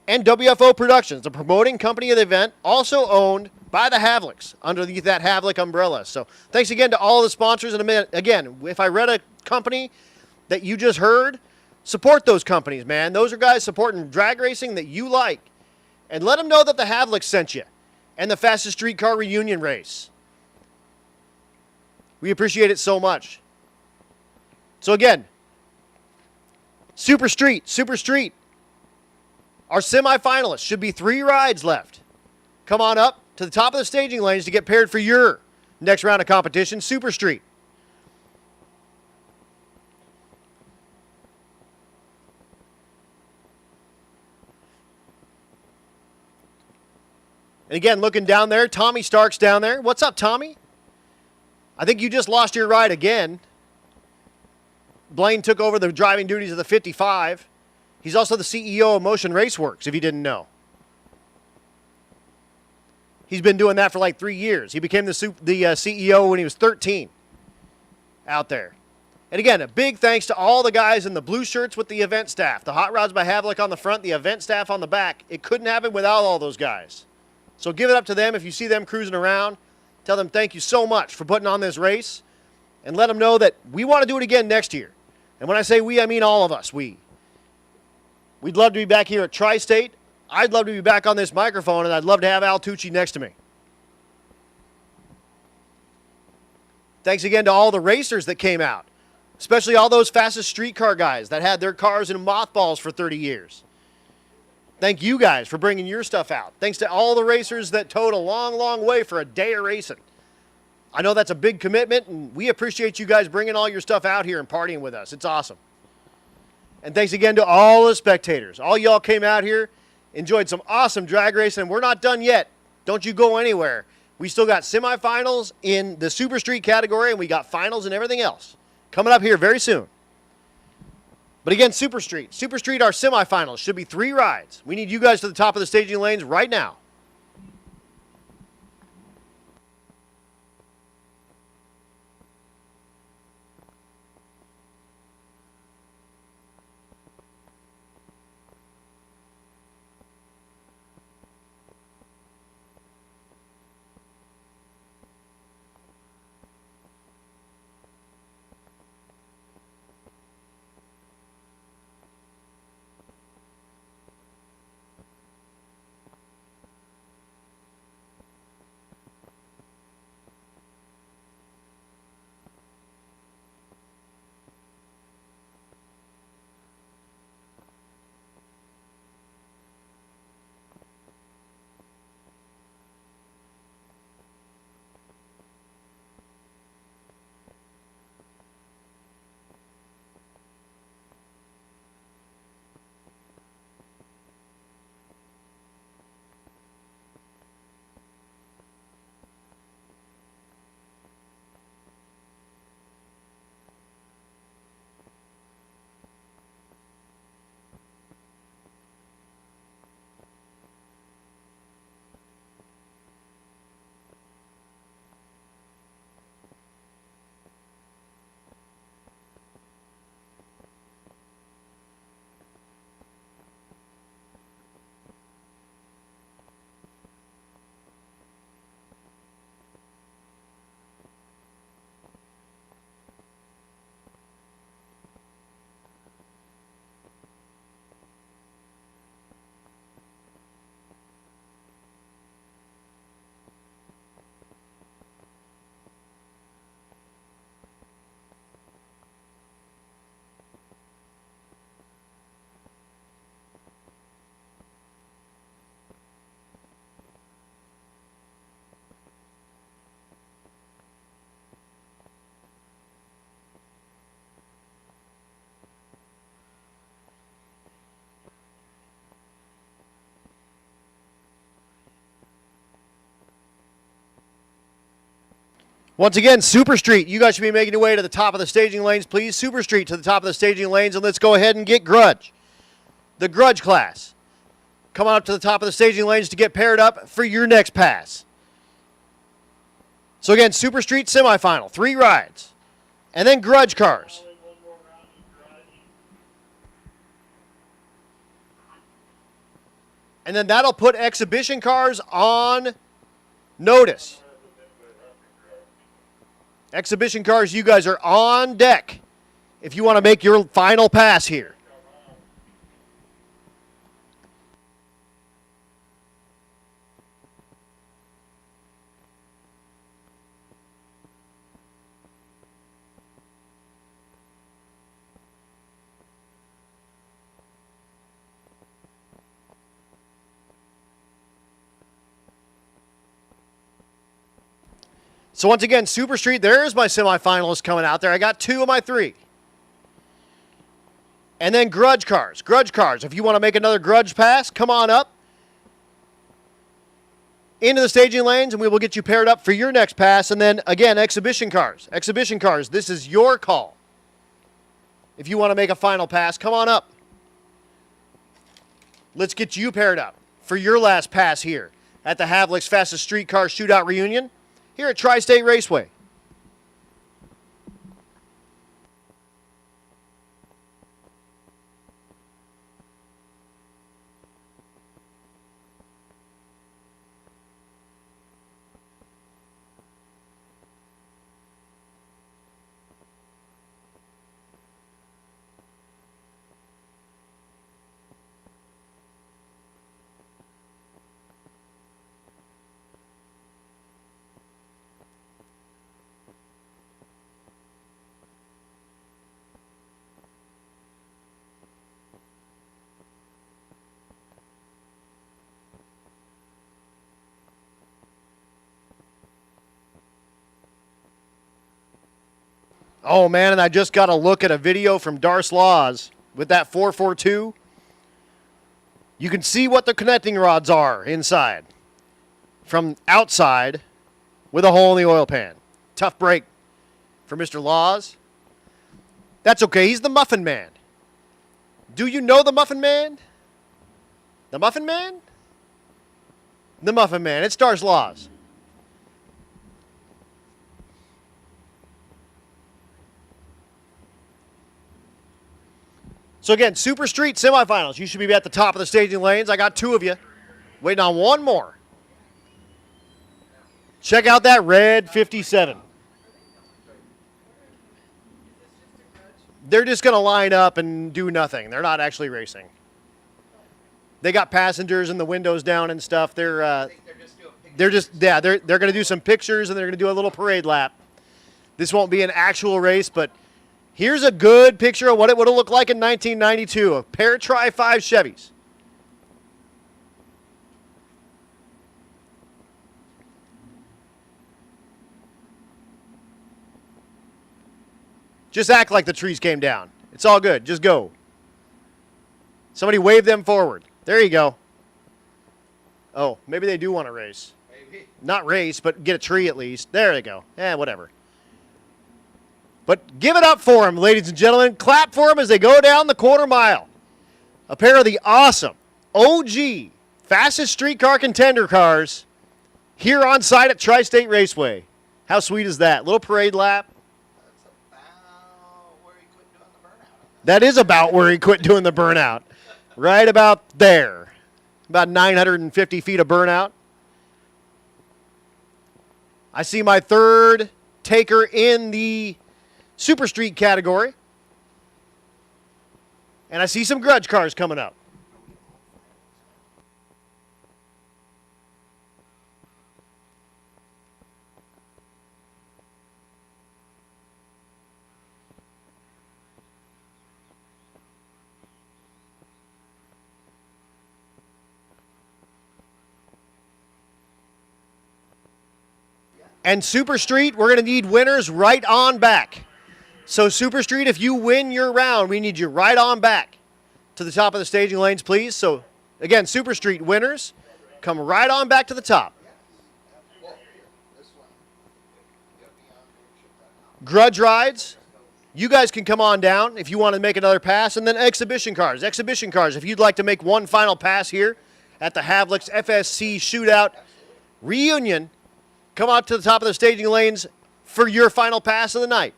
And WFO Productions, the promoting company of the event, also owned by the Havliks, underneath that Havlik umbrella. So thanks again to all the sponsors. And again, if I read a company that you just heard, support those companies, man. Those are guys supporting drag racing that you like. And let them know that the Havliks sent you and the Fastest Streetcar Reunion Race. We appreciate it so much. So again, Super Street. Our semifinalists should be 3 rides left. Come on up to the top of the staging lanes to get paired for your next round of competition, Super Street. And again, looking down there, Tommy Stark's down there. What's up, Tommy? I think you just lost your ride again. Blaine took over the driving duties of the 55. He's also the CEO of Motion Raceworks, if you didn't know. He's been doing that for like 3 years. He became the CEO when he was 13 out there. And again, a big thanks to all the guys in the blue shirts with the event staff. The Hot Rods by Havlik on the front, the event staff on the back. It couldn't happen without all those guys. So give it up to them if you see them cruising around. Tell them thank you so much for putting on this race. And let them know that we want to do it again next year. And when I say we, I mean all of us, we. We'd love to be back here at Tri-State. I'd love to be back on this microphone, and I'd love to have Al Tucci next to me. Thanks again to all the racers that came out, especially all those fastest streetcar guys that had their cars in mothballs for 30 years. Thank you guys for bringing your stuff out. Thanks to all the racers that towed a long, long way for a day of racing. I know that's a big commitment, and we appreciate you guys bringing all your stuff out here and partying with us. It's awesome. And thanks again to all the spectators. All y'all came out here, enjoyed some awesome drag racing. We're not done yet. Don't you go anywhere. We still got semifinals in the Super Street category, and we got finals and everything else coming up here very soon. But again, Super Street, our semifinals should be 3 rides. We need you guys to the top of the staging lanes right now. Once again, Super Street, you guys should be making your way to the top of the staging lanes, please. Super Street to the top of the staging lanes, and let's go ahead and get Grudge. The Grudge class. Come on up to the top of the staging lanes to get paired up for your next pass. So again, Super Street semifinal, 3 rides. And then Grudge cars. And then that'll put exhibition cars on notice. Exhibition cars, you guys are on deck if you want to make your final pass here. So once again, Super Street, there's my semifinalists coming out there. I got 2 of my 3. And then Grudge cars. Grudge cars, if you want to make another Grudge pass, come on up into the staging lanes, and we will get you paired up for your next pass. And then, again, Exhibition cars. Exhibition cars, this is your call. If you want to make a final pass, come on up. Let's get you paired up for your last pass here. at the Havlik's Fastest Street Car Shootout Reunion here at Tri-State Raceway. Oh, man, and I just got a look at a video from Darce Laws with that 442. You can see what the connecting rods are inside from outside with a hole in the oil pan. Tough break for Mr. Laws. That's okay. He's the Muffin Man. Do you know the Muffin Man? The Muffin Man? The Muffin Man. It's Darce Laws. So again, Super Street semifinals. You should be at the top of the staging lanes. I got 2 of you. Waiting on 1 more. Check out that red 57. They're just going to line up and do nothing. They're not actually racing. They got passengers and the windows down and stuff. They're going to do some pictures and they're going to do a little parade lap. This won't be an actual race, but here's a good picture of what it would have looked like in 1992. A pair of Tri-5 Chevys. Just act like the trees came down. It's all good. Just go. Somebody wave them forward. There you go. Oh, maybe they do want to race. Maybe. Not race, but get a tree at least. There they go. Whatever. But give it up for them, ladies and gentlemen. Clap for them as they go down the quarter mile. A pair of the awesome OG fastest streetcar contender cars here on site at Tri-State Raceway. How sweet is that? Little parade lap. That is about where he quit doing the burnout. Right about there. About 950 feet of burnout. I see my third taker in the Super Street category. And I see some grudge cars coming up. And Super Street, we're going to need winners right on back. So Super Street, if you win your round, we need you right on back to the top of the staging lanes, please. So, again, Super Street winners, come right on back to the top. Grudge rides, you guys can come on down if you want to make another pass. And then exhibition cars. Exhibition cars, if you'd like to make one final pass here at the Havlik's FSC Shootout Reunion, come out to the top of the staging lanes for your final pass of the night.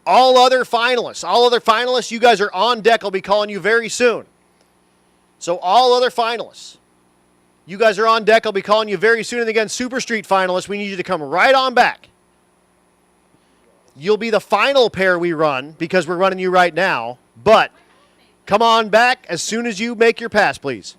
All other finalists, you guys are on deck. I'll be calling you very soon. So all other finalists, you guys are on deck. I'll be calling you very soon. And again, Super Street finalists, we need you to come right on back. You'll be the final pair we run because we're running you right now. But come on back as soon as you make your pass, please.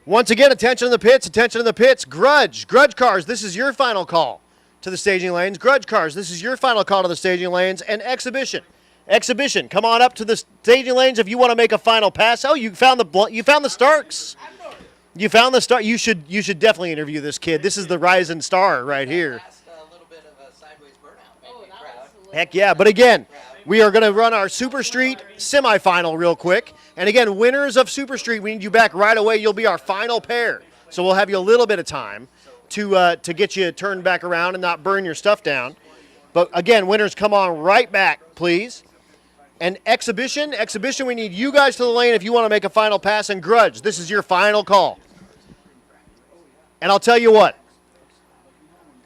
Once again, attention in the pits, attention in the pits. Grudge Cars, this is your final call to the staging lanes. Grudge Cars, this is your final call to the staging lanes. And Exhibition, come on up to the staging lanes if you want to make a final pass. Oh, you found the Starks. You found the star. You should definitely interview this kid. This is the rising star right here. Heck yeah! But again, we are going to run our Super Street semifinal real quick. And again, winners of Super Street, we need you back right away. You'll be our final pair. So we'll have you a little bit of time to get you turned back around and not burn your stuff down. But again, winners, come on right back, please. And Exhibition, we need you guys to the lane if you want to make a final pass. And Grudge, this is your final call. And I'll tell you what,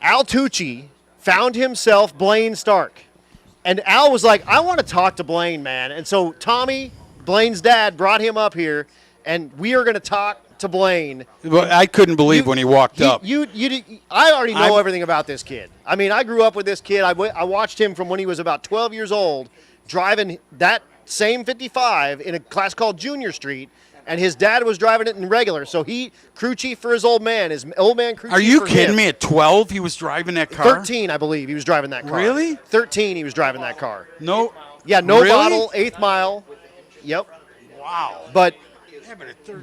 Al Tucci found himself Blaine Stark. And Al was like, I want to talk to Blaine, man. And so Tommy, Blaine's dad, brought him up here, and we are going to talk to Blaine. Well, I couldn't believe when he walked up. I already know everything about this kid. I mean, I grew up with this kid. I watched him from when he was about 12 years old, driving that same 55 in a class called Junior Street, and his dad was driving it in regular. So he crew chief for his old man, crew chief for him. Are you kidding me? At 12, he was driving that car? 13, I believe, he was driving that car. Really? 13, he was driving that car. No. Yeah, no really? bottle, 8th mile. Yep. Wow. But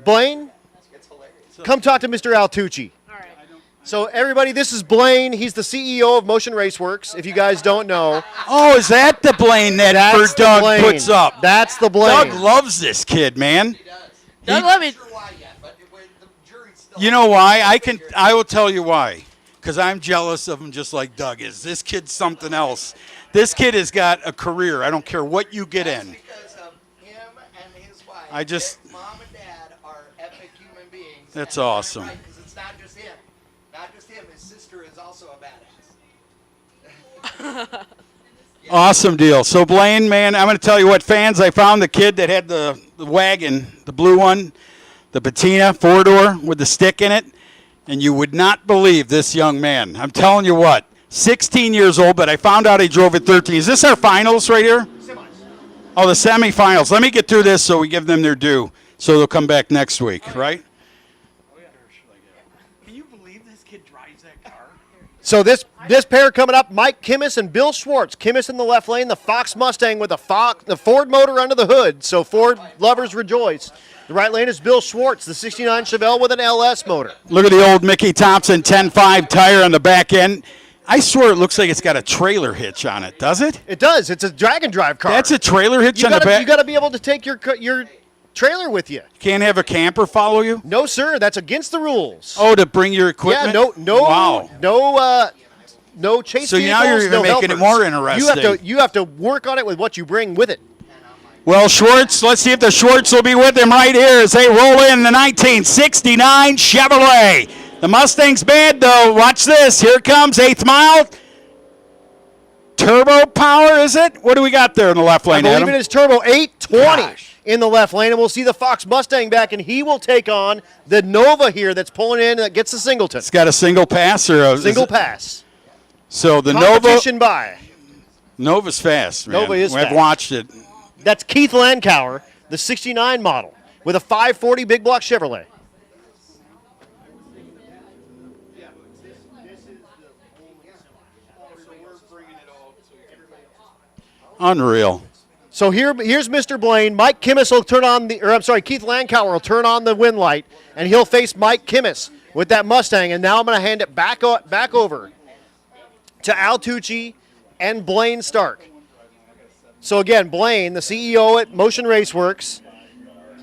Blaine, come talk to Mr. Al Tucci. So everybody, this is Blaine. He's the CEO of Motion Raceworks, if you guys don't know. Oh, is that the Blaine that That's Doug Blaine. puts up? That's the Blaine. Doug loves this kid, man. Doug, let me. You know why? I will tell you why. Because I'm jealous of him just like Doug is. This kid's something else. This kid has got a career. I don't care what you get in. Because of him and his wife. I just... Mom and dad are epic human beings. That's awesome. Because it's not just him. Not just him. His sister is also a badass. Awesome deal. So, Blaine, man, I'm going to tell you what, fans, I found the kid that had the wagon, the blue one, the patina, four-door with the stick in it, and you would not believe this young man. I'm telling you what, 16 years old, but I found out he drove at 13. Is this our finals right here? Oh, the semifinals. Let me get through this so we give them their due, so they'll come back next week, right? Can you believe this kid drives that car? So this pair coming up, Mike Kimmis and Bill Schwartz. Kimmis in the left lane, the Fox Mustang with the Ford motor under the hood. So Ford lovers rejoice. The right lane is Bill Schwartz, the 69 Chevelle with an LS motor. Look at the old Mickey Thompson 10.5 tire on the back end. I swear it looks like it's got a trailer hitch on it, does it? It does. It's a drag and drive car. That's a trailer hitch on the back? You got to be able to take your trailer with you. Can't have a camper follow you? No, sir. That's against the rules. Oh, to bring your equipment? Yeah, no, wow. no chase So vehicles, now you're even no making helpers. it more interesting. You have to work on it with what you bring with it. Well, Schwartz, let's see if the Schwartz will be with him right here as they roll in the 1969 Chevrolet. The Mustang's bad, though. Watch this. Here comes 8th mile. Turbo power, is it? What do we got there in the left lane, I believe Adam? it is turbo 820 in the left lane, and we'll see the Fox Mustang back, and he will take on the Nova here that's pulling in that gets the Singleton. It's got a single pass or a single pass. So the Competition by. Nova's fast, man. Nova is I've fast. watched it. That's Keith Landauer, the 69 model, with a 540 big block Chevrolet. Unreal. So here's Mr. Blaine. Mike Kimmis will turn on Keith Landauer will turn on the wind light, and he'll face Mike Kimmis with that Mustang. And now I'm going to hand it back over to Al Tucci and Blaine Stark. So again, Blaine, the CEO at Motion Raceworks,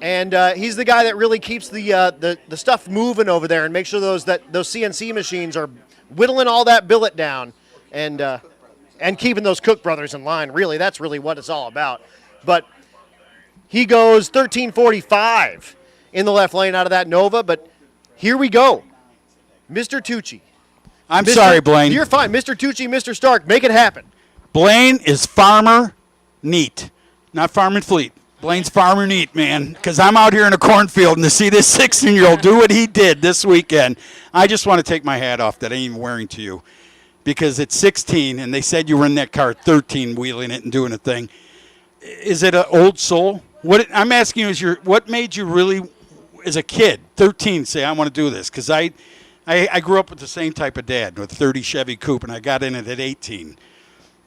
and he's the guy that really keeps the stuff moving over there and makes sure those CNC machines are whittling all that billet down and keeping those Cook brothers in line. Really, that's really what it's all about. But he goes 13:45 in the left lane out of that Nova. But here we go, Mr. Tucci. I'm sorry, Blaine. You're fine, Mr. Tucci, Mr. Stark. Make it happen. Blaine is farmer neat, not farming fleet. Blaine's farmer neat, man, because I'm out here in a cornfield, and to see this 16-year-old do what he did this weekend, I just want to take my hat off that I ain't even wearing to you, because it's 16, and they said you were in that car at 13 wheeling it and doing a thing. Is it an old soul? What I'm asking you is what made you really, as a kid, 13 say, I want to do this. Because I grew up with the same type of dad, with a 30 Chevy Coupe, and I got in it at 18.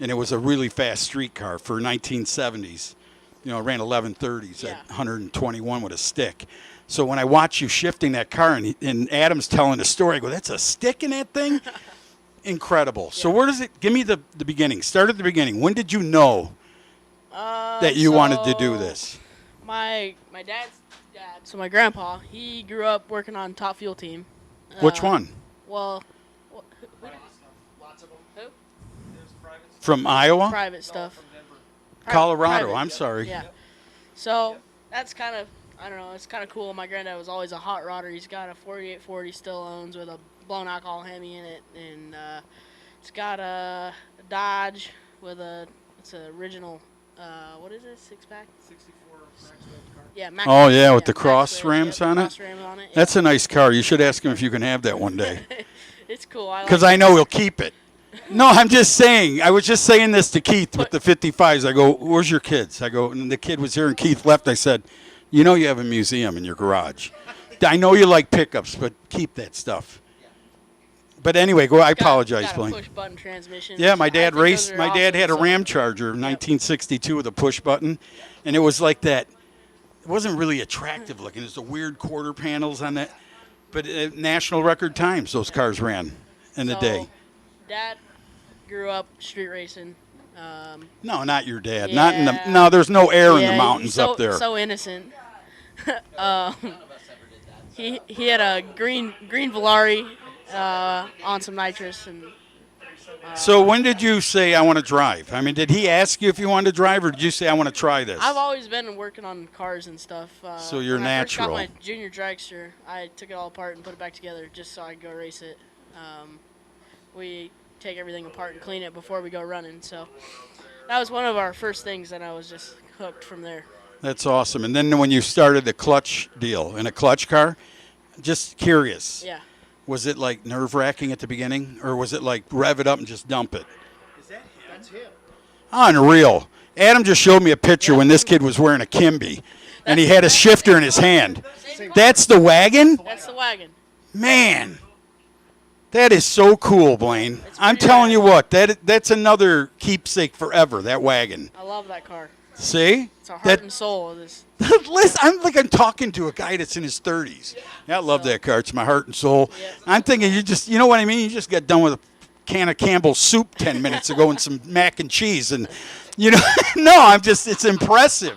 And it was a really fast street car for 1970s. You know, it ran 1130s at 121 with a stick. So when I watch you shifting that car, and Adam's telling the story, I go, that's a stick in that thing? Incredible. So where does it, give me the beginning. Start at the beginning. When did you know that you wanted to do this? My dad's dad, so my grandpa, he grew up working on Top Fuel Team. Which one? Well, Lots of them. who? From Iowa? Private stuff. Colorado, Private. I'm sorry. Yeah. So that's kind of, I don't know, it's kind of cool. My granddad was always a hot rodder. He's got a 4840 still owns with a blown alcohol Hemi in it, and it's got a Dodge with it's an original, what is it, 6-pack? 64 max wedge car. Yeah, max Oh, wedge, yeah, with the max cross wedge, rams on it? cross ram on it, yeah. That's a nice car. You should ask him if you can have that one day. It's cool. I Because like I know he'll keep it. No, I'm just saying. I was just saying this to Keith with the 55s. I go, where's your kids? I go, and the kid was here, and Keith left. I said, you know you have a museum in your garage. I know you like pickups, but keep that stuff. But anyway, go. I apologize, got a Blaine. push button transmission. Yeah, my I dad think raced. those are My dad awesome, had a so- Ram Charger, 1962, with a push button, and it was like that. It wasn't really attractive looking. There's the weird quarter panels on that, but national record times those cars ran in the So, day. Dad grew up street racing. No, not your dad. Yeah. Not in the. No, there's no air in Yeah, the he's mountains so, up there. So innocent. He had a green Volare on some nitrous and. So when did you say I want to drive? I mean, did he ask you if you wanted to drive, or did you say I want to try this? I've always been working on cars and stuff. So you're when I first natural. got my junior dragster, I took it all apart and put it back together just so I could go race it. We take everything apart and clean it before we go running. So that was one of our first things, and I was just hooked from there. That's awesome. And then when you started the clutch deal in a clutch car, just curious. Yeah. Was it like nerve-wracking at the beginning, or was it like rev it up and just dump it? That's him. Unreal. Adam just showed me a picture when this kid was wearing a Kimby, and he had a shifter in his hand. That's the wagon? That's the wagon. Man, that is so cool, Blaine. I'm telling you what, that's another keepsake forever, that wagon. I love that car. See? It's a heart and soul of this. Listen, I'm talking to a guy that's in his 30s. Yeah, I love that car. It's my heart and soul. I'm thinking you know what I mean? You just got done with a can of Campbell's soup 10 minutes ago and some mac and cheese. And, no, it's impressive.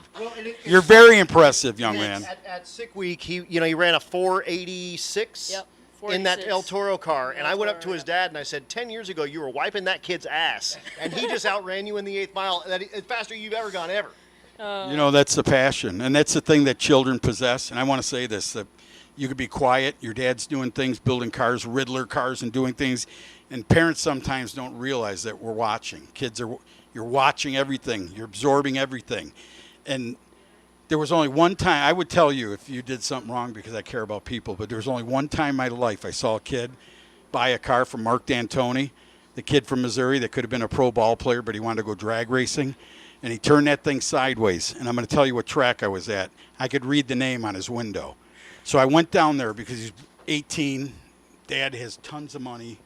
You're very impressive, young man. At Sick Week, he ran a 486. Yep. In that 486. El Toro car, and I went up to his dad and I said, 10 years ago you were wiping that kid's ass, and he just outran you in the 8th mile. Faster you've ever gone ever. That's the passion, and that's the thing that children possess. And I want to say this, that you could be quiet. Your dad's doing things, building cars, Riddler cars, and doing things. And parents sometimes don't realize that we're watching. You're watching everything. You're absorbing everything. And there was only one time, I would tell you if you did something wrong because I care about people, but there was only one time in my life I saw a kid buy a car from Mark D'Antoni, the kid from Missouri that could have been a pro ball player, but he wanted to go drag racing. And he turned that thing sideways. And I'm going to tell you what track I was at. I could read the name on his window. So I went down there because he's 18. Dad has tons of money.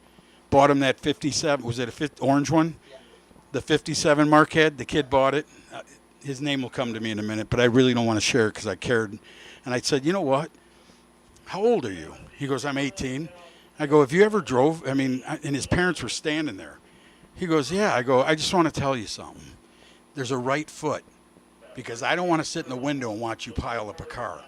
Bought him that 57. Was it a orange one? Yeah. The 57 Marquette. The kid bought it. His name will come to me in a minute, but I really don't want to share it because I cared. And I said, you know what? How old are you? He goes, I'm 18. I go, have you ever drove? I mean, and his parents were standing there. He goes, yeah. I go, I just want to tell you something. There's a right foot because I don't want to sit in the window and watch you pile up a car.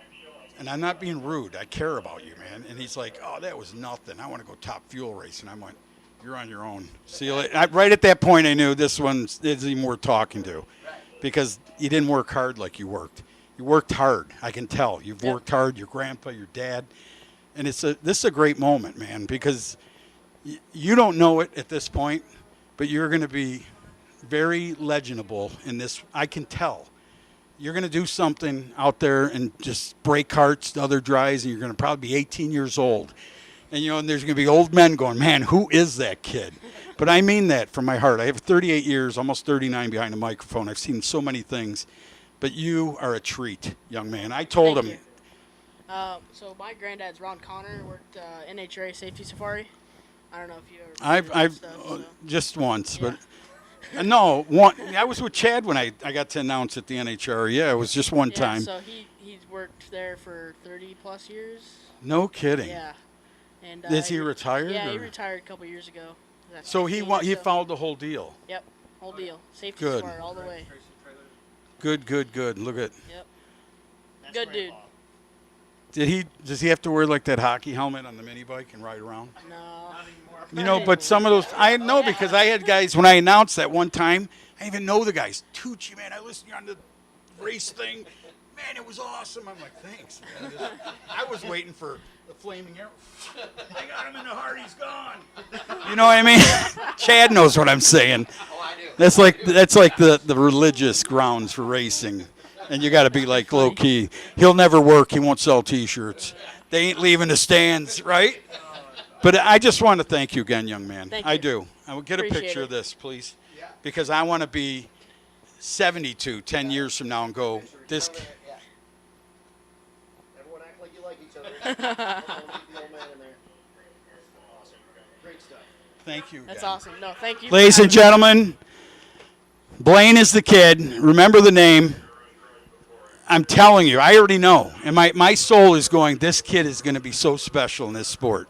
And I'm not being rude. I care about you, man. And he's like, oh, that was nothing. I want to go top fuel race. And I went, you're on your own. See you later. Right at that point, I knew this one isn't even worth talking to because you didn't work hard like you worked. You worked hard. I can tell. You've worked hard, your grandpa, your dad. And this is a great moment, man, because you don't know it at this point, but you're going to be very legible in this. I can tell. You're going to do something out there and just break hearts to other drives, and you're going to probably be 18 years old. And, and there's going to be old men going, man, who is that kid? But I mean that from my heart. I have 38 years, almost 39 behind a microphone. I've seen so many things. But you are a treat, young man. I told him, So my granddad's Ron Connor, worked NHRA Safety Safari. I don't know if you ever. I've stuff, so. just once, Yeah. but no, one. I was with Chad when I got to announce at the NHR. Yeah, it was just one Yeah, time. so he's worked there for 30 plus years. No kidding. Yeah. And is he retired? Yeah, he or? retired a couple years ago. So he followed the whole deal. Yep, whole deal. Safety Good. Safari all the way. Good. Look at. Yep. Good dude. Does he have to wear like that hockey helmet on the mini bike and ride around? No. You know, but some of those I know because I had guys when I announced that one time. I even know the guys. Tucci, man, I listened to you on the race thing. Man, it was awesome. I'm like, thanks, man. I was waiting for the flaming arrow. I got him in the heart. He's gone. You know what I mean? Chad knows what I'm saying. Oh, I do. That's like the religious grounds for racing. And you got to be like low key. He'll never work. He won't sell T-shirts. They ain't leaving the stands, right? But I just want to thank you again, young man. Thank I you. do. I will get a Appreciate picture it. of this, please, because I want to be 72 10 years from now and go this. Everyone act like you like each other. Keep the old man in there. Awesome. Great stuff. Thank you. That's again. awesome. No, thank you. for Ladies and having me. gentlemen, Blaine is the kid. Remember the name. I'm telling you, I already know. And my soul is going, this kid is going to be so special in this sport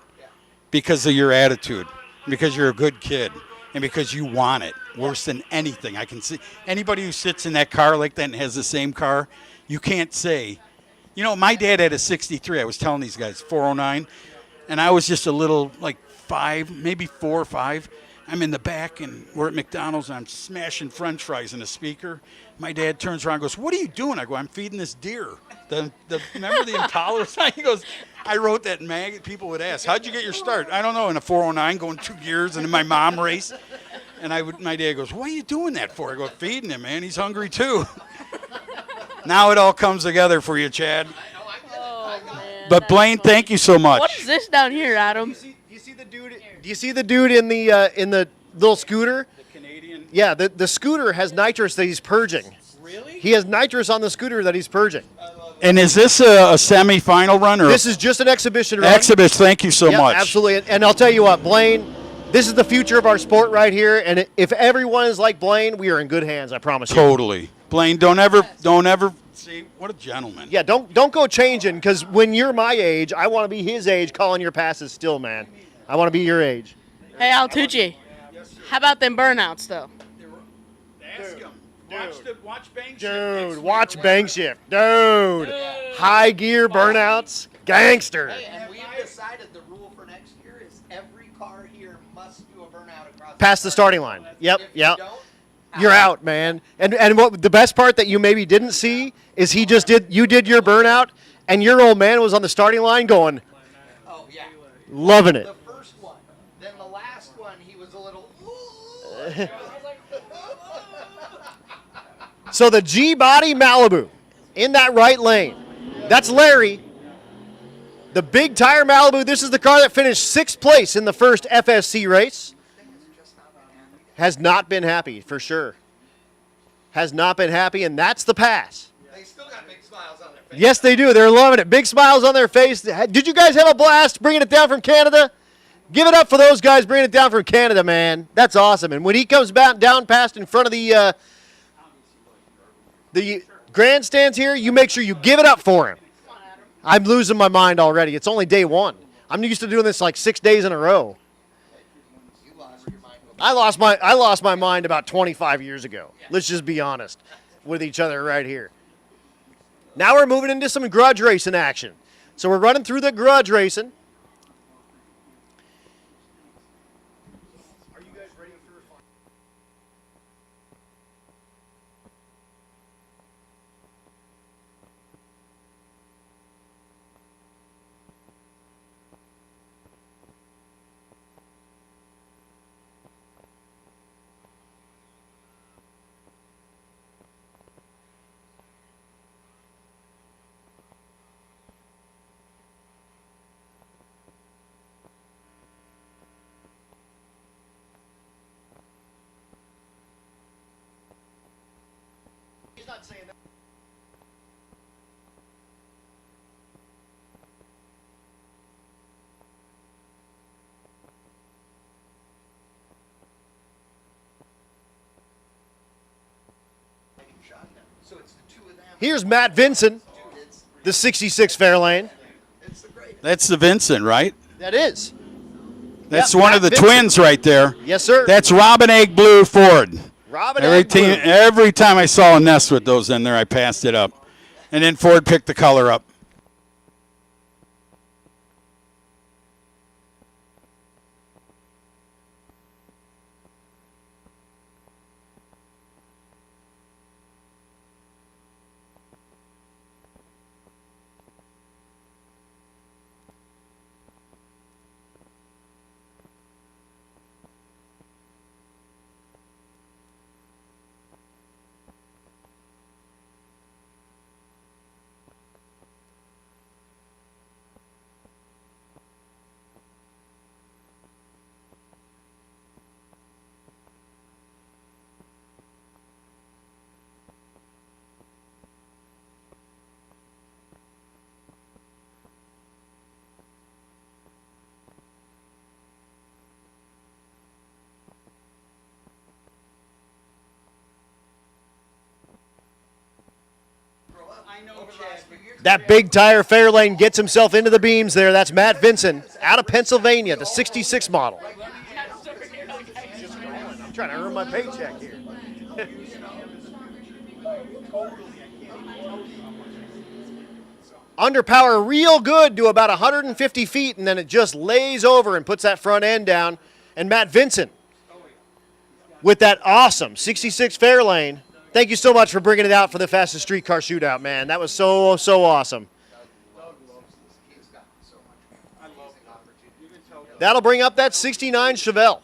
because of your attitude, because you're a good kid, and because you want it worse than anything. I can see anybody who sits in that car like that and has the same car, you can't say. You know, my dad had a 63. I was telling these guys, 409, and I was just a little, like 5, maybe 4 or 5. I'm in the back, and we're at McDonald's, and I'm smashing French fries in a speaker. My dad turns around and goes, "What are you doing?" I go, "I'm feeding this deer." Remember the Impala sign? He goes, "I wrote that mag." People would ask, "How'd you get your start?" I don't know, in a 409 going 2 gears, and in my mom race. And my dad goes, "What are you doing that for?" I go, "Feeding him, man. He's hungry too." Now it all comes together for you, Chad. Oh, man, But that's Blaine, funny. thank you so much. What is this down here, Adam? Do you see the dude in the little scooter? The Canadian. Yeah, the scooter has nitrous that he's purging. Really? He has nitrous on the scooter that he's purging. And is this a semi-final run? Or This is just an exhibition run. Exhibition, thank you so Yeah, much. Absolutely. And I'll tell you what, Blaine, this is the future of our sport right here. And if everyone is like Blaine, we are in good hands. I promise you. Totally. Blaine, don't ever see, what a gentleman. Yeah, don't go changing, because when you're my age, I want to be his age calling your passes still, man. I want to be your age. Hey, Altucci. How about them burnouts, though? Ask him. Watch Bank Dude, watch bank shift. Dude. High gear burnouts. Gangster. Hey, and we've decided the rule for next year is every car here must do a burnout across Past the starting line. Yep, If you yep. don't, You're out, man. And what the best part that you maybe didn't see is you did your burnout, and your old man was on the starting line going, oh yeah, loving it. the first one. Then the last one, he was a little. So the G-Body Malibu in that right lane. That's Larry. The big tire Malibu. This is the car that finished 6th place in the first FSC race. Has not been happy, for sure. Has not been happy, and that's the pass. They still got big smiles on their face. Yes, they do. They're loving it. Big smiles on their face. Did you guys have a blast bringing it down from Canada? Give it up for those guys bringing it down from Canada, man. That's awesome. And when he comes back down past in front of the grandstands here, you make sure you give it up for him. I'm losing my mind already. It's only day 1. I'm used to doing this like 6 days in a row. I lost my mind about 25 years ago. Let's just be honest with each other right here. Now we're moving into some grudge racing action. So we're running through the grudge racing. Are you guys ready for a final? He's not saying that. Here's Matt Vincent, the 66 Fairlane. That's the Vincent, right? That is. That's Yep, one Matt of the Vincent. twins right there. Yes, sir. That's Robin Egg Blue Ford. Robin Egg Blue. Every time I saw a nest with those in there, I passed it up. And then Ford picked the color up. That big tire Fairlane gets himself into the beams there. That's Matt Vincent out of Pennsylvania, the 66 model. I'm trying to earn my paycheck here. Underpower real good to about 150 feet, and then it just lays over and puts that front end down. And Matt Vincent with that awesome 66 Fairlane. Thank you so much for bringing it out for the fastest street car shootout, man. That was so awesome. That'll bring up that 69 Chevelle.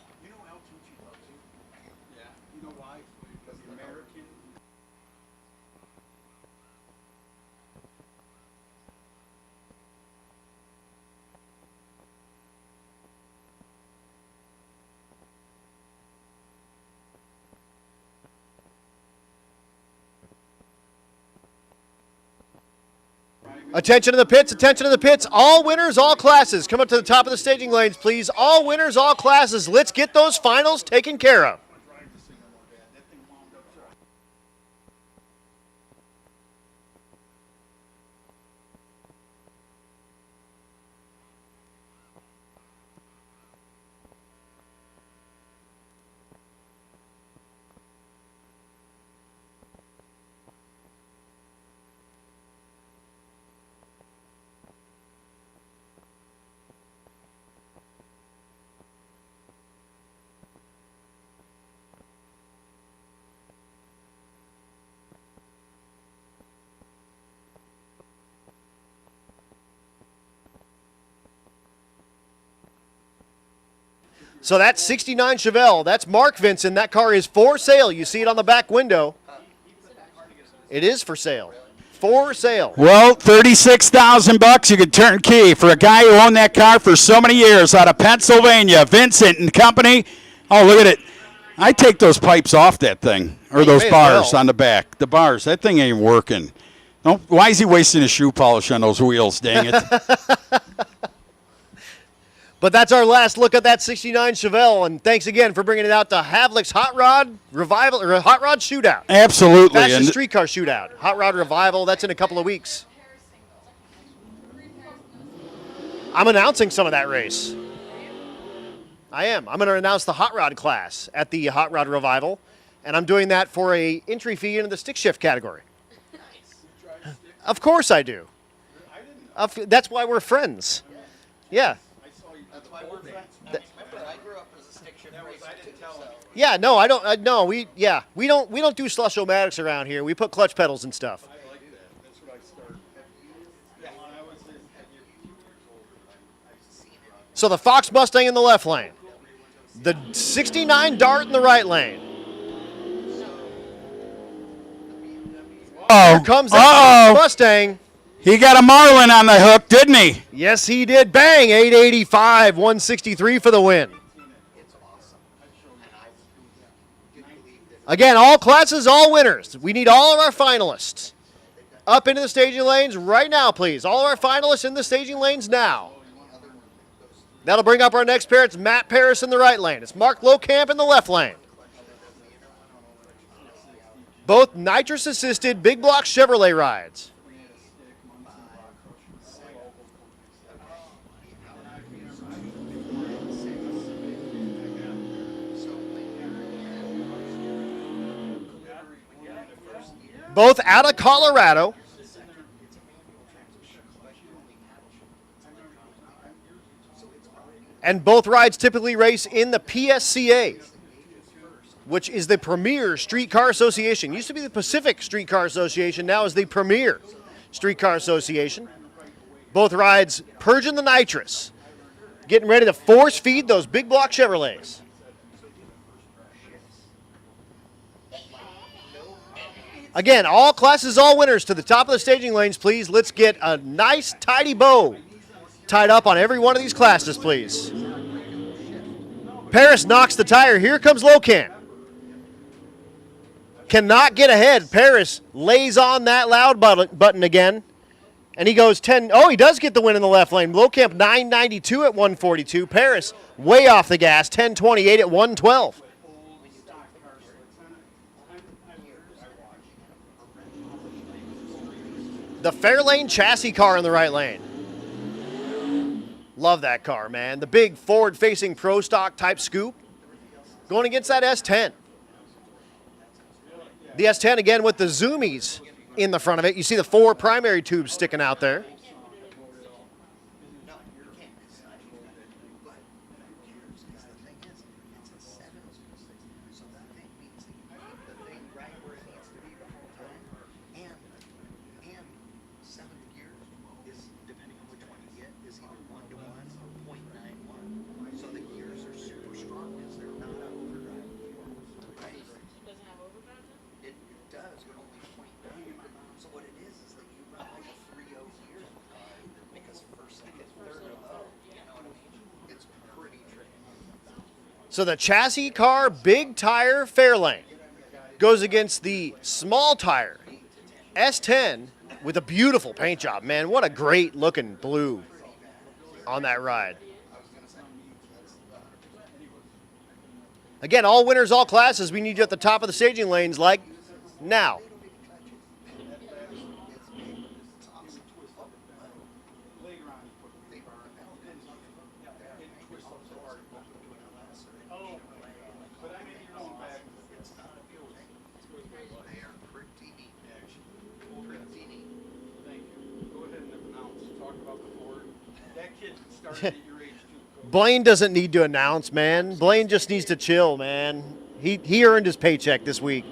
Attention to the pits, attention to the pits. All winners, all classes. Come up to the top of the staging lanes, please. All winners, all classes. Let's get those finals taken care of. So that's 69 Chevelle. That's Mark Vincent. That car is for sale. You see it on the back window. It is for sale. For sale. Well, $36,000 you could turn key for a guy who owned that car for so many years out of Pennsylvania, Vincent and Company. Oh, look at it. I take those pipes off that thing, or those bars on the back. The bars, that thing ain't working. Don't, why is he wasting his shoe polish on those wheels, dang it? But that's our last look at that 69 Chevelle, and thanks again for bringing it out to Havlik's Hot Rod Revival, or Hot Rod Shootout. Absolutely. Fastest street car shootout. Hot Rod Revival, that's in a couple of weeks. I'm announcing some of that race. I am. I'm going to announce the Hot Rod class at the Hot Rod Revival, and I'm doing that for a entry fee into the stick shift category. Of course I do. That's why we're friends. Yeah. Yeah, no, I don't. No, we don't do slush-o-matics around here. We put clutch pedals and stuff. So the Fox Mustang in the left lane, the 69 Dart in the right lane. Oh, here comes that Mustang. He got a Marlin on the hook, didn't he? Yes, he did. Bang, 885, 163 for the win. Again, all classes, all winners. We need all of our finalists up into the staging lanes right now, please. All of our finalists in the staging lanes now. That'll bring up our next pair. It's Matt Paris in the right lane. It's Mark Lowcamp in the left lane. Both nitrous-assisted big block Chevrolet rides. Both out of Colorado. And both rides typically race in the PSCA, which is the Premier Streetcar Association. Used to be the Pacific Streetcar Association, now is the Premier Streetcar Association. Both rides purging the nitrous, getting ready to force feed those big block Chevrolets. Again, all classes, all winners to the top of the staging lanes, please. Let's get a nice, tidy bow tied up on every one of these classes, please. Paris knocks the tire. Here comes Locan. Cannot get ahead. Paris lays on that loud button again. And he goes 10. Oh, he does get the win in the left lane. Locamp 992 at 142. Paris way off the gas, 1028 at 112. The Fairlane chassis car in the right lane. Love that car, man. The big forward-facing Pro Stock type scoop going against that S10. The S10 again with the zoomies in the front of it. You see the 4 primary tubes sticking out there. So the chassis car, big tire Fairlane goes against the small tire S10 with a beautiful paint job. Man, what a great looking blue on that ride. Again, all winners, all classes. We need you at the top of the staging lanes like now. Blaine doesn't need to announce, man. Blaine just needs to chill, man. He earned his paycheck this week.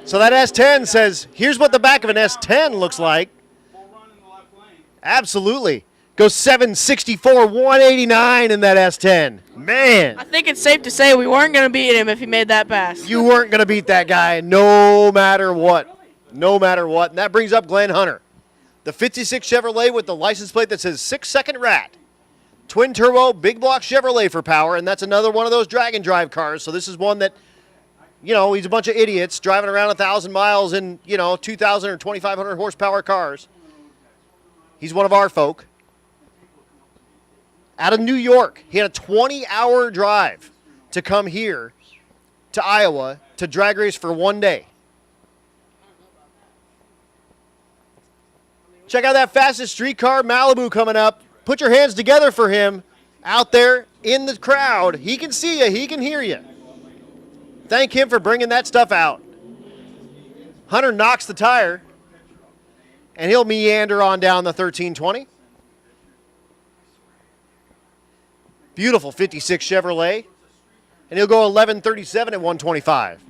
So that S10 says, here's what the back of an S10 looks like. Absolutely. Goes 764, 189 in that S10. Man. I think it's safe to say we weren't going to beat him if he made that pass. You weren't going to beat that guy no matter what. No matter what. And that brings up Glenn Hunter. The 56 Chevrolet with the license plate that says 6-second rat. Twin turbo, big block Chevrolet for power, and that's another one of those drag and drive cars. So this is one that, you know, he's a bunch of idiots driving around 1,000 miles in, 2,000 or 2,500 horsepower cars. He's one of our folk. Out of New York, he had a 20-hour drive to come here to Iowa to drag race for one day. Check out that fastest streetcar, Malibu, coming up. Put your hands together for him out there in the crowd. He can see you. He can hear you. Thank him for bringing that stuff out. Hunter knocks the tire, and he'll meander on down the 1320. Beautiful 56 Chevrolet, and he'll go 1137 at 125.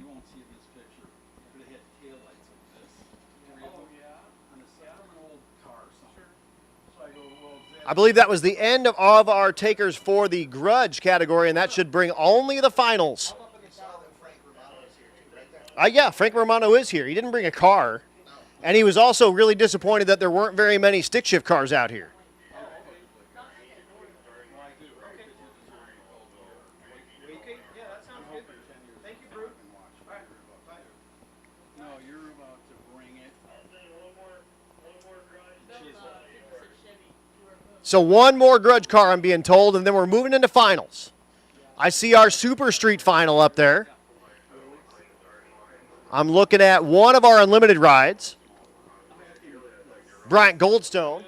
I believe that was the end of our takers for the grudge category, and that should bring only the finals. Yeah, Frank Romano is here. He didn't bring a car, and he was also really disappointed that there weren't very many stick shift cars out here. So one more grudge car, I'm being told, and then we're moving into finals. I see our Super Street final up there. I'm looking at one of our unlimited rides. Bryant Goldstone.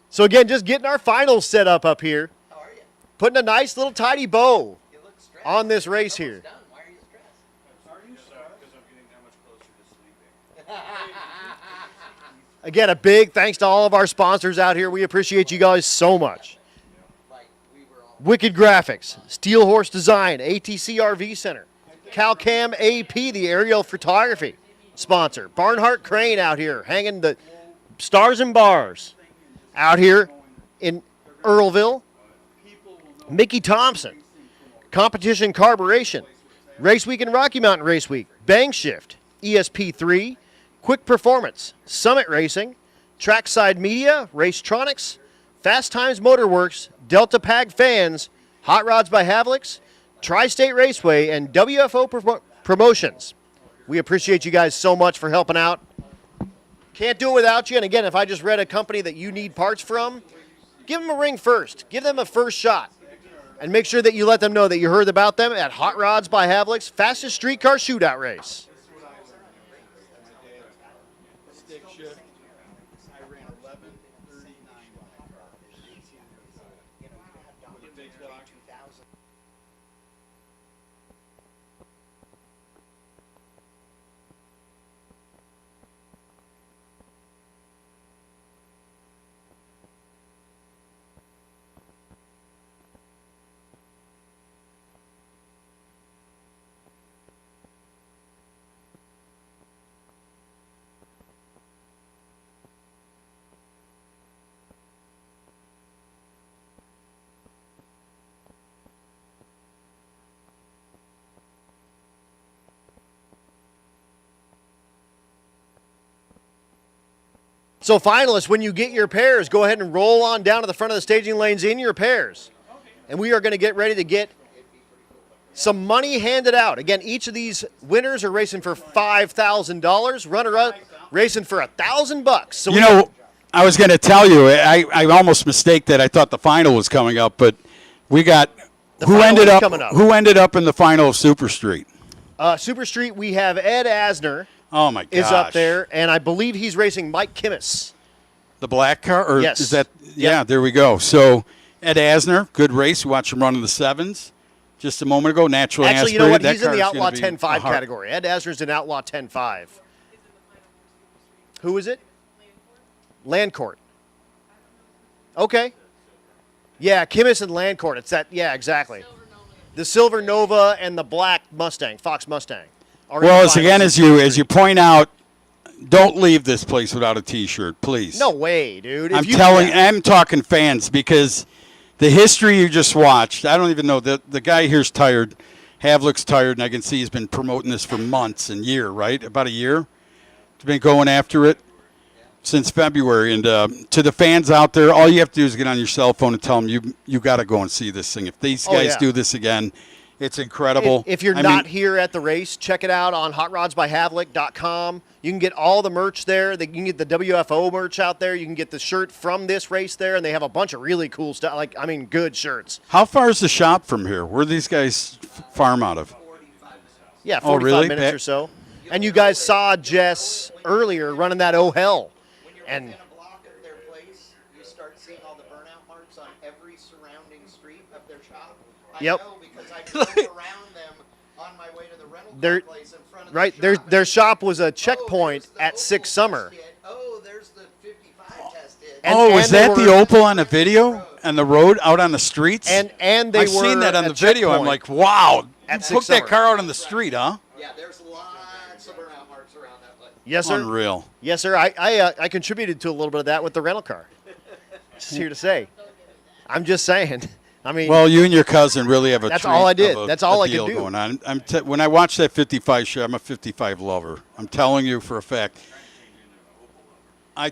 So again, just getting our finals set up here. How are you? Putting a nice little tidy bow on this race here. Why are you stressed? Are you stressed? Because I'm getting that much closer to sleeping. Again, a big thanks to all of our sponsors out here. We appreciate you guys so much. Wicked Graphics, Steel Horse Design, ATC RV Center, CalCam AP, the aerial photography sponsor. Barnhart Crane out here hanging the stars and bars out here in Earlville. Mickey Thompson, Competition Carburation, Race Week and Rocky Mountain Race Week, Bang Shift, ESP3, Quick Performance, Summit Racing, Trackside Media, Racetronics, Fast Times Motorworks, Delta Pag Fans, Hot Rods by Havlik's, Tri-State Raceway, and WFO Promotions. We appreciate you guys so much for helping out. Can't do it without you. And again, if I just read a company that you need parts from, give them a ring first. Give them a first shot. And make sure that you let them know that you heard about them at Hot Rods by Havlik's fastest streetcar shootout race. Stick shift. I ran 11:39. With a big block. So finalists, when you get your pairs, go ahead and roll on down to the front of the staging lanes in your pairs. And we are going to get ready to get some money handed out. Again, each of these winners are racing for $5,000. Runner-up racing for $1,000. So you know, I was going to tell you, I almost mistaked that. I thought the final was coming up, but we got who ended up in the final of Super Street. Super Street, we have Ed Asner. Oh my gosh. Is up there, and I believe he's racing Mike Kimmis. The black car? Or yes. Is that? Yeah, there we go. So Ed Asner, good race. We watched him run in the sevens just a moment ago. Naturally Actually, you know what? aspirated. He's in the Outlaw 10.5 category. Ed Asner's in Outlaw 10.5. Who is it? Landcourt. Okay. Yeah, Kimmis and Landcourt. It's that. Yeah, exactly. The Silver Nova and the black Mustang, Fox Mustang. Well, as you point out, don't leave this place without a T-shirt, please. No way, dude. I'm talking fans, because the history you just watched, I don't even know. The guy here's tired. Havlik's tired, and I can see he's been promoting this for months and right? About a year. He's been going after it since February. And to the fans out there, all you have to do is get on your cell phone and tell them you got to go and see this thing. If these guys do this again, it's incredible. If you're not here at the race, check it out on hotrodsbyhavlik.com. You can get all the merch there. You can get the WFO merch out there. You can get the shirt from this race there, and they have a bunch of really cool stuff. Good shirts. How far is the shop from here? Where do these guys farm out of? 45 minutes or so. And you guys saw Jess earlier running that Oh Hell. And you start seeing all the burnout marks on every surrounding street of their shop. Yep. I know because I drove around them on my way to the rental car place in front of the shop. Their shop was a checkpoint at Six Summer. Oh, there's the 55 tested. Is that the Opel on the video and the road out on the streets? And they I've seen that on the video. I'm like, wow, you took that car out on the street, huh? Yeah, there's lots of burnout marks around that place. Yes, sir. Unreal. Yes, sir. I contributed to a little bit of that with the rental car. Just here to say. I'm just saying. I mean, well, you and your cousin really have a that's treat all I did. of a- That's all a I could deal do. going on. When I watch that 55 Chevy, I'm a 55 lover. I'm telling you for a fact. My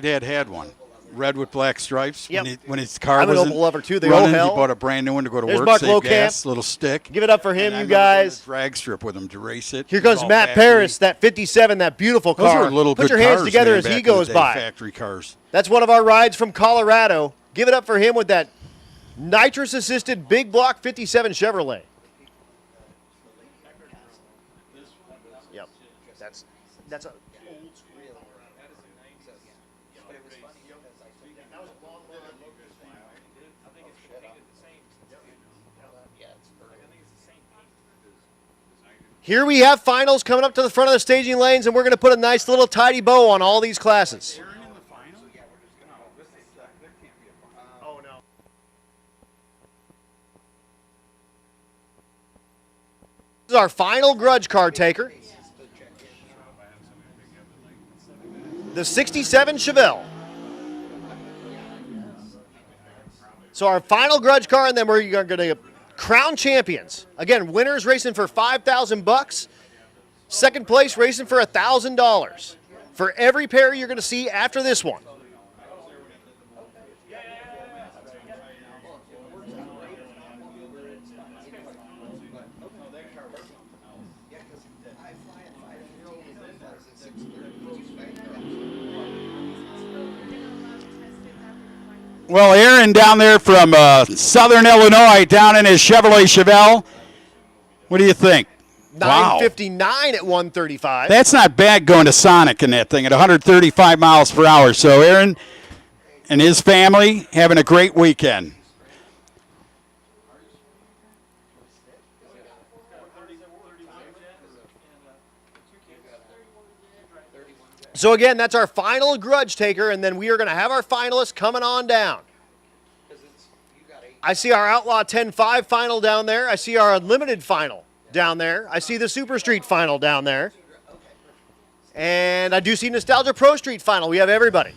dad had one, red with black stripes. Yep. When his car I'm an wasn't Opel lover, too. They running, all hell. he bought a brand new one to go to There's work, Mark save Lokamp. gas, little stick. Give it up for him, And I you remember going to guys. the drag strip with him to race it. Here It was goes all Matt factory. Paris, that 57, that beautiful Those car. were little Put good your hands cars, together man, as back he in the goes day, by. Factory cars. That's one of our rides from Colorado. Give it up for him with that nitrous-assisted big block 57 Chevrolet. Yep, that's a. Here we have finals coming up to the front of the staging lanes, and we're going to put a nice little tidy bow on all these classes. Oh, no. This is our final grudge car taker. The 67 Chevelle. So our final grudge car, and then we're going to crown champions. Again, winners racing for $5,000. Second place racing for $1,000. For every pair you're going to see after this one. Well, Aaron down there from Southern Illinois, down in his Chevrolet Chevelle. What do you think? 959 at 135. That's not bad going to Sonic in that thing at 135 miles per hour. So Aaron and his family having a great weekend. So again, that's our final grudge taker, and then we are going to have our finalists coming on down. I see our Outlaw 10-5 final down there. I see our Unlimited final down there. I see the Super Street final down there. And I do see Nostalgia Pro Street final. We have everybody.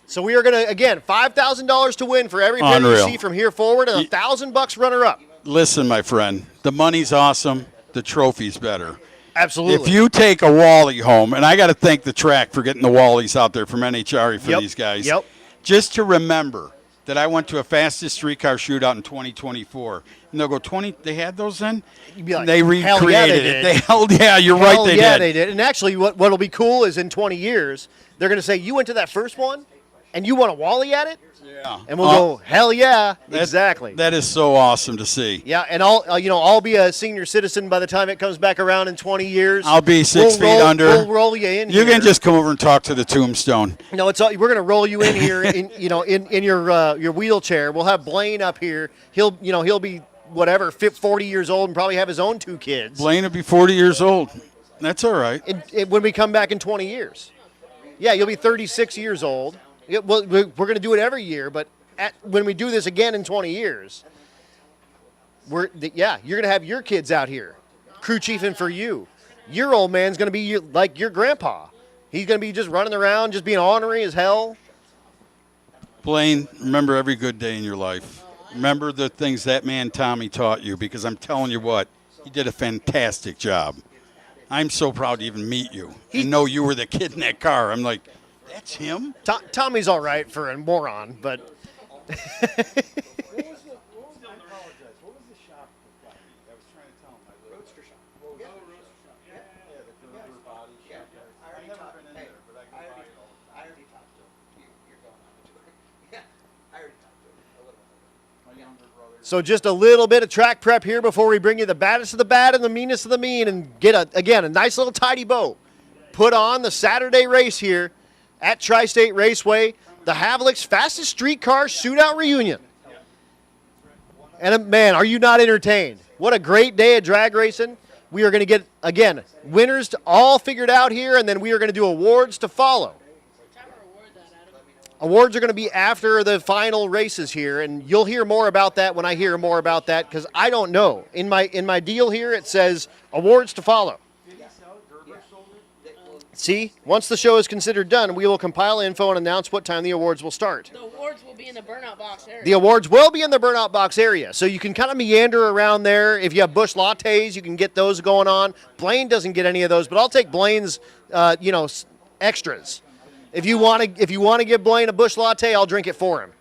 So we are going to, again, $5,000 to win for every pair you Unreal. see from here forward, and $1,000 runner-up. Listen, my friend, the money's awesome. The trophy's better. Absolutely. If you take a Wally home, and I got to thank the track for getting the Wallies out there from NHRE for Yep. these guys. Yep. Just to remember that I went to a fastest streetcar shootout in 2024. And they'll go, 20, they had those then? You'd be like, They hell recreated yeah, they it. did. They held, yeah, you're Hell right, they yeah, did. they did. And actually, what'll be cool is in 20 years, they're going to say, you went to that first one, and you won a Wally at it? Yeah. And we'll go, hell yeah, That- exactly. That is so awesome to see. Yeah, and I'll be a senior citizen by the time it comes back around in 20 years. I'll be 6 feet under. We'll roll you in. You here. can just come over and talk to the tombstone. No, we're gonna roll you in here in your wheelchair. We'll have Blaine up here. He'll be whatever 40 years old and probably have his own 2 kids. Blaine will be 40 years old. That's all right. When we come back in 20 years. Yeah, you'll be 36 years old. Well, we're going to do it every year, but when we do this again in 20 years, you're going to have your kids out here, crew chiefing for you. Your old man's going to be like your grandpa. He's going to be just running around, just being ornery as hell. Blaine, remember every good day in your life. Remember the things that man Tommy taught you, because I'm telling you what, he did a fantastic job. I'm so proud to even meet you and know you were the kid in that car. I'm like, that's him? Tommy's all right for a moron, but... So just a little bit of track prep here before we bring you the baddest of the bad and the meanest of the mean, and get a nice little tidy bow put on the Saturday race here at Tri-State Raceway, the Havlik's fastest streetcar shootout reunion. And man, are you not entertained? What a great day of drag racing. We are going to get, again, winners all figured out here, and then we are going to do awards to follow. Awards are going to be after the final races here, and you'll hear more about that when I hear more about that, because I don't know. In my deal here, it says awards to follow. See, once the show is considered done, we will compile info and announce what time the awards will start. The awards awards will be in the burnout box area. The awards will be in the burnout box area, so you can kind of meander around there. If you have Busch lattes, you can get those going on. Blaine doesn't get any of those, but I'll take Blaine's, extras. If you want to give Blaine a Busch latte, I'll drink it for him.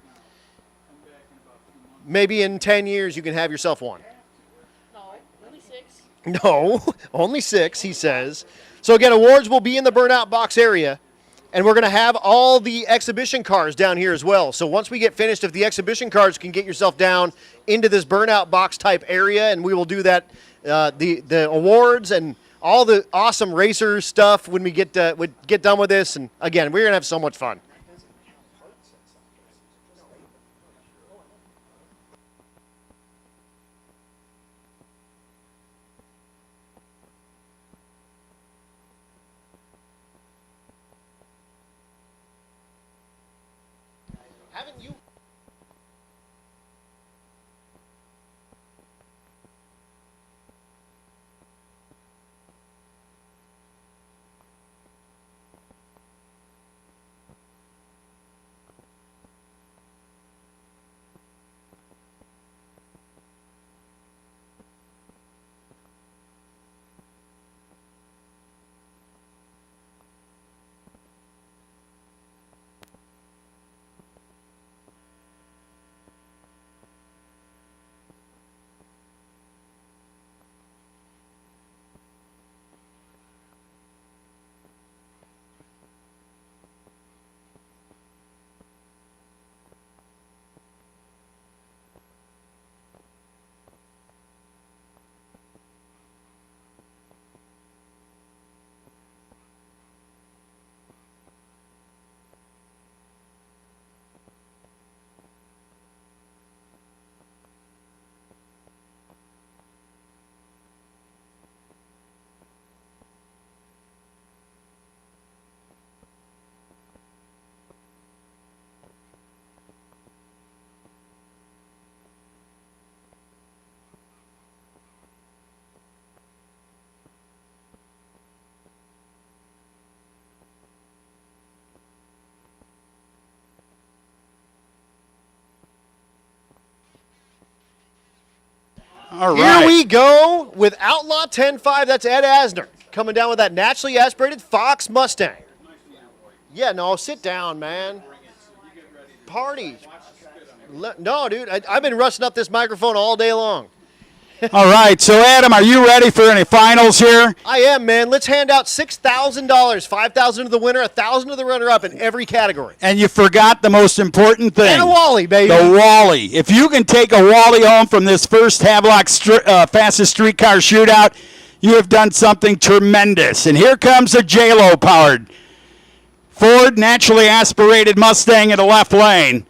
Maybe in 10 years you can have yourself one. No, only 6. No, only 6, he says. So again, awards will be in the burnout box area, and we're going to have all the exhibition cars down here as well. So once we get finished, if the exhibition cars can get yourself down into this burnout box type area, and we will do that, the awards and all the awesome racer stuff when we get done with this. And again, we're going to have so much fun. Haven't you? All right. Here we go with Outlaw 10.5. That's Ed Asner coming down with that naturally aspirated Fox Mustang. Yeah, no, sit down, man. Party. No, dude, I've been rusting up this microphone all day long. All right, so Adam, are you ready for any finals here? I am, man. Let's hand out $6,000, $5,000 to the winner, $1,000 to the runner-up in every category. And you forgot the most important thing. And a Wally, baby. The Wally. If you can take a Wally home from this first Havlik fastest streetcar shootout, you have done something tremendous. And here comes a J-Lo powered Ford naturally aspirated Mustang in the left lane.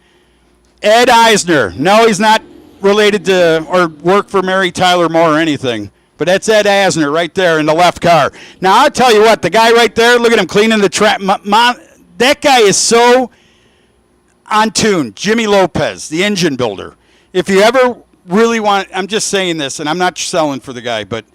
Ed Eisner. No, he's not related to or work for Mary Tyler Moore or anything. But that's Ed Asner right there in the left car. Now, I'll tell you what, the guy right there, look at him cleaning the track. That guy is so on tune. Jimmy Lopez, the engine builder. If you ever really want, I'm just saying this, and I'm not selling for the guy, but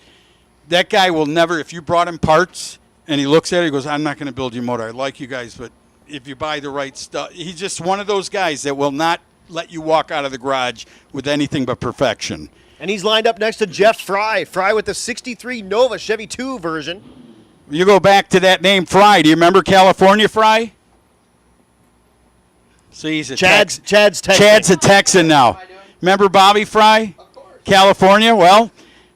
that guy will never, if you brought him parts and he looks at it, he goes, I'm not going to build your motor. I like you guys, but if you buy the right stuff, he's just one of those guys that will not let you walk out of the garage with anything but perfection. And he's lined up next to Jeff Fry. Fry with the 63 Nova Chevy 2 version. You go back to that name Fry. Do you remember California Fry? See, he's a Chad's Texan. Chad's a Texan now. Remember Bobby Fry? California? Well,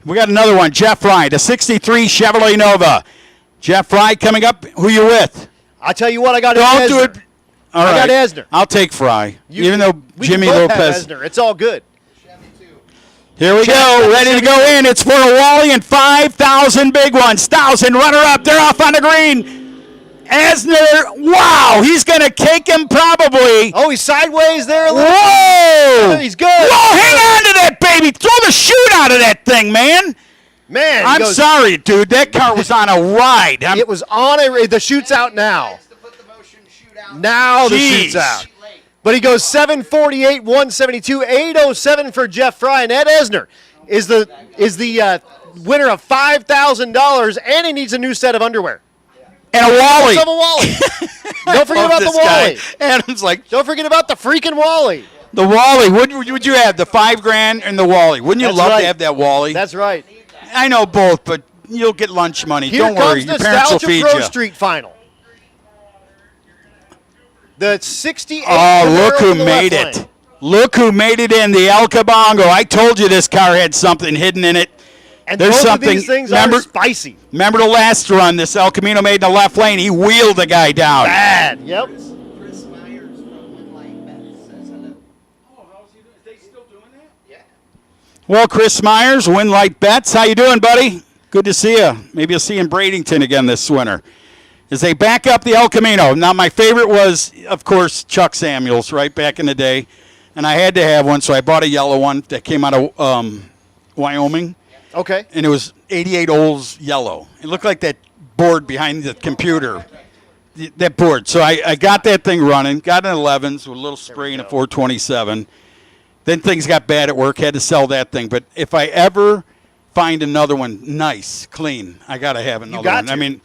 we got another one. Jeff Fry, the 63 Chevrolet Nova. Jeff Fry coming up. Who you with? I tell you what, I got Don't do it. All right. I got Esner. I'll take Fry, even though We Jimmy can both Lopez. have Esner. It's all good. Here we go, ready to go in. It's for a Wally and 5,000 big ones. 1,000 runner-up. They're off on the green. Esner, wow, he's going to cake him probably. Oh, he's sideways there a little. Whoa! He's good. Whoa, hang on to that, baby. Throw the shoot out of that thing, man. Man, I'm sorry, dude. That car was on a ride. It was on a. The shoot's out now. Now the shoot's out. But he goes 748, 172, 807 for Jeff Fry, and Ed Esner is the winner of $5,000, and he needs a new set of underwear. And a Wally. A Wally. Don't forget about the Wally. Adam's like, don't forget about the freaking Wally. The Wally. What would you have? The $5,000 and the Wally. Wouldn't you That's love right. to have that Wally? That's right. I know both, but you'll get lunch money. Here Don't worry. comes Your parents will Nostalgia feed Pro you. Street final. The 68. Oh, Camaro look who in the made left it. lane. Look who made it in, the El Cabongo. I told you this car had something hidden in it. And There's both something. of these things are spicy. Remember the last run, this El Camino made in the left lane? He wheeled the guy down. Bad. Yep. Chris Myers from Light Bet says hello. Oh, how's he doing? Is they still doing that? Yeah. Well, Chris Myers, Winlight Bets. How you doing, buddy? Good to see you. Maybe you'll see you in Bradenton again this winter. As they back up the El Camino. Now, my favorite was, of course, Chuck Samuels, right back in the day. And I had to have one, so I bought a yellow one that came out of Wyoming. Okay. And it was 88 Olds yellow. It looked like that board behind the computer. That board. So I got that thing running, got an 11s with a little spray and a 427. Then things got bad at work, had to sell that thing. But if I ever find another one nice, clean, I got to have another got one. to. I mean,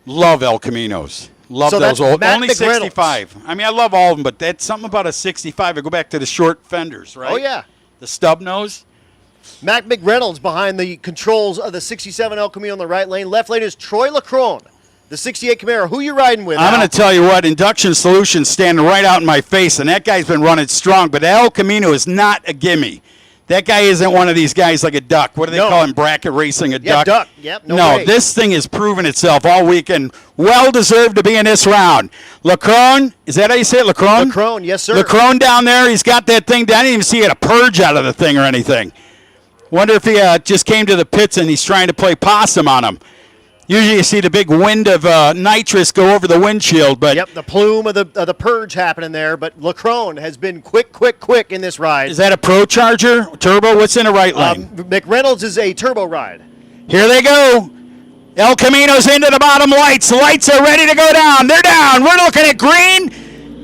love El Caminos. Love So those that's old. Matt Only McReynolds. 65. I mean, I love all of them, but that's something about a 65. I go back to the short fenders, right? Oh, yeah. The stub nose. Mac McReynolds behind the controls of the 67 El Camino in the right lane. Left lane is Troy LeCrone, the 68 Camaro. Who you riding with? I'm Al? going to tell you what, Induction Solutions standing right out in my face, and that guy's been running strong, but El Camino is not a gimme. That guy isn't one of these guys like a duck. What do they No. call him, bracket racing, a Yeah, duck? duck. Yep, no way. This thing has proven itself all weekend. Well deserved to be in this round. LeCrone, is that how you say it, LeCrone? LeCrone, yes, sir. LeCrone down there, he's got that thing down. I didn't even see it a purge out of the thing or anything. Wonder if he just came to the pits and he's trying to play possum on him. Usually you see the big wind of nitrous go over the windshield, but Yep, the plume of the purge happening there, but LeCrone has been quick in this ride. is that a Pro Charger turbo? What's in the right lane? McReynolds is a turbo ride. Here they go. El Camino's into the bottom lights. Lights are ready to go down. They're down. We're looking at green,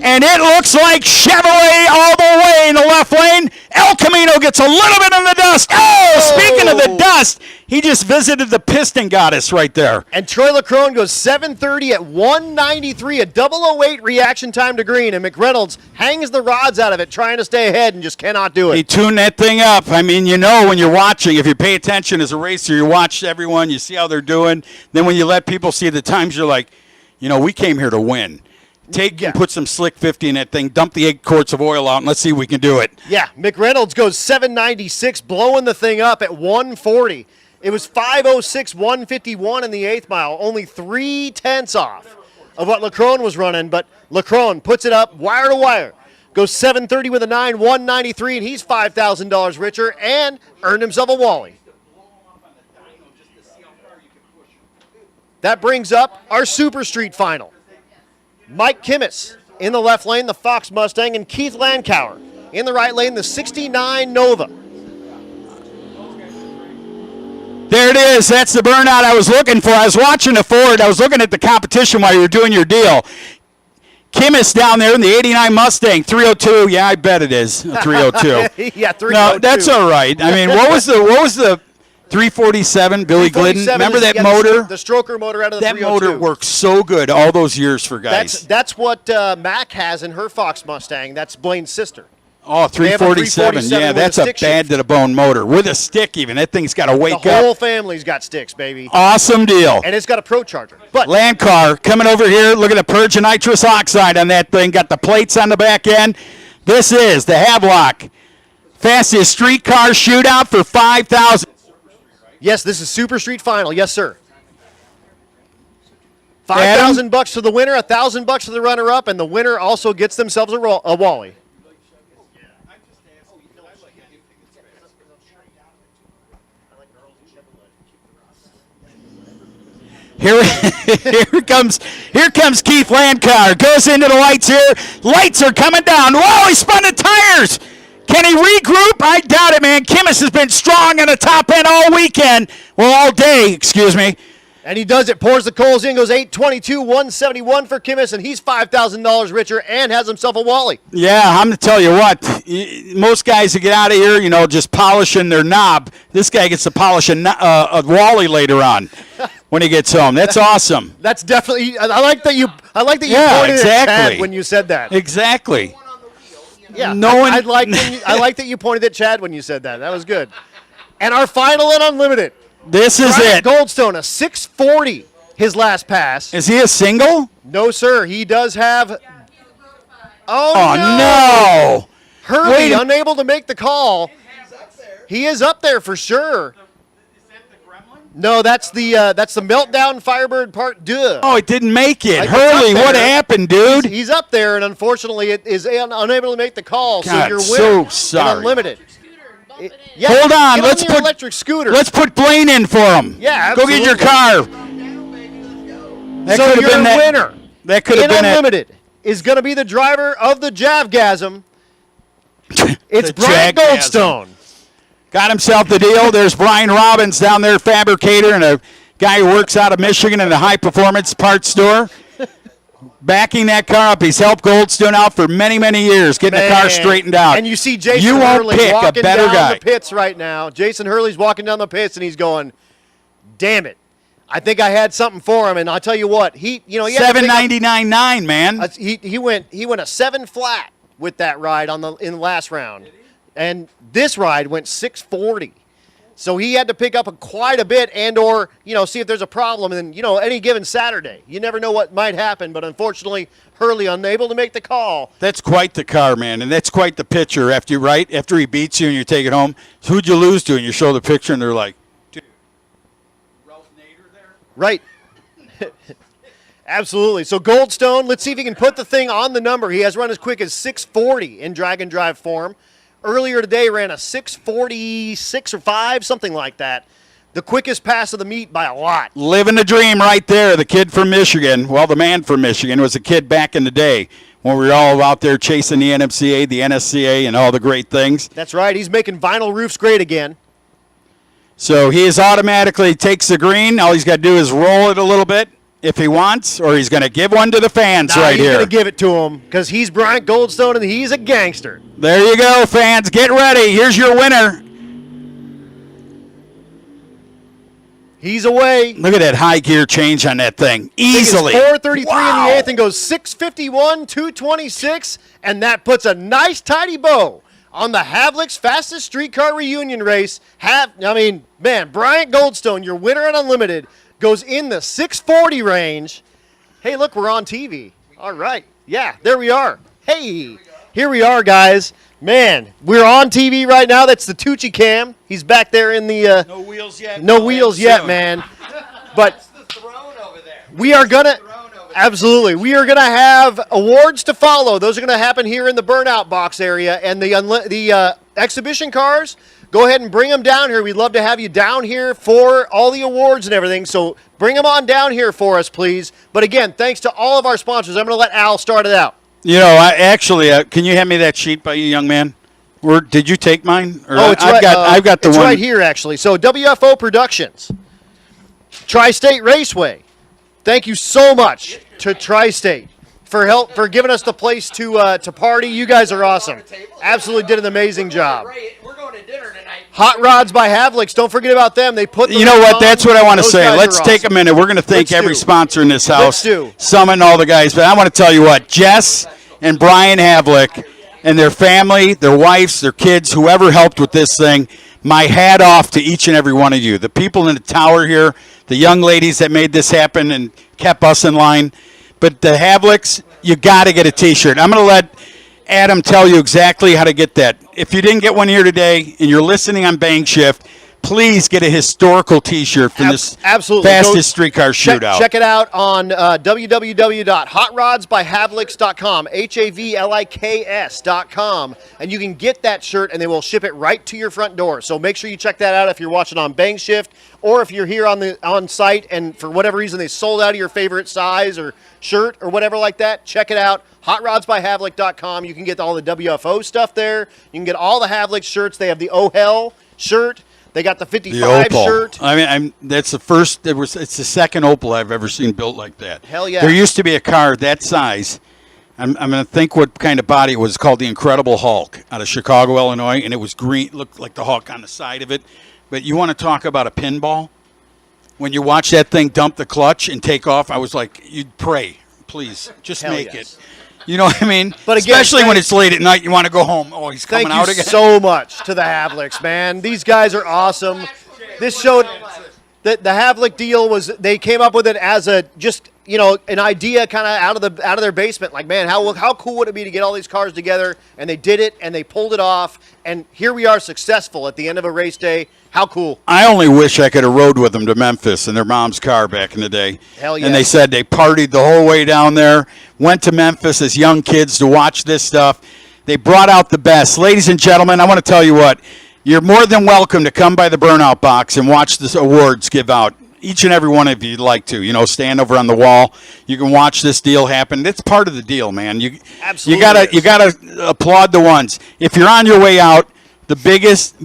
and it looks like Chevrolet all the way in the left lane. El Camino gets a little bit in the dust. Oh, speaking of the dust, he just visited the piston goddess right there. And Troy LeCrone goes 730 at 193, a 008 reaction time to green, and McReynolds hangs the rods out of it, trying to stay ahead and just cannot do it. He tuned that thing up. I mean, you know when you're watching, if you pay attention as a racer, you watch everyone, you see how they're doing. Then when you let people see the times, you're like, you know, we came here to win. Take and put some Slick 50 in that thing, dump the 8 quarts of oil out, and let's see if we can do it. Yeah, McReynolds goes 796, blowing the thing up at 140. It was 506, 151 in the 8th mile, only 3/10 off of what LeCrone was running, but LeCrone puts it up wire to wire. Goes 730 with a 9, 193, and he's $5,000 richer and earned himself a Wally. That brings up our Super Street final. Mike Kimmis in the left lane, the Fox Mustang, and Keith Landauer in the right lane, the 69 Nova. There it is. That's the burnout I was looking for. I was watching the Ford. I was looking at the competition while you were doing your deal. Kimmis down there in the 89 Mustang, 302. Yeah, I bet it is a 302. Yeah, 302. No, that's all right. I mean, what was the 347 Billy Glidden? 347 Remember is- that yeah, motor? The stroker motor out of the That 302. motor worked so good all those years for guys. That's what Mac has in her Fox Mustang. That's Blaine's sister. Oh, They have a 347. 347 Yeah, with that's a a stick bad shift. to the bone motor. With a stick even. That thing's got to wake The up. whole family's got sticks, baby. Awesome deal. And it's got a Pro Charger. But Land car coming over here. Look at the purge of nitrous oxide on that thing. Got the plates on the back end. This is the Havlik fastest street car shootout for 5,000. yes, this is Super Street Final. Yes, sir. $5,000 to the winner, $1,000 to the runner-up, and the winner also gets themselves a Wally. Here comes Keith Landauer. Goes into the lights here. Lights are coming down. Whoa, he spun the tires. Can he regroup? I doubt it, man. Kimmis has been strong on the top end all weekend. Well, all day, excuse me. And he does it, pours the coals in, goes 822, 171 for Kimmis, and he's $5,000 richer and has himself a Wally. Yeah, I'm going to tell you what. Most guys that get out of here, just polishing their knob. This guy gets to polish a Wally later on when he gets home. That's awesome. That's definitely. I like that you pointed exactly. at Chad when you said that. Exactly. Yeah, No one. I like that you pointed at Chad when you said that. That was good. And our final and unlimited. This is Bryant it. Goldstone, a 640, his last pass. Is he a single? No, sir. He does have. Oh, no. Hurley unable to make the call. He is up there for sure. No, that's the Meltdown Firebird Part 2. Oh, it didn't make it. Like, Hurley, what happened, dude? He's up there, and unfortunately, it is unable to make the call. God, so you're so winning sorry. unlimited. Hold on, get let's your put electric scooter. Let's put Blaine in for him. Yeah, go get your car. That so could have your been that winner. That could have been unlimited is going to be the driver of the Javgasm. It's The Bryant Javgasm. Goldstone. Got himself the deal. There's Brian Robbins down there, fabricator, and a guy who works out of Michigan in a high-performance parts store. Backing that car up. He's helped Goldstone out for many, many years, getting the car straightened out. And you see Jason You won't Hurley pick a walking better down guy. the pits right now. Jason Hurley's walking down the pits, and he's going, damn it. I think I had something for him, and I'll tell you what. He had to pick up- $799.9, man. He went a 7 flat with that ride in the last round. And this ride went 640. So he had to pick up quite a bit and/or see if there's a problem. And any given Saturday, you never know what might happen. But unfortunately, Hurley unable to make the call. That's quite the car, man, and that's quite the picture. After he beats you and you take it home, who'd you lose to? And you show the picture, and they're like, dude, Ralph Nader there. Right. Absolutely. So Goldstone, let's see if he can put the thing on the number. He has run as quick as 640 in drag and drive form. Earlier today ran a 646 or 5, something like that. The quickest pass of the meet by a lot. living the dream right there. The kid from Michigan, well, the man from Michigan was a kid back in the day when we were all out there chasing the NMCA, the NSCA, and all the great things. That's right. He's making vinyl roofs great again. So he is automatically takes the green. All he's got to do is roll it a little bit if he wants, or he's going to give one to the fans right he's here. going to give it to him because he's Bryant Goldstone and he's a gangster. There you go, fans. Get ready. Here's your winner. He's away. Look at that high gear change on that thing. Easily. 433 in Wow. the eighth and goes 651, 226, and that puts a nice tidy bow on the Havlik's fastest streetcar reunion race. Bryant Goldstone, your winner at Unlimited, goes in the 640 range. Hey, look, we're on TV. All right. Yeah, there we are. Hey, here we are, guys. Man, we're on TV right now. That's the Tucci cam. He's back there in the... no wheels yet. No wheels yet, man. But we are going to... Absolutely. We are going to have awards to follow. Those are going to happen here in the Burnout Box area. And the exhibition cars, go ahead and bring them down here. We'd love to have you down here for all the awards and everything. So bring them on down here for us, please. But again, thanks to all of our sponsors. I'm going to let Al start it out. Can you hand me that sheet by you, young man? Or did you take mine? Or It's I've got the it's one right here, actually. So WFO Productions, Tri-State Raceway. Thank you so much to Tri-State for giving us the place to party. You guys are awesome. Absolutely did an amazing job. We're going to dinner tonight. Hot Rods by Havlik's. Don't forget about them. They put. You know what? That's what I want to Those say. guys Let's are take a awesome. minute. We're going to thank Let's every do. sponsor in this house. Let's do. Summon all the guys. But I want to tell you what, Jess and Brian Havlik and their family, their wives, their kids, whoever helped with this thing, my hat off to each and every one of you. The people in the tower here, the young ladies that made this happen and kept us in line. But the Havliks, you got to get a T-shirt. I'm going to let Adam tell you exactly how to get that. If you didn't get one here today and you're listening on Bang Shift, please get a historical T-shirt from this absolutely. fastest streetcar shootout. Check it out on www.hotrodsbyhavliks.com, HAVLIKS.com, and you can get that shirt, and they will ship it right to your front door. So make sure you check that out if you're watching on Bang Shift, or if you're here on site and for whatever reason they sold out of your favorite size or shirt or whatever like that. Check it out. HotRodsByHavlik.com. You can get all the WFO stuff there. You can get all the Havlik shirts. They have the Oh Hell shirt. They got the The 55 Opal. shirt. I mean, that's the first. It's the second Opal I've ever seen built like that. Hell yeah. There used to be a car that size. I'm going to think what kind of body it was. Called the Incredible Hulk out of Chicago, Illinois, and it was green. Looked like the Hulk on the side of it. But you want to talk about a pinball? When you watch that thing dump the clutch and take off, I was like, you'd pray, please, just Hell make yes. it. You know what I mean? But again, especially when it's late at night, you want to go home. Oh, he's coming Thank out you again. so much to the Havliks, man. These guys are awesome. This showed that the Havlik deal was they came up with it as a just an idea kind of out of their basement. Like, man, how cool would it be to get all these cars together? And they did it, and they pulled it off, and here we are, successful at the end of a race day. How cool! I only wish I could have rode with them to Memphis in their mom's car back in the day. Hell yeah. And they said they partied the whole way down there, went to Memphis as young kids to watch this stuff. They brought out the best. Ladies and gentlemen, I want to tell you what. You're more than welcome to come by the Burnout Box and watch the awards give out. Each and every one of you'd like to, stand over on the wall. You can watch this deal happen. It's part of the deal, man. Absolutely you gotta applaud the ones. If you're on your way out, the biggest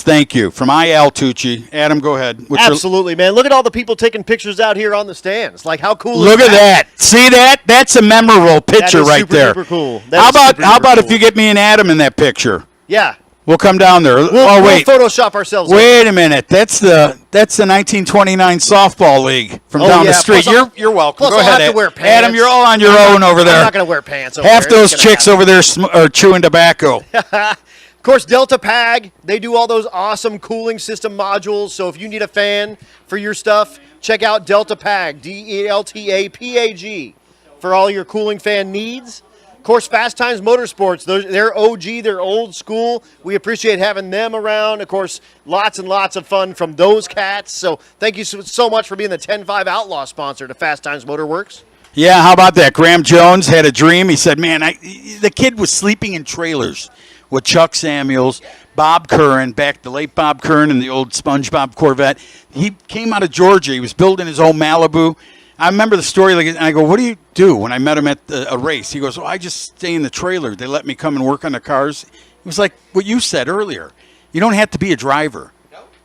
thank you from Al Tucci. Adam, go ahead. Absolutely, man. Look at all the people taking pictures out here on the stands. Like, how cool Look is at that. See that? That's a memorable picture is right super there. duper cool. How That is about super duper if cool. you get me and Adam in that picture? Yeah. We'll come down there. We'll wait. Photoshop ourselves. Wait a minute. That's the 1929 softball league from down the street. Plus You're welcome. Plus Go I'll ahead, have to wear pants. Adam. You're all on your own over there. I'm not going to wear pants over Half there. those It's gonna chicks over there are chewing tobacco. Of course, Delta Pag, they do all those awesome cooling system modules. So if you need a fan for your stuff, check out Delta Pag, DELTAPAG, for all your cooling fan needs. Of course, Fast Times Motorsports, they're OG, they're old school. We appreciate having them around. Of course, lots and lots of fun from those cats. So thank you so much for being the 10-5 Outlaw sponsor to Fast Times Motorworks. Yeah, how about that? Graham Jones had a dream. He said, man, the kid was sleeping in trailers with Chuck Samuels, Bob Curran, the late Bob Curran in the old SpongeBob Corvette. He came out of Georgia. He was building his own Malibu. I remember the story, and I go, what do you do when I met him at a race? He goes, I just stay in the trailer. They let me come and work on the cars. It was like what you said earlier. You don't have to be a driver.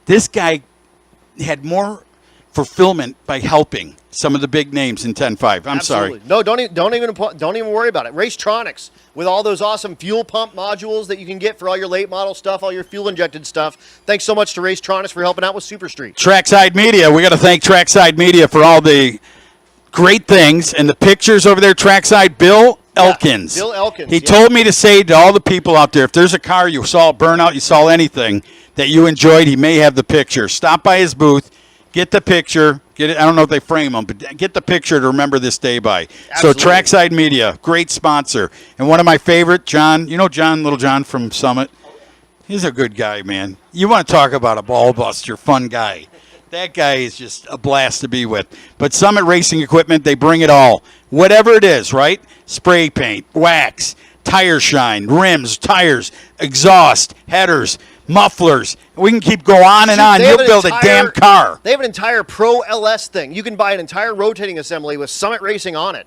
This guy had more fulfillment by helping some of the big names in 10-5. I'm sorry. No, don't even worry about it. Racetronics with all those awesome fuel pump modules that you can get for all your late model stuff, all your fuel injected stuff. Thanks so much to Racetronics for helping out with Super Street. Trackside Media. We got to thank Trackside Media for all the great things and the pictures over there. Trackside Bill Elkins. Bill Elkins. He told me to say to all the people out there, if there's a car you saw burnout, you saw anything that you enjoyed, he may have the picture. Stop by his booth. Get the picture. Get it. I don't know if they frame them, but get the picture to remember this day by. Absolutely. So Trackside Media, great sponsor. And one of my favorite, John, Little John from Summit? He's a good guy, man. You want to talk about a ball buster, fun guy. That guy is just a blast to be with. But Summit Racing Equipment, they bring it all. Whatever it is, right? Spray paint, wax, tire shine, rims, tires, exhaust, headers, mufflers. We can keep go on and on. You'll build a damn car. They have an entire Pro LS thing. You can buy an entire rotating assembly with Summit Racing on it.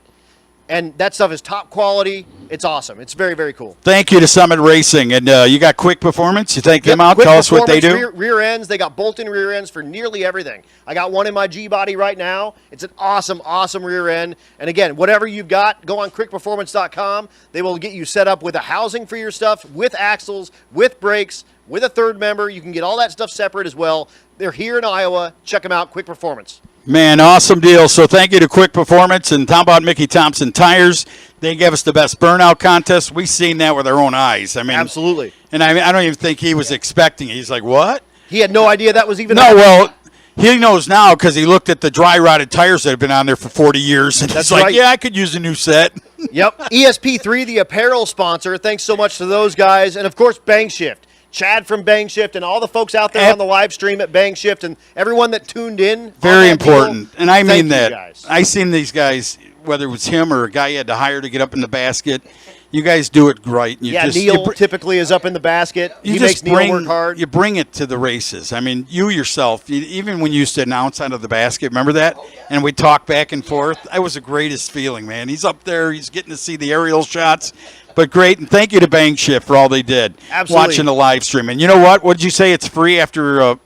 And that stuff is top quality. It's awesome. It's very, very cool. Thank you to Summit Racing. And you got Quick Performance. You thank them out. Quick Tell us what they do. Rear ends. They got bolt-in rear ends for nearly everything. I got one in my G-Body right now. It's an awesome, awesome rear end. And again, whatever you've got, go on quickperformance.com. They will get you set up with a housing for your stuff, with axles, with brakes, with a third member. You can get all that stuff separate as well. They're here in Iowa. Check them out, Quick Performance. Man, awesome deal. So thank you to Quick Performance and how about Mickey Thompson Tires. They gave us the best burnout contest. We've seen that with our own eyes. I mean, absolutely. And I don't even think he was expecting it. He's like, what? He had no idea that was even. No, well, he knows now because he looked at the dry rotted tires that have been on there for 40 years. And That's he's like, right. yeah, I could use a new set. Yep. ESP3, the apparel sponsor. Thanks so much to those guys. And of course, Bang Shift. Chad from Bang Shift and all the folks out there on the live stream at Bang Shift and everyone that tuned in. Very important. And I mean that. Guys. I seen these guys, whether it was him or a guy you had to hire to get up in the basket. You guys do it right. You Yeah, just, Neil typically is up in the basket. He makes Neil work hard. You bring it to the races. I mean, you yourself, even when you used to announce out of the basket, remember that? And we'd talk back and forth. That was the greatest feeling, man. He's up there. He's getting to see the aerial shots. But great, and thank you to Bang Shift for all they did. Absolutely. Watching the live stream. And you know what? What did you say? It's free after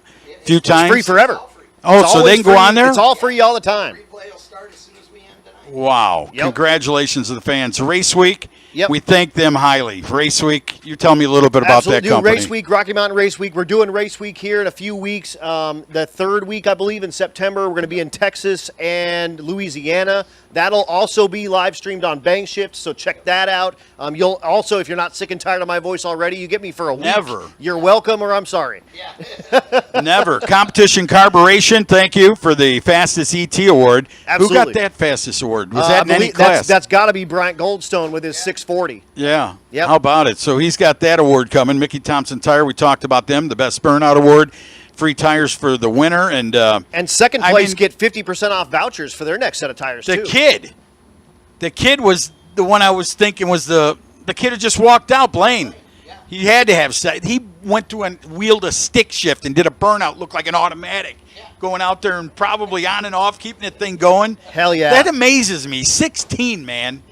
few times? It's free forever. Oh, It's so they always can go free. on there? It's all free all the time. Wow. Yep. Congratulations to the fans. Race Week, Yep. we thank them highly. Race Week, you tell me a little bit about Absolutely. that company. Race Week, Rocky Mountain Race Week. We're doing Race Week here in a few weeks. The third week, I believe, in September. We're going to be in Texas and Louisiana. That'll also be live streamed on Bang Shift, so check that out. You'll also, if you're not sick and tired of my voice already, you get me for a week. Never. You're welcome, or I'm sorry. Never. Competition Carburation, thank you for the fastest ET award. Absolutely. Who got that fastest award? Was that in any that's, class? That's got to be Bryant Goldstone with his 640. Yeah. Yep. How about it? So he's got that award coming. Mickey Thompson Tire, we talked about them, the Best Burnout Award. Free tires for the winner. And second place get 50% off vouchers for their next set of tires, the too. The kid was the one I was thinking was the kid who just walked out, Blaine. He had to have he went to and wheeled a stick shift and did a burnout, looked like an automatic, going out there and probably on and off, keeping that thing going. Hell yeah. That amazes me. 16, man.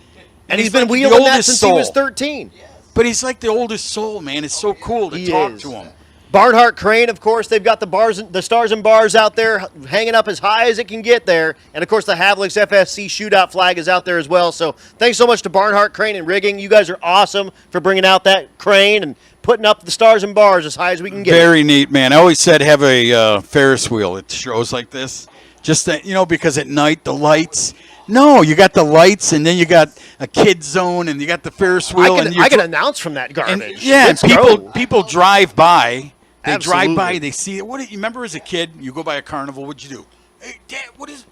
And he's been like the wheeling that oldest since soul. he was 13. But he's like the oldest soul, man. It's so cool to talk to him. Barnhart Crane, of course, they've got the stars and bars out there hanging up as high as it can get there. And, of course, the Havlik's FSC Shootout flag is out there as well. So thanks so much to Barnhart Crane and Rigging. You guys are awesome for bringing out that crane and putting up the stars and bars as high as we can get. Very neat, man. I always said have a Ferris wheel at shows like this. Just that, because at night the lights. No, you got the lights, and then you got a kid zone, and you got the Ferris wheel. I can announce from that garbage. And people drive by. They Absolutely. drive by. They see it. You remember as a kid? You go by a carnival. What'd you do? Hey, Dad, what is?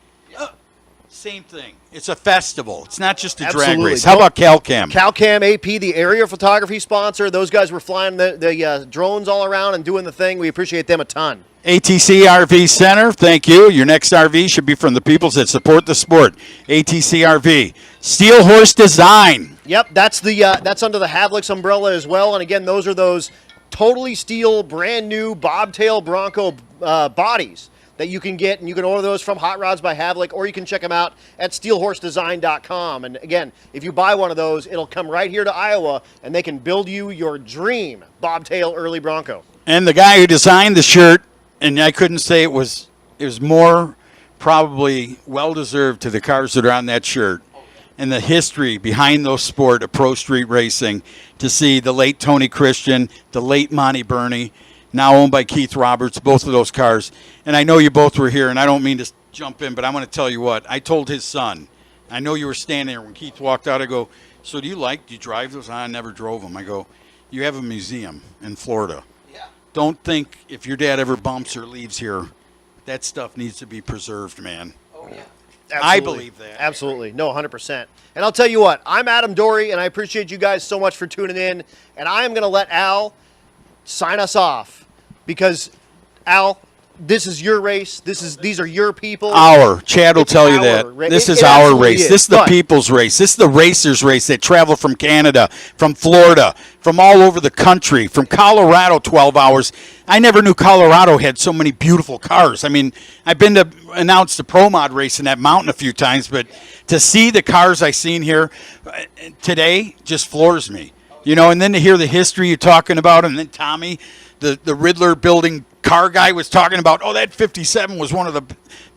Same thing. It's a festival. It's not just a drag Absolutely. race. How about CalCam? CalCam AP, the area photography sponsor. Those guys were flying the drones all around and doing the thing. We appreciate them a ton. ATC RV Center, thank you. Your next RV should be from the peoples that support the sport. ATC RV. Steel Horse Design. Yep, that's under the Havlik's umbrella as well. And again, those are those totally steel, brand new bobtail Bronco bodies that you can get, and you can order those from Hot Rods by Havlik, or you can check them out at steelhorsedesign.com. And again, if you buy one of those, it'll come right here to Iowa, and they can build you your dream bobtail early Bronco. And the guy who designed the shirt, and I couldn't say it was more probably well-deserved to the cars that are on that shirt, and the history behind those sport of pro street racing, to see the late Tony Christian, the late Monty Berney, now owned by Keith Roberts, both of those cars. And I know you both were here, and I don't mean to jump in, but I'm going to tell you what. I told his son, I know you were standing there when Keith walked out. I go, so do you drive those? I never drove them. I go, you have a museum in Florida. Yeah. Don't think if your dad ever bumps or leaves here, that stuff needs to be preserved, man. Oh, yeah. Absolutely. I believe that. Absolutely. No, 100%. And I'll tell you what, I'm Adam Dory, and I appreciate you guys so much for tuning in. And I am going to let Al sign us off, because, Al, this is your race. These are your people. Chad will tell you that. This is our race. This is the people's race. This is the racers' race that travel from Canada, from Florida, from all over the country, from Colorado 12 hours. I never knew Colorado had so many beautiful cars. I mean, I've been to announce the Pro Mod race in that mountain a few times, but to see the cars I seen here today just floors me. And then to hear the history you're talking about, and then Tommy, the Riddler building car guy, was talking about, that 57 was one of the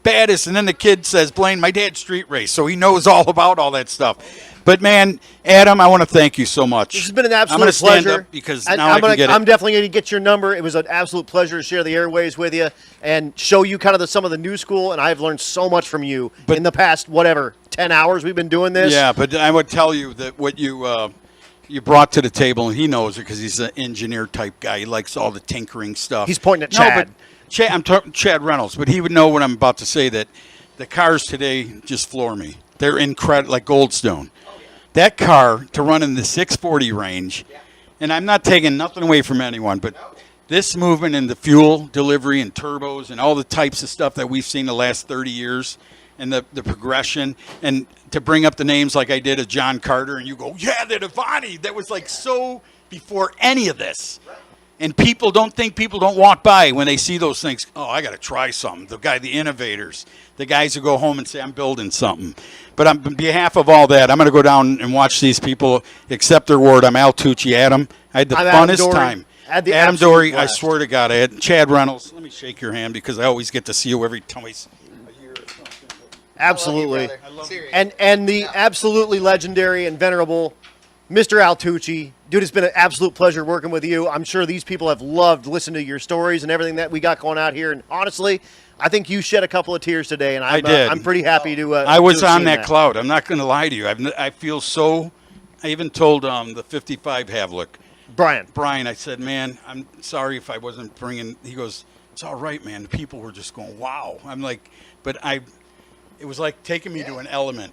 baddest. And then the kid says, Blaine, my dad street race, so he knows all about all that stuff. But, man, Adam, I want to thank you so much. This has been an absolute I'm going to stand pleasure. up because And now I can get it. I'm definitely going to get your number. It was an absolute pleasure to share the airways with you and show you kind of some of the new school. And I've learned so much from you in the past, 10 hours we've been doing this. Yeah, but I would tell you that what you brought to the table, and he knows it because he's an engineer type guy. He likes all the tinkering stuff. He's pointing at Chad. But I'm talking Chad Reynolds, but he would know what I'm about to say, that the cars today just floor me. They're incredible, like Goldstone. That car to run in the 640 range, and I'm not taking nothing away from anyone, but this movement in the fuel delivery and turbos and all the types of stuff that we've seen the last 30 years, and the progression, and to bring up the names like I did of John Carter, and you go, yeah, the Devani, that was like so before any of this. And people don't walk by when they see those things. Oh, I got to try something. The innovators, the guys who go home and say, I'm building something. But on behalf of all that, I'm going to go down and watch these people accept their award. I'm Al Tucci, Adam. I had the funnest time. Had the Adam absolute Dory, I blast. swear to God, I had Chad Reynolds. Let me shake your hand because I always get to see you every time a year or something. Absolutely. I love you, And the absolutely legendary and venerable Mr. Altucci. Dude, it's been an absolute pleasure working with you. I'm sure these people have loved listening to your stories and everything that we got going out here. And honestly, I think you shed a couple of tears today, and I did. I'm pretty happy to. I was to have on seen that cloud. I'm not going to lie to you. I feel so. I even told the 55 Havlik, Bryant, I said, man, I'm sorry if I wasn't bringing. He goes, it's all right, man. The people were just going, wow. I'm like, but it was like taking me to an element.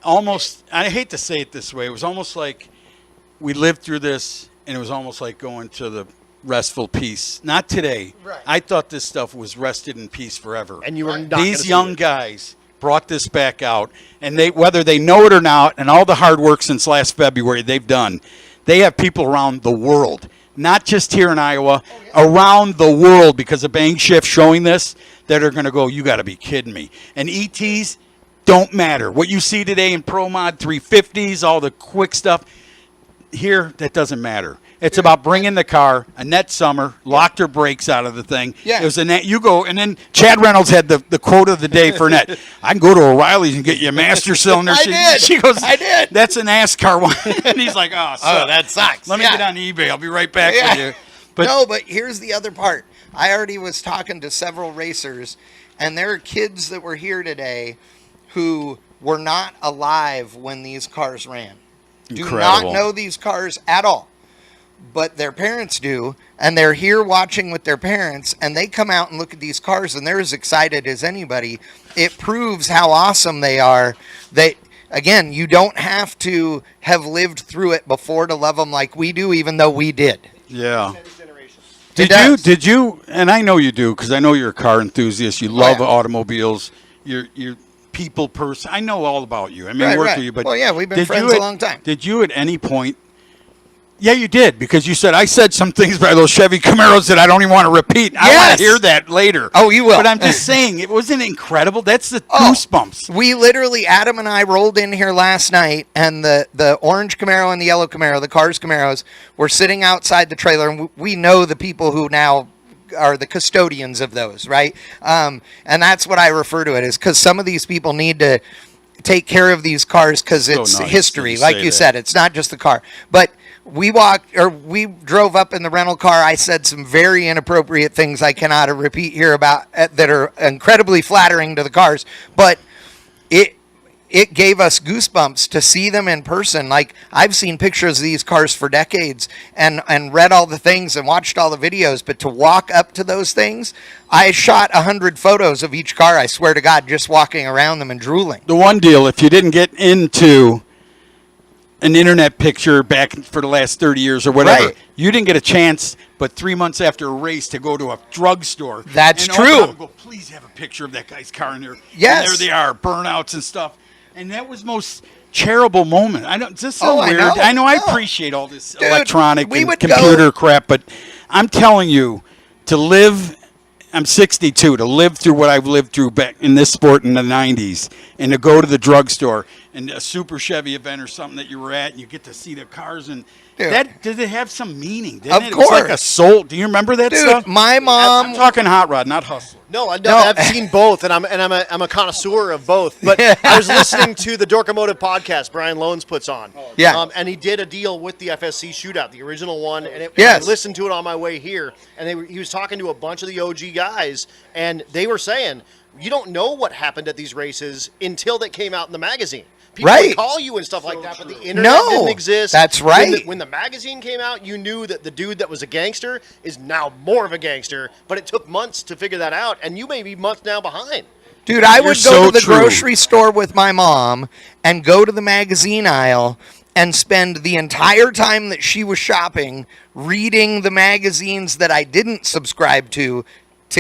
Almost, I hate to say it this way, it was almost like we lived through this, and it was almost like going to the restful peace. Not today. Right. I thought this stuff was rested in peace forever. And you were not gonna These see young it. guys brought this back out, and they, whether they know it or not, and all the hard work since last February they've done, they have people around the world, not just here in Iowa, around the world, because of Bang Shift showing this, that are going to go, you got to be kidding me. And ETs don't matter. What you see today in Pro Mod 350s, all the quick stuff, here, that doesn't matter. It's about bringing the car. Annette Summer locked her brakes out of the thing. Yeah. It was Annette. You go, and then Chad Reynolds had the quote of the day for Annette. I can go to O'Reilly's and get you a master cylinder. I did. She goes, I did. That's a NASCAR one. And he's like, oh, that sucks. Let me Yeah. get on eBay. I'll be right back Yeah. with you. But no, but here's the other part. I already was talking to several racers, and there are kids that were here today who were not alive when these cars ran. Do Incredible. not know these cars at all. But their parents do, and they're here watching with their parents, and they come out and look at these cars, and they're as excited as anybody. It proves how awesome they are. That, again, you don't have to have lived through it before to love them like we do, even though we did. yeah. It does. Did you, and I know you do, because I know you're a car enthusiast. You love yeah. automobiles. You're people person. I know all about you. I mean, Right, work right. with you. But Well, yeah, we've been did friends you a long time. Did you at any point? Yeah, you did, because you said, I said some things by those Chevy Camaros that I don't even want to repeat. I want Yes. to hear that later. Oh, you will. But I'm just saying, it wasn't incredible. That's the goosebumps. We literally, Adam and I rolled in here last night, and the orange Camaro and the yellow Camaro, the Cars Camaros, were sitting outside the trailer, and we know the people who now are the custodians of those, right? And that's what I refer to it as, because some of these people need to take care of these cars because So it's nice history, that you like say you that. said. It's not just the car. But we drove up in the rental car. I said some very inappropriate things I cannot repeat here about that are incredibly flattering to the cars. But it gave us goosebumps to see them in person. Like, I've seen pictures of these cars for decades and read all the things and watched all the videos, but to walk up to those things, I shot 100 photos of each car, I swear to God, just walking around them and drooling. The one deal, if you didn't get into an internet picture back for the last 30 years or whatever, Right. you didn't get a chance, but 3 months after a race, to go to a drugstore. That's and open true. up and go, please have a picture of that guy's car in there. Yes. And there they are, burnouts and stuff. And that was most charitable moment. I don't. This is so Oh, I weird. know. I know. I No. appreciate all this Dude, electronic we and would computer go- crap, but I'm telling you, to live. I'm 62. To live through what I've lived through back in this sport in the 90s, and to go to the drugstore and a Super Chevy event or something that you were at, and you get to see the cars, and Dude. that did it have some meaning? Didn't Of it? It was like a course. soul. Do you remember that Dude, stuff? my mom... I'm talking hot rod, not hustler. No, I've seen both, and I'm a connoisseur of both. But I was listening to the Dorkomotive podcast Brian Loans puts on. Yeah. And he did a deal with the FSC Shootout, the original one, and Yes. I listened to it on my way here, and he was talking to a bunch of the OG guys, and they were saying, you don't know what happened at these races until they came out in the magazine. People Right. would call you and stuff like that, but the internet No, didn't exist. that's When right. when the magazine came out, you knew that the dude that was a gangster is now more of a gangster, but it took months to figure that out, and you may be months now behind. Dude, I You're would go so to the true. grocery store with my mom and go to the magazine aisle and spend the entire time that she was shopping reading the magazines that I didn't subscribe to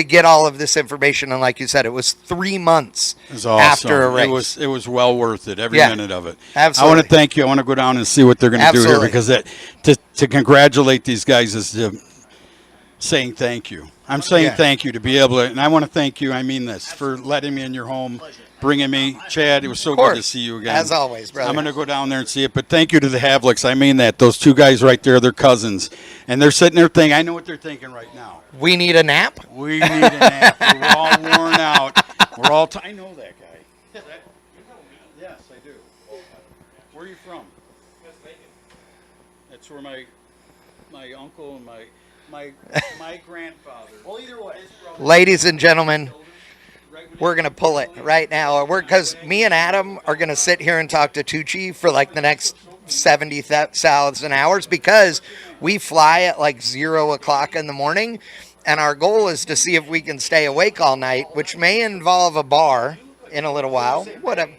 get all of this information. And like you said, it was 3 months It was awesome. after a race. It was well worth it, every Yeah. minute of it. Absolutely. I want to thank you. I want to go down and see what they're going to do here, Absolutely. because to congratulate these guys is saying thank you. I'm saying Yeah. thank you to be able to, and I want to thank you, I mean this, for letting me in your home, bringing me. Chad, it was so good to see you again. As always, brother. I'm going to go down there and see it, but thank you to the Havliks. I mean that. Those two guys right there, they're cousins. And they're sitting there thinking, I know what they're thinking right now. We need a nap? We need a nap. We're all worn out. We're all I know that guy. Yes, I do. Where are you from? That's where my uncle and my grandfather. Well, either way. Ladies and gentlemen, we're going to pull it right now. Because me and Adam are going to sit here and talk to Tucci for like the next 70,000 hours because we fly at like 0 o'clock in the morning. And our goal is to see if we can stay awake all night, which may involve a bar in a little while. Whatever.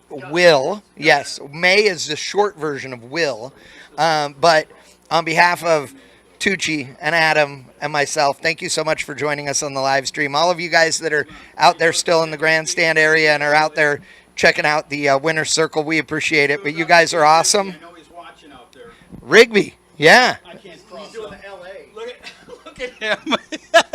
Will. Yes. May is the short version of will. But on behalf of Tucci and Adam and myself, thank you so much for joining us on the live stream. All of you guys that are out there still in the grandstand area and are out there checking out the winner's circle, we appreciate it. But you guys are awesome. I know he's watching out there. Rigby, yeah. I can't cross. He's doing the L.A. Look at him.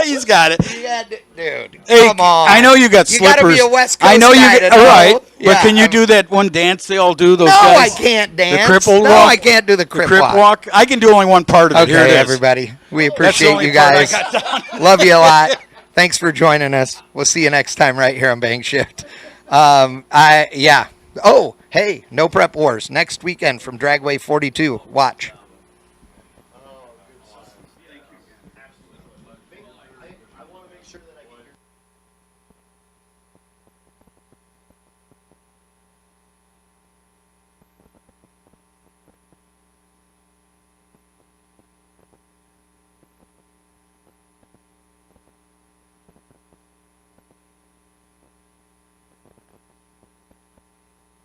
He's got it. Yeah, dude. Hey, Come on. I know you got slippers. You got to be a West Coast I know guy you to got, all right. know. But can you do that one dance they all do? Those No, guys? I can't dance. The cripple No, walk? I can't do the crip walk. walk. I can do only one part of it. Here it Okay, is. everybody. We That's the appreciate only you part I guys. got done. Love you a lot. Thanks for joining us. We'll see you next time right here on Bang Shift. Yeah. Oh, hey, no prep wars next weekend from Dragway 42. Watch.